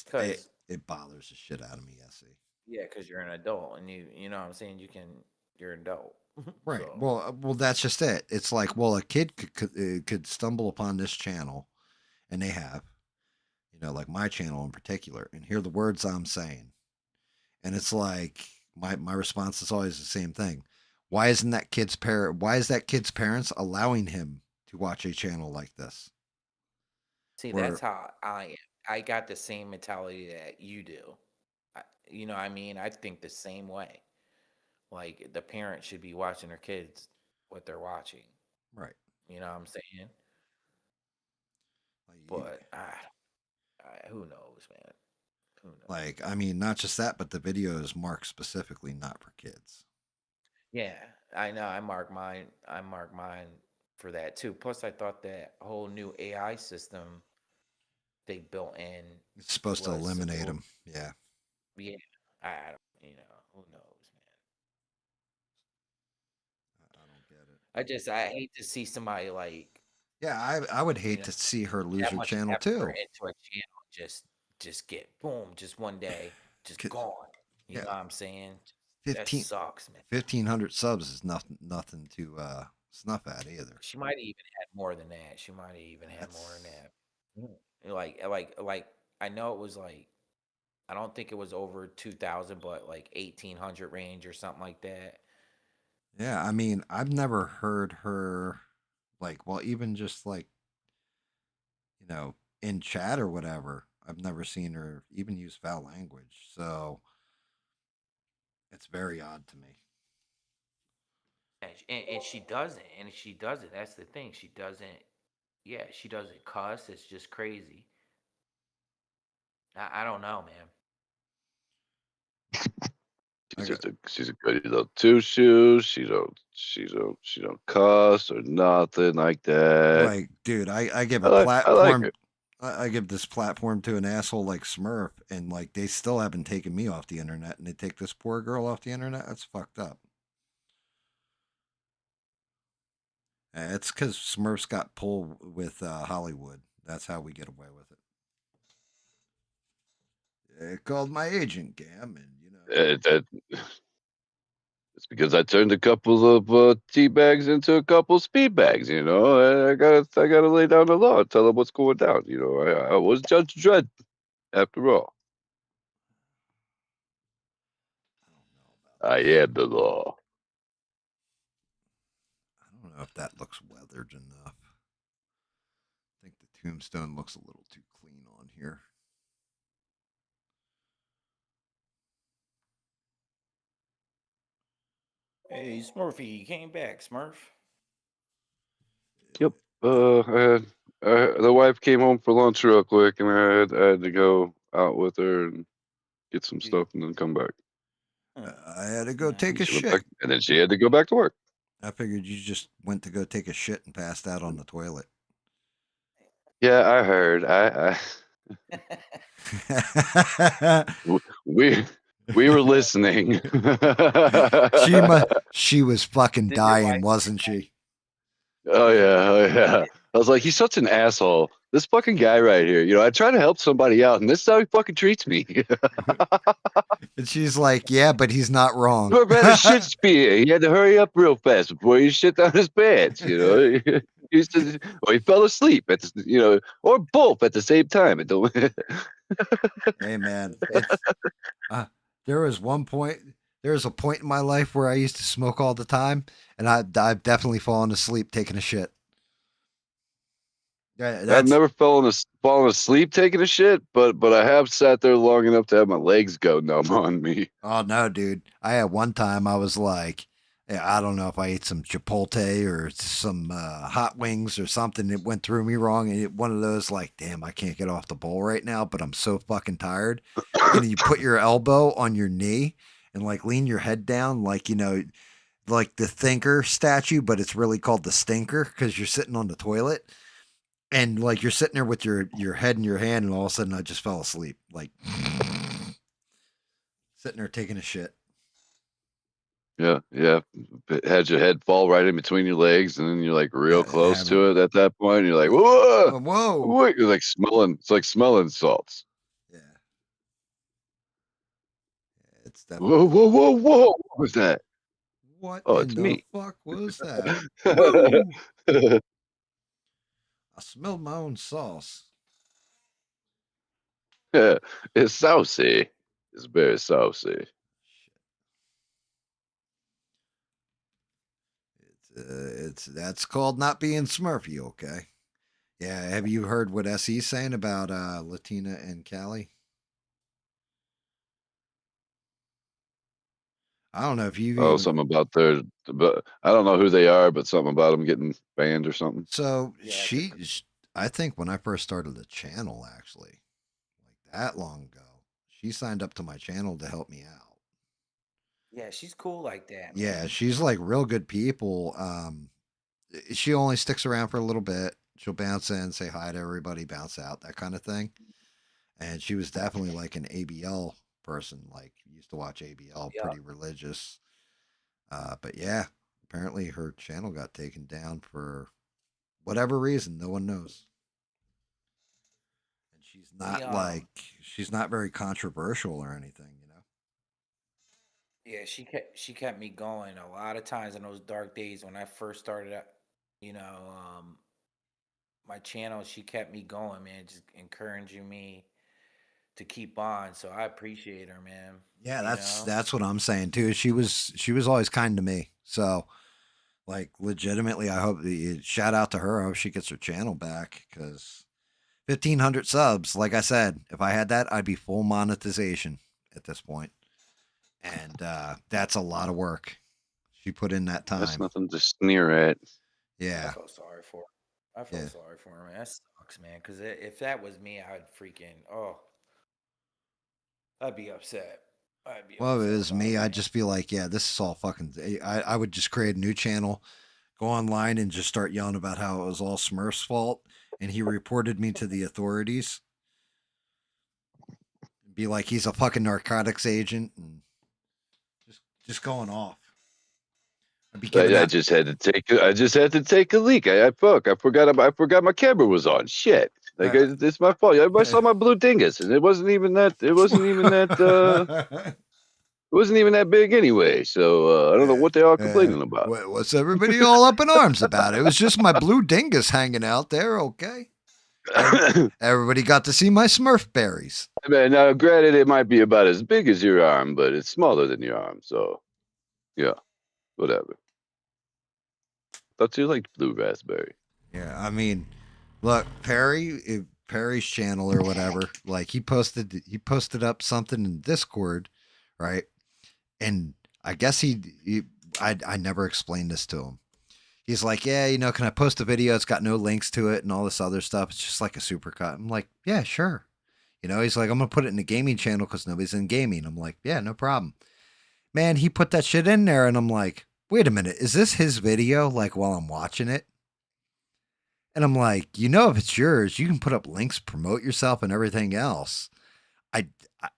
because It bothers the shit out of me, Essie. yeah, because you're an adult and you know what I'm saying, you're an adult. Right. So Well, that's just it. It's like, well, a kid could stumble upon this channel, and they have, like my channel in particular, and hear the words I'm saying, and it's like my response is always the same thing. Why isn't that kid's parent? Why is that kid's parents allowing him to watch a channel like this? see, that's Where how I am. I got the same mentality that you do. You know what I mean? I think the same way. Like the parents should be watching their kids what they're watching. right, You know what I'm saying? like, But who knows, man? Who knows? like I mean, not just that, but the video is marked specifically not for kids. Yeah, I know. I mark mine for that too. Plus, I thought that whole new AI system they built in It's supposed to was eliminate supposed. them. Yeah, Yeah, I don't. Who knows, man? I don't get it. I hate to see somebody like Yeah, I would you hate know to see her lose that her much channel effort too. into a channel just get boom, just one day, just 'Cause, gone. You yeah, know what I'm saying? That 15, sucks, man. 1,500 subs is nothing to snuff at either. She might have even had more than that. She might have even had more than That's that. Like I know it was like I don't think it was over 2,000, but like 1,800 range or something like that. yeah. I mean, I've never heard her like, well, even just like you know, in chat or whatever. I've never seen her even use foul language, so it's very odd to me. And she doesn't, and she doesn't. That's the thing. She doesn't. Yeah, she doesn't cuss. It's just crazy. I don't know, man. I got She's a goody little two shoes. She don't cuss or nothing like that. like, dude, I give I a like platform. her. I give this platform to an asshole like Smurf, and like they still haven't taken me off the internet, and they take this poor girl off the internet. That's fucked up. It's because Smurfs got pulled with Hollywood. That's how we get away with it. They called my agent, Gam, and you know. That it's because I turned a couple of tea bags into a couple speed bags. And I gotta lay down the law and tell them what's going down. I was Judge Dredd after all. I don't know about I this. am the law. I don't know if that looks weathered enough. I think the tombstone looks a little too clean on here. Hey, Smurfy, you came back, Smurf. Yep. The wife came home for lunch real quick, and I had to go out with her and get some You, stuff, and then come back. I had to go take And a she went back, shit. and then she had to go back to work. I figured you just went to go take a shit and passed out on the toilet. Yeah, I heard. We we were listening. She was fucking Did your wife? dying, wasn't she? Oh Did, yeah, oh yeah. I was like, he's such an asshole. This fucking guy right here. I try to help somebody out, and this is how he fucking treats me. And she's like, "Yeah, but he's not wrong." Poor man, a shit spear. He had to hurry up real fast before he shit down his pants. He used to, or he fell asleep or both at the same time. It don't. Hey man, it's uh, there was one point. There was a point in my life where I used to smoke all the time, and I've definitely fallen asleep taking a shit. Yeah, I've that's never fallen asleep taking a shit, but I have sat there long enough to have my legs go numb on me. oh no, dude. I had one time I was like, yeah, I don't know if I ate some Chipotle or some hot wings or something. It went through me wrong, and one of those like, damn, I can't get off the bowl right now, but I'm so fucking tired. And you put your elbow on your knee and like lean your head down, like like the thinker statue, but it's really called the stinker because you're sitting on the toilet. And like you're sitting there with your head in your hand, and all of a sudden I just fell asleep, like sitting there taking a shit. Yeah, yeah. Had your head fall right in between your legs, and then you're like real close Having to it at that point. You're like, whoa, whoa, wait. You're like smelling. It's like smelling salts. yeah, it's Whoa, definitely. whoa, whoa, whoa. What was that? What Oh, in it's the me. fuck was that? Whoa! I smelled my own sauce. Yeah, it's saucy. It's very saucy. Shit. It's that's called not being Smurfy, okay? Yeah, have you heard what SE's saying about Latina and Cali? I don't know if you've Oh, even. something about but I don't know who they are, but something about them getting banned or something. So yeah, I think when I first started the channel, actually, like that long ago, she signed up to my channel to help me out. yeah, she's cool like that, Yeah, man. she's like real good people. She only sticks around for a little bit. She'll bounce in, say hi to everybody, bounce out, that kind of thing. And she was definitely like an ABL person, like used to watch ABL, Yeah, pretty religious. But yeah, apparently her channel got taken down for whatever reason, no one knows. And we she's not very controversial or anything, you know. Yeah, she kept me going a lot of times in those dark days when I first started out, you know, my channel. She kept me going, man, just encouraging me to keep on. So I appreciate her, man. Yeah, You know, that's what I'm saying too. She was always kind to me. So like legitimately, I hope shout out to her. I hope she gets her channel back because 1,500 subs. Like I said, if I had that, I'd be full monetization at this point, and that's a lot of work. She put in that That's time. nothing to sneer at. I Yeah, felt sorry for her. I felt yeah. sorry for her, man. That sucks, man. Because if that was me, I'd freaking I'd be upset. I'd be Well, if it upset was about me, it, I'd man. just be like, yeah, this is all fucking. I would just create a new channel, go online, and just start yelling about how it was all Smurf's fault, and he reported me to the authorities. Be like, he's a fucking narcotics agent, and just going off. I'd be giving I that. just had to take. I just had to take a leak. I forgot. I forgot my camera was on. Shit. Like it's my fault. Everybody saw my blue dingus, and it wasn't even that. It wasn't even that. It wasn't even that big anyway. So I don't know what they all complaining about. What's everybody all up in arms about? It was just my blue dingus hanging out there. Okay, everybody got to see my Smurf berries. I mean, now, granted, it might be about as big as your arm, but it's smaller than your arm. So yeah, whatever. Thought you liked blue raspberry. Yeah, I mean, look, Perry's channel or whatever, like he posted up something in Discord, right? And I guess I never explained this to him. He's like, yeah, can I post a video? It's got no links to it and all this other stuff. It's just like a supercut. I'm like, yeah, sure. He's like, I'm gonna put it in the gaming channel because nobody's in gaming. I'm like, yeah, no problem. Man, he put that shit in there, and I'm like, wait a minute, is this his video? Like while I'm watching it, and I'm like, if it's yours, you can put up links, promote yourself, and everything else.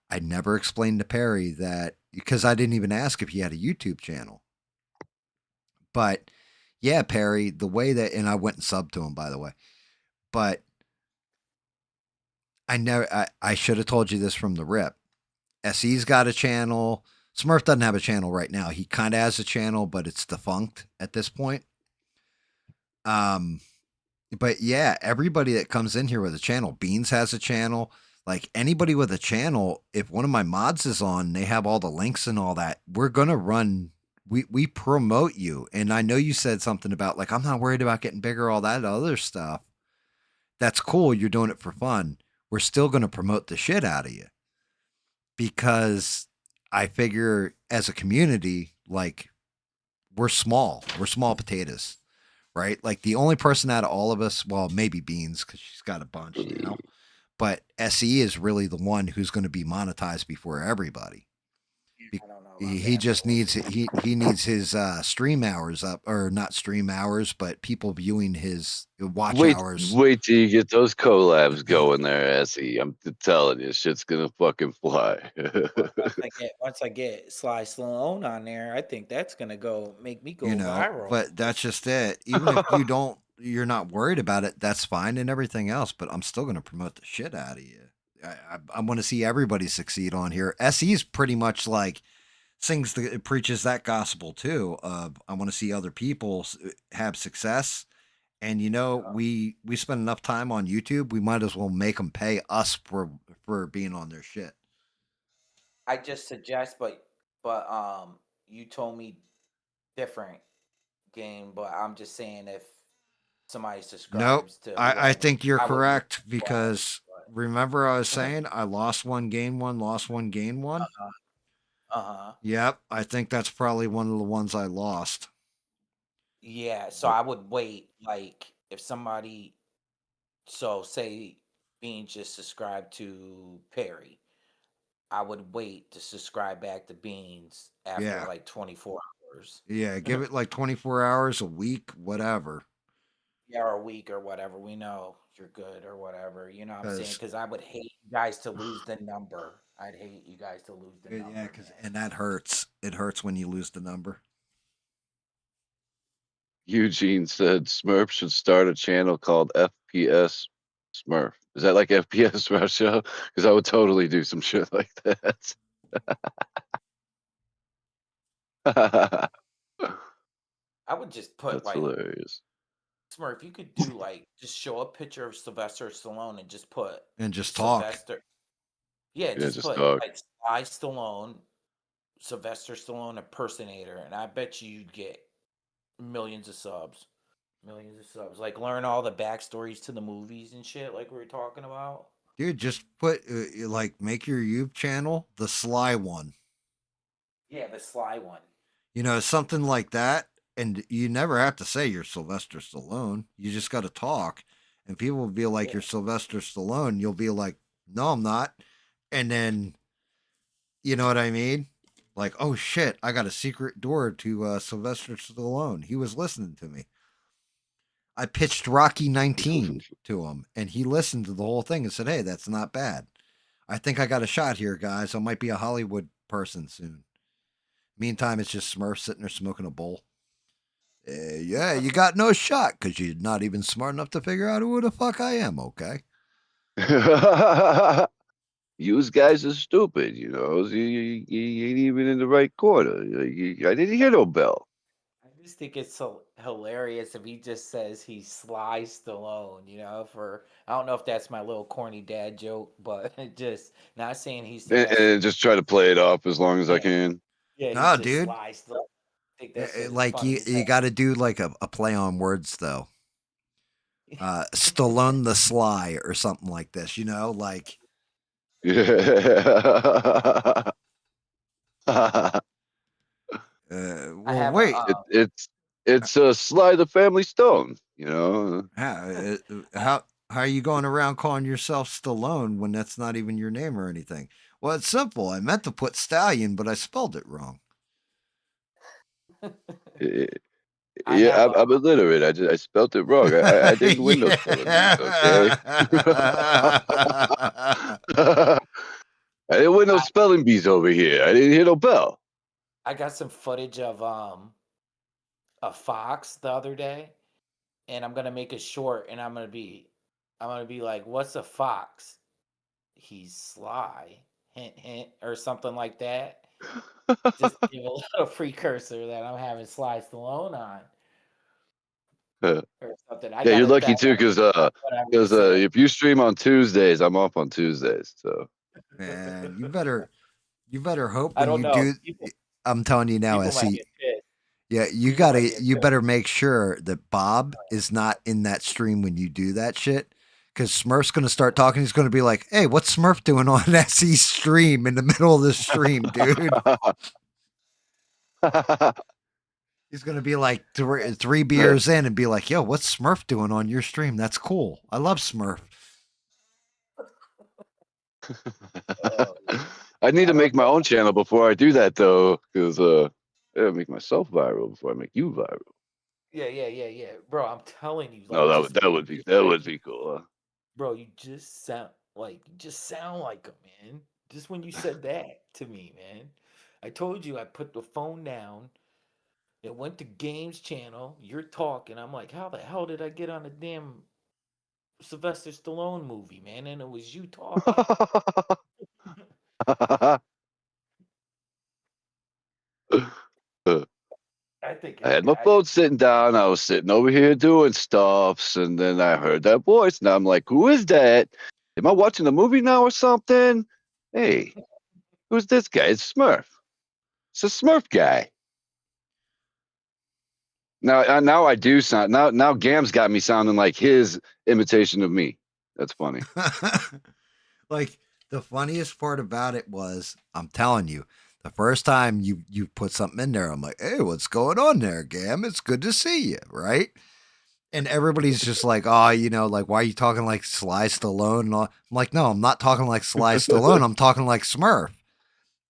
I never explained to Perry that because I didn't even ask if he had a YouTube channel. But yeah, Perry, the way that, and I went and subbed to him, by the way. But I should have told you this from the rip. SE's got a channel. Smurf doesn't have a channel right now. He kind of has a channel, but it's defunct at this point. Um, but yeah, everybody that comes in here with a channel, Beans has a channel. Like anybody with a channel, if one of my mods is on, they have all the links and all that. We're gonna run. We promote you, and I know you said something about like I'm not worried about getting bigger, all that other stuff. That's cool. You're doing it for fun. We're still gonna promote the shit out of you because I figure as a community, like we're small. We're small potatoes, right? Like the only person out of all of us, well, maybe Beans because she's got a bunch now, but SE is really the one who's going to be monetized before everybody. I don't know about He that, but just we'll needs see. he needs his stream hours up, or not stream hours, but people viewing his watch hours. Wait till you get those collabs going there, Essie. I'm telling you, shit's gonna fucking fly. Well, once I get Sly Stallone on there, I think that's gonna make me go viral. But that's just it. Even if you're not worried about it, that's fine and everything else. But I'm still going to promote the shit out of you. I want to see everybody succeed on here. SE's pretty much like preaches that gospel too. I want to see other people have success. And we spend enough time on YouTube. We might as well make them pay us for being on their shit. I just suggest, but you told me different game, but I'm just saying if somebody Nope. subscribes to I whoever, think you're I would wait correct a while. because remember I was saying I lost one, gain one, lost one, gain one. Uh-huh. Uh-huh. Yep, I think that's probably one of the ones I lost. Yeah, so But I would wait, like if somebody, so say being just subscribed to Perry, I would wait to subscribe back to Beans after yeah, like 24 hours. yeah, give it like 24 hours, a week, whatever. Yeah, or a week or whatever. We know you're good or whatever. You know what I'm saying? Because Because I would hate you guys to lose the number. I'd hate you guys to lose the yeah, number, because man. and that hurts. It hurts when you lose the number. Eugene said Smurf should start a channel called FPS Smurf. Is that like FPS Russia? Because I would totally do some shit like that. I would just put That's like hilarious. Smurf. You could do like just show a picture of Sylvester Stallone and just put and just talk. Sylvester. Yeah, Yeah, just just put talk. like Sly Stallone, Sylvester Stallone impersonator, and I bet you'd get millions of subs. Millions of subs. Like learn all the backstories to the movies and shit, like we were talking about. Dude, just put like make your YouTube channel the Sly one. Yeah, the Sly one. You know, something like that. And you never have to say you're Sylvester Stallone. You just got to talk, and people will be like, Yeah. "You're Sylvester Stallone." You'll be like, "No, I'm not." And then, you know what I mean? Like, oh shit, I got a secret door to Sylvester Stallone. He was listening to me. I pitched Rocky 19 to him, and he listened to the whole thing and said, "Hey, that's not bad. I think I got a shot here, guys. I might be a Hollywood person soon." Meantime, it's just Smurf sitting there smoking a bowl. Yeah, you got no shot because you're not even smart enough to figure out who the fuck I am, okay? Use guys are stupid, you know. You ain't even in the right quarter. I didn't hear no bell. I just think it's so hilarious if he just says he's Sly Stallone, you know, for I don't know if that's my little corny dad joke, but just not saying he's Sylvester. And just try to play it off as long as I Yeah, can. yeah, he's No, just dude. Sly Stallone. I think that shit is Like funny as you got to do like a play on words though. hell. Stallone the Sly or something like this, you know, like Yeah. I well, have wait. It's a Sly the Family Stone, you know. How are you going around calling yourself Stallone when that's not even your name or anything? Well, it's simple. I meant to put Stallion, but I spelled it wrong. I have Yeah, I'm illiterate. I spelt it wrong. I didn't win those spelling bees, okay? I didn't win no I, spelling bees over here. I didn't hear no bell. I got some footage of a fox the other day, and I'm gonna make it short, and I'm gonna be like, "What's a fox? He's sly." Hint, hint, or something like that. Just give a little precursor that I'm having Sly Stallone on or something. I Yeah, got you're it lucky that too, whatever you because say. if you stream on Tuesdays, I'm off on Tuesdays. So Man, you better hope I when don't you know. do. I'm telling you now, People might SE. get pissed. Yeah, People might get you pissed. better make sure that Bob is not in that stream when you do that shit. Because Smurf's going to start talking. He's going to be like, "Hey, what's Smurf doing on SE's stream in the middle of the stream, dude?" He's going to be like three beers in and be like, "Yo, what's Smurf doing on your stream? That's cool. I love Smurf." I need I to make don't my know. own channel before I do that, though, because I gotta make myself viral before I make you viral. Yeah. Bro, I'm telling you, No, like, just that like would be cool. bro, you just sound like him, man. Just when you said that to me, man. I told you I put the phone down. It went to Games Channel. You're talking. I'm like, how the hell did I get on a damn Sylvester Stallone movie, man? And it was you talking. I think I had my phone sitting down. I was sitting over here doing stuffs, and then I heard that voice. And I'm like, "Who is that? Am I watching a movie now or something? Hey, who's this guy? It's Smurf. It's a Smurf guy." Now I do sound now. Gam's got me sounding like his imitation of me. That's funny. Like the funniest part about it was, I'm telling you, the first time you put something in there, I'm like, "Hey, what's going on there, Gam? It's good to see you," right? And everybody's just like, "Oh, you know, like why are you talking like Sly Stallone?" And all. I'm like, "No, I'm not talking like Sly Stallone. I'm talking like Smurf."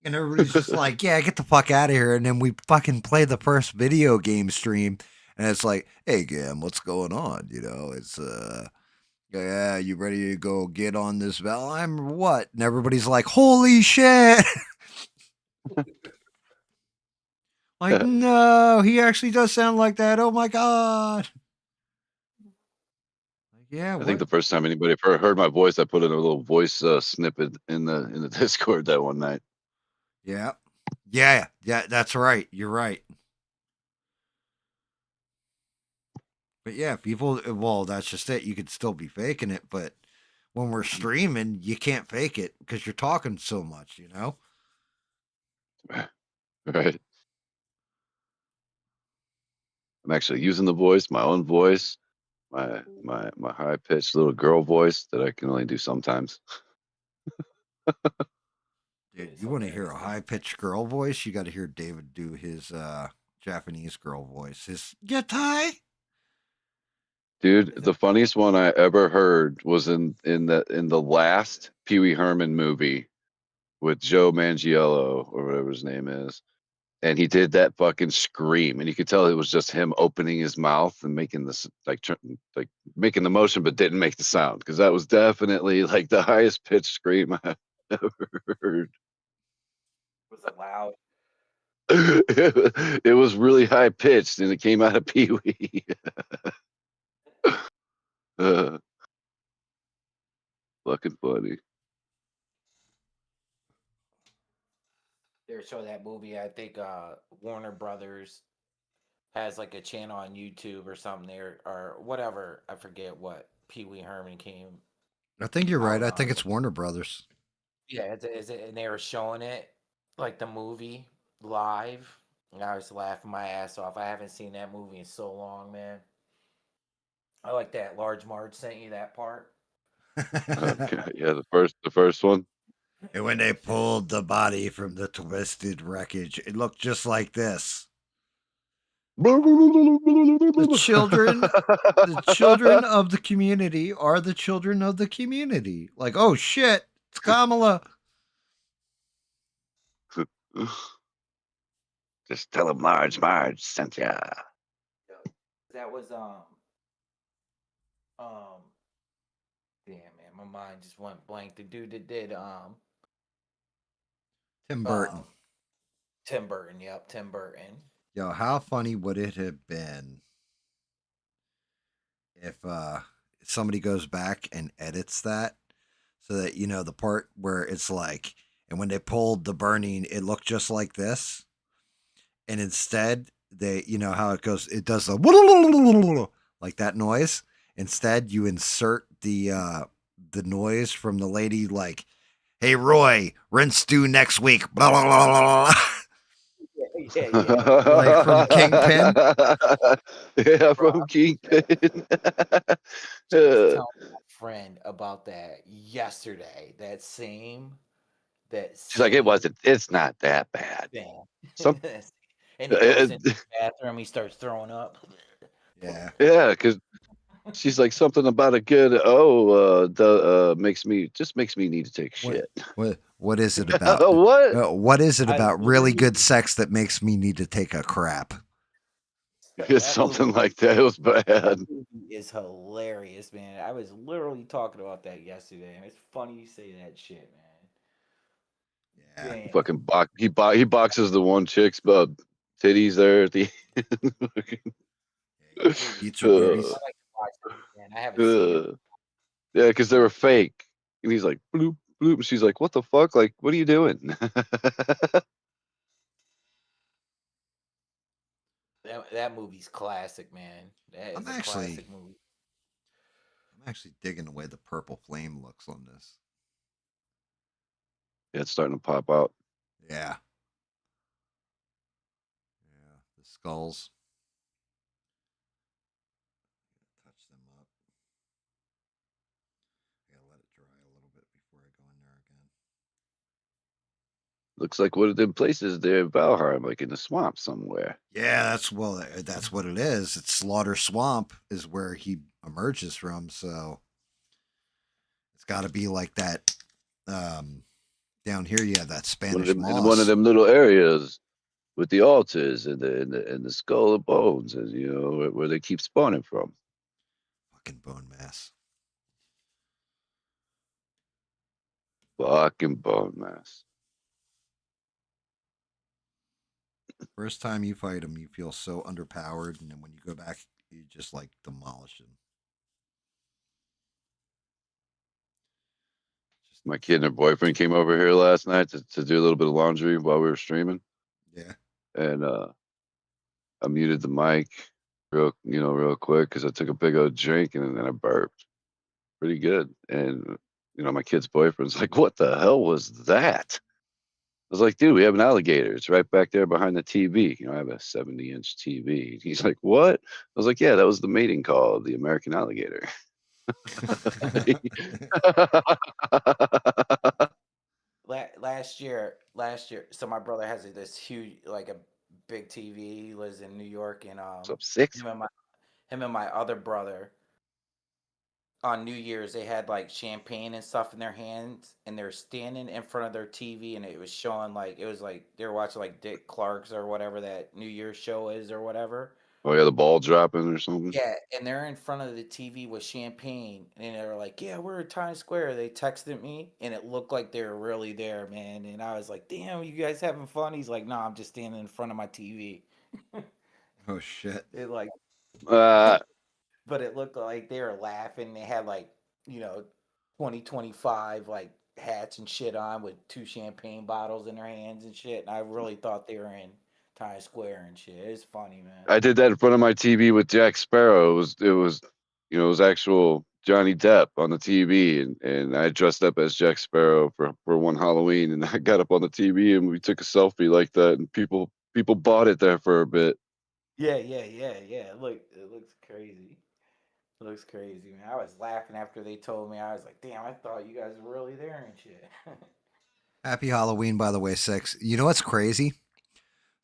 And everybody's just like, "Yeah, get the fuck out of here." And then we fucking play the first video game stream, and it's like, "Hey, Gam, what's going on? You know, it's yeah, you ready to go get on this Valheim or what?" And everybody's like, "Holy shit!" Like, no, he actually does sound like that. Oh my god. Like, yeah, I think what? the first time anybody heard my voice, I put in a little voice snippet in the Discord that one night. Yeah. Yeah, that's right. You're right. But yeah, people. Well, that's just it. You could still be faking it, but when we're streaming, you can't fake it because you're talking so much. You know. Right. I'm actually using the voice, my own voice, my high pitched little girl voice that I can only do sometimes. Dude, It's you want to hear hilarious. a high pitched girl voice? You got to hear David do his Japanese girl voice. His yatai. Dude, Is the it funniest one I ever heard was in the last Pee Wee Herman movie with Joe Manganiello or whatever his name is. And he did that fucking scream, and you could tell it was just him opening his mouth and making this like making the motion, but didn't make the sound because that was definitely like the highest pitched scream I ever heard. was it loud? It was really high pitched, and it came out of Pee Wee. uh, Fucking funny. They show that movie. I think Warner Brothers has like a channel on YouTube or something there or whatever. I forget what Pee Wee Herman came I think you're right. out I on. think it's Warner Brothers. Yeah, and they were showing it like the movie live. And I was laughing my ass off. I haven't seen that movie in so long, man. I like that Large Marge sent you that part. Okay, yeah, the first one. And when they pulled the body from the twisted wreckage, it looked just like this. The children, the children of the community are the children of the community. Like, oh shit, it's Kamala. Just tell him Large Marge sent ya. Yeah. That was um damn man, my mind just went blank. The dude that did Tim Burton. um Tim Burton, yep, Tim Burton. Yo, how funny would it have been if somebody goes back and edits that so that you know the part where it's like, and when they pulled the burning, it looked just like this, and instead they, you know how it goes, it does the like that noise. Instead, you insert the noise from the lady like, "Hey Roy, rent's due next week." Blah blah blah blah. Yeah. Like from Kingpin. Yeah, Bro, from Kingpin. just Uh, telling my friend about that yesterday. That She's like, it same wasn't. It's not that bad. thing. Some, And he uh, goes in the bathroom, he starts throwing up. Yeah. yeah, because she's like something about a good. The makes me need to take a What shit. what is it about? What? What is it I about really literally good sex that makes me need to take a crap? It's that movie something like that. It was that bad. movie is hilarious, man. I was literally talking about that yesterday. And it's funny you say that shit, Yeah. man. Damn. He boxes the one chick's titties there at the end. Eats her I booties. uh, like to watch it, man. I haven't seen it. uh, yeah, because they were fake. And he's like, bloop, bloop. And she's like, what the fuck? Like, what are you doing? That movie's classic, man. That I'm is a actually classic movie. I'm actually digging the way the purple flame looks on this. Yeah, it's starting to pop out. Yeah. Yeah. The skulls. Touch them up. I gotta let it dry a little bit before I go in there again. Looks like one of them places there in Valheim, like in the swamp somewhere. Yeah, that's what it is. It's Slaughter Swamp is where he emerges from, so it's got to be like that. Um, Down here, you have that One of Spanish them in one of moss. them little areas with the altars and the skull and bones, and where they keep spawning from. Fucking bone mass. Fucking bone mass. First time you fight him, you feel so underpowered, and then when you go back, you just like demolish him. Just My kid and her boyfriend came over here last night to do a little bit of laundry while we were streaming, Yeah. and I muted the mic real quick because I took a big old drink and then I burped pretty good. And my kid's boyfriend's like, "What the hell was that?" I was like, "Dude, we have an alligator. It's right back there behind the TV. I have a 70-inch TV." He's like, "What?" I was like, "Yeah, that was the mating call of the American alligator." Last year, so my brother has this huge, like a big TV. He lives in New York, and What's up, six? him and my other brother on New Year's, they had like champagne and stuff in their hands, and they're standing in front of their TV, and it was showing like they were watching like Dick Clark's or whatever that New Year's show is or whatever. Oh yeah, the ball dropping or something. Yeah, and they're in front of the TV with champagne, and they were like, "Yeah, we're at Times Square." They texted me, and it looked like they were really there, man. And I was like, "Damn, you guys having fun?" He's like, "No, I'm just standing in front of my TV." Oh shit. It like, Uh, but it looked like they were laughing. They had like, you know, 2025 like hats and shit on with two champagne bottles in their hands and shit. And I really thought they were in Times Square and shit. It's funny, man. I did that in front of my TV with Jack Sparrow. It was actual Johnny Depp on the TV, and I dressed up as Jack Sparrow for one Halloween, and I got up on the TV and we took a selfie like that, and people bought it there for a bit. Yeah, yeah, yeah, yeah. Look, it looks crazy. It looks crazy, man. I was laughing after they told me. I was like, damn, I thought you guys were really there and shit. Happy Halloween, by the way, Six. You know what's crazy?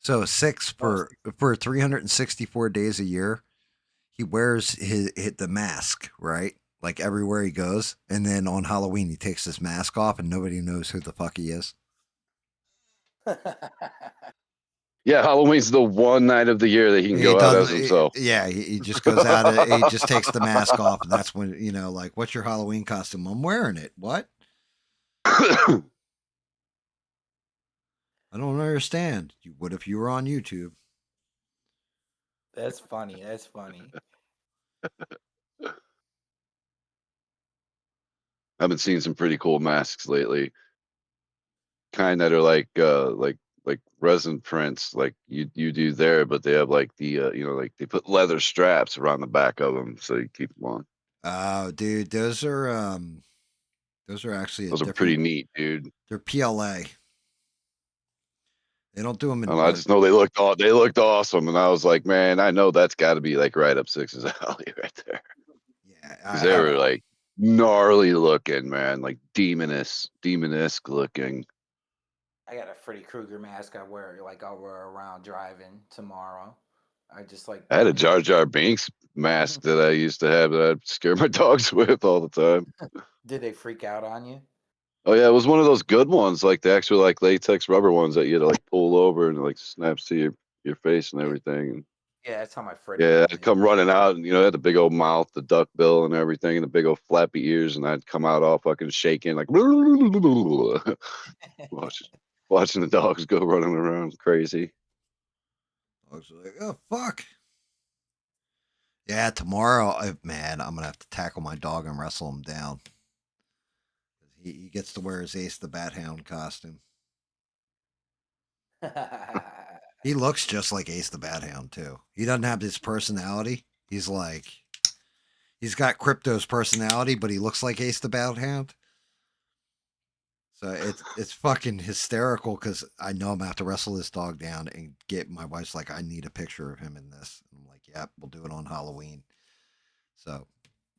So Six Oh, for 364 days a year, he wears the mask, right? Like everywhere he goes, and then on Halloween he takes his mask off, and nobody knows who the fuck he is. Yeah, Halloween's the one night of the year that he can He go out as doesn't. himself. Yeah, he just goes out. He just takes the mask off, and that's when like, what's your Halloween costume? I'm wearing it. What? I don't understand. You would if you were on YouTube. That's funny. That's funny. I've been seeing some pretty cool masks lately, kind that are like resin prints, like you do there, but they have like like they put leather straps around the back of them so you keep them on. Oh, dude, those are actually a Those are pretty different. neat, dude. They're PLA. They don't do them I in don't know, I red. just know they looked awesome, and I was like, man, I know that's got to be like right up Six's alley right there, Yeah, because I they got were like gnarly looking, man, like demonisk looking. I got a Freddy Krueger mask I'll wear around driving tomorrow. I just like I had a putting it Jar on. Jar Binks mask that I used to have that I'd scare my dogs with all the time. Did they freak out on you? Oh yeah, it was one of those good ones, like the actual like latex rubber ones that you had to like pull over and it, like snaps to your face and Yeah, everything. And yeah, that's how my Freddy yeah, was. I'd come running out and it had the big old mouth, the duck bill and everything, and the big old flappy ears, and I'd come out all fucking shaking like watching watching the dogs go running around crazy. I was like, oh fuck. Yeah, tomorrow, man, I'm gonna have to tackle my dog and wrestle him down. He gets to wear his Ace the Bat Hound costume. He looks just like Ace the Bat Hound too. He doesn't have this personality. He's got Crypto's personality, but he looks like Ace the Bat Hound. So it's fucking hysterical because I know I'm gonna have to wrestle this dog down and get my wife's like, I need a picture of him in this. And I'm like, yep, we'll do it on Halloween. So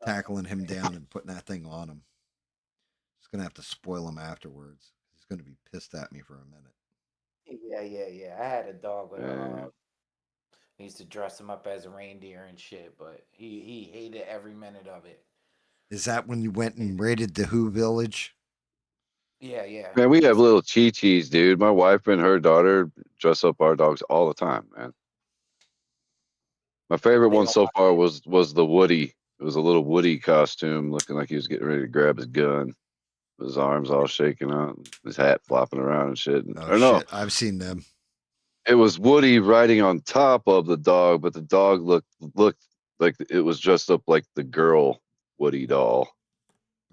tackling him down and putting that thing on him. Just gonna have to spoil him afterwards. He's gonna be pissed at me for a minute. Yeah, yeah, yeah. I had a dog with Uh, I used to dress him up as a reindeer and shit, but he hated every minute of it. Is that when you went He- and raided the Who village? Yeah, yeah. man, we He have used little chi-chis, dude. My wife and her daughter dress up our dogs all the time, man. My favorite they one don't so want far was the Woody. It was a little Woody costume, looking like he was getting ready to grab his gun. His arms all shaking out, his hat flopping around and shit. Oh Or no, shit, I've seen them. it was Woody riding on top of the dog, but the dog looked like it was dressed up like the girl Woody doll.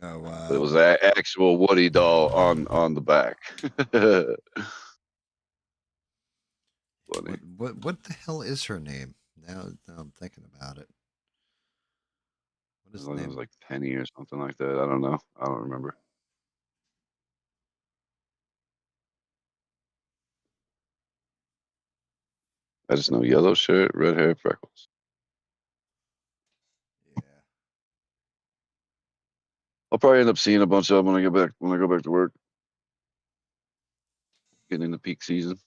Oh, But it was an actual Woody doll on the back. Funny. what the hell is her name? Now I'm thinking about it. What is the It was name? like Penny or something like that. I don't know. I don't remember. I just know yellow shirt, red hair, freckles. Yeah. I'll probably end up seeing a bunch of them when I go back to work. Getting into peak season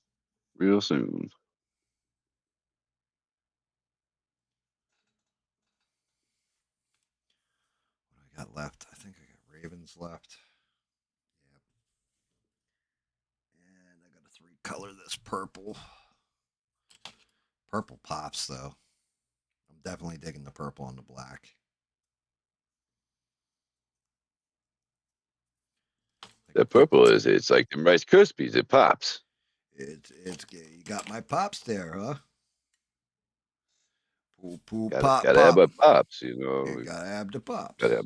real soon. What I got left? I think I got Ravens left. Yep. And I got to three color this purple. Purple pops though. I'm definitely digging the purple on the black. That purple it's like them Rice Krispies. It pops. It's you got my pops there, huh? Poo Gotta pop gotta have pop. my pops, you You know. gotta have the pops. Gotta have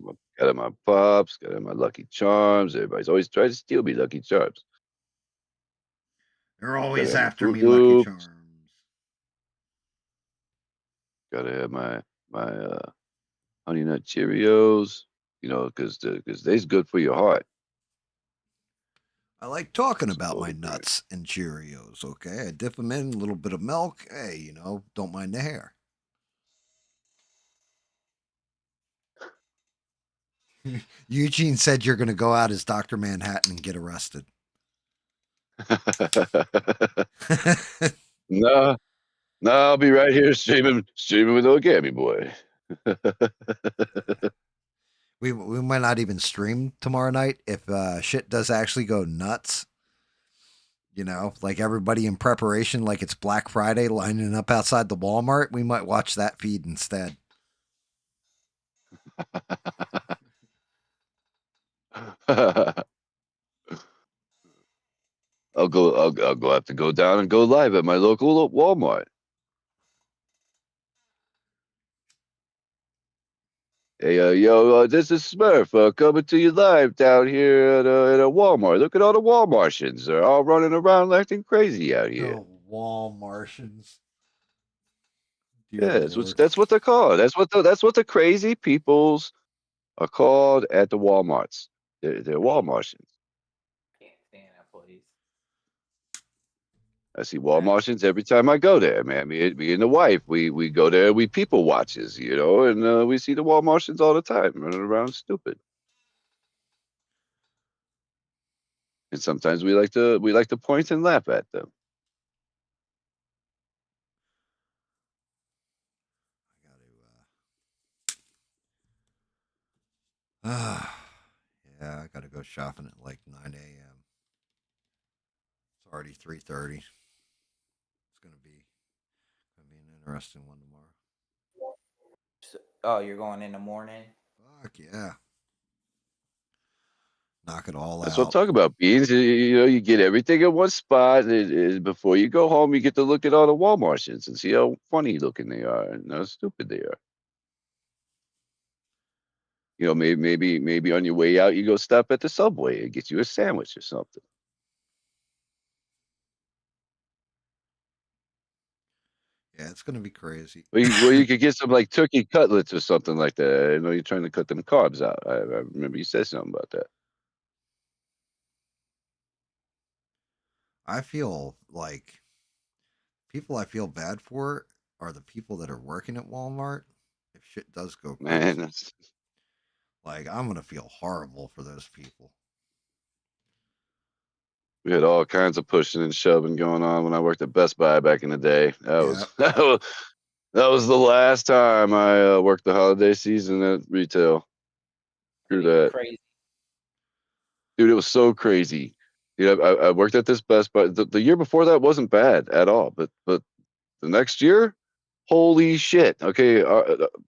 my pops. Gotta have my Lucky Charms. Everybody's always trying to steal me Lucky Charms. They're Gotta always have my after Fruit me, Lucky Loops. Charms. Gotta have my Honey Nut Cheerios. You know, because they's good for your heart. I like talking about my Supposedly. nuts and Cheerios. Okay, I dip them in a little bit of milk. Hey, don't mind the hair. Eugene said you're going to go out as Dr. Manhattan and get arrested. No, no, I'll be right here streaming with old Gammy boy. We might not even stream tomorrow night if shit does actually go nuts. Like everybody in preparation, like it's Black Friday, lining up outside the Walmart. We might watch that feed instead. I'll have to go down and go live at my local Walmart. Hey, this is Smurf coming to you live down here at a Walmart. Look at all the Walmartians. They're all running around acting crazy out here. Oh, Walmartians. Dear Yeah, Lord. that's what they're called. That's what the crazy peoples are called at the Walmarts. They're Walmartians. Can't stand that place. I see Walmartians every time I go there, man. Me and the wife, we go there, we people watches, and we see the Walmartians all the time running around stupid. And sometimes we like to point and laugh at them. Yeah, I got to go shopping at like 9 a.m. It's already 3:30. It's gonna be an interesting one tomorrow. Oh, you're going in the morning? Fuck yeah. Knock it all That's what I'm out. talking about, Beans. You get everything in one spot. Before you go home, you get to look at all the Walmartians and see how funny looking they are and how stupid they are. Maybe on your way out, you go stop at the Subway and get you a sandwich or something. Yeah, it's gonna be crazy. Well, you could get some like turkey cutlets or something like that. I know you're trying to cut them carbs out. I remember you said something about that. I feel like people I feel bad for are the people that are working at Walmart. If shit does go Man, crazy, like I'm gonna feel horrible for those people. we had all kinds of pushing and shoving going on when I worked at Best Buy back in the day. That Yeah, was that was the last time I worked the holiday season at retail. Screw Pretty that. crazy. Dude, it was so crazy. I worked at this Best Buy. The year before that wasn't bad at all, but the next year, holy shit. Okay,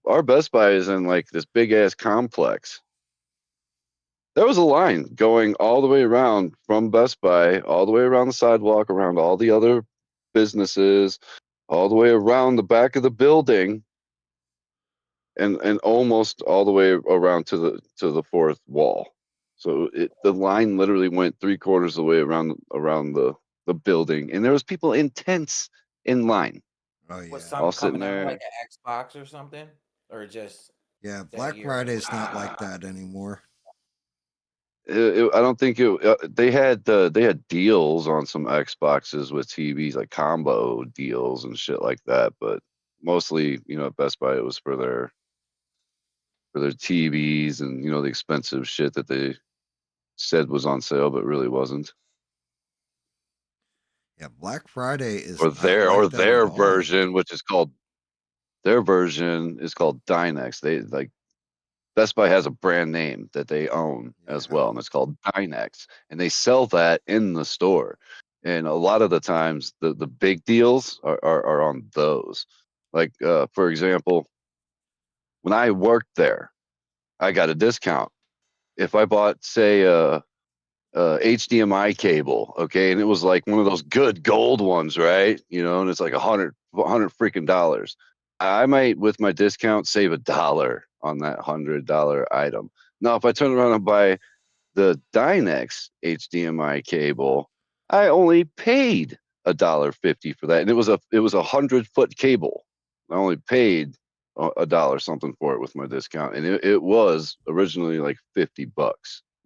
our Best Buy is in like this big ass complex. There was a line going all the way around from Best Buy, all the way around the sidewalk, around all the other businesses, all the way around the back of the building. and almost all the way around to the fourth wall. So the line literally went 3/4 of the way around the building, and there was people in tents in line, Oh Was yeah, all something sitting coming out like there. an Xbox or something, or just yeah. that Black year? Friday is not like that anymore. I don't think they had deals on some Xboxes with TVs, like combo deals and shit like that. But mostly, at Best Buy, it was for their TVs and the expensive shit that they said was on sale, but really wasn't. Yeah, Black Friday is Or not their or like that at their all version, anymore. which is called their version is called Dynex. They like Best Buy has a brand name that they own as Yeah, well, and it's called Dynex, and they sell that in the store. And a lot of the times, the big deals are on those. Like for example, when I worked there, I got a discount if I bought, say, HDMI cable, okay, and it was like one of those good gold ones, right? And it's like a hundred freaking dollars. I might, with my discount, save $1 on that $100 item. Now, if I turn around and buy the Dynex HDMI cable, I only paid $1.50 for that, and it was 100-foot cable. I only paid $1 something for it with my discount, and it was originally like $50. It was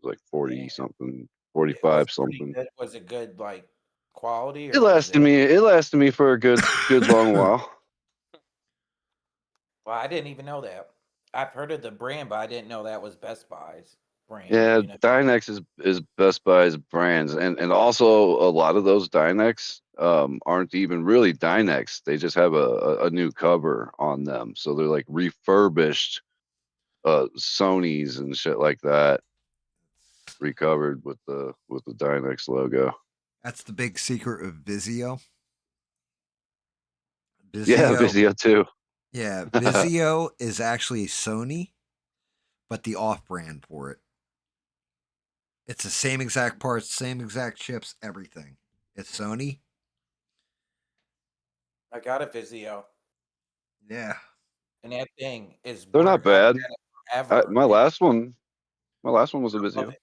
like 40 Damn. something, It was 45 pretty something. good. Was it good, like quality, It or was lasted it? me. It lasted me for a good long while. Well, I didn't even know that. I've heard of the brand, but I didn't know that was Best Buy's brand. Yeah, Dynex is Best Buy's brands, and also a lot of those Dynex aren't even really Dynex. They just have a new cover on them, so they're like refurbished Sonys and shit like that, recovered with the Dynex logo. that's the big secret of Vizio. Yeah, Vizio, Vizio too. yeah, Vizio is actually Sony, but the off-brand for it. It's the same exact parts, same exact chips, everything. It's Sony. I got a Vizio, Yeah, and that thing is They're not burnt. I've bad. had it forever. My And last one, my last one was a I love Vizio. it.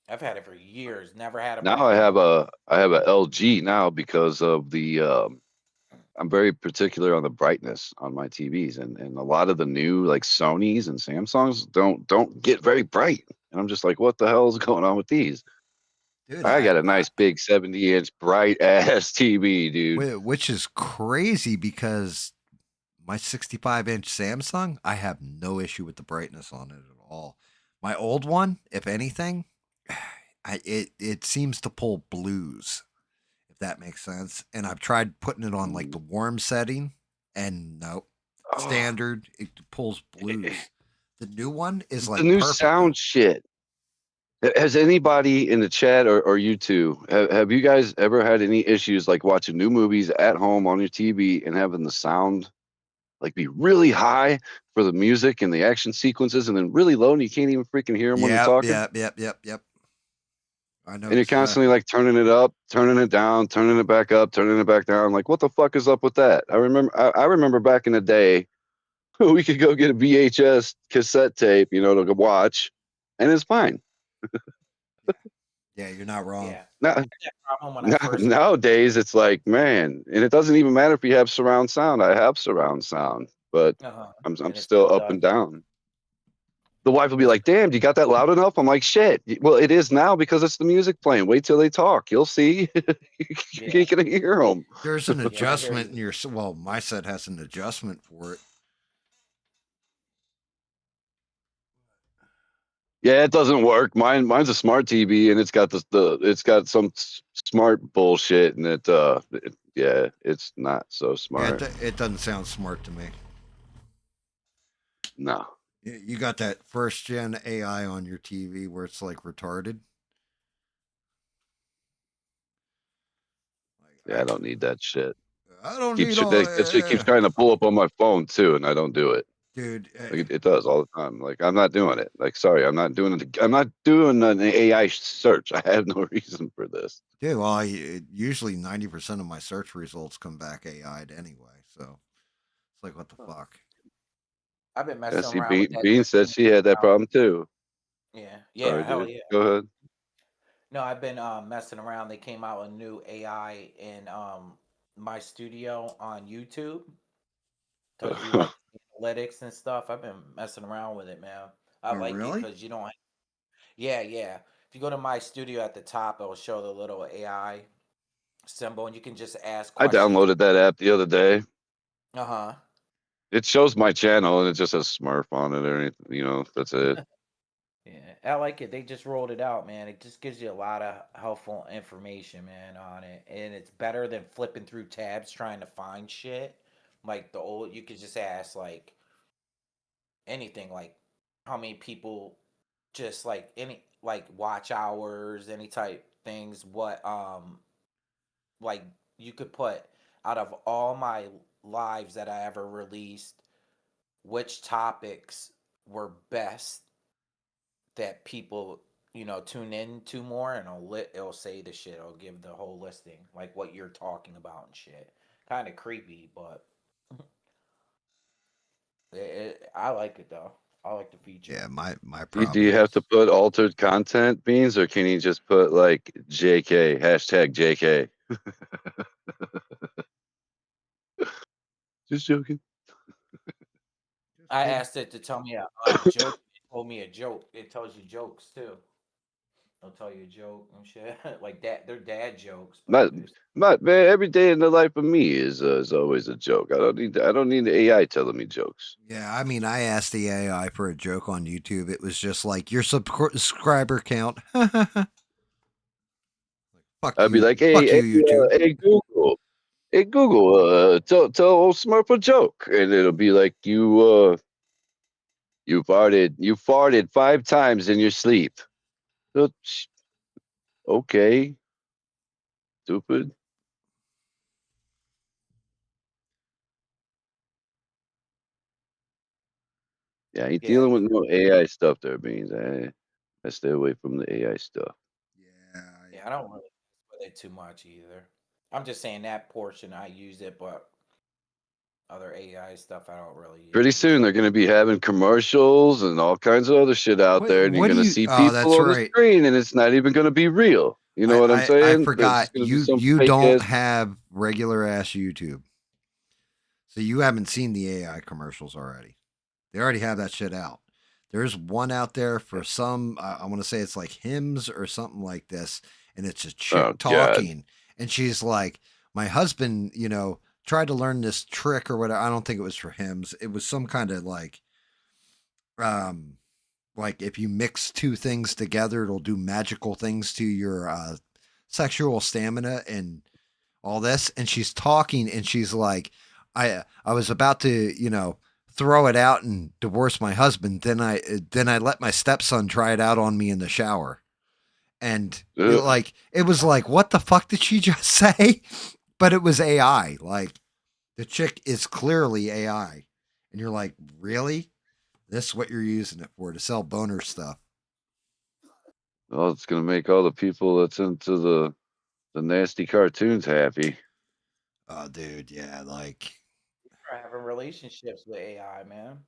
I've had it for years. Never had a Now I problem. have a LG now because of the I'm very particular on the brightness on my TVs, and a lot of the new like Sonys and Samsungs don't get very bright, and I'm just like, what the hell is going on with these? dude, I got a nice big 70-inch bright ass TV, dude. which is crazy because my 65-inch Samsung, I have no issue with the brightness on it at all. My old one, if anything, it seems to pull blues, if that makes sense. And I've tried putting it on like Mm. the warm setting, and no, Oh, standard it pulls blues. The new one is the like new perfect sound though. shit. Has anybody in the chat or you two have you guys ever had any issues like watching new movies at home on your TV and having the sound like be really high for the music and the action sequences, and then really low, and you can't even freaking hear them when they're Yep, talking. yep, yep, yep, yep. I And you're noticed that. constantly like turning it up, turning it down, turning it back up, turning it back down. Like, what the fuck is up with that? I remember back in the day, we could go get a VHS cassette tape, to go watch, and it's fine. Yeah, yeah, you're not wrong. Yeah, Now, I had that problem when I first. nowadays, it's like, man, and it doesn't even matter if you have surround sound. I have surround sound, but I'm And it still still up and does. down. The wife will be It's like, "Damn, you got that loud enough?" I'm like, "Shit. Well, it is now because it's the music playing. Wait till they talk. You'll see. yeah, You can hear them." There's an yeah. I hear adjustment you. in your well, my set has an adjustment for it. Yeah, it doesn't work. Mine's a smart TV, and it's got it's got some smart bullshit, and yeah, it's not so Yeah, smart. it doesn't sound smart to me. No, You got that first gen AI on your TV where it's like retarded. yeah, I don't need that shit. I don't Keeps need all, it keeps trying to pull up on my phone too, and I don't do it. dude. Like it does all the time. Like I'm not doing it. Like sorry, I'm not doing it. I'm not doing an AI search. I have no reason for this. Dude, well, usually 90% of my search results come back AI'd anyway. So it's like, what the fuck? I've been Yeah, messing see, around with that Bean new said thing. she had that problem too. Yeah, yeah, Sorry, hell dude. yeah. Go ahead. No, I've been messing around. They came out with a new AI in my studio on YouTube. Tells you like analytics and stuff. I've been messing around with it, man. I Oh, like it really? because you don't. Yeah, yeah. If you go to my studio at the top, it'll show the little AI symbol, and you can just ask I questions. downloaded that app the other day. Uh huh. It shows my channel and it just has Smurf on it or anything. That's it. Yeah, I like it. They just rolled it out, man. It just gives you a lot of helpful information, man, on it. And it's better than flipping through tabs trying to find shit. Like the old, you could just ask like anything, like how many people just like any like watch hours, any type things, what like you could put out of all my lives that I ever released, which topics were best that people tune in to more, and it'll say the shit. It'll give the whole listing like what you're talking about and shit. Kind of creepy, but I like it though. I like the feature. Yeah, my Do problem you have is to put altered content, Beans, or can you just put like JK, hashtag JK? Just joking. just I kidding. asked it to tell me a joke. It told me a joke. It tells you jokes too. It'll tell you a joke and shit like that. They're dad jokes, but My, there's man, every day in the life of me is always a joke. I don't need the AI telling me jokes. Yeah, I mean, I asked the AI for a joke on YouTube. It was just like your subscriber count. I'd be like, Fuck you, hey, YouTube. hey Google, tell old Smurf a joke, and it'll be like you farted 5 times in your sleep. So, okay, stupid. Yeah, I ain't yeah, dealing with no AI stuff there, Beans. I stay away from the AI stuff. Yeah, yeah. I don't really mess with it too much either. I'm just saying that portion I use it, but other AI stuff I don't really Pretty use. soon they're going to be having commercials and all kinds of other shit out there, and you're what do going to you? see Oh, people that's on the right. screen, and it's not even going to be real. You know what I'm I saying? It's forgot just going to be some you fake don't ass. have regular ass YouTube, so you haven't seen the AI commercials already. They already have that shit out. There's one out there for some. I want to say it's like hymns or something like this, and it's a chick Oh God. talking, and she's like, "My husband, tried to learn this trick or whatever. I don't think it was for hymns. It was some kind of um, like if you mix two things together, it'll do magical things to your sexual stamina and all this." And she's talking, and she's like, I was about to, throw it out and divorce my husband. Then I let my stepson try it out on me in the shower. And Ugh. it was like, what the fuck did she just say? But it was AI. Like the chick is clearly AI. And you're like, really? This is what you're using it for, to sell boner stuff. Well, it's going to make all the people that's into the nasty cartoons happy. Oh, dude, yeah, like Are having relationships with AI, man.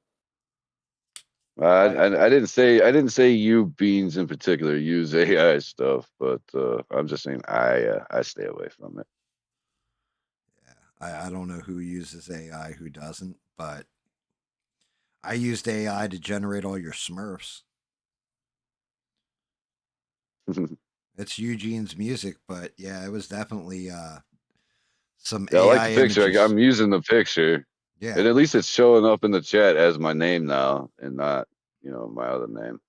Like, I didn't say you Beans in particular use AI stuff, but I'm just saying I stay away from it. yeah, I don't know who uses AI, who doesn't, but I used AI to generate all your Smurfs. It's Eugene's music, but yeah, it was definitely some Yeah, I like the AI picture. images. I'm using the picture, Yeah, and at least it's showing up in the chat as my name now, and not my other name.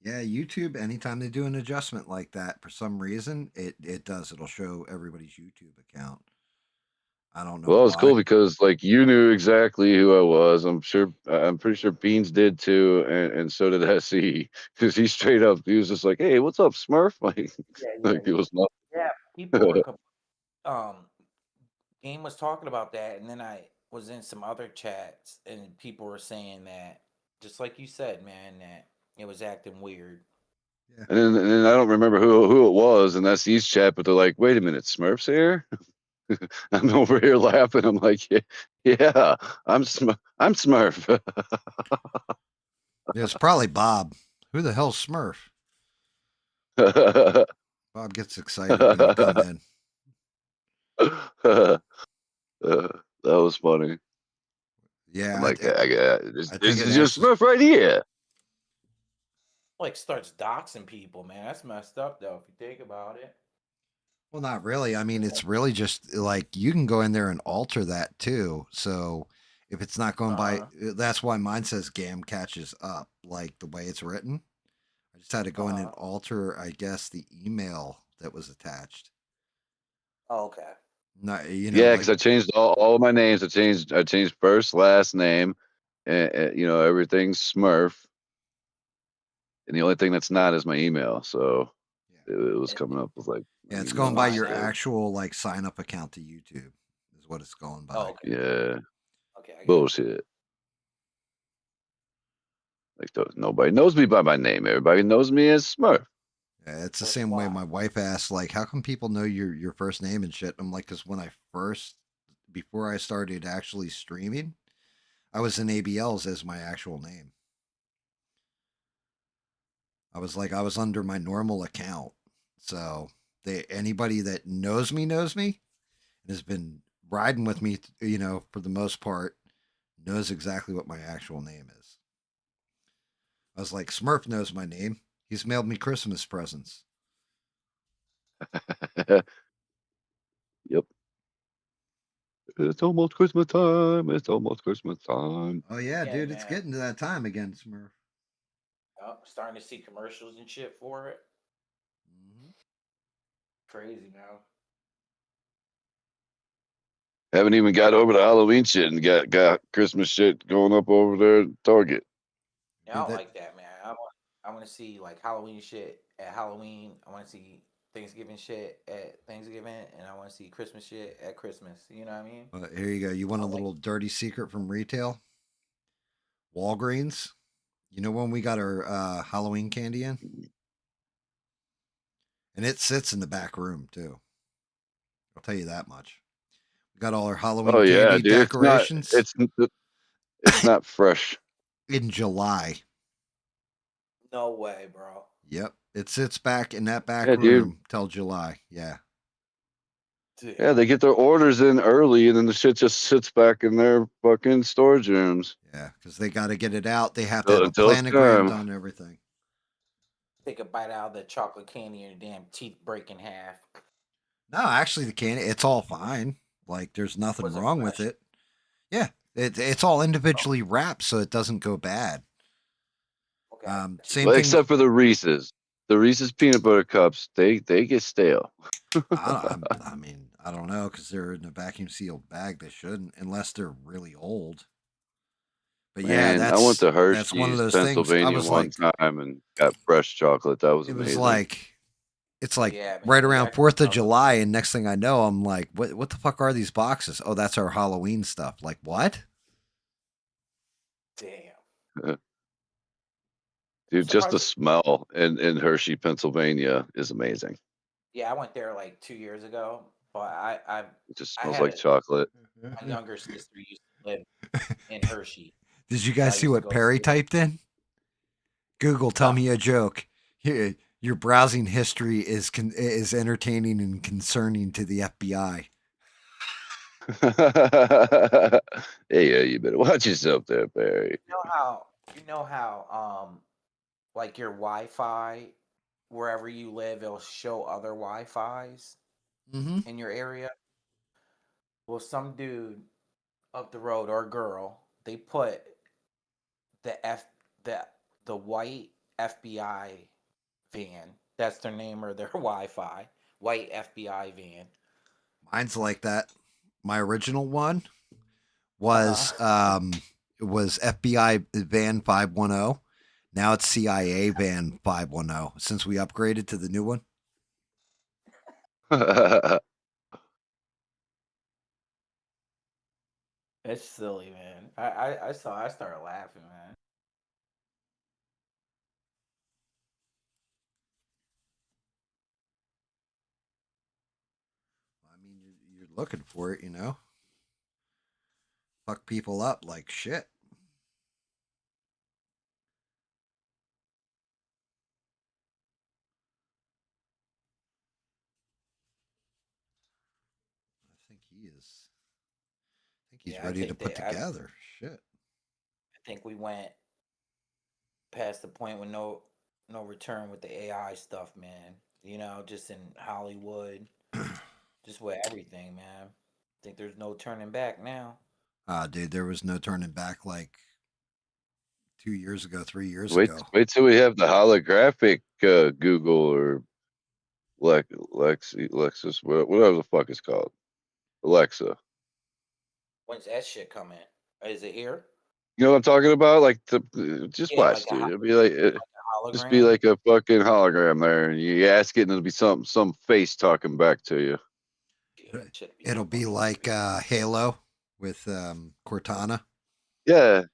yeah. YouTube, anytime they do an adjustment like that, for some reason, it does. It'll show everybody's YouTube account. I don't know Well, it's why. cool because like you knew exactly who I was. I'm pretty sure Beans did too, and so did SE because he straight up he was just like, "Hey, what's up, Smurf?" yeah, yeah, Like it was nothing. yeah. People were Game was talking about that, and then I was in some other chats, and people were saying that, just like you said, man, that it was acting weird. Yeah, And then I don't remember who it was, and that's East chat, but they're like, "Wait a minute, Smurf's here." I'm over here laughing. I'm like, yeah, I'm Smurf. It's probably Bob. Who the hell's Smurf? Bob gets excited when you come in. That was funny. I'm Yeah, like, this, I think this it is your actually. Smurf right here. Like starts doxing people, man. That's messed up though, if you think about it. Well, not really. I mean, it's really just like you can go in there and alter that too. So if it's not going by, Uh-huh. that's why mine says GAM catches up, like the way it's written. I just had to go in and Uh-huh. alter, I guess, the email that was attached. Oh, okay. Not, Yeah, like because I changed all of my names. I changed first, last name, and everything's Smurf. And the only thing that's not is my email. So yeah, it was And coming up with like my yeah, it's it's going email by fine your now. instead. actual like sign up account to YouTube is what it's going Oh, by. okay. Yeah, Okay, I got you. bullshit. Like nobody knows me by my name. Everybody knows me as Smurf. Yeah, it's the That's same way why. my wife asked, like, how come people know your first name and shit? I'm like, because when I first, before I started actually streaming, I was in ABLs as my actual name. I was under my normal account. So anybody that knows me and has been riding with me, for the most part, knows exactly what my actual name is. I was like, Smurf knows my name. He's mailed me Christmas presents. Yep. It's almost Christmas time. It's almost Christmas time. Oh yeah, Yeah, dude, it's man. getting to that time again, Smurf. Starting to see commercials and shit for it. Mm-hmm. Crazy, man. Haven't even got over the Halloween shit and got Christmas shit going up over there at Target. Yeah, I Dude, don't that like that, man. I want to see like Halloween shit at Halloween. I want to see Thanksgiving shit at Thanksgiving, and I want to see Christmas shit at Christmas. You know what I mean? here you go. You want I a like. little dirty secret from retail? Walgreens. You know when we got our Halloween candy in, and it sits in the back room too. I'll tell you that much. We got all our Oh Halloween yeah, candy dude. decorations It's not fresh. in July. No way, bro. Yep, it sits back in that back Yeah, dude. room till July. Yeah, Yeah, Damn. they get their orders in early and then the shit just sits back in their fucking storage rooms yeah, because they got to get it out. They have to have a until it's planogram time. done, everything. Take a bite out of the chocolate candy and your damn teeth break in half. No, actually, the candy, it's all fine. Like, there's nothing Was it wrong with fresh? it. Yeah, it's all Oh, individually wrapped, so it doesn't go bad. okay, I got you. Same Well, thing. except for the Reese's. The Reese's peanut butter cups, they get stale. I mean, I don't know because they're in a vacuum sealed bag. They shouldn't, unless they're really old. But yeah, Man, I went to that's one of Hershey's, those things. I Pennsylvania was one like, time and got fresh chocolate. That was it was amazing. like, it's like Yeah, man. right We around got 4th of July, and next thing I know, I'm like, what the fuck are these boxes? Oh, that's our Halloween stuff. Like what? damn. I'm Dude, just the surprised. smell in Hershey, Pennsylvania is amazing. Yeah, I went there like 2 years ago, but It just I smells had like chocolate. my younger sister used to live in Hershey, Did you so guys I see used to what go Perry see her. typed in? Google, tell No, me a joke. Here, your browsing history is entertaining and concerning to the FBI. Hey, yeah, you better watch yourself there, Barry. you know how like your Wi-Fi wherever you live, it'll show other Wi-Fis Mm-hmm. in your area. Well, some dude up the road or girl, they put the F the the white FBI van. That's their name or their Wi-Fi. White FBI van. Mine's like that. My original one Uh was huh. FBI Van 510. Now it's CIA Van 510 since we upgraded to the new one. It's silly, man. I started laughing, man. I mean, you're looking for it, fuck people up like shit. I think he is. I think he's Yeah, I ready to think put that I together. Shit. think we went past the point with no return with the AI stuff, man. Just in Hollywood, just with everything, man. I think there's no turning back now. Dude, there was no turning back like 2 years ago, 3 years Wait, ago. wait till we have the holographic Google or Lexus, whatever the fuck it's called, Alexa. When's that shit coming? Is it here? You know what I'm talking about? Like, just Yeah, watch, dude. It'll be like, just be hologram. like a fucking hologram there, and you ask it, and it'll be some face talking back to you. Yeah, that should be It'll be fucking like crazy. Halo with Cortana. Yeah,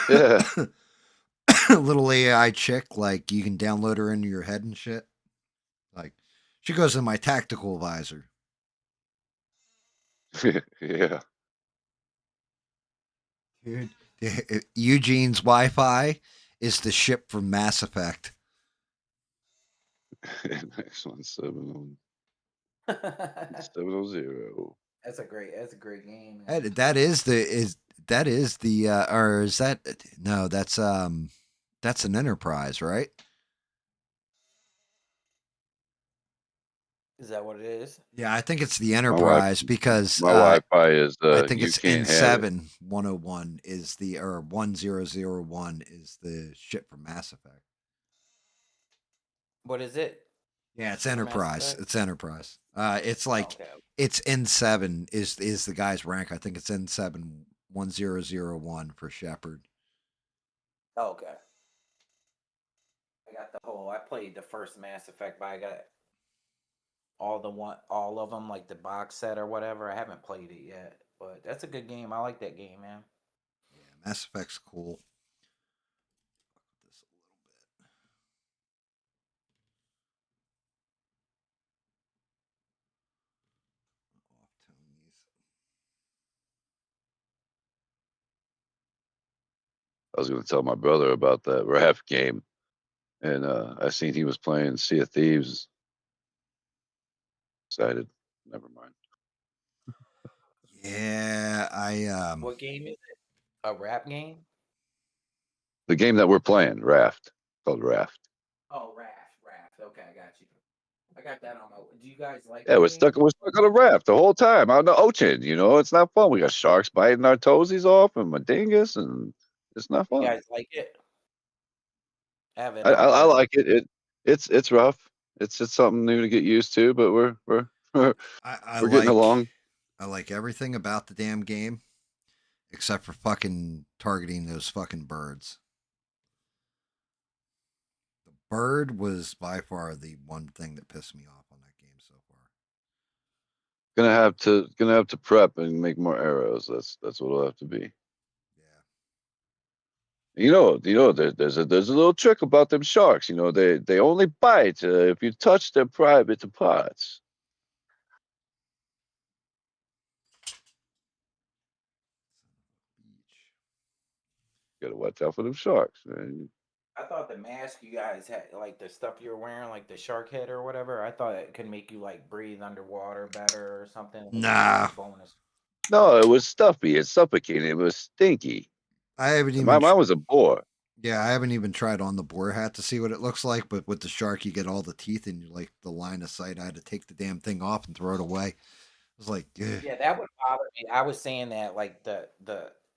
yeah. Little AI chick, like you can download her into your head and shit. Like she goes in my tactical advisor. Yeah. Dude, Eugene's Wi-Fi is the ship from Mass Effect. Next one, 700. That's a great game, man. That is the or is that no, that's an Enterprise, right? Is that what it is? Yeah, I think it's the My wife, Enterprise because my Wi-Fi is I think you it's can't have it. N7 101 is the or 1001 is the ship from Mass Effect. What is it? Yeah, it's For Mass Enterprise. Effect? It's Enterprise. It's Oh, like okay. it's N7 is the guy's rank. I think it's N7 1001 for Shepard. Oh, okay. I got the whole. I played the first Mass Effect, but I got all of them, like the box set or whatever. I haven't played it yet, but that's a good game. I like that game, man. Yeah, Mass Effect's cool. This a little bit. Off Tony's. I was going to tell my brother about that rap game, and I seen he was playing Sea of Thieves. Excited. Never mind. Yeah, I What game is it? A rap game? The game that we're playing, Raft, called Raft. Oh, Raft. Okay, I got you. I got that on my. Do you guys like Yeah, that game? we're stuck on a raft the whole time out in the ocean. It's not fun. We got sharks biting our toesies off and my dingus, and it's not You fun. guys like it? I have it I on. like it. It's rough. It's just something new to get used to, but we're I we're getting like along. I like everything about the damn game except for fucking targeting those fucking birds. The bird was by far the one thing that pissed me off on that game so far. Gonna have to prep and make more arrows. That's what it'll have to be. Yeah. There's a little trick about them sharks. They only bite if you touch their private parts. Beach. Gotta watch out for them sharks, man. I thought the mask you guys had, like the stuff you're wearing, like the shark head or whatever, I thought it could make you like breathe underwater better or something. Like maybe it was Nah, a bonus. No, it was stuffy. It's suffocating. It was stinky. I haven't And even. mine was a bore. Yeah, I haven't even tried on the boar hat to see what it looks like. But with the shark, you get all the teeth and you like the line of sight. I had to take the damn thing off and throw it away. I was like, ugh. Yeah, that would bother me. I was saying that like the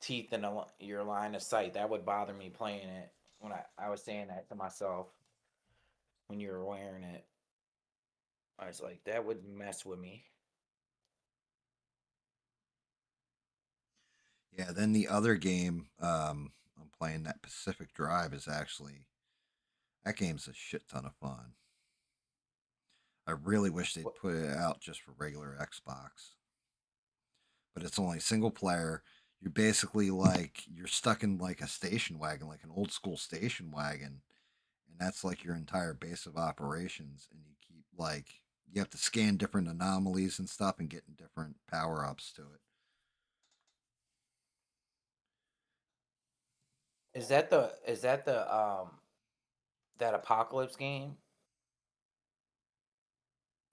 teeth in your line of sight, that would bother me playing it when I was saying that to myself when you were wearing it. I was like, that would mess with me. Yeah. Then the other game I'm playing, that Pacific Drive, is actually that game's a shit ton of fun. I really wish they'd What? put it out just for regular Xbox, but it's only single player. You're basically like you're stuck in like a station wagon, like an old school station wagon, and that's like your entire base of operations. And you keep like you have to scan different anomalies and stuff and getting different power ups to it. Is that the that apocalypse game?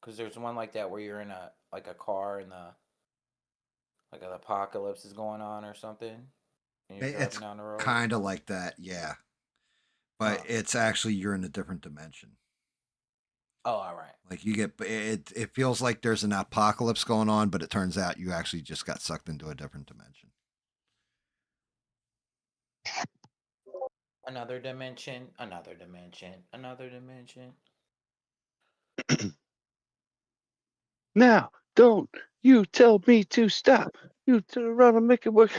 Because there's one like that where you're in a car and the like an apocalypse is going on or something, and you're It's driving down the road. kind of like that, yeah. But Huh. it's actually you're in a different dimension. Oh, all right. Like you get it. It feels like there's an apocalypse going on, but it turns out you actually just got sucked into a different dimension. Another dimension, another dimension, another dimension. Now, don't you tell me to stop. You turn around and make it work.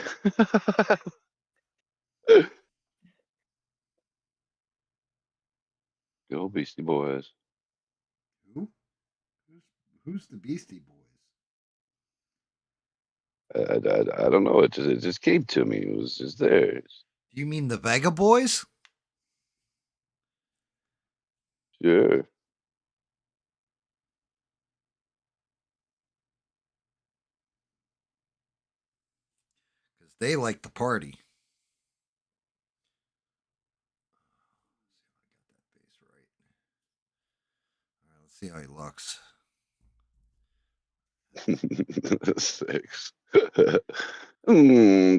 Go Beastie Boys. Who? Who's the Beastie Boys? I don't know. It just came to me. It was just there. Do you mean the Vega Boys? Sure. Because they like the party. Let's see how he looks. 6.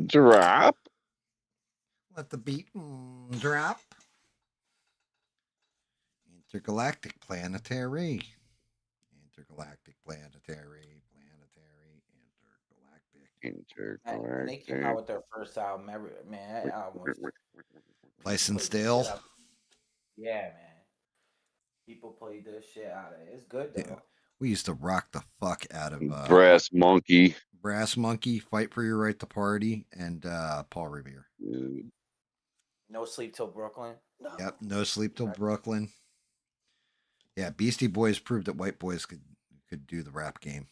Drop. Let the beat drop. Intergalactic planetary. Intergalactic planetary. When they came out with their first album, man, that album was Licensed played the Dale. shit out. Yeah, man. People played this shit out of it. It's good though. Yeah. We used to rock the fuck out of Brass Monkey. Brass Monkey, Fight for Your Right to Party, and Paul Revere. No Sleep Till Brooklyn. No. Yep, No Sleep Till Brooklyn. Yeah, Beastie Boys proved that white boys could do the rap game.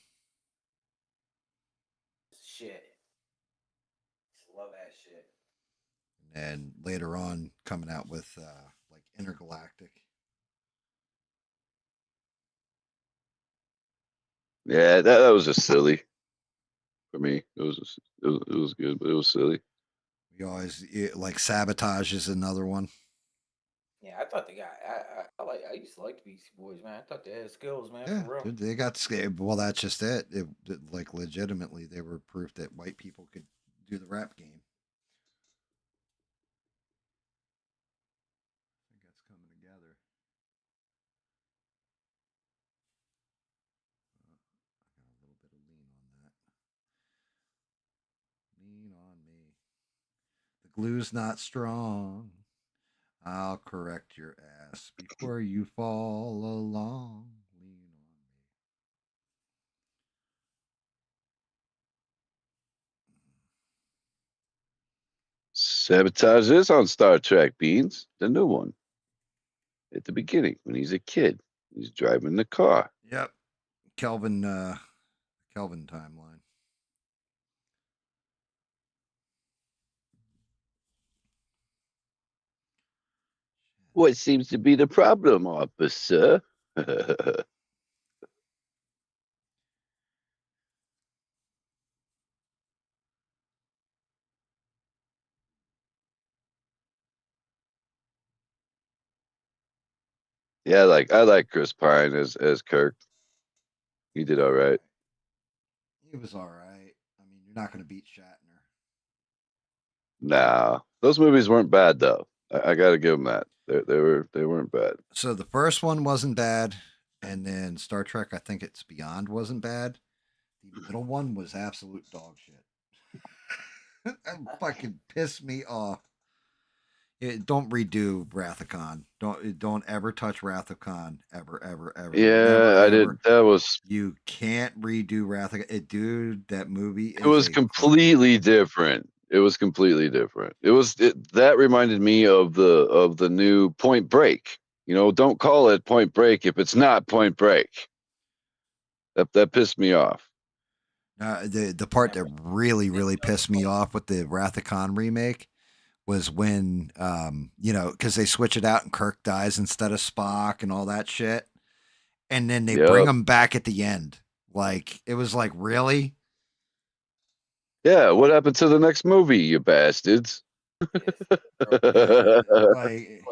Shit. Love that shit. And later on, coming out with like Intergalactic. Yeah, that was just silly for me. It was good, but it was silly. We always like Sabotage is another one. Yeah, I thought the guy. I used to like the Beastie Boys, man. I thought they had skills, man. Yeah, For real. dude, they got scared. Well, that's just it. Like legitimately, they were proof that white people could do the rap game. I think that's coming together. I got a little bit of lean on that. Lean on me. The glue's not strong. I'll correct your ass before you fall along. Lean on me. Sabotage is on Star Trek, Beans, the new one. At the beginning, when he's a kid, he's driving the car. Yep. Kelvin timeline. What seems to be the problem, officer? Yeah, I like Chris Pine as Kirk. He did all right. He was all right. I mean, you're not going to beat Shatner. Nah, those movies weren't bad though. I got to give them that. They weren't bad. So the first one wasn't bad, and then Star Trek, I think it's Beyond, wasn't bad. The middle one was absolute dog shit. That fucking pissed me off. Don't redo Wrath of Khan. Don't ever touch Wrath of Khan. Ever. Yeah, Never, I ever. did. That was. You can't redo Wrath of Khan. Dude, that movie is. It was completely different. It was completely different. That reminded me of the new Point Break. You know, don't call it Point Break if it's not Point Break. That pissed me off. The part that really pissed me off with the Wrath of Khan remake was when because they switch it out and Kirk dies instead of Spock and all that shit. and then they bring Yep. him back at the end. Like it was like really. Yeah. What happened to the next movie, you bastards? Like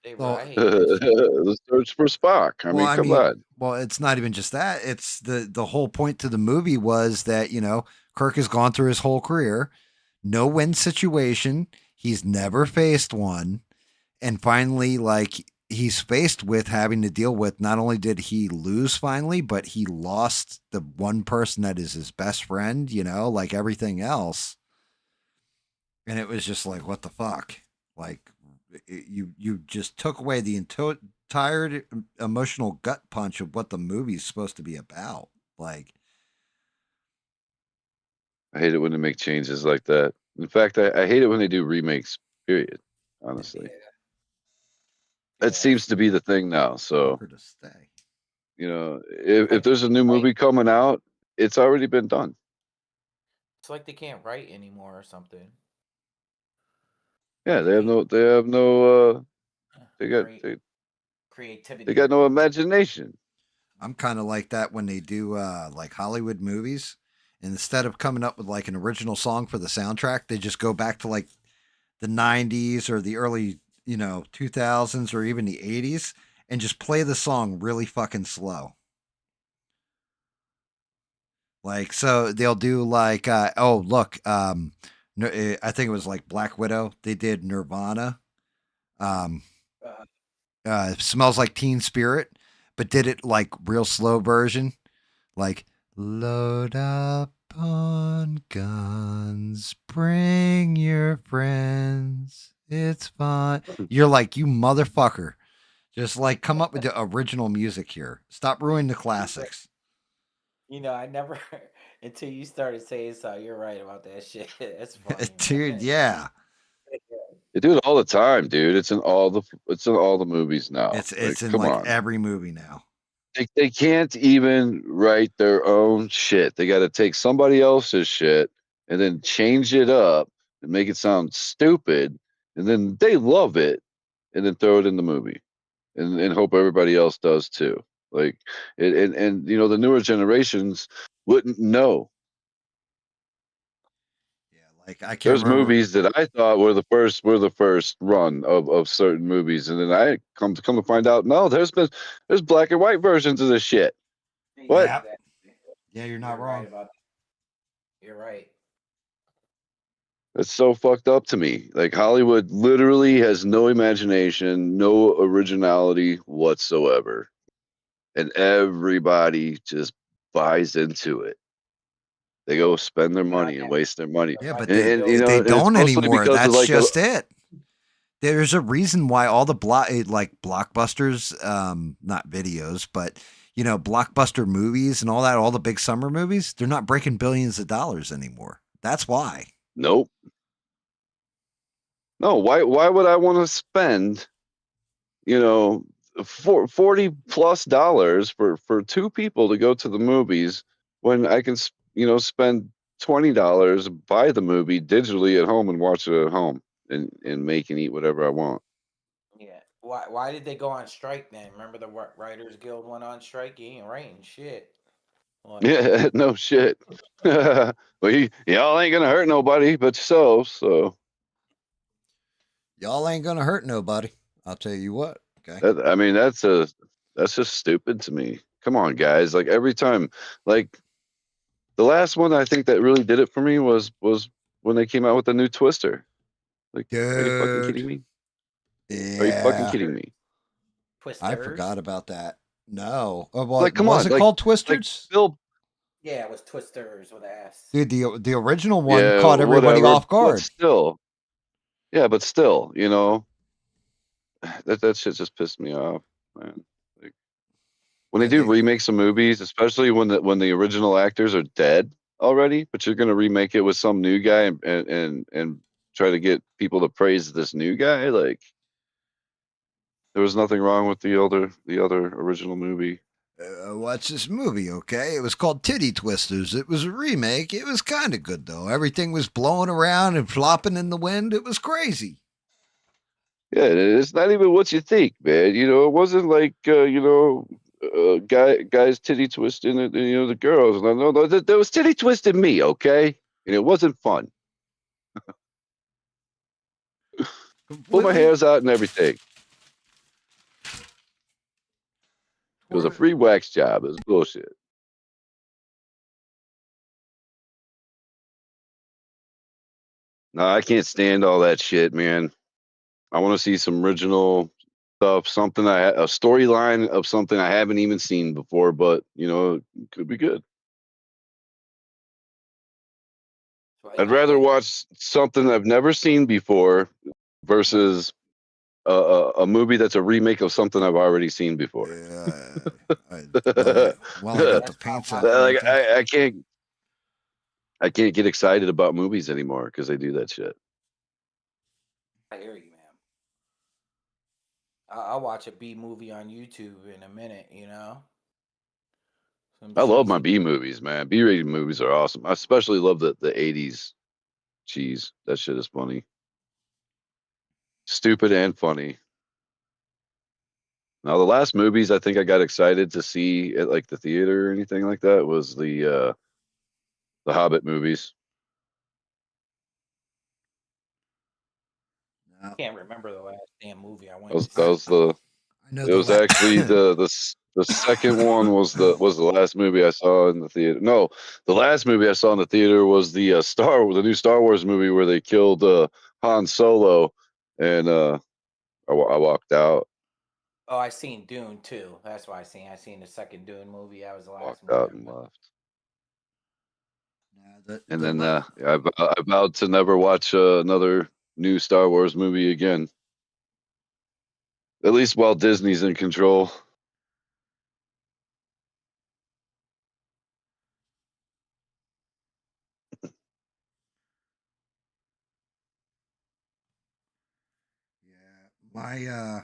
They so. I hate that shit. The search for Spock. I Well, mean, I come mean, on. well, it's not even just that. It's the whole point to the movie was that Kirk has gone through his whole career, no win situation. He's never faced one, and finally, like he's faced with having to deal with. Not only did he lose finally, but he lost the one person that is his best friend. Like everything else, and it was just like, what the fuck? Like, you just took away the entire emotional gut punch of what the movie's supposed to be about. Like, I hate it when they make changes like that. In fact, I hate it when they do remakes. Period. Honestly, that Yeah, seems to be the thing now. So for to stay. if there's a new movie coming out, it's already been done. it's like they can't write anymore or something. Yeah, Like they they have can't no. They have no. They got. create They, creativity they got or no imagination. I'm kind of like that when they do like Hollywood movies. And instead of coming up with like an original song for the soundtrack, they just go back to like the 90s or the early 2000s or even the 80s and just play the song really fucking slow. Like, so they'll do like, oh, look, I think it was like Black Widow. They did Nirvana. Um, uh, Smells Like Teen Spirit, but did it like real slow version. Like, load up on guns, bring your friends. It's fun. You're like, you motherfucker. Just like come up with the original music here. Stop ruining the classics. I never until you started saying so. You're right about that shit. That's funny, Dude, man. yeah. They do it all the time, dude. It's in all the movies now. It's Like, it's in come like on. every movie now. They can't even write their own shit. They got to take somebody else's shit and then change it up and make it sound stupid, and then they love it, and then throw it in the movie, and hope everybody else does too. Like, and the newer generations wouldn't know. Yeah, like I can't There's remember. movies that I thought were the first run of certain movies, and then I come to find out, no, there's black and white versions of this shit. What? Yeah. Yeah, you're not You're right wrong. about that. You're right. That's so fucked up to me. Like, Hollywood literally has no imagination, no originality whatsoever, and everybody just buys into it. They go spend their Not money and that waste their money, Yeah, but and, they and they and it's don't mostly anymore. because of That's like a just it. There's a reason why all the like blockbusters, not videos, but blockbuster movies and all the big summer movies, they're not breaking billions of dollars anymore. That's why. nope. No, why would I want to spend, you know, $40+ for two people to go to the movies when I can, spend $20, buy the movie digitally at home and watch it at home, and make and eat whatever I want. Yeah. Why did they go on strike then? Remember the Writers Guild went on strike? You ain't writing shit. Like Yeah, no shit. Well, y'all ain't gonna hurt nobody but yourselves, so Y'all ain't gonna hurt nobody. I'll tell you what. Okay. I mean that's just stupid to me. Come on, guys! Like, every time, like, the last one I think that really did it for me was when they came out with the new Twister. Like, are you fucking Dude. kidding me? Are you fucking Yeah. kidding me? I Twisters. forgot about that. No. Well, Like, come was on, it called like Twisters? Bill. Yeah, it was Twisters with an S. Dude, the original one Yeah, caught everybody whatever. off But guard. still, yeah, but still, that shit just pissed me off, man. Like, when they Yeah, do they remakes of movies, especially when the original actors are dead already, but you're gonna remake it with some new guy, and try to get people to praise this new guy. Like, there was nothing wrong with the other original movie. watch this movie, okay? It was called Titty Twisters. It was a remake. It was kind of good, though. Everything was blowing around and flopping in the wind. It was crazy. Yeah, it's not even what you think, man. It wasn't like guys titty twisting, the girls. No, there was titty twisting me, okay, and it wasn't fun. Pull my Completely. hairs out and everything. It was a free wax job. It was bullshit. No, I can't stand all that shit, man. I want to see some original stuff, a storyline of something I haven't even seen before, but it could be good. I'd rather watch something I've never seen before versus a movie that's a remake of something I've already seen before. Yeah. I got the paint set right Like there. I can't get excited about movies anymore because they do that shit. I hear you, man. I'll watch a B movie on YouTube in a minute, Some I love my cheesy. B movies, man. B-rated movies are awesome. I especially love the 80s cheese. That shit is funny. Stupid and funny. Now the last movies I think I got excited to see at like the theater or anything like that was the Hobbit movies. No, Can't remember the last damn movie I That went was to that I, see. was the I know it the was actually the second one was the last movie I saw in the theater. No, the last movie I saw in the theater was the the new Star Wars movie where they killed Han Solo, and I walked out. Oh, I seen Dune too. That's why I seen. I seen the second Dune movie. That was the last Walked movie out I and went. left. And the then I vowed to never watch another new Star Wars movie again. At least while Disney's in control. my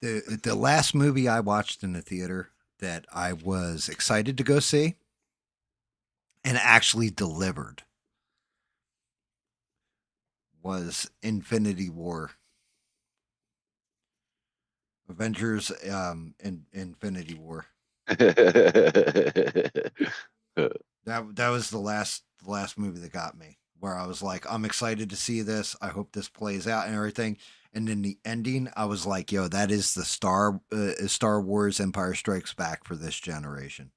the last movie I watched in the theater that I was excited to go see and actually delivered was Infinity War. Avengers Infinity War. That was the last movie that got me where I was like, I'm excited to see this. I hope this plays out and everything. And then the ending, I was like, yo, that is the Star Wars Empire Strikes Back for this generation.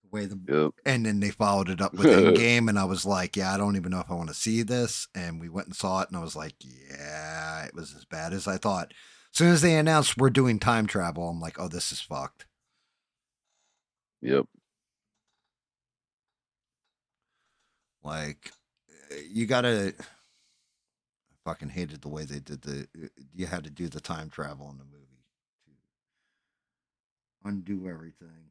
The way the Yep. And then they followed it up with Endgame, and I was like, yeah, I don't even know if I want to see this. And we went and saw it, and I was like, yeah, it was as bad as I thought. As soon as they announced we're doing time travel, I'm like, oh, this is fucked. Yep. Like, you gotta. I fucking hated the way they did you had to do the time travel in the movie to undo everything.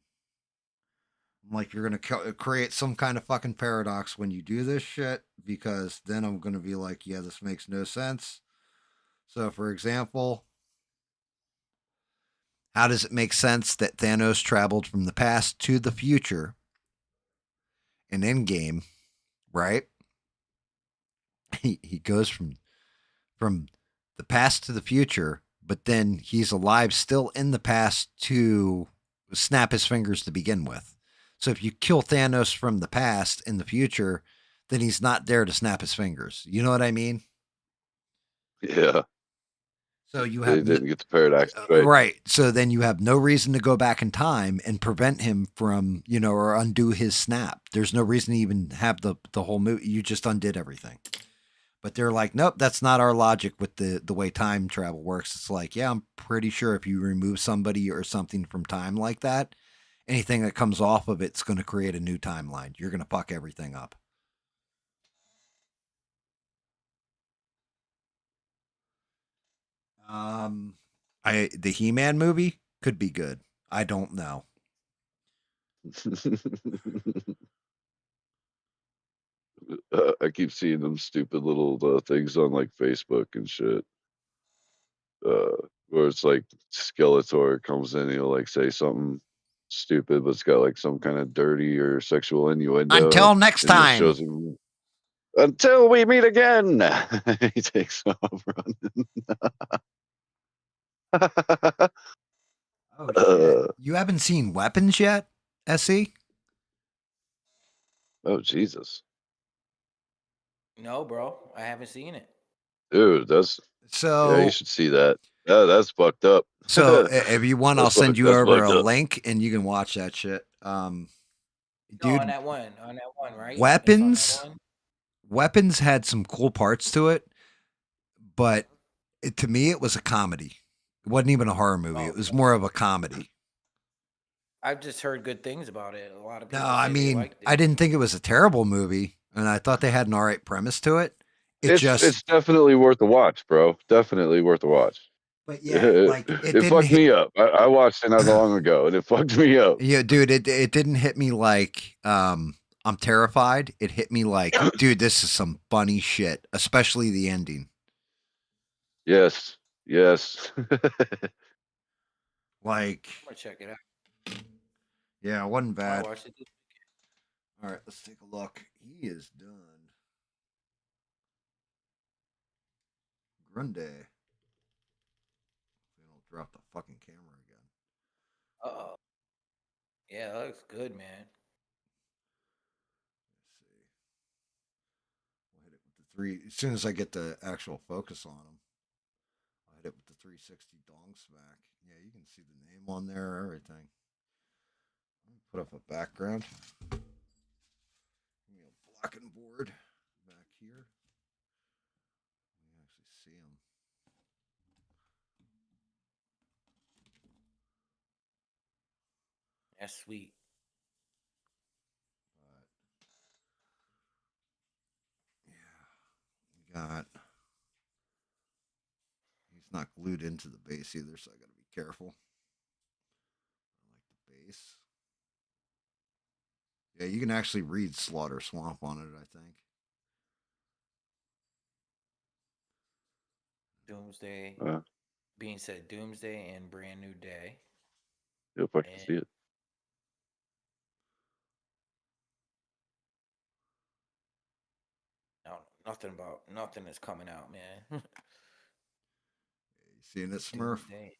I'm like, you're gonna create some kind of fucking paradox when you do this shit, because then I'm gonna be like, yeah, this makes no sense. So, for example, how does it make sense that Thanos traveled from the past to the future in Endgame, right? He goes from the past to the future, but then he's alive still in the past to snap his fingers to begin with. So if you kill Thanos from the past in the future, then he's not there to snap his fingers. You know what I mean? Yeah. So you They have didn't get the paradox right. right. So then you have no reason to go back in time and prevent him from, or undo his snap. There's no reason to even have the whole movie. You just undid everything. But they're like, nope, that's not our logic with the way time travel works. It's like, yeah, I'm pretty sure if you remove somebody or something from time like that, anything that comes off of it's going to create a new timeline. You're going to fuck everything up. The He-Man movie could be good. I don't know. I keep seeing them stupid little things on like Facebook and shit. Where it's like Skeletor comes in and he'll like say something stupid, but it's got like some kind of dirty or sexual innuendo, Until next and he just time. shows him until we meet again. He takes off running. Oh shit! You haven't seen Weapons yet, Se? Oh Jesus, No, bro, I haven't seen it. dude, that's yeah. You So, should see that. That's fucked up. if you want, I'll send you That's over fucked a up. link and you can watch that shit. No, Dude, on that one, right? It's on that Weapons, one. Weapons had some cool parts to it, but to me, it was a comedy. It wasn't even a horror movie. Oh, It was more of a comedy. I've just heard good things about it. A lot of No, people I say they mean, liked I it. didn't think it was a terrible movie, and I thought they had an all right premise to it. It just, It's definitely worth a watch, bro. Definitely worth a watch. but yeah, like it It didn't fucked hit. me up. I watched it not long ago, and it fucked me up. Yeah, dude, it didn't hit me like I'm terrified. It hit me like, dude, this is some funny shit, especially the ending. Yes, yes. Like, I'm gonna check it out. yeah, it wasn't I might bad. watch it. All right, let's take a look. He is done. Grundy. They don't drop the fucking camera again. Oh, yeah, that looks good, man. Let's see. We'll hit it with the three. As soon as I get the actual focus on him, I'll hit it with the 360 dong smack. Yeah, you can see the name on there, everything. Let me put up a background. Give me a blocking board back here. You can actually see him. That's sweet. But yeah, we got. He's not glued into the base either, so I got to be careful. I like the base. Yeah, you can actually read Slaughter Swamp on it, I think. Doomsday. Uh, Being said Doomsday and Brand New Day. if I can And see it. no, nothing is coming out, man. Yeah, you seeing it, Smurf? Doomsday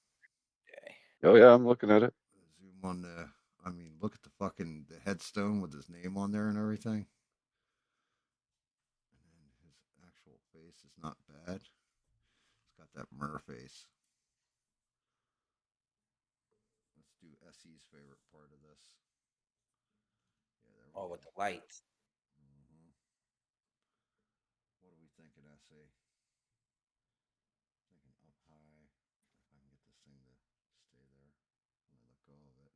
Day. Oh yeah, I'm looking at it. Zoom on the. I mean, look at the fucking the headstone with his name on there and everything. And then his actual face is not bad. It's got that mer face. Let's do SE's favorite part of this. Yeah, there we Oh, go. with the lights. Mm-hmm. What are we thinking, SE? Thinking up high. If I can get this thing to stay there when I let go of it.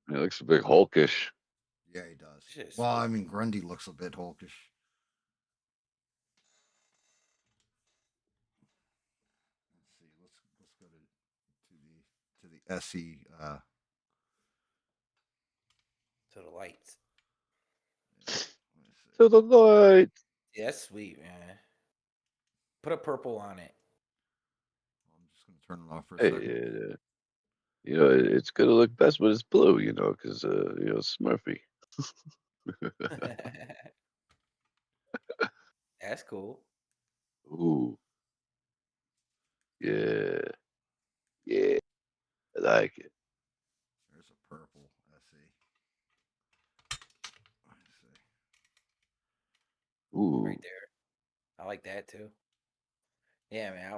It looks a bit hulkish. Yeah, he does. Shit, Well, I mean, Grundy looks a bit hulkish. Let's see. Let's go to the SE. to the lights. Let me see. To the light. Yeah, that's sweet, man. Put a purple on it. I'm just gonna turn it off for a Hey, second. you know, it's gonna look best when it's blue. You know, because you know, Smurfy. That's cool. Ooh, yeah, yeah, I like it. There's a purple SE. Let's see. Ooh, Right there. I like that too. Yeah, man. Yeah,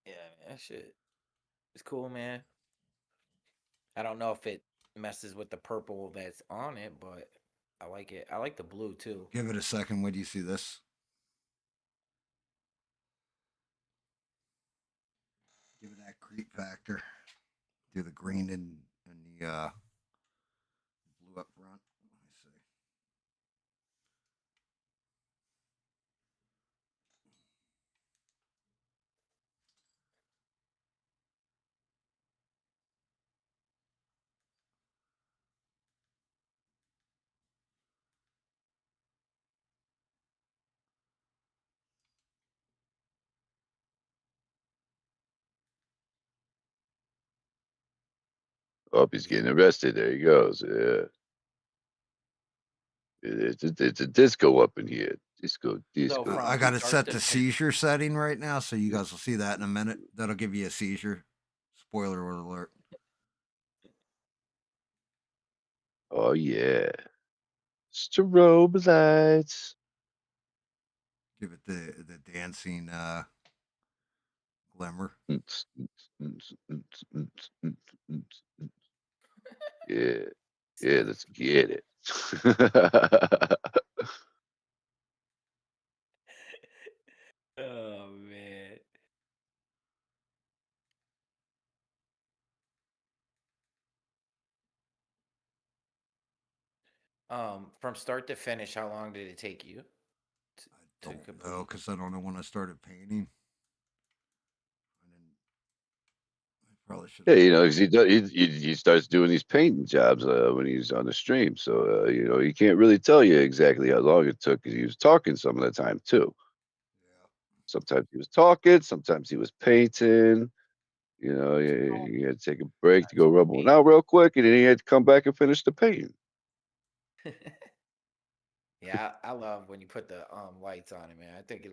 man. That shit. It's cool, man. I don't know if it messes with the purple that's on it, but I like it. I like the blue too. Give it a second. Wait do you see this? Give it that creep factor. Do the green and the blue up front. Let me see. oh, he's getting arrested. There he goes. Yeah, it's a disco up in here. disco, So disco, from I got it start set to to finish. seizure setting right now, so you guys will see that in a minute. disco. That'll give you a seizure. Spoiler alert. Oh yeah, strobe lights. Give it the dancing glimmer. Mm-ts, mm-ts, mm-ts, mm-ts, mm-ts, mm-ts, mm-ts, mm-ts. Yeah, yeah, let's get it. Oh man. From start to finish, how long did it take you to, I to don't know complete? because I don't know when I started painting. I didn't. I probably should Yeah, have. you know, 'cause he starts doing these painting jobs when he's on the stream. So you know, he can't really tell you exactly how long it took because he was talking some of the time too. Yeah. Sometimes he was talking, sometimes he was painting. You know, you had to take a break to Sometimes go you rub one paint. out real quick, and then he had to come back and finish the painting. Yeah, I love when you put the lights on it, man. I think it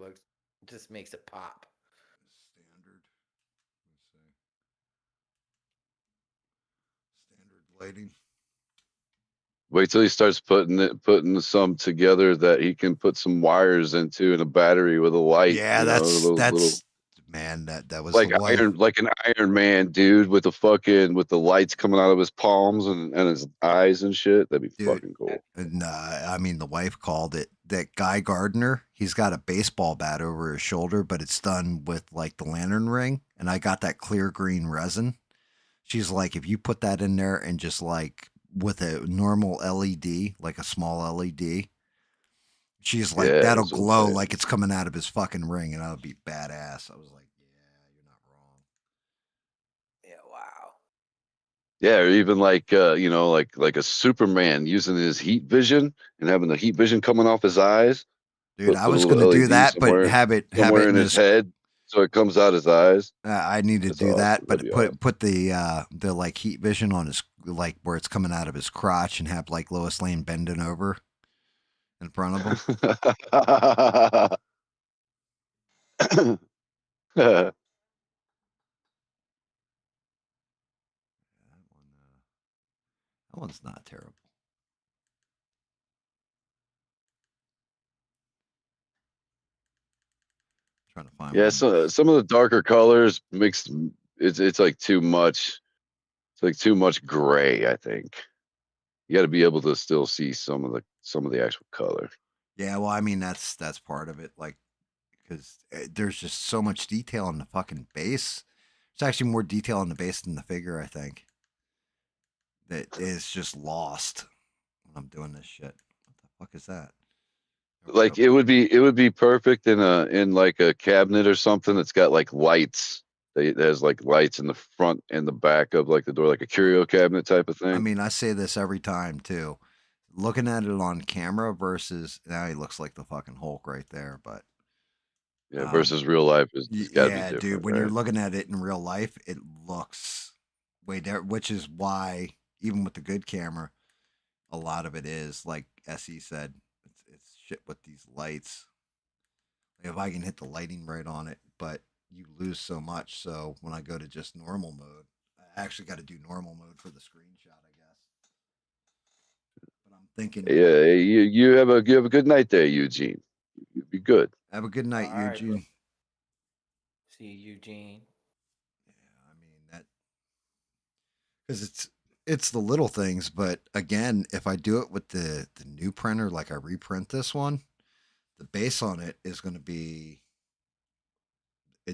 just makes it pop. Standard. Let's see. Standard lighting. Wait till he starts putting some together that he can put some wires into and a battery with a light. Yeah, You know, little that's man. That was the like one. like an Iron Man dude with the lights coming out of his palms and his eyes and shit. That'd be Dude. fucking cool. And I mean, the wife called it that Guy Gardner. He's got a baseball bat over his shoulder, but it's done with like the lantern ring, and I got that clear green resin. She's like, if you put that in there and just like with a normal LED, like a small LED, she's like, Yeah, that'll that's what I'm glow saying. like it's coming out of his fucking ring, and that'll be badass. I was like, yeah, you're not wrong. Yeah, wow. Yeah, or even like you know, like a Superman using his heat vision and having the heat vision coming off his eyes. Dude, I Put a was little gonna do LED that, but have it somewhere in in his his. head so it comes out his eyes. I need to That's do awesome. that, That'd but be awesome. put the like heat vision on his like where it's coming out of his crotch and have like Lois Lane bending over in front of him. That one's not terrible. Trying to find Yeah, one with. so some of the darker colors makes it's like too much. It's like too much gray, I think. You got to be able to still see some of the actual color. Yeah, well, I mean that's part of it, like because there's just so much detail on the fucking base. There's actually more detail on the base than the figure. I think that is just lost when I'm doing this shit. What the fuck is that? There we Like go. it would be perfect in like a cabinet or something that's got like lights. That has like lights in the front and the back of like the door, like a curio cabinet type of I thing. mean, I say this every time too. Looking at it on camera versus now he looks like the fucking Hulk right there, but Yeah, um versus real life is got to be yeah, dude, different, when you're right? looking at it in real life, it looks way different, which is why even with the good camera, a lot of it is like SE said, it's shit with these lights. Like if I can hit the lighting right on it, but you lose so much. So when I go to just normal mode, I actually got to do normal mode for the screenshot, I guess. But I'm thinking, Yeah, you have a good night there, Eugene. You'd be good. have a good night, All right, bro. Eugene. See you, Eugene. Yeah, I mean that because it's the little things, but again, if I do it with the new printer, like I reprint this one, the base on it is going to be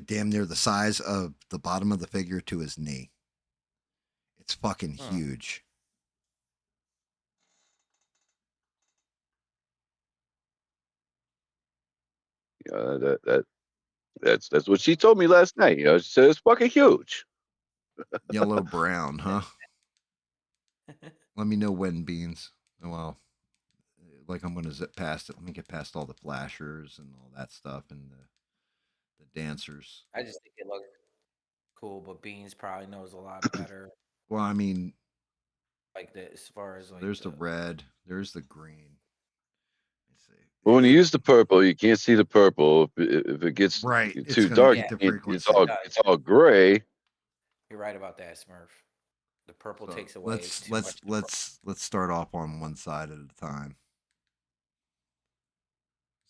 damn near the size of the bottom of the figure to his knee. It's fucking Hmm. huge. That's what she told me last night. You know, she said it's fucking huge. Yellow brown, huh? Let me know when beans. Well, like I'm gonna zip past it. Let me get past all the flashers and all that stuff and the dancers. I just think it looks cool, but Beans probably knows a lot better, Well, I mean, like the as far as so like there's the the. red, there's the green. Let's see. But when you use the purple, you can't see the purple. If it gets Right, it's too gonna dark, beat the it's frequency. all gray. You're right about that, Smurf. The purple So takes away too much. let's start off on one side at a time.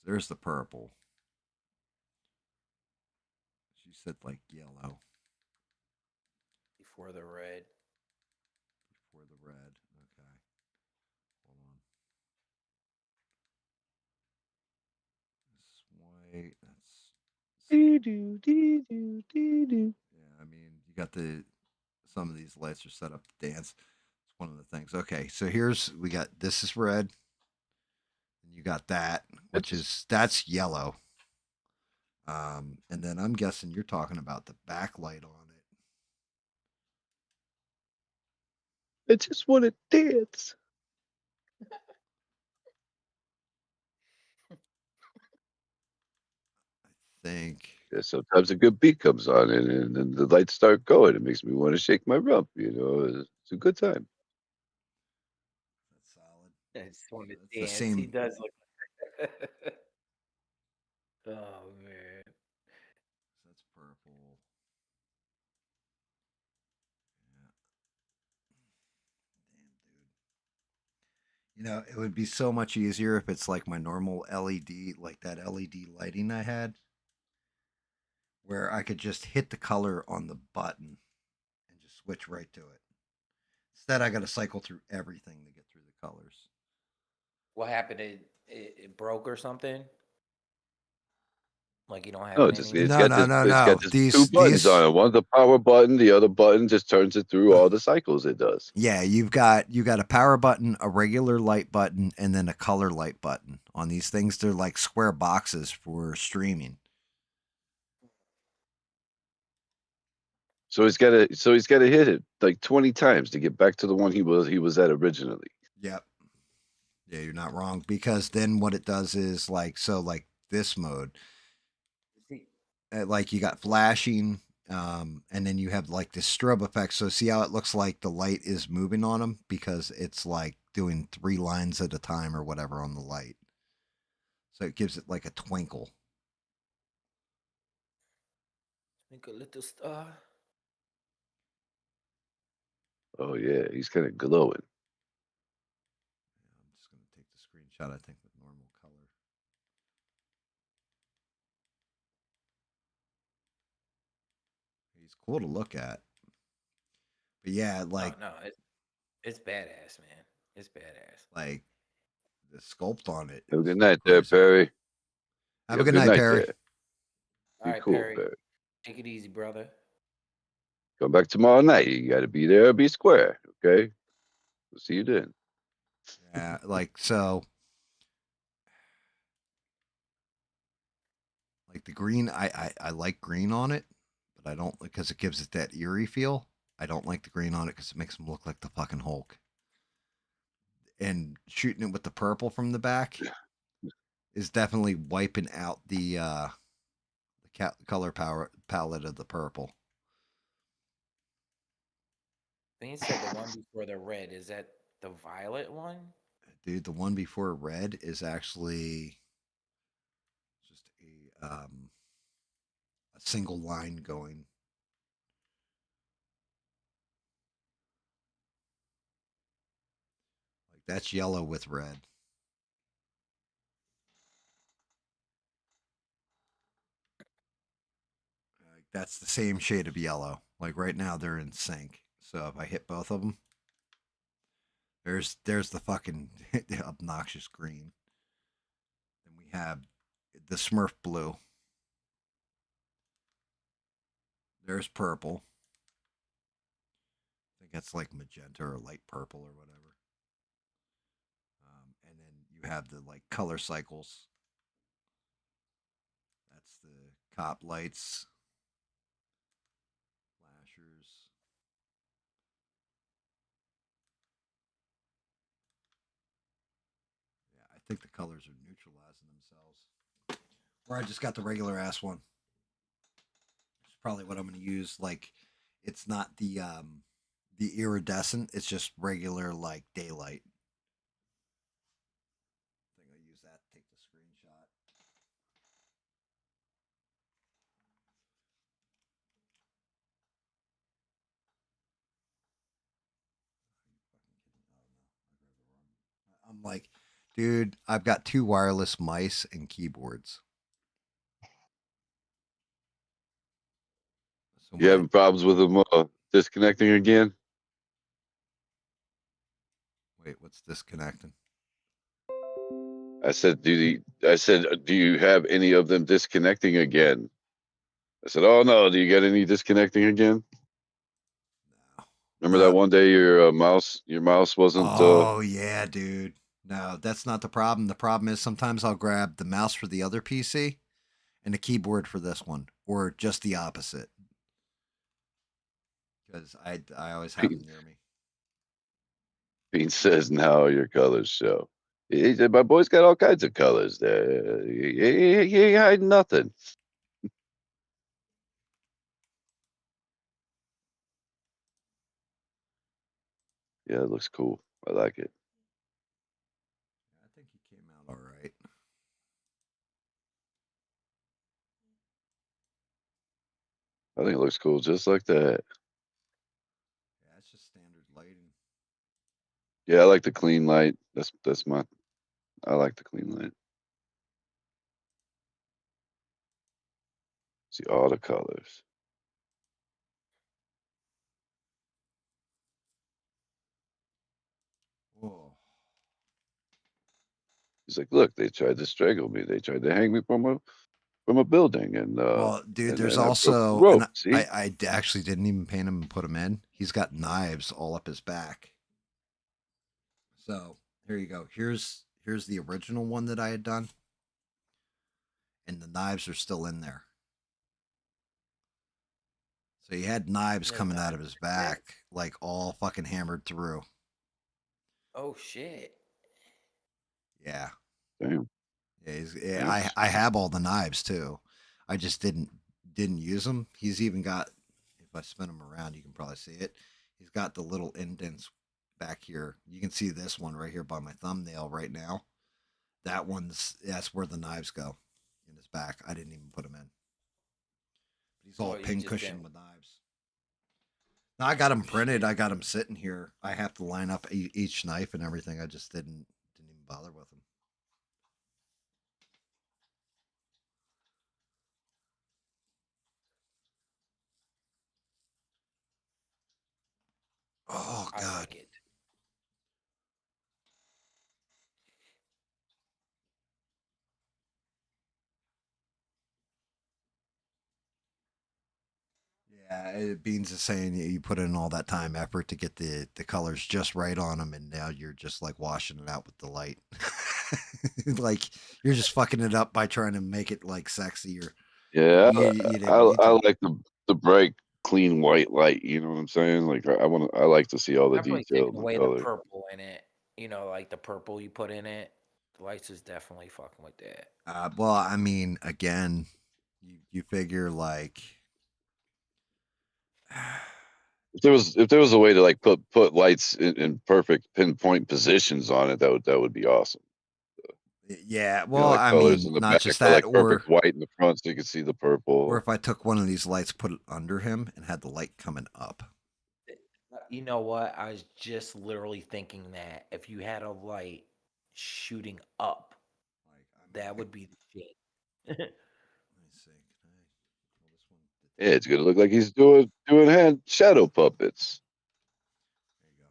There's the purple. She said like yellow Before the red. before the red. Okay, hold on. This white. Yeah, I mean, you got some of these lights are set up to dance. It's one of the things. Okay, so we got this is red, and you got that, that's yellow. And then I'm guessing you're talking about the backlight on it. I just want to dance. I think. Yeah, sometimes a good beat comes on and then the lights start going. It makes me want to shake my rump. It's a good time. That's solid. I just want to It's the dance. He same. does look. Oh man. That's purple. Yeah. Damn, dude. It would be so much easier if it's like my normal LED, like that LED lighting I had, where I could just hit the color on the button and just switch right to it. Instead, I got to cycle through everything to get through the colors. What happened? It broke or something? Like you don't have No, it it's just anymore? it's got No. this two buttons These on it. One's the power button, the other button just turns it through all the cycles it does. Yeah, you got a power button, a regular light button, and then a color light button. On these things, they're like square boxes for streaming. So he's gotta hit it like 20 times to get back to the one he was at originally. Yep. Yeah, you're not wrong because then what it does is like this mode, See, like you got flashing, and then you have like this strobe effect. So see how it looks like the light is moving on them because it's like doing 3 lines at a time or whatever on the light. So it gives it like a twinkle. make a little star. Oh yeah, he's kind of glowing. I'm just gonna take the screenshot. I think with normal color. He's cool to look at. But yeah, Oh no, it's badass, man. It's badass. like the sculpt on it Have a is good night there, crazy. Perry. You Have a have a good good night, night Perry. there. All Be right, cool, Perry. Perry. Take it easy, brother. Come back tomorrow night. You got to be there, be square. Okay. We'll see you then. Yeah, so, like the green. I like green on it, but I don't because it gives it that eerie feel. I don't like the green on it because it makes him look like the fucking Hulk. And shooting it with the purple from the back is definitely wiping out the color power palette of the purple. Then you said the one before the red. Is that the violet one? Dude, the one before red is actually just a single line going. Like that's yellow with red. Like that's the same shade of yellow. Like right now they're in sync. So if I hit both of them, there's the fucking obnoxious green. Then we have the Smurf blue. There's purple. I think that's like magenta or light purple or whatever. And then you have the like color cycles. That's the cop lights, flashers. Yeah, I think the colors are neutralizing themselves. Or I just got the regular ass one. It's probably what I'm going to use. Like, it's not the iridescent. It's just regular like daylight. I think I'll use that to take the I'm like, dude, I've got 2 wireless mice and keyboards. So You having problems with them disconnecting again? wait, what's disconnecting? I said, do you have any of them disconnecting again? I said, oh no, do you get any disconnecting again? No. Remember that one day your mouse wasn't Oh yeah, dude. No, that's not the problem. The problem is sometimes I'll grab the mouse for the other PC and the keyboard for this one, or just the opposite, because I always have them Pete, near me. Pete says now your colors show. He said, my boy's got all kinds of colors there. He ain't hiding nothing. Yeah, it looks cool. I like it. I think he came out all right. I think it looks cool just like that. Yeah, it's just standard lighting. Yeah, I like the clean light. That's my I like the clean light. See all the colors. Whoa. He's like, look, they tried to strangle me. They tried to hang me from a building, Well, dude, there's and I broke the also, and rope. See? actually didn't even paint him and put him in. He's got knives all up his back. So here you go. Here's the original one that I had done, and the knives are still in there. So he had knives The coming out of knives his are in there? back, like all fucking hammered through. Oh shit. Yeah, Damn. yeah. Damn. I have all the knives too. I just didn't use them. He's even got. If I spin him around, you can probably see it. He's got the little indents back here. You can see this one right here by my thumbnail right now. That's where the knives go in his back. I didn't even put them in. He's all Oh, you just pincushioned didn't. with knives. Now I got them Oh printed. shit. I got them sitting here. I have to line up each knife and everything. I just didn't even bother with them. Oh I God. like it. Yeah, Beans is saying you put in all that time, effort to get the colors just right on them, and now you're just like washing it out with the light. Like you're just fucking it up by trying to make it like sexy, or Yeah, you didn't need I to. like the bright, clean white light. You know what I'm saying? Like I like to see all the Definitely detail taking and the away the color. purple in it. You know, like the purple you put in it. The lights is definitely fucking with that. Well, I mean, again, you figure like If there was a way to like put lights in perfect pinpoint positions on it, that would be awesome. yeah, You know, well, like I colors mean, in the not back just are that, like perfect white in the front, so you can see the or purple. if I took one of these lights, put it under him, and had the light coming up. You know what? I was just literally thinking that if you had a light shooting up, Like, I mean, that would be the shit. let me see. Can I pull this one? Yeah, it's gonna look like he's doing hand shadow puppets. There you go.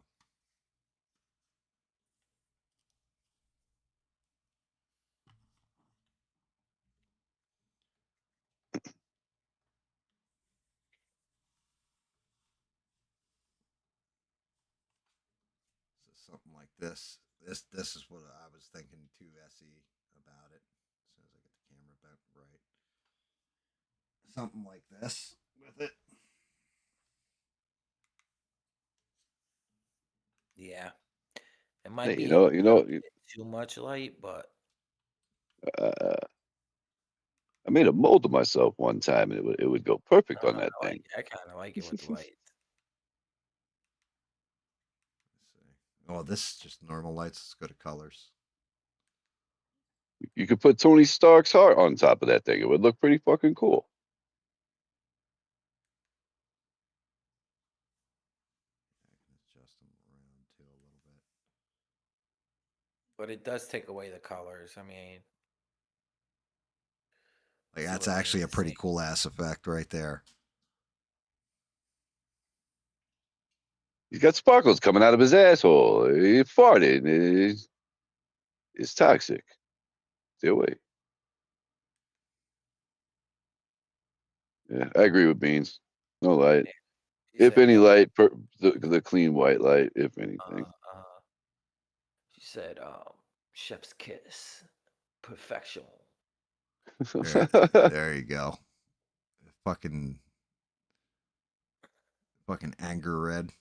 So something like this. This is what I was thinking too, Se, about it. As soon as I get the camera back right, something like this with it. Yeah. It might Hey, be a little bit too much light, but uh, I made a mold of myself one time, and it would go perfect on that thing. I kind of like it with the lights. Let's see. Oh, this is just normal lights. Let's go to colors. You could put Tony Stark's heart on top of that thing. It would look pretty fucking cool. I can adjust them around too a little bit. But it does take away the colors. I mean, Like see that's what I mean actually a to pretty say. cool ass effect right there. He's got sparkles coming out of his asshole. He farted. It's toxic. Stay away. Yeah, I agree with Beans. No light. She If said any no. light, the clean white light, if anything. She said, chef's kiss, perfection. There you go. Fucking anger red.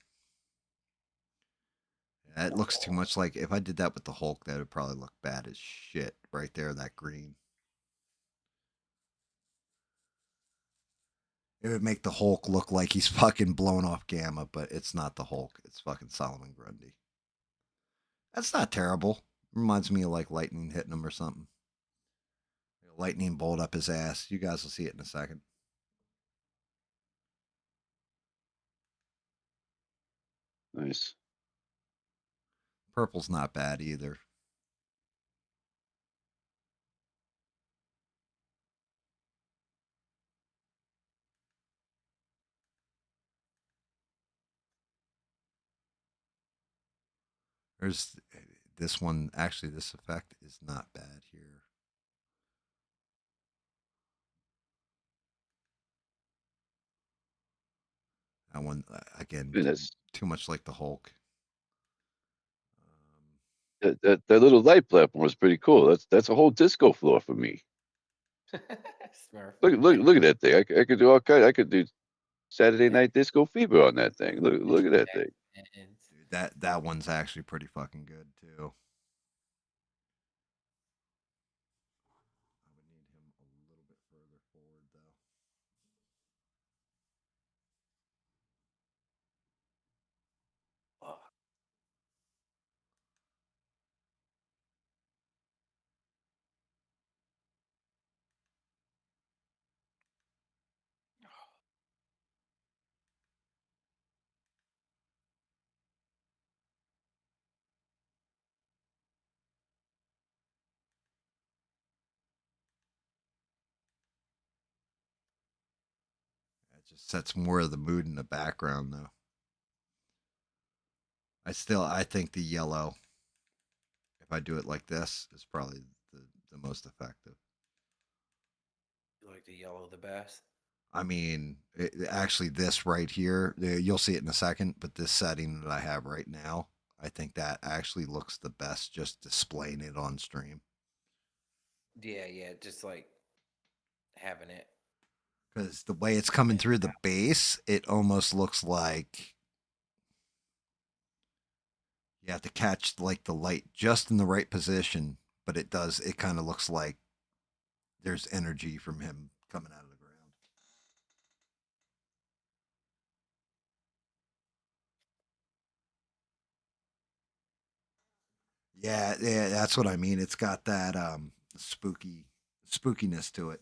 That looks too much like if I did that with the Hulk, that would probably look bad as shit right there. That green. It would make the Hulk look like he's fucking blown off gamma, but it's not the Hulk. It's fucking Solomon Grundy. That's not terrible. Reminds me of like lightning hitting him or something. Lightning bolt up his ass. You guys will see it in a second. Nice. Purple's not bad either. There's this one. Actually, this effect is not bad here. That one again, And that's too much like the Hulk. that little light platform was pretty cool. That's a whole disco floor for me. Smurf. Look at that thing. I could do all kind. I could do Saturday Night Disco Fever on that thing. Look at that thing. Dude, that one's actually pretty fucking good too. I would need him a little bit further forward though. Oh, It just sets more of the mood in the background though. I think the yellow, if I do it like this, is probably the most effective. you like the yellow the best? I mean, actually, this right here, you'll see it in a second, but this setting that I have right now, I think that actually looks the best just displaying it on stream. Yeah, just like having it. Because the way it's coming through the base, it almost looks like you have to catch like the light just in the right position, but it kind of looks like there's energy from him coming out of the ground. Yeah, that's what I mean. It's got that spookiness to it.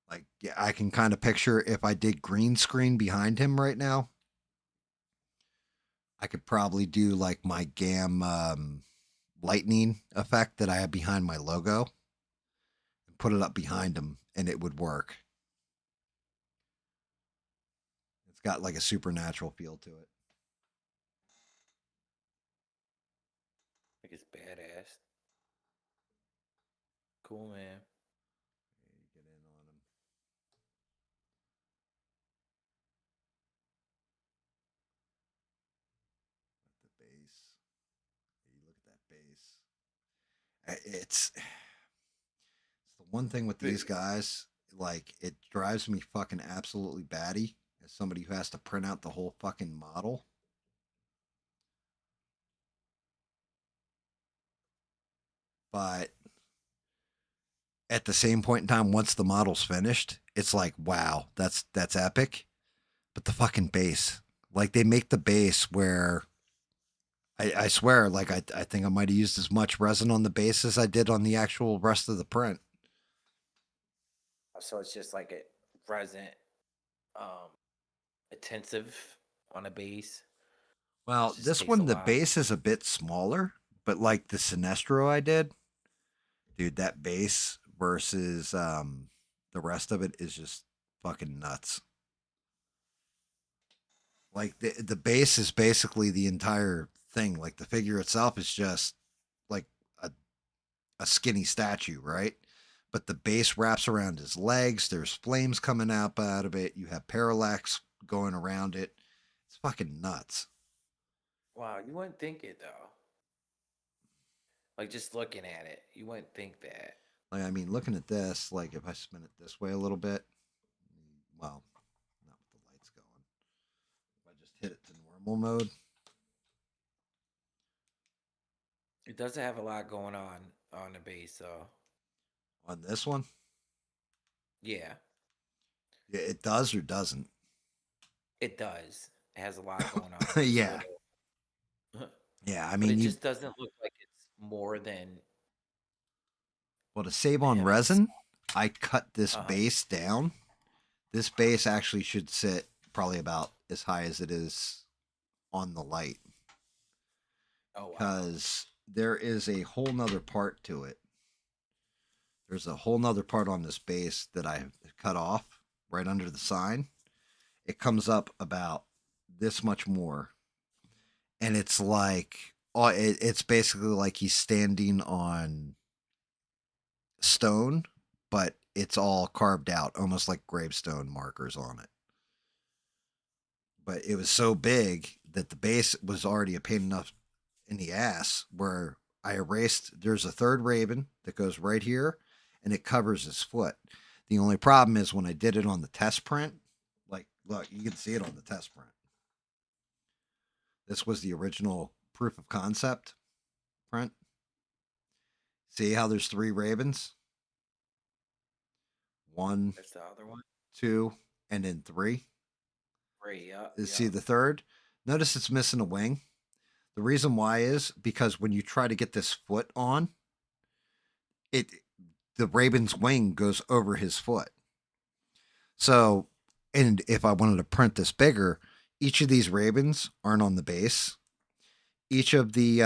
Like, yeah, I can kind of picture if I did green screen behind him right now, I could probably do like my GAM lightning effect that I have behind my logo and put it up behind him, and it would work. It's got like a supernatural feel to it. I think it's badass. Cool, man. Yeah, you get in on him. At the base. Yeah, you look at that base. It's the one thing with these guys. Like, it drives me fucking absolutely batty as somebody who has to print out the whole fucking model. But at the same point in time, once the model's finished, it's like, wow, that's epic. But the fucking base, like they make the base where I swear, like I think I might have used as much resin on the base as I did on the actual rest of the print. So it's just like a resin, um, intensive on a base. Well, It just this takes a one, the lot. base is a bit smaller, But like the Sinestro I did, dude, that bass versus the rest of it is just fucking nuts. Like the bass is basically the entire thing. Like the figure itself is just like a, a skinny statue, right? But the bass wraps around his legs. There's flames coming out of it. You have parallax going around it. It's fucking nuts. Wow, you wouldn't think it though. Like just looking at it, you wouldn't think that. Like I mean, looking at this, like if I spin it this way a little bit, well, not with the lights going. If I just hit it to normal mode, It doesn't have a lot going on the base, so on this one, yeah, yeah, it does or doesn't. it does. It has a lot going on. It's a Yeah, little, yeah. I but mean, it you just doesn't look like it's more than well to save on having. resin, I cut this Uh-huh. base down. This base actually should sit probably about as high as it is on the light Oh wow. because there is a whole nother part to it. There's a whole nother part on this base that I cut off right under the sign. It comes up about this much more, and it's like it's basically like he's standing on stone, but it's all carved out, almost like gravestone markers on it. But it was so big that the base was already a pain enough in the ass where I erased. There's a third raven that goes right here, and it covers his foot. The only problem is when I did it on the test print, like, look, you can see it on the test print. This was the original proof of concept print. See how there's three ravens? One, That's the other one. two, and then three. Three. Yeah. See Yeah. the third? Notice it's missing a wing. The reason why is because when you try to get this foot on, it the raven's wing goes over his foot. So, and if I wanted to print this bigger, each of these ravens aren't on the base. Each of the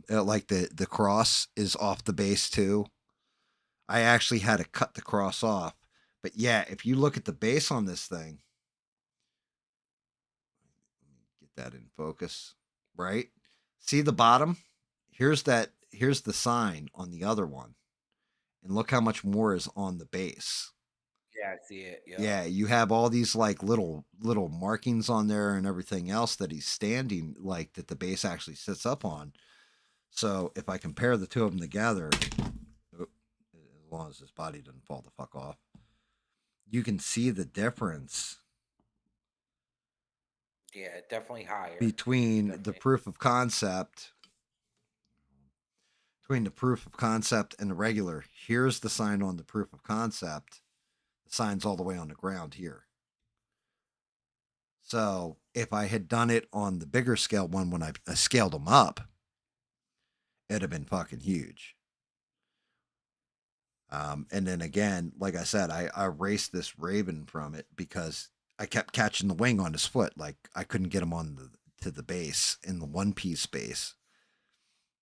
like the cross is off the base too. I actually had to cut the cross off. But yeah, if you look at the base on this thing, let me get that in focus, right? See the bottom? Here's the sign on the other one. And look how much more is on the base. Yeah, I see it. Yeah. Yeah, you have all these like little markings on there and everything else that he's standing like that the base actually sits up on. So if I compare the two of them together, as long as his body doesn't fall the fuck off, you can see the difference Yeah, definitely higher. between the Definitely. proof of concept and the regular. Here's the sign on the proof of concept. The sign's all the way on the ground here. So if I had done it on the bigger scale one when I scaled them up, it'd have been fucking huge. And then again, like I said, I erased this raven from it because I kept catching the wing on his foot. Like I couldn't get him on to the base in the one piece base.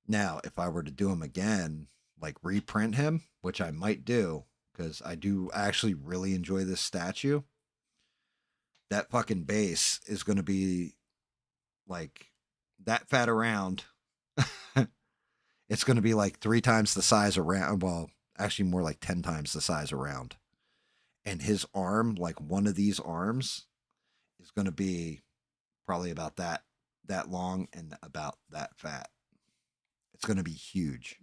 Now, if I were to do him again, like reprint him, which I might do, because I do actually really enjoy this statue, that fucking base is going to be like that fat around. It's going to be like 3 times the size around. Well, actually, more like 10 times the size around. And his arm, like one of these arms, is going to be probably about that long and about that fat. It's going to be huge.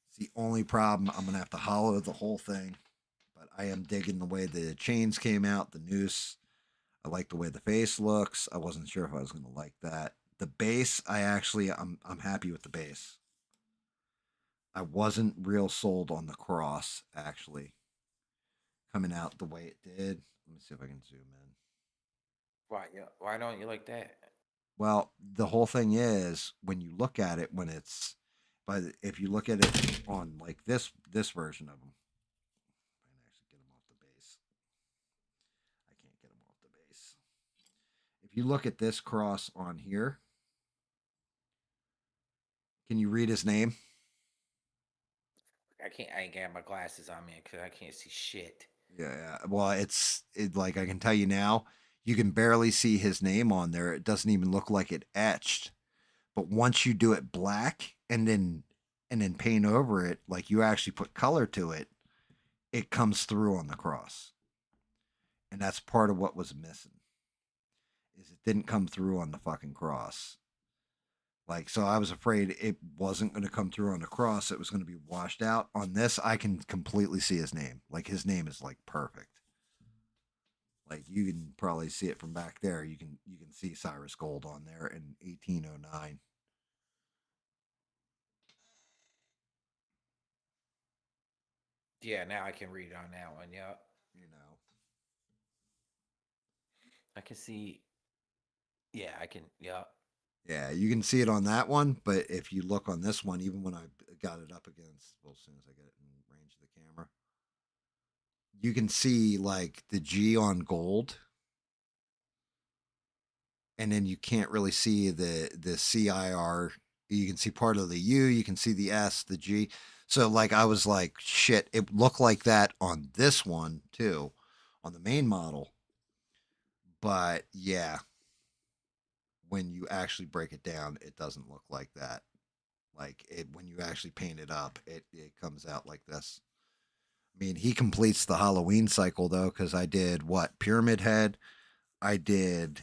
It's the only problem. I'm going to have to hollow the whole thing, but I am digging the way the chains came out, the noose. I like the way the face looks. I wasn't sure if I was going to like that. The base, I'm happy with the base. I wasn't real sold on the cross actually coming out the way it did. Let me see if I can zoom in. Why? Yeah. Why don't you like that? Well, the whole thing is when you look at it when it's but if you look at it on like this version of them, I can actually get them off the base. I can't get them off the base. If you look at this cross on here, Can you read his name? I can't. I ain't got my glasses on me because I can't see shit. Yeah. Well, like I can tell you now, you can barely see his name on there. It doesn't even look like it etched. But once you do it black and then paint over it, like you actually put color to it, it comes through on the cross. And that's part of what was missing. Is it didn't come through on the fucking cross. Like, so I was afraid it wasn't going to come through on the cross. It was going to be washed out. On this, I can completely see his name. Like, his name is like perfect. Like, you can probably see it from back there. You can see Cyrus Gold on there in 1809. Yeah, now I can read it on that one. Yep. You know, I can see. Yeah, I can. Yep. yeah, you can see it on that one. But if you look on this one, even when I got it up against, well, as soon as I get it in range of the camera, you can see like the G on gold, and then you can't really see the CIR. You can see part of the U, you can see the S, the G. So like I was like, shit, it looked like that on this one too, on the main model. But yeah, when you actually break it down, it doesn't look like that. Like it when you actually paint it up, it comes out like this. I mean, he completes the Halloween cycle though, because I did what Pyramid Head, I did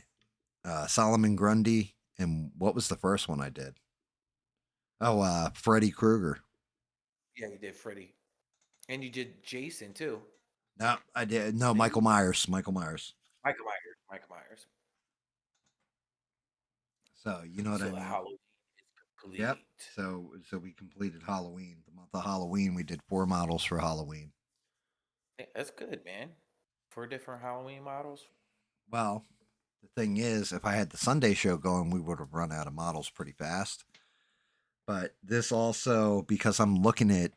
Solomon Grundy, and what was the first one I did? Oh, Freddy Krueger. Yeah, you did Freddy, and you did Jason too. No, I did. No, Didn't Michael you? Myers. Michael Myers. Michael Myers. Michael Myers. So you know what So I the mean. Halloween is Yep. complete. So we completed Halloween. The month of Halloween, we did 4 models for Halloween. Yeah, that's good, man. 4 different Halloween models. Well, the thing is, if I had the Sunday show going, we would have run out of models pretty fast. But this also, because I'm looking at,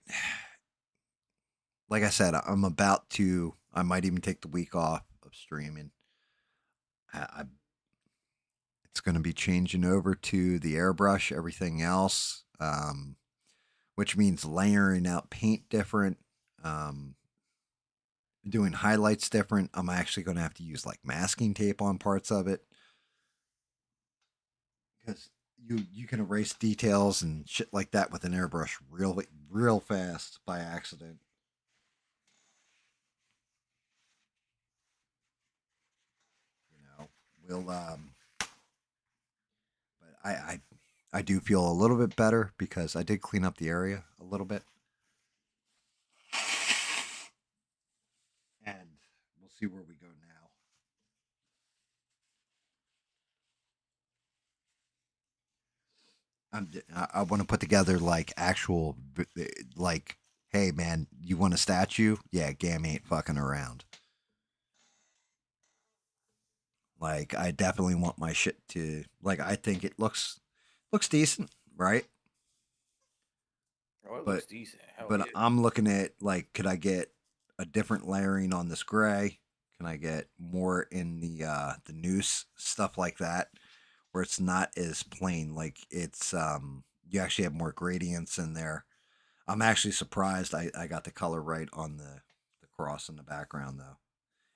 like I said, I'm about to. I might even take the week off of streaming. I it's going to be changing over to the airbrush, everything else, which means layering out paint different, um, doing highlights different. I'm actually going to have to use like masking tape on parts of it because you can erase details and shit like that with an airbrush real fast by accident. You know, we'll but I do feel a little bit better because I did clean up the area a little bit. And we'll see where we go now. I want to put together like actual like, hey man, you want a statue? Yeah, GAM ain't fucking around. Like I definitely want my shit to like I think it looks decent, right? Oh, it But looks decent. Hell but yeah. I'm looking at like could I get a different layering on this gray? Can I get more in the noose stuff like that where it's not as plain like it's you actually have more gradients in there. I'm actually surprised I got the color right on the cross in the background though.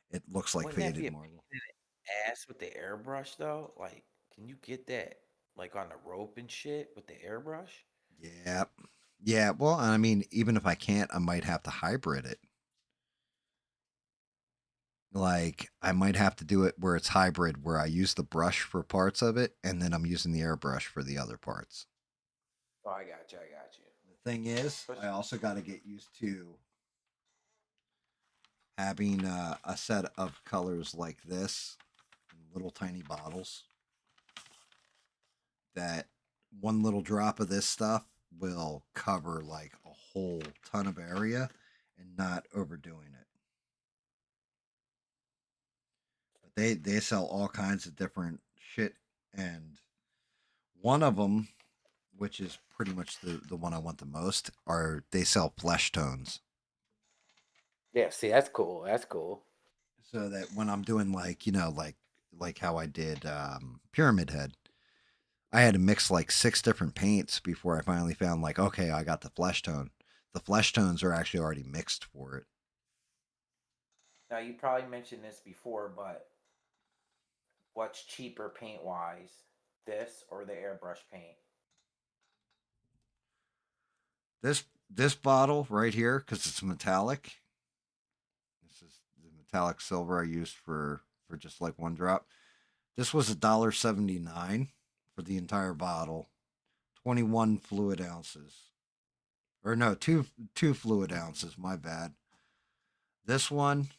It looks like Wouldn't that be faded a marble. pain in the ass with the airbrush though? Like, can you get that like on the rope and shit with the airbrush? Yeah. Yeah, well, I mean, even if I can't, I might have to hybrid it. Like, I might have to do it where it's hybrid, where I use the brush for parts of it, and then I'm using the airbrush for the other parts. Oh, I got you. I got you. The thing is, I also got to get used to having a set of colors like this in little tiny bottles that one little drop of this stuff will cover like a whole ton of area and not overdoing it. But they sell all kinds of different shit, and one of them, which is pretty much the one I want the most, are they sell flesh tones. Yeah, see, that's cool. That's cool. So that when I'm doing like how I did Pyramid Head, I had to mix like 6 different paints before I finally found like, okay, I got the flesh tone. The flesh tones are actually already mixed for it. Now you probably mentioned this before, but what's cheaper paint wise, this or the airbrush paint? This bottle right here, because it's metallic. This is the metallic silver I used for just like one drop. This was $1.79 for the entire bottle. 21 fluid ounces. Or no, two fluid ounces, my bad. This one,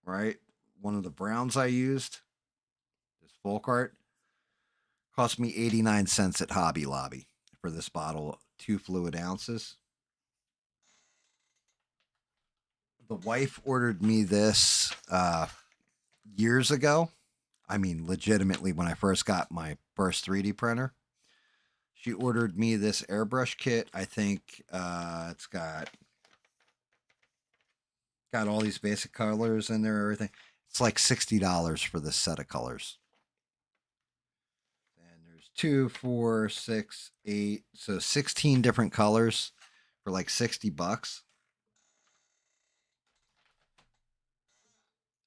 right? One of the browns I used, this full cart, cost me 89 cents at Hobby Lobby for this bottle, 2 fluid ounces. The wife ordered me this years ago. I mean, legitimately, when I first got my first 3D printer, she ordered me this airbrush kit. I think it's got all these basic colors in there, everything. It's like $60 for this set of colors. And there's 2, 4, 6, 8, so 16 different colors for like $60.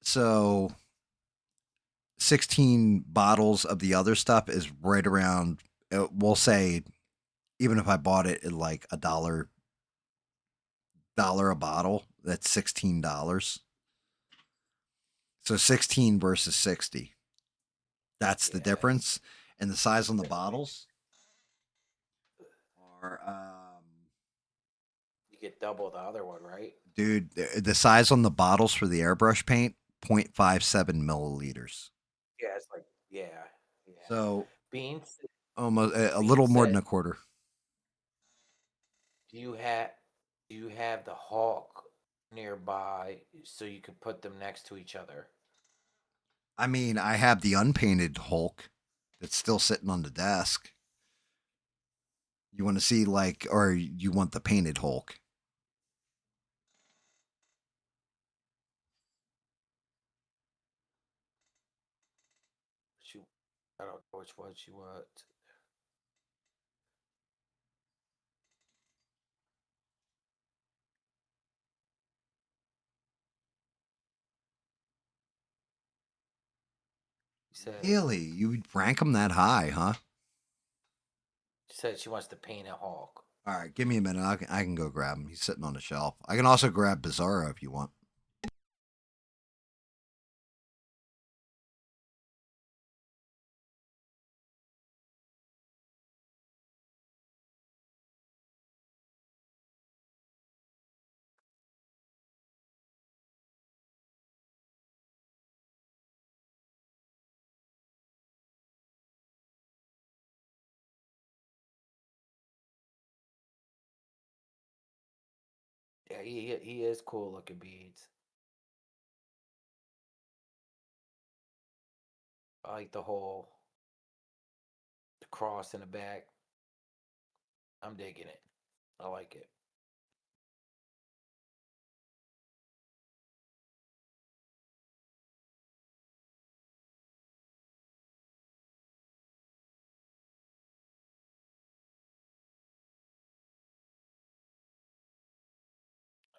So 16 bottles of the other stuff is right around, we'll say, even if I bought it at like a dollar a bottle, that's $16. So 16 versus 60. That's the Yeah, difference. And the size on the bottles are, you get double the other one, right? dude, the size on the bottles for the airbrush paint, 0.57 milliliters. Yeah, it's like yeah. So Beans, almost a Bean little more than said, a quarter. do you have do you have the Hulk nearby so you could put them next to each other? I mean, I have the unpainted Hulk that's still sitting on the desk. You want to see like, or you want the painted Hulk? She, I don't know which one she wants. Really? You would rank them that high, huh? She said she wants to paint a Hulk. All right, give me a minute. I can go grab him. He's sitting on the shelf. I can also grab Bizarro if you want. Yeah, he is cool looking beads. I like the cross in the back. I'm digging it. I like it.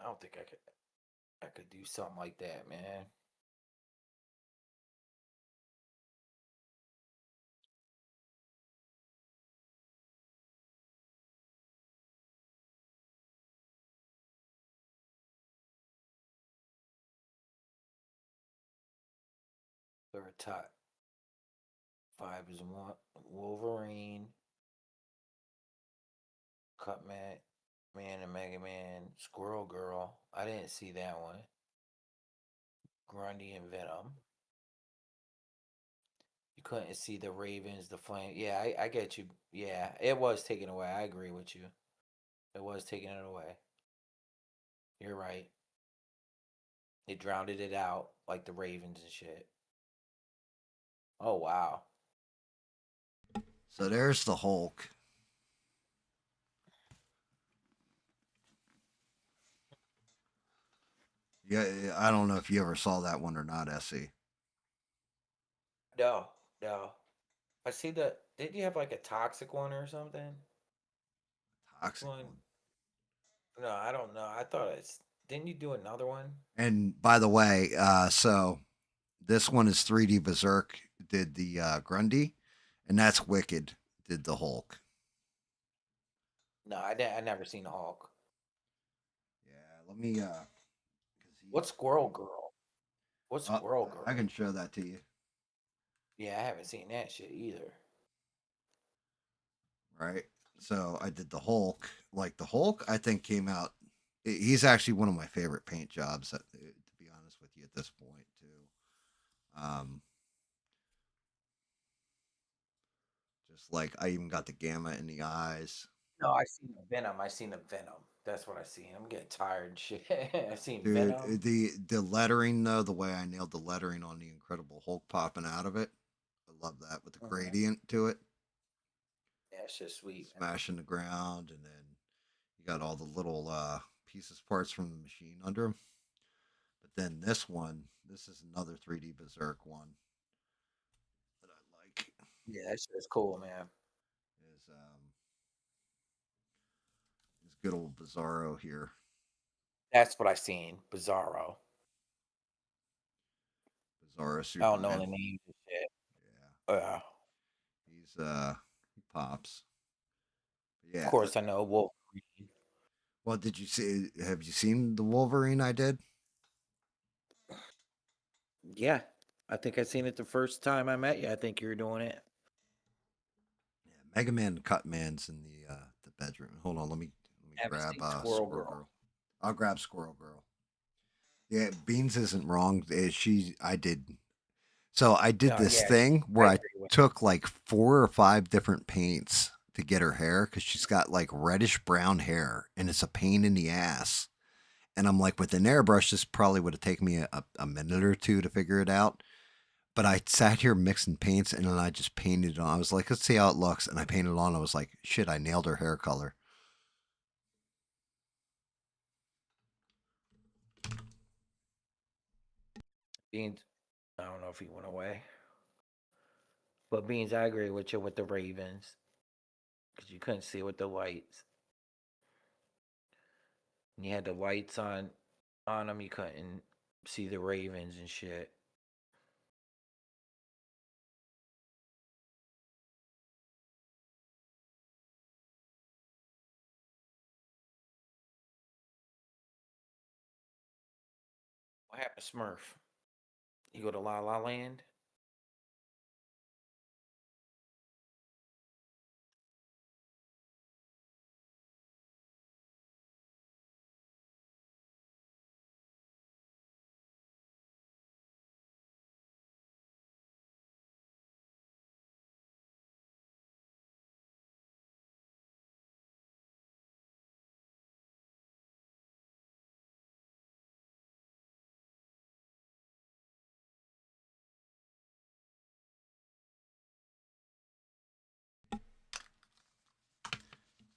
I don't think I could do something like that, man. Third top five is one Wolverine, Cutman, Man and Mega Man, Squirrel Girl. I didn't see that one. Grundy and Venom. You couldn't see the Ravens, the Flame. Yeah, I get you. Yeah, it was taken away. I agree with you. It was taking it away. You're right. It drowned it out like the Ravens and shit. Oh wow. So there's the Hulk. Yeah, I don't know if you ever saw that one or not, Essie. No, no. I see Did you have like a toxic one or something? Which Toxic one? one. No, I don't know. I thought it's. Didn't you do another one? And by the way, so this one is 3D Berserk did the Grundy, and that's Wicked did the Hulk. No, I didn't. I never seen a Hulk. Yeah, let me. 'Cause What's Squirrel Girl? What's uh, Squirrel I Girl? can show that to you. Yeah, I haven't seen that shit either. Right. So I did the Hulk. Like the Hulk, I think came out. He's actually one of my favorite paint jobs. To be honest with you, at this point too. Just like I even got the gamma in the eyes. No, I seen the Venom. I seen the Venom. That's what I seen. I'm getting tired and shit. I seen Dude, Venom. the lettering though, the way I nailed the lettering on the Incredible Hulk popping out of it, I love that with the Mhm. gradient to it, Yeah, it's just sweet, man. smashing the ground, and then you got all the little pieces parts from the machine under them. But then this is another 3D Berserk one that I like. Yeah, that shit is cool, man. Is good old Bizarro here. That's what I seen. Bizarro. Bizarro I don't know Superman. the name of shit. Yeah, he's he pops. Of Yeah. course, I know Wolverine. Well, did you see? Have you seen the Wolverine I did? Yeah, I think I seen it the first time I met you. I think you were doing it. Yeah, Mega Man and Cut Man's in the bedroom. Hold on, let me I haven't grab seen Squirrel Squirrel Girl. Girl. I'll grab Squirrel Girl. Yeah, Beans isn't wrong. I did. So I did No, this yeah, thing I where I agree with. took like 4 or 5 different paints to get her hair because she's got like reddish brown hair and it's a pain in the ass. And I'm like, with an airbrush, this probably would have taken me a minute or two to figure it out. But I sat here mixing paints and then I just painted it on. I was like, let's see how it looks. And I painted it on. I was like, shit, I nailed her hair color. Beans. I don't know if he went away, but Beans, I agree with you with the Ravens because you couldn't see with the lights. And you had the lights on them, you couldn't see the Ravens and shit. What happened, to Smurf? You go to La La Land?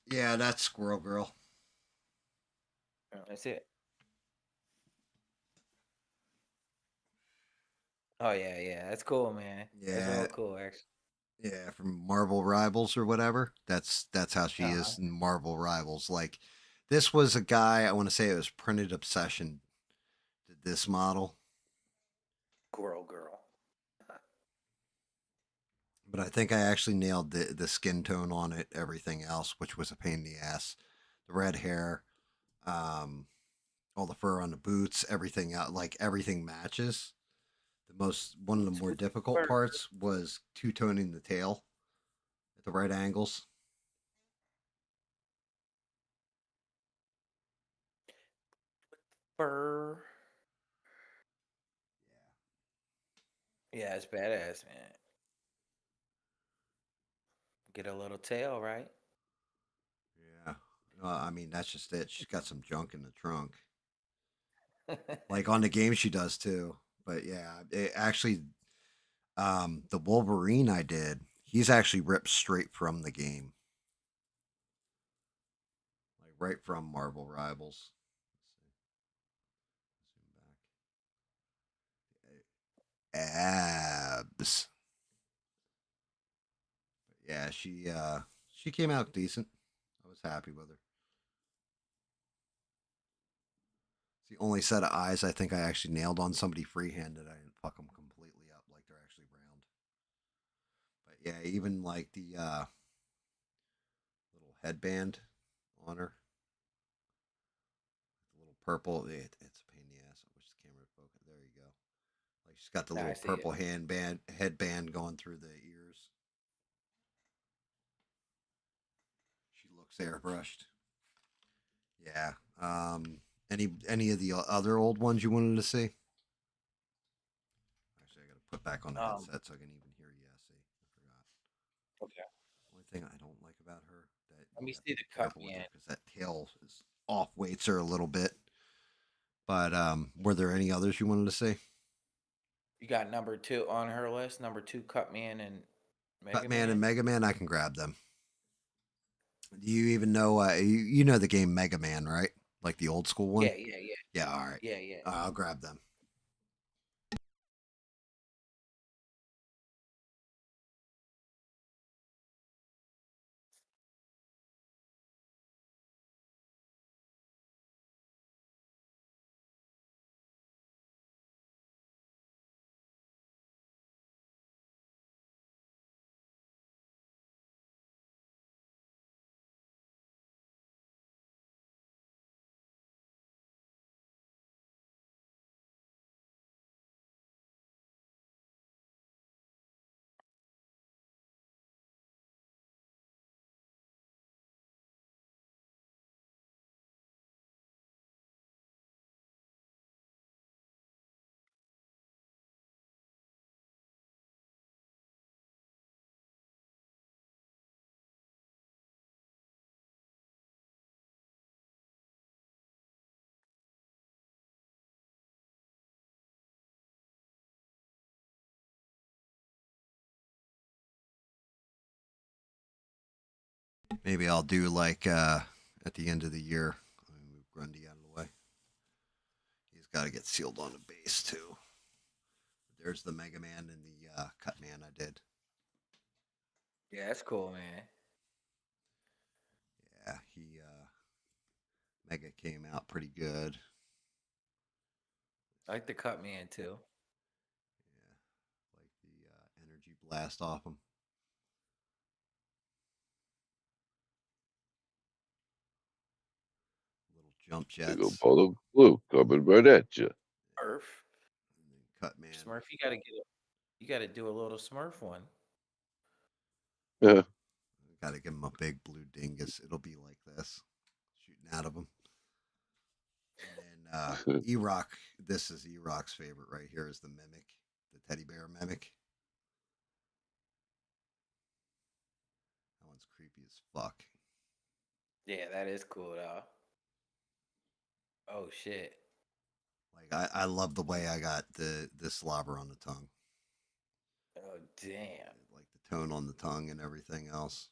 Yeah, that's Squirrel Girl. That's it. Oh yeah, yeah. That's cool, man. That's Yeah, real cool, actually. yeah, from Marvel Rivals or whatever. That's how she Uh-huh. is in Marvel Rivals. Like, this was a guy. I want to say it was Printed Obsession. Did this model, Squirrel Girl. but I think I actually nailed the skin tone on it. Everything else, which was a pain in the ass. The red hair, um, all the fur on the boots, everything out. Like everything matches. One of the more difficult Fur. parts was two toning the tail at the right angles. Fur. Yeah, it's badass, man. Get a little tail, right? Yeah. I mean, that's just it. She's got some junk in the trunk. Like on the game, she does too. But yeah, it actually, the Wolverine I did, he's actually ripped straight from the game, like right from Marvel Rivals. Let's see. Zoom back. Abs. Yeah, she came out decent. I was happy with her. It's the only set of eyes I think I actually nailed on somebody freehanded. I didn't fuck them completely up like they're actually round. But yeah, even like the little headband on her, the little purple. It's a pain in the ass. I wish the camera would focus. There you go. Like she's got the Nah, I little see it. purple headband going through the ears. She looks airbrushed. Yeah. Any of the other old ones you wanted to see? Actually, I got to put back on the headset so I can even hear you. See, I forgot. Okay. Only thing I don't like about her that Let you me have see to the be cut careful with me her in. because that tail is off weights her a little bit. But were there any others you wanted to see? You got number 2 on her list. Number 2, cut me in, and Mega Cutman and Man. Mega Man, I can grab them. Do you even know? You know the game Mega Man, right? Like the old school one. Yeah, yeah, yeah, Yeah. All right. yeah, yeah. I'll grab them. Maybe I'll do like at the end of the year. Let me move Grundy out of the way. He's got to get sealed on the base too. There's the Mega Man and the Cut Man I did. Yeah, that's cool, man. Yeah, he Mega came out pretty good. I like the cut me in too. Yeah, like the energy blast off him. Little jump Big old jets. ball of glue coming right at you. Smurf. And then Cut Man. Smurf, you gotta do a little Smurf one. Yeah. Got to give him a big blue dingus. It'll be like this, shooting out of him. And then E-Rock. This is E-Rock's favorite right here. Is the mimic, the teddy bear mimic. That one's creepy as fuck. Yeah, that is cool though. Oh shit. Like I love the way I got the slobber on the tongue. Oh damn. Like the tone on the tongue and everything else.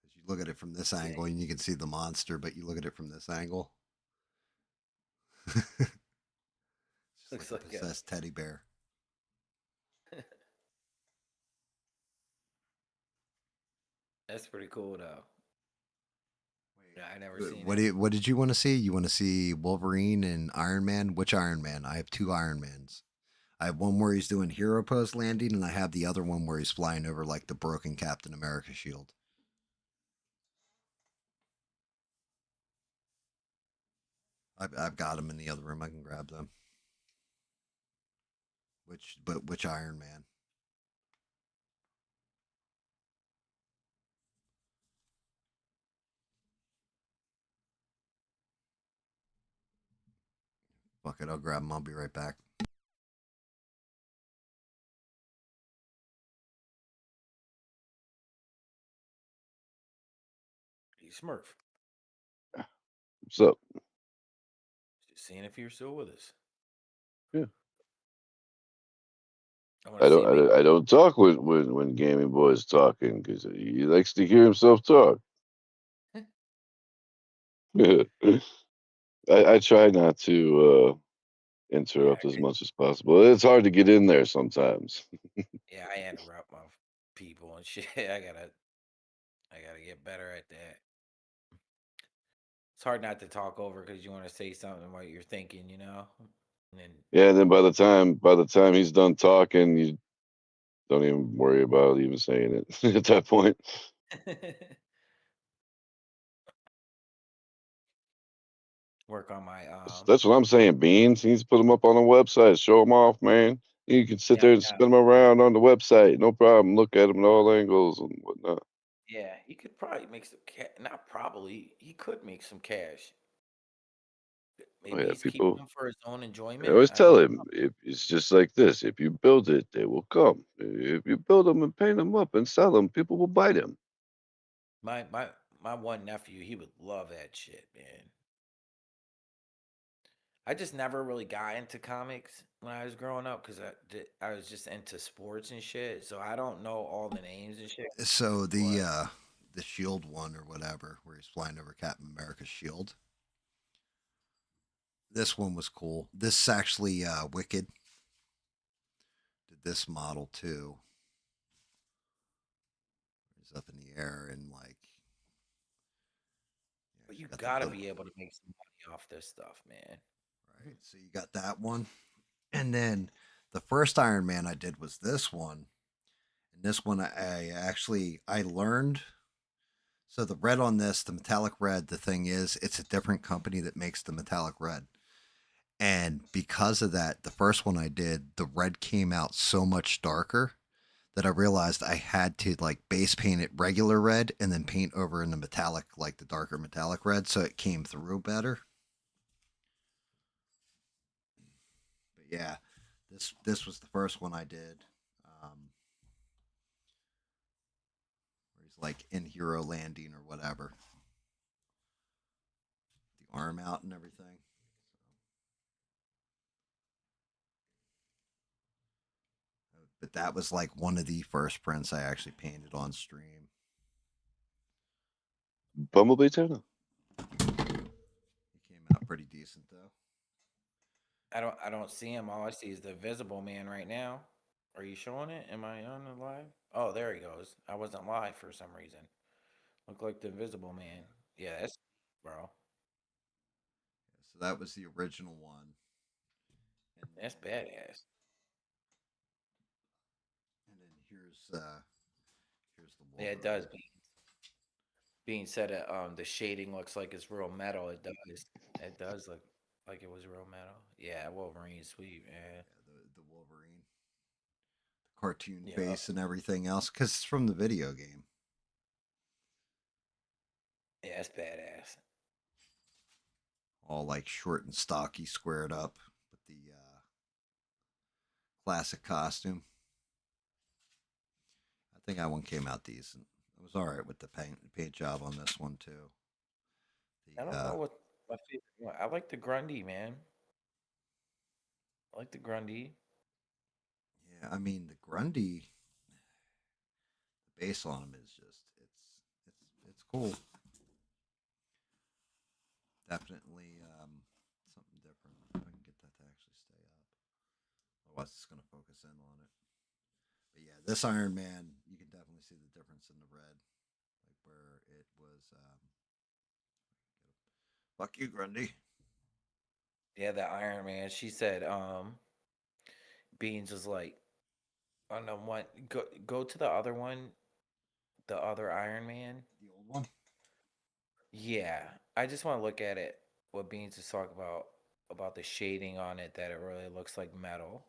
As you look at it from this Damn. angle, and you can see the monster, but you look at it from this angle, it's just Looks like a like a. possessed teddy bear. That's pretty cool though. Yeah, I never Wait, seen what it. what did you want to see? You want to see Wolverine and Iron Man? Which Iron Man? I have two Iron Mans. I have one where he's doing hero post landing, and I have the other one where he's flying over like the broken Captain America shield. I've got them in the other room. I can grab them. Which Iron Man? Fuck it, I'll grab them. I'll be right back. He's Smurf. What's up? Just seeing if you're still with us. Yeah. I want to see me. I don't talk when Gaming Boy's talking because he likes to hear himself talk. I try not to interrupt as much as possible. It's hard to get in there sometimes. Yeah, I interrupt my people and shit. I gotta get better at that. It's hard not to talk over because you want to say something while you're thinking, And then Yeah, and then by the time he's done talking, you don't even worry about even saying it at that point. work on my That's what I'm saying, Beans. He needs to put them up on the website, show them off, man. You can sit yeah, there I and got spin them around on the website, no problem. Look at them at all angles and whatnot. yeah, he could probably make some not probably, he could make some cash. Oh Maybe yeah, he's keeping people. them for his own I enjoyment. always I don't tell know. him if it's just like this. If you build it, they will come. If you build them and paint them up and sell them, people will buy them. My one nephew, he would love that shit, man. I just never really got into comics when I was growing up because I was just into sports and shit. So I don't know all the names and shit. So But the Shield one or whatever, where he's flying over Captain America's shield. This one was cool. This actually Wicked did this model too. He's up in the air and like you but actually you got the gotta boat. be able to make some money off this stuff, man. Right. So you got that one. And then the first Iron Man I did was this one. And this one I actually I learned. So the red on this, the metallic red, the thing is it's a different company that makes the metallic red. And because of that, the first one I did, the red came out so much darker that I realized I had to like base paint it regular red and then paint over in the metallic, like the darker metallic red, so it came through better. But yeah, this was the first one I did. Where he's like in hero landing or whatever, the arm out and everything. But that was like one of the first prints I actually painted on stream. Bumblebee Turner. He came out pretty decent though. I don't see him. All I see is the Visible Man right now. Are you showing it? Am I on the live? Oh, there he goes. I wasn't live for some reason. Look like the Invisible Man. Yeah, that's bro. So that was the original one, and That's badass. then here's the Yeah, it does. Wolverine. Being said that the shading looks like it's real metal. It does. It does look like it was real metal. Yeah, Wolverine's sweet, man. Yeah, the Wolverine, the cartoon Yeah. face and everything else, because it's from the video game. Yeah, that's badass. All like short and stocky, squared up with the classic costume. I think that one came out decent. It was all right with the paint job on this one too. I The don't know what my favorite one. I like the Grundy, man. I like the Grundy. yeah, I mean the Grundy, the base on him is just it's cool. Definitely something different. If I can get that to actually stay up. Otherwise, it's going to focus in on it. But yeah, this Iron Man, you can definitely see the difference in the red, like where it was. Fuck you, Grundy. Yeah, the Iron Man. She said, Beans was like, on the one, go to the other one, the other Iron Man. The old one. Yeah, I just want to look at it. What Beans is talking about the shading on it, that it really looks like metal.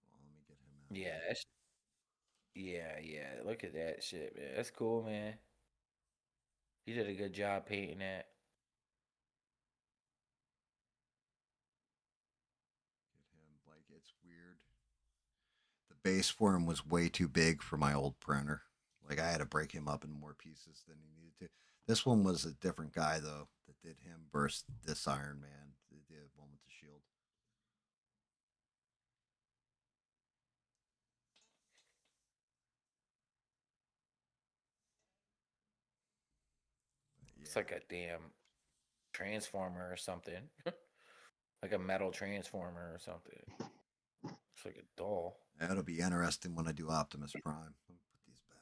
Well, let me get him out Yeah, here. yeah. Look at that shit, man. That's cool, man. You did a good job painting that. Get him. Like it's weird. The base for him was way too big for my old printer. Like I had to break him up in more pieces than he needed to. This one was a different guy though that did him versus this Iron Man, the one with the shield. But It's yeah, like a damn transformer or something. like a metal transformer or something. It's like a doll. That'll be interesting when I do Optimus Prime. Let me put these back.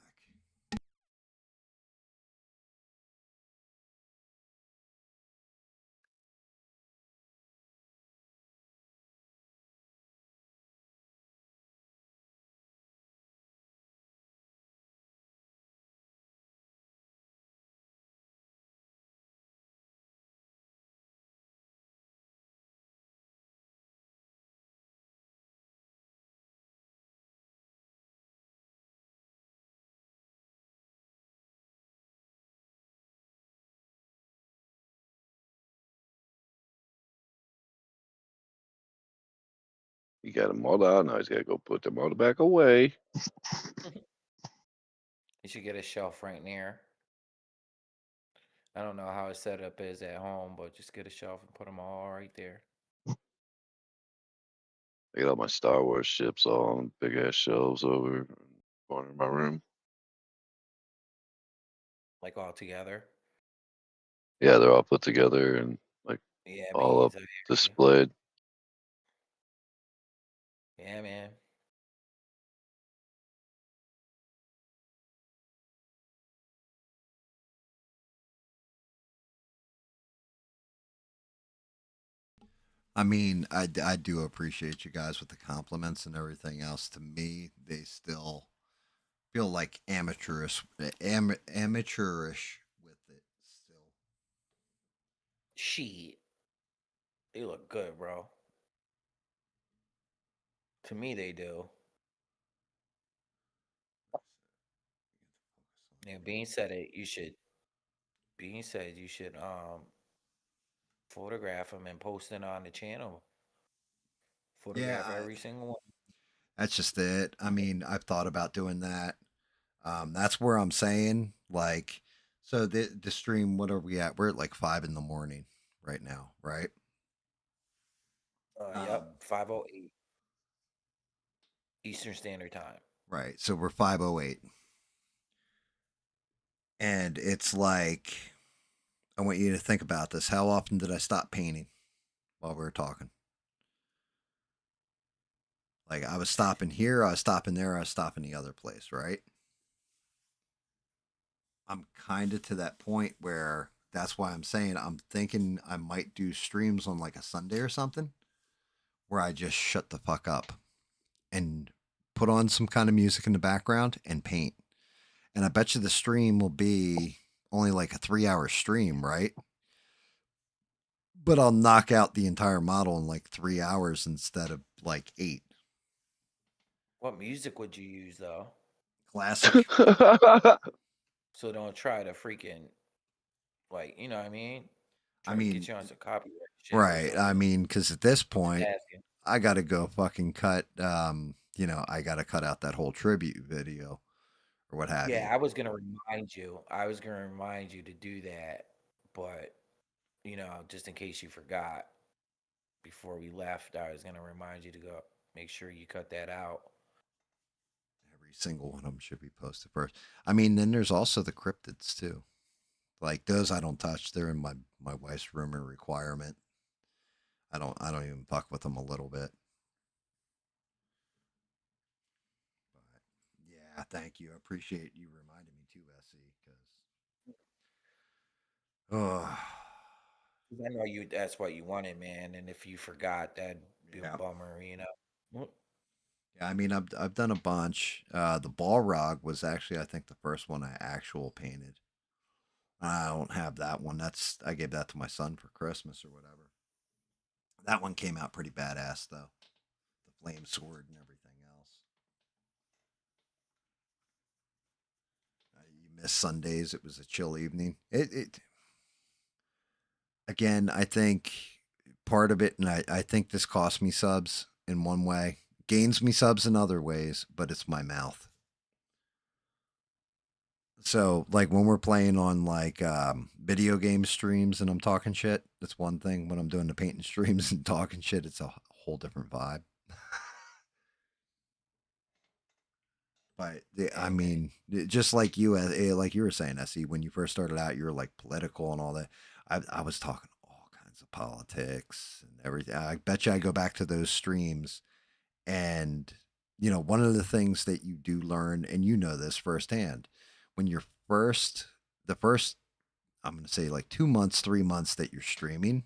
You got them all out. Now he's got to go put them all back away. You should get a shelf right near. I don't know how his setup is at home, but just get a shelf and put them all right there. I got all my Star Wars ships all on big ass shelves over in the corner of my room. Like all together. Yeah, they're all put together and like Yeah, all up beans. I hear you. displayed. Yeah, man. I mean, I do appreciate you guys with the compliments and everything else. To me, they still feel like amateurish with it still. Shit. They look good, bro. To me, they do. Yeah, Bean said it. You should. Bean said you should photograph them and post it on the channel. Yeah, Photograph every single one. that's just it. I mean, I've thought about doing that. That's where I'm saying, like, so the stream. What are we at? We're at like 5 in the morning right now, right? Yep, Um, 5:08 Eastern Standard Time. right. So we're 5:08, and it's like I want you to think about this. How often did I stop painting while we were talking? Like I was stopping here, I was stopping there, I was stopping the other place, right? I'm kind of to that point where that's why I'm saying I'm thinking I might do streams on like a Sunday or something where I just shut the fuck up and put on some kind of music in the background and paint. And I bet you the stream will be only like a 3 hour stream, right? But I'll knock out the entire model in like 3 hours instead of like eight. What music would you use though? Classic. So don't try to freaking like, you know what I mean? I Try to get mean, you on some copyright shit or right. I something. mean, because at this Just point, asking. I got to go fucking cut, I got to cut out that whole tribute video or what have Yeah, you. I was gonna remind you. I was gonna remind you to do that, but just in case you forgot before we left, I was gonna remind you to go make sure you cut that out. Every single one of them should be posted first. I mean, then there's also the cryptids too. Like those I don't touch. They're in my wife's room and requirement. I don't even fuck with them a little bit. But yeah, thank you. I appreciate you reminding me too, SE, because oh 'Cause I know you. That's what you wanted, man. And if you forgot, that'd be a yeah. bummer. Yeah, I mean, I've done a bunch. The Balrog was actually, I think, the first one I actual painted. I don't have that one. I gave that to my son for Christmas or whatever. That one came out pretty badass though. The flame sword and everything else. You miss Sundays. It was a chill evening. It again. I think part of it, and I think this cost me subs in one way, gains me subs in other ways, but it's my mouth. So like when we're playing on like video game streams and I'm talking shit, that's one thing. When I'm doing the painting streams and talking shit, it's a whole different vibe. But I Yeah, man. mean, just like you, like you were saying, Se, when you first started out, you were like political and all that. I was talking all kinds kinds of politics and everything. I bet you I go back to those streams and one of the things that you do learn, and you know this firsthand, when you're the first, I'm going to say like 2 months, 3 months that you're streaming,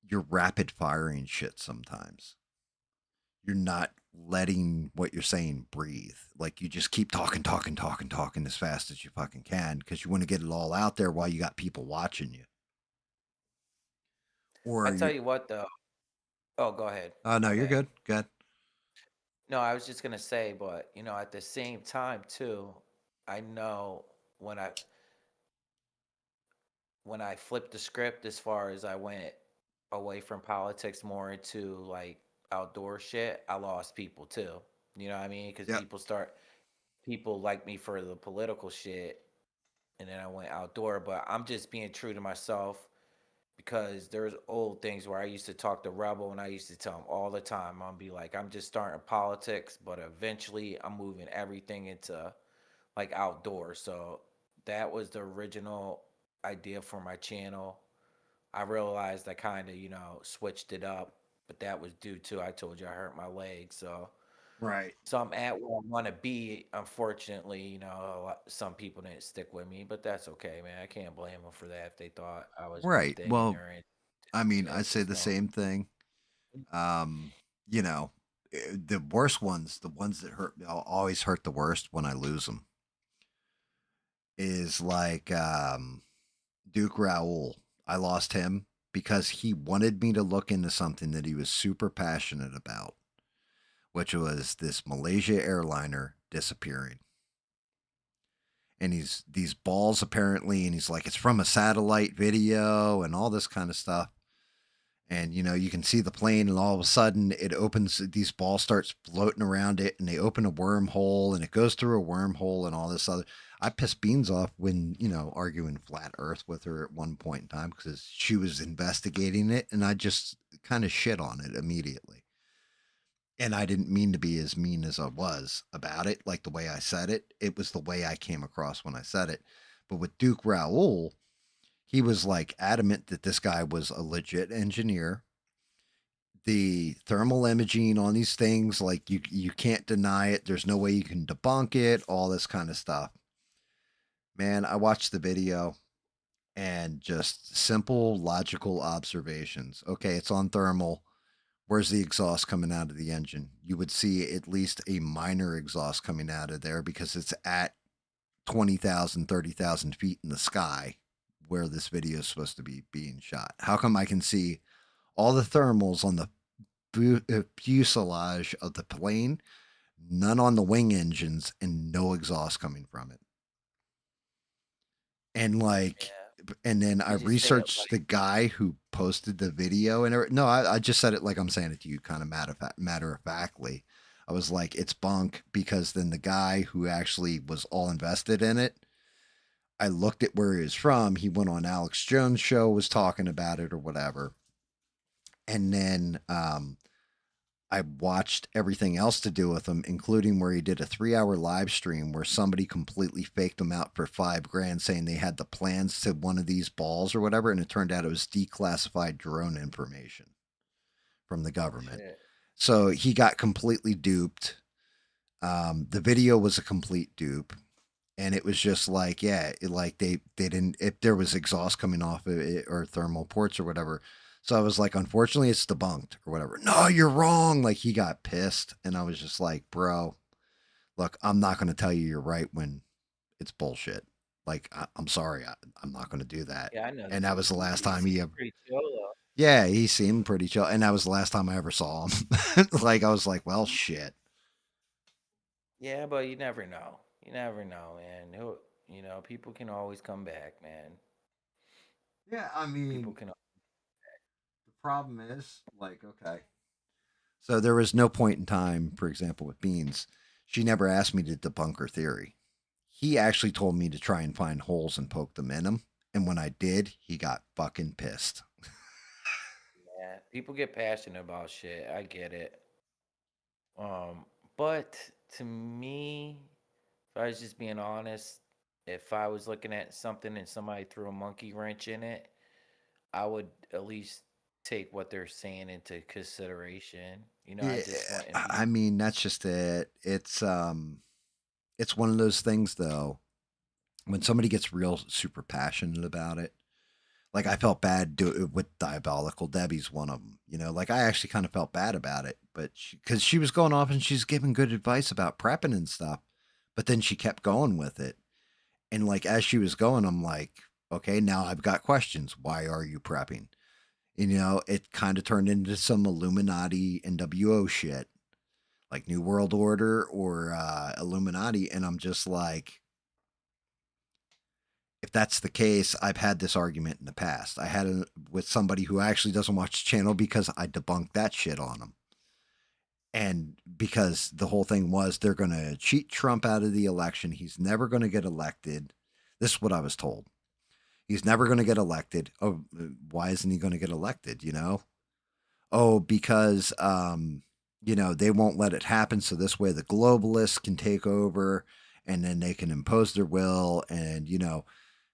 you're rapid firing shit sometimes. You're not letting what you're saying breathe. Like you just keep talking, talking, talking, talking as fast as you fucking can because you want to get it all out there while you got people watching you. I Or tell you, you what, though. Oh, go ahead. oh no, My you're bad. good. Good. No, I was just gonna say, but at the same time too, I know when I when I flipped the script as far as I went away from politics more into like outdoor shit, I lost people too. You know what I mean? Because Yep. people like me for the political shit, and then I went outdoor. But I'm just being true to myself because there's old things where I used to talk to Rebel and I used to tell him all the time, I'll be like, I'm just starting politics, but eventually I'm moving everything into like outdoors. So that was the original idea for my channel. I realized I kind of, switched it up, but that was due to I told you I hurt my leg. Right. So I'm at where I want to be. Unfortunately, some people didn't stick with me, but that's okay, man. I can't blame them for that if they thought I was one Right. thing and Well, they're in I mean, I shit. say Just the know. same thing. Um, you know, the worst ones, the ones that hurt, always hurt the worst when I lose them, is like Duke Raoul. I lost him because he wanted me to look into something that he was super passionate about, which was this Malaysia airliner disappearing. And he's these balls apparently, and he's like, it's from a satellite video and all this kind of stuff. And you can see the plane, and all of a sudden it opens, these balls starts floating around it, and they open a wormhole, and it goes through a wormhole and all this other. I pissed beans off when arguing flat earth with her at one point in time because she was investigating it, and I just kind of shit on it immediately. And I didn't mean to be as mean as I was about it, like the way I said it. It was the way I came across when I said it. But with Duke Raoul, he was like adamant that this guy was a legit engineer. The thermal imaging on these things, like you can't deny it. There's no way you can debunk it. All this kind of stuff. Man, I watched the video and just simple logical observations. Okay, it's on thermal. Where's the exhaust coming out of the engine? You would see at least a minor exhaust coming out of there because it's at 20,000, 30,000 feet in the sky where this video is supposed to be being shot. How come I can see all the thermals on the fuselage of the plane, none on the wing engines, and no exhaust coming from it? And like, Yeah. and then I Did you say it researched like the guy who posted the video, and no, I just said it like I'm saying it to you, kind of matter of factly. I was like, it's bunk because then the guy who actually was all invested in it, I looked at where he was from. He went on Alex Jones' show, was talking about it or whatever, and then I watched everything else to do with him, including where he did a 3 hour live stream where somebody completely faked him out for $5,000, saying they had the plans to one of these balls or whatever, and it turned out it was declassified drone information from the oh government. shit? So he got completely duped. The video was a complete dupe, and it was just like, yeah, like they didn't, if there was exhaust coming off of it or thermal ports or whatever. So I was like, unfortunately, it's debunked or whatever. No, you're wrong. Like he got pissed, and I was just like, bro, look, I'm not going to tell you you're right when it's bullshit. Like I'm sorry, I'm not going to do that. Yeah, I know. And that was the last He time he seems ever. pretty chill though. Yeah, he seemed pretty chill, and that was the last time I ever saw him. Like I was like, well, shit. Yeah, but you never know. You never know, man. People can always come back, man. Yeah, I People mean, can. the problem is, like, okay. So there was no point in time, for example, with Beans, she never asked me to debunk her theory. He actually told me to try and find holes and poke them in them. And when I did, he got fucking pissed. Yeah, people get passionate about shit. I get it. Um, but to me, if I was just being honest, if I was looking at something and somebody threw a monkey wrench in it, I would at least take what they're saying into consideration. I Yeah, just wouldn't I be. mean that's just it. It's one of those things though. When somebody gets real super passionate about it, like I felt bad with Diabolical Debbie's one of them. Like I actually kind of felt bad about it, but because she was going off and she's giving good advice about prepping and stuff, but then she kept going with it, and like as she was going, I'm like, okay, now I've got questions. Why are you prepping? It kind of turned into some Illuminati NWO shit, like New World Order or Illuminati, and I'm just like, if that's the case, I've had this argument in the past. I had it with somebody who actually doesn't watch the channel because I debunked that shit on them. And because the whole thing was they're going to cheat Trump out of the election. He's never going to get elected. This is what I was told. He's never going to get elected. Oh, why isn't he going to get elected? Oh, because, they won't let it happen. So this way the globalists can take over and then they can impose their will. And,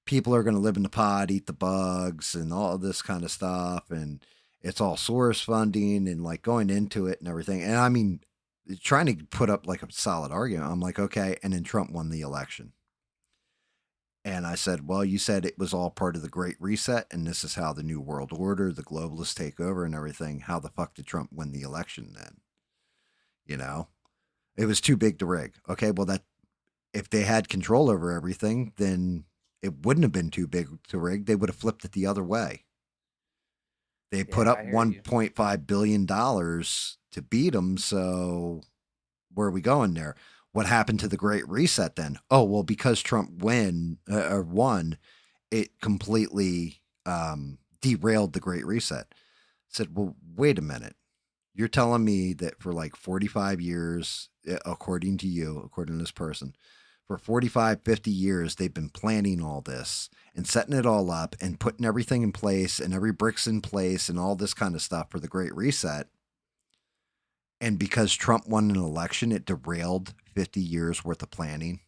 people are going to live in the pod, eat the bugs, and all this kind of stuff. And it's all source funding and like going into it and everything. And I mean, trying to put up like a solid argument. I'm like, okay. And then Trump won the election. And I said, well, you said it was all part of the Great Reset, and this is how the New World Order, the globalists take over and everything. How the fuck did Trump win the election then? You know, it was too big to rig. Okay, well, that if they had control over everything, then it wouldn't have been too big to rig. They would have flipped it the other way. They put Yeah, up I hear you. $1.5 billion to beat them. So where are we going there? What happened to the Great Reset then? Oh, well, because Trump won, it completely derailed the Great Reset. I said, well, wait a minute. You're telling me that for like 45 years, according to you, according to this person, for 45, 50 years, they've been planning all this and setting it all up and putting everything in place and every brick's in place and all this kind of stuff for the Great Reset. And because Trump won an election, it derailed 50 years worth of planning.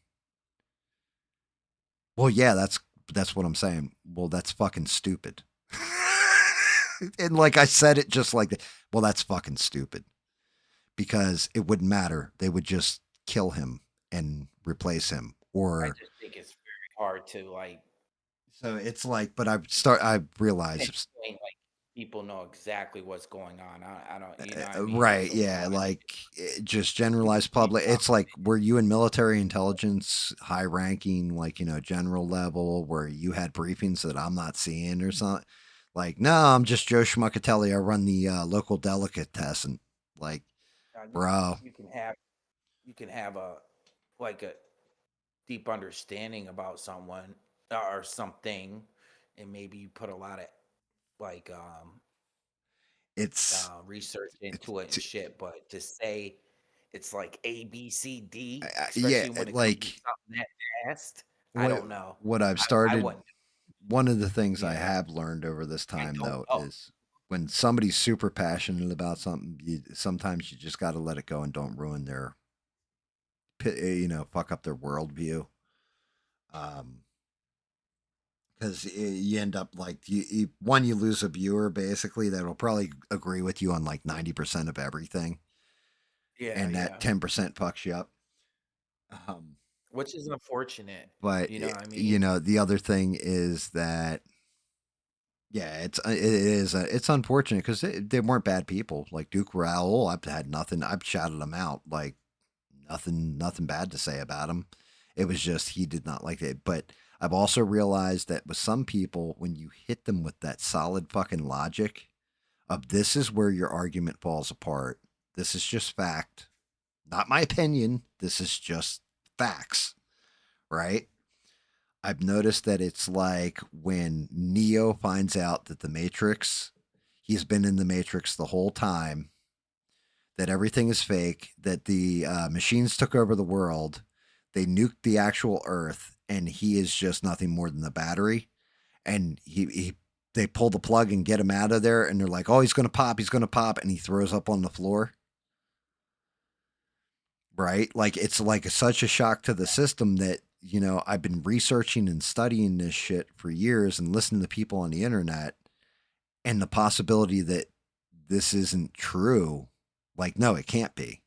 Well, yeah, that's what I'm saying. Well, that's fucking stupid. And like I said it just like that. Well, that's fucking stupid because it wouldn't matter. They would just kill him and replace him. I Or just think it's very hard to like so it's like, but I realized pinpoint, like people know exactly what's going on. I don't, you know what I mean? right, There's a yeah, lot of like just different generalized things public. out It's like were you in military intelligence, high ranking, like general level, where you had briefings that I'm not seeing or something. Like, no, I'm just Joe Schmuckatelli. I run the local delicatessen. Like, there. bro, You can have a like a deep understanding about someone or something, and maybe you put a lot of like it's research it's into it and shit. But to say it's like A, B, C, D, yeah, especially when it comes to like something that fast, I what don't know. what I've I started. wouldn't. One of the things I Yeah, have learned over this I time, don't though, know. is when somebody's super passionate about something, sometimes you just got to let it go and don't ruin their, fuck up their worldview. Um, because you end up like you lose a viewer basically that'll probably agree with you on like 90% of everything, Yeah, and that yeah. 10% fucks you up. Um, Which is unfortunate. but You know what I mean? the other thing is that yeah, it's unfortunate because they weren't bad people. Like Duke Raoul, I've had nothing. I've shouted him out like nothing bad to say about him. It was just he did not like it. But I've also realized that with some people, when you hit them with that solid fucking logic of this is where your argument falls apart. This is just fact, not my opinion. This is just facts, right? I've noticed that it's like when Neo finds out that the Matrix, he's been in the Matrix the whole time, that everything is fake, that the machines took over the world, they nuked the actual Earth, and he is just nothing more than the battery. And they pull the plug and get him out of there, and they're like, "Oh, he's gonna pop," and he throws up on the floor. Right? Like it's like such a shock to the system that I've been researching and studying this shit for years and listening to people on the internet, And the possibility that this isn't true, like, no, it can't be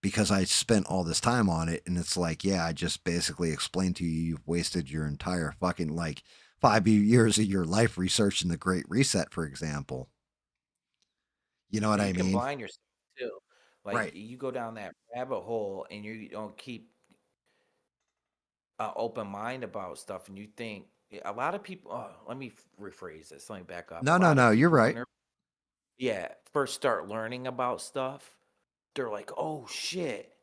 because I spent all this time on it. And it's like, yeah, I just basically explained to you, you've wasted your entire fucking like 5 years of your life researching the Great Reset, for example. You know what And I you can mean? blind yourself too. Like Right. you go down that rabbit hole and you don't keep an open mind about stuff, and you think a lot of people. Oh, let me rephrase this. Let me back up. A No, no, lot of no. You're people when right. they're first start learning about stuff, they're like, "Oh shit!"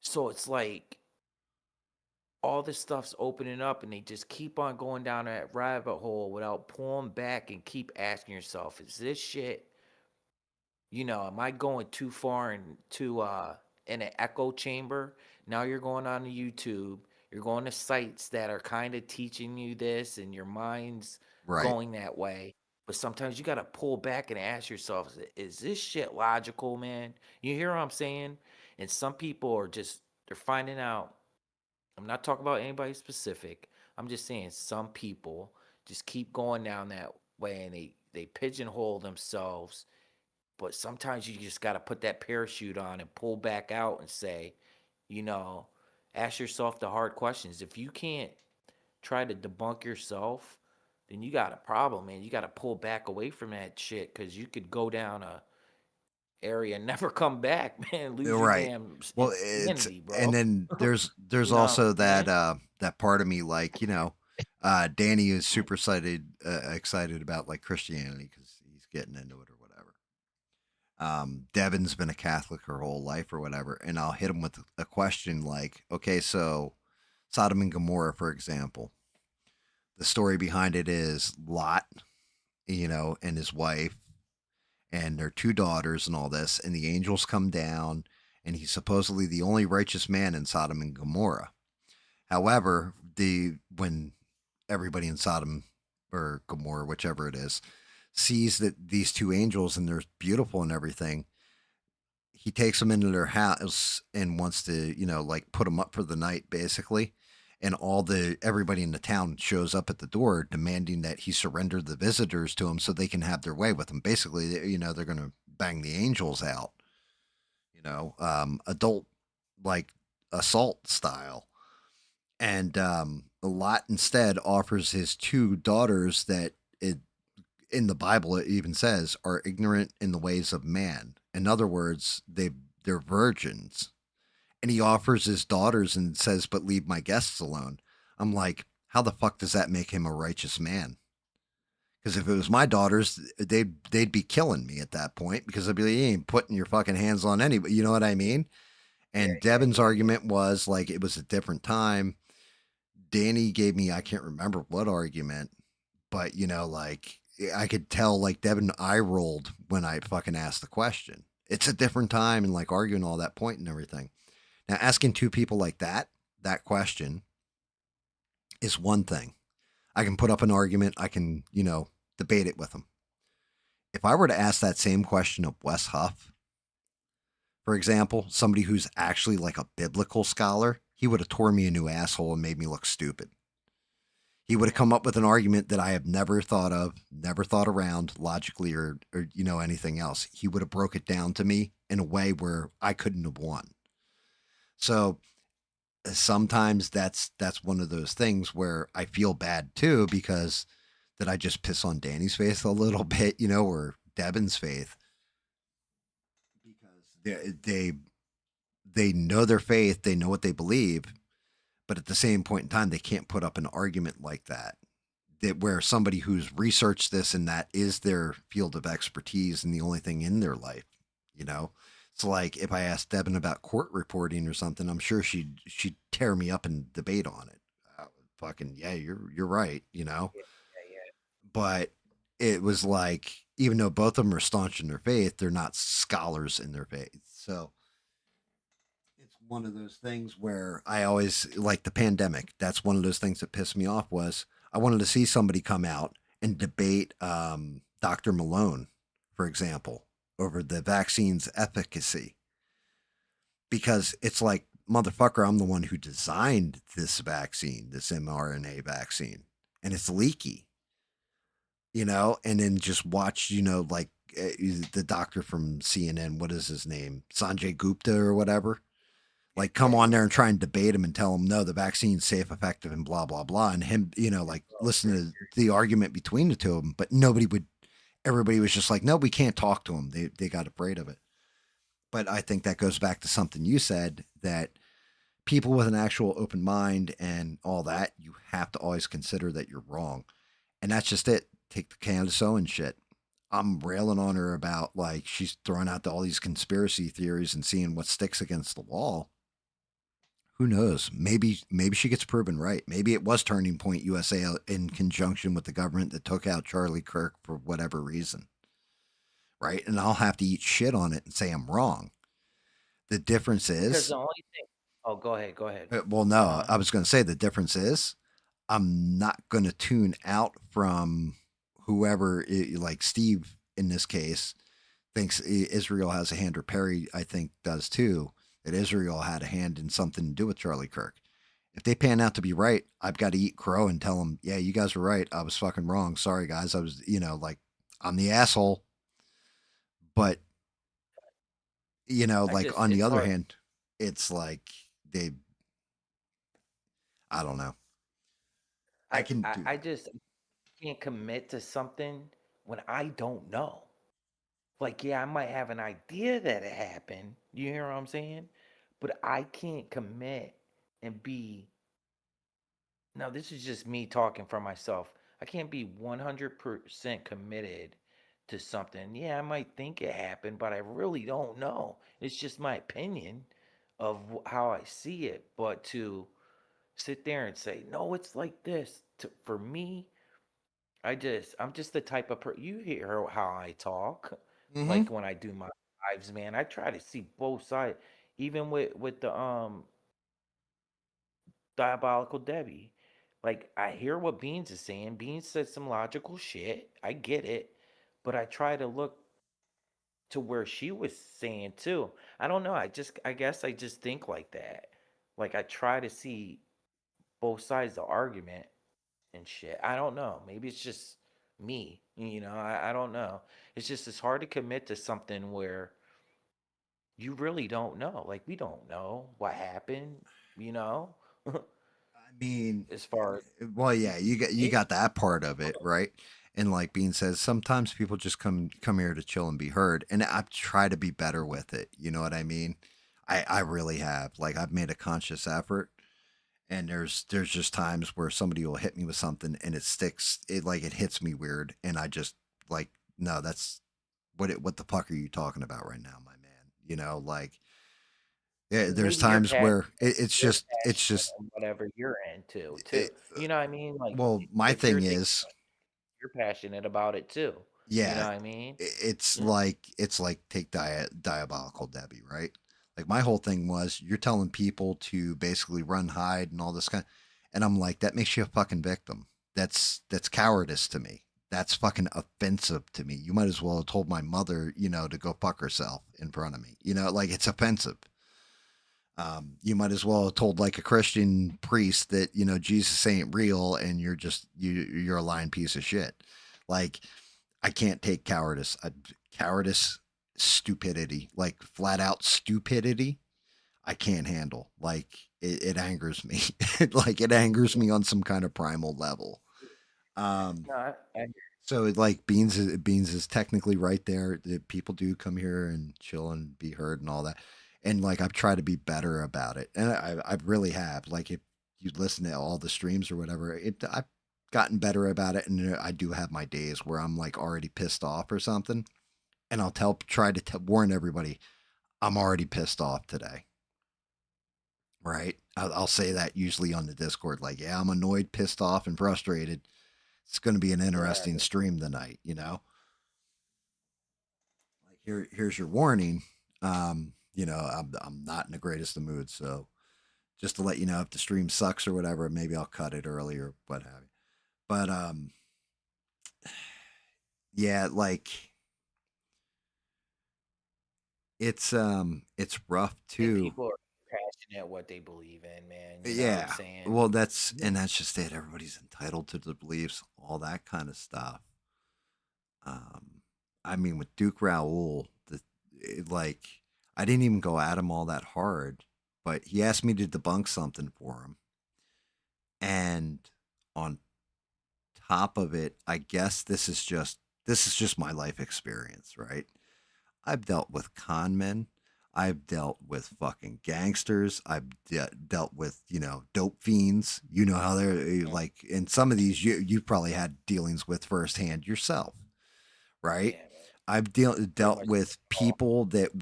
So it's like all this stuff's opening up, and they just keep on going down that rabbit hole without pulling back and keep asking yourself, "Is this shit? Am I going too far into in an echo chamber?" Now you're going on to YouTube, you're going to sites that are kind of teaching you this, and your mind's Right. going that way. But sometimes you got to pull back and ask yourself, is this shit logical, man? You hear what I'm saying? And some people are just, they're finding out. I'm not talking about anybody specific. I'm just saying some people just keep going down that way, and they pigeonhole themselves. But sometimes you just got to put that parachute on and pull back out and say, you know, ask yourself the hard questions. If you can't try to debunk yourself, then you got a problem, man. You got to pull back away from that shit, because you could go down a area and never come back, man. Lose your Right. damn Well, it's insanity, bro. and then there's You know what also I'm saying? that part of me like, Danny is super excited about like Christianity because he's getting into it or whatever. Devin's been a Catholic her whole life or whatever, and I'll hit him with a question like, okay, so Sodom and Gomorrah, for example, the story behind it is Lot, and his wife and their two daughters and all this, and the angels come down, and he's supposedly the only righteous man in Sodom and Gomorrah. However, the when everybody in Sodom or Gomorrah, whichever it is, sees that these two angels and they're beautiful and everything, he takes them into their house and wants to, like put them up for the night, basically. And everybody in the town shows up at the door demanding that he surrender the visitors to him so they can have their way with him. Basically, they're going to bang the angels out, adult like assault style. And Lot instead offers his two daughters that it in the Bible it even says are ignorant in the ways of man. In other words, they're virgins. And he offers his daughters and says, "But leave my guests alone." I'm like, how the fuck does that make him a righteous man? Because if it was my daughters, they'd be killing me at that point because I'd be like, "You ain't putting your fucking hands on anybody." You know what I mean? Yeah, And yeah, Devin's yeah, yeah. argument was like it was a different time. Danny gave me I can't remember what argument, but like I could tell like Devin eye rolled when I fucking asked the question. It's a different time and like arguing all that point and everything. Now asking two people like that question is one thing. I can put up an argument, I can, debate it with them. If I were to ask that same question of Wes Huff, for example, somebody who's actually like a biblical scholar, he would have tore me a new asshole and made me look stupid. He would have come up with an argument that I have never thought of, never thought around logically or anything else. He would have broke it down to me in a way where I couldn't have won. So sometimes that's one of those things where I feel bad too because that I just piss on Danny's faith a little bit, or Devin's faith because they know their faith, they know what they believe, but at the same point in time, they can't put up an argument like that where somebody who's researched this and that is their field of expertise and the only thing in their life, you know. It's like if I asked Devin about court reporting or something, I'm sure she'd tear me up and debate on it. Fucking yeah, you're right, Yeah, yeah, But it was like even though both of them are staunch in their faith, they're not scholars in their faith. So it's one of those things where I always like the pandemic. That's one of those things that pissed me off was I wanted to see somebody come out and debate Dr. Malone, for example, over the vaccine's efficacy. Because it's like, motherfucker, I'm the one who designed this vaccine, this mRNA vaccine, and it's leaky. and then just watch, like the doctor from CNN, what is his name? Sanjay Gupta or whatever. Like come Yeah, on yeah. there and try and debate him and tell him no, the vaccine's safe, effective, and blah blah blah, and him, like listen to the argument between the two of them, but everybody was just like, no, we can't talk to him. They got afraid of it. But I think that goes back to something you said, that people with an actual open mind and all that, you have to always consider that you're wrong. And that's just it. Take the Candace Owens shit. I'm railing on her about like she's throwing out all these conspiracy theories and seeing what sticks against the wall. Who knows? Maybe she gets proven right. Maybe it was Turning Point USA in conjunction with the government that took out Charlie Kirk for whatever reason, right? And I'll have to eat shit on it and say I'm wrong. The difference Because is, the only thing. Oh, go ahead. Go ahead. well, Uh no, huh. I was going to say the difference is I'm not going to tune out from whoever, like Steve in this case, thinks Israel has a hand, or Perry, I think, does too, that Israel had a hand in something to do with Charlie Kirk. If they pan out to be right, I've got to eat crow and tell them, yeah, you guys were right. I was fucking wrong. Sorry, guys. I was, like, I'm the asshole. But, I like just on the it's other hard. hand, it's like they, I don't know. I I can I, do I that. just can't commit to something when I don't know. Like, yeah, I might have an idea that it happened. You hear what I'm saying? But I can't commit and be. Now, this is just me talking for myself. I can't be 100% committed to something. Yeah, I might think it happened, but I really don't know. It's just my opinion of how I see it. But to sit there and say, no, it's like this, for me, I'm just the type of you hear how I talk, Mm-hmm. like when I do my lives, man. I try to see both sides, even with the diabolical Debbie. Like I hear what Beans is saying. Beans said some logical shit. I get it, but I try to look to where she was saying too. I don't know. I guess I just think like that. Like I try to see both sides of the argument and shit. I don't know. Maybe it's just me. I don't know. It's hard to commit to something where you really don't know. Like we don't know what happened, you know, I mean, as far as well, yeah, you maybe. got that part of it, right? And like Bean says, sometimes people just come here to chill and be heard, and I try to be better with it. You know what I mean? I really have. Like I've made a conscious effort, and there's just times where somebody will hit me with something and it sticks. It hits me weird, and I just like, no, that's what the fuck are you talking about right now, my man? Like, yeah, there's Maybe you're times passionate. where it's just On whatever you're into too. it, You know what I mean? Like well, my if you're thing thinking is, you're passionate about it too. You know yeah, what I mean? Mm. it's like take diabolical Debbie, right? Like my whole thing was you're telling people to basically run, hide, and all this kind, and I'm like that makes you a fucking victim. That's cowardice to me. That's fucking offensive to me. You might as well have told my mother, to go fuck herself in front of me. Like it's offensive. You might as well have told like a Christian priest that Jesus ain't real, and you're a lying piece of shit. Like I can't take cowardice. Cowardice, stupidity, like flat out stupidity. I can't handle. Like it angers me. Like it angers me on some kind of primal level. Um, No, I so like Beans is technically right there. People do come here and chill and be heard and all that. And like I've tried to be better about it, and I really have. Like if you listen to all the streams or whatever, I've gotten better about it. And I do have my days where I'm like already pissed off or something, and I'll try to warn everybody I'm already pissed off today. Right? I'll say that usually on the Discord, like, yeah, I'm annoyed, pissed off, and frustrated. It's going to be an yeah. interesting stream tonight. Like here's your warning. I'm not in the greatest of moods, so just to let you know if the stream sucks or whatever, maybe I'll cut it early or what have you. But yeah, like it's rough I think too. people are passionate what they believe in, man. You know what I'm Yeah. saying? Well, that's just it. Everybody's entitled to their beliefs, all that kind of stuff. Um, I mean, with Duke Raoul, like I didn't even go at him all that hard, but he asked me to debunk something for him, and on top of it, I guess this is just my life experience, right? I've dealt with con men. I've dealt with fucking gangsters. I've dealt with dope fiends. You know how they're Mm. like, and some of these you've probably had dealings with firsthand yourself, right? Yeah, man. I've Pretty dealt much with all. people that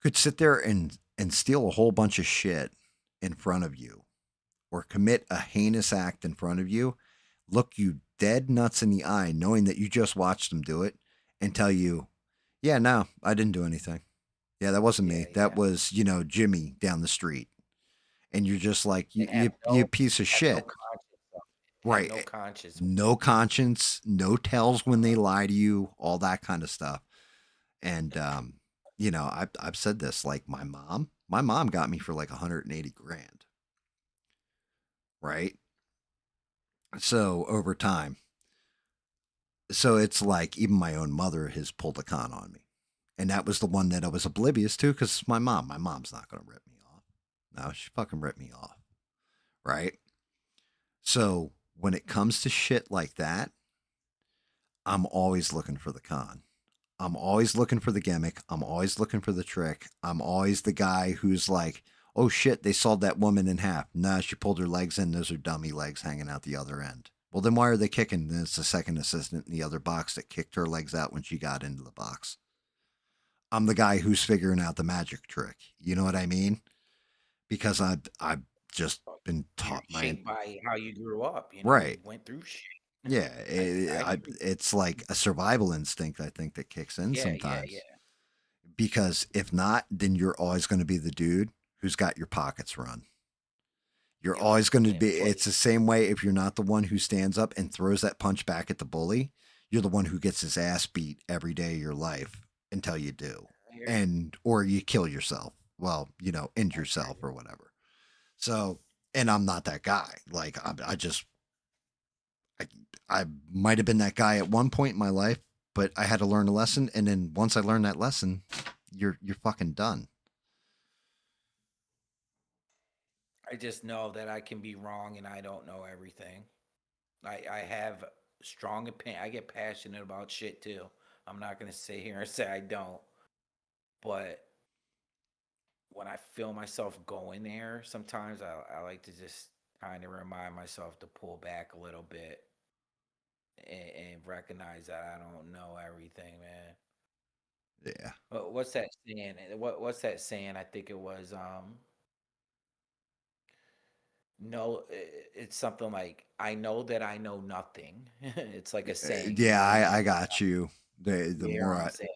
could sit there and steal a whole bunch of shit in front of you or commit a heinous act in front of you, look you dead nuts in the eye, knowing that you just watched them do it, and tell you, yeah, no, I didn't do anything. Yeah, that wasn't Yeah, me. That yeah. was, Jimmy down the street. And you're just like, you, And you, you piece of have no shit. conscience. Have Right. no conscience. No conscience, no tells when they lie to you, all that kind of stuff. And, I've said this, like my mom got me for like 180 grand. Right. So over time, so it's like even my own mother has pulled a con on me, and that was the one that I was oblivious to because my mom. My mom's not going to rip me off. No, she fucking ripped me off, right? So when it comes to shit like that, I'm always looking for the con. I'm always looking for the gimmick. I'm always looking for the trick. I'm always the guy who's like, oh shit, they sawed that woman in half. Nah, she pulled her legs in. Those are dummy legs hanging out the other end. Well, then why are they kicking? Then it's the second assistant in the other box that kicked her legs out when she got into the box. I'm the guy who's figuring out the magic trick. You know what I mean? Because I've just been You're taught my shaped by how you grew up. You right. went through shit. Yeah, I agree. it's like a survival instinct I think that kicks in Yeah, yeah, sometimes. yeah. Because if not, then you're always going to be the dude who's got your pockets run. You're Yep. always going to And be, plus, it's the same way if you're not the one who stands up and throws that punch back at the bully, you're the one who gets his ass beat every day of your life until you do. I hear you. Or you kill yourself. Well, end I hear yourself you. or whatever. So, and I'm not that guy. Like, I, I might have been that guy at one point in my life, but I had to learn a lesson. And then once I learned that lesson, you're fucking done. I just know that I can be wrong and I don't know everything. I have strong opinion. I get passionate about shit too. I'm not gonna sit here and say I don't. But when I feel myself going there, sometimes I like to just kind of remind myself to pull back a little bit and recognize that I don't know everything, man. Yeah. What's that saying? What's that saying? I think it was no, it's something like I know that I know nothing. It's like a saying, Yeah, you I know, got you. The you hear more what I'm I saying?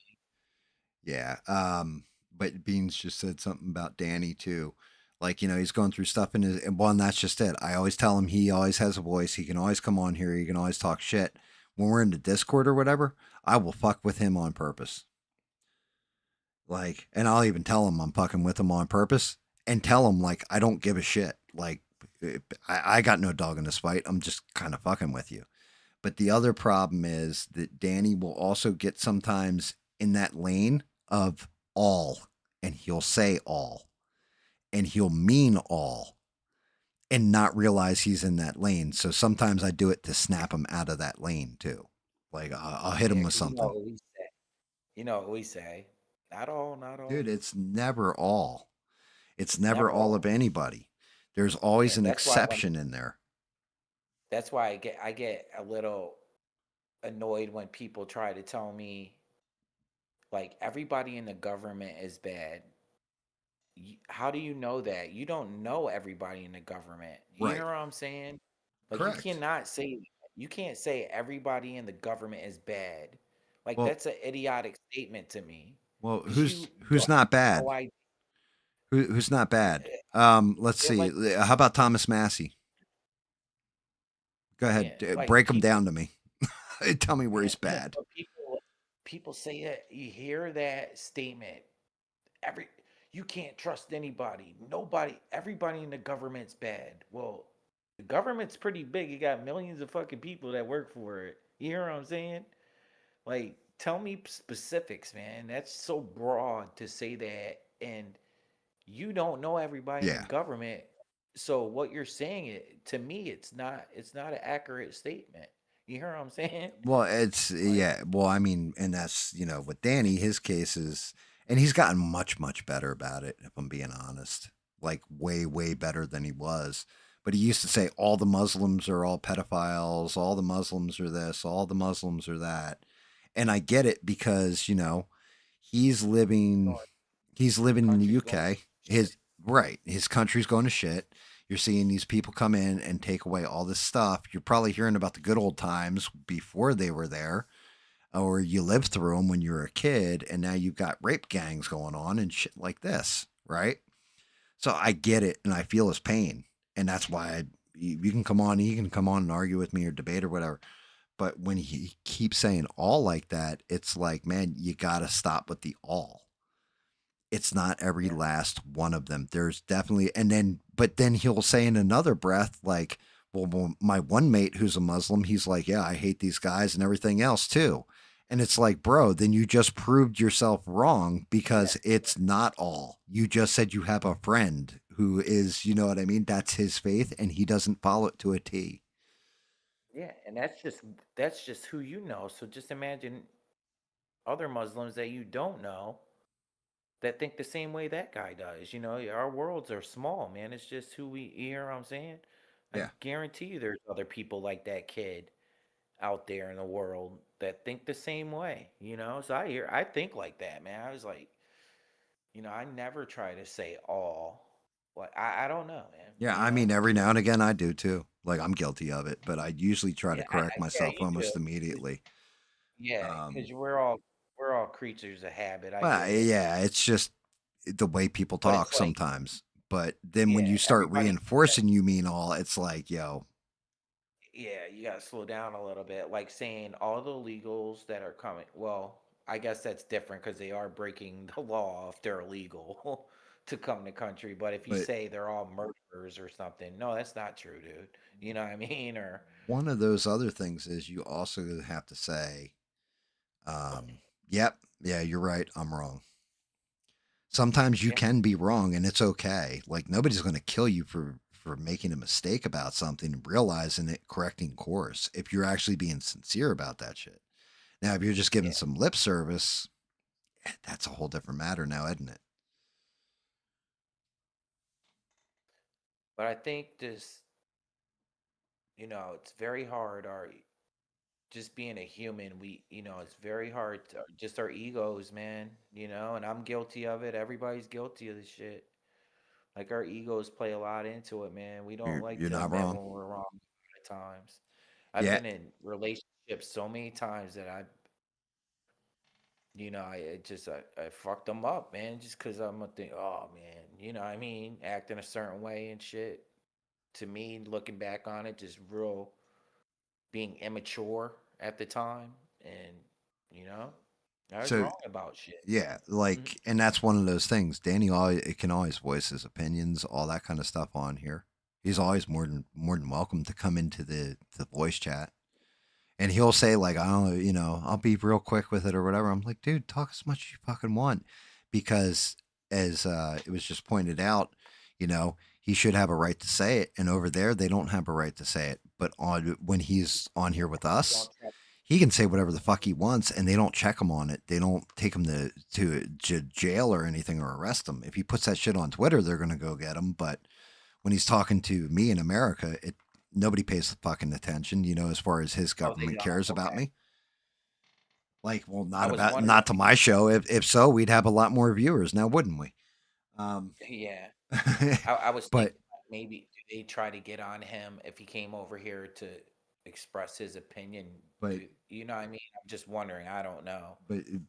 yeah. But Beans just said something about Danny too. Like, he's going through stuff in his, and well, and that's just it. I always tell him he always has a voice. He can always come on here. He can always talk shit. When we're in the Discord or whatever, I will fuck with him on purpose. Like, and I'll even tell him I'm fucking with him on purpose and tell him, like, I don't give a shit. Like, I got no dog in this fight. I'm just kind of fucking with you. But the other problem is that Danny will also get sometimes in that lane of all, and he'll say all, and he'll mean all, and not realize he's in that lane. So sometimes I do it to snap him out of that lane too. Like I'll hit him Yeah, with because you know something. what we say. You know what we say. Not all, not Dude, all. it's never all. It's It's never never all of all. anybody. There's Yeah, always an exception in there. that's why I get a little annoyed when people try to tell me like everybody in the government is bad. How do you know that? You don't know everybody in the government. You hear Right. what I'm saying? Like Correct. you can't say everybody in the government is bad. Like Well, that's an idiotic statement to me well, because who's not have no bad? idea. Who's not bad? Let's Yeah, see. like How about Thomas Massey? Go yeah, ahead. like Break him people. down to me. Tell me where he's bad. But people say that you hear that statement every you can't trust anybody. Nobody, everybody in the government's bad. Well, the government's pretty big. You got millions of fucking people that work for it. You hear what I'm saying? Like, tell me specifics, man. That's so broad to say that, and you don't know everybody in the Yeah. government. So what you're saying, to me, it's not an accurate statement. You hear what I'm saying? Well, it's Like, yeah. Well, I mean, and that's with Danny, his case is, and he's gotten much much better about it. If I'm being honest, like way way better than he was. But he used to say all the Muslims are all pedophiles, all the Muslims are this, all the Muslims are that, and I get it because he's living going, he's living in the country's going. UK. His right, his country's going to shit. You're seeing these people come in and take away all this stuff. You're probably hearing about the good old times before they were there, or you lived through them when you were a kid, and now you've got rape gangs going on and shit like this, right? So I get it, and I feel his pain, and that's why you can come on, he can come on and argue with me or debate or whatever. But when he keeps saying all like that, it's like, man, you got to stop with the all. It's not every Yeah, last one of them. There's definitely, and then, but then he'll say in another breath, like, well, my one mate who's a Muslim, he's like, yeah, I hate these guys and everything else too. And it's like, bro, then you just proved yourself wrong yeah, because it's not all. You just said you have a friend who is, you know what I mean? That's his faith and he doesn't follow it to a T. yeah. And that's just who you know. So just imagine other Muslims that you don't know that think the same way that guy does. Our worlds are small, man. It's just who we. You hear what I'm saying? I Yeah. guarantee you, there's other people like that kid out there in the world that think the same way. So I think like that, man. I was like, I never try to say all. Like I don't know, man. Yeah. I mean, every now and again I do too. Like I'm guilty of it, but I usually try to Yeah, correct yeah, myself you do. almost immediately. Yeah, Um, because we're all creatures of habit. I Well, get it, yeah, it's just the way people but talk it's like, sometimes. But then when yeah, you start everybody. reinforcing you mean all, it's like, yo, Yeah, you gotta slow down a little bit. Like saying all the illegals that are coming. Well, I guess that's different because they are breaking the law if they're illegal to come to the country. But if you but say they're all murderers or something, no, that's not true, dude. You know what I mean? Or one of those other things is you also have to say, yep, yeah, you're right, I'm wrong. Sometimes you yeah, can be wrong and it's okay. Like nobody's going to kill you for making a mistake about something, realizing it, correcting course if you're actually being sincere about that shit. Now, if you're just giving yeah. some lip service, that's a whole different matter now, isn't it? But I think this, it's very hard. Our just being a human, it's very hard to, just our egos, man. And I'm guilty of it. Everybody's guilty of this shit. Like our egos play a lot into it, man. We don't like You're to not admit wrong. when we're wrong at times. I've Yeah. been in relationships so many times that I fucked them up, man, just because I'm gonna think, oh man, what I mean, acting a certain way and shit. To me, looking back on it, just real being immature at the time, and you know, I was So wrong about shit. yeah, Mhm. like, and that's one of those things. Danny always it can always voice his opinions, all that kind of stuff on here. He's always more than welcome to come into the voice chat, and he'll say like, I don't, I'll be real quick with it or whatever. I'm like, dude, talk as much as you fucking want, because as it was just pointed out, he should have a right to say it, and over there they don't have a right to say it. But on when he's on here with You us, don't trust. he can say whatever the fuck he wants, and they don't check him on it. They don't take him to jail or anything or arrest him. If he puts that shit on Twitter, they're gonna go get him. But when he's talking to me in America, nobody pays the fucking attention. As far as his Oh, they government don't. cares about Okay. me. Like, well, I was not wondering. to my show. If so, we'd have a lot more viewers now, wouldn't we? Um, Yeah. I was thinking but maybe do they try to get on him if he came over here to express his opinion? but Do you know what I mean? I'm just wondering. I don't know.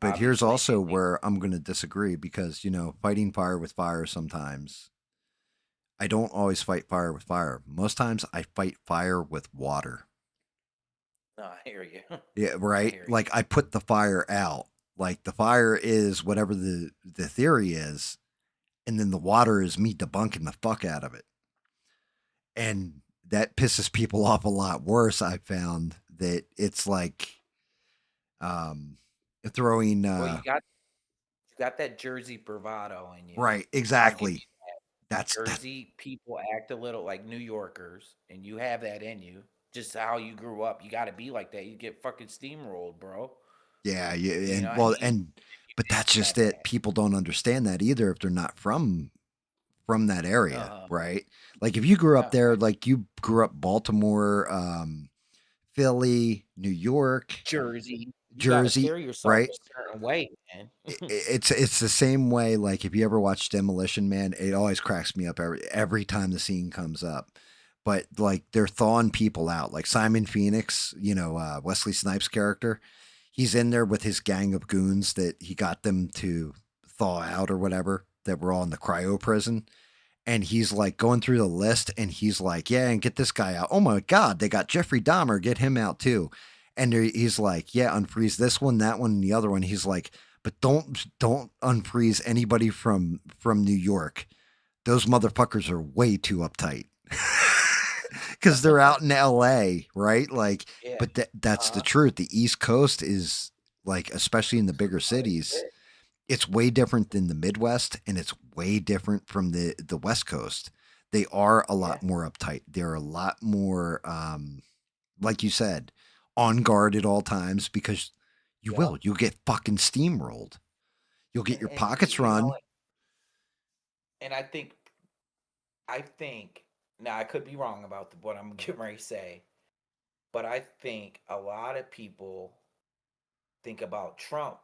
but here's Obviously, also where I'm going to disagree because fighting fire with fire sometimes I don't always fight fire with fire. Most times I fight fire with water. no, I hear you. Yeah, I right? hear you. Like I put the fire out. Like the fire is whatever the theory is, and then the water is me debunking the fuck out of it. And that pisses people off a lot worse, I found, that it's like um throwing Well, you got that Jersey bravado in you. right, I'll give exactly. you that. That's Jersey people act a little like New Yorkers, and you have that in you. Just how you grew up, you got to be like that. You get fucking steamrolled, bro. yeah, yeah, You and know, and well, you and but that's got just it. People don't understand that either if they're not from that that. area, right? Like if you grew up No, there, like you grew up Baltimore, Philly, New York, Jersey, you got to Jersey, carry yourself right? a certain way, man. It's the same way. Like if you ever watch Demolition Man, it always cracks me up every time the scene comes up. But like they're thawing people out, like Simon Phoenix, Wesley Snipes' character. He's in there with his gang of goons that he got them to thaw out or whatever. That were all in the cryo prison, and he's like going through the list, and he's like, "Yeah, and get this guy out. Oh my God, they got Jeffrey Dahmer. Get him out too." And he's like, "Yeah, unfreeze this one, that one, and the other one." He's like, "But don't unfreeze anybody from New York. Those motherfuckers are way too uptight." Because they're out in LA, right? Like, Yeah. but that's the truth. The East Coast is like, especially in the bigger cities, it's way different than the Midwest, and it's way different from the West Coast. They are a Yeah. lot more uptight. They're a lot more, like you said, on guard at all times because Yep. you'll get fucking steamrolled. You'll get your And pockets run. and I think now I could be wrong about what I'm getting ready to say, but I think a lot of people think about Trump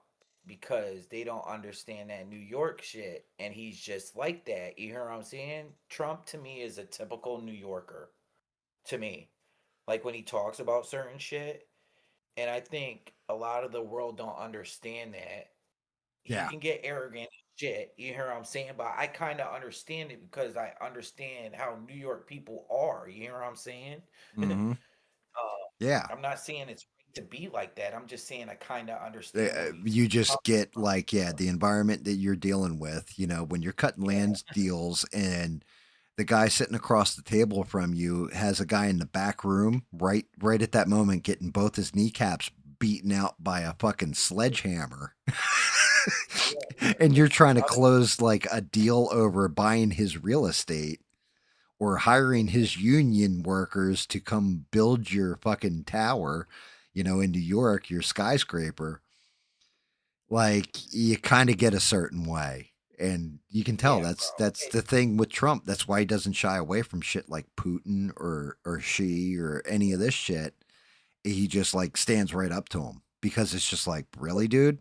because they don't understand that New York shit, and he's just like that. You hear what I'm saying? Trump to me is a typical New Yorker to me. Like when he talks about certain shit, and I think a lot of the world don't understand that. He Yeah. can get arrogant as shit, you hear what I'm saying? But I kind of understand it because I understand how New York people are, you hear what I'm saying? Hmm. Yeah. I'm not saying it's right to be like that. I'm just saying I kind of understand where he's You coming just get from. like, yeah, the environment that you're dealing with, when you're cutting Yeah, land deals and the guy sitting across the table from you has a guy in the back room right at that moment getting both his kneecaps beaten out by a fucking sledgehammer. yeah. And you're trying to Other, close like a deal over buying his real estate or hiring his union workers to come build your fucking tower, in New York, your skyscraper. Like you kind of get a certain way, and you can tell yeah, that's the thing with Trump. That's why he doesn't shy away from shit like Putin or Xi or any of this shit. He just like stands right up to him because it's just like, really, dude.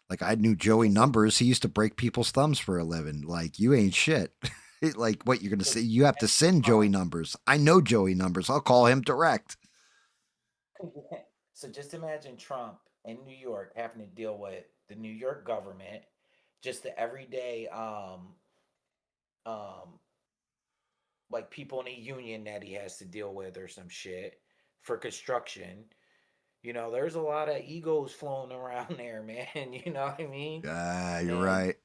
Like I knew Joey Just Numbers. He used to break people's thumbs for a living. Like you ain't shit. Like what you're gonna say? You have to send Joey Numbers. I know Joey Numbers. I'll call him direct. so just imagine Trump in New York having to deal with the New York government, just the everyday um like people in a union that he has to deal with or some shit for construction. There's a lot of egos flowing around there, man. You know what I mean? Ah, you're And right.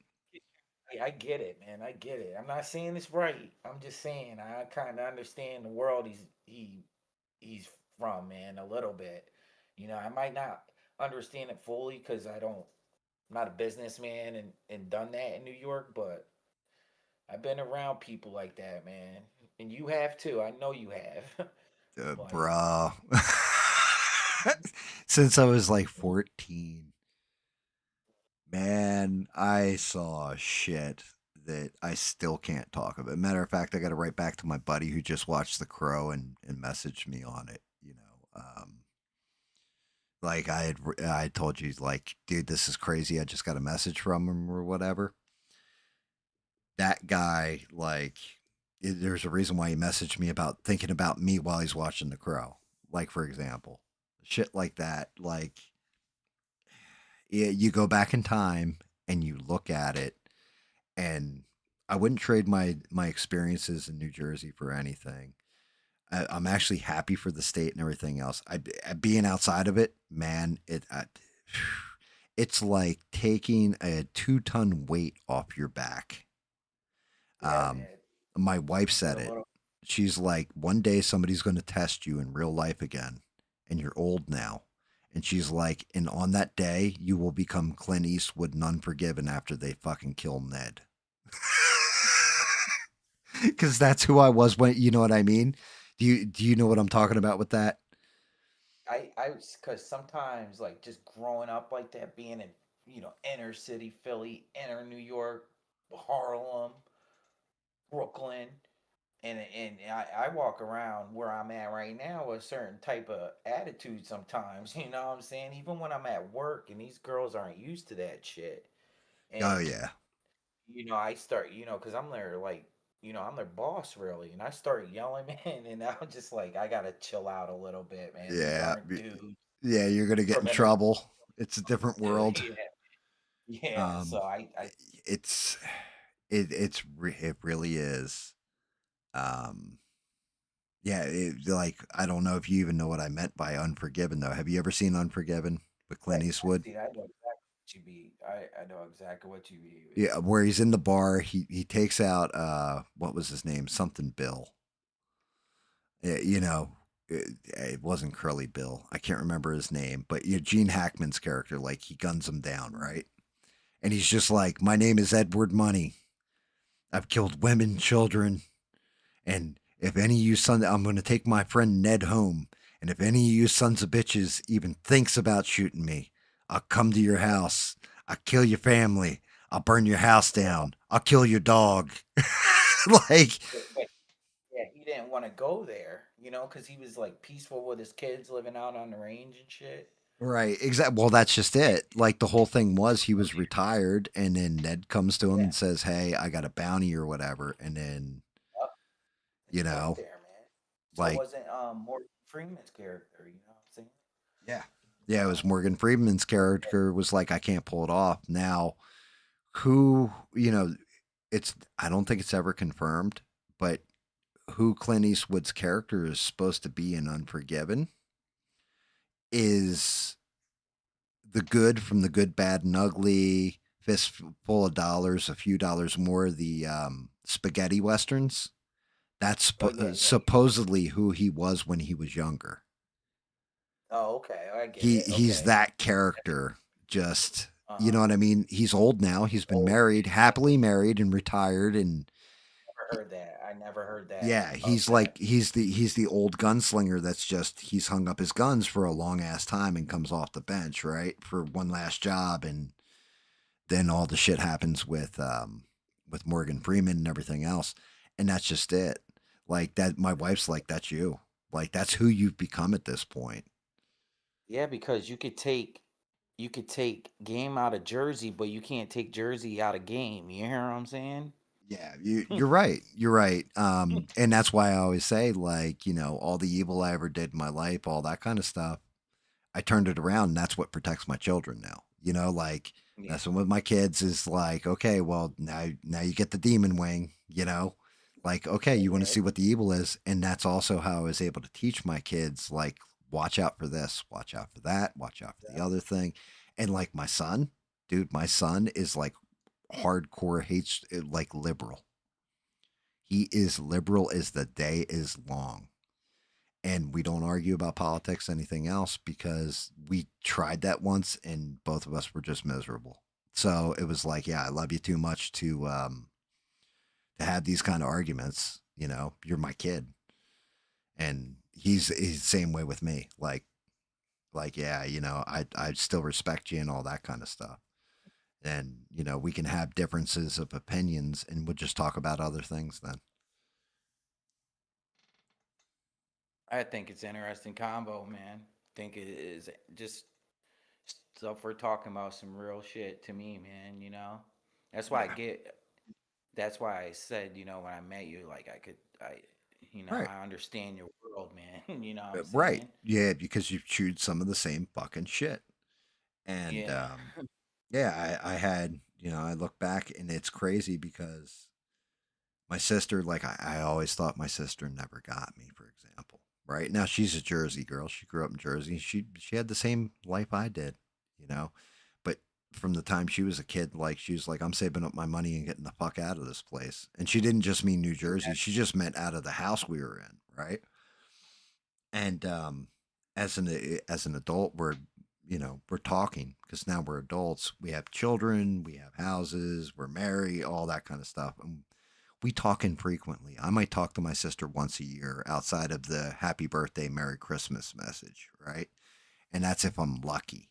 I get it, man. I get it. I'm not saying it's right. I'm just saying I kind of understand the world he's from, man, a little bit. I might not understand it fully because I'm not a businessman and done that in New York, but I've been around people like that, man. And you have too. I know you have. Like, Bruh. Since I was like 14, man, I saw shit that I still can't talk about. Matter of fact, I got to write back to my buddy who just watched The Crow and messaged me on it. Like I told you, like, dude, this is crazy. I just got a message from him or whatever. That guy, like, there's a reason why he messaged me about thinking about me while he's watching The Crow. Like, for example, shit like that. Like, yeah, you go back in time and you look at it, and I wouldn't trade my experiences in New Jersey for anything. I'm actually happy for the state and everything else. Being outside of it, man, it's like taking a 2-ton weight off your back. yeah, Um, man. my wife You get said a it. little She's like, one day somebody's going to test you in real life again, and you're old now. And she's like, and on that day, you will become Clint Eastwood and Unforgiven after they fucking kill Ned. Because that's who I was when, you know what I mean? Do you know what I'm talking about with that? Because sometimes like just growing up like that, being in inner city Philly, inner New York, Harlem, Brooklyn, and I walk around where I'm at right now with a certain type of attitude sometimes. You know what I'm saying? Even when I'm at work and these girls aren't used to that shit, Oh and yeah, I start, because I'm their like, I'm their boss really, and I start yelling, man, and I'm just like, I gotta chill out a little bit, man. These yeah, aren't dudes yeah. You're gonna get in from inner trouble. It's a different dude. world. Yeah. So Um, it's it really is. Um, yeah, like I don't know if you even know what I meant by Unforgiven though. Have you ever seen Unforgiven with Yeah, Clint Eastwood? see, I know exactly what you be. I know exactly what you be. Yeah, where he's in the bar, he takes out what was his name? Something Bill. You know, it wasn't Curly Bill. I can't remember his name, but Gene Hackman's character, like he guns him down, right? And he's just like, "My name is Edward Money. I've killed women, children, and if any of you sons, I'm going to take my friend Ned home. And if any of you sons of bitches even thinks about shooting me, I'll come to your house. I'll kill your family. I'll burn your house down. I'll kill your dog." Like, But yeah, he didn't want to go there, because he was like peaceful with his kids living out on the range and shit. right, exactly. Well, that's just it. Like the whole thing was he was retired, and then Ned comes to him Yeah, and says, "Hey, I got a bounty or whatever," and then yep, and you he went know, there, man. So it like wasn't Morgan Freeman's character, you know what I'm saying? yeah, yeah, it was Morgan Freeman's character was like, "I can't pull it off." Now, who it's I don't think it's ever confirmed, but who Clint Eastwood's character is supposed to be in Unforgiven is the good from the good, bad, and ugly, fistful of dollars, a few dollars more, the spaghetti westerns. That's Oh yeah, yeah. supposedly who he was when he was younger. Oh, okay, I get He it. he's Okay. that character. Just Uh you know huh. what I mean. He's old now. He's been Oh, married, yeah. happily married, and retired, and Never heard that. I never heard that. yeah, he's Okay. like he's the old gunslinger that's just he's hung up his guns for a long ass time and comes off the bench, right? For one last job, and then all the shit happens with Morgan Freeman and everything else. And that's just it. Like that my wife's like, that's you. Like that's who you've become at this point. Yeah, because you could take game out of Jersey, but you can't take Jersey out of game. You hear what I'm saying? Yeah, you're right. You're right. And that's why I always say, like, all the evil I ever did in my life, all that kind of stuff, I turned it around, and that's what protects my children now. Like Yeah. messing with my kids is like, okay, well now you get the demon wing, like okay, you want to Yeah. see what the evil is, and that's also how I was able to teach my kids, like, watch out for this, watch out for that, watch out for the other thing, and like my son, dude, my son is like hardcore hates like liberal. He is liberal as the day is long, and we don't argue about politics, anything else, because we tried that once and both of us were just miserable. So it was like, yeah, I love you too much to have these kind of arguments. You're my kid, and he's the same way with me. Like yeah, I still respect you and all that kind of stuff. And we can have differences of opinions, and we'll just talk about other things then. I think it's interesting combo, man. Think it is just stuff we're talking about some real shit to me, man. That's why I Yeah. get. That's why I said, when I met you, like Right. I understand your world, man. You know what I'm Right. saying? Yeah, because you've chewed some of the same fucking shit. And Yeah. yeah, I had, I look back and it's crazy because my sister, like, I always thought my sister never got me, for example. Right now, she's a Jersey girl. She grew up in Jersey. She had the same life I did, you know. But from the time she was a kid, like she was like, I'm saving up my money and getting the fuck out of this place. And she didn't just mean New Jersey. She just meant out of the house we were in, right? And as an adult, we're talking because now we're adults. We have children, we have houses, we're married, all that kind of stuff. And we talk infrequently. I might talk to my sister once a year outside of the happy birthday, Merry Christmas message, right? And that's if I'm lucky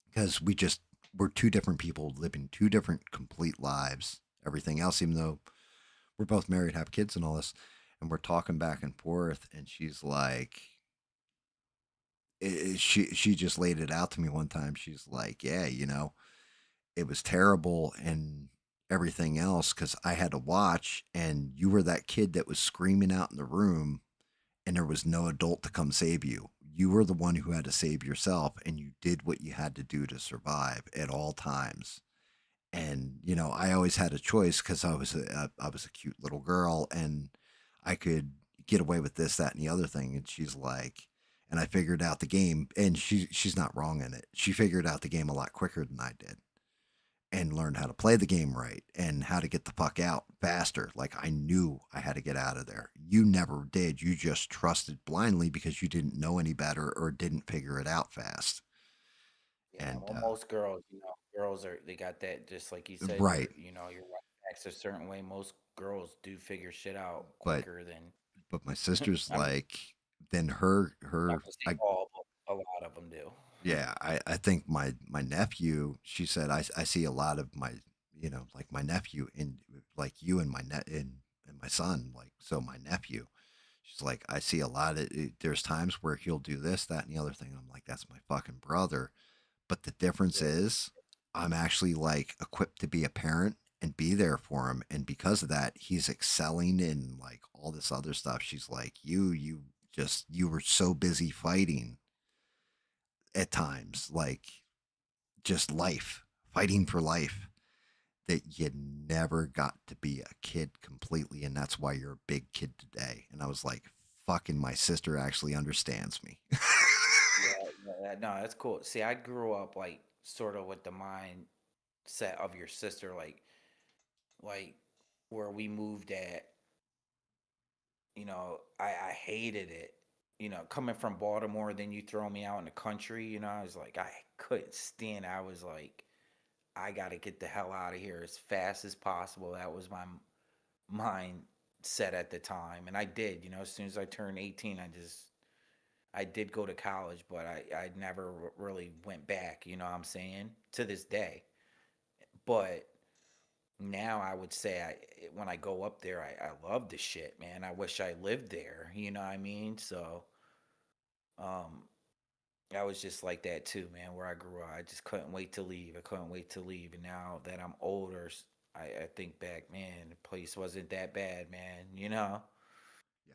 because we're two different people living two different complete lives. Everything else, even though we're both married, have kids, and all this, and we're talking back and forth, and she's like, she just laid it out to me one time. She's like, yeah, it was terrible and everything else because I had to watch, and you were that kid that was screaming out in the room, and there was no adult to come save you. You were the one who had to save yourself, and you did what you had to do to survive at all times. And I always had a choice because I was a cute little girl, and I could get away with this, that, and the other thing. And she's like, and I figured out the game, and she's not wrong in it. She figured out the game a lot quicker than I did, and learned how to play the game right and how to get the fuck out faster. Like I knew I had to get out of there. You never did. You just trusted blindly because you didn't know any better or didn't figure it out fast. Yeah, And well, most girls, girls they got that just like you said, right, your acts a certain way. Most girls do figure shit out but quicker than my sister's I'm like, then her not her gonna say I all, but a lot of them do. yeah, I think my nephew, she said, I see a lot of my, like my nephew in like you and my net and my son, like, so my nephew, she's like, I see a lot of there's times where he'll do this, that, and the other thing. I'm like, that's my fucking brother. But the difference Yeah, is I'm actually like equipped to be a parent and be there for him. And because of that, he's excelling in like all this other stuff. She's like, you were so busy fighting at times, like just life, fighting for life, that you never got to be a kid completely. And that's why you're a big kid today. And I was like, fucking, my sister actually understands me. yeah, yeah, no, that's cool. See, I grew up like sort of with the mindset of your sister, like where we moved at. I hated it. Coming from Baltimore, then you throw me out in the country. I was like, I couldn't stand. I was like, I got to get the hell out of here as fast as possible. That was my mindset at the time, and I did. As soon as I turned 18, I did go to college, but I never really went back. You know what I'm saying? To this day, but now I would say when I go up there, I love the shit, man. I wish I lived there. You know what I mean? So um, I was just like that too, man. Where I grew up, I just couldn't wait to leave. I couldn't wait to leave. And now that I'm older, I think back, man, the place wasn't that bad, man.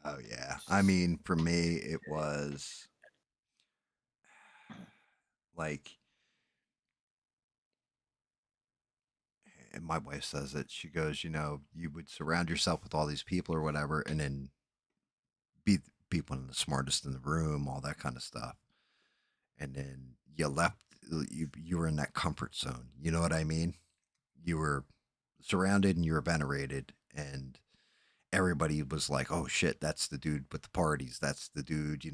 Oh yeah. It's I just mean, for me, it was like, and my wife says it. She goes, you would surround yourself with all these people or whatever, and then be be one of the smartest in the room, all that kind of stuff, and then you left. You were in that comfort zone. You know what I mean? You were surrounded and you were venerated, and everybody was like, "Oh shit, that's the dude with the parties. That's the dude,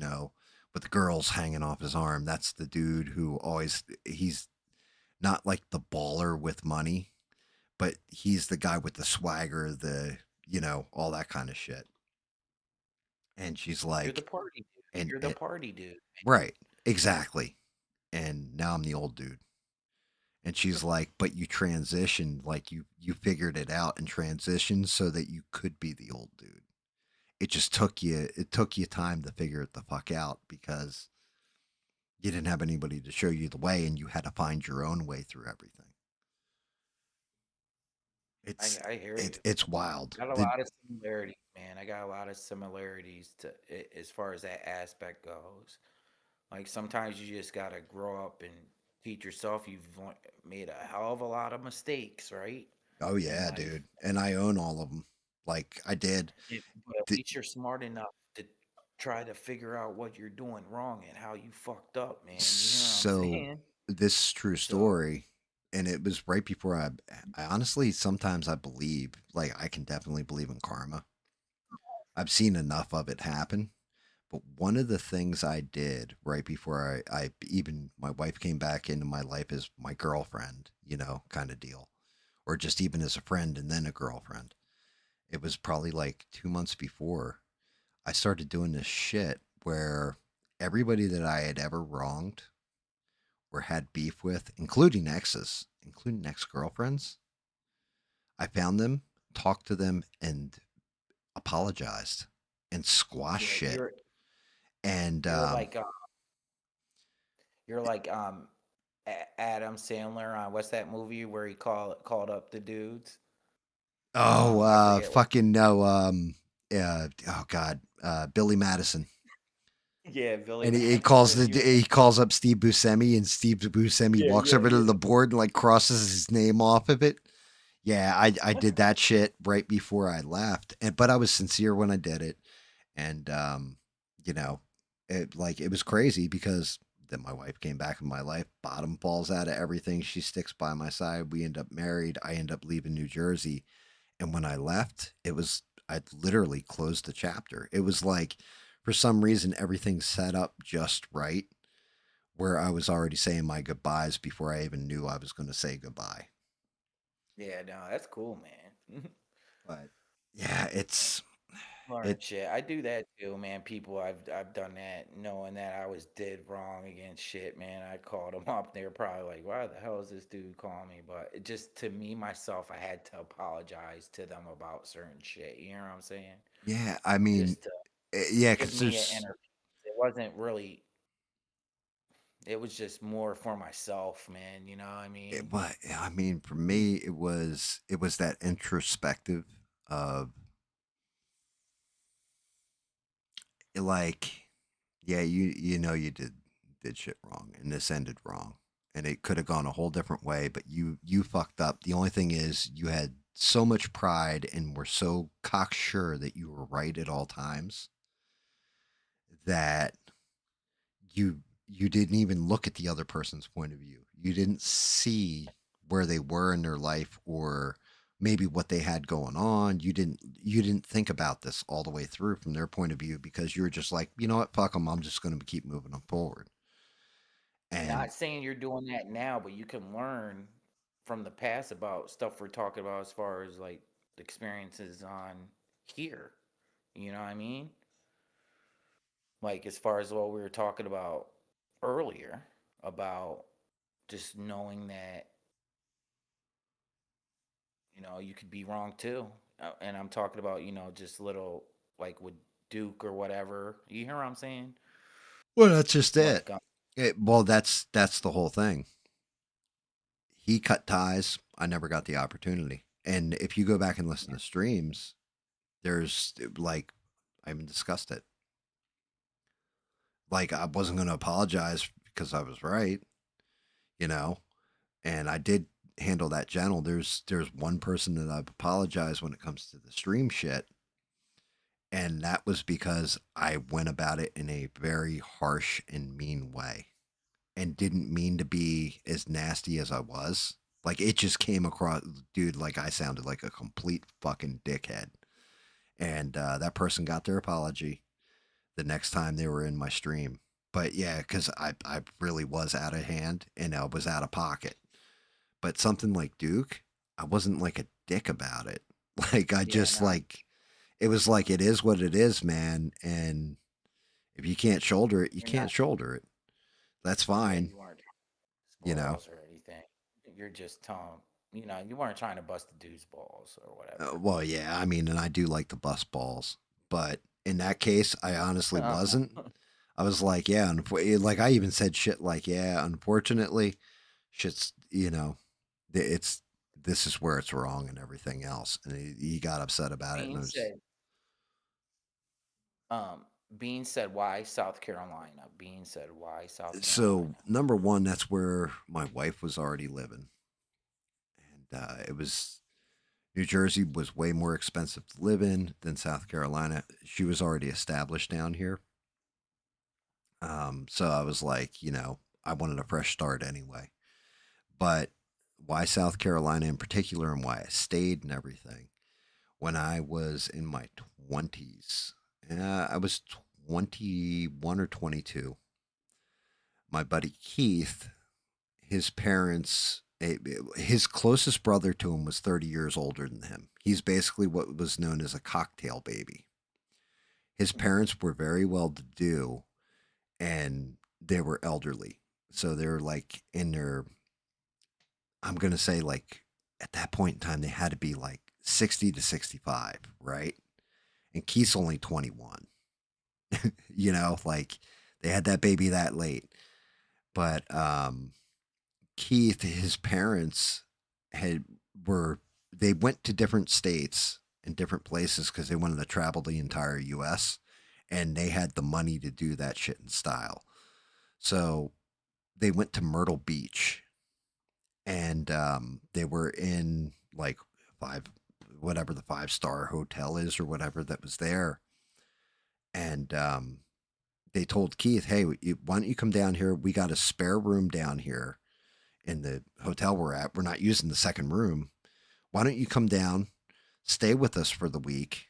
with the girls hanging off his arm. That's the dude who always he's not like the baller with money, but he's the guy with the swagger, all that kind of shit." And she's you're the like, party dude. and, You're the and party dude. right, exactly. And now I'm the old dude. And she's like, but you transitioned, like you figured it out and transitioned so that you could be the old dude. It took you time to figure it the fuck out because you didn't have anybody to show you the way, and you had to find your own way through everything. I It's I hear you. it's wild. Got a lot of similarities, man. I got a lot of similarities as far as that aspect goes. Like sometimes you just gotta grow up and teach yourself. Made a hell of a lot of mistakes, right, Oh in yeah, life. dude. And I own all of them. Like I did. But at The, least you're smart enough to try to figure out what you're doing wrong and how you fucked up, man. You hear what I'm so saying? this true So story, and it was right before I honestly sometimes I believe, like, I can definitely believe in karma. I've seen enough of it happen, But one of the things I did right before I even my wife came back into my life as my girlfriend, kind of deal, or just even as a friend and then a girlfriend. It was probably like 2 months before I started doing this shit where everybody that I had ever wronged or had beef with, including exes, including ex girlfriends, I found them, talked to them, and apologized and squashed Yeah, shit. And you're like you're like Adam Sandler on what's that movie where he called up the dudes? oh, I forget what. fucking no, oh god, Billy Madison. Yeah, Billy And Madison. You he calls up Steve Buscemi, and Steve Buscemi yeah, walks yeah, over to yeah. the board and like crosses his name off of it. Yeah, I did that shit right before I left, but I was sincere when I did it, and you know, it was crazy because then my wife came back in my life. Bottom falls out of everything. She sticks by my side. We end up married. I end up leaving New Jersey, and when I left, I literally closed the chapter. It was like for some reason everything set up just right where I was already saying my goodbyes before I even knew I was going to say goodbye. Yeah, no, that's cool, man. But yeah, Learn it shit. I do that too, man. People, I've done that, knowing that I was dead wrong against shit, man. I called them up. They were probably like, "Why the hell is this dude calling me?" But it just to me myself, I had to apologize to them about certain shit. You know what I'm saying? yeah, I mean, Just to yeah, give because me an there's inner. It wasn't really. It was just more for myself, man. You know what I mean? what I mean for me it was that introspective of like, yeah, you know you did shit wrong and this ended wrong and it could have gone a whole different way, but you fucked up. The only thing is you had so much pride and were so cocksure that you were right at all times that you didn't even look at the other person's point of view. You didn't see where they were in their life or maybe what they had going on. You didn't think about this all the way through from their point of view because you were just like, you know what, fuck them. I'm just going to keep moving them forward. And Not saying you're doing that now, but you can learn from the past about stuff we're talking about as far as like the experiences on here. You know what I mean? Like as far as what we were talking about earlier about just knowing that, you could be wrong too. And I'm talking about, just little like with Duke or whatever. You hear what I'm saying? well, that's just it. Like Well, that's the whole thing. He cut ties. I never got the opportunity. And if you go back and listen to streams, there's like I even discussed it. Like I wasn't going to apologize because I was right, you know, and I did handle that gentle. There's one person that I've apologized when it comes to the stream shit, and that was because I went about it in a very harsh and mean way, and didn't mean to be as nasty as I was. Like it just came across, dude. Like I sounded like a complete fucking dickhead, and that person got their apology the next time they were in my stream. But yeah, because I really was out of hand and I was out of pocket. But something like Duke, I wasn't like a dick about it. Like I yeah, just no, like it was like it is what it is, man. And if you can't shoulder it, you you're can't not. shoulder it. That's Yeah, fine, you weren't you know. balls or anything. You're just telling, you weren't trying to bust the dude's balls or whatever. Well, yeah, I mean, and I do like the bust balls, but in that case, I honestly wasn't. I was like, yeah, like I even said shit like, yeah, unfortunately, shit's, it's this is where it's wrong and everything else, and he got upset about it, and Bean I was said, um, Bean said, why South Carolina? Bean said, why South so Carolina? number one, that's where my wife was already living, and it was New Jersey was way more expensive to live in than South Carolina. She was already established down here. So I was like, I wanted a fresh start anyway. But why South Carolina in particular and why I stayed and everything? When I was in my 20s, I was 21 or 22. My buddy Keith, his parents, his closest brother to him was 30 years older than him. He's basically what was known as a cocktail baby. His parents were very well to do and they were elderly. So they're like in their, I'm going to say like at that point in time, they had to be like 60 to 65, right? And Keith's only 21. Like they had that baby that late. But Keith, his parents had were they went to different states and different places because they wanted to travel the entire U.S. and they had the money to do that shit in style. So they went to Myrtle Beach and they were in like five, whatever the 5-star hotel is or whatever that was there, and they told Keith, "Hey, why don't you come down here? We got a spare room down here in the hotel we're at. We're not using the second room. Why don't you come down, stay with us for the week,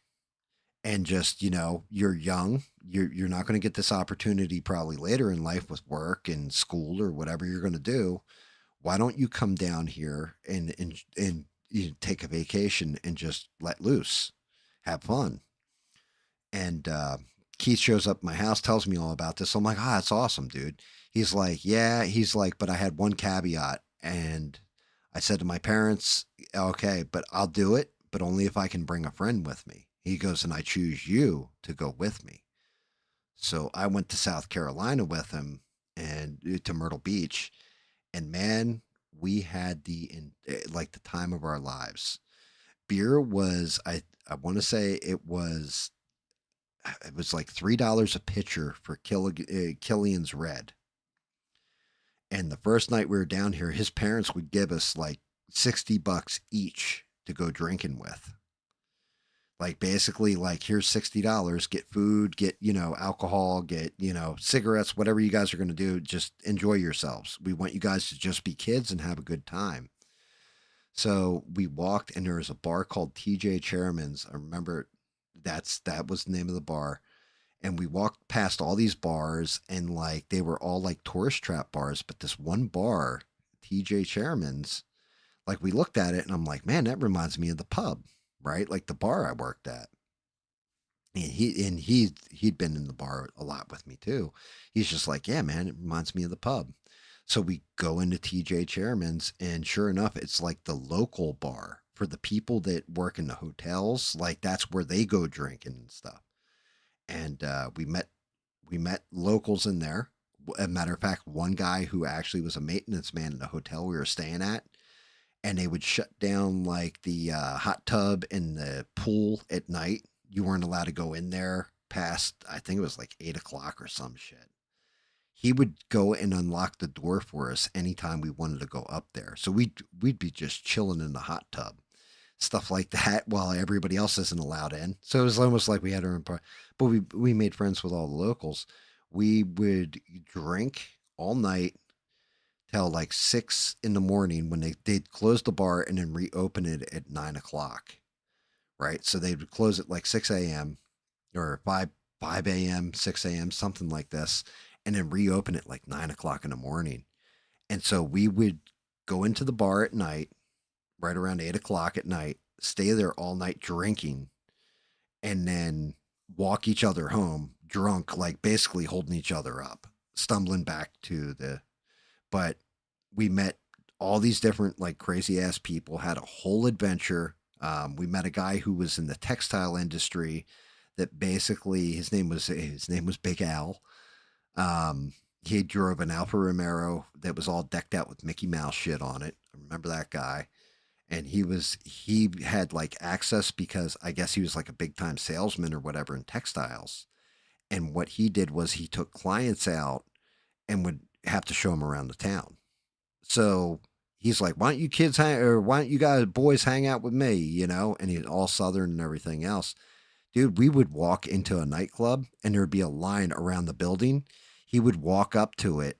and just you're young. You're not going to get this opportunity probably later in life with work and school or whatever you're going to do. Why don't you come down here and you take a vacation and just let loose, have fun?" And Keith shows up at my house, tells me all about this. I'm like, "Ah, that's awesome, dude." He's like, "Yeah." He's like, "But I had one caveat." And I said to my parents, "Okay, but I'll do it, but only if I can bring a friend with me." He goes, "And I choose you to go with me." So I went to South Carolina with him and to Myrtle Beach. And man, we had like the time of our lives. Beer was, I want to say it was like $3 a pitcher for Killian's Red. And the first night we were down here, his parents would give us like $60 each to go drinking with. Like basically, like here's $60, get food, get alcohol, get cigarettes, whatever you guys are going to do. Just enjoy yourselves. We want you guys to just be kids and have a good time. So we walked, and there was a bar called TJ Chairman's. I remember that was the name of the bar. And we walked past all these bars, and like they were all like tourist trap bars, but this one bar, TJ Chairman's, like we looked at it and I'm like, "Man, that reminds me of the pub, right? Like the bar I worked at." And he'd been in the bar a lot with me too. He's just like, "Yeah, man, it reminds me of the pub." So we go into TJ Chairman's, and sure enough, it's like the local bar for the people that work in the hotels. Like that's where they go drinking and stuff. And we met locals in there. A matter of fact, one guy who actually was a maintenance man in the hotel we were staying at, and they would shut down like the hot tub and the pool at night. You weren't allowed to go in there past, I think it was like 8 o'clock or some shit. He would go and unlock the door for us anytime we wanted to go up there. So we'd be just chilling in the hot tub, stuff like that, while everybody else isn't allowed in. So it was almost like we had our own part. But we made friends with all the locals. We would drink all night till like 6 in the morning when they'd close the bar and then reopen it at 9 o'clock. Right. So they would close at like 6 a.m. or 5 a.m., 6 a.m., something like this, and then reopen it like 9 o'clock in the morning. And so we would go into the bar at night, right around 8 o'clock at night, stay there all night drinking, and then walk each other home drunk, like basically holding each other up, stumbling back to the. But we met all these different, like crazy ass people, had a whole adventure. We met a guy who was in the textile industry that basically his name was Big Al. He drove an Alfa Romero that was all decked out with Mickey Mouse shit on it. I remember that guy. And he had like access because I guess he was like a big time salesman or whatever in textiles. And what he did was he took clients out and would have to show them around the town. So he's like, "Why don't you kids hang, or why don't you guys boys hang out with me?" And he's all Southern and everything else. Dude, we would walk into a nightclub and there'd be a line around the building. He would walk up to it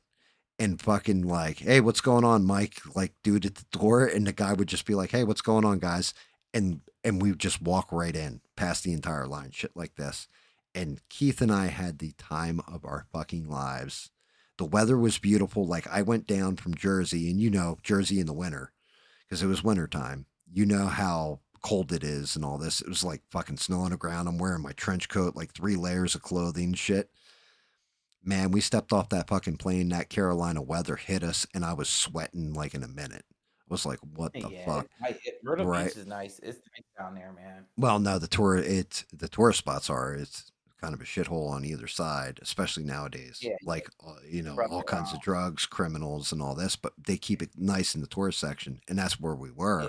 and fucking like, "Hey, what's going on, Mike?" Like, dude at the door, and the guy would just be like, "Hey, what's going on, guys?" And we would just walk right in past the entire line, shit like this. and Keith and I had the time of our fucking lives. The weather was beautiful. Like I went down from Jersey, and you know Jersey in the winter because it was winter time. You know how cold it is and all this. It was like fucking snow on the ground. I'm wearing my trench coat, like 3 layers of clothing, shit. Man, we stepped off that fucking plane. That Carolina weather hit us, and I was sweating like in a minute. I was like, "What the Yeah, fuck?" it's nice. Myrtle Right? Beach is nice. It's nice down there, man. Well, no, the tourist spots are. It's kind of a shithole on either side, especially nowadays. Yeah, yeah. Like you know, Brother, all kinds of drugs, criminals, and all this. But they keep it nice in the tourist section, and that's where we were.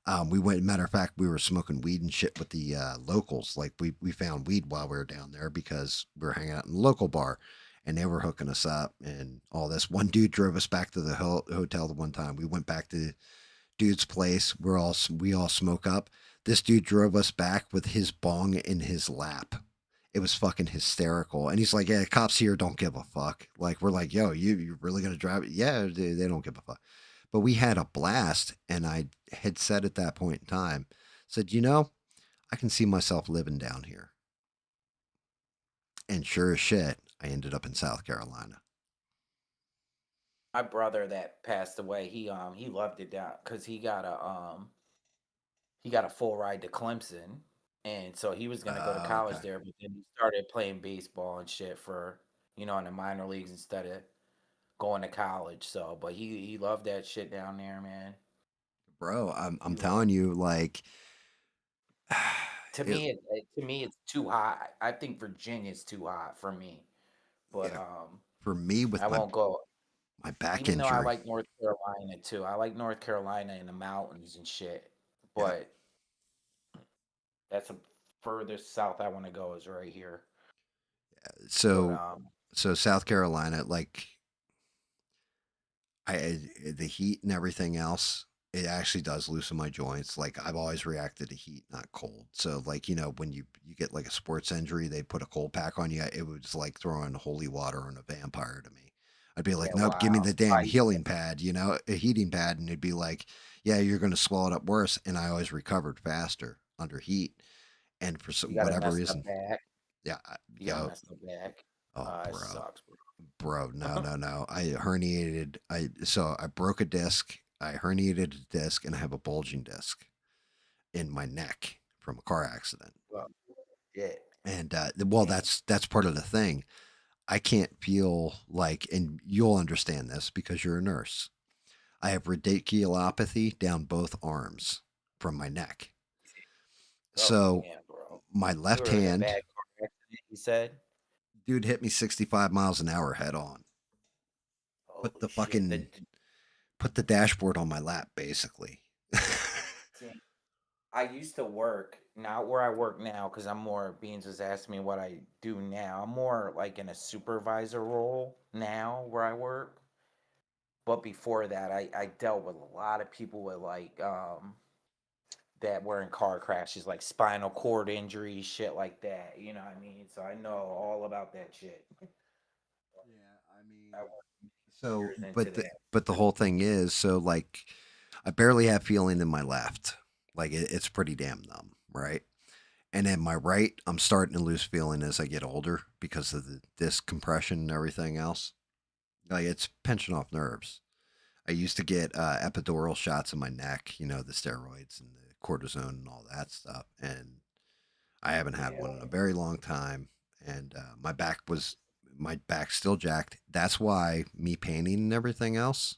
yeah, We went. Matter of fact, we were smoking weed and shit with the locals. Like we found weed while we were down there because we were hanging out in the local bar, and they were hooking us up and all this. One dude drove us back to the hotel the one time. We went back to dude's place. We all smoke up. This dude drove us back with his bong in his lap. It was fucking hysterical. And he's like, "Yeah, cops here don't give a fuck." Like we're like, "Yo, you really gonna drive it?" Yeah, they don't give a fuck. But we had a blast, and I had said at that point in time, said, I can see myself living down here. And sure as shit, I ended up in South Carolina. my brother that passed away, he loved it down because he got a full ride to Clemson, and so he was gonna go to college Okay. there, but then he started playing baseball and shit for in the minor leagues instead of going to college. So, but he loved that shit down there, man. Bro, I'm He loved. telling you, like, To it, me, to me, it's too hot. I think Virginia's too hot for me, but yeah, for me with I my won't go. back Even though I injury. like North Carolina too, I like North Carolina in the mountains and shit. Yeah. But that's the furthest south I want to go is right here. But So South Carolina, like the heat and everything else, it actually does loosen my joints. Like I've always reacted to heat, not cold. So like when you get like a sports injury, they put a cold pack on you. It was like throwing holy water on a vampire to me. I'd be like, yeah, nope, give me wow, the damn ice. healing pad, a heating pad, and it'd be like, yeah, you're gonna swell it up worse. And I always recovered faster under heat. And for You got a whatever messed reason, up back. yeah, You got a yo, messed up back. oh, It bro. sucks, Bro, no, bro. no, no. I herniated. I broke a disc. I herniated a disc, and I have a bulging disc in my neck from a car accident. Well, yeah, And well, damn. that's part of the thing. I can't feel like, and you'll understand this because you're a nurse. I have radiculopathy down both arms from my neck. Oh So damn, bro. my You left were in a hand, bad car accident. You said. dude hit me 65 miles an hour head on. Put Holy the shit. fucking put the dashboard on my lap, basically. Damn. I used to work, not where I work now, because I'm more, Beans was asking me what I do now. I'm more like in a supervisor role now where I work. But before that, I dealt with a lot of people with that were in car crashes, like spinal cord injuries, shit like that. You know what I mean? So I know all about that shit. Yeah, I I mean, worked so years into that. but the whole thing is, so like I barely have feeling in my left. Like it's pretty damn numb, right? And then my right, I'm starting to lose feeling as I get older because of the disc compression and everything else. Like it's pinching off nerves. I used to get epidural shots in my neck, the steroids and the cortisone and all that stuff, and I haven't had Yeah. one in a very long time. And my back's still jacked. That's why me painting and everything else,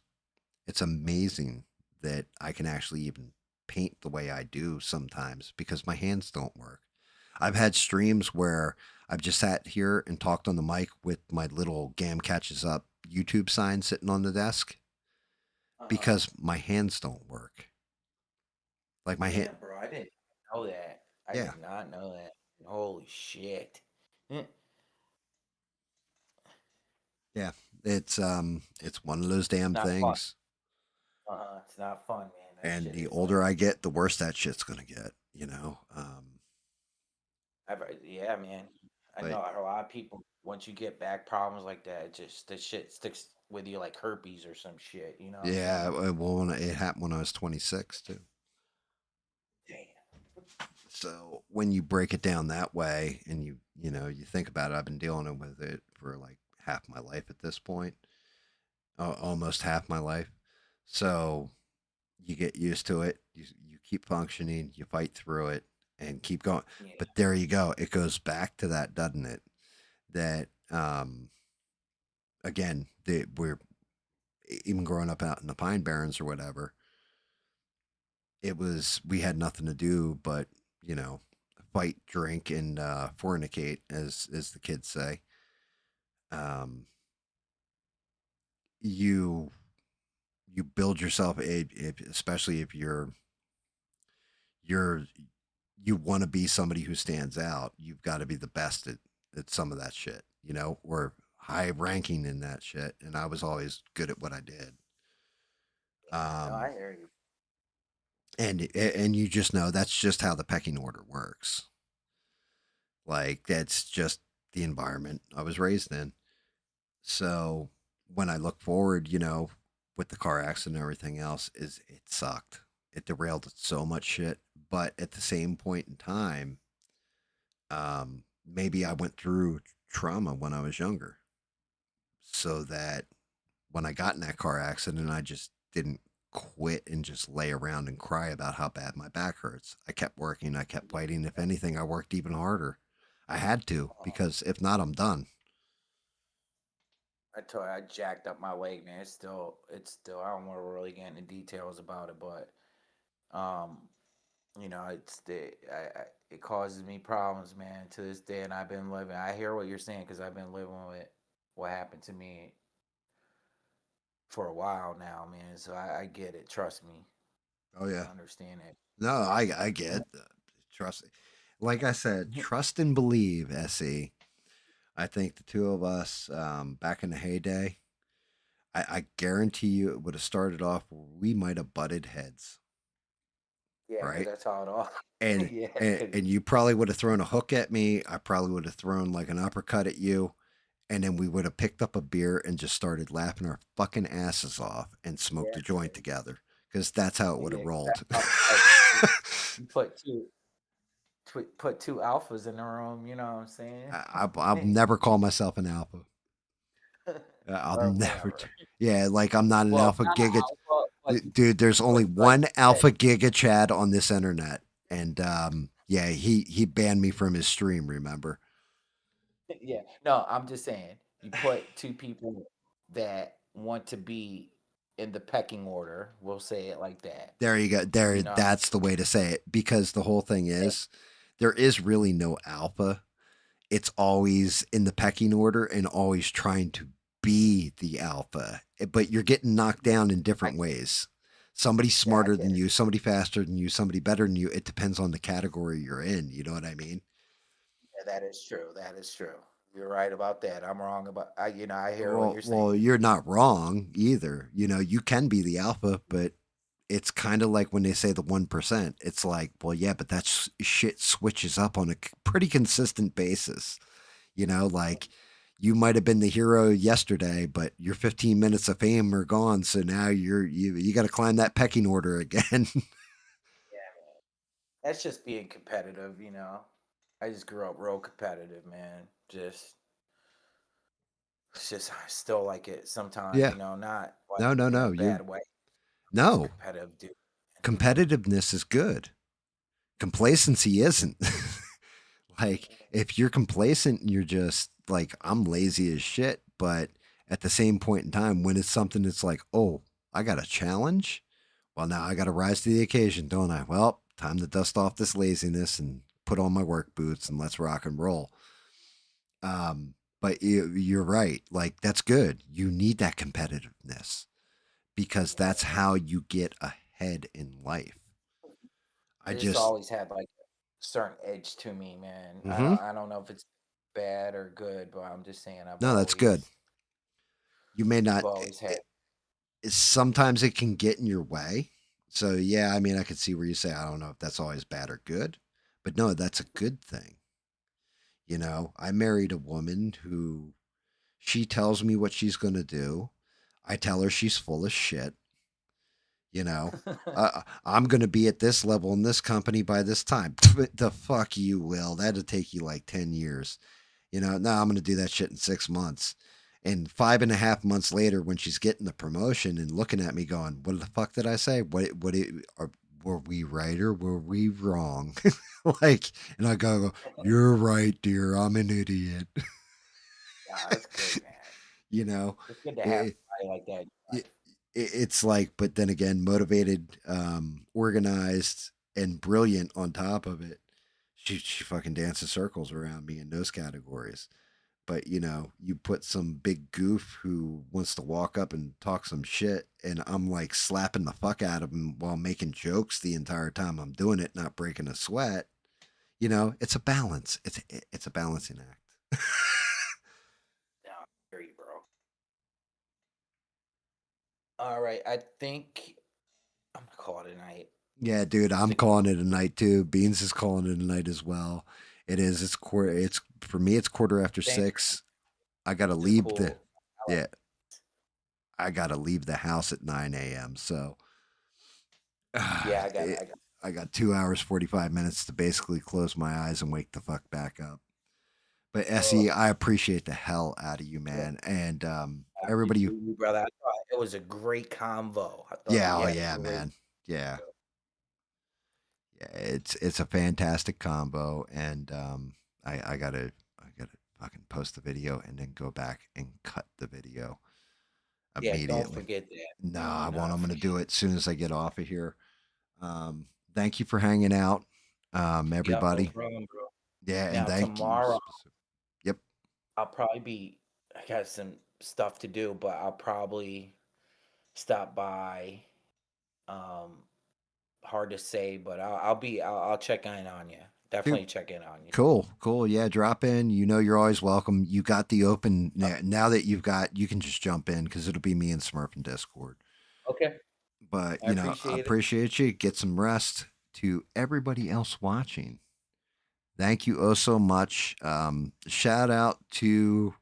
it's amazing that I can actually even paint the way I do sometimes because my hands don't work. I've had streams where I've just sat here and talked on the mic with my little GAM catches up YouTube sign sitting on the desk Uh-huh. because my hands don't work. Like my hand, Damn, bro. I didn't know that. I yeah, did not know that. Holy shit. yeah. It's one of those It's damn not fun. things. It's not fun, man. That And shit the is like, older I get, the worse that shit's gonna get. yeah, man. I But know a lot of people. Once you get back problems like that, just the shit sticks with you like herpes or some shit. You know what I'm yeah, saying? well, it happened when I was 26 too. Damn. So when you break it down that way, and you think about it, I've been dealing with it for like half my life at this point, almost half my life. So you get used to it. You keep functioning. You fight through it and keep going. Yeah. But there you go. It goes back to that, doesn't it? That again, we're even growing up out in the Pine Barrens or whatever. It was we had nothing to do but you know fight, drink, and fornicate, as the kids say. Um, you you build yourself especially if you're you want to be somebody who stands out. You've got to be the best at some of that shit, or high ranking in that shit. And I was always good at what I did. No, I Um, hear you. and you just know that's just how the pecking order works. Like that's just the environment I was raised in. So when I look forward, with the car accident and everything else, is it sucked. It derailed so much shit. But at the same point in time, maybe I went through trauma when I was younger, so that when I got in that car accident, I just didn't quit and just lay around and cry about how bad my back hurts. I kept working. I kept fighting. If anything, I worked even harder. I had to, because if not, I'm done. I told you, I jacked up my leg, man. It's still. I don't want to really get into details about it, but um, it's it causes me problems, man, to this day. And I've been living. I hear what you're saying because I've been living with what happened to me for a while now, man. So I get it. Trust me, Oh yeah. I understand it. No, I get trust. Like I said, trust and believe. Se. I think the two of us, back in the heyday, I guarantee you it would have started off where we might have butted heads, Yeah, because right? that's how it all. And, Yeah, and because and you probably would have thrown a hook at me. I probably would have thrown like an uppercut at you, and then we would have picked up a beer and just started laughing our fucking asses off and smoked yeah, a joint together, because that's how it would have yeah, 'cause that's rolled. how like you put two alphas in the room. You know what I'm saying? I'll never call myself an alpha. I'll Or never. whatever. Yeah, like I'm not an Well, alpha not an giga. alpha, Dude, there's only like one you said, alpha giga Chad on this internet, and yeah, he banned me from his stream. Remember? yeah. No, I'm just saying you put two people that want to be in the pecking order. We'll say it like that. There you go. You There, know what I mean? that's the way to say it. Because the whole thing is, there is really no alpha. It's always in the pecking order and always trying to be the alpha. But you're getting knocked down in I different get it. ways. Somebody Yeah, I smarter get than it. you, somebody faster than you, somebody better than you. It depends on the category you're in. You know what I mean? Yeah, that is true. That is true. You're right about that. I'm wrong about. I hear what Well, you're well, saying. you're not wrong either. You can be the alpha, but it's kind of like when they say the 1%. It's like, well, yeah, but that shit switches up on a pretty consistent basis. Like you might have been the hero yesterday, but your 15 minutes of fame are gone. So now you got to climb that pecking order again. Yeah, that's just being competitive. I just grew up real competitive, man. It's just I still like it sometimes. Yeah. Not like No, no, in a no. bad way. I'm just a No. competitive dude. Competitiveness is good. Complacency isn't. Like if you're complacent and you're just like I'm lazy as shit, but at the same point in time when it's something that's like, "Oh, I got a challenge." Well, now I got to rise to the occasion, don't I? Well, time to dust off this laziness and put on my work boots and let's rock and roll. But you're right. Like that's good. You need that competitiveness because that's Yeah. how you get ahead in life. I I just just always had like a certain edge to me, man. I mhm. don't I don't know if it's bad or good, but I'm just saying No, that's good. You may I've not always had. sometimes it can get in your way. So yeah, I mean, I could see where you say I don't know if that's always bad or good, but no, that's a good thing. I married a woman who she tells me what she's going to do. I tell her she's full of shit. You know, I'm going to be at this level in this company by this time. The fuck you will. That'll take you like 10 years. No, I'm going to do that shit in 6 months. And 5.5 months later, when she's getting the promotion and looking at me going, what the fuck did I say? Were we right or were we wrong? Like, and I go, you're right, dear. I'm an idiot. Yeah, that's good, man. you know, It's good to have it, somebody like that in your it, life. it's like, but then again, motivated, organized, and brilliant on top of it. She fucking dances circles around me in those categories. But you put some big goof who wants to walk up and talk some shit, and I'm like slapping the fuck out of him while making jokes the entire time I'm doing it, not breaking a sweat. It's a balance. It's a balancing act. Yeah, I hear you, bro. All right, I think I'm gonna call it a night. Yeah, dude, It's I'm a good calling one. it a night too. Beans is calling it a night as well. It is. It's quarter. It's for me. It's quarter after Thanks. 6. I gotta These are leave the. cool. I like Yeah, I gotta leave the house at 9 a.m. So Yeah, I got it. it, I got I got 2 hours 45 minutes to basically close my eyes and wake the fuck back up. But it. Oh, Se, I appreciate the hell out of you, yeah. man, and I everybody. appreciate you, brother. I thought it was a great convo. I thought Yeah, we oh had a yeah, great. man. Yeah, yeah. It's a fantastic combo, and I gotta fucking post the video and then go back and cut the video Yeah, don't immediately. forget that. No, I Do won't. not I'm gonna forget. do it as soon as I get off of here. Thank you for hanging out, Yep, no everybody. problem, bro. Yeah, and Now thank you. tomorrow Yep. I'll probably be. I got some stuff to do, but I'll probably stop by. Um, hard to say, but I'll check in on you. Dude, Definitely check in on you. cool, cool. Yeah, drop in. You're always welcome. You got the open Yep. now that you can just jump in because it'll be me and Smurf in Discord. Okay, But I I appreciate it. appreciate you. Get some rest. To everybody else watching, thank you oh so much. Shout out to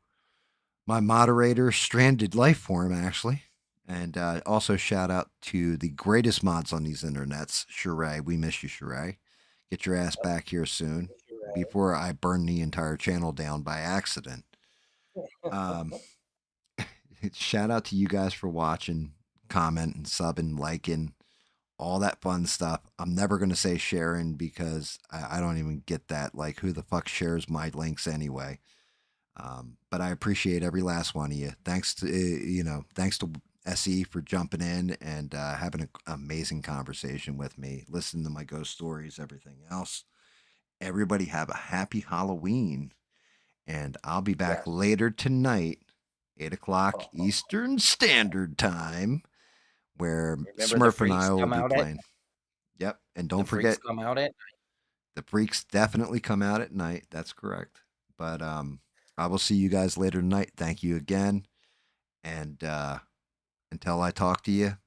my moderator, Stranded Lifeform, actually. And also shout out to the greatest mods on these internets, Sheree. We miss you, Sheree. Get your ass back here soon before I burn the entire channel down by accident. Um, shout out to you guys for watching, commenting, subbing, liking, all that fun stuff. I'm never going to say sharing because I don't even get that. Like, who the fuck shares my links anyway? But I appreciate every last one of you. Thanks to Se for jumping in and having an amazing conversation with me, listening to my ghost stories, everything else. Everybody have a happy Halloween, and I'll be back Yes. later tonight, 8 o'clock Oh, Eastern Standard Time, where remember the Smurf and I freaks will come be out at playing. Yep, and the don't freaks forget come out at. the freaks definitely come out at night. That's correct. But I will see you guys later tonight. Thank you again. And until I talk to you,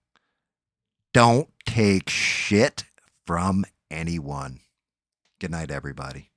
don't take shit from anyone. Good night, everybody.